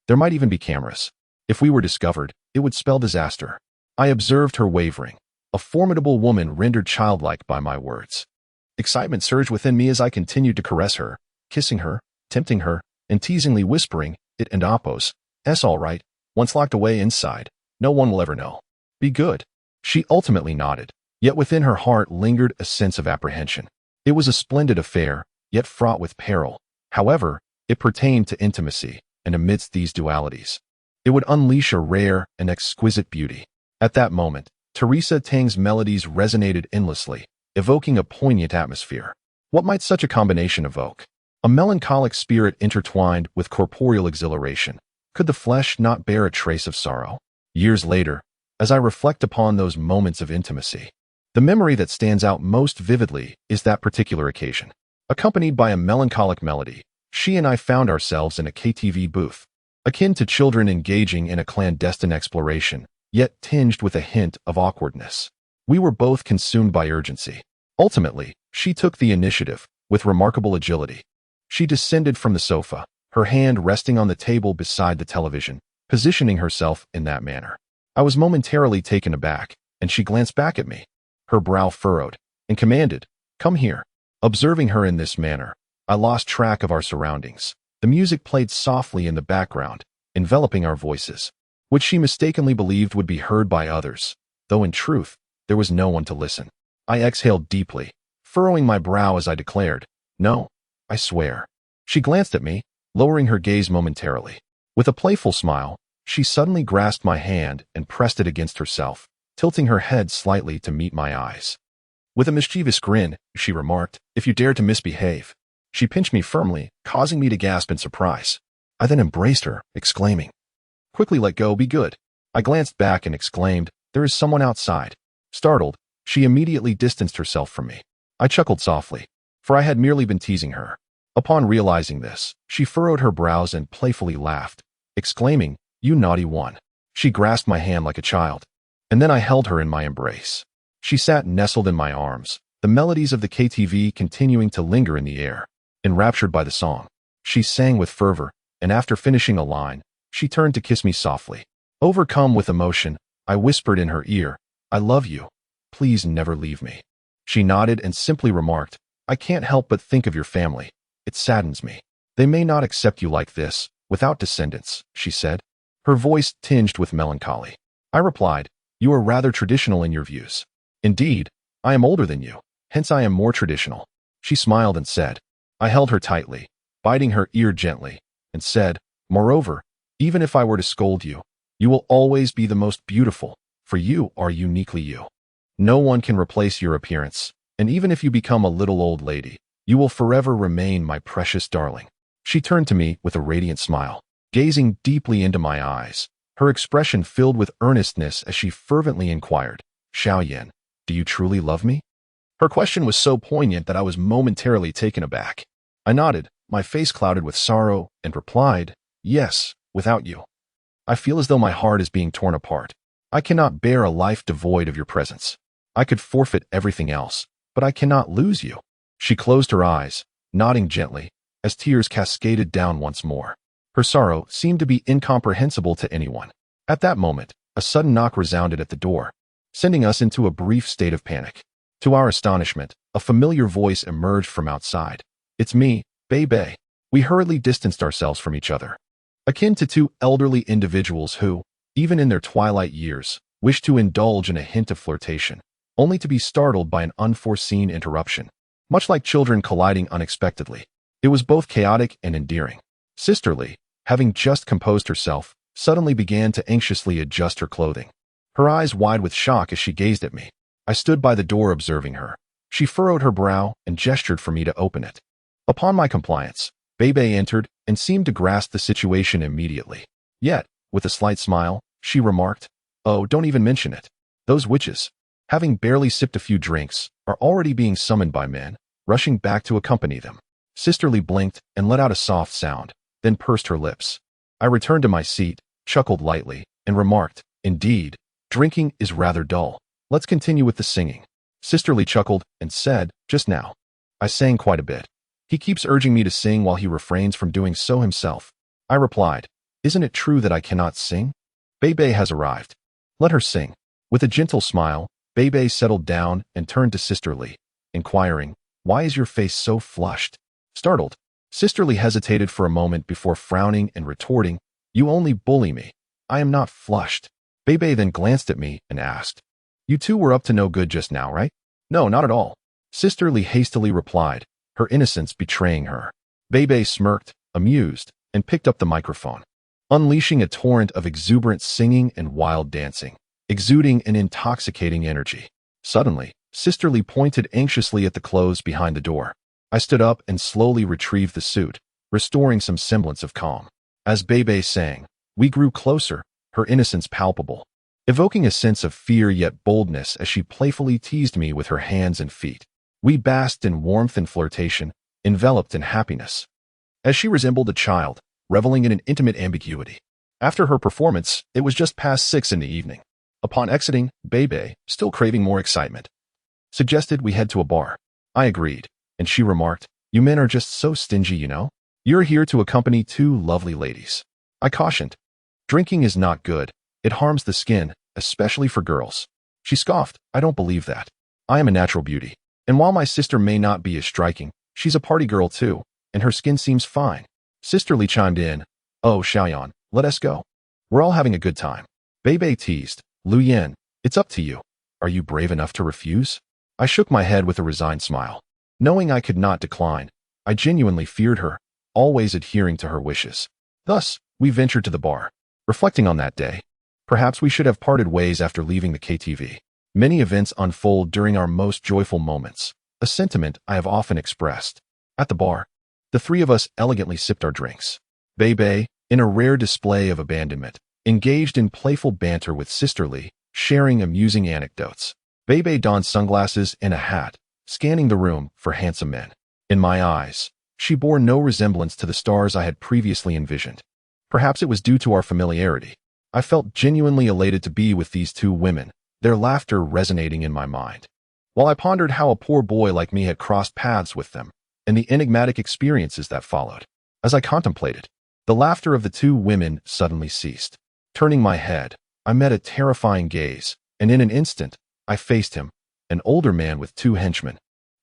There might even be cameras. If we were discovered, it would spell disaster." I observed her wavering, a formidable woman rendered childlike by my words. Excitement surged within me as I continued to caress her, kissing her, tempting her, and teasingly whispering, "It and Appos, S all right, once locked away inside, no one will ever know. Be good." She ultimately nodded, yet within her heart lingered a sense of apprehension. It was a splendid affair, yet fraught with peril. However, it pertained to intimacy, and amidst these dualities, it would unleash a rare and exquisite beauty. At that moment, Teresa Tang's melodies resonated endlessly, evoking a poignant atmosphere. What might such a combination evoke? A melancholic spirit intertwined with corporeal exhilaration. Could the flesh not bear a trace of sorrow? Years later, as I reflect upon those moments of intimacy, the memory that stands out most vividly is that particular occasion. Accompanied by a melancholic melody, she and I found ourselves in a KTV booth, akin to children engaging in a clandestine exploration, yet tinged with a hint of awkwardness. We were both consumed by urgency. Ultimately, she took the initiative, with remarkable agility. She descended from the sofa, her hand resting on the table beside the television, positioning herself in that manner. I was momentarily taken aback, and she glanced back at me, her brow furrowed, and commanded, "Come here." Observing her in this manner, I lost track of our surroundings. The music played softly in the background, enveloping our voices, which she mistakenly believed would be heard by others, though in truth, there was no one to listen. I exhaled deeply, furrowing my brow as I declared, "No, I swear." She glanced at me, lowering her gaze momentarily. With a playful smile, she suddenly grasped my hand and pressed it against herself, tilting her head slightly to meet my eyes. With a mischievous grin, she remarked, "If you dare to misbehave." She pinched me firmly, causing me to gasp in surprise. I then embraced her, exclaiming, "Quickly let go, be good." I glanced back and exclaimed, "There is someone outside." Startled, she immediately distanced herself from me. I chuckled softly, for I had merely been teasing her. Upon realizing this, she furrowed her brows and playfully laughed, exclaiming, "You naughty one." She grasped my hand like a child, and then I held her in my embrace. She sat nestled in my arms, the melodies of the KTV continuing to linger in the air. Enraptured by the song, she sang with fervor, and after finishing a line, she turned to kiss me softly. Overcome with emotion, I whispered in her ear, "I love you. Please never leave me." She nodded and simply remarked, "I can't help but think of your family. It saddens me. They may not accept you like this, without descendants," she said, her voice tinged with melancholy. I replied, "You are rather traditional in your views." "Indeed, I am older than you, hence I am more traditional." She smiled and said. I held her tightly, biting her ear gently, and said, "Moreover, even if I were to scold you, you will always be the most beautiful, for you are uniquely you. No one can replace your appearance, and even if you become a little old lady, you will forever remain my precious darling." She turned to me with a radiant smile, gazing deeply into my eyes, her expression filled with earnestness as she fervently inquired, "Xiaoyan, do you truly love me?" Her question was so poignant that I was momentarily taken aback. I nodded, my face clouded with sorrow, and replied, "Yes, without you. I feel as though my heart is being torn apart. I cannot bear a life devoid of your presence. I could forfeit everything else, but I cannot lose you." She closed her eyes, nodding gently, as tears cascaded down once more. Her sorrow seemed to be incomprehensible to anyone. At that moment, a sudden knock resounded at the door, sending us into a brief state of panic. To our astonishment, a familiar voice emerged from outside. "It's me, Bei." We hurriedly distanced ourselves from each other, akin to two elderly individuals who, even in their twilight years, wished to indulge in a hint of flirtation, only to be startled by an unforeseen interruption. Much like children colliding unexpectedly, it was both chaotic and endearing. Sister Lee, having just composed herself, suddenly began to anxiously adjust her clothing, her eyes wide with shock as she gazed at me. I stood by the door observing her. She furrowed her brow and gestured for me to open it. Upon my compliance, Bei entered and seemed to grasp the situation immediately. Yet, with a slight smile, she remarked, "Oh, don't even mention it. Those witches, having barely sipped a few drinks, are already being summoned by men, rushing back to accompany them." Sister Lee blinked and let out a soft sound, then pursed her lips. I returned to my seat, chuckled lightly, and remarked, "Indeed, drinking is rather dull. Let's continue with the singing." Sisterly chuckled and said, just now. I sang quite a bit. He keeps urging me to sing while he refrains from doing so himself. I replied, isn't it true that I cannot sing? Bebe has arrived. Let her sing. With a gentle smile, Bebe settled down and turned to Sisterly, inquiring, why is your face so flushed? Startled, Sisterly hesitated for a moment before frowning and retorting, you only bully me. I am not flushed. Bebe then glanced at me and asked, you two were up to no good just now, right? No, not at all. Sisterly hastily replied, her innocence betraying her. Bebe smirked, amused, and picked up the microphone, unleashing a torrent of exuberant singing and wild dancing, exuding an intoxicating energy. Suddenly, Sisterly pointed anxiously at the clothes behind the door. I stood up and slowly retrieved the suit, restoring some semblance of calm. As Bebe sang, we grew closer, her innocence palpable, evoking a sense of fear yet boldness as she playfully teased me with her hands and feet. We basked in warmth and flirtation, enveloped in happiness. As she resembled a child, reveling in an intimate ambiguity. After her performance, it was just past 6 in the evening. Upon exiting, Bebe, still craving more excitement, suggested we head to a bar. I agreed, and she remarked, you men are just so stingy, you know? You're here to accompany 2 lovely ladies. I cautioned. Drinking is not good. It harms the skin, especially for girls. She scoffed, I don't believe that. I am a natural beauty. And while my sister may not be as striking, she's a party girl too, and her skin seems fine. Sisterly chimed in, oh, Xiaoyan, let us go. We're all having a good time. Bebe teased, Lu Yan, it's up to you. Are you brave enough to refuse? I shook my head with a resigned smile. Knowing I could not decline, I genuinely feared her, always adhering to her wishes. Thus, we ventured to the bar. Reflecting on that day, perhaps we should have parted ways after leaving the KTV. Many events unfold during our most joyful moments, a sentiment I have often expressed. At the bar, the 3 of us elegantly sipped our drinks. Bebe, in a rare display of abandonment, engaged in playful banter with Sisterly, sharing amusing anecdotes. Bebe donned sunglasses and a hat, scanning the room for handsome men. In my eyes, she bore no resemblance to the stars I had previously envisioned. Perhaps it was due to our familiarity. I felt genuinely elated to be with these 2 women, their laughter resonating in my mind. While I pondered how a poor boy like me had crossed paths with them, and the enigmatic experiences that followed. As I contemplated, the laughter of the 2 women suddenly ceased. Turning my head, I met a terrifying gaze, and in an instant, I faced him, an older man with 2 henchmen.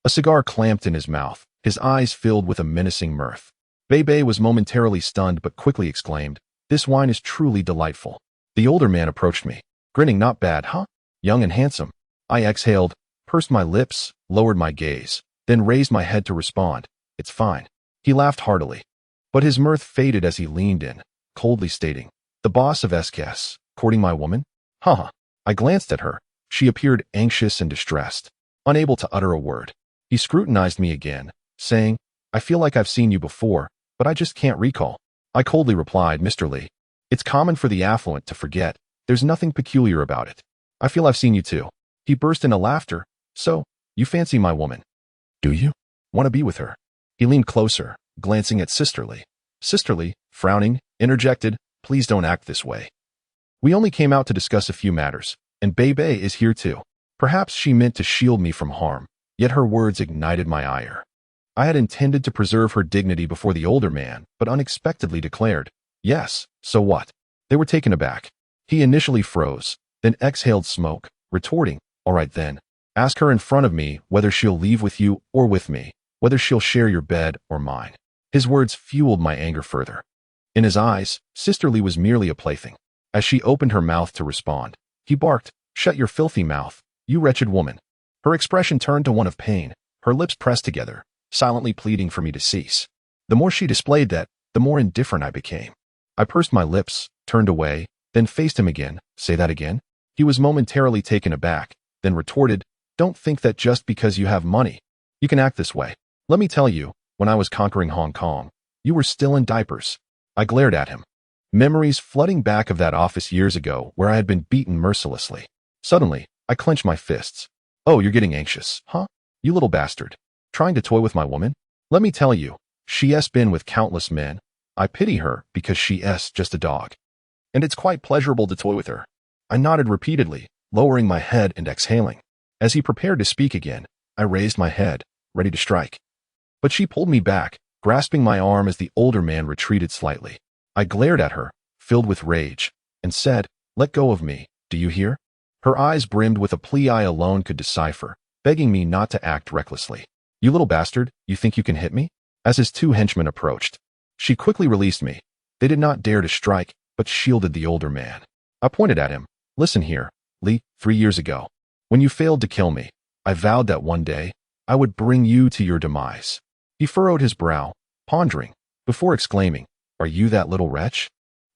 A cigar clamped in his mouth, his eyes filled with a menacing mirth. Bebe was momentarily stunned but quickly exclaimed, this wine is truly delightful. The older man approached me, grinning, not bad, huh? Young and handsome. I exhaled, pursed my lips, lowered my gaze, then raised my head to respond, it's fine. He laughed heartily, but his mirth faded as he leaned in, coldly stating, the boss of SKS, courting my woman? Haha. I glanced at her. She appeared anxious and distressed, unable to utter a word. He scrutinized me again, saying, I feel like I've seen you before, but I just can't recall. I coldly replied, Mr. Lee, it's common for the affluent to forget. There's nothing peculiar about it. I feel I've seen you too. He burst into laughter. So, you fancy my woman? Do you? Want to be with her? He leaned closer, glancing at Sisterly. Sisterly, frowning, interjected, please don't act this way. We only came out to discuss a few matters, and Bebe is here too. Perhaps she meant to shield me from harm, yet her words ignited my ire. I had intended to preserve her dignity before the older man, but unexpectedly declared, yes, so what? They were taken aback. He initially froze, then exhaled smoke, retorting, all right then. Ask her in front of me whether she'll leave with you or with me, whether she'll share your bed or mine. His words fueled my anger further. In his eyes, Sisterly was merely a plaything. As she opened her mouth to respond, he barked, shut your filthy mouth, you wretched woman. Her expression turned to one of pain, her lips pressed together, silently pleading for me to cease. The more she displayed that, the more indifferent I became. I pursed my lips, turned away, then faced him again. Say that again? He was momentarily taken aback, then retorted, don't think that just because you have money, you can act this way. Let me tell you, when I was conquering Hong Kong, you were still in diapers. I glared at him. Memories flooding back of that office years ago where I had been beaten mercilessly. Suddenly, I clenched my fists. Oh, you're getting anxious, huh? You little bastard. Trying to toy with my woman? Let me tell you, she's been with countless men. I pity her because she's just a dog. And it's quite pleasurable to toy with her. I nodded repeatedly, lowering my head and exhaling. As he prepared to speak again, I raised my head, ready to strike. But she pulled me back, grasping my arm as the older man retreated slightly. I glared at her, filled with rage, and said, "Let go of me, do you hear?" Her eyes brimmed with a plea I alone could decipher, begging me not to act recklessly. "You little bastard, you think you can hit me?" As his two henchmen approached, she quickly released me. They did not dare to strike, but shielded the older man. I pointed at him. "Listen here, Lee, 3 years ago, when you failed to kill me, I vowed that one day I would bring you to your demise." He furrowed his brow, pondering, before exclaiming, "Are you that little wretch?"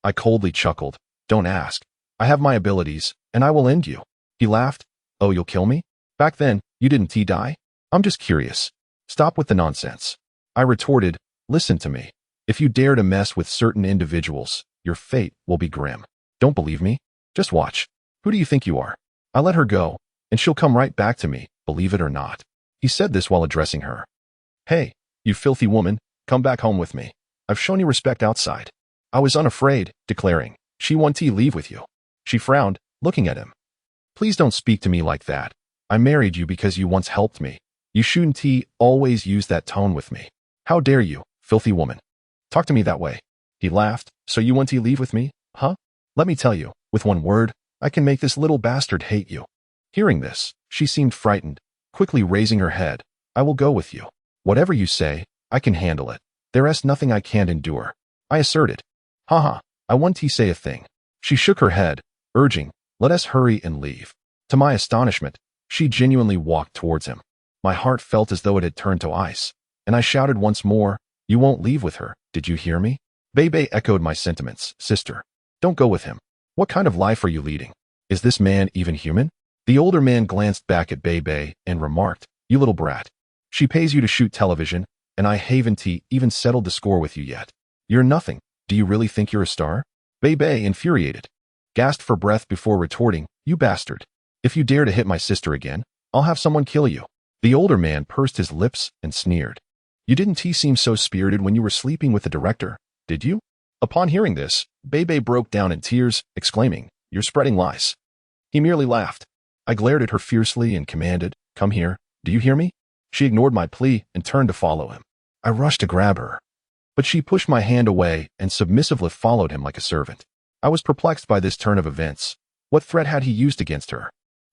I coldly chuckled. "Don't ask. I have my abilities, and I will end you." He laughed. "Oh, you'll kill me? Back then, you didn't die? I'm just curious. Stop with the nonsense." I retorted, "Listen to me. If you dare to mess with certain individuals, your fate will be grim. Don't believe me? Just watch. Who do you think you are?" I let her go, and she'll come right back to me, believe it or not. He said this while addressing her. "Hey, you filthy woman, come back home with me. I've shown you respect outside." I was unafraid, declaring, "She want to leave with you." She frowned, looking at him. "Please don't speak to me like that. I married you because you once helped me. You shouldn't always use that tone with me. How dare you, filthy woman? Talk to me that way." He laughed. "So you want to leave with me, huh? Let me tell you, with one word, I can make this little bastard hate you." Hearing this, she seemed frightened, quickly raising her head. "I will go with you. Whatever you say, I can handle it. There is nothing I can't endure," I asserted. "Haha, I want to say a thing." She shook her head, urging, "Let us hurry and leave." To my astonishment, she genuinely walked towards him. My heart felt as though it had turned to ice, and I shouted once more, "You won't leave with her, did you hear me?" Bebe echoed my sentiments. "Sister, don't go with him. What kind of life are you leading? Is this man even human?" The older man glanced back at Bebe and remarked, "You little brat. She pays you to shoot television, and I haven't even settled the score with you yet. You're nothing. Do you really think you're a star?" Bebe, infuriated, gasped for breath before retorting, "You bastard. If you dare to hit my sister again, I'll have someone kill you." The older man pursed his lips and sneered. "You didn't seem so spirited when you were sleeping with the director, did you?" Upon hearing this, Bebe broke down in tears, exclaiming, "You're spreading lies." He merely laughed. I glared at her fiercely and commanded, "Come here, do you hear me?" She ignored my plea and turned to follow him. I rushed to grab her, but she pushed my hand away and submissively followed him like a servant. I was perplexed by this turn of events. What threat had he used against her?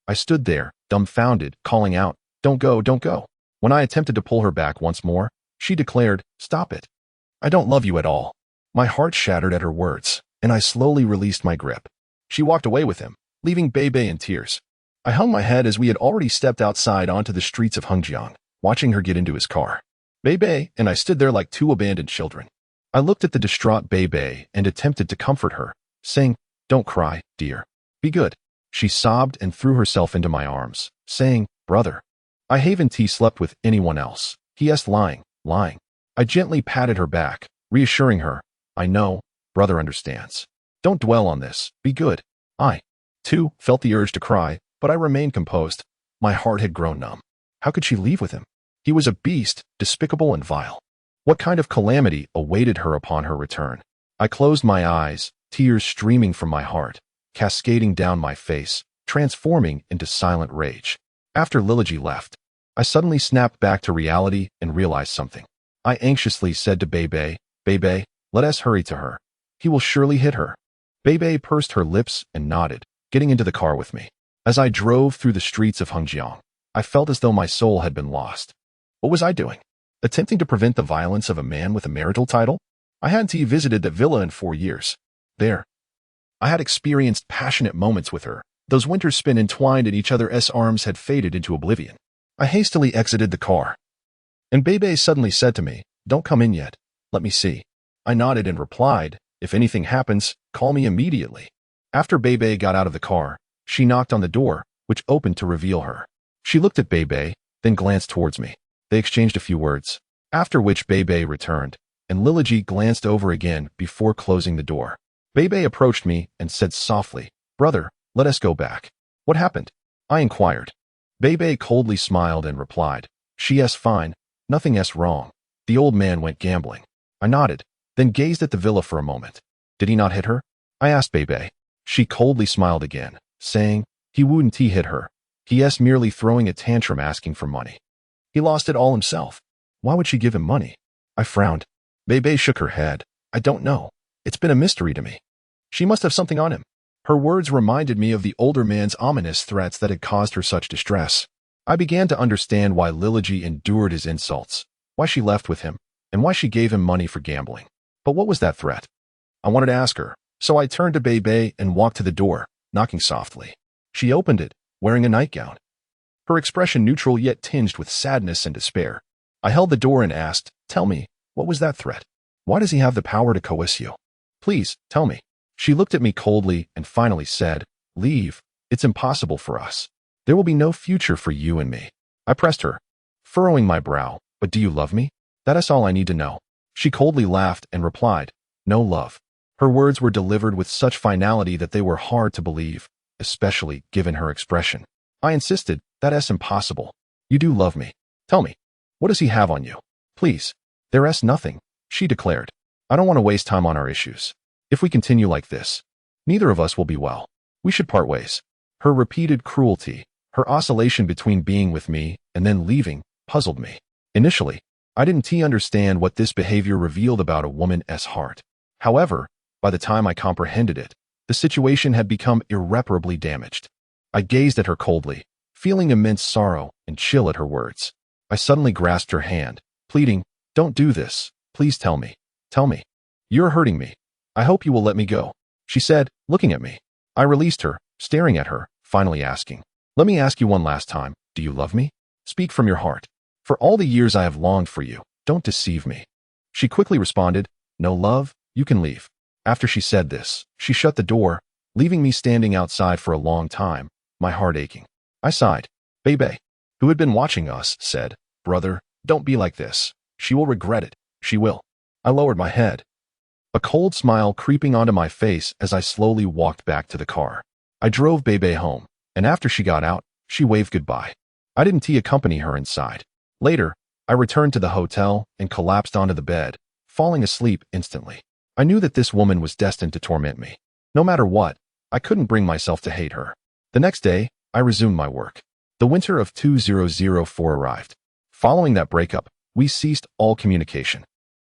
I stood there, dumbfounded, calling out, "Don't go, don't go." When I attempted to pull her back once more, she declared, "Stop it. I don't love you at all." My heart shattered at her words, and I slowly released my grip. She walked away with him, leaving Bebe in tears. I hung my head as we had already stepped outside onto the streets of Hengjiang, watching her get into his car. Bebe and I stood there like two abandoned children. I looked at the distraught Bebe and attempted to comfort her, saying, "Don't cry, dear. Be good." She sobbed and threw herself into my arms, saying, "Brother, I haven't slept with anyone else." He lying. I gently patted her back, reassuring her, "I know, brother understands. Don't dwell on this, be good." I, too, felt the urge to cry, but I remained composed. My heart had grown numb. How could she leave with him? He was a beast, despicable and vile. What kind of calamity awaited her upon her return? I closed my eyes, tears streaming from my heart, cascading down my face, transforming into silent rage. After Liliji left, I suddenly snapped back to reality and realized something. I anxiously said to Bebe, "Bebe, let us hurry to her. He will surely hit her." Bebe pursed her lips and nodded, getting into the car with me. As I drove through the streets of Hengjiang, I felt as though my soul had been lost. What was I doing? Attempting to prevent the violence of a man with a marital title? I hadn't visited that villa in 4 years. There, I had experienced passionate moments with her. Those winters spent entwined in each other's arms had faded into oblivion. I hastily exited the car, and Bebe suddenly said to me, "Don't come in yet. Let me see." I nodded and replied, "If anything happens, call me immediately." After Bebe got out of the car, she knocked on the door, which opened to reveal her. She looked at Bebe, then glanced towards me. They exchanged a few words, after which Bebe returned, and Liliji glanced over again before closing the door. Bebe approached me and said softly, "Brother, let us go back." "What happened?" I inquired. Bebe coldly smiled and replied, "She's fine, nothing's wrong. The old man went gambling." I nodded, then gazed at the villa for a moment. "Did he not hit her?" I asked Bebe. She coldly smiled again, saying, "He wouldn't hit her. P.S. merely throwing a tantrum asking for money. He lost it all himself. Why would she give him money? I frowned. Bebe shook her head. I don't know. It's been a mystery to me. She must have something on him. Her words reminded me of the older man's ominous threats that had caused her such distress. I began to understand why Liliji endured his insults, why she left with him, and why she gave him money for gambling. But what was that threat? I wanted to ask her, so I turned to Bebe and walked to the door, knocking softly. She opened it, wearing a nightgown. Her expression neutral yet tinged with sadness and despair. I held the door and asked, tell me, what was that threat? Why does he have the power to coerce you? Please, tell me. She looked at me coldly and finally said, leave. It's impossible for us. There will be no future for you and me. I pressed her, furrowing my brow. But do you love me? That is all I need to know. She coldly laughed and replied, no love. Her words were delivered with such finality that they were hard to believe, especially given her expression. I insisted, that's impossible. You do love me. Tell me, what does he have on you? Please. There's nothing, she declared. I don't want to waste time on our issues. If we continue like this, neither of us will be well. We should part ways. Her repeated cruelty, her oscillation between being with me and then leaving, puzzled me. Initially, I didn't understand what this behavior revealed about a woman's heart. However, by the time I comprehended it, the situation had become irreparably damaged. I gazed at her coldly, feeling immense sorrow and chill at her words. I suddenly grasped her hand, pleading, don't do this. Please tell me. Tell me. You're hurting me. I hope you will let me go, she said, looking at me. I released her, staring at her, finally asking, let me ask you one last time, do you love me? Speak from your heart. For all the years I have longed for you, don't deceive me. She quickly responded, no love, you can leave. After she said this, she shut the door, leaving me standing outside for a long time, my heart aching. I sighed. Bebe, who had been watching us, said, brother, don't be like this. She will regret it. She will. I lowered my head, a cold smile creeping onto my face as I slowly walked back to the car. I drove Bebe home, and after she got out, she waved goodbye. I didn't accompany her inside. Later, I returned to the hotel and collapsed onto the bed, falling asleep instantly. I knew that this woman was destined to torment me. No matter what, I couldn't bring myself to hate her. The next day, I resumed my work. The winter of 2004 arrived. Following that breakup, we ceased all communication.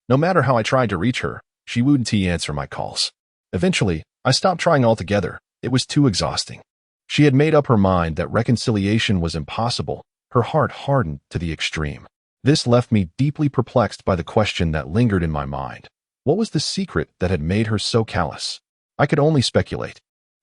No matter how I tried to reach her, she wouldn't answer my calls. Eventually, I stopped trying altogether. It was too exhausting. She had made up her mind that reconciliation was impossible. Her heart hardened to the extreme. This left me deeply perplexed by the question that lingered in my mind. What was the secret that had made her so callous? I could only speculate.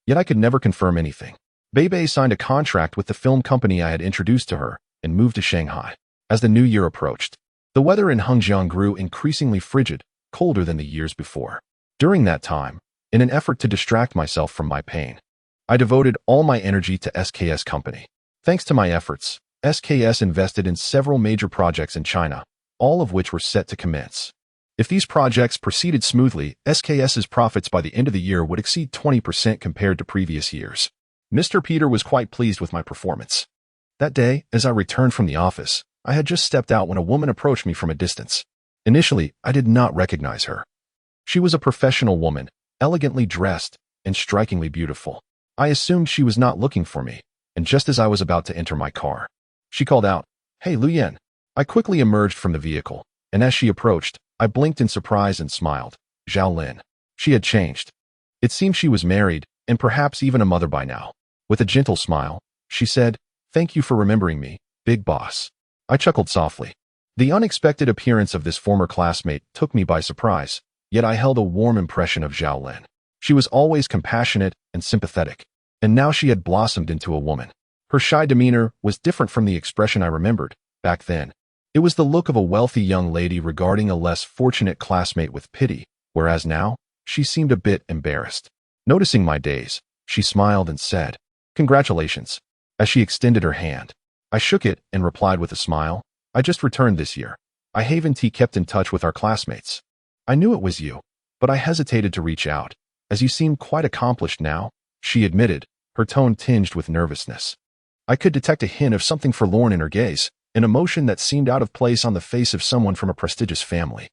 Yet I could never confirm anything. Bebe signed a contract with the film company I had introduced to her and moved to Shanghai. As the new year approached, the weather in Hengjiang grew increasingly frigid, colder than the years before. During that time, in an effort to distract myself from my pain, I devoted all my energy to SKS Company. Thanks to my efforts, SKS invested in several major projects in China, all of which were set to commence. If these projects proceeded smoothly, SKS's profits by the end of the year would exceed 20% compared to previous years. Mr. Peter was quite pleased with my performance. That day, as I returned from the office, I had just stepped out when a woman approached me from a distance. Initially, I did not recognize her. She was a professional woman, elegantly dressed and strikingly beautiful. I assumed she was not looking for me, and just as I was about to enter my car, she called out, "Hey, Lu Yan." I quickly emerged from the vehicle, and as she approached, I blinked in surprise and smiled. Zhao Lin. She had changed. It seemed she was married, and perhaps even a mother by now. With a gentle smile, she said, "Thank you for remembering me, big boss." I chuckled softly. The unexpected appearance of this former classmate took me by surprise, yet I held a warm impression of Zhao Lin. She was always compassionate and sympathetic, and now she had blossomed into a woman. Her shy demeanor was different from the expression I remembered back then. It was the look of a wealthy young lady regarding a less fortunate classmate with pity, whereas now, she seemed a bit embarrassed. Noticing my daze, she smiled and said, "Congratulations," as she extended her hand. I shook it and replied with a smile, "I just returned this year. I haven't kept in touch with our classmates. I knew it was you, but I hesitated to reach out, as you seem quite accomplished now," she admitted, her tone tinged with nervousness. I could detect a hint of something forlorn in her gaze, an emotion that seemed out of place on the face of someone from a prestigious family.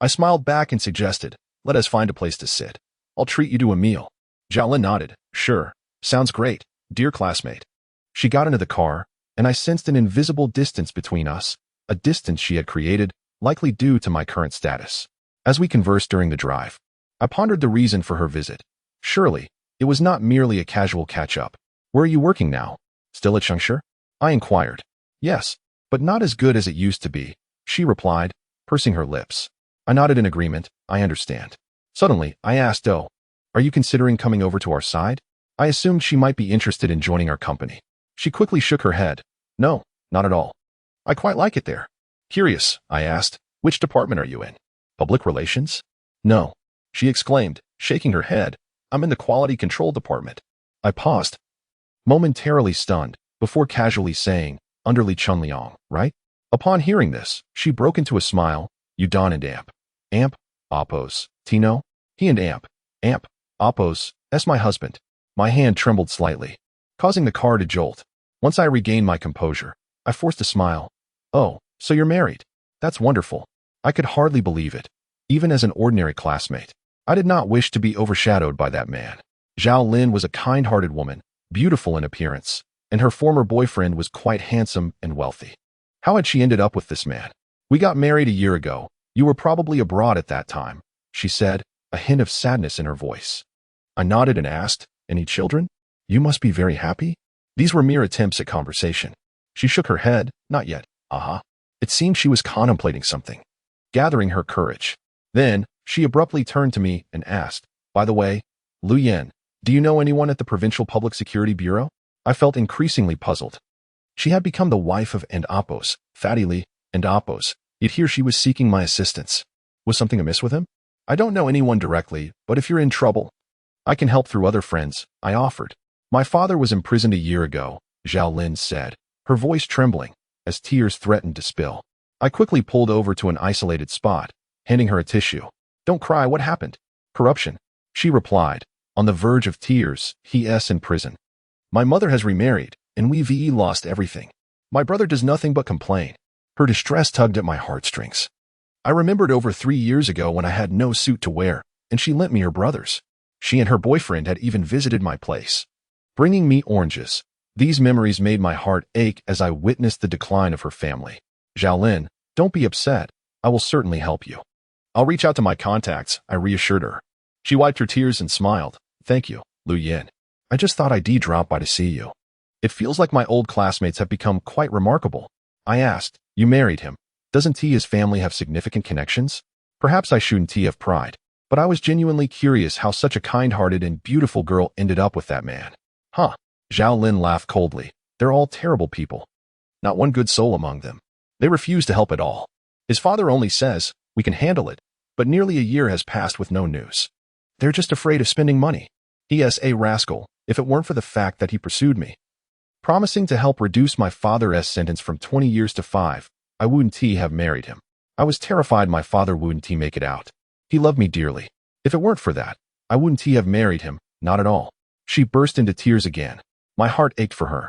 I smiled back and suggested, "Let us find a place to sit. I'll treat you to a meal." Zhao Lin nodded. "Sure. Sounds great, dear classmate." She got into the car, and I sensed an invisible distance between us, a distance she had created, likely due to my current status. As we conversed during the drive, I pondered the reason for her visit. Surely, it was not merely a casual catch-up. Where are you working now? Still at Shengshi? I inquired. Yes, but not as good as it used to be, she replied, pursing her lips. I nodded in agreement. I understand. Suddenly, I asked, oh, are you considering coming over to our side? I assumed she might be interested in joining our company. She quickly shook her head. No, not at all. I quite like it there. Curious, I asked, which department are you in? Public relations? No, she exclaimed, shaking her head. I'm in the quality control department. I paused, momentarily stunned, before casually saying, under Li Chunliang, right? Upon hearing this, she broke into a smile. You Don and Amp. Amp, Oppos, Tino? He and Amp. Amp, Oppos, that's my husband. My hand trembled slightly, causing the car to jolt. Once I regained my composure, I forced a smile. Oh, so you're married. That's wonderful. I could hardly believe it. Even as an ordinary classmate, I did not wish to be overshadowed by that man. Zhao Lin was a kind-hearted woman, beautiful in appearance, and her former boyfriend was quite handsome and wealthy. How had she ended up with this man? We got married a year ago. You were probably abroad at that time, she said, a hint of sadness in her voice. I nodded and asked, any children? You must be very happy? These were mere attempts at conversation. She shook her head, not yet. It seemed she was contemplating something, gathering her courage. Then, she abruptly turned to me and asked, by the way, Lu Yan, do you know anyone at the Provincial Public Security Bureau? I felt increasingly puzzled. She had become the wife of and Oppos, Fatty Li, and Oppos, yet here she was seeking my assistance. Was something amiss with him? I don't know anyone directly, but if you're in trouble, I can help through other friends, I offered. My father was imprisoned a year ago, Zhao Lin said, her voice trembling, as tears threatened to spill. I quickly pulled over to an isolated spot, handing her a tissue. Don't cry, what happened? Corruption, she replied, on the verge of tears. He's in prison. My mother has remarried, and we've lost everything. My brother does nothing but complain. Her distress tugged at my heartstrings. I remembered over 3 years ago when I had no suit to wear, and she lent me her brother's. She and her boyfriend had even visited my place, bringing me oranges. These memories made my heart ache as I witnessed the decline of her family. Zhao Lin, don't be upset. I will certainly help you. I'll reach out to my contacts, I reassured her. She wiped her tears and smiled. Thank you, Lu Yan. I just thought I'd drop by to see you. It feels like my old classmates have become quite remarkable. I asked, you married him. Doesn't his family have significant connections? Perhaps I shouldn't have pride, but I was genuinely curious how such a kind-hearted and beautiful girl ended up with that man. Huh. Zhao Lin laughed coldly. They're all terrible people. Not one good soul among them. They refuse to help at all. His father only says, we can handle it, but nearly a year has passed with no news. They're just afraid of spending money. He's a rascal, if it weren't for the fact that he pursued me, promising to help reduce my father's sentence from 20 years to 5, I wouldn't have married him. I was terrified my father wouldn't make it out. He loved me dearly. If it weren't for that, I wouldn't have married him, not at all. She burst into tears again. My heart ached for her.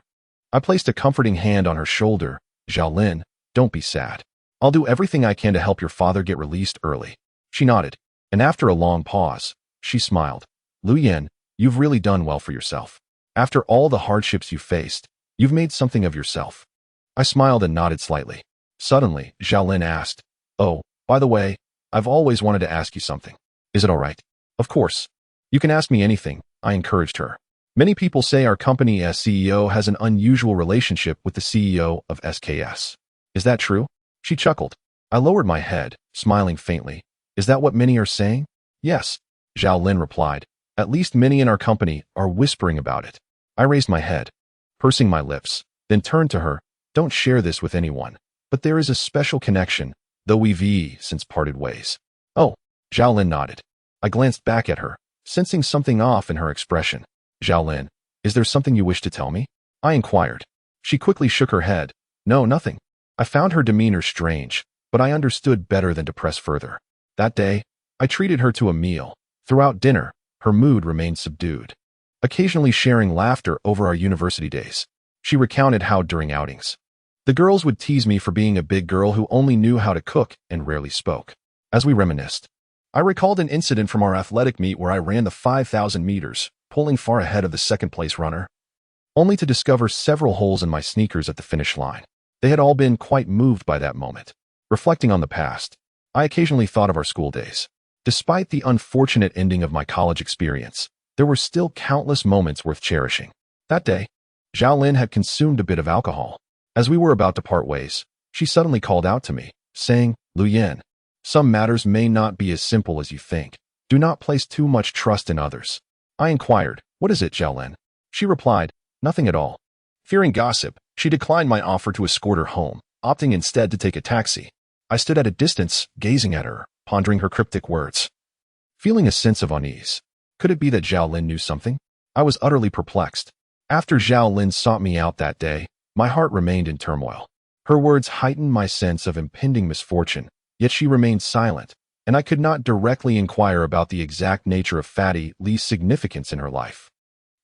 I placed a comforting hand on her shoulder. Zhao Lin, don't be sad. I'll do everything I can to help your father get released early. She nodded, and after a long pause, she smiled. Lu Yan, you've really done well for yourself. After all the hardships you faced, you've made something of yourself. I smiled and nodded slightly. Suddenly, Zhao Lin asked, oh, by the way, I've always wanted to ask you something. Is it all right? Of course. You can ask me anything, I encouraged her. Many people say our company's CEO has an unusual relationship with the CEO of SKS. Is that true? She chuckled. I lowered my head, smiling faintly. Is that what many are saying? Yes, Zhao Lin replied. At least many in our company are whispering about it. I raised my head, pursing my lips, then turned to her. Don't share this with anyone, but there is a special connection, though we've since parted ways. Oh, Zhao Lin nodded. I glanced back at her, sensing something off in her expression. Zhao Lin, is there something you wish to tell me? I inquired. She quickly shook her head. No, nothing. I found her demeanor strange, but I understood better than to press further. That day, I treated her to a meal. Throughout dinner, her mood remained subdued, occasionally sharing laughter over our university days. She recounted how during outings, the girls would tease me for being a big girl who only knew how to cook and rarely spoke. As we reminisced, I recalled an incident from our athletic meet where I ran the 5,000 meters, pulling far ahead of the second-place runner. only to discover several holes in my sneakers at the finish line. They had all been quite moved by that moment. Reflecting on the past, I occasionally thought of our school days. Despite the unfortunate ending of my college experience, there were still countless moments worth cherishing. That day, Zhao Lin had consumed a bit of alcohol. As we were about to part ways, she suddenly called out to me, saying, "Lu Yin, some matters may not be as simple as you think. Do not place too much trust in others." I inquired, "What is it, Zhao Lin?" She replied, "Nothing at all." Fearing gossip, she declined my offer to escort her home, opting instead to take a taxi. I stood at a distance, gazing at her, pondering her cryptic words, feeling a sense of unease. Could it be that Zhao Lin knew something? I was utterly perplexed. After Zhao Lin sought me out that day, my heart remained in turmoil. Her words heightened my sense of impending misfortune, yet she remained silent, and I could not directly inquire about the exact nature of Fatty Li's significance in her life.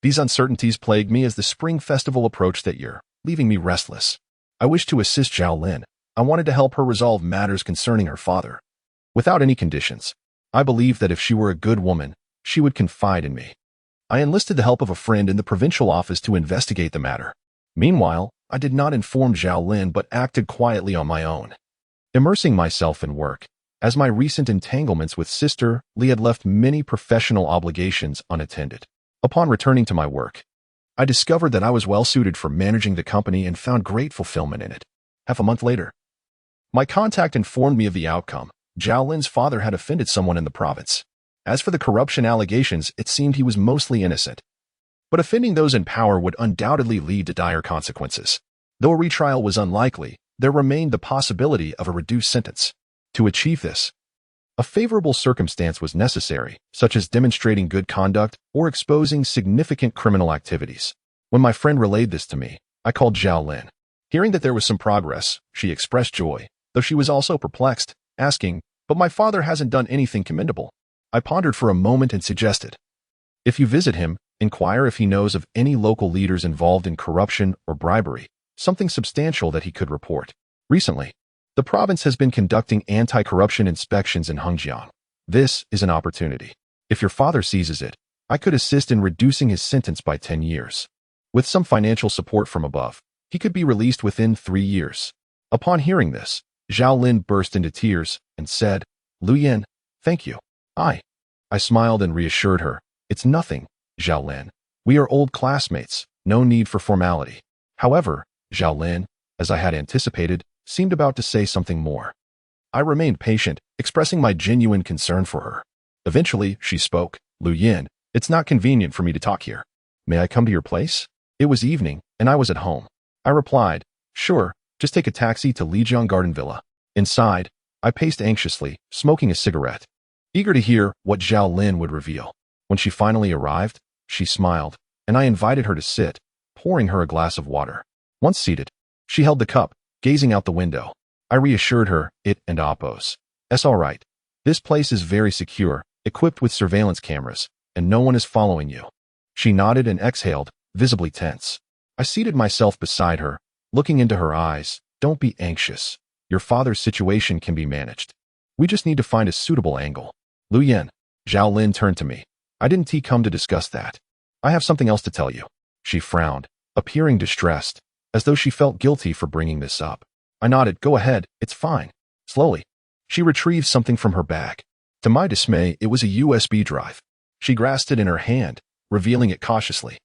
These uncertainties plagued me as the Spring Festival approached that year, leaving me restless. I wished to assist Zhao Lin. I wanted to help her resolve matters concerning her father. Without any conditions, I believed that if she were a good woman, she would confide in me. I enlisted the help of a friend in the provincial office to investigate the matter. Meanwhile, I did not inform Zhao Lin but acted quietly on my own, immersing myself in work, as my recent entanglements with Sister Li had left many professional obligations unattended. Upon returning to my work, I discovered that I was well suited for managing the company and found great fulfillment in it. Half a month later, my contact informed me of the outcome. Zhao Lin's father had offended someone in the province. As for the corruption allegations, it seemed he was mostly innocent. But offending those in power would undoubtedly lead to dire consequences. Though a retrial was unlikely, there remained the possibility of a reduced sentence. To achieve this, a favorable circumstance was necessary, such as demonstrating good conduct or exposing significant criminal activities. When my friend relayed this to me, I called Zhao Lin. Hearing that there was some progress, she expressed joy, though she was also perplexed, asking, "But my father hasn't done anything commendable." I pondered for a moment and suggested, "If you visit him, inquire if he knows of any local leaders involved in corruption or bribery, something substantial that he could report." Recently, the province has been conducting anti-corruption inspections in Hengjiang. This is an opportunity. If your father seizes it, I could assist in reducing his sentence by 10 years. With some financial support from above, he could be released within 3 years. Upon hearing this, Zhao Lin burst into tears and said, "Lu Yin, thank you." I smiled and reassured her, "It's nothing, Zhao Lin. We are old classmates, no need for formality." However, Zhao Lin, as I had anticipated, seemed about to say something more. I remained patient, expressing my genuine concern for her. Eventually, she spoke, "Lu Yin, it's not convenient for me to talk here. May I come to your place?" It was evening, and I was at home. I replied, "Sure, just take a taxi to Lijiang Garden Villa." Inside, I paced anxiously, smoking a cigarette, eager to hear what Zhao Lin would reveal. When she finally arrived, she smiled, and I invited her to sit, pouring her a glass of water. Once seated, she held the cup, gazing out the window. I reassured her, "It and Oppos. It's all right. This place is very secure, equipped with surveillance cameras, and no one is following you." She nodded and exhaled, visibly tense. I seated myself beside her, looking into her eyes. "Don't be anxious. Your father's situation can be managed. We just need to find a suitable angle." "Lu Yin." Zhao Lin turned to me. "I didn't come to discuss that. I have something else to tell you." She frowned, appearing distressed, as though she felt guilty for bringing this up. I nodded, "Go ahead, it's fine." Slowly, she retrieved something from her bag. To my dismay, it was a USB drive. She grasped it in her hand, revealing it cautiously.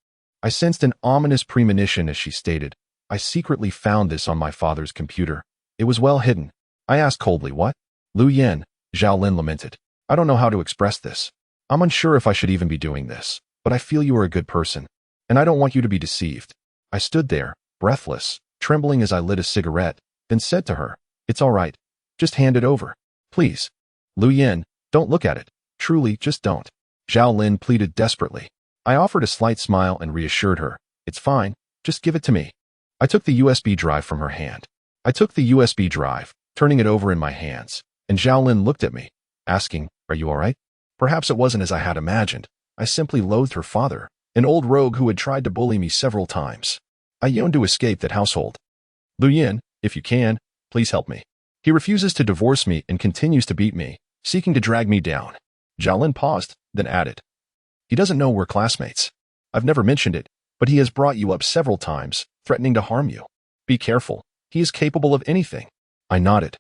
I sensed an ominous premonition as she stated, "I secretly found this on my father's computer. It was well hidden." I asked coldly, "What?" "Lu Yin," Zhao Lin lamented. "I don't know how to express this. I'm unsure if I should even be doing this, but I feel you are a good person, and I don't want you to be deceived." I stood there, breathless, trembling as I lit a cigarette, then said to her, "It's all right. Just hand it over. Please. Lu Yin, don't look at it. Truly, just don't." Zhao Lin pleaded desperately. I offered a slight smile and reassured her, "It's fine. Just give it to me." I took the USB drive from her hand. Turning it over in my hands, and Zhao Lin looked at me, asking, "Are you all right?" Perhaps it wasn't as I had imagined. I simply loathed her father, an old rogue who had tried to bully me several times. I yearned to escape that household. "Lu Yin, if you can, please help me. He refuses to divorce me and continues to beat me, seeking to drag me down." Zhao Lin paused, then added, "He doesn't know we're classmates. I've never mentioned it, but he has brought you up several times, threatening to harm you. Be careful. He is capable of anything. I nodded,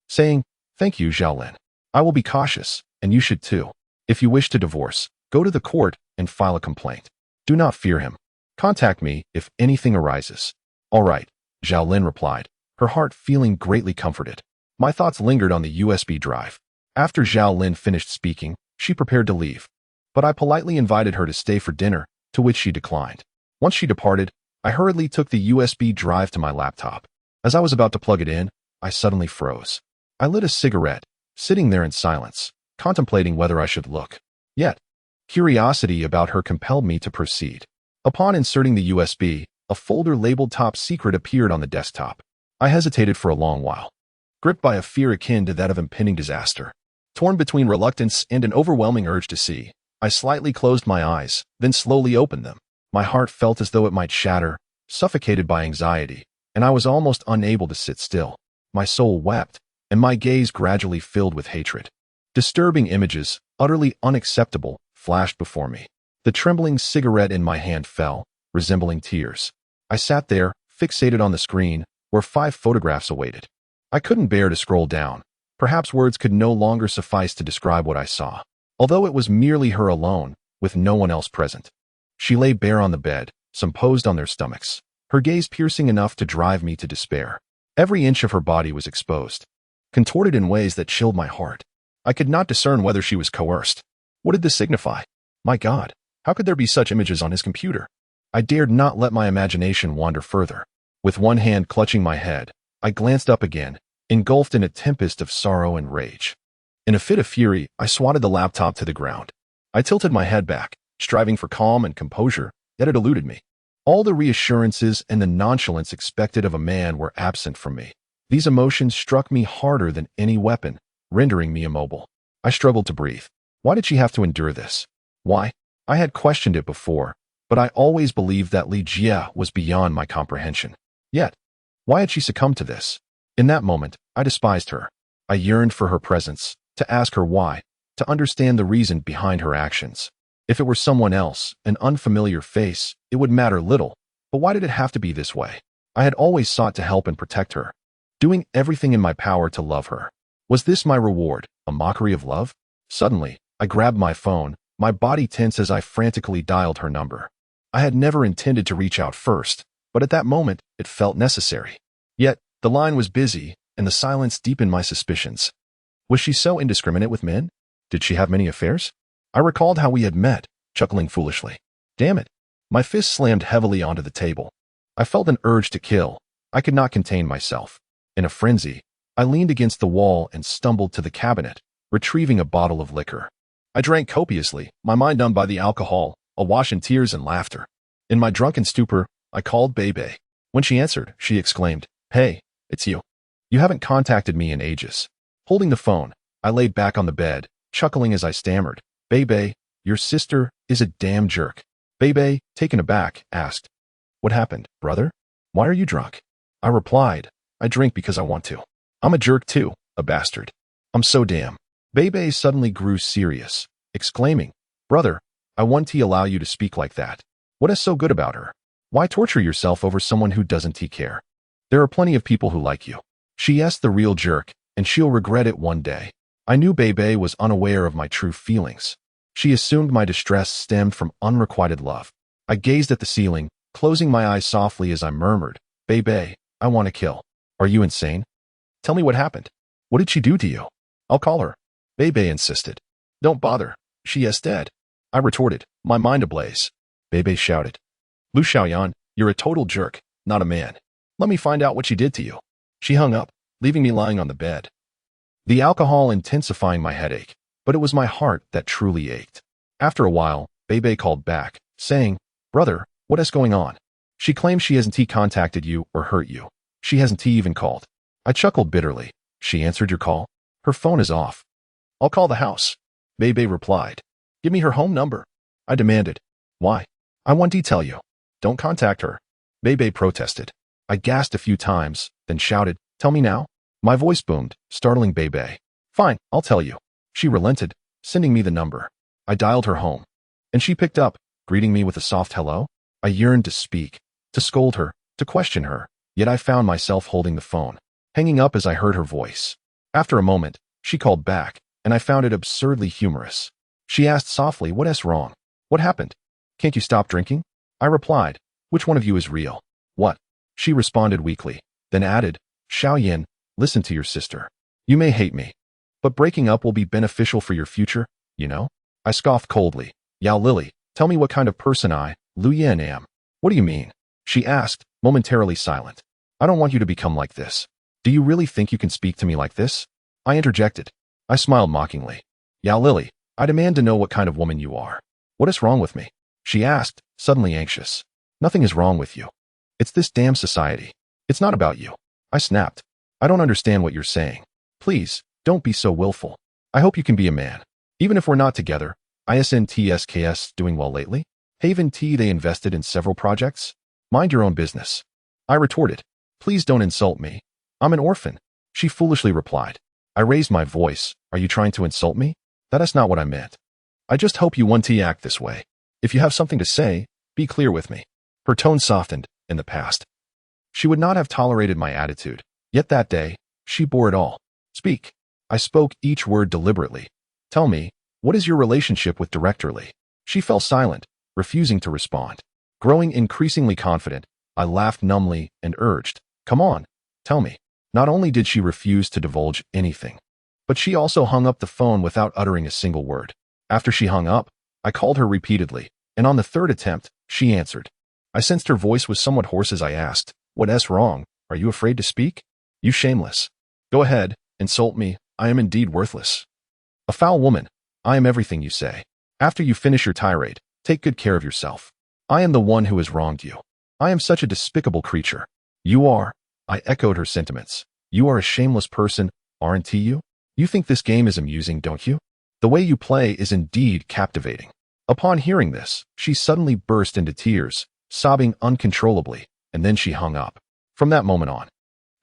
saying, Thank you, Xiaolin. I will be cautious, and you should too. If you wish to divorce, go to the court and file a complaint. Do not fear him. Contact me if anything arises. All right, Xiaolin replied, her heart feeling greatly comforted. My thoughts lingered on the USB drive. After Xiaolin finished speaking, she prepared to leave. But I politely invited her to stay for dinner, to which she declined. Once she departed, I hurriedly took the USB drive to my laptop. As I was about to plug it in, I suddenly froze. I lit a cigarette, sitting there in silence, contemplating whether I should look. Yet, curiosity about her compelled me to proceed. Upon inserting the USB, a folder labeled Top Secret appeared on the desktop. I hesitated for a long while, gripped by a fear akin to that of impending disaster. Torn between reluctance and an overwhelming urge to see, I slightly closed my eyes, then slowly opened them. My heart felt as though it might shatter, suffocated by anxiety, and I was almost unable to sit still. My soul wept, and my gaze gradually filled with hatred. Disturbing images, utterly unacceptable, flashed before me. The trembling cigarette in my hand fell, resembling tears. I sat there, fixated on the screen, where 5 photographs awaited. I couldn't bear to scroll down. Perhaps words could no longer suffice to describe what I saw. Although it was merely her alone, with no one else present. She lay bare on the bed, some posed on their stomachs, her gaze piercing enough to drive me to despair. Every inch of her body was exposed, contorted in ways that chilled my heart. I could not discern whether she was coerced. What did this signify? My God, how could there be such images on his computer? I dared not let my imagination wander further. With one hand clutching my head, I glanced up again, engulfed in a tempest of sorrow and rage. In a fit of fury, I swatted the laptop to the ground. I tilted my head back, striving for calm and composure, yet it eluded me. All the reassurances and the nonchalance expected of a man were absent from me. These emotions struck me harder than any weapon, rendering me immobile. I struggled to breathe. Why did she have to endure this? Why? I had questioned it before, but I always believed that Li Jia was beyond my comprehension. Yet, why had she succumbed to this? In that moment, I despised her. I yearned for her presence, to ask her why, to understand the reason behind her actions. If it were someone else, an unfamiliar face, it would matter little, but why did it have to be this way? I had always sought to help and protect her, doing everything in my power to love her. Was this my reward, a mockery of love? Suddenly, I grabbed my phone, my body tense as I frantically dialed her number. I had never intended to reach out first, but at that moment, it felt necessary. Yet, the line was busy, and the silence deepened my suspicions. Was she so indiscriminate with men? Did she have many affairs? I recalled how we had met, chuckling foolishly. Damn it. My fist slammed heavily onto the table. I felt an urge to kill. I could not contain myself. In a frenzy, I leaned against the wall and stumbled to the cabinet, retrieving a bottle of liquor. I drank copiously, my mind numbed by the alcohol, awash in tears and laughter. In my drunken stupor, I called Bebe. When she answered, she exclaimed, Hey, it's you. You haven't contacted me in ages. Holding the phone, I lay back on the bed, chuckling as I stammered, Bebe, your sister is a damn jerk. Bebe, taken aback, asked, What happened, brother? Why are you drunk? I replied, I drink because I want to. I'm a jerk too, a bastard. I'm so damn. Bebe suddenly grew serious, exclaiming, Brother, I want to allow you to speak like that. What is so good about her? Why torture yourself over someone who doesn't care? There are plenty of people who like you. She is the real jerk, and she'll regret it one day. I knew Bebe was unaware of my true feelings. She assumed my distress stemmed from unrequited love. I gazed at the ceiling, closing my eyes softly as I murmured, Bebe, I want to kill. Are you insane? Tell me what happened. What did she do to you? I'll call her. Bebe insisted. Don't bother. She is dead. I retorted, my mind ablaze. Bebe shouted. Lu Xiaoyan, you're a total jerk, not a man. Let me find out what she did to you. She hung up, leaving me lying on the bed. The alcohol intensifying my headache, but it was my heart that truly ached. After a while, Bebe called back, saying, Brother, what is going on? She claims she hasn't contacted you or hurt you. She hasn't even called. I chuckled bitterly. She answered your call? Her phone is off. I'll call the house. Bebe replied. Give me her home number. I demanded. Why? I want to tell you. Don't contact her. Bebe protested. I gasped a few times, then shouted, Tell me now. My voice boomed, startling Bebe. Fine, I'll tell you. She relented, sending me the number. I dialed her home. And she picked up, greeting me with a soft hello. I yearned to speak, to scold her, to question her, yet I found myself holding the phone, hanging up as I heard her voice. After a moment, she called back, and I found it absurdly humorous. She asked softly, "What's wrong? What happened? Can't you stop drinking?" I replied, "Which one of you is real?" "What?" She responded weakly, then added, "Xiaoyan, listen to your sister. You may hate me, but breaking up will be beneficial for your future, you know?" I scoffed coldly. "Yao Lily, tell me what kind of person I, Lu Yan, am." "What do you mean?" she asked, momentarily silent. "I don't want you to become like this. Do you really think you can speak to me like this?" I interjected. I smiled mockingly. "Yao Lily, I demand to know what kind of woman you are. What is wrong with me?" she asked, suddenly anxious. "Nothing is wrong with you. It's this damn society. It's not about you." I snapped. "I don't understand what you're saying. Please, don't be so willful. I hope you can be a man. Even if we're not together, ISNTSKS doing well lately? Haven T they invested in several projects? Mind your own business." I retorted. "Please don't insult me. I'm an orphan." She foolishly replied. I raised my voice. "Are you trying to insult me? That is not what I meant. I just hope you won't act this way. If you have something to say, be clear with me." Her tone softened. In the past, she would not have tolerated my attitude. Yet that day, she bore it all. "Speak." I spoke each word deliberately. "Tell me, what is your relationship with Director Lee?" She fell silent, refusing to respond. Growing increasingly confident, I laughed numbly and urged, "Come on, tell me." Not only did she refuse to divulge anything, but she also hung up the phone without uttering a single word. After she hung up, I called her repeatedly, and on the third attempt, she answered. I sensed her voice was somewhat hoarse as I asked, "What's wrong? Are you afraid to speak?" "You shameless. Go ahead, insult me. I am indeed worthless. A foul woman. I am everything you say. After you finish your tirade, take good care of yourself. I am the one who has wronged you. I am such a despicable creature." "You are." I echoed her sentiments. "You are a shameless person, aren't you? You think this game is amusing, don't you? The way you play is indeed captivating." Upon hearing this, she suddenly burst into tears, sobbing uncontrollably, and then she hung up. From that moment on,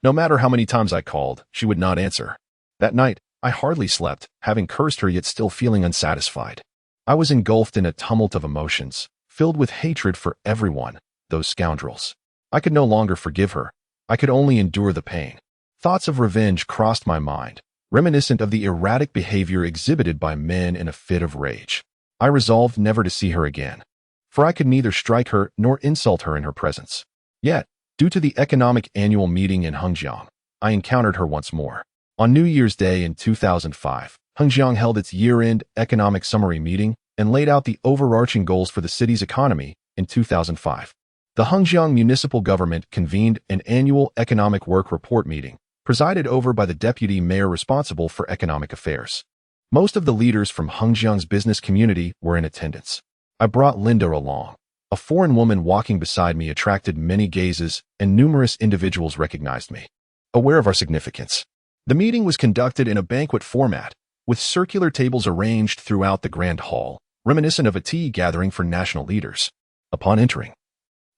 no matter how many times I called, she would not answer. That night, I hardly slept, having cursed her yet still feeling unsatisfied. I was engulfed in a tumult of emotions, filled with hatred for everyone, those scoundrels. I could no longer forgive her. I could only endure the pain. Thoughts of revenge crossed my mind, reminiscent of the erratic behavior exhibited by men in a fit of rage. I resolved never to see her again, for I could neither strike her nor insult her in her presence. Yet, due to the economic annual meeting in Hengjiang, I encountered her once more. On New Year's Day in 2005, Hengjiang held its year-end economic summary meeting and laid out the overarching goals for the city's economy in 2005. The Hengjiang municipal government convened an annual economic work report meeting, presided over by the deputy mayor responsible for economic affairs. Most of the leaders from Hengjiang's business community were in attendance. I brought Linda along. A foreign woman walking beside me attracted many gazes, and numerous individuals recognized me. Aware of our significance, the meeting was conducted in a banquet format, with circular tables arranged throughout the grand hall, reminiscent of a tea gathering for national leaders. Upon entering,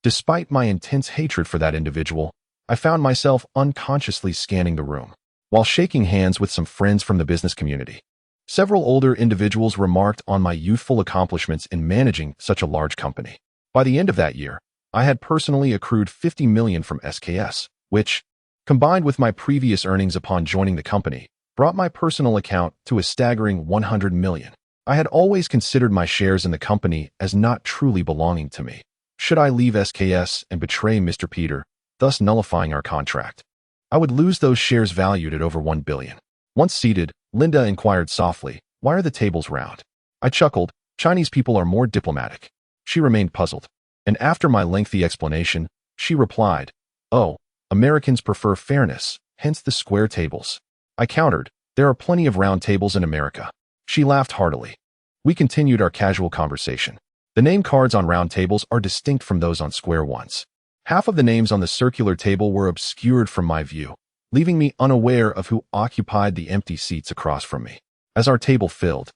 despite my intense hatred for that individual, I found myself unconsciously scanning the room, while shaking hands with some friends from the business community. Several older individuals remarked on my youthful accomplishments in managing such a large company. By the end of that year, I had personally accrued 50 million from SKS, which, combined with my previous earnings upon joining the company, brought my personal account to a staggering 100 million. I had always considered my shares in the company as not truly belonging to me. Should I leave SKS and betray Mr. Peter, thus nullifying our contract, I would lose those shares valued at over 1 billion. Once seated, Linda inquired softly, "Why are the tables round?" I chuckled. "Chinese people are more diplomatic." She remained puzzled, and after my lengthy explanation, she replied, "Oh, Americans prefer fairness, hence the square tables." I countered, "There are plenty of round tables in America." She laughed heartily. We continued our casual conversation. The name cards on round tables are distinct from those on square ones. Half of the names on the circular table were obscured from my view, leaving me unaware of who occupied the empty seats across from me. As our table filled,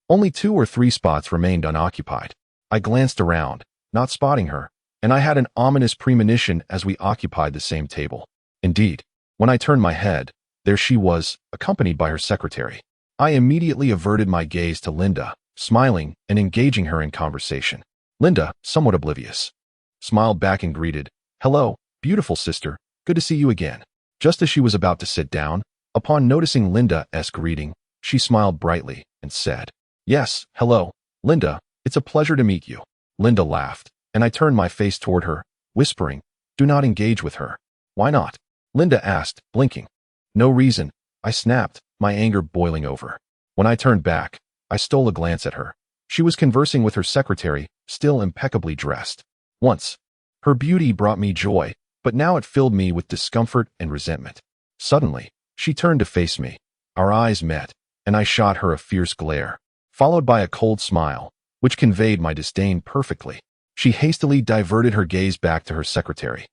only 2 or 3 spots remained unoccupied. I glanced around, not spotting her, and I had an ominous premonition as we occupied the same table. Indeed, when I turned my head, there she was, accompanied by her secretary. I immediately averted my gaze to Linda, smiling and engaging her in conversation. Linda, somewhat oblivious, smiled back and greeted, "Hello, beautiful sister, good to see you again." Just as she was about to sit down, upon noticing Linda's greeting, she smiled brightly and said, "Yes, hello, Linda, it's a pleasure to meet you." Linda laughed, and I turned my face toward her, whispering, "Do not engage with her." "Why not?" Linda asked, blinking. "No reason," I snapped, my anger boiling over. When I turned back, I stole a glance at her. She was conversing with her secretary, still impeccably dressed. Once, her beauty brought me joy, but now it filled me with discomfort and resentment. Suddenly, she turned to face me. Our eyes met, and I shot her a fierce glare, followed by a cold smile, which conveyed my disdain perfectly. She hastily diverted her gaze back to her secretary,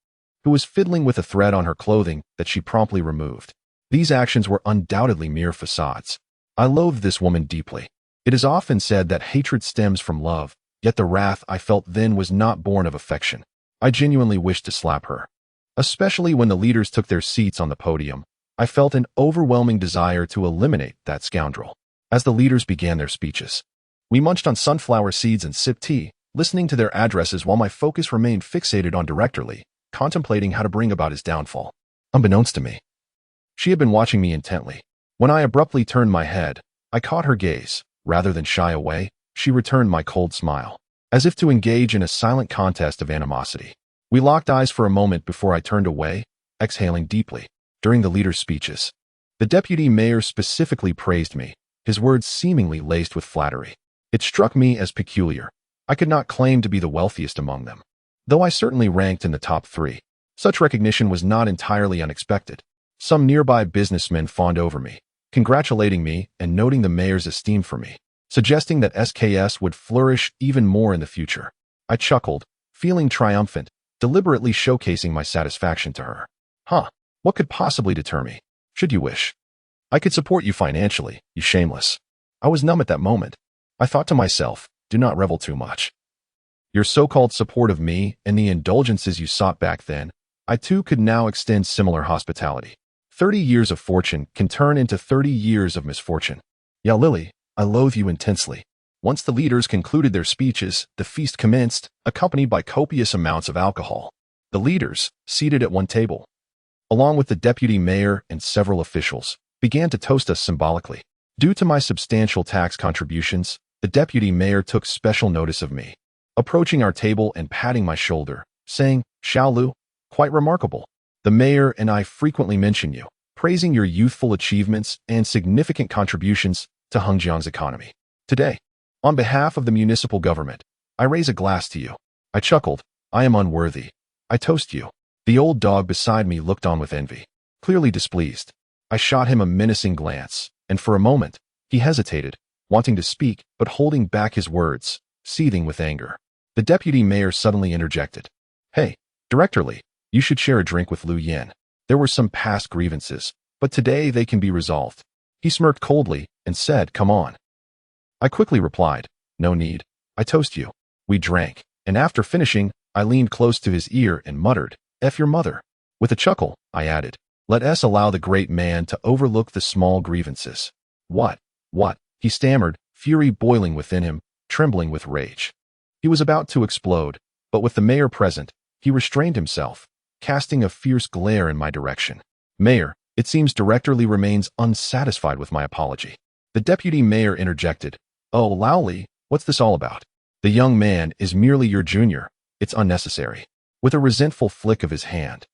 who was fiddling with a thread on her clothing that she promptly removed. These actions were undoubtedly mere facades. I loathed this woman deeply. It is often said that hatred stems from love, yet the wrath I felt then was not born of affection. I genuinely wished to slap her. Especially when the leaders took their seats on the podium, I felt an overwhelming desire to eliminate that scoundrel. As the leaders began their speeches, we munched on sunflower seeds and sipped tea, listening to their addresses while my focus remained fixated on Director Lee, contemplating how to bring about his downfall. Unbeknownst to me, she had been watching me intently. When I abruptly turned my head, I caught her gaze. Rather than shy away, she returned my cold smile, as if to engage in a silent contest of animosity. We locked eyes for a moment before I turned away, exhaling deeply. During the leader's speeches, the deputy mayor specifically praised me, his words seemingly laced with flattery. It struck me as peculiar. I could not claim to be the wealthiest among them, though I certainly ranked in the top 3. Such recognition was not entirely unexpected. Some nearby businessmen fawned over me, congratulating me and noting the mayor's esteem for me, suggesting that SKS would flourish even more in the future. I chuckled, feeling triumphant, deliberately showcasing my satisfaction to her. What could possibly deter me? Should you wish, I could support you financially, you shameless. I was numb at that moment. I thought to myself, do not revel too much. Your so-called support of me and the indulgences you sought back then, I too could now extend similar hospitality. 30 years of fortune can turn into 30 years of misfortune. Yeah, Lily, I loathe you intensely. Once the leaders concluded their speeches, the feast commenced, accompanied by copious amounts of alcohol. The leaders, seated at one table, along with the deputy mayor and several officials, began to toast us symbolically. Due to my substantial tax contributions, the deputy mayor took special notice of me, approaching our table and patting my shoulder, saying, "Xiao Lu, quite remarkable. The mayor and I frequently mention you, praising your youthful achievements and significant contributions to Hengjiang's economy. Today, on behalf of the municipal government, I raise a glass to you." I chuckled. "I am unworthy. I toast you." The old dog beside me looked on with envy, clearly displeased. I shot him a menacing glance, and for a moment, he hesitated, wanting to speak but holding back his words, seething with anger. The deputy mayor suddenly interjected. "Hey, Director Lee, you should share a drink with Lu Yin. There were some past grievances, but today they can be resolved." He smirked coldly and said, "Come on." I quickly replied, "No need. I toast you." We drank, and after finishing, I leaned close to his ear and muttered, "F your mother." With a chuckle, I added, "Let us allow the great man to overlook the small grievances." What? He stammered, fury boiling within him, trembling with rage. He was about to explode, but with the mayor present, he restrained himself, casting a fierce glare in my direction. "Mayor, it seems Director Lee remains unsatisfied with my apology." The deputy mayor interjected, "Oh, Lao Li, what's this all about? The young man is merely your junior. It's unnecessary." With a resentful flick of his hand,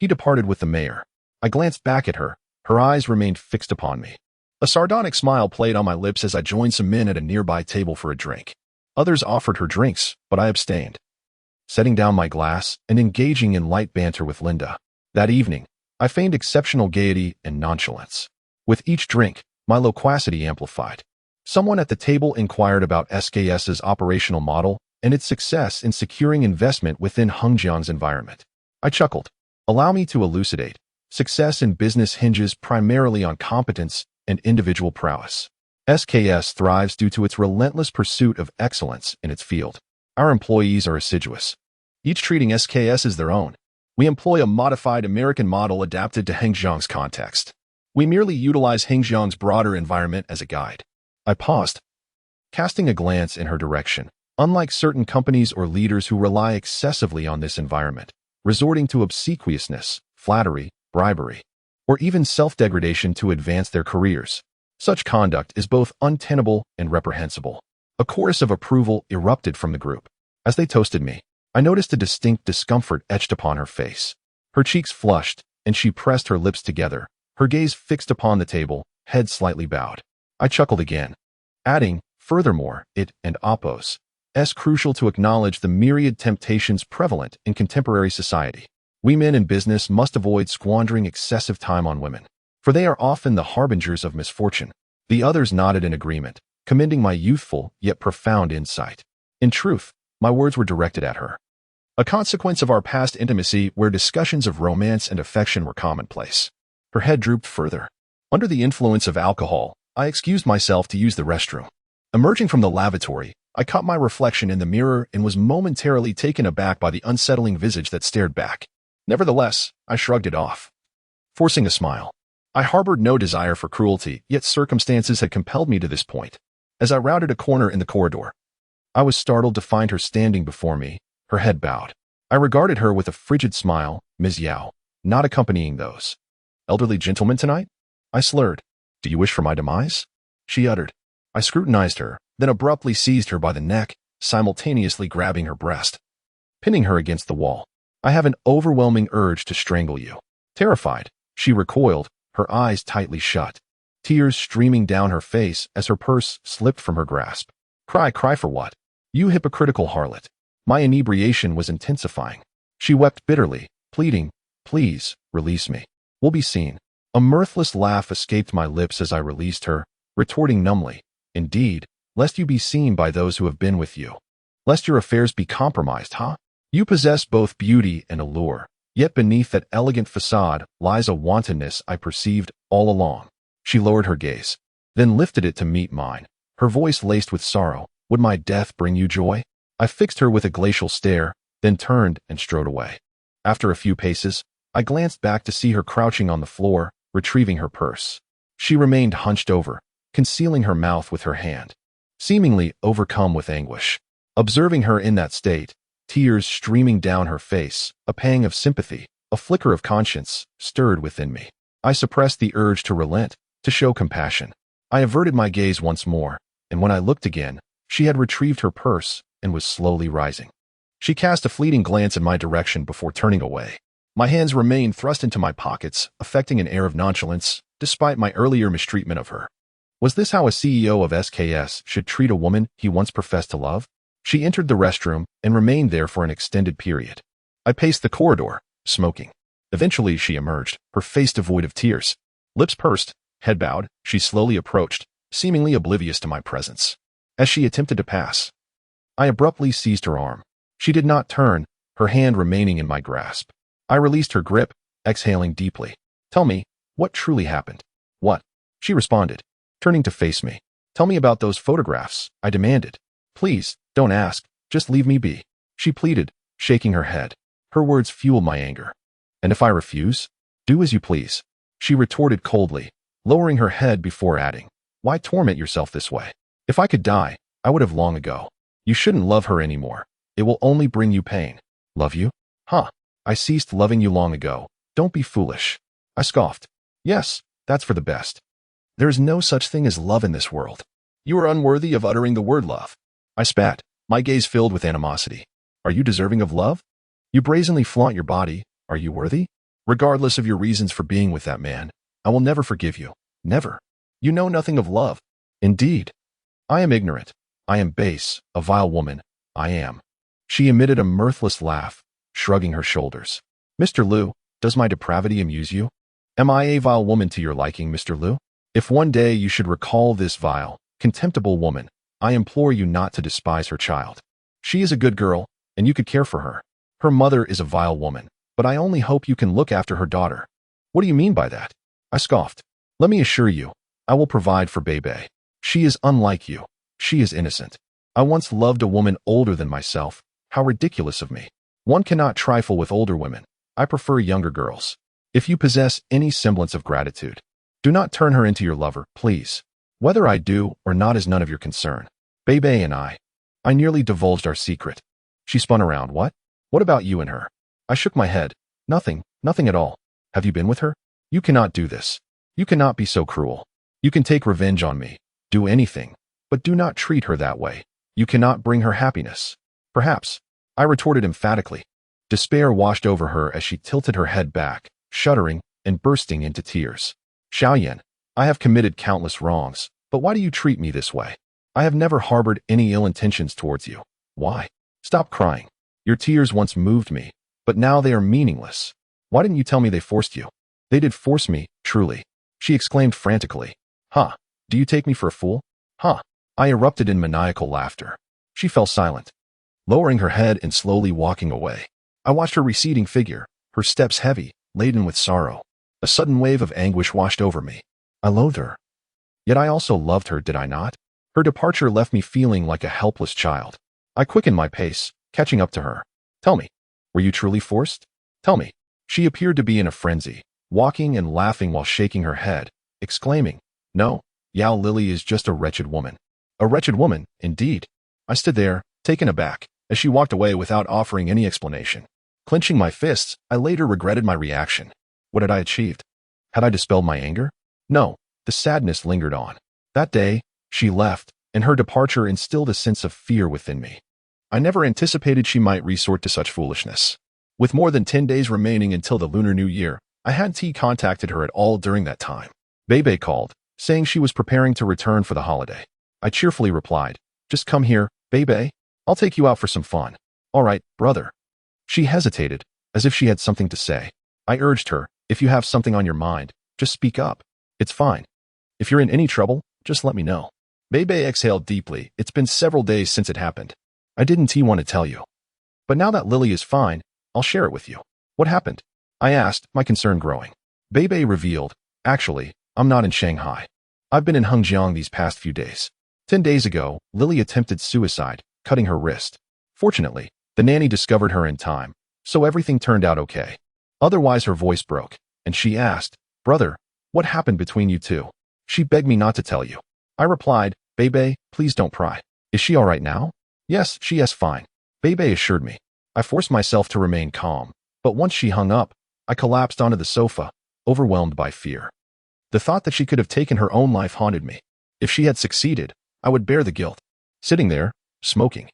he departed with the mayor. I glanced back at her. Her eyes remained fixed upon me. A sardonic smile played on my lips as I joined some men at a nearby table for a drink. Others offered her drinks, but I abstained, setting down my glass and engaging in light banter with Linda. That evening, I feigned exceptional gaiety and nonchalance. With each drink, my loquacity amplified. Someone at the table inquired about SKS's operational model and its success in securing investment within Hengjiang's environment. I chuckled. "Allow me to elucidate. Success in business hinges primarily on competence and individual prowess. SKS thrives due to its relentless pursuit of excellence in its field. Our employees are assiduous, each treating SKS as their own. We employ a modified American model adapted to Hengjiang's context. We merely utilize Hengjiang's broader environment as a guide." I paused, casting a glance in her direction, Unlike certain companies or leaders who rely excessively on this environment, resorting to obsequiousness, flattery, bribery, or even self-degradation to advance their careers, such conduct is both untenable and reprehensible. A chorus of approval erupted from the group. As they toasted me, I noticed a distinct discomfort etched upon her face. Her cheeks flushed, and she pressed her lips together, her gaze fixed upon the table, head slightly bowed. I chuckled again, adding, furthermore, it and oppos is crucial to acknowledge the myriad temptations prevalent in contemporary society. We men in business must avoid squandering excessive time on women, for they are often the harbingers of misfortune. The others nodded in agreement, commending my youthful yet profound insight. In truth, my words were directed at her. A consequence of our past intimacy where discussions of romance and affection were commonplace. Her head drooped further. Under the influence of alcohol, I excused myself to use the restroom. Emerging from the lavatory, I caught my reflection in the mirror and was momentarily taken aback by the unsettling visage that stared back. Nevertheless, I shrugged it off, forcing a smile. I harbored no desire for cruelty, yet circumstances had compelled me to this point. As I rounded a corner in the corridor, I was startled to find her standing before me, her head bowed. I regarded her with a frigid smile. Ms. Yao, not accompanying those elderly gentlemen tonight? I slurred. Do you wish for my demise? She uttered. I scrutinized her, then abruptly seized her by the neck, simultaneously grabbing her breast, pinning her against the wall. I have an overwhelming urge to strangle you. Terrified, she recoiled, her eyes tightly shut, tears streaming down her face as her purse slipped from her grasp. Cry for what? You hypocritical harlot. My inebriation was intensifying. She wept bitterly, pleading, please, release me. We'll be seen. A mirthless laugh escaped my lips as I released her, retorting numbly, indeed, lest you be seen by those who have been with you. Lest your affairs be compromised, huh? You possess both beauty and allure, yet beneath that elegant facade lies a wantonness I perceived all along. She lowered her gaze, then lifted it to meet mine, her voice laced with sorrow. Would my death bring you joy? I fixed her with a glacial stare, then turned and strode away. After a few paces, I glanced back to see her crouching on the floor, retrieving her purse. She remained hunched over, concealing her mouth with her hand, seemingly overcome with anguish. Observing her in that state, tears streaming down her face, a pang of sympathy, a flicker of conscience, stirred within me. I suppressed the urge to relent, to show compassion. I averted my gaze once more, and when I looked again, she had retrieved her purse and was slowly rising. She cast a fleeting glance in my direction before turning away. My hands remained thrust into my pockets, affecting an air of nonchalance, despite my earlier mistreatment of her. Was this how a CEO of SKS should treat a woman he once professed to love? She entered the restroom and remained there for an extended period. I paced the corridor, smoking. Eventually she emerged, her face devoid of tears. Lips pursed, head bowed, she slowly approached, seemingly oblivious to my presence. As she attempted to pass, I abruptly seized her arm. She did not turn, her hand remaining in my grasp. I released her grip, exhaling deeply. Tell me, what truly happened? What? She responded, turning to face me. Tell me about those photographs, I demanded. Please, don't ask, just leave me be. She pleaded, shaking her head. Her words fueled my anger. And if I refuse? Do as you please. She retorted coldly, lowering her head before adding, why torment yourself this way? If I could die, I would have long ago. You shouldn't love her anymore. It will only bring you pain. Love you? Huh. I ceased loving you long ago. Don't be foolish. I scoffed. Yes, that's for the best. There is no such thing as love in this world. You are unworthy of uttering the word love. I spat, my gaze filled with animosity. Are you deserving of love? You brazenly flaunt your body. Are you worthy? Regardless of your reasons for being with that man, I will never forgive you. Never. You know nothing of love. Indeed. I am ignorant. I am base, a vile woman. I am. She emitted a mirthless laugh, shrugging her shoulders. Mr. Liu, does my depravity amuse you? Am I a vile woman to your liking, Mr. Liu? If one day you should recall this vile, contemptible woman, I implore you not to despise her child. She is a good girl, and you could care for her. Her mother is a vile woman, but I only hope you can look after her daughter. What do you mean by that? I scoffed. Let me assure you, I will provide for Bebe. She is unlike you. She is innocent. I once loved a woman older than myself. How ridiculous of me. One cannot trifle with older women. I prefer younger girls. If you possess any semblance of gratitude, do not turn her into your lover, please. Whether I do or not is none of your concern. Bebe and I I nearly divulged our secret. She spun around. What? What about you and her? I shook my head. Nothing, nothing at all. Have you been with her? You cannot do this. You cannot be so cruel. You can take revenge on me. Do anything. But do not treat her that way. You cannot bring her happiness. Perhaps, I retorted emphatically. Despair washed over her as she tilted her head back, shuddering and bursting into tears. Xiaoyan, I have committed countless wrongs, but why do you treat me this way? I have never harbored any ill intentions towards you. Why? Stop crying. Your tears once moved me, but now they are meaningless. Why didn't you tell me they forced you? They did force me, truly. She exclaimed frantically. Huh? Do you take me for a fool? Huh? I erupted in maniacal laughter. She fell silent, lowering her head and slowly walking away. I watched her receding figure, her steps heavy, laden with sorrow. A sudden wave of anguish washed over me. I loathed her. Yet I also loved her, did I not? Her departure left me feeling like a helpless child. I quickened my pace, catching up to her. Tell me, were you truly forced? Tell me. She appeared to be in a frenzy, walking and laughing while shaking her head, exclaiming, No, Yao Lily is just a wretched woman. A wretched woman, indeed. I stood there, taken aback, as she walked away without offering any explanation. Clenching my fists, I later regretted my reaction. What had I achieved? Had I dispelled my anger? No, the sadness lingered on. That day, she left, and her departure instilled a sense of fear within me. I never anticipated she might resort to such foolishness. With more than 10 days remaining until the Lunar New Year, I hadn't contacted her at all during that time. Bebe called, saying she was preparing to return for the holiday. I cheerfully replied, Just come here, Bebe. I'll take you out for some fun. All right, brother. She hesitated, as if she had something to say. I urged her, If you have something on your mind, just speak up. It's fine. If you're in any trouble, just let me know. Bebe exhaled deeply. It's been several days since it happened. I didn't want to tell you. But now that Lily is fine, I'll share it with you. What happened? I asked, my concern growing. Bebe revealed, Actually, I'm not in Shanghai. I've been in Hengjiang these past few days. 10 days ago, Lily attempted suicide, cutting her wrist. Fortunately, the nanny discovered her in time, so everything turned out okay. Otherwise her voice broke, and she asked, Brother, what happened between you two? She begged me not to tell you. I replied, Bebe, please don't pry. Is she all right now? Yes, she is fine. Bebe assured me. I forced myself to remain calm, but once she hung up, I collapsed onto the sofa, overwhelmed by fear. The thought that she could have taken her own life haunted me. If she had succeeded, I would bear the guilt. Sitting there, smoking,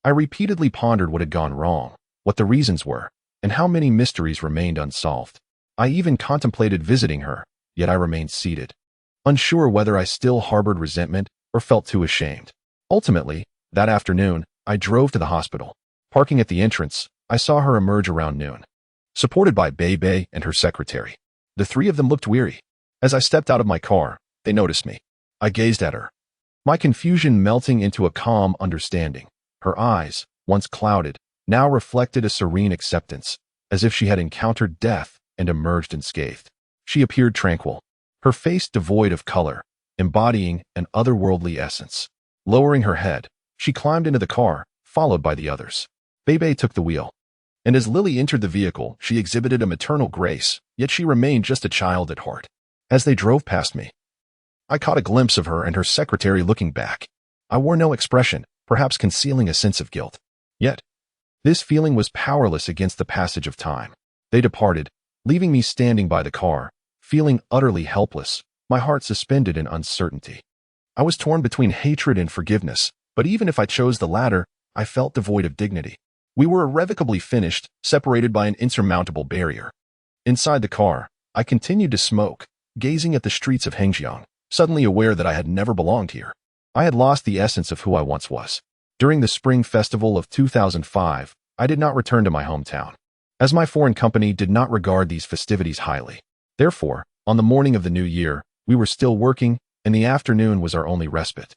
I repeatedly pondered what had gone wrong, what the reasons were, and how many mysteries remained unsolved. I even contemplated visiting her, yet I remained seated, unsure whether I still harbored resentment or felt too ashamed. Ultimately, that afternoon, I drove to the hospital. Parking at the entrance, I saw her emerge around noon, supported by Bebe and her secretary. The three of them looked weary. As I stepped out of my car, they noticed me. I gazed at her, my confusion melting into a calm understanding. Her eyes, once clouded, now reflected a serene acceptance, as if she had encountered death and emerged unscathed. She appeared tranquil, her face devoid of color, embodying an otherworldly essence. Lowering her head, she climbed into the car, followed by the others. Bebe took the wheel, and as Lily entered the vehicle, she exhibited a maternal grace, yet she remained just a child at heart. As they drove past me, I caught a glimpse of her and her secretary looking back. I wore no expression, perhaps concealing a sense of guilt. Yet, this feeling was powerless against the passage of time. They departed, leaving me standing by the car, feeling utterly helpless, my heart suspended in uncertainty. I was torn between hatred and forgiveness, but even if I chose the latter, I felt devoid of dignity. We were irrevocably finished, separated by an insurmountable barrier. Inside the car, I continued to smoke, gazing at the streets of Hengjiang, suddenly aware that I had never belonged here. I had lost the essence of who I once was. During the Spring Festival of 2005, I did not return to my hometown, as my foreign company did not regard these festivities highly. Therefore, on the morning of the new year, we were still working, and the afternoon was our only respite.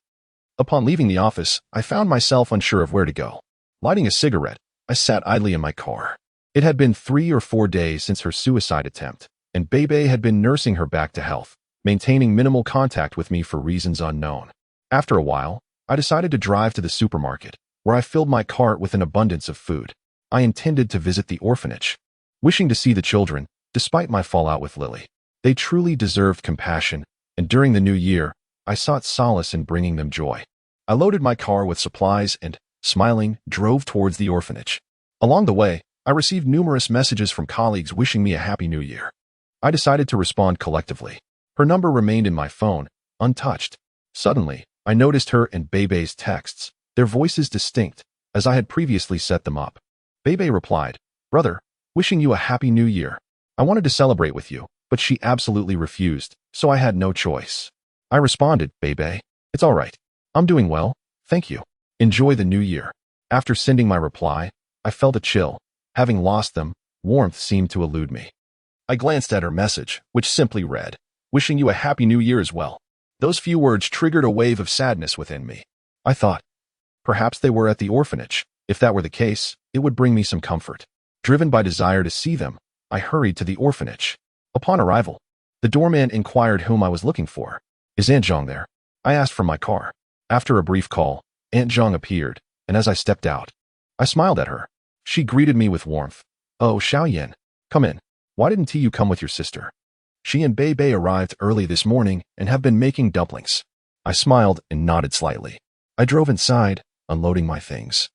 Upon leaving the office, I found myself unsure of where to go. Lighting a cigarette, I sat idly in my car. It had been 3 or 4 days since her suicide attempt, and Bebe had been nursing her back to health, maintaining minimal contact with me for reasons unknown. After a while, I decided to drive to the supermarket, where I filled my cart with an abundance of food. I intended to visit the orphanage, wishing to see the children, despite my fallout with Lily. They truly deserved compassion, and during the new year, I sought solace in bringing them joy. I loaded my car with supplies and, smiling, drove towards the orphanage. Along the way, I received numerous messages from colleagues wishing me a happy new year. I decided to respond collectively. Her number remained in my phone, untouched. Suddenly, I noticed her and Bebe's texts, their voices distinct, as I had previously set them up. Bebe replied, "Brother, wishing you a happy new year. I wanted to celebrate with you, but she absolutely refused, so I had no choice." I responded, "Bebe, it's all right. I'm doing well, thank you. Enjoy the new year." After sending my reply, I felt a chill. Having lost them, warmth seemed to elude me. I glanced at her message, which simply read, "Wishing you a happy new year as well." Those few words triggered a wave of sadness within me. I thought, perhaps they were at the orphanage. If that were the case, it would bring me some comfort. Driven by desire to see them, I hurried to the orphanage. Upon arrival, the doorman inquired whom I was looking for. "Is Aunt Zhang there?" I asked from my car. After a brief call, Aunt Zhang appeared, and as I stepped out, I smiled at her. She greeted me with warmth. "Oh, Xiaoyan, come in. Why didn't you come with your sister? She and Bebe arrived early this morning and have been making dumplings." I smiled and nodded slightly. I drove inside, unloading my things,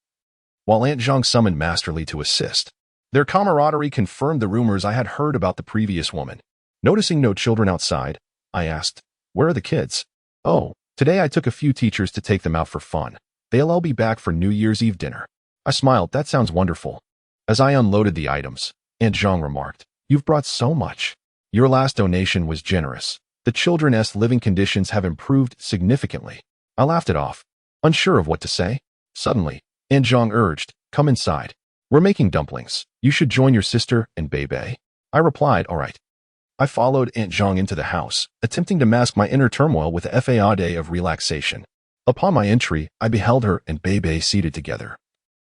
while Aunt Zhang summoned Masterly to assist. Their camaraderie confirmed the rumors I had heard about the previous woman. Noticing no children outside, I asked, "Where are the kids?" "Oh, today I took a few teachers to take them out for fun. They'll all be back for New Year's Eve dinner." I smiled. "That sounds wonderful." As I unloaded the items, Aunt Zhang remarked, "You've brought so much. Your last donation was generous. The children's living conditions have improved significantly." I laughed it off, unsure of what to say. Suddenly, Aunt Zhang urged, "Come inside. We're making dumplings. You should join your sister and Bebe." I replied, "All right." I followed Aunt Zhang into the house, attempting to mask my inner turmoil with a facade of relaxation. Upon my entry, I beheld her and Bebe seated together,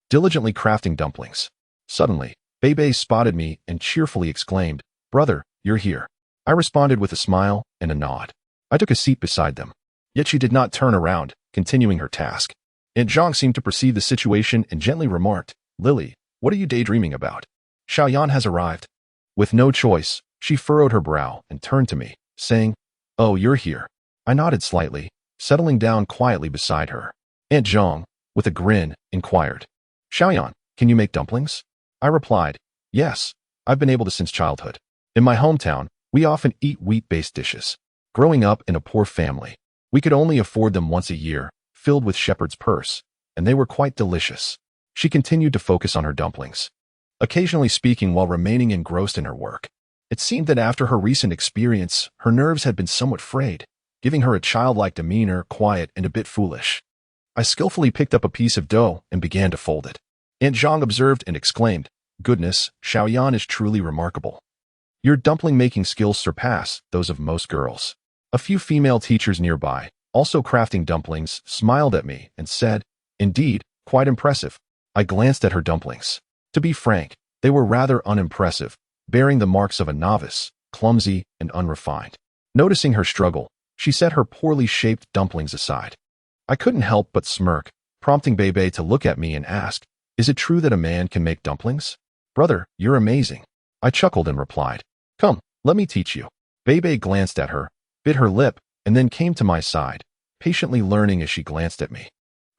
diligently crafting dumplings. Suddenly, Bebe spotted me and cheerfully exclaimed, "Brother, you're here." I responded with a smile and a nod. I took a seat beside them. Yet she did not turn around, continuing her task. Aunt Zhang seemed to perceive the situation and gently remarked, "Lily, what are you daydreaming about? Xiaoyan has arrived." With no choice, she furrowed her brow and turned to me, saying, "Oh, you're here." I nodded slightly, settling down quietly beside her. Aunt Zhang, with a grin, inquired, "Xiaoyan, can you make dumplings?" I replied, "Yes, I've been able to since childhood. In my hometown, we often eat wheat-based dishes. Growing up in a poor family, we could only afford them once a year, filled with shepherd's purse, and they were quite delicious." She continued to focus on her dumplings, occasionally speaking while remaining engrossed in her work. It seemed that after her recent experience, her nerves had been somewhat frayed, giving her a childlike demeanor, quiet and a bit foolish. I skillfully picked up a piece of dough and began to fold it. Aunt Zhang observed and exclaimed, "Goodness, Xiaoyan is truly remarkable. Your dumpling-making skills surpass those of most girls." A few female teachers nearby, also crafting dumplings, smiled at me and said, "Indeed, quite impressive." I glanced at her dumplings. To be frank, they were rather unimpressive, bearing the marks of a novice, clumsy and unrefined. Noticing her struggle, she set her poorly shaped dumplings aside. I couldn't help but smirk, prompting Bebe to look at me and ask, "Is it true that a man can make dumplings?" "Brother, you're amazing." I chuckled and replied, "Come, let me teach you." Bebe glanced at her, bit her lip, and then came to my side, patiently learning as she glanced at me,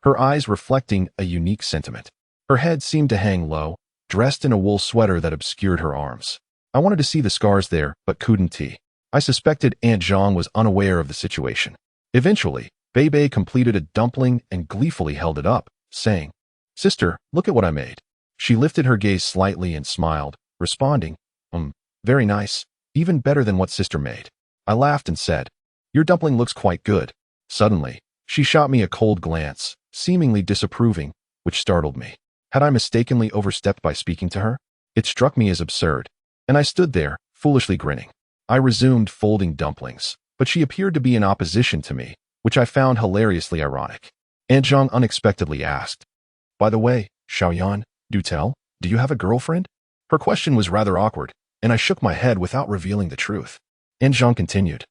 her eyes reflecting a unique sentiment. Her head seemed to hang low, dressed in a wool sweater that obscured her arms. I wanted to see the scars there, but couldn't. I suspected Aunt Zhang was unaware of the situation. Eventually, Bebe completed a dumpling and gleefully held it up, saying, "Sister, look at what I made." She lifted her gaze slightly and smiled, responding, Very nice, even better than what sister made." I laughed and said, "Your dumpling looks quite good." Suddenly, she shot me a cold glance, seemingly disapproving, which startled me. Had I mistakenly overstepped by speaking to her? It struck me as absurd, and I stood there, foolishly grinning. I resumed folding dumplings, but she appeared to be in opposition to me, which I found hilariously ironic. Aunt Zhang unexpectedly asked, "By the way, Xiaoyan, do tell, do you have a girlfriend?" Her question was rather awkward, and I shook my head without revealing the truth. Aunt Zhang continued,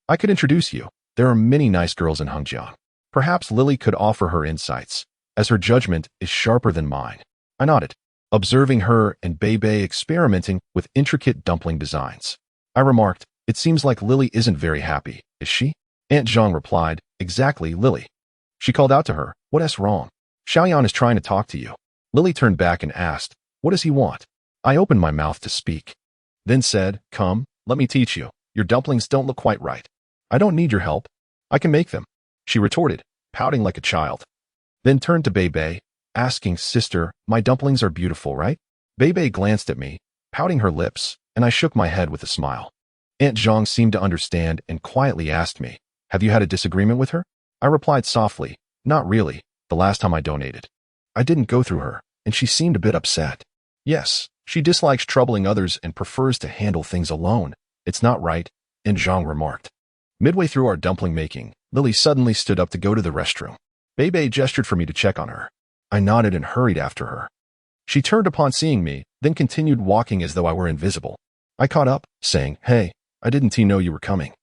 "I could introduce you. There are many nice girls in Hengjiang. Perhaps Lily could offer her insights, as her judgment is sharper than mine." I nodded, observing her and Bebe experimenting with intricate dumpling designs. I remarked, "It seems like Lily isn't very happy, is she?" Aunt Zhang replied, "Exactly, Lily." She called out to her, "What's wrong?" Xiaoyan is trying to talk to you. Lily turned back and asked, what does he want? I opened my mouth to speak, then said, come, let me teach you. Your dumplings don't look quite right. I don't need your help. I can make them, she retorted, pouting like a child. Then turned to Bebe, asking, sister, my dumplings are beautiful, right? Bebe glanced at me, pouting her lips, and I shook my head with a smile. Aunt Zhang seemed to understand and quietly asked me, have you had a disagreement with her? I replied softly, not really, the last time I donated. I didn't go through her, and she seemed a bit upset. Yes, she dislikes troubling others and prefers to handle things alone. It's not right, Aunt Zhang remarked. Midway through our dumpling making, Lily suddenly stood up to go to the restroom. Bebe gestured for me to check on her. I nodded and hurried after her. She turned upon seeing me, then continued walking as though I were invisible. I caught up, saying, hey, I didn't know you were coming.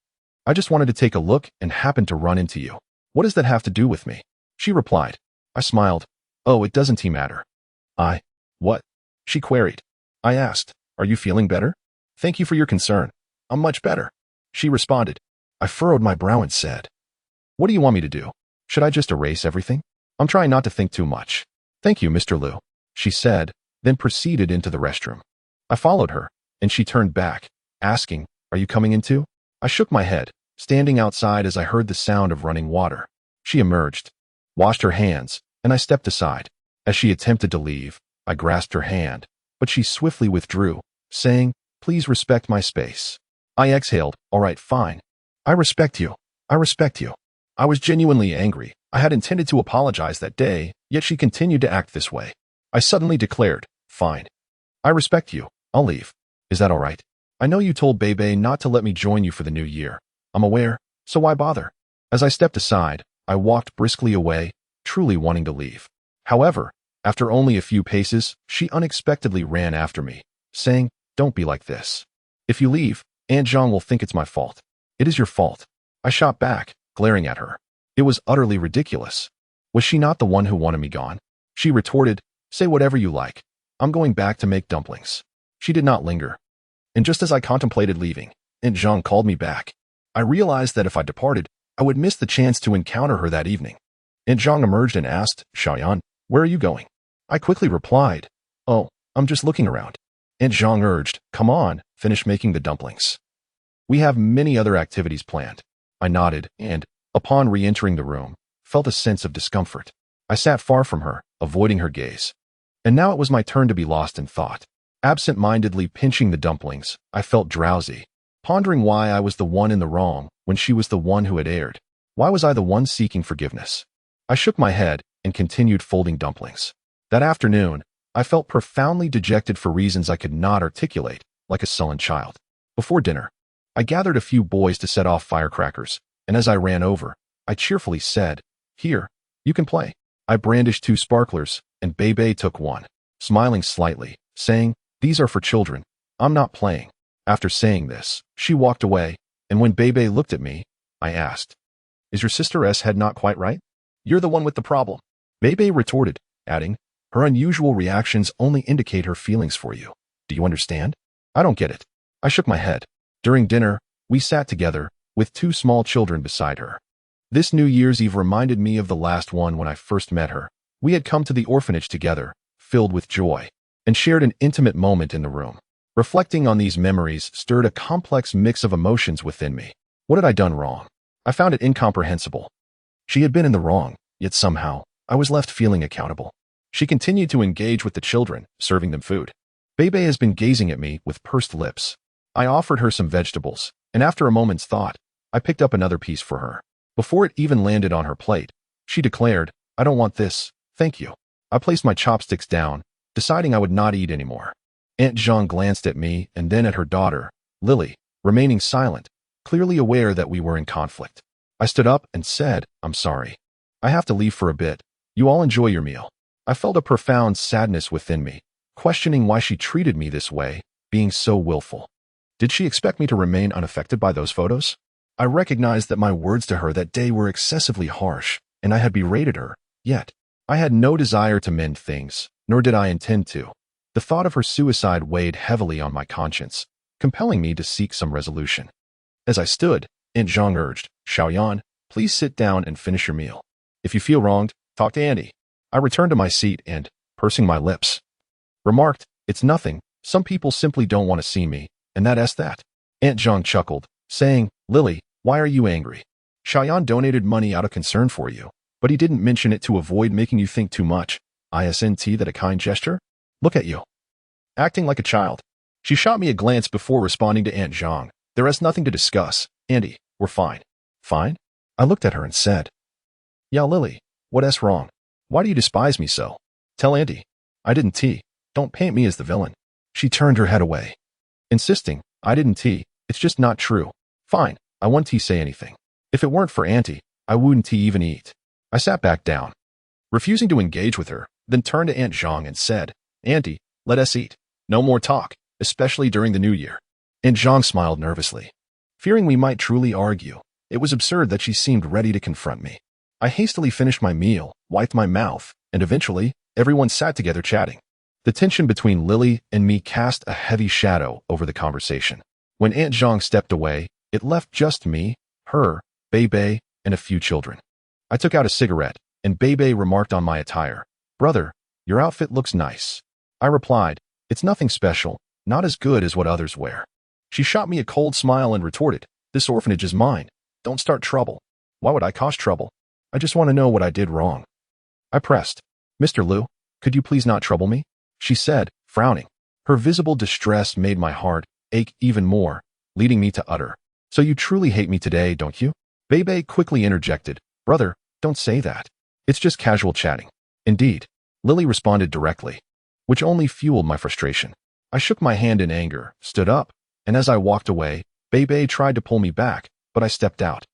I just wanted to take a look and happened to run into you. What does that have to do with me? She replied. I smiled. Oh, it doesn't matter. What? She queried. I asked, are you feeling better? Thank you for your concern. I'm much better. She responded. I furrowed my brow and said, what do you want me to do? Should I just erase everything? I'm trying not to think too much. Thank you, Mr. Liu, she said, then proceeded into the restroom. I followed her, and she turned back, asking, are you coming in too? I shook my head, standing outside as I heard the sound of running water. She emerged, washed her hands, and I stepped aside. As she attempted to leave, I grasped her hand, but she swiftly withdrew, saying, please respect my space. I exhaled, all right, fine. I respect you. I respect you. I was genuinely angry. I had intended to apologize that day, yet she continued to act this way. I suddenly declared, fine. I respect you. I'll leave. Is that all right? I know you told Bebe not to let me join you for the new year. I'm aware, so why bother? As I stepped aside, I walked briskly away, truly wanting to leave. However, after only a few paces, she unexpectedly ran after me, saying, don't be like this. If you leave, Aunt Zhang will think it's my fault. It is your fault. I shot back, glaring at her. It was utterly ridiculous. Was she not the one who wanted me gone? She retorted, say whatever you like. I'm going back to make dumplings. She did not linger. And just as I contemplated leaving, Aunt Zhang called me back. I realized that if I departed, I would miss the chance to encounter her that evening. Aunt Zhang emerged and asked, Xiaoyan, where are you going? I quickly replied, oh, I'm just looking around. Aunt Zhang urged, come on, finish making the dumplings. We have many other activities planned. I nodded and, upon re-entering the room, felt a sense of discomfort. I sat far from her, avoiding her gaze. And now it was my turn to be lost in thought. Absent-mindedly pinching the dumplings, I felt drowsy, pondering why I was the one in the wrong when she was the one who had erred. Why was I the one seeking forgiveness? I shook my head and continued folding dumplings. That afternoon, I felt profoundly dejected for reasons I could not articulate, like a sullen child. Before dinner, I gathered a few boys to set off firecrackers, and as I ran over, I cheerfully said, here, you can play. I brandished 2 sparklers, and Bebe took one, smiling slightly, saying, these are for children. I'm not playing. After saying this, she walked away, and when Bebe looked at me, I asked, is your sister's head not quite right? You're the one with the problem. Bebe retorted, adding, her unusual reactions only indicate her feelings for you. Do you understand? I don't get it. I shook my head. During dinner, we sat together, with 2 small children beside her. This New Year's Eve reminded me of the last one when I first met her. We had come to the orphanage together, filled with joy, and shared an intimate moment in the room. Reflecting on these memories stirred a complex mix of emotions within me. What had I done wrong? I found it incomprehensible. She had been in the wrong, yet somehow, I was left feeling accountable. She continued to engage with the children, serving them food. Bebe has been gazing at me with pursed lips. I offered her some vegetables, and after a moment's thought, I picked up another piece for her. Before it even landed on her plate, she declared, I don't want this, thank you. I placed my chopsticks down, deciding I would not eat anymore. Aunt Zhang glanced at me and then at her daughter, Lily, remaining silent, clearly aware that we were in conflict. I stood up and said, I'm sorry. I have to leave for a bit. You all enjoy your meal. I felt a profound sadness within me, questioning why she treated me this way, being so willful. Did she expect me to remain unaffected by those photos? I recognized that my words to her that day were excessively harsh, and I had berated her, yet I had no desire to mend things, nor did I intend to. The thought of her suicide weighed heavily on my conscience, compelling me to seek some resolution. As I stood, Aunt Zhang urged, Xiaoyan, please sit down and finish your meal. If you feel wronged, talk to Andy. I returned to my seat and, pursing my lips, remarked, "It's nothing. Some people simply don't want to see me, and that's that." Aunt Zhang chuckled, saying, "Lily, why are you angry? Cheyenne donated money out of concern for you, but he didn't mention it to avoid making you think too much. Isn't that a kind gesture? Look at you. Acting like a child." She shot me a glance before responding to Aunt Zhang. "There is nothing to discuss. Auntie, we're fine." "Fine?" I looked at her and said, "Yeah, Lily, what's wrong? Why do you despise me so? Tell Auntie. I didn't tea. Don't paint me as the villain." She turned her head away, insisting, "I didn't tea. It's just not true." "Fine, I won't say anything. If it weren't for Auntie, I wouldn't even eat." I sat back down, refusing to engage with her, then turned to Aunt Zhang and said, "Auntie, let us eat. No more talk, especially during the New Year." Aunt Zhang smiled nervously, fearing we might truly argue. It was absurd that she seemed ready to confront me. I hastily finished my meal, wiped my mouth, and eventually, everyone sat together chatting. The tension between Lily and me cast a heavy shadow over the conversation. When Aunt Zhang stepped away, it left just me, her, Bebe, and a few children. I took out a cigarette, and Bebe remarked on my attire, "Brother, your outfit looks nice." I replied, "It's nothing special, not as good as what others wear." She shot me a cold smile and retorted, "This orphanage is mine. Don't start trouble." "Why would I cause trouble? I just want to know what I did wrong." I pressed, "Mr. Liu, could you please not trouble me?" She said, frowning. Her visible distress made my heart ache even more, leading me to utter, "So you truly hate me today, don't you?" Bebe quickly interjected, "Brother, don't say that. It's just casual chatting." "Indeed," Lily responded directly, which only fueled my frustration. I shook my hand in anger, stood up, and as I walked away, Bebe tried to pull me back, but I stepped out.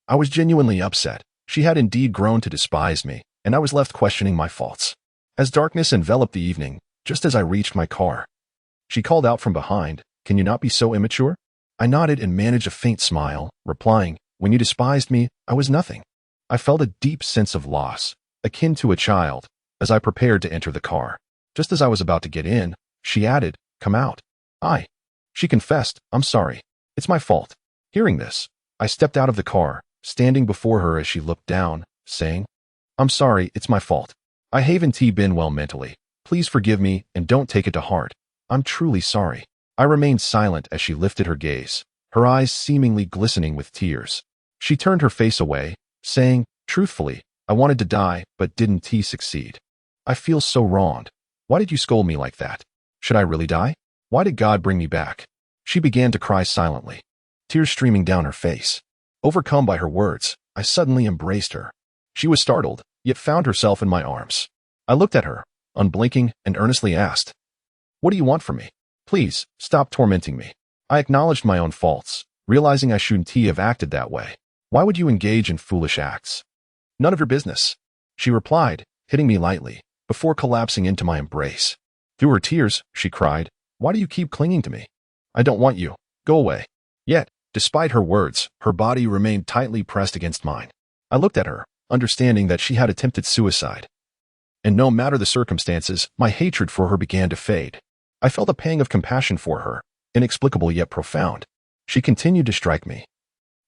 I was genuinely upset. She had indeed grown to despise me, and I was left questioning my faults. As darkness enveloped the evening, just as I reached my car, she called out from behind, "Can you not be so immature?" I nodded and managed a faint smile, replying, "When you despised me, I was nothing." I felt a deep sense of loss, akin to a child, as I prepared to enter the car. Just as I was about to get in, she added, "Come out." She confessed, "I'm sorry. It's my fault." Hearing this, I stepped out of the car, standing before her as she looked down, saying, "I'm sorry, it's my fault. I haven't been well mentally. Please forgive me and don't take it to heart. I'm truly sorry." I remained silent as she lifted her gaze, her eyes seemingly glistening with tears. She turned her face away, saying, "Truthfully, I wanted to die, but didn't succeed. I feel so wronged. Why did you scold me like that? Should I really die? Why did God bring me back?" She began to cry silently, tears streaming down her face. Overcome by her words, I suddenly embraced her. She was startled, yet found herself in my arms. I looked at her, unblinking, and earnestly asked, "What do you want from me? Please, stop tormenting me." I acknowledged my own faults, realizing I shouldn't have acted that way. "Why would you engage in foolish acts?" "None of your business," she replied, hitting me lightly, before collapsing into my embrace. Through her tears, she cried, "Why do you keep clinging to me? I don't want you. Go away." Yet, despite her words, her body remained tightly pressed against mine. I looked at her, understanding that she had attempted suicide. And no matter the circumstances, my hatred for her began to fade. I felt a pang of compassion for her, inexplicable yet profound. She continued to strike me,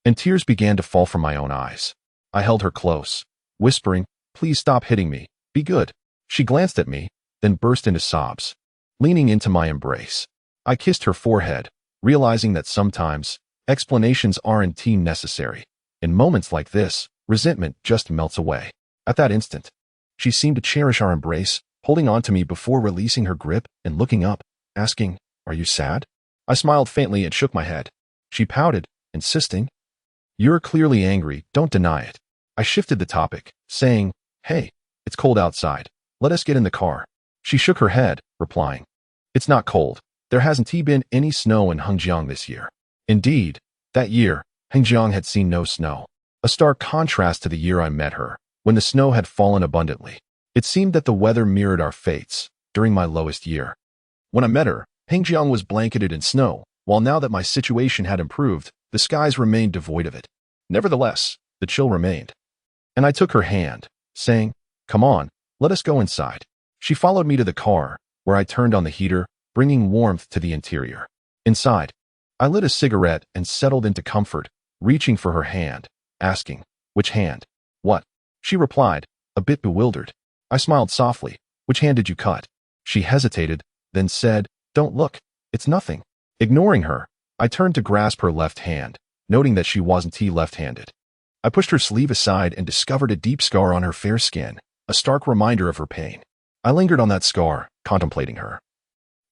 and tears began to fall from my own eyes. I held her close, whispering, "Please stop hitting me. Be good." She glanced at me, then burst into sobs, leaning into my embrace. I kissed her forehead, realizing that sometimes explanations aren't necessary. In moments like this, resentment just melts away. At that instant, she seemed to cherish our embrace, holding on to me before releasing her grip and looking up, asking, "Are you sad?" I smiled faintly and shook my head. She pouted, insisting, "You're clearly angry, don't deny it." I shifted the topic, saying, "Hey, it's cold outside. Let us get in the car." She shook her head, replying, "It's not cold. There hasn't been any snow in Hengjiang this year." Indeed, that year, Hengjiang had seen no snow, a stark contrast to the year I met her, when the snow had fallen abundantly. It seemed that the weather mirrored our fates during my lowest year. When I met her, Hengjiang was blanketed in snow, while now that my situation had improved, the skies remained devoid of it. Nevertheless, the chill remained. And I took her hand, saying, "Come on, let us go inside." She followed me to the car, where I turned on the heater, bringing warmth to the interior. Inside, I lit a cigarette and settled into comfort, reaching for her hand, asking, "Which hand? What?" She replied, a bit bewildered, I smiled softly. Which hand did you cut? She hesitated, then said, Don't look. It's nothing. Ignoring her, I turned to grasp her left hand, noting that she wasn't left-handed. I pushed her sleeve aside and discovered a deep scar on her fair skin, a stark reminder of her pain. I lingered on that scar, contemplating her.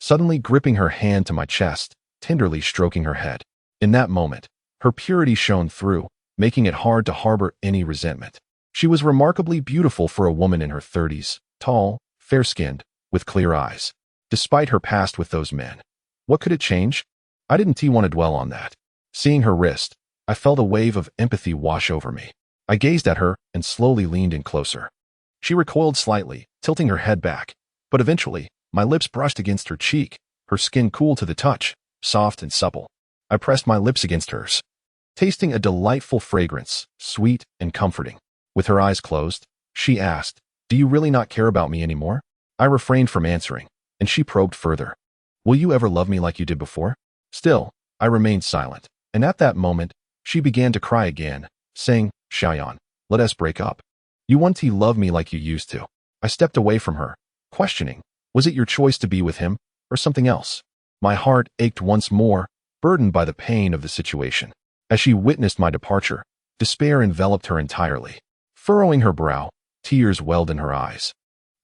Suddenly gripping her hand to my chest, tenderly stroking her head. In that moment, her purity shone through, making it hard to harbor any resentment. She was remarkably beautiful for a woman in her 30s, tall, fair-skinned, with clear eyes. Despite her past with those men, what could it change? I didn't want to dwell on that. Seeing her wrist, I felt a wave of empathy wash over me. I gazed at her and slowly leaned in closer. She recoiled slightly, tilting her head back, but eventually, my lips brushed against her cheek, her skin cool to the touch, soft and supple. I pressed my lips against hers, tasting a delightful fragrance, sweet and comforting. With her eyes closed, she asked, Do you really not care about me anymore? I refrained from answering, and she probed further. Will you ever love me like you did before? Still, I remained silent, and at that moment, she began to cry again, saying, Xiaoyan, let us break up. You won't love me like you used to. I stepped away from her, questioning, was it your choice to be with him, or something else? My heart ached once more, burdened by the pain of the situation. As she witnessed my departure, despair enveloped her entirely. Furrowing her brow, tears welled in her eyes.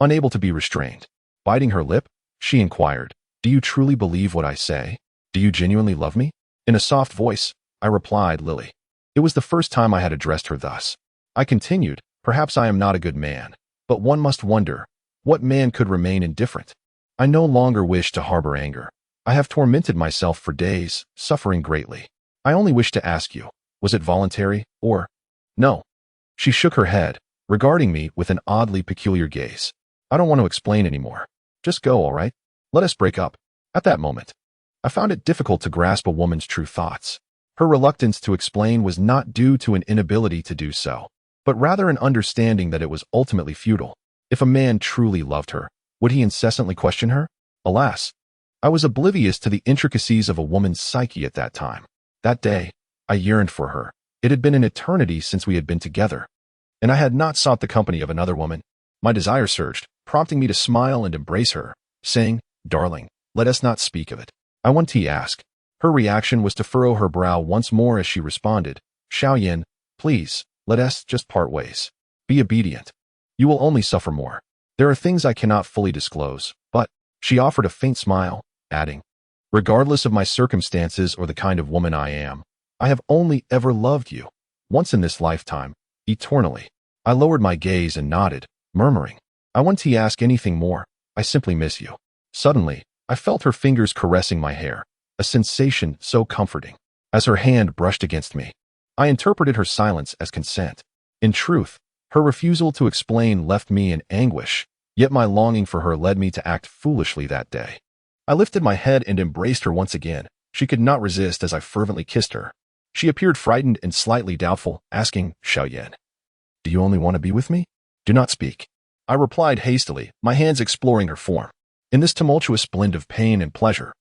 Unable to be restrained, biting her lip, she inquired, Do you truly believe what I say? Do you genuinely love me? In a soft voice, I replied, Lily. It was the first time I had addressed her thus. I continued, Perhaps I am not a good man, but one must wonder, what man could remain indifferent? I no longer wish to harbor anger. I have tormented myself for days, suffering greatly. I only wish to ask you, was it voluntary, or? No. She shook her head, regarding me with an oddly peculiar gaze. I don't want to explain anymore. Just go, all right? Let us break up. At that moment, I found it difficult to grasp a woman's true thoughts. Her reluctance to explain was not due to an inability to do so, but rather an understanding that it was ultimately futile. If a man truly loved her, would he incessantly question her? Alas, I was oblivious to the intricacies of a woman's psyche at that time. That day, I yearned for her. It had been an eternity since we had been together, and I had not sought the company of another woman. My desire surged, prompting me to smile and embrace her, saying, Darling, let us not speak of it. I want to ask. Her reaction was to furrow her brow once more as she responded, Xiaoyan, please, let us just part ways. Be obedient. You will only suffer more. There are things I cannot fully disclose, but, she offered a faint smile, adding, Regardless of my circumstances or the kind of woman I am, I have only ever loved you, once in this lifetime, eternally. I lowered my gaze and nodded, murmuring, I want to ask anything more. I simply miss you. Suddenly, I felt her fingers caressing my hair, a sensation so comforting. As her hand brushed against me, I interpreted her silence as consent. In truth, her refusal to explain left me in anguish, yet my longing for her led me to act foolishly that day. I lifted my head and embraced her once again. She could not resist as I fervently kissed her. She appeared frightened and slightly doubtful, asking, Xiaoyan, do you only want to be with me? Do not speak. I replied hastily, my hands exploring her form. In this tumultuous blend of pain and pleasure,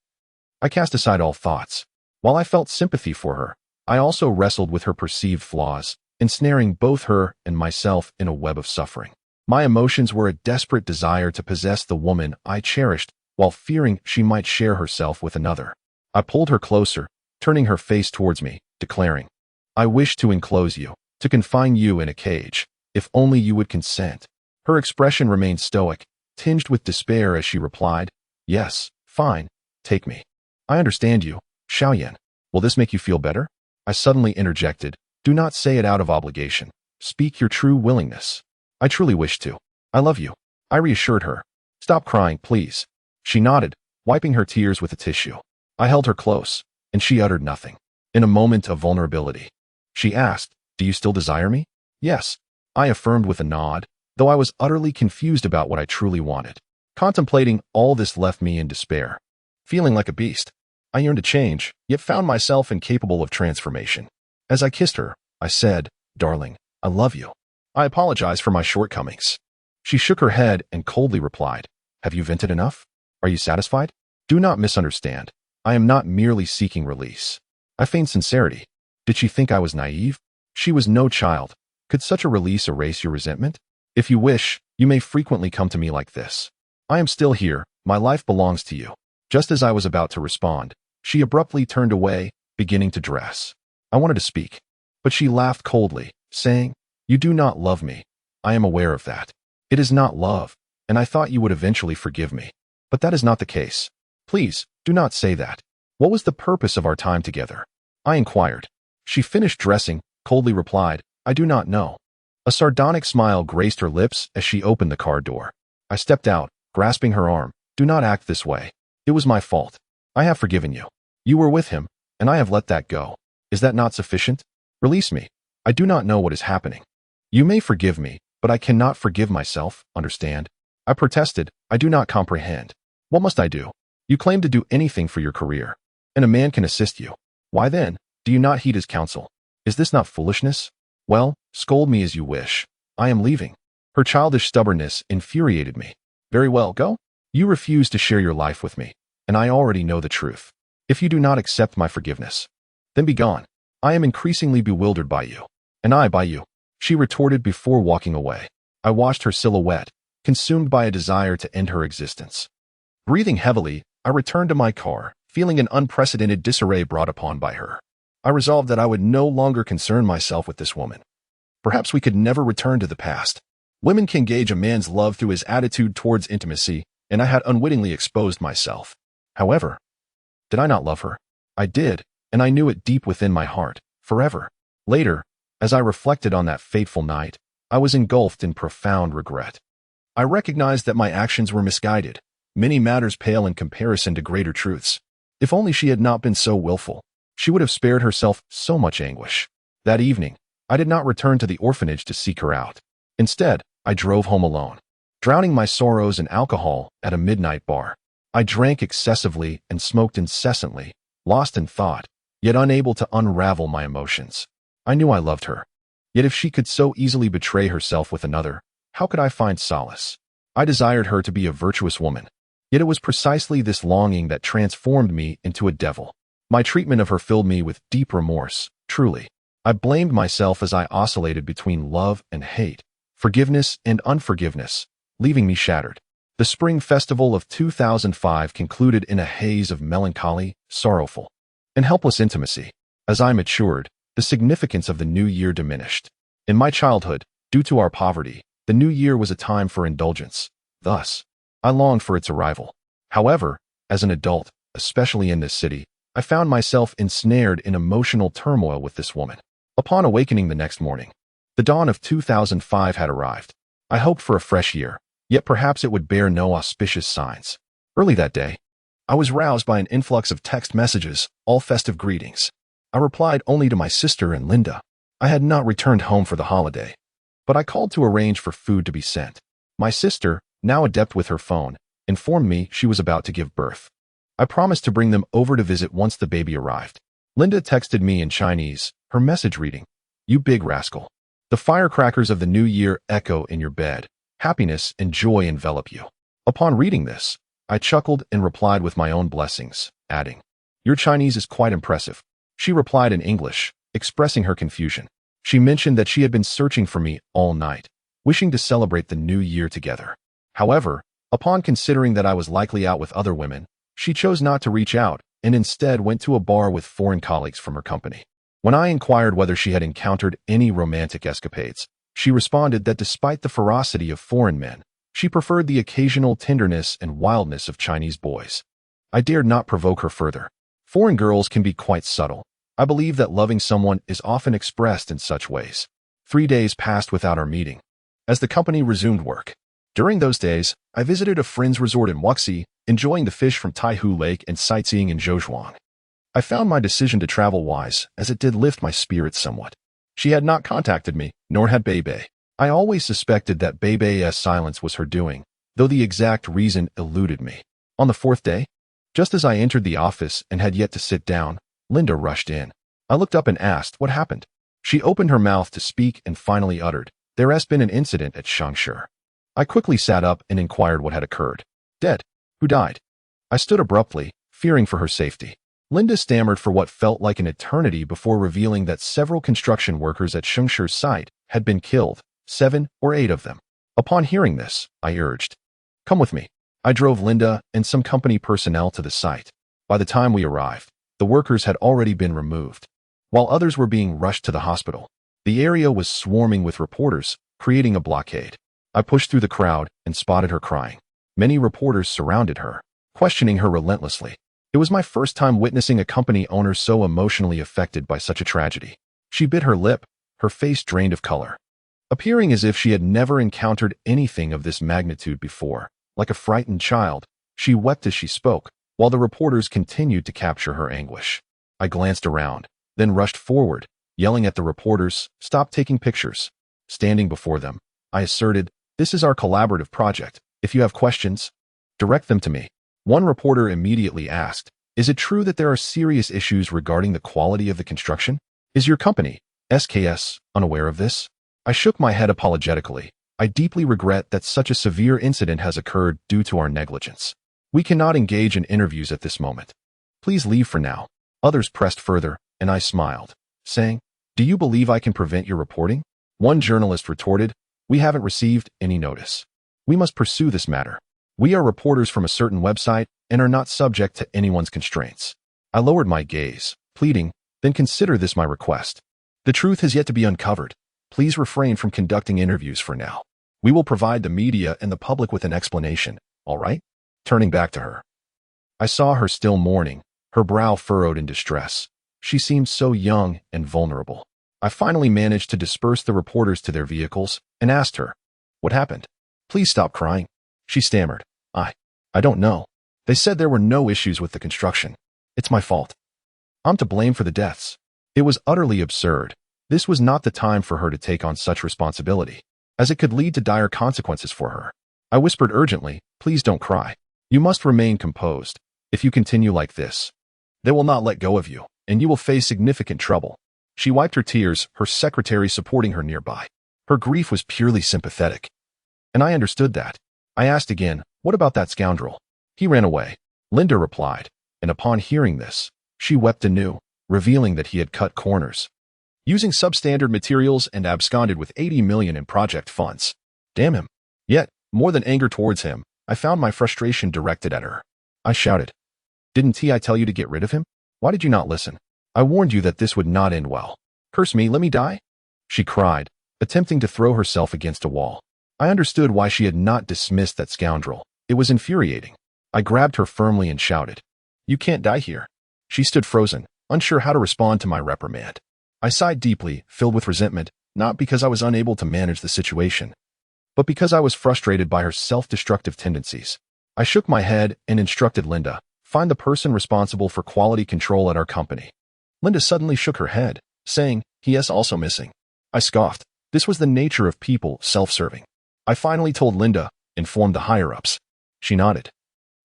I cast aside all thoughts. While I felt sympathy for her, I also wrestled with her perceived flaws, ensnaring both her and myself in a web of suffering. My emotions were a desperate desire to possess the woman I cherished, while fearing she might share herself with another. I pulled her closer, turning her face towards me, declaring, I wish to enclose you, to confine you in a cage, if only you would consent. Her expression remained stoic, tinged with despair as she replied, Yes, fine, take me. I understand you, Xiaoyan. Will this make you feel better? I suddenly interjected, Do not say it out of obligation. Speak your true willingness. I truly wish to. I love you. I reassured her. Stop crying, please. She nodded, wiping her tears with a tissue. I held her close, and she uttered nothing. In a moment of vulnerability, she asked, Do you still desire me? Yes, I affirmed with a nod, though I was utterly confused about what I truly wanted. Contemplating all this left me in despair. Feeling like a beast, I yearned to change, yet found myself incapable of transformation. As I kissed her, I said, Darling, I love you. I apologize for my shortcomings. She shook her head and coldly replied, Have you vented enough? Are you satisfied? Do not misunderstand. I am not merely seeking release. I feigned sincerity. Did she think I was naive? She was no child. Could such a release erase your resentment? If you wish, You may frequently come to me like this. I am still here, my life belongs to you. Just as I was about to respond, she abruptly turned away, beginning to dress. I wanted to speak, but she laughed coldly, saying, "You do not love me. I am aware of that. It is not love, and I thought you would eventually forgive me. But that is not the case. Please, do not say that. What was the purpose of our time together?" I inquired. She finished dressing, coldly replied, "I do not know." A sardonic smile graced her lips as she opened the car door. I stepped out, grasping her arm. "Do not act this way. It was my fault. I have forgiven you. You were with him, and I have let that go. Is that not sufficient? Release me. I do not know what is happening. You may forgive me, but I cannot forgive myself, understand?" I protested. "I do not comprehend. What must I do? You claim to do anything for your career, and a man can assist you. Why then, do you not heed his counsel? Is this not foolishness? Well, scold me as you wish. I am leaving." Her childish stubbornness infuriated me. "Very well, go. You refuse to share your life with me, and I already know the truth. If you do not accept my forgiveness, then be gone. I am increasingly bewildered by you, and I by you," she retorted before walking away. I watched her silhouette, consumed by a desire to end her existence. Breathing heavily, I returned to my car, feeling an unprecedented disarray brought upon by her. I resolved that I would no longer concern myself with this woman. Perhaps we could never return to the past. Women can gauge a man's love through his attitude towards intimacy, and I had unwittingly exposed myself. However, did I not love her? I did, and I knew it deep within my heart, forever. Later, as I reflected on that fateful night, I was engulfed in profound regret. I recognized that my actions were misguided. Many matters pale in comparison to greater truths. If only she had not been so willful, she would have spared herself so much anguish. That evening, I did not return to the orphanage to seek her out. Instead, I drove home alone, drowning my sorrows in alcohol at a midnight bar. I drank excessively and smoked incessantly, lost in thought, yet unable to unravel my emotions. I knew I loved her. Yet if she could so easily betray herself with another, how could I find solace? I desired her to be a virtuous woman. Yet it was precisely this longing that transformed me into a devil. My treatment of her filled me with deep remorse, truly. I blamed myself as I oscillated between love and hate, forgiveness and unforgiveness, leaving me shattered. The spring festival of 2005 concluded in a haze of melancholy, sorrowful, and helpless intimacy. As I matured, the significance of the new year diminished. In my childhood, due to our poverty, the new year was a time for indulgence. Thus, I longed for its arrival. However, as an adult, especially in this city, I found myself ensnared in emotional turmoil with this woman. Upon awakening the next morning, the dawn of 2005 had arrived. I hoped for a fresh year, yet perhaps it would bear no auspicious signs. Early that day, I was roused by an influx of text messages, all festive greetings. I replied only to my sister and Linda. I had not returned home for the holiday, but I called to arrange for food to be sent. My sister, now adept with her phone, informed me she was about to give birth. I promised to bring them over to visit once the baby arrived. Linda texted me in Chinese, her message reading, "You big rascal. The firecrackers of the new year echo in your bed. Happiness and joy envelop you." Upon reading this, I chuckled and replied with my own blessings, adding, "Your Chinese is quite impressive." She replied in English, expressing her confusion. She mentioned that she had been searching for me all night, wishing to celebrate the new year together. However, upon considering that I was likely out with other women, she chose not to reach out and instead went to a bar with foreign colleagues from her company. When I inquired whether she had encountered any romantic escapades, she responded that despite the ferocity of foreign men, she preferred the occasional tenderness and wildness of Chinese boys. I dared not provoke her further. Foreign girls can be quite subtle. I believe that loving someone is often expressed in such ways. 3 days passed without our meeting, as the company resumed work. During those days, I visited a friend's resort in Wuxi, enjoying the fish from Taihu Lake and sightseeing in Zhouzhuang. I found my decision to travel wise, as it did lift my spirits somewhat. She had not contacted me, nor had Beibei. I always suspected that Beibei's silence was her doing, though the exact reason eluded me. On the 4th day, just as I entered the office and had yet to sit down, Linda rushed in. I looked up and asked what happened. She opened her mouth to speak and finally uttered, "There has been an incident at Shangshi." I quickly sat up and inquired what had occurred. "Dead? Who died?" I stood abruptly, fearing for her safety. Linda stammered for what felt like an eternity before revealing that several construction workers at Shangshi site had been killed, 7 or 8 of them. Upon hearing this, I urged, "Come with me." I drove Linda and some company personnel to the site. By the time we arrived, the workers had already been removed, while others were being rushed to the hospital. The area was swarming with reporters, creating a blockade. I pushed through the crowd and spotted her crying. Many reporters surrounded her, questioning her relentlessly. It was my first time witnessing a company owner so emotionally affected by such a tragedy. She bit her lip, her face drained of color, appearing as if she had never encountered anything of this magnitude before. Like a frightened child, she wept as she spoke, while the reporters continued to capture her anguish. I glanced around, then rushed forward, yelling at the reporters, "Stop taking pictures." Standing before them, I asserted, "This is our collaborative project. If you have questions, direct them to me." One reporter immediately asked, "Is it true that there are serious issues regarding the quality of the construction? Is your company, SKS, unaware of this?" I shook my head apologetically. "I deeply regret that such a severe incident has occurred due to our negligence. We cannot engage in interviews at this moment. Please leave for now." Others pressed further, and I smiled, saying, "Do you believe I can prevent your reporting?" One journalist retorted, "We haven't received any notice. We must pursue this matter. We are reporters from a certain website and are not subject to anyone's constraints." I lowered my gaze, pleading, "Then consider this my request. The truth has yet to be uncovered. Please refrain from conducting interviews for now. We will provide the media and the public with an explanation, all right?" Turning back to her, I saw her still mourning, her brow furrowed in distress. She seemed so young and vulnerable. I finally managed to disperse the reporters to their vehicles and asked her, "What happened? Please stop crying." She stammered, I don't know. They said there were no issues with the construction. It's my fault. I'm to blame for the deaths." It was utterly absurd. This was not the time for her to take on such responsibility, as it could lead to dire consequences for her. I whispered urgently, "Please don't cry. You must remain composed. If you continue like this, they will not let go of you, and you will face significant trouble." She wiped her tears, her secretary supporting her nearby. Her grief was purely sympathetic, and I understood that. I asked again, "What about that scoundrel?" "He ran away," Linda replied, and upon hearing this, she wept anew, revealing that he had cut corners, using substandard materials and absconded with 80 million in project funds. Damn him. Yet, more than anger towards him, I found my frustration directed at her. I shouted, "Didn't I tell you to get rid of him? Why did you not listen? I warned you that this would not end well. Curse me, let me die?" She cried, attempting to throw herself against a wall. I understood why she had not dismissed that scoundrel. It was infuriating. I grabbed her firmly and shouted, "You can't die here." She stood frozen, unsure how to respond to my reprimand. I sighed deeply, filled with resentment, not because I was unable to manage the situation, but because I was frustrated by her self-destructive tendencies. I shook my head and instructed Linda, "Find the person responsible for quality control at our company." Linda suddenly shook her head, saying, "He is also missing." I scoffed. This was the nature of people, self-serving. I finally told Linda, "Inform the higher-ups." She nodded,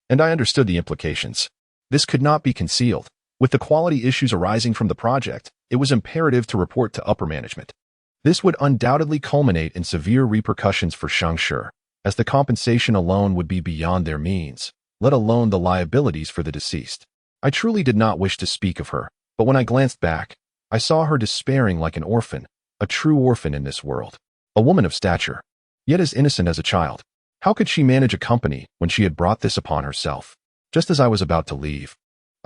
and I understood the implications. This could not be concealed. With the quality issues arising from the project, it was imperative to report to upper management. This would undoubtedly culminate in severe repercussions for Shangshi, as the compensation alone would be beyond their means, let alone the liabilities for the deceased. I truly did not wish to speak of her, but when I glanced back, I saw her despairing like an orphan, a true orphan in this world, a woman of stature, yet as innocent as a child. How could she manage a company when she had brought this upon herself? Just as I was about to leave,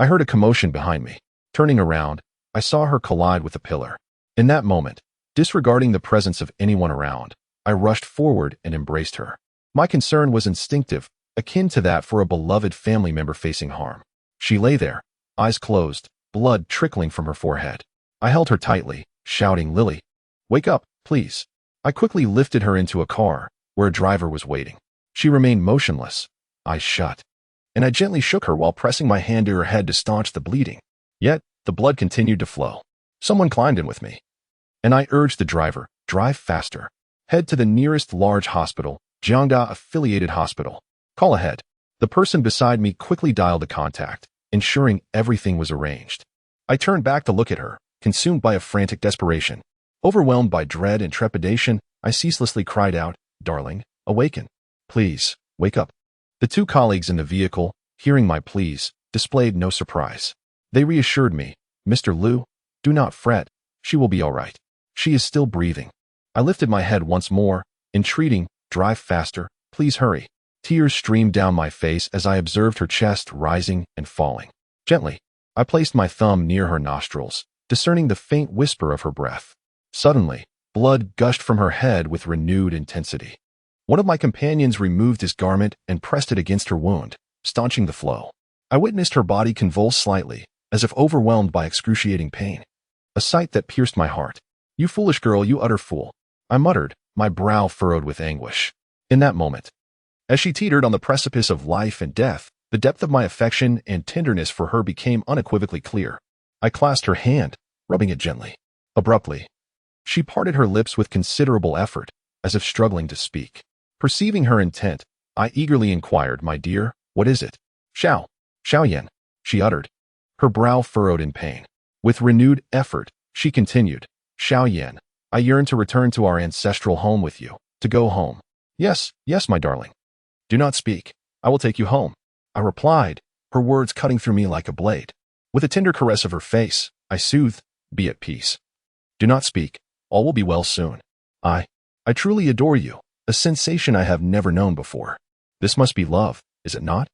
I heard a commotion behind me. Turning around, I saw her collide with a pillar. In that moment, disregarding the presence of anyone around, I rushed forward and embraced her. My concern was instinctive, akin to that for a beloved family member facing harm. She lay there, eyes closed, blood trickling from her forehead. I held her tightly, shouting, "Lily, wake up, please." I quickly lifted her into a car, where a driver was waiting. She remained motionless, eyes shut, and I gently shook her while pressing my hand to her head to staunch the bleeding. Yet, the blood continued to flow. Someone climbed in with me, and I urged the driver, "Drive faster. Head to the nearest large hospital, Jiangda-affiliated hospital. Call ahead." The person beside me quickly dialed a contact, ensuring everything was arranged. I turned back to look at her, consumed by a frantic desperation. Overwhelmed by dread and trepidation, I ceaselessly cried out, "Darling, awaken. Please, wake up." The two colleagues in the vehicle, hearing my pleas, displayed no surprise. They reassured me, "Mr. Liu, do not fret. She will be all right. She is still breathing." I lifted my head once more, entreating, Drive faster. Please hurry. Tears streamed down my face as I observed her chest rising and falling. Gently, I placed my thumb near her nostrils, discerning the faint whisper of her breath. Suddenly, blood gushed from her head with renewed intensity. One of my companions removed his garment and pressed it against her wound, staunching the flow. I witnessed her body convulse slightly, as if overwhelmed by excruciating pain. A sight that pierced my heart. "You foolish girl, you utter fool," I muttered, my brow furrowed with anguish. In that moment, as she teetered on the precipice of life and death, the depth of my affection and tenderness for her became unequivocally clear. I clasped her hand, rubbing it gently. Abruptly, she parted her lips with considerable effort, as if struggling to speak. Perceiving her intent, I eagerly inquired, "My dear, what is it?" Xiaoyan, she uttered, her brow furrowed in pain. With renewed effort, she continued, "Xiaoyan, I yearn to return to our ancestral home with you, to go home." Yes, my darling. "Do not speak. I will take you home," I replied, her words cutting through me like a blade. With a tender caress of her face, I soothed, "Be at peace. Do not speak. All will be well soon. I truly adore you, a sensation I have never known before. This must be love, is it not?"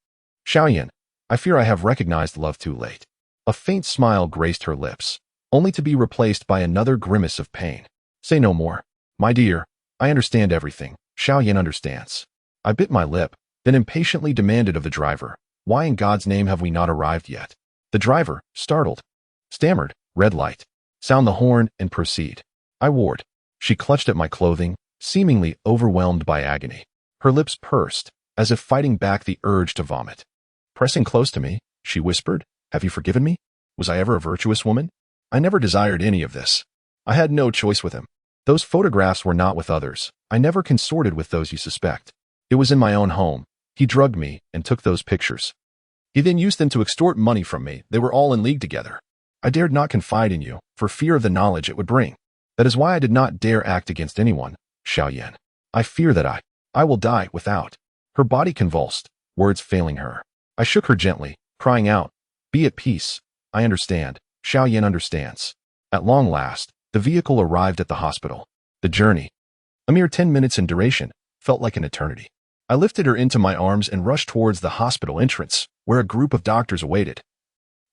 "Xiaoyan, I fear I have recognized love too late." A faint smile graced her lips, only to be replaced by another grimace of pain. "Say no more. My dear, I understand everything. Xiaoyan understands." I bit my lip, then impatiently demanded of the driver, "Why in God's name have we not arrived yet?" The driver, startled, stammered, "Red light. Sound the horn and proceed." I warned. She clutched at my clothing, seemingly overwhelmed by agony. Her lips pursed, as if fighting back the urge to vomit. Pressing close to me, she whispered, "Have you forgiven me? Was I ever a virtuous woman? I never desired any of this. I had no choice with him. Those photographs were not with others. I never consorted with those you suspect. It was in my own home. He drugged me and took those pictures. He then used them to extort money from me. They were all in league together. I dared not confide in you, for fear of the knowledge it would bring. That is why I did not dare act against anyone, Xiaoyan. I fear that I will die without." Her body convulsed, words failing her. I shook her gently, crying out, "Be at peace. I understand. Xiaoyan understands." At long last, the vehicle arrived at the hospital. The journey, a mere 10 minutes in duration, felt like an eternity. I lifted her into my arms and rushed towards the hospital entrance, where a group of doctors awaited.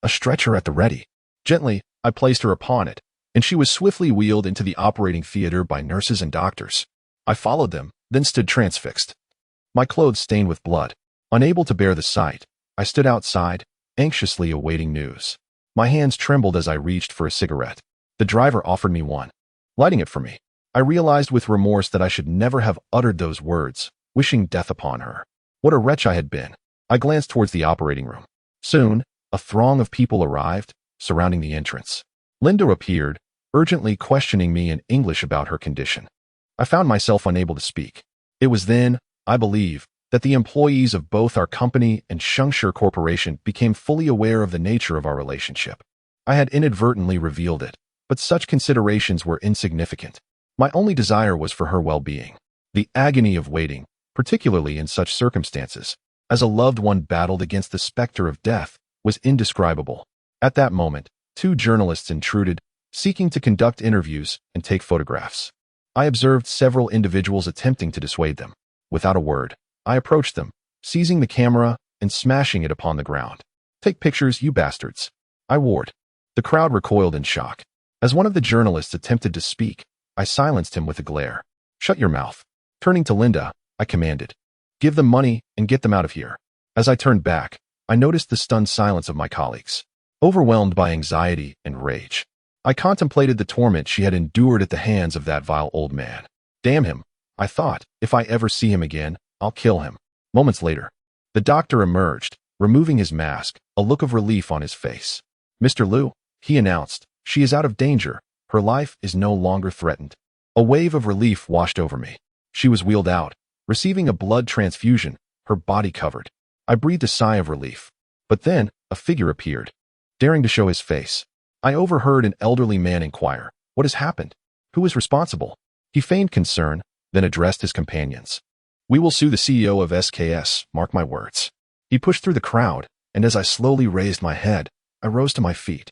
A stretcher at the ready. Gently, I placed her upon it, and she was swiftly wheeled into the operating theater by nurses and doctors. I followed them, then stood transfixed. My clothes stained with blood. Unable to bear the sight, I stood outside, anxiously awaiting news. My hands trembled as I reached for a cigarette. The driver offered me one. Lighting it for me, I realized with remorse that I should never have uttered those words, wishing death upon her. What a wretch I had been. I glanced towards the operating room. Soon, a throng of people arrived, surrounding the entrance. Linda appeared, urgently questioning me in English about her condition. I found myself unable to speak. It was then, I believe, that the employees of both our company and Shengshi Corporation became fully aware of the nature of our relationship. I had inadvertently revealed it, but such considerations were insignificant. My only desire was for her well-being. The agony of waiting, particularly in such circumstances, as a loved one battled against the specter of death, was indescribable. At that moment, 2 journalists intruded, seeking to conduct interviews and take photographs. I observed several individuals attempting to dissuade them. Without a word, I approached them, seizing the camera and smashing it upon the ground. "Take pictures, you bastards," I warned. The crowd recoiled in shock. As one of the journalists attempted to speak, I silenced him with a glare. "Shut your mouth." Turning to Linda, I commanded, "Give them money and get them out of here." As I turned back, I noticed the stunned silence of my colleagues. Overwhelmed by anxiety and rage, I contemplated the torment she had endured at the hands of that vile old man. Damn him, I thought, if I ever see him again, I'll kill him. Moments later, the doctor emerged, removing his mask, a look of relief on his face. "Mr. Liu," he announced, "she is out of danger. Her life is no longer threatened." A wave of relief washed over me. She was wheeled out, receiving a blood transfusion, her body covered. I breathed a sigh of relief. But then, a figure appeared, daring to show his face. I overheard an elderly man inquire, "What has happened? Who is responsible?" He feigned concern, then addressed his companions. "We will sue the CEO of SKS, mark my words." He pushed through the crowd, and as I slowly raised my head, I rose to my feet,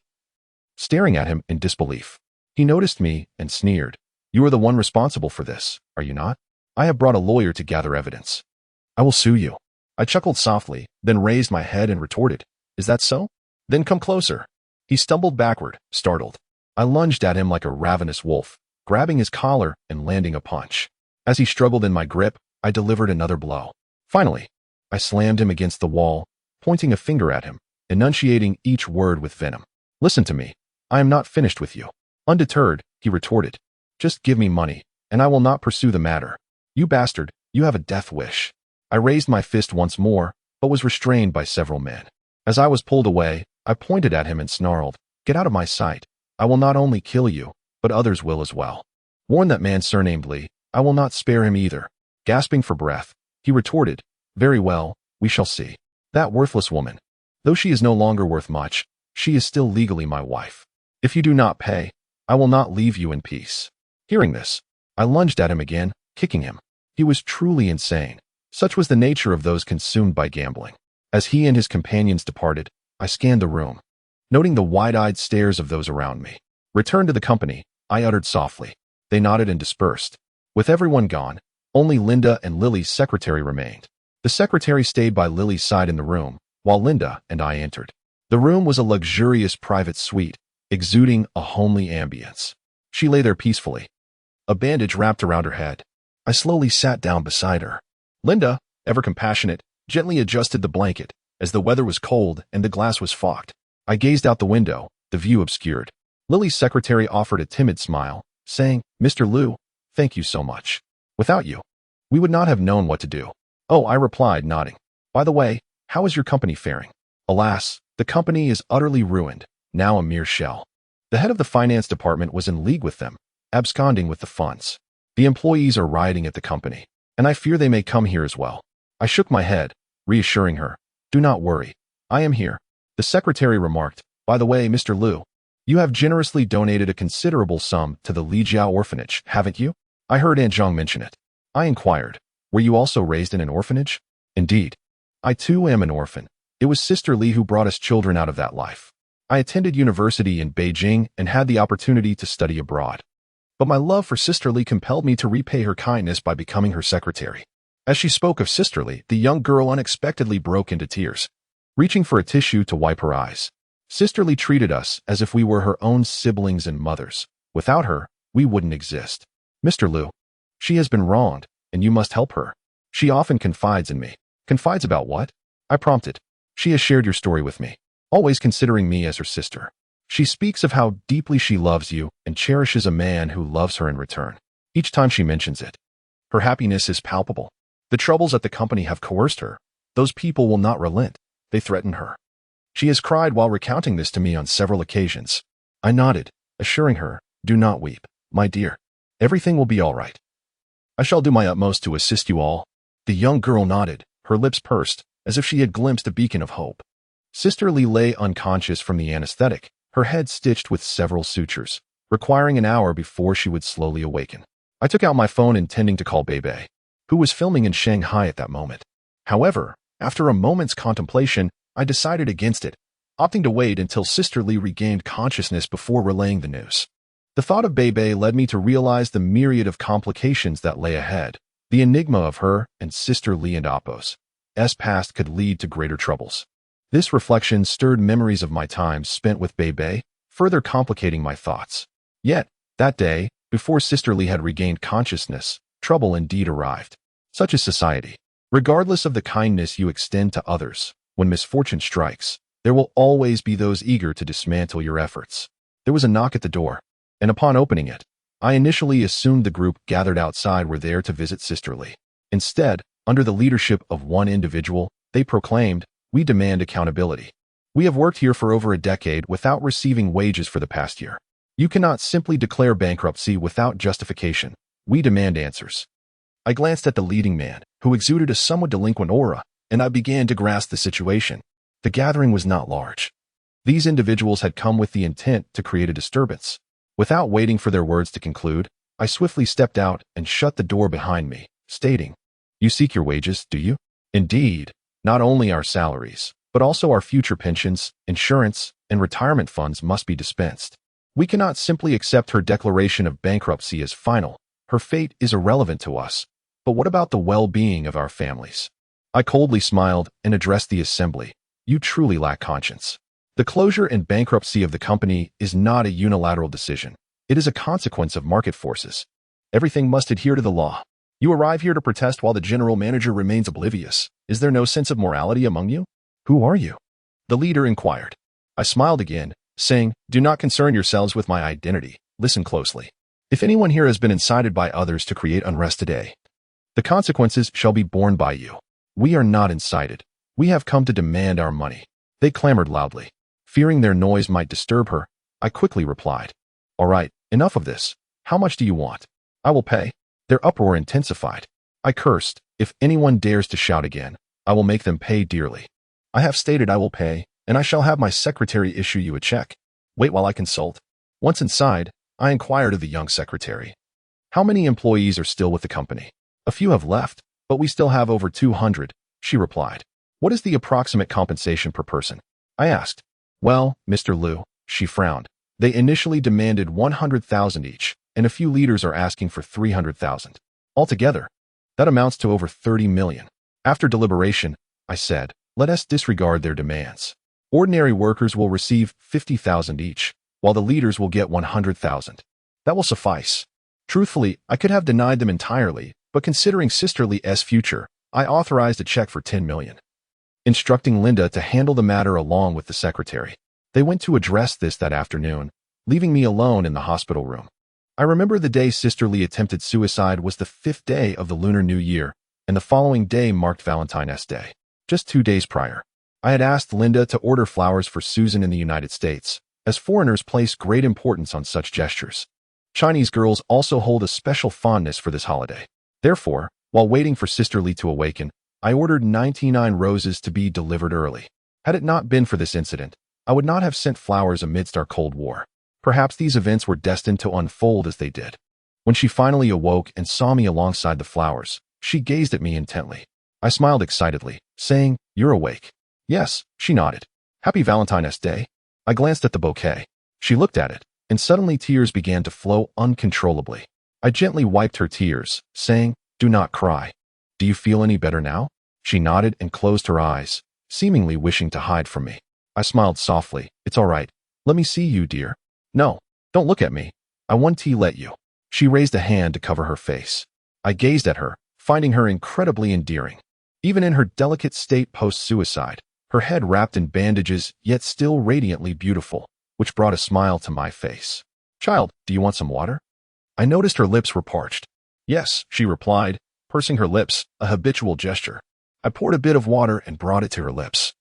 staring at him in disbelief. He noticed me and sneered. "You are the one responsible for this, are you not?" I have brought a lawyer to gather evidence. I will sue you. I chuckled softly, then raised my head and retorted, Is that so? Then come closer. He stumbled backward, startled. I lunged at him like a ravenous wolf, grabbing his collar and landing a punch. As he struggled in my grip, I delivered another blow. Finally, I slammed him against the wall, pointing a finger at him, enunciating each word with venom. Listen to me. I am not finished with you. Undeterred, he retorted. Just give me money, and I will not pursue the matter. You bastard, you have a death wish. I raised my fist once more, but was restrained by several men. As I was pulled away, I pointed at him and snarled, Get out of my sight. I will not only kill you, but others will as well. Warn that man surnamed Lee. I will not spare him either. Gasping for breath, he retorted, Very well, we shall see. That worthless woman. Though she is no longer worth much, she is still legally my wife. If you do not pay, I will not leave you in peace. Hearing this, I lunged at him again, kicking him. He was truly insane. Such was the nature of those consumed by gambling. As he and his companions departed, I scanned the room, noting the wide-eyed stares of those around me. Return to the company, I uttered softly. They nodded and dispersed. With everyone gone, only Linda and Lily's secretary remained. The secretary stayed by Lily's side in the room, while Linda and I entered. The room was a luxurious private suite, exuding a homely ambience. She lay there peacefully, a bandage wrapped around her head. I slowly sat down beside her. Linda, ever compassionate, gently adjusted the blanket, as the weather was cold and the glass was fogged. I gazed out the window, the view obscured. Lily's secretary offered a timid smile, saying, Mr. Liu, thank you so much. Without you, we would not have known what to do. Oh, I replied, nodding. By the way, how is your company faring? Alas, the company is utterly ruined, now a mere shell. The head of the finance department was in league with them, absconding with the funds. The employees are rioting at the company, and I fear they may come here as well. I shook my head, reassuring her. Do not worry. I am here. The secretary remarked, By the way, Mr. Liu, you have generously donated a considerable sum to the Li Jiao orphanage, haven't you? I heard Aunt Zhang mention it. I inquired, Were you also raised in an orphanage? Indeed. I too am an orphan. It was Sister Li who brought us children out of that life. I attended university in Beijing and had the opportunity to study abroad. But my love for Sister Li compelled me to repay her kindness by becoming her secretary. As she spoke of Sister Li, the young girl unexpectedly broke into tears, reaching for a tissue to wipe her eyes. Sister Li treated us as if we were her own siblings and mothers. Without her, we wouldn't exist. Mr. Liu, she has been wronged, and you must help her. She often confides in me. Confides about what? I prompted. She has shared your story with me, always considering me as her sister. She speaks of how deeply she loves you and cherishes a man who loves her in return. Each time she mentions it, her happiness is palpable. The troubles at the company have coerced her. Those people will not relent. They threaten her. She has cried while recounting this to me on several occasions. I nodded, assuring her, Do not weep, my dear. Everything will be all right. I shall do my utmost to assist you all. The young girl nodded, her lips pursed, as if she had glimpsed a beacon of hope. Sister Li lay unconscious from the anesthetic, her head stitched with several sutures, requiring an hour before she would slowly awaken. I took out my phone intending to call Bebe, who was filming in Shanghai at that moment. However, after a moment's contemplation, I decided against it, opting to wait until Sister Li regained consciousness before relaying the news. The thought of Bebe led me to realize the myriad of complications that lay ahead. The enigma of her and Sister Li and Appo's past could lead to greater troubles. This reflection stirred memories of my time spent with Bebe, further complicating my thoughts. Yet, that day, before Sister Li had regained consciousness, trouble indeed arrived. Such is society. Regardless of the kindness you extend to others, when misfortune strikes, there will always be those eager to dismantle your efforts. There was a knock at the door, and upon opening it, I initially assumed the group gathered outside were there to visit Sister Li. Instead, under the leadership of one individual, they proclaimed, We demand accountability. We have worked here for over a decade without receiving wages for the past year. You cannot simply declare bankruptcy without justification. We demand answers. I glanced at the leading man, who exuded a somewhat delinquent aura, and I began to grasp the situation. The gathering was not large. These individuals had come with the intent to create a disturbance. Without waiting for their words to conclude, I swiftly stepped out and shut the door behind me, stating, You seek your wages, do you? Indeed, not only our salaries, but also our future pensions, insurance, and retirement funds must be dispensed. We cannot simply accept her declaration of bankruptcy as final. Her fate is irrelevant to us, But what about the well-being of our families? I coldly smiled and addressed the assembly. You truly lack conscience. The closure and bankruptcy of the company is not a unilateral decision. It is a consequence of market forces. Everything must adhere to the law. You arrive here to protest while the general manager remains oblivious. Is there no sense of morality among you? Who are you? The leader inquired. I smiled again, saying, do not concern yourselves with my identity. Listen closely. If anyone here has been incited by others to create unrest today, the consequences shall be borne by you. We are not incited. We have come to demand our money. They clamored loudly. Fearing their noise might disturb her, I quickly replied, all right, enough of this. How much do you want? I will pay. Their uproar intensified. I cursed. If anyone dares to shout again, I will make them pay dearly. I have stated I will pay, and I shall have my secretary issue you a check. Wait while I consult. Once inside, I inquired of the young secretary. How many employees are still with the company? A few have left, but we still have over 200, she replied. What is the approximate compensation per person? I asked. Well, Mr. Liu, she frowned. They initially demanded 100,000 each, and a few leaders are asking for 300,000. Altogether, that amounts to over 30 million. After deliberation, I said, let us disregard their demands. Ordinary workers will receive 50,000 each, while the leaders will get 100,000. That will suffice. Truthfully, I could have denied them entirely, but considering Sister Lee's future, I authorized a check for 10 million. Instructing Linda to handle the matter along with the secretary. They went to address this that afternoon, leaving me alone in the hospital room. I remember the day Sister Lee attempted suicide was the 5th day of the Lunar New Year, and the following day marked Valentine's Day. Just 2 days prior, I had asked Linda to order flowers for Susan in the United States, as foreigners place great importance on such gestures. Chinese girls also hold a special fondness for this holiday. Therefore, while waiting for Sister Lee to awaken, I ordered 99 roses to be delivered early. Had it not been for this incident, I would not have sent flowers amidst our Cold War. Perhaps these events were destined to unfold as they did. When she finally awoke and saw me alongside the flowers, she gazed at me intently. I smiled excitedly, saying, you're awake. Yes, she nodded. Happy Valentine's Day. I glanced at the bouquet. She looked at it, and suddenly tears began to flow uncontrollably. I gently wiped her tears, saying, do not cry. Do you feel any better now? She nodded and closed her eyes, seemingly wishing to hide from me. I smiled softly. It's all right. Let me see you, dear. No, don't look at me. I want to let you. She raised a hand to cover her face. I gazed at her, finding her incredibly endearing. Even in her delicate state post-suicide, her head wrapped in bandages, yet still radiantly beautiful, which brought a smile to my face. Child, do you want some water? I noticed her lips were parched. Yes, she replied, pursing her lips, a habitual gesture. I poured a bit of water and brought it to her lips,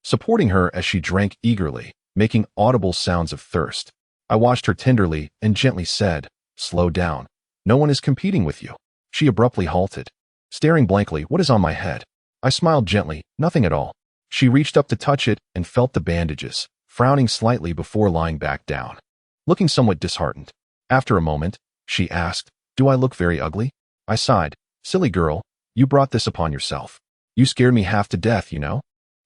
supporting her as she drank eagerly, making audible sounds of thirst. I watched her tenderly and gently said, slow down. No one is competing with you. She abruptly halted, staring blankly. What is on my head? I smiled gently. Nothing at all. She reached up to touch it and felt the bandages, frowning slightly before lying back down, looking somewhat disheartened. After a moment, she asked, do I look very ugly? I sighed. Silly girl, you brought this upon yourself. You scared me half to death, you know.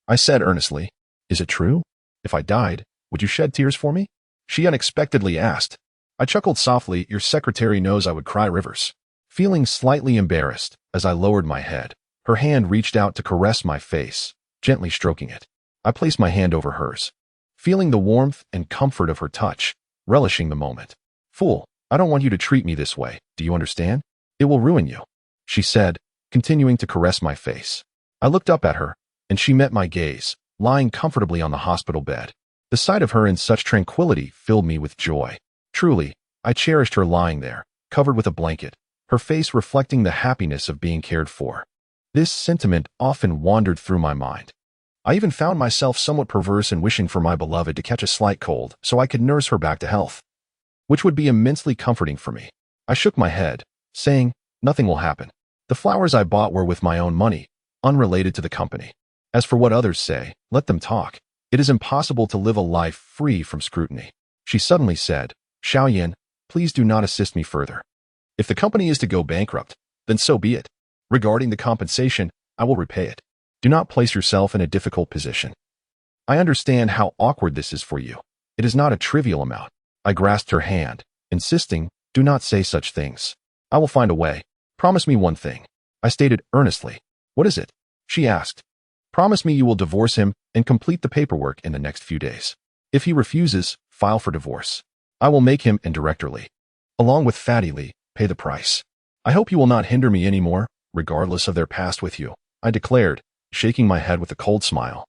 I said earnestly, is it true? If I died, would you shed tears for me? She unexpectedly asked. I chuckled softly. Your secretary knows I would cry rivers. Feeling slightly embarrassed, as I lowered my head, her hand reached out to caress my face, gently stroking it. I placed my hand over hers, feeling the warmth and comfort of her touch, relishing the moment. Fool, I don't want you to treat me this way. Do you understand? It will ruin you, she said, continuing to caress my face. I looked up at her, and she met my gaze, lying comfortably on the hospital bed. The sight of her in such tranquility filled me with joy. Truly, I cherished her lying there, covered with a blanket, her face reflecting the happiness of being cared for. This sentiment often wandered through my mind. I even found myself somewhat perverse in wishing for my beloved to catch a slight cold so I could nurse her back to health, which would be immensely comforting for me. I shook my head, saying, nothing will happen. The flowers I bought were with my own money, unrelated to the company. As for what others say, let them talk. It is impossible to live a life free from scrutiny. She suddenly said, Xiaoyan, please do not assist me further. If the company is to go bankrupt, then so be it. Regarding the compensation, I will repay it. Do not place yourself in a difficult position. I understand how awkward this is for you. It is not a trivial amount. I grasped her hand, insisting, do not say such things. I will find a way. Promise me one thing. I stated earnestly. What is it? She asked. Promise me you will divorce him and complete the paperwork in the next few days. If he refuses, file for divorce. I will make him indirectly. Along with Fatty Lee, pay the price. I hope you will not hinder me anymore, regardless of their past with you, I declared, shaking my head with a cold smile.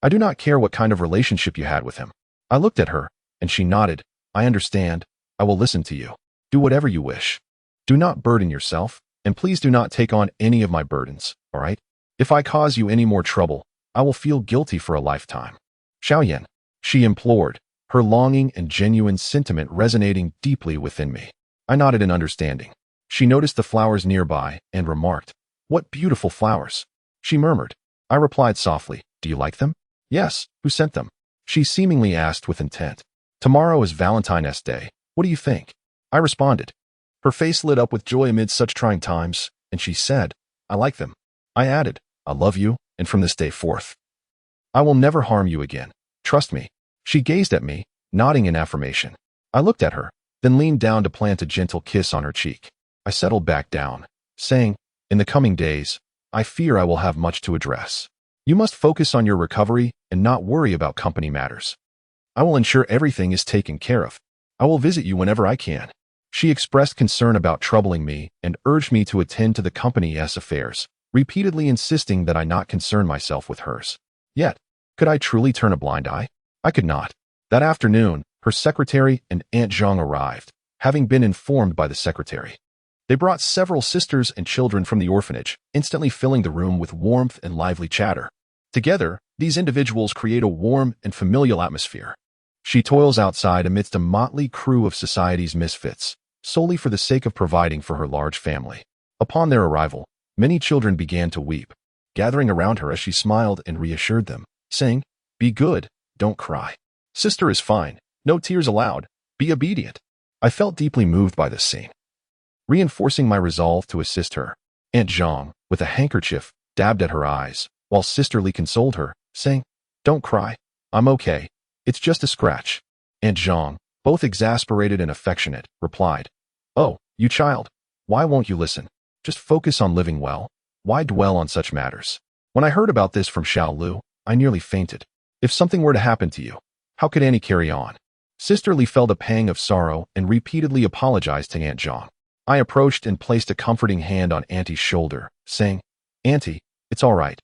I do not care what kind of relationship you had with him. I looked at her, and she nodded. I understand. I will listen to you. Do whatever you wish. Do not burden yourself, and please do not take on any of my burdens, all right? If I cause you any more trouble, I will feel guilty for a lifetime. Xiaoyan, she implored, her longing and genuine sentiment resonating deeply within me. I nodded in understanding. She noticed the flowers nearby and remarked, What beautiful flowers. She murmured. I replied softly, Do you like them? Yes. Who sent them? She seemingly asked with intent. Tomorrow is Valentine's Day. What do you think? I responded. Her face lit up with joy amid such trying times, and she said, I like them. I added, I love you, and from this day forth, I will never harm you again. Trust me. She gazed at me, nodding in affirmation. I looked at her, then leaned down to plant a gentle kiss on her cheek. I settled back down, saying, In the coming days, I fear I will have much to address. You must focus on your recovery and not worry about company matters. I will ensure everything is taken care of. I will visit you whenever I can. She expressed concern about troubling me and urged me to attend to the company's affairs, repeatedly insisting that I not concern myself with hers. Yet, could I truly turn a blind eye? I could not. That afternoon, her secretary and Aunt Zhang arrived, having been informed by the secretary. They brought several sisters and children from the orphanage, instantly filling the room with warmth and lively chatter. Together, these individuals create a warm and familial atmosphere. She toils outside amidst a motley crew of society's misfits, solely for the sake of providing for her large family. Upon their arrival, many children began to weep, gathering around her as she smiled and reassured them, saying, Be good, don't cry. Sister is fine, no tears allowed, be obedient. I felt deeply moved by this scene. Reinforcing my resolve to assist her, Aunt Zhang, with a handkerchief, dabbed at her eyes, while Sister Lee consoled her, saying, Don't cry, I'm okay, it's just a scratch. Aunt Zhang, both exasperated and affectionate, replied, Oh, you child, why won't you listen? Just focus on living well. Why dwell on such matters? When I heard about this from Xiao Lu, I nearly fainted. If something were to happen to you, how could Annie carry on? Sister Lee felt a pang of sorrow and repeatedly apologized to Aunt Zhang. I approached and placed a comforting hand on Auntie's shoulder, saying, Auntie, it's all right.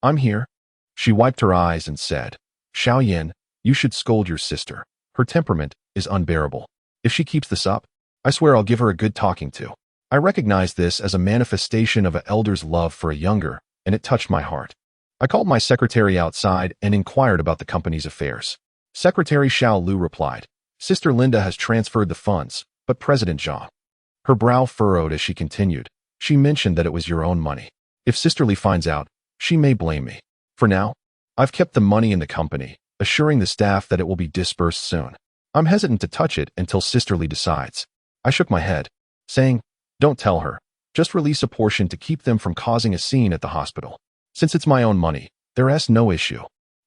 I'm here. She wiped her eyes and said, Xiaoyan, you should scold your sister. Her temperament is unbearable. If she keeps this up, I swear I'll give her a good talking to. I recognized this as a manifestation of an elder's love for a younger, and it touched my heart. I called my secretary outside and inquired about the company's affairs. Secretary Xiao Lu replied, Sister Linda has transferred the funds, but President Zhang. Her brow furrowed as she continued. She mentioned that it was your own money. If Sister Lee finds out, she may blame me. For now, I've kept the money in the company, assuring the staff that it will be disbursed soon. I'm hesitant to touch it until Sister Lee decides. I shook my head, saying, Don't tell her. Just release a portion to keep them from causing a scene at the hospital. Since it's my own money, there's no issue.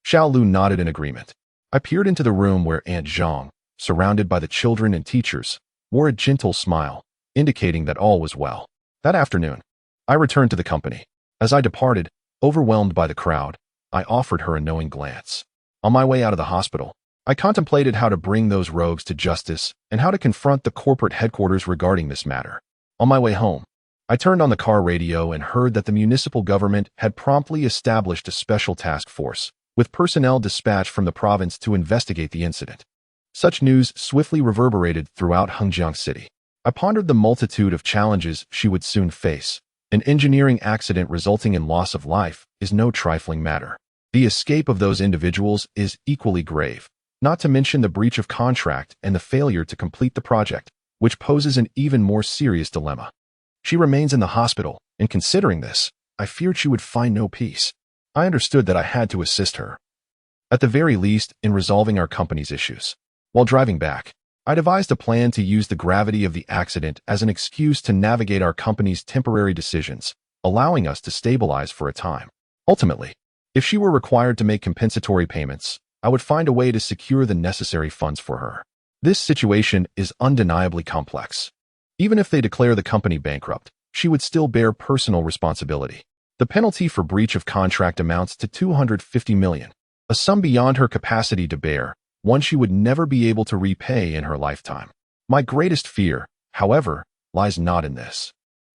Xiao Lu nodded in agreement. I peered into the room where Aunt Zhang, surrounded by the children and teachers, wore a gentle smile, indicating that all was well. That afternoon, I returned to the company. As I departed, overwhelmed by the crowd, I offered her a knowing glance. On my way out of the hospital, I contemplated how to bring those rogues to justice and how to confront the corporate headquarters regarding this matter. On my way home, I turned on the car radio and heard that the municipal government had promptly established a special task force, with personnel dispatched from the province to investigate the incident. Such news swiftly reverberated throughout Hengjiang City. I pondered the multitude of challenges she would soon face. An engineering accident resulting in loss of life is no trifling matter. The escape of those individuals is equally grave, not to mention the breach of contract and the failure to complete the project, which poses an even more serious dilemma. She remains in the hospital, and considering this, I feared she would find no peace. I understood that I had to assist her, at the very least, in resolving our company's issues. While driving back, I devised a plan to use the gravity of the accident as an excuse to navigate our company's temporary decisions, allowing us to stabilize for a time. Ultimately, if she were required to make compensatory payments, I would find a way to secure the necessary funds for her. This situation is undeniably complex. Even if they declare the company bankrupt, she would still bear personal responsibility. The penalty for breach of contract amounts to 250 million, a sum beyond her capacity to bear, one she would never be able to repay in her lifetime. My greatest fear, however, lies not in this.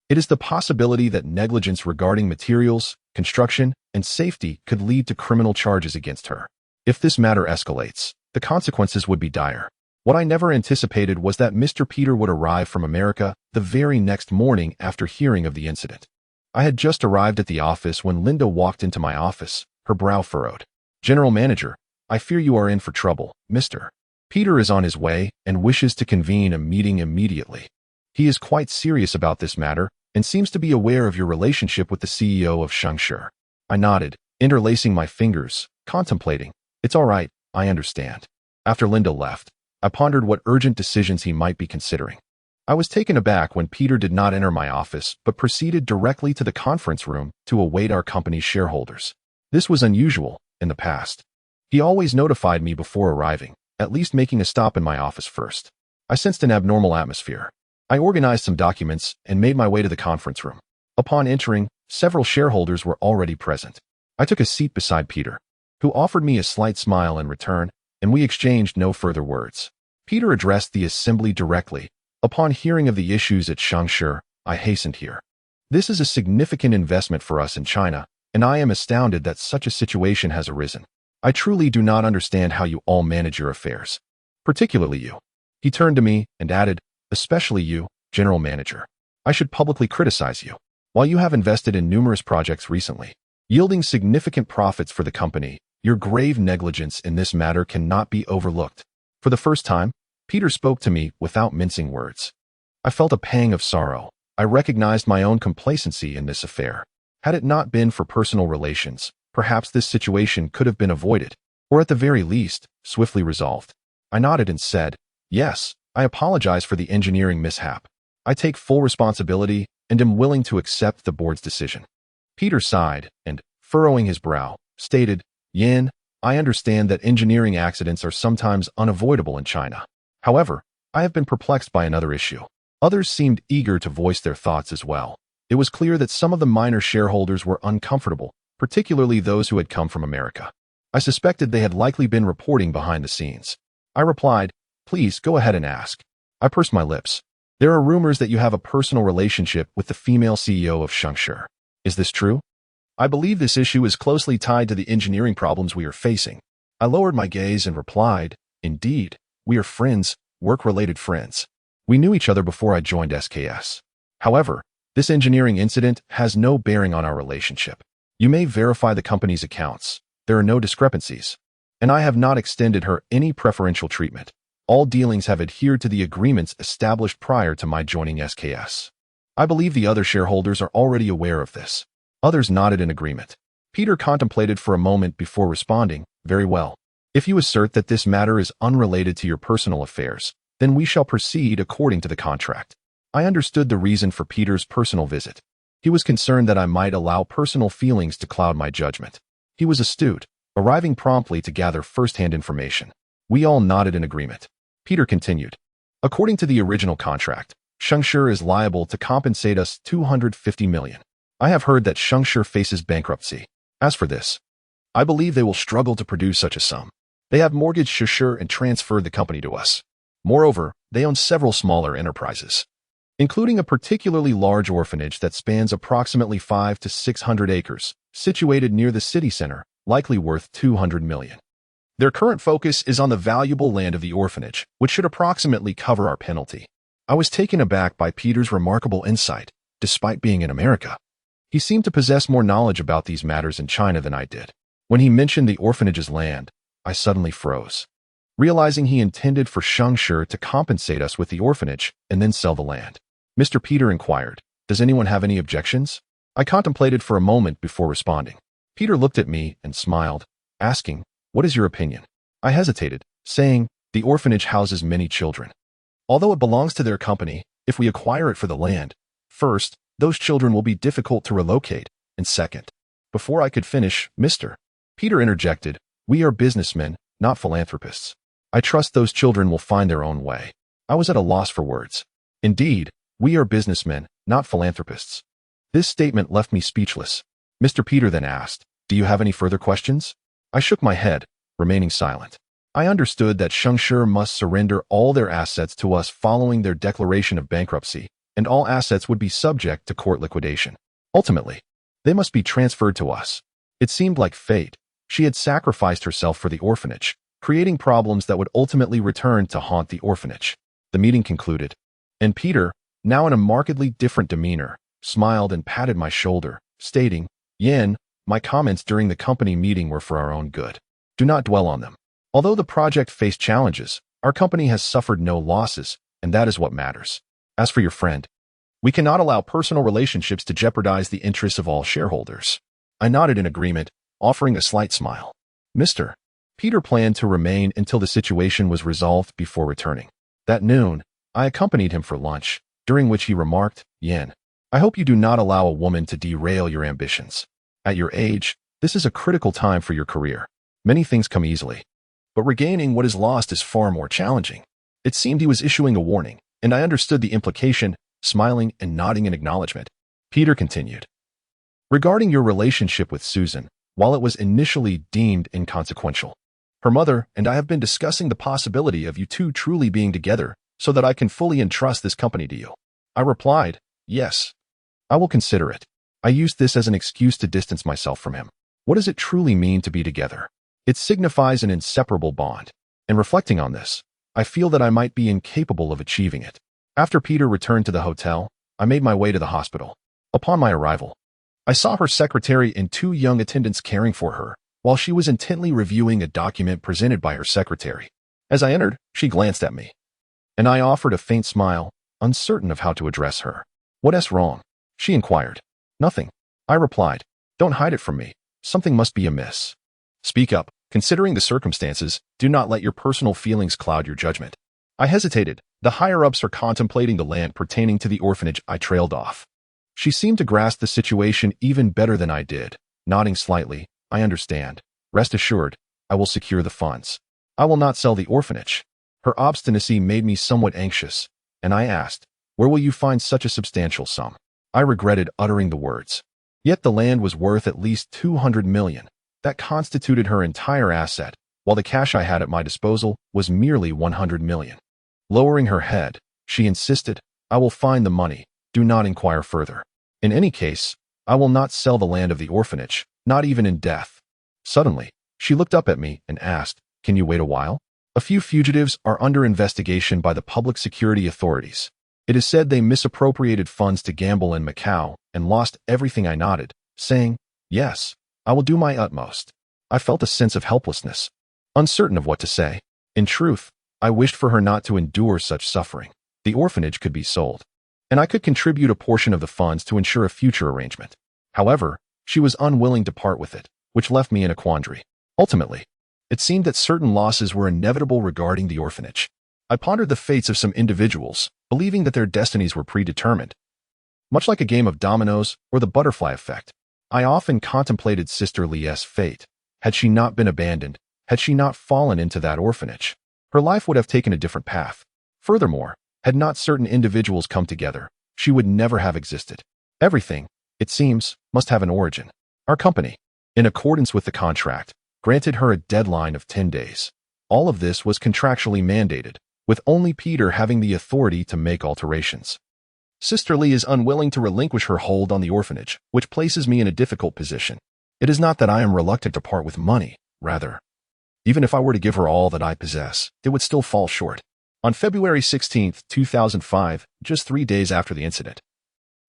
It is the possibility that negligence regarding materials, construction, and safety could lead to criminal charges against her. If this matter escalates, the consequences would be dire. What I never anticipated was that Mr. Peter would arrive from America the very next morning after hearing of the incident. I had just arrived at the office when Linda walked into my office, her brow furrowed. "General Manager, I fear you are in for trouble, Mr. Peter is on his way and wishes to convene a meeting immediately. He is quite serious about this matter and seems to be aware of your relationship with the CEO of Shengshi." I nodded, interlacing my fingers, contemplating. "It's all right, I understand." After Linda left, I pondered what urgent decisions he might be considering. I was taken aback when Peter did not enter my office but proceeded directly to the conference room to await our company's shareholders. This was unusual in the past. He always notified me before arriving, at least making a stop in my office first. I sensed an abnormal atmosphere. I organized some documents and made my way to the conference room. Upon entering, several shareholders were already present. I took a seat beside Peter, who offered me a slight smile in return, and we exchanged no further words. Peter addressed the assembly directly. "Upon hearing of the issues at Shengshi, I hastened here. This is a significant investment for us in China, and I am astounded that such a situation has arisen. I truly do not understand how you all manage your affairs. Particularly you." He turned to me and added, "Especially you, General Manager. I should publicly criticize you. While you have invested in numerous projects recently, yielding significant profits for the company, your grave negligence in this matter cannot be overlooked." For the first time, Peter spoke to me without mincing words. I felt a pang of sorrow. I recognized my own complacency in this affair. Had it not been for personal relations, perhaps this situation could have been avoided, or at the very least, swiftly resolved. I nodded and said, "Yes, I apologize for the engineering mishap. I take full responsibility and am willing to accept the board's decision." Peter sighed and, furrowing his brow, stated, "Yan, I understand that engineering accidents are sometimes unavoidable in China. However, I have been perplexed by another issue." Others seemed eager to voice their thoughts as well. It was clear that some of the minor shareholders were uncomfortable, particularly those who had come from America. I suspected they had likely been reporting behind the scenes. I replied, "Please go ahead and ask." I pursed my lips. "There are rumors that you have a personal relationship with the female CEO of Shengshi. Is this true?" "I believe this issue is closely tied to the engineering problems we are facing." I lowered my gaze and replied, "Indeed, we are friends, work-related friends. We knew each other before I joined SKS. However, this engineering incident has no bearing on our relationship. You may verify the company's accounts. There are no discrepancies. And I have not extended her any preferential treatment. All dealings have adhered to the agreements established prior to my joining SKS. I believe the other shareholders are already aware of this." Others nodded in agreement. Peter contemplated for a moment before responding, "Very well. If you assert that this matter is unrelated to your personal affairs, then we shall proceed according to the contract." I understood the reason for Peter's personal visit. He was concerned that I might allow personal feelings to cloud my judgment. He was astute, arriving promptly to gather first-hand information. We all nodded in agreement. Peter continued, "According to the original contract, Shengshi is liable to compensate us 250 million. I have heard that Shengshi faces bankruptcy. As for this, I believe they will struggle to produce such a sum. They have mortgaged Shengshi and transferred the company to us. Moreover, they own several smaller enterprises, including a particularly large orphanage that spans approximately 500 to 600 acres, situated near the city center, likely worth 200 million. Their current focus is on the valuable land of the orphanage, which should approximately cover our penalty." I was taken aback by Peter's remarkable insight, despite being in America. He seemed to possess more knowledge about these matters in China than I did. When he mentioned the orphanage's land, I suddenly froze, realizing he intended for Shengshi to compensate us with the orphanage and then sell the land. Mr. Peter inquired, "Does anyone have any objections?" I contemplated for a moment before responding. Peter looked at me and smiled, asking, "What is your opinion?" I hesitated, saying, "The orphanage houses many children. Although it belongs to their company, if we acquire it for the land, first, those children will be difficult to relocate, and second." Before I could finish, Mr. Peter interjected, "We are businessmen, not philanthropists. I trust those children will find their own way." I was at a loss for words. Indeed, We are businessmen, not philanthropists. This statement left me speechless. Mr. Peter then asked, "Do you have any further questions?" I shook my head, remaining silent. I understood that Shengshi must surrender all their assets to us following their declaration of bankruptcy, and all assets would be subject to court liquidation. Ultimately, they must be transferred to us. It seemed like fate. She had sacrificed herself for the orphanage, creating problems that would ultimately return to haunt the orphanage. The meeting concluded, and Peter, now in a markedly different demeanor, smiled and patted my shoulder, stating, "Yin, my comments during the company meeting were for our own good. Do not dwell on them. Although the project faced challenges, our company has suffered no losses, and that is what matters. As for your friend, we cannot allow personal relationships to jeopardize the interests of all shareholders." I nodded in agreement, offering a slight smile. Mr. Peter planned to remain until the situation was resolved before returning. That noon, I accompanied him for lunch, during which he remarked, "Yin, I hope you do not allow a woman to derail your ambitions. At your age, this is a critical time for your career. Many things come easily, but regaining what is lost is far more challenging." It seemed he was issuing a warning, and I understood the implication, smiling and nodding in acknowledgement. Peter continued, "Regarding your relationship with Susan, while it was initially deemed inconsequential, her mother and I have been discussing the possibility of you two truly being together so that I can fully entrust this company to you." I replied, "Yes, I will consider it." I used this as an excuse to distance myself from him. What does it truly mean to be together? It signifies an inseparable bond, and reflecting on this, I feel that I might be incapable of achieving it. After Peter returned to the hotel, I made my way to the hospital. Upon my arrival, I saw her secretary and two young attendants caring for her, while she was intently reviewing a document presented by her secretary. As I entered, she glanced at me, and I offered a faint smile, uncertain of how to address her. "What's wrong?" she inquired. "Nothing," I replied. "Don't hide it from me. Something must be amiss. Speak up. Considering the circumstances, do not let your personal feelings cloud your judgment." I hesitated. The higher-ups are contemplating the land pertaining to the orphanage. I trailed off. She seemed to grasp the situation even better than I did. Nodding slightly, "I understand. Rest assured, I will secure the funds. I will not sell the orphanage." Her obstinacy made me somewhat anxious, and I asked, "Where will you find such a substantial sum?" I regretted uttering the words. Yet the land was worth at least 200 million. That constituted her entire asset, while the cash I had at my disposal was merely 100 million. Lowering her head, she insisted, "I will find the money. Do not inquire further. In any case, I will not sell the land of the orphanage, not even in death." Suddenly, she looked up at me and asked, "Can you wait a while? A few fugitives are under investigation by the public security authorities. It is said they misappropriated funds to gamble in Macau and lost everything." I nodded, saying, "Yes, I will do my utmost." I felt a sense of helplessness, uncertain of what to say. In truth, I wished for her not to endure such suffering. The orphanage could be sold, and I could contribute a portion of the funds to ensure a future arrangement. However, she was unwilling to part with it, which left me in a quandary. Ultimately, it seemed that certain losses were inevitable regarding the orphanage. I pondered the fates of some individuals, believing that their destinies were predetermined. Much like a game of dominoes or the butterfly effect, I often contemplated Sister Lee's fate. Had she not been abandoned, had she not fallen into that orphanage, her life would have taken a different path. Furthermore, had not certain individuals come together, she would never have existed. Everything, it seems, must have an origin. Our company, in accordance with the contract, granted her a deadline of 10 days. All of this was contractually mandated, with only Peter having the authority to make alterations. Sister Lee is unwilling to relinquish her hold on the orphanage, which places me in a difficult position. It is not that I am reluctant to part with money, rather, even if I were to give her all that I possess, it would still fall short. On February 16, 2005, just 3 days after the incident,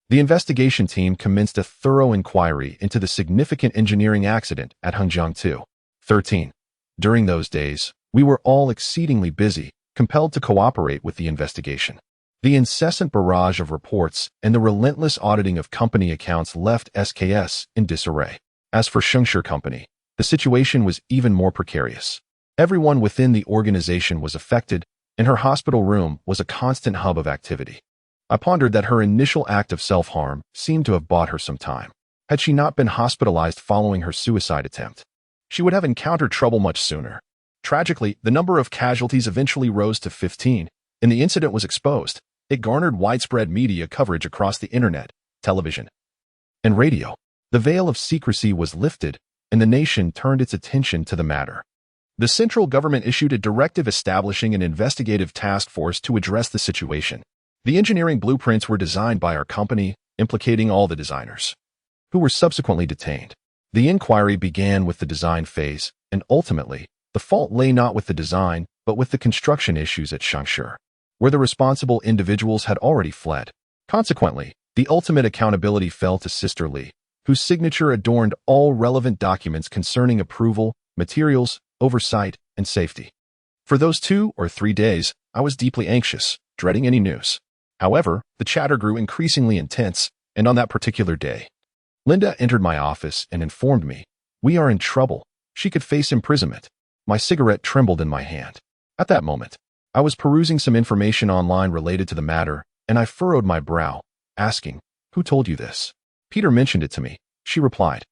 the investigation team commenced a thorough inquiry into the significant engineering accident at Hengjiang 213. During those days, we were all exceedingly busy, compelled to cooperate with the investigation. The incessant barrage of reports and the relentless auditing of company accounts left SKS in disarray. As for Shengshi Company, the situation was even more precarious. Everyone within the organization was affected, and her hospital room was a constant hub of activity. I pondered that her initial act of self-harm seemed to have bought her some time. Had she not been hospitalized following her suicide attempt, she would have encountered trouble much sooner. Tragically, the number of casualties eventually rose to 15, and the incident was exposed. It garnered widespread media coverage across the internet, television, and radio. The veil of secrecy was lifted, and the nation turned its attention to the matter. The central government issued a directive establishing an investigative task force to address the situation. The engineering blueprints were designed by our company, implicating all the designers, who were subsequently detained. The inquiry began with the design phase, and ultimately, the fault lay not with the design, but with the construction issues at Changsha, where the responsible individuals had already fled. Consequently, the ultimate accountability fell to Sister Lee, whose signature adorned all relevant documents concerning approval, materials, oversight, and safety. For those 2 or 3 days, I was deeply anxious, dreading any news. However, the chatter grew increasingly intense, and on that particular day, Linda entered my office and informed me, "We are in trouble. She could face imprisonment." My cigarette trembled in my hand. At that moment, I was perusing some information online related to the matter, and I furrowed my brow, asking, "Who told you this?" "Peter mentioned it to me," she replied.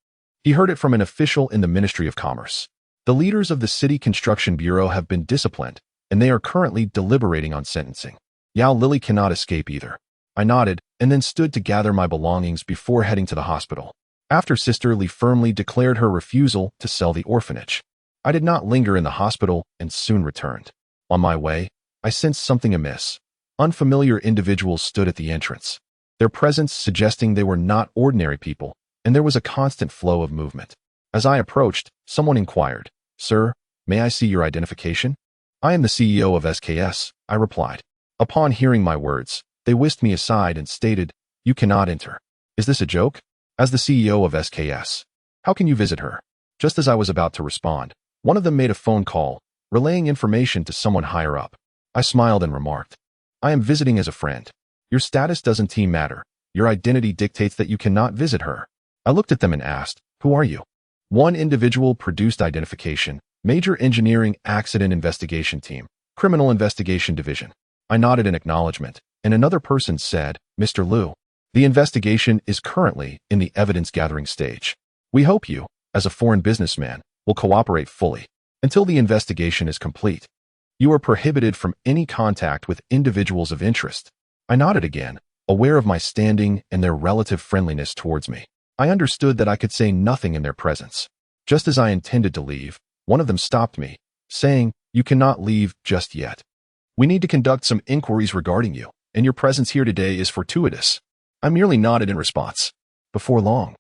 "He heard it from an official in the Ministry of Commerce. The leaders of the City Construction Bureau have been disciplined, and they are currently deliberating on sentencing. Yao Lily cannot escape either." I nodded and then stood to gather my belongings before heading to the hospital. After Sister Lee firmly declared her refusal to sell the orphanage, I did not linger in the hospital and soon returned. On my way, I sensed something amiss. Unfamiliar individuals stood at the entrance, their presence suggesting they were not ordinary people, and there was a constant flow of movement. As I approached, someone inquired, "Sir, may I see your identification?" "I am the CEO of SKS," I replied. Upon hearing my words, they whisked me aside and stated, "You cannot enter." "Is this a joke?" "As the CEO of SKS, how can you visit her?" Just as I was about to respond, one of them made a phone call, relaying information to someone higher up. I smiled and remarked, "I am visiting as a friend. Your status doesn't matter. Your identity dictates that you cannot visit her." I looked at them and asked, "Who are you?" One individual produced identification, Major Engineering Accident Investigation Team, Criminal Investigation Division. I nodded in acknowledgement, and another person said, "Mr. Liu, the investigation is currently in the evidence-gathering stage. We hope you, as a foreign businessman, will cooperate fully until the investigation is complete. You are prohibited from any contact with individuals of interest." I nodded again, aware of my standing and their relative friendliness towards me. I understood that I could say nothing in their presence. Just as I intended to leave, one of them stopped me, saying, "You cannot leave just yet. We need to conduct some inquiries regarding you, and your presence here today is fortuitous." I merely nodded in response. Before long,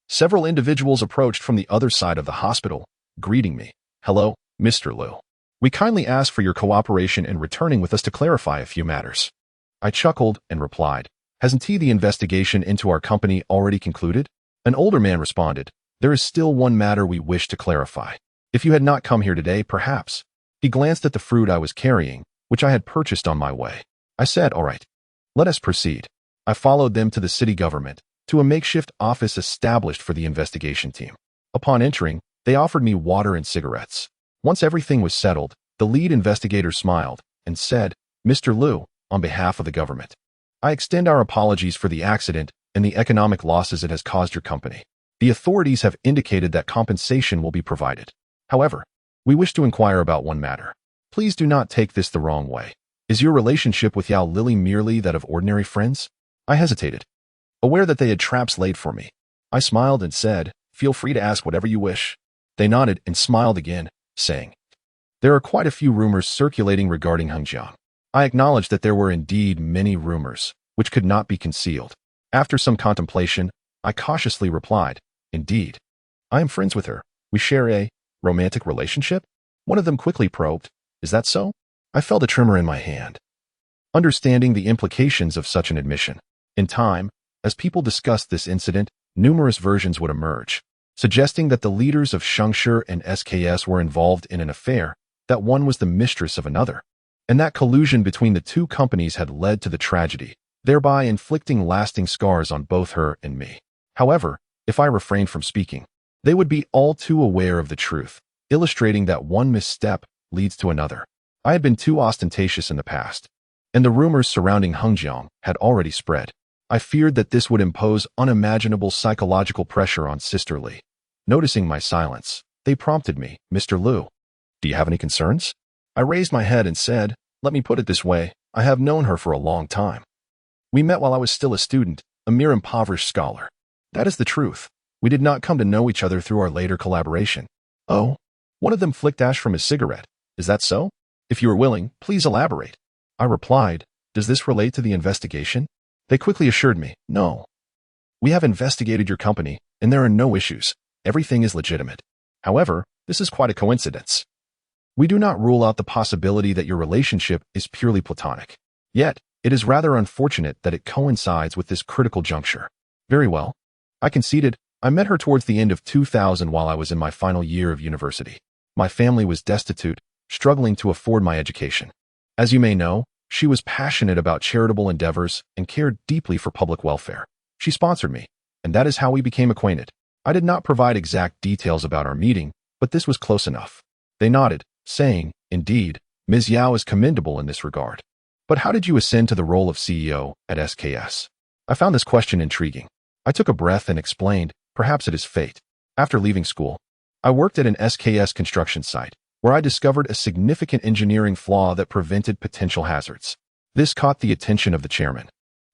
several individuals approached from the other side of the hospital, greeting me. "Hello, Mr. Liu. We kindly ask for your cooperation in returning with us to clarify a few matters." I chuckled and replied, "Hasn't the investigation into our company already concluded?" An older man responded, "There is still one matter we wish to clarify. If you had not come here today, perhaps." He glanced at the fruit I was carrying, which I had purchased on my way. I said, "All right, let us proceed." I followed them to the city government, to a makeshift office established for the investigation team. Upon entering, they offered me water and cigarettes. Once everything was settled, the lead investigator smiled and said, "Mr. Liu, on behalf of the government, I extend our apologies for the accident and the economic losses it has caused your company. The authorities have indicated that compensation will be provided. However, we wish to inquire about one matter. Please do not take this the wrong way. Is your relationship with Yao Lily merely that of ordinary friends?" I hesitated, aware that they had traps laid for me. I smiled and said, "Feel free to ask whatever you wish." They nodded and smiled again, saying, "There are quite a few rumors circulating regarding Hengjiang." I acknowledged that there were indeed many rumors, which could not be concealed. After some contemplation, I cautiously replied, "Indeed, I am friends with her. We share a romantic relationship." One of them quickly probed, "Is that so?" I felt a tremor in my hand, understanding the implications of such an admission. In time, as people discussed this incident, numerous versions would emerge, suggesting that the leaders of Changsha and SKS were involved in an affair, that one was the mistress of another, and that collusion between the two companies had led to the tragedy, thereby inflicting lasting scars on both her and me. However, if I refrained from speaking, they would be all too aware of the truth, illustrating that one misstep leads to another. I had been too ostentatious in the past, and the rumors surrounding Hengjiang had already spread. I feared that this would impose unimaginable psychological pressure on Sister Lee. Noticing my silence, they prompted me, "Mr. Liu, do you have any concerns?" I raised my head and said, "Let me put it this way. I have known her for a long time. We met while I was still a student, a mere impoverished scholar. That is the truth. We did not come to know each other through our later collaboration. Oh, one of them flicked ash from his cigarette. Is that so? If you are willing, please elaborate. I replied, does this relate to the investigation? They quickly assured me, no. We have investigated your company, and there are no issues. Everything is legitimate. However, this is quite a coincidence. We do not rule out the possibility that your relationship is purely platonic. Yet, it is rather unfortunate that it coincides with this critical juncture. Very well. I conceded. I met her towards the end of 2000 while I was in my final year of university. My family was destitute, struggling to afford my education. As you may know, she was passionate about charitable endeavors and cared deeply for public welfare. She sponsored me, and that is how we became acquainted. I did not provide exact details about our meeting, but this was close enough. They nodded, saying, indeed, Ms. Yao is commendable in this regard. But how did you ascend to the role of CEO at SKS? I found this question intriguing. I took a breath and explained, perhaps it is fate. After leaving school, I worked at an SKS construction site, where I discovered a significant engineering flaw that prevented potential hazards. This caught the attention of the chairman,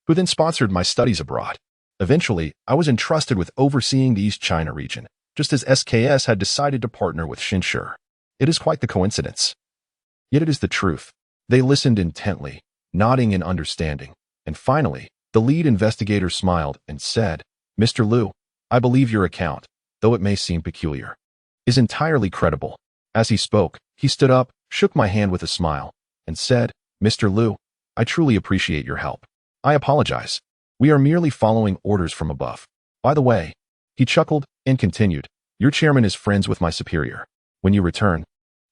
who then sponsored my studies abroad. Eventually, I was entrusted with overseeing the East China region, just as SKS had decided to partner with Shinshu. It is quite the coincidence. Yet it is the truth. They listened intently, nodding in understanding, and finally, the lead investigator smiled and said, Mr. Liu, I believe your account, though it may seem peculiar, is entirely credible. As he spoke, he stood up, shook my hand with a smile, and said, Mr. Liu, I truly appreciate your help. I apologize. We are merely following orders from above. By the way, he chuckled and continued, your chairman is friends with my superior. When you return,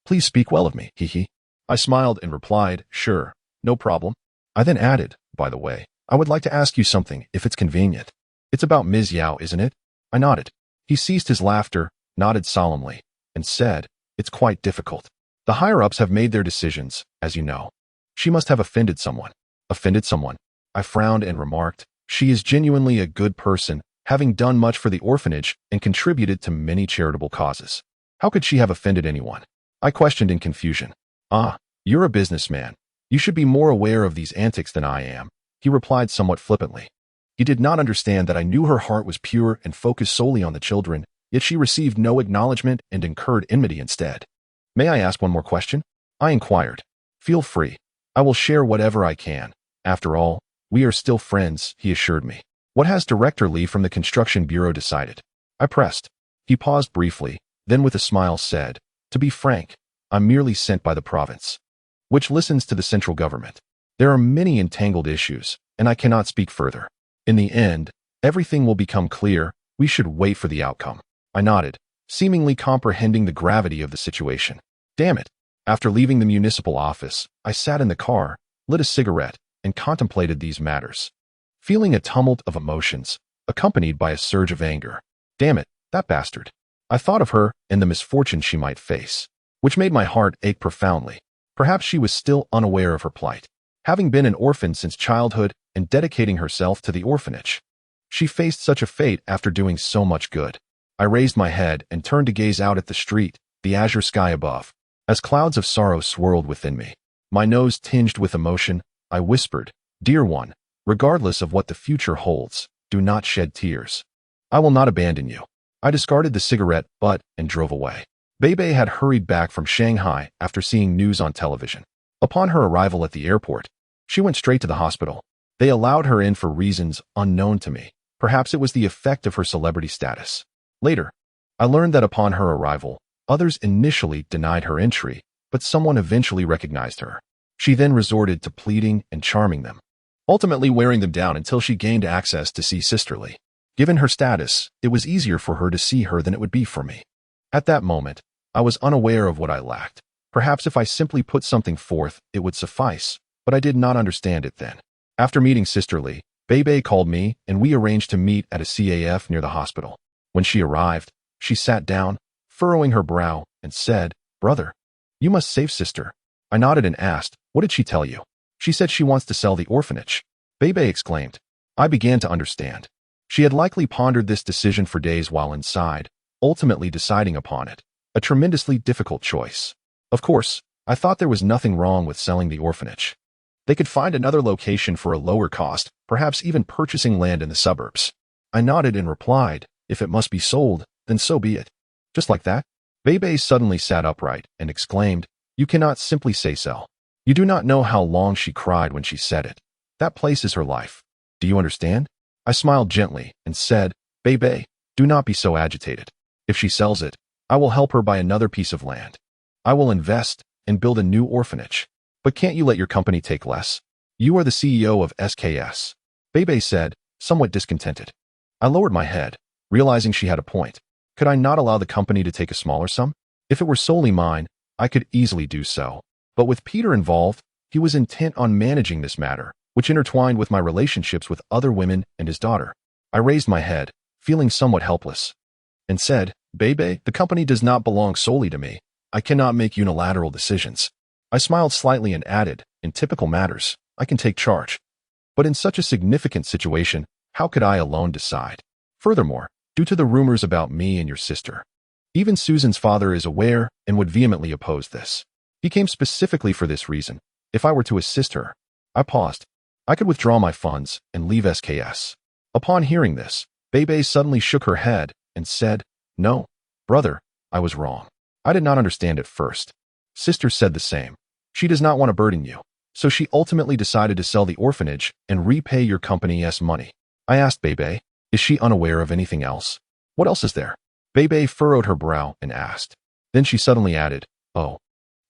please speak well of me, hee. I smiled and replied, sure, no problem. I then added, by the way, I would like to ask you something if it's convenient. It's about Ms. Yao, isn't it? I nodded. He ceased his laughter, nodded solemnly, and said, it's quite difficult. The higher-ups have made their decisions, as you know. She must have offended someone. Offended someone? I frowned and remarked, she is genuinely a good person, having done much for the orphanage and contributed to many charitable causes. How could she have offended anyone? I questioned in confusion. Ah, you're a businessman. You should be more aware of these antics than I am, he replied somewhat flippantly. He did not understand that I knew her heart was pure and focused solely on the children, yet she received no acknowledgement and incurred enmity instead. May I ask one more question? I inquired. Feel free. I will share whatever I can. After all, we are still friends, he assured me. What has Director Li from the Construction Bureau decided? I pressed. He paused briefly, then with a smile said, to be frank, I'm merely sent by the province, which listens to the central government. There are many entangled issues, and I cannot speak further. In the end, everything will become clear. We should wait for the outcome. I nodded, seemingly comprehending the gravity of the situation. Damn it. After leaving the municipal office, I sat in the car, lit a cigarette, and contemplated these matters, feeling a tumult of emotions, accompanied by a surge of anger. Damn it, that bastard. I thought of her and the misfortune she might face, which made my heart ache profoundly. Perhaps she was still unaware of her plight, having been an orphan since childhood and dedicating herself to the orphanage. She faced such a fate after doing so much good. I raised my head and turned to gaze out at the street, the azure sky above, as clouds of sorrow swirled within me. My nose tinged with emotion, I whispered, Dear one, regardless of what the future holds, do not shed tears. I will not abandon you. I discarded the cigarette butt and drove away. Bebe had hurried back from Shanghai after seeing news on television. Upon her arrival at the airport, she went straight to the hospital. They allowed her in for reasons unknown to me. Perhaps it was the effect of her celebrity status. Later, I learned that upon her arrival, others initially denied her entry, but someone eventually recognized her. She then resorted to pleading and charming them, ultimately wearing them down until she gained access to see Sister Li. Given her status, it was easier for her to see her than it would be for me. At that moment, I was unaware of what I lacked. Perhaps if I simply put something forth, it would suffice, but I did not understand it then. After meeting Sister Li, Bebe called me and we arranged to meet at a CAF near the hospital. When she arrived, she sat down, furrowing her brow, and said, Brother, you must save Sister. I nodded and asked, What did she tell you? She said she wants to sell the orphanage. Bebe exclaimed. I began to understand. She had likely pondered this decision for days while inside, ultimately deciding upon it. A tremendously difficult choice. Of course, I thought there was nothing wrong with selling the orphanage. They could find another location for a lower cost, perhaps even purchasing land in the suburbs. I nodded and replied, if it must be sold, then so be it. Just like that, Bebe suddenly sat upright and exclaimed, you cannot simply say sell. You do not know how long she cried when she said it. That place is her life. Do you understand? I smiled gently and said, Bebe, do not be so agitated. If she sells it, I will help her buy another piece of land. I will invest and build a new orphanage. But can't you let your company take less? You are the CEO of SKS. Bebe said, somewhat discontented. I lowered my head, realizing she had a point. Could I not allow the company to take a smaller sum? If it were solely mine, I could easily do so. But with Peter involved, he was intent on managing this matter, which intertwined with my relationships with other women and his daughter. I raised my head, feeling somewhat helpless, and said, Bebe, the company does not belong solely to me. I cannot make unilateral decisions. I smiled slightly and added, in typical matters, I can take charge. But in such a significant situation, how could I alone decide? Furthermore, due to the rumors about me and your sister, even Susan's father is aware and would vehemently oppose this. He came specifically for this reason. If I were to assist her, I paused. I could withdraw my funds and leave SKS. Upon hearing this, Bebe suddenly shook her head and said, no, brother, I was wrong. I did not understand at first. Sister said the same. She does not want to burden you. So she ultimately decided to sell the orphanage and repay your company's money. I asked Bebe, is she unaware of anything else? What else is there? Bebe furrowed her brow and asked. Then she suddenly added, oh,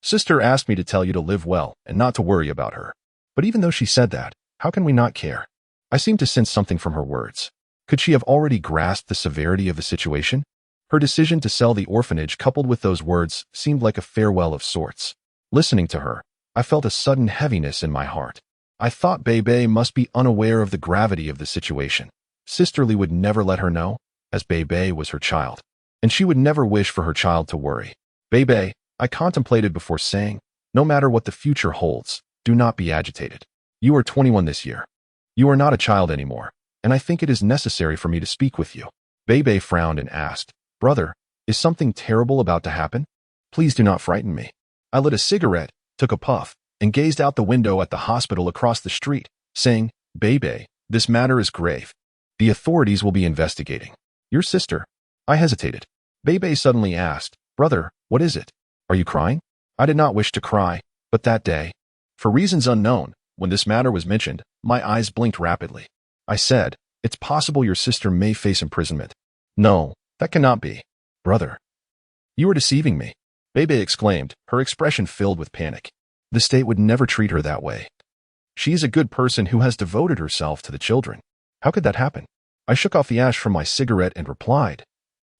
sister asked me to tell you to live well and not to worry about her. But even though she said that, how can we not care? I seemed to sense something from her words. Could she have already grasped the severity of the situation? Her decision to sell the orphanage coupled with those words seemed like a farewell of sorts. Listening to her, I felt a sudden heaviness in my heart. I thought Bebe must be unaware of the gravity of the situation. Sisterly would never let her know, as Bebe was her child, and she would never wish for her child to worry. Bebe, I contemplated before saying, no matter what the future holds, do not be agitated. You are 21 this year. You are not a child anymore, and I think it is necessary for me to speak with you. Bebe frowned and asked, brother, is something terrible about to happen? Please do not frighten me. I lit a cigarette, took a puff, and gazed out the window at the hospital across the street, saying, Bebe, this matter is grave. The authorities will be investigating. Your sister. I hesitated. Bebe suddenly asked, brother, what is it? Are you crying? I did not wish to cry, but that day, for reasons unknown, when this matter was mentioned, my eyes blinked rapidly. I said, it's possible your sister may face imprisonment. No, that cannot be. Brother, you are deceiving me. Bebe exclaimed, her expression filled with panic. The state would never treat her that way. She is a good person who has devoted herself to the children. How could that happen? I shook off the ash from my cigarette and replied,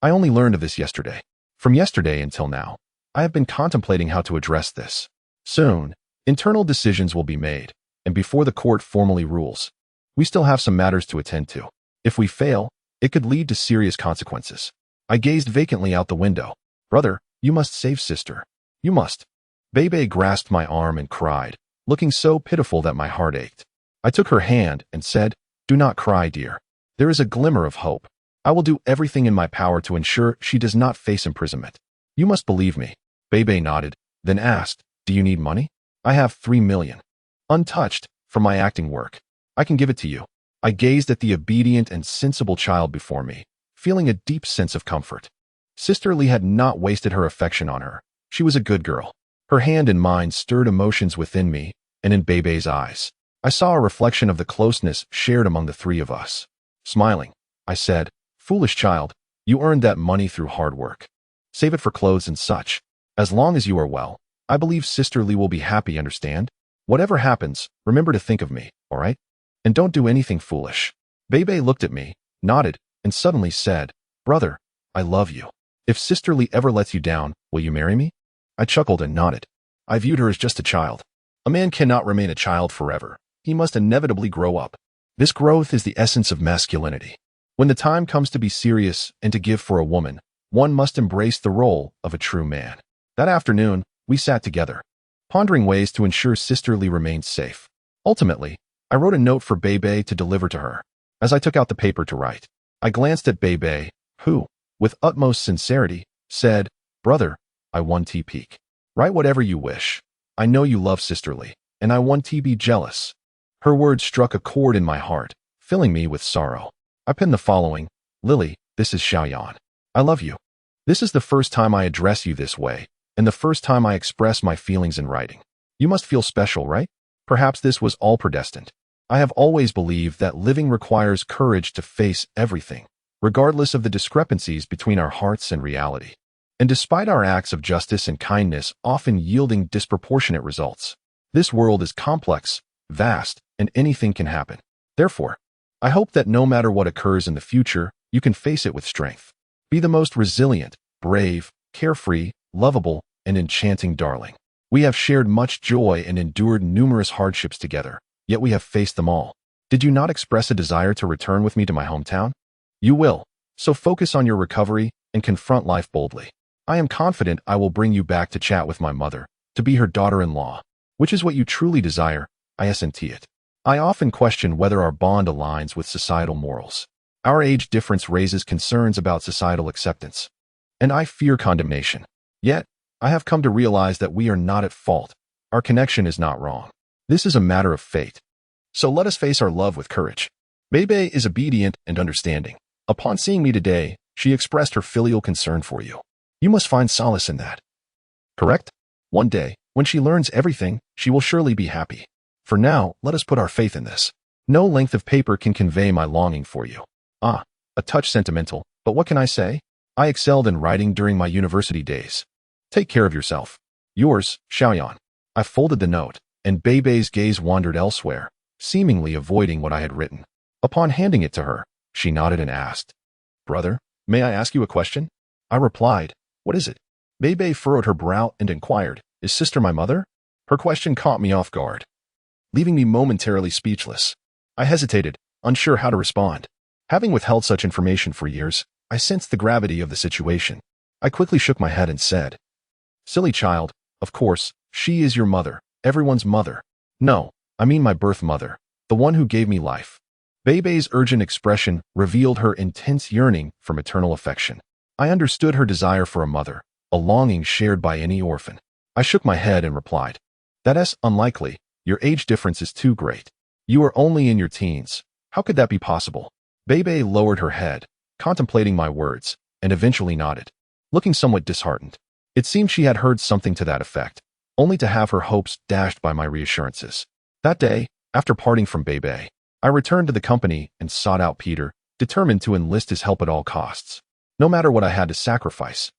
I only learned of this yesterday. From yesterday until now, I have been contemplating how to address this. Soon, internal decisions will be made, and before the court formally rules, we still have some matters to attend to. If we fail, it could lead to serious consequences. I gazed vacantly out the window. Brother, you must save sister. You must. Bebe grasped my arm and cried, looking so pitiful that my heart ached. I took her hand and said, do not cry, dear. There is a glimmer of hope. I will do everything in my power to ensure she does not face imprisonment. You must believe me. Bebe nodded, then asked, do you need money? I have 3 million. Untouched, from my acting work. I can give it to you. I gazed at the obedient and sensible child before me, feeling a deep sense of comfort. Sister Lee had not wasted her affection on her. She was a good girl. Her hand in mine stirred emotions within me, and in Bebe's eyes, I saw a reflection of the closeness shared among the three of us. Smiling, I said, foolish child, you earned that money through hard work. Save it for clothes and such. As long as you are well, I believe Sister Lee will be happy, understand? Whatever happens, remember to think of me, all right? And don't do anything foolish. Bebe looked at me, nodded, and suddenly said, brother, I love you. If Sister Lee ever lets you down, will you marry me? I chuckled and nodded. I viewed her as just a child. A man cannot remain a child forever. He must inevitably grow up. This growth is the essence of masculinity. When the time comes to be serious and to give for a woman, one must embrace the role of a true man. That afternoon, we sat together, pondering ways to ensure Sister Lee remained safe. Ultimately, I wrote a note for Bebe to deliver to her. As I took out the paper to write, I glanced at Bebe, who, with utmost sincerity, said, brother, I 1T peak. Write whatever you wish. I know you love Sister Lee. and I want to be jealous. Her words struck a chord in my heart, filling me with sorrow. I penned the following: Lily, this is Xiaoyan. I love you. This is the first time I address you this way, and the first time I express my feelings in writing. You must feel special, right? Perhaps this was all predestined. I have always believed that living requires courage to face everything, regardless of the discrepancies between our hearts and reality. And despite our acts of justice and kindness often yielding disproportionate results, this world is complex, vast, and anything can happen. Therefore, I hope that no matter what occurs in the future, you can face it with strength. Be the most resilient, brave, carefree, lovable, and enchanting darling. We have shared much joy and endured numerous hardships together, yet we have faced them all. Did you not express a desire to return with me to my hometown? You will, so focus on your recovery and confront life boldly. I am confident I will bring you back to chat with my mother, to be her daughter-in-law, which is what you truly desire. I assent it. I often question whether our bond aligns with societal morals. Our age difference raises concerns about societal acceptance, and I fear condemnation. Yet, I have come to realize that we are not at fault. Our connection is not wrong. This is a matter of fate. So let us face our love with courage. Bebe is obedient and understanding. Upon seeing me today, she expressed her filial concern for you. You must find solace in that. Correct? One day, when she learns everything, she will surely be happy. For now, let us put our faith in this. No length of paper can convey my longing for you. Ah, a touch sentimental, but what can I say? I excelled in writing during my university days. Take care of yourself. Yours, Xiaoyan. I folded the note, and Bebe's gaze wandered elsewhere, seemingly avoiding what I had written. Upon handing it to her, she nodded and asked, Brother, may I ask you a question? I replied, What is it? Bebe furrowed her brow and inquired, Is sister my mother? Her question caught me off guard, leaving me momentarily speechless. I hesitated, unsure how to respond. Having withheld such information for years, I sensed the gravity of the situation. I quickly shook my head and said, Silly child, of course, she is your mother, everyone's mother. No, I mean my birth mother, the one who gave me life. Bebe's urgent expression revealed her intense yearning for maternal affection. I understood her desire for a mother, a longing shared by any orphan. I shook my head and replied, That's unlikely. Your age difference is too great. You are only in your teens. How could that be possible? Bebe lowered her head, contemplating my words, and eventually nodded, looking somewhat disheartened. It seemed she had heard something to that effect, only to have her hopes dashed by my reassurances. That day, after parting from Bebe, I returned to the company and sought out Peter, determined to enlist his help at all costs. No matter what I had to sacrifice,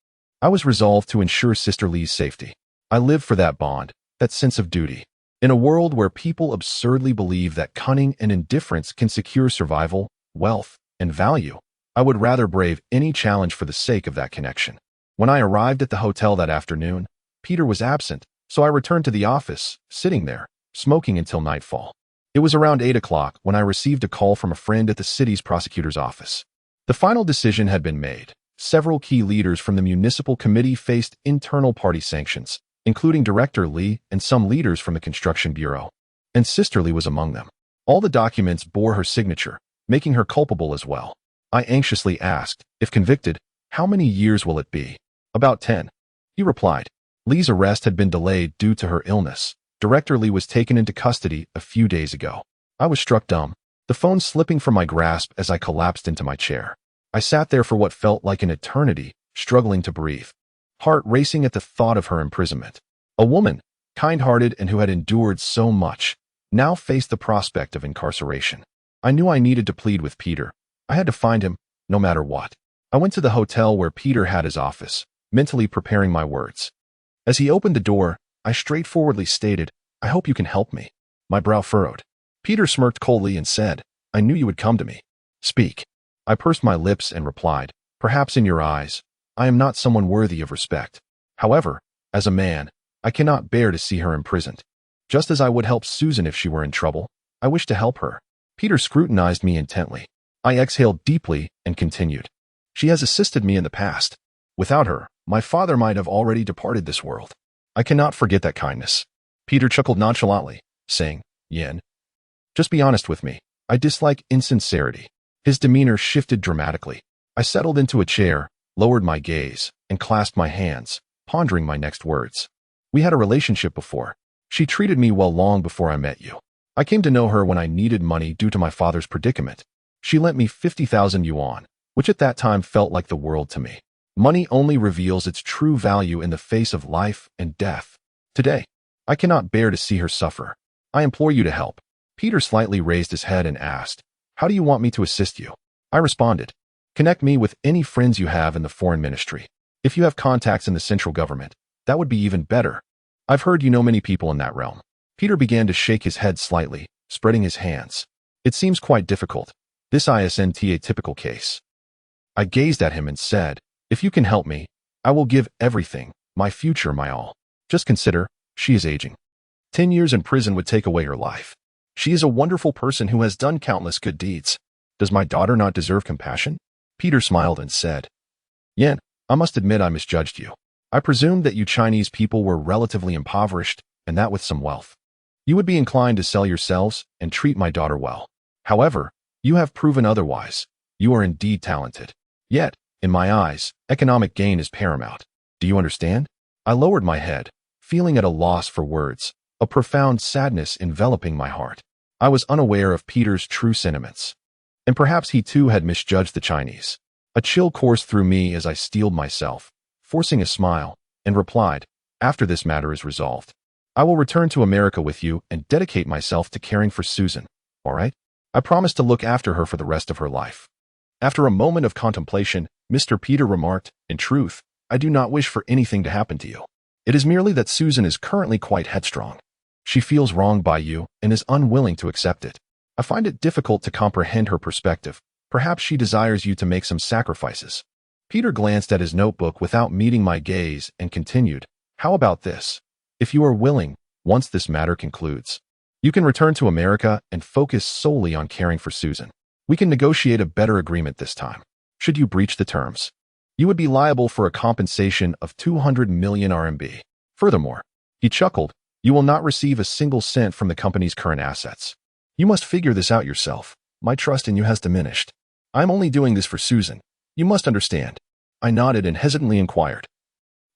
I was resolved to ensure Sister Lee's safety. I lived for that bond, that sense of duty. In a world where people absurdly believe that cunning and indifference can secure survival, wealth, and value, I would rather brave any challenge for the sake of that connection. When I arrived at the hotel that afternoon, Peter was absent, so I returned to the office, sitting there, smoking until nightfall. It was around 8 o'clock when I received a call from a friend at the city's prosecutor's office. The final decision had been made. Several key leaders from the municipal committee faced internal party sanctions, including Director Lee and some leaders from the construction bureau. And Sister Lee was among them. All the documents bore her signature, making her culpable as well. I anxiously asked, if convicted, how many years will it be? About 10. He replied. Lee's arrest had been delayed due to her illness. Director Lee was taken into custody a few days ago. I was struck dumb, the phone slipping from my grasp as I collapsed into my chair. I sat there for what felt like an eternity, struggling to breathe, heart racing at the thought of her imprisonment. A woman, kind-hearted and who had endured so much, now faced the prospect of incarceration. I knew I needed to plead with Peter. I had to find him, no matter what. I went to the hotel where Peter had his office, mentally preparing my words. As he opened the door, I straightforwardly stated, I hope you can help me. My brow furrowed. Peter smirked coldly and said, I knew you would come to me. Speak. I pursed my lips and replied, Perhaps in your eyes, I am not someone worthy of respect. However, as a man, I cannot bear to see her imprisoned. Just as I would help Susan if she were in trouble, I wish to help her. Peter scrutinized me intently. I exhaled deeply and continued. She has assisted me in the past. Without her, my father might have already departed this world. I cannot forget that kindness. Peter chuckled nonchalantly, saying, Yen, just be honest with me. I dislike insincerity. His demeanor shifted dramatically. I settled into a chair, lowered my gaze, and clasped my hands, pondering my next words. We had a relationship before. She treated me well long before I met you. I came to know her when I needed money due to my father's predicament. She lent me 50,000 yuan, which at that time felt like the world to me. Money only reveals its true value in the face of life and death. Today, I cannot bear to see her suffer. I implore you to help. Peter slightly raised his head and asked, "How do you want me to assist you?" I responded, "Connect me with any friends you have in the foreign ministry. If you have contacts in the central government, that would be even better. I've heard you know many people in that realm." Peter began to shake his head slightly, spreading his hands. "It seems quite difficult. This isn't a typical case." I gazed at him and said, "If you can help me, I will give everything, my future, my all. Just consider, she is aging. 10 years in prison would take away her life. She is a wonderful person who has done countless good deeds. Does my daughter not deserve compassion?" Peter smiled and said, "Yan, I must admit I misjudged you. I presumed that you Chinese people were relatively impoverished, and that with some wealth. You would be inclined to sell yourselves and treat my daughter well. However, you have proven otherwise. You are indeed talented. Yet, in my eyes, economic gain is paramount. Do you understand?" I lowered my head, feeling at a loss for words, a profound sadness enveloping my heart. I was unaware of Peter's true sentiments. And perhaps he too had misjudged the Chinese. A chill coursed through me as I steeled myself, forcing a smile, and replied, "After this matter is resolved, I will return to America with you and dedicate myself to caring for Susan, all right? I promise to look after her for the rest of her life." After a moment of contemplation, Mr. Peter remarked, "In truth, I do not wish for anything to happen to you. It is merely that Susan is currently quite headstrong. She feels wronged by you and is unwilling to accept it. I find it difficult to comprehend her perspective. Perhaps she desires you to make some sacrifices." Peter glanced at his notebook without meeting my gaze and continued, "How about this? If you are willing, once this matter concludes, you can return to America and focus solely on caring for Susan. We can negotiate a better agreement this time. Should you breach the terms, you would be liable for a compensation of 200 million RMB. Furthermore," he chuckled, "you will not receive a single cent from the company's current assets. You must figure this out yourself. My trust in you has diminished. I'm only doing this for Susan. You must understand." I nodded and hesitantly inquired,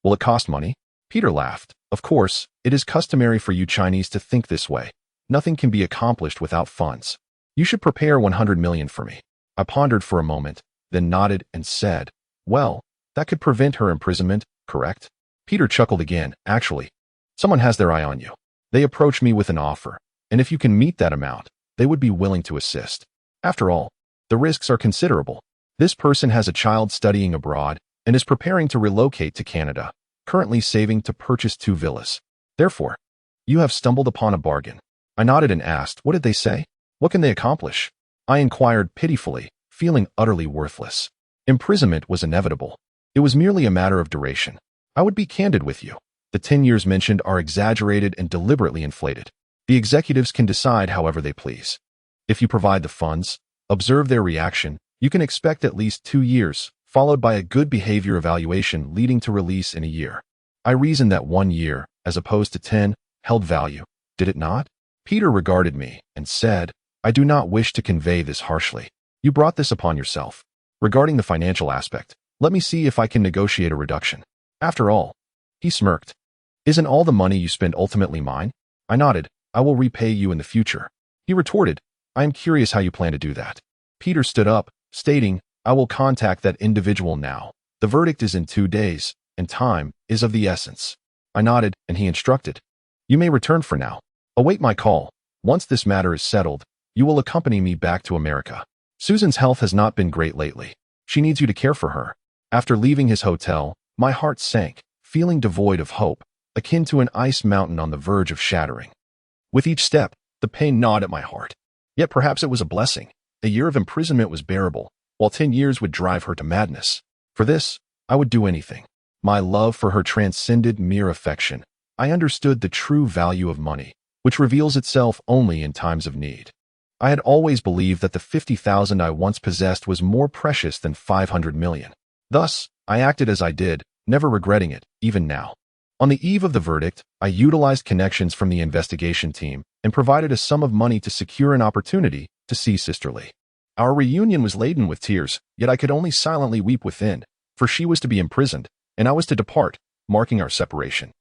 "Will it cost money?" Peter laughed. "Of course, it is customary for you Chinese to think this way. Nothing can be accomplished without funds. You should prepare 100 million for me." I pondered for a moment, then nodded and said, "Well, that could prevent her imprisonment, correct?" Peter chuckled again. "Actually, someone has their eye on you. They approached me with an offer, and if you can meet that amount, they would be willing to assist. After all, the risks are considerable. This person has a child studying abroad and is preparing to relocate to Canada, currently saving to purchase 2 villas. Therefore, you have stumbled upon a bargain." I nodded and asked, "What did they say? What can they accomplish?" I inquired pitifully, feeling utterly worthless. Imprisonment was inevitable. It was merely a matter of duration. I would be candid with you. The 10 years mentioned are exaggerated and deliberately inflated. The executives can decide however they please. If you provide the funds, observe their reaction, you can expect at least 2 years, followed by a good behavior evaluation leading to release in a year. I reasoned that 1 year, as opposed to 10, held value. Did it not? Peter regarded me and said, "I do not wish to convey this harshly. You brought this upon yourself. Regarding the financial aspect, let me see if I can negotiate a reduction. After all," he smirked, "isn't all the money you spend ultimately mine?" I nodded. "I will repay you in the future." He retorted, "I am curious how you plan to do that." Peter stood up, stating, "I will contact that individual now. The verdict is in 2 days, and time is of the essence." I nodded, and he instructed, "You may return for now. Await my call. Once this matter is settled, you will accompany me back to America. Susan's health has not been great lately. She needs you to care for her." After leaving his hotel, my heart sank, feeling devoid of hope, akin to an ice mountain on the verge of shattering. With each step, the pain gnawed at my heart. Yet perhaps it was a blessing. A year of imprisonment was bearable, while 10 years would drive her to madness. For this, I would do anything. My love for her transcended mere affection. I understood the true value of money, which reveals itself only in times of need. I had always believed that the 50,000 I once possessed was more precious than 500 million. Thus, I acted as I did, never regretting it, even now. On the eve of the verdict, I utilized connections from the investigation team and provided a sum of money to secure an opportunity to see Sister Lee. Our reunion was laden with tears, yet I could only silently weep within, for she was to be imprisoned, and I was to depart, marking our separation.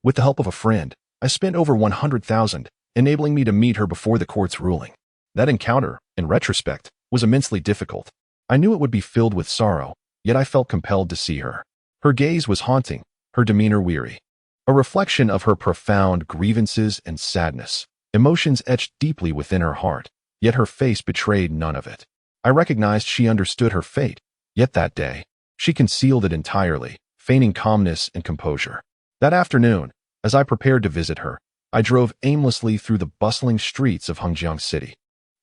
With the help of a friend, I spent over 100,000, enabling me to meet her before the court's ruling. That encounter, in retrospect, was immensely difficult. I knew it would be filled with sorrow, yet I felt compelled to see her. Her gaze was haunting, her demeanor weary. A reflection of her profound grievances and sadness. Emotions etched deeply within her heart, yet her face betrayed none of it. I recognized she understood her fate, yet that day, she concealed it entirely, feigning calmness and composure. That afternoon, as I prepared to visit her, I drove aimlessly through the bustling streets of Hangjiang City,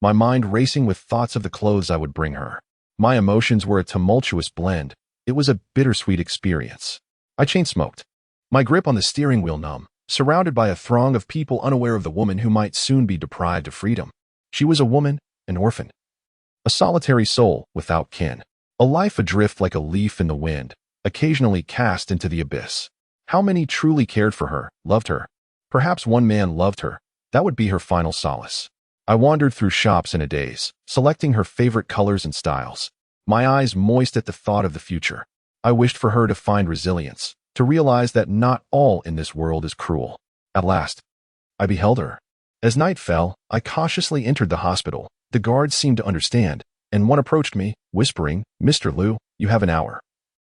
my mind racing with thoughts of the clothes I would bring her. My emotions were a tumultuous blend. It was a bittersweet experience. I chain-smoked, my grip on the steering wheel numb, surrounded by a throng of people unaware of the woman who might soon be deprived of freedom. She was a woman, an orphan, a solitary soul without kin, a life adrift like a leaf in the wind, occasionally cast into the abyss. How many truly cared for her, loved her? Perhaps one man loved her. That would be her final solace. I wandered through shops in a daze, selecting her favorite colors and styles, my eyes moist at the thought of the future. I wished for her to find resilience, to realize that not all in this world is cruel. At last, I beheld her. As night fell, I cautiously entered the hospital. The guards seemed to understand, and one approached me, whispering, "Mr. Liu, you have an hour."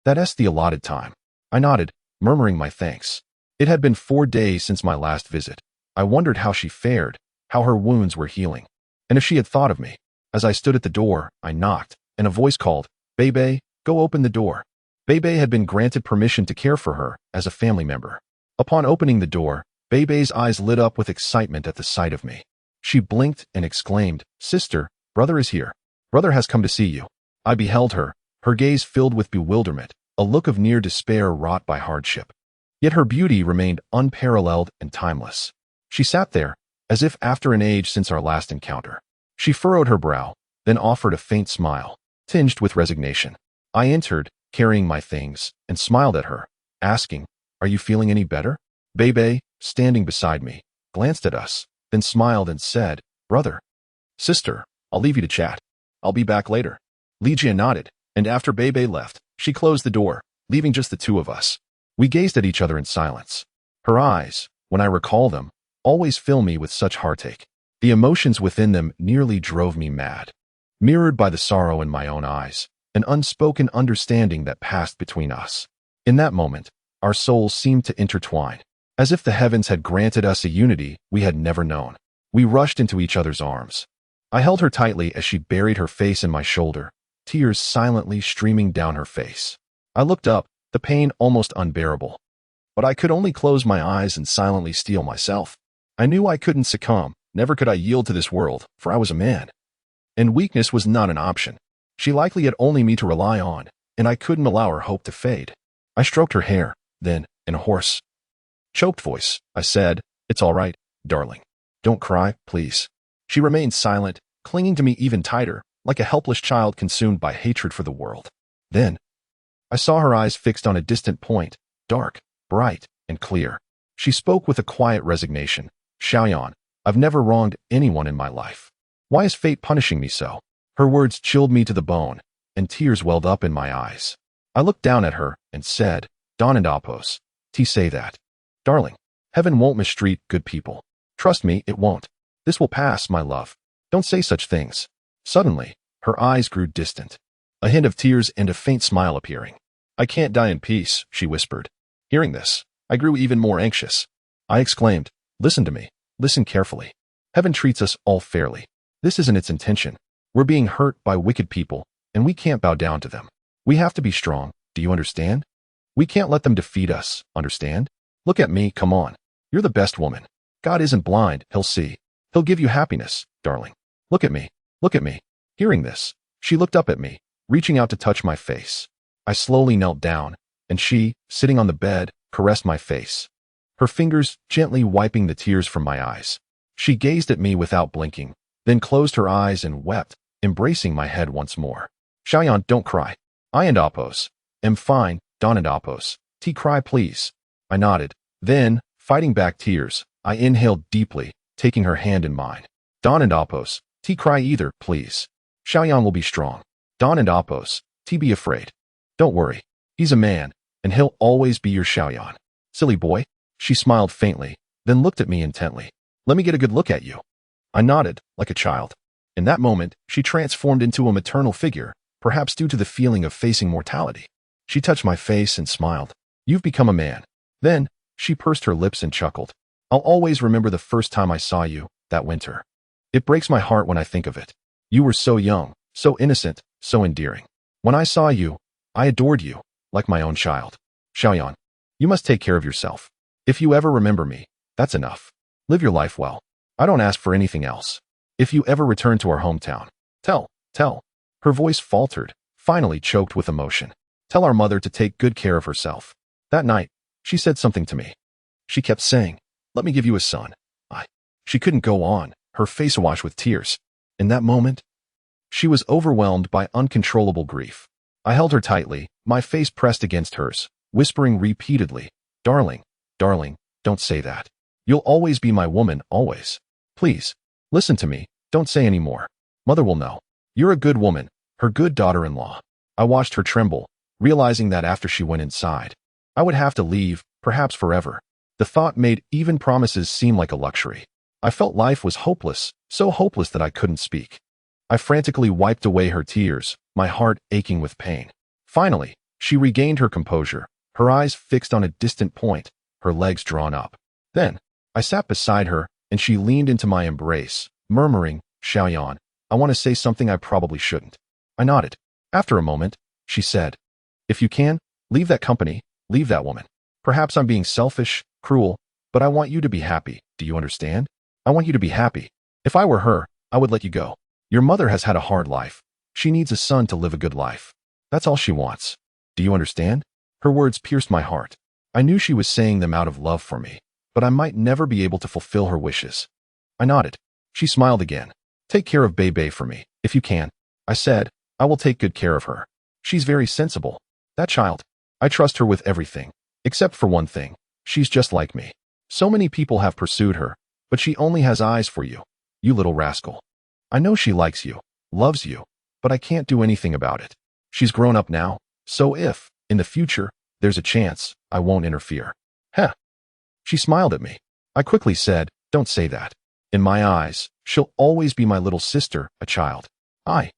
That's the allotted time. I nodded, murmuring my thanks. It had been 4 days since my last visit. I wondered how she fared, how her wounds were healing, and if she had thought of me. As I stood at the door, I knocked, and a voice called, "Bebe, go open the door." Bebe had been granted permission to care for her as a family member. Upon opening the door, Bebe's eyes lit up with excitement at the sight of me. She blinked and exclaimed, "Sister, brother is here. Brother has come to see you." I beheld her, her gaze filled with bewilderment, a look of near despair wrought by hardship. Yet her beauty remained unparalleled and timeless. She sat there, as if after an age since our last encounter. She furrowed her brow, then offered a faint smile, tinged with resignation. I entered, carrying my things, and smiled at her, asking, "Are you feeling any better?" Bebe, standing beside me, glanced at us, then smiled and said, "Brother, sister, I'll leave you to chat. I'll be back later." Ligia nodded, and after Bebe left, she closed the door, leaving just the two of us. We gazed at each other in silence. Her eyes, when I recall them, always fill me with such heartache. The emotions within them nearly drove me mad. Mirrored by the sorrow in my own eyes, an unspoken understanding that passed between us. In that moment, our souls seemed to intertwine, as if the heavens had granted us a unity we had never known. We rushed into each other's arms. I held her tightly as she buried her face in my shoulder, tears silently streaming down her face. I looked up, the pain almost unbearable. But I could only close my eyes and silently steel myself. I knew I couldn't succumb, never could I yield to this world, for I was a man. And weakness was not an option. She likely had only me to rely on, and I couldn't allow her hope to fade. I stroked her hair, then, in a hoarse, choked voice, I said, "It's all right, darling. Don't cry, please." She remained silent, clinging to me even tighter, like a helpless child consumed by hatred for the world. Then, I saw her eyes fixed on a distant point, dark, bright, and clear. She spoke with a quiet resignation. "Xiaoyan, I've never wronged anyone in my life. Why is fate punishing me so?" Her words chilled me to the bone, and tears welled up in my eyes. I looked down at her and said, "Don and Apos, say that. Darling, heaven won't mistreat good people. Trust me, it won't. This will pass, my love. Don't say such things." Suddenly, her eyes grew distant, a hint of tears and a faint smile appearing. "I can't die in peace," she whispered. Hearing this, I grew even more anxious. I exclaimed, "Listen to me. Listen carefully. Heaven treats us all fairly. This isn't its intention. We're being hurt by wicked people, and we can't bow down to them. We have to be strong, do you understand? We can't let them defeat us, understand? Look at me, come on. You're the best woman. God isn't blind, he'll see. He'll give you happiness, darling. Look at me, look at me." Hearing this, she looked up at me, reaching out to touch my face. I slowly knelt down, and she, sitting on the bed, caressed my face, her fingers gently wiping the tears from my eyes. She gazed at me without blinking, then closed her eyes and wept, embracing my head once more. "Xiaoyan, don't cry. I and Apos am fine, Don and Apos. Cry please." I nodded. Then, fighting back tears, I inhaled deeply, taking her hand in mine. "Don and Apos, cry either, please. Xiaoyan will be strong. Don and Apos, be afraid. Don't worry. He's a man, and he'll always be your Xiaoyan." "Silly boy." She smiled faintly, then looked at me intently. Let me get a good look at you. I nodded, like a child. In that moment, she transformed into a maternal figure, perhaps due to the feeling of facing mortality. She touched my face and smiled. You've become a man. Then, she pursed her lips and chuckled. I'll always remember the first time I saw you, that winter. It breaks my heart when I think of it. You were so young, so innocent, so endearing. When I saw you, I adored you, like my own child. Xiaoyan, you must take care of yourself. If you ever remember me, that's enough. Live your life well. I don't ask for anything else. If you ever return to our hometown, tell. Her voice faltered, finally choked with emotion. Tell our mother to take good care of herself. That night, she said something to me. She kept saying, let me give you a son. She couldn't go on, her face awash with tears. In that moment, she was overwhelmed by uncontrollable grief. I held her tightly, my face pressed against hers, whispering repeatedly, darling, don't say that. You'll always be my woman, always. Please, listen to me, don't say any more. Mother will know. You're a good woman, her good daughter-in-law. I watched her tremble, realizing that after she went inside, I would have to leave, perhaps forever. The thought made even promises seem like a luxury. I felt life was hopeless, so hopeless that I couldn't speak. I frantically wiped away her tears, my heart aching with pain. Finally, she regained her composure, her eyes fixed on a distant point, her legs drawn up. Then, I sat beside her, and she leaned into my embrace, murmuring, Xiaoyan, I want to say something I probably shouldn't. I nodded. After a moment, she said, if you can, leave that company, leave that woman. Perhaps I'm being selfish, cruel, but I want you to be happy, do you understand? I want you to be happy. If I were her, I would let you go. Your mother has had a hard life. She needs a son to live a good life. That's all she wants. Do you understand? Her words pierced my heart. I knew she was saying them out of love for me, but I might never be able to fulfill her wishes. I nodded. She smiled again. Take care of Bebe for me, if you can. I said, I will take good care of her. She's very sensible. That child. I trust her with everything. Except for one thing. She's just like me. So many people have pursued her, but she only has eyes for you. You little rascal. I know she likes you, loves you, but I can't do anything about it. She's grown up now, so if, in the future, there's a chance, I won't interfere. Heh. She smiled at me. I quickly said, don't say that. In my eyes, she'll always be my little sister, a child. I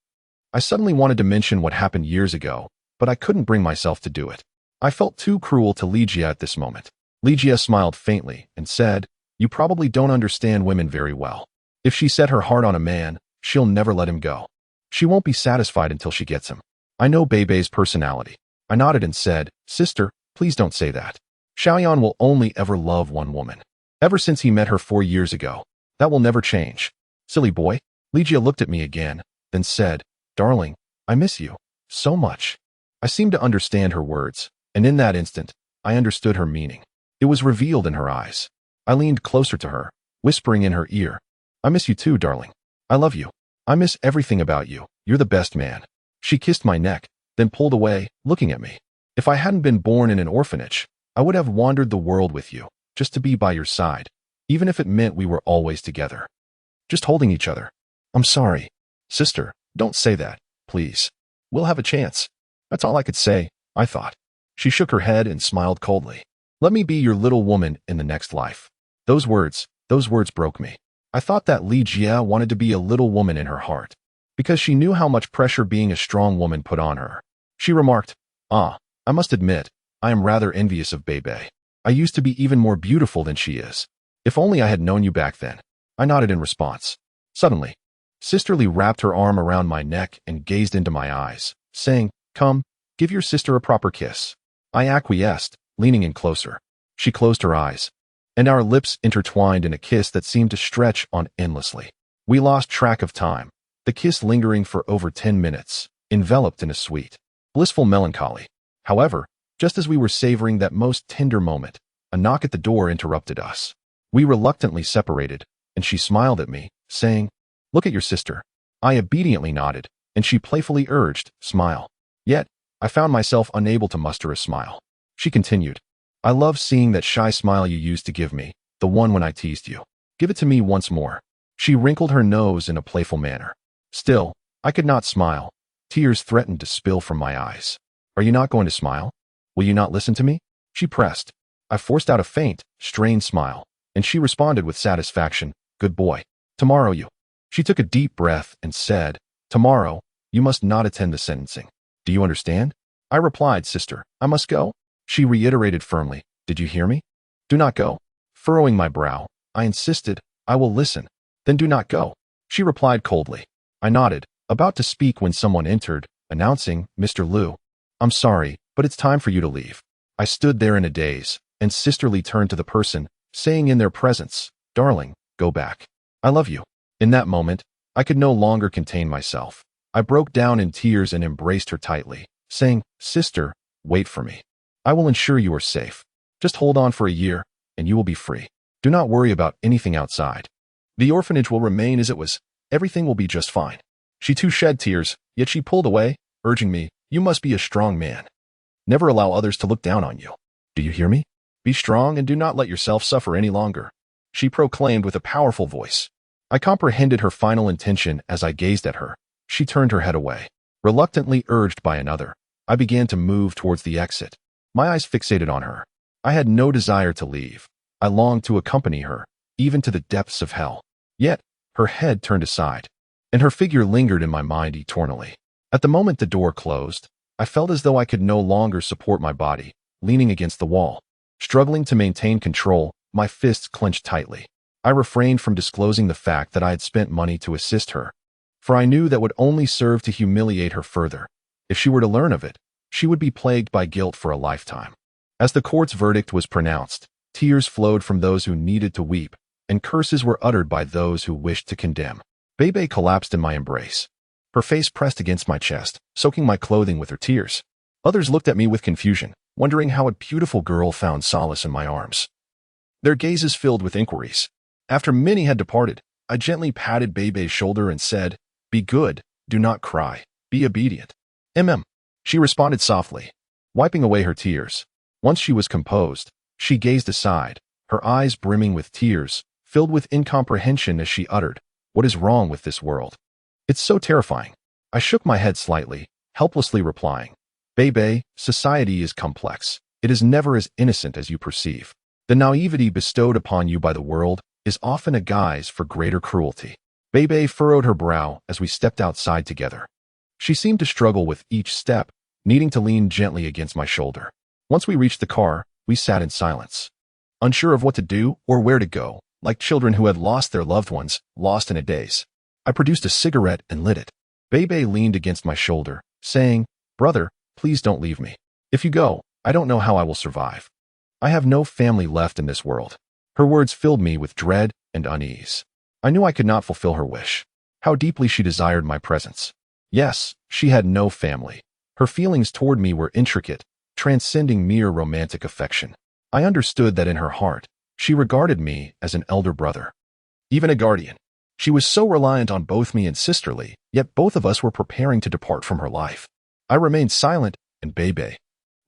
suddenly wanted to mention what happened years ago, but I couldn't bring myself to do it. I felt too cruel to Ligia at this moment. Ligia smiled faintly and said, you probably don't understand women very well. If she set her heart on a man, she'll never let him go. She won't be satisfied until she gets him. I know Bebe's personality. I nodded and said, sister, please don't say that. Xiaoyan will only ever love one woman. Ever since he met her 4 years ago. That will never change. Silly boy. Ligia looked at me again, then said, darling, I miss you so much. I seemed to understand her words, and in that instant, I understood her meaning. It was revealed in her eyes. I leaned closer to her, whispering in her ear, I miss you too, darling. I love you. I miss everything about you. You're the best man. She kissed my neck, then pulled away, looking at me. If I hadn't been born in an orphanage, I would have wandered the world with you, just to be by your side, even if it meant we were always together. Just holding each other. I'm sorry. Sister, don't say that, please. We'll have a chance. That's all I could say, I thought. She shook her head and smiled coldly. Let me be your little woman in the next life. Those words broke me. I thought that Li Jia wanted to be a little woman in her heart, because she knew how much pressure being a strong woman put on her. She remarked, I must admit, I am rather envious of Bebe. I used to be even more beautiful than she is. If only I had known you back then. I nodded in response. Suddenly, Sister Li wrapped her arm around my neck and gazed into my eyes, saying, come, give your sister a proper kiss. I acquiesced, leaning in closer. She closed her eyes, and our lips intertwined in a kiss that seemed to stretch on endlessly. We lost track of time, the kiss lingering for over 10 minutes, enveloped in a sweet, blissful melancholy. However, just as we were savoring that most tender moment, a knock at the door interrupted us. We reluctantly separated, and she smiled at me, saying, look at your sister. I obediently nodded, and she playfully urged, smile. Yet, I found myself unable to muster a smile. She continued, I love seeing that shy smile you used to give me, the one when I teased you. Give it to me once more. She wrinkled her nose in a playful manner. Still, I could not smile. Tears threatened to spill from my eyes. Are you not going to smile? Will you not listen to me? She pressed. I forced out a faint, strained smile, And she responded with satisfaction, "Good boy. Tomorrow you." She took a deep breath and said, "Tomorrow, you must not attend the sentencing. Do you understand?" I replied, "Sister, I must go." She reiterated firmly, "Did you hear me? Do not go." Furrowing my brow, I insisted, "I will listen." "Then do not go." She replied coldly. I nodded, about to speak when someone entered, announcing, "Mr. Liu, I'm sorry, but it's time for you to leave." I stood there in a daze, and Sister Lee turned to the person, saying in their presence, "Darling, go back. I love you." In that moment, I could no longer contain myself. I broke down in tears and embraced her tightly, saying, "Sister, wait for me. I will ensure you are safe. Just hold on for a year, and you will be free. Do not worry about anything outside. The orphanage will remain as it was. Everything will be just fine." She too shed tears, yet she pulled away, urging me, "You must be a strong man. Never allow others to look down on you. Do you hear me? Be strong and do not let yourself suffer any longer," she proclaimed with a powerful voice. I comprehended her final intention as I gazed at her. She turned her head away. Reluctantly urged by another, I began to move towards the exit, my eyes fixated on her. I had no desire to leave. I longed to accompany her, even to the depths of hell. Yet, her head turned aside, and her figure lingered in my mind eternally. At the moment the door closed, I felt as though I could no longer support my body, leaning against the wall. Struggling to maintain control, my fists clenched tightly. I refrained from disclosing the fact that I had spent money to assist her, for I knew that would only serve to humiliate her further. If she were to learn of it, she would be plagued by guilt for a lifetime. As the court's verdict was pronounced, tears flowed from those who needed to weep, and curses were uttered by those who wished to condemn. Bebe collapsed in my embrace, her face pressed against my chest, soaking my clothing with her tears. Others looked at me with confusion, wondering how a beautiful girl found solace in my arms. Their gazes filled with inquiries. After many had departed, I gently patted Bebe's shoulder and said, "Be good, do not cry, be obedient." She responded softly, wiping away her tears. Once she was composed, she gazed aside, her eyes brimming with tears, filled with incomprehension as she uttered, "What is wrong with this world? It's so terrifying." I shook my head slightly, helplessly replying, "Bebe, society is complex. It is never as innocent as you perceive. The naivety bestowed upon you by the world is often a guise for greater cruelty." Bebe furrowed her brow as we stepped outside together. She seemed to struggle with each step, needing to lean gently against my shoulder. Once we reached the car, we sat in silence, unsure of what to do or where to go, like children who had lost their loved ones, lost in a daze. I produced a cigarette and lit it. Bebe leaned against my shoulder, saying, "Brother, please don't leave me. If you go, I don't know how I will survive. I have no family left in this world." Her words filled me with dread and unease. I knew I could not fulfill her wish. How deeply she desired my presence. Yes, she had no family. Her feelings toward me were intricate, transcending mere romantic affection. I understood that in her heart, she regarded me as an elder brother, even a guardian. She was so reliant on both me and Sister Lee, yet both of us were preparing to depart from her life. I remained silent, and Bebe,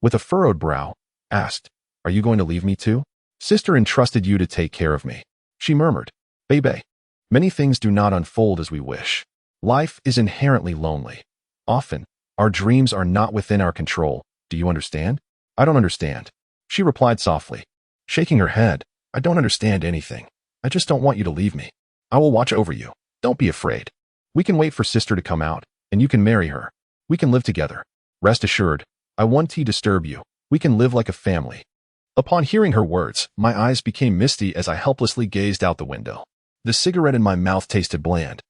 with a furrowed brow, asked, "Are you going to leave me too?" "Sister entrusted you to take care of me," she murmured. "Bebe, many things do not unfold as we wish. Life is inherently lonely. Often, our dreams are not within our control. Do you understand?" "I don't understand," she replied softly, shaking her head. "I don't understand anything. I just don't want you to leave me. I will watch over you. Don't be afraid. We can wait for Sister to come out, and you can marry her. We can live together. Rest assured, I won't disturb you. We can live like a family." Upon hearing her words, my eyes became misty as I helplessly gazed out the window. The cigarette in my mouth tasted bland,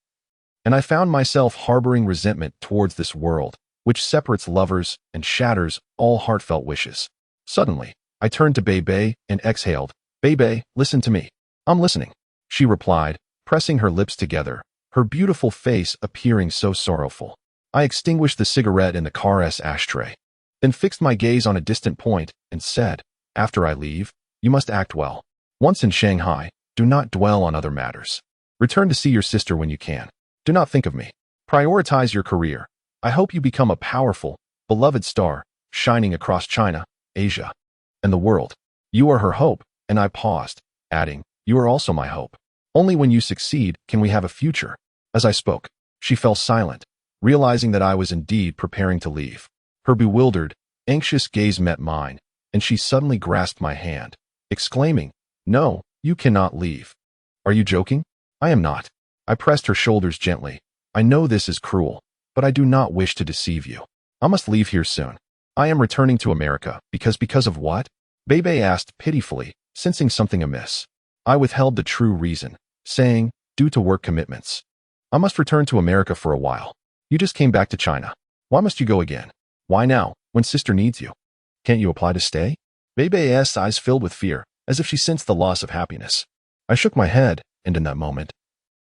and I found myself harboring resentment towards this world, which separates lovers and shatters all heartfelt wishes. Suddenly, I turned to Bebe and exhaled, "Bebe, listen to me." "I'm listening," she replied, pressing her lips together, her beautiful face appearing so sorrowful. I extinguished the cigarette in the car's ashtray, then fixed my gaze on a distant point and said, "After I leave, you must act well. Once in Shanghai, do not dwell on other matters. Return to see your sister when you can. Do not think of me. Prioritize your career. I hope you become a powerful, beloved star, shining across China, Asia, and the world. You are her hope." And I paused, adding, "You are also my hope. Only when you succeed can we have a future." As I spoke, she fell silent, realizing that I was indeed preparing to leave. Her bewildered, anxious gaze met mine, and she suddenly grasped my hand, exclaiming, "No, You cannot leave. Are you joking? I am not. I pressed her shoulders gently. I know this is cruel, but I do not wish to deceive you. I must leave here soon. I am returning to America because of what? Bebe asked pitifully, sensing something amiss. I withheld the true reason, saying, due to work commitments. I must return to America for a while. You just came back to China. Why must you go again? Why now, when sister needs you? Can't you apply to stay? Bebe's eyes filled with fear, as if she sensed the loss of happiness. I shook my head, and in that moment,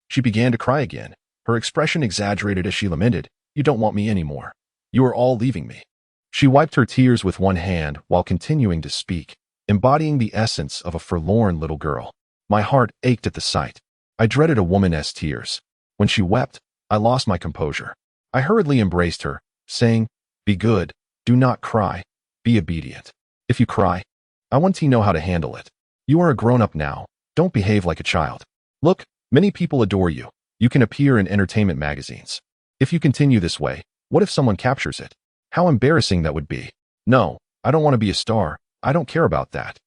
she began to cry again. Her expression exaggerated as she lamented, You don't want me anymore. You are all leaving me. She wiped her tears with one hand while continuing to speak, embodying the essence of a forlorn little girl. My heart ached at the sight. I dreaded a woman's tears. When she wept, I lost my composure. I hurriedly embraced her, saying, Be good, do not cry, be obedient. If you cry, I want to know how to handle it. You are a grown-up now, don't behave like a child. Look, many people adore you. You can appear in entertainment magazines. If you continue this way, what if someone captures it? How embarrassing that would be. No, I don't want to be a star. I don't care about that.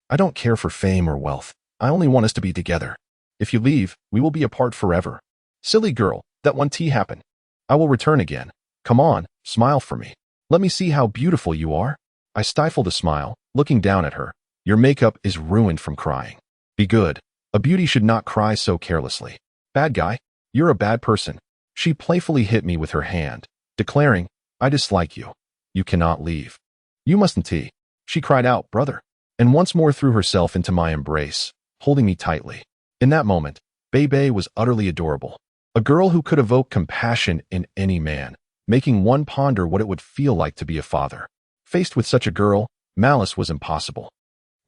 I don't care for fame or wealth. I only want us to be together. If you leave, we will be apart forever. Silly girl, that one tea happened. I will return again. Come on, smile for me. Let me see how beautiful you are. I stifled a smile, looking down at her. Your makeup is ruined from crying. Be good. A beauty should not cry so carelessly. Bad guy, you're a bad person. She playfully hit me with her hand, declaring, I dislike you. You cannot leave. You mustn't tea. She cried out, brother, and once more threw herself into my embrace, holding me tightly. In that moment, Bebe was utterly adorable. A girl who could evoke compassion in any man, making one ponder what it would feel like to be a father. Faced with such a girl, malice was impossible.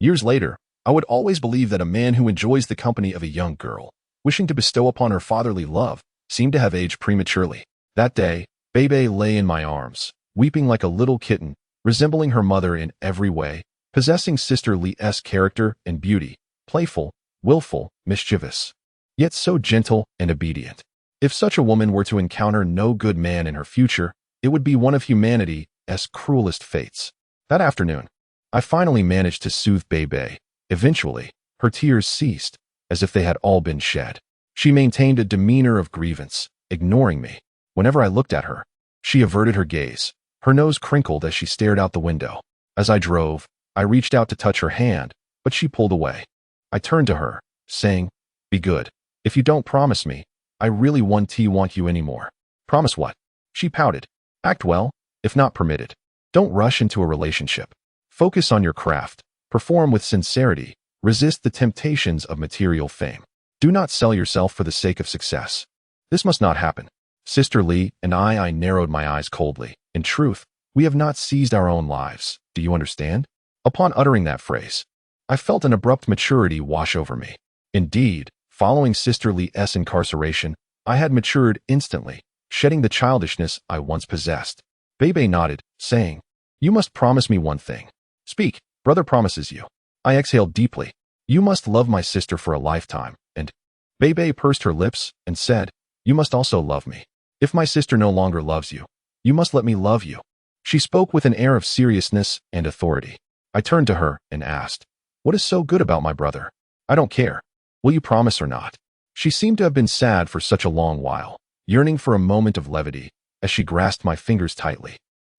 Years later, I would always believe that a man who enjoys the company of a young girl, wishing to bestow upon her fatherly love, seemed to have aged prematurely. That day, Bebe lay in my arms, weeping like a little kitten, resembling her mother in every way, possessing Sister Lee's character and beauty, playful, willful, mischievous, yet so gentle and obedient. If such a woman were to encounter no good man in her future, it would be one of humanity's cruelest fates. That afternoon, I finally managed to soothe Bebe. Eventually, her tears ceased, as if they had all been shed. She maintained a demeanor of grievance, ignoring me. Whenever I looked at her, she averted her gaze. Her nose crinkled as she stared out the window. As I drove, I reached out to touch her hand, but she pulled away. I turned to her, saying, Be good. If you don't promise me, I really want you anymore. Promise what? She pouted. Act well, if not permitted. Don't rush into a relationship. Focus on your craft. Perform with sincerity. Resist the temptations of material fame. Do not sell yourself for the sake of success. This must not happen. Sister Lee and I narrowed my eyes coldly. In truth, we have not seized our own lives. Do you understand? Upon uttering that phrase, I felt an abrupt maturity wash over me. Indeed, following Sister Lee's incarceration, I had matured instantly, shedding the childishness I once possessed. Bebe nodded, saying, You must promise me one thing. Speak, brother promises you. I exhaled deeply. You must love my sister for a lifetime, and Bebe pursed her lips and said, You must also love me. If my sister no longer loves you, you must let me love you. She spoke with an air of seriousness and authority. I turned to her and asked, What is so good about my brother? I don't care. Will you promise or not? She seemed to have been sad for such a long while, yearning for a moment of levity, as she grasped my fingers tightly.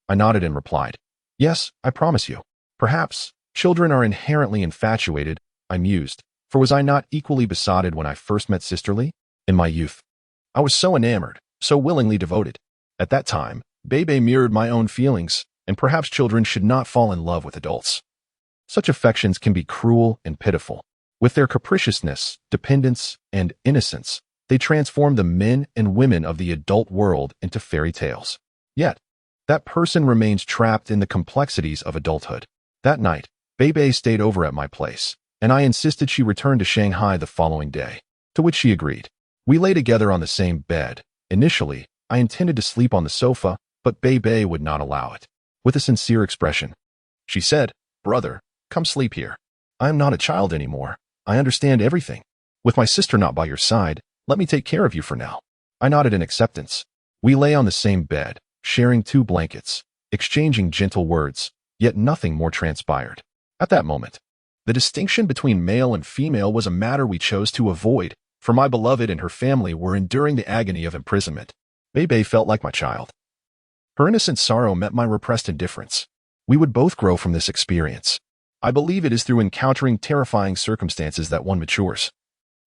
I nodded and replied, Yes, I promise you. Perhaps children are inherently infatuated, I mused, for was I not equally besotted when I first met Sister Lee? In my youth, I was so enamored, so willingly devoted. At that time, Bebe mirrored my own feelings, and perhaps children should not fall in love with adults. Such affections can be cruel and pitiful. With their capriciousness, dependence, and innocence, they transform the men and women of the adult world into fairy tales. Yet, that person remains trapped in the complexities of adulthood. That night, Bebe stayed over at my place, and I insisted she return to Shanghai the following day, to which she agreed. We lay together on the same bed. Initially, I intended to sleep on the sofa, but Bebe would not allow it. With a sincere expression, she said, Brother, come sleep here. I am not a child anymore. I understand everything. With my sister not by your side, let me take care of you for now. I nodded in acceptance. We lay on the same bed, sharing 2 blankets, exchanging gentle words, yet nothing more transpired. At that moment, The distinction between male and female was a matter we chose to avoid, for my beloved and her family were enduring the agony of imprisonment. Bei felt like my child. Her innocent sorrow met my repressed indifference. We would both grow from this experience. I believe it is through encountering terrifying circumstances that one matures,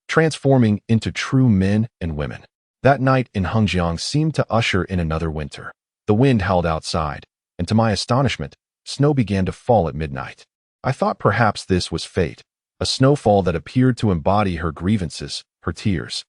transforming into true men and women. That night in Hengjiang seemed to usher in another winter. The wind howled outside, and to my astonishment, snow began to fall at midnight. I thought perhaps this was fate, a snowfall that appeared to embody her grievances, her tears.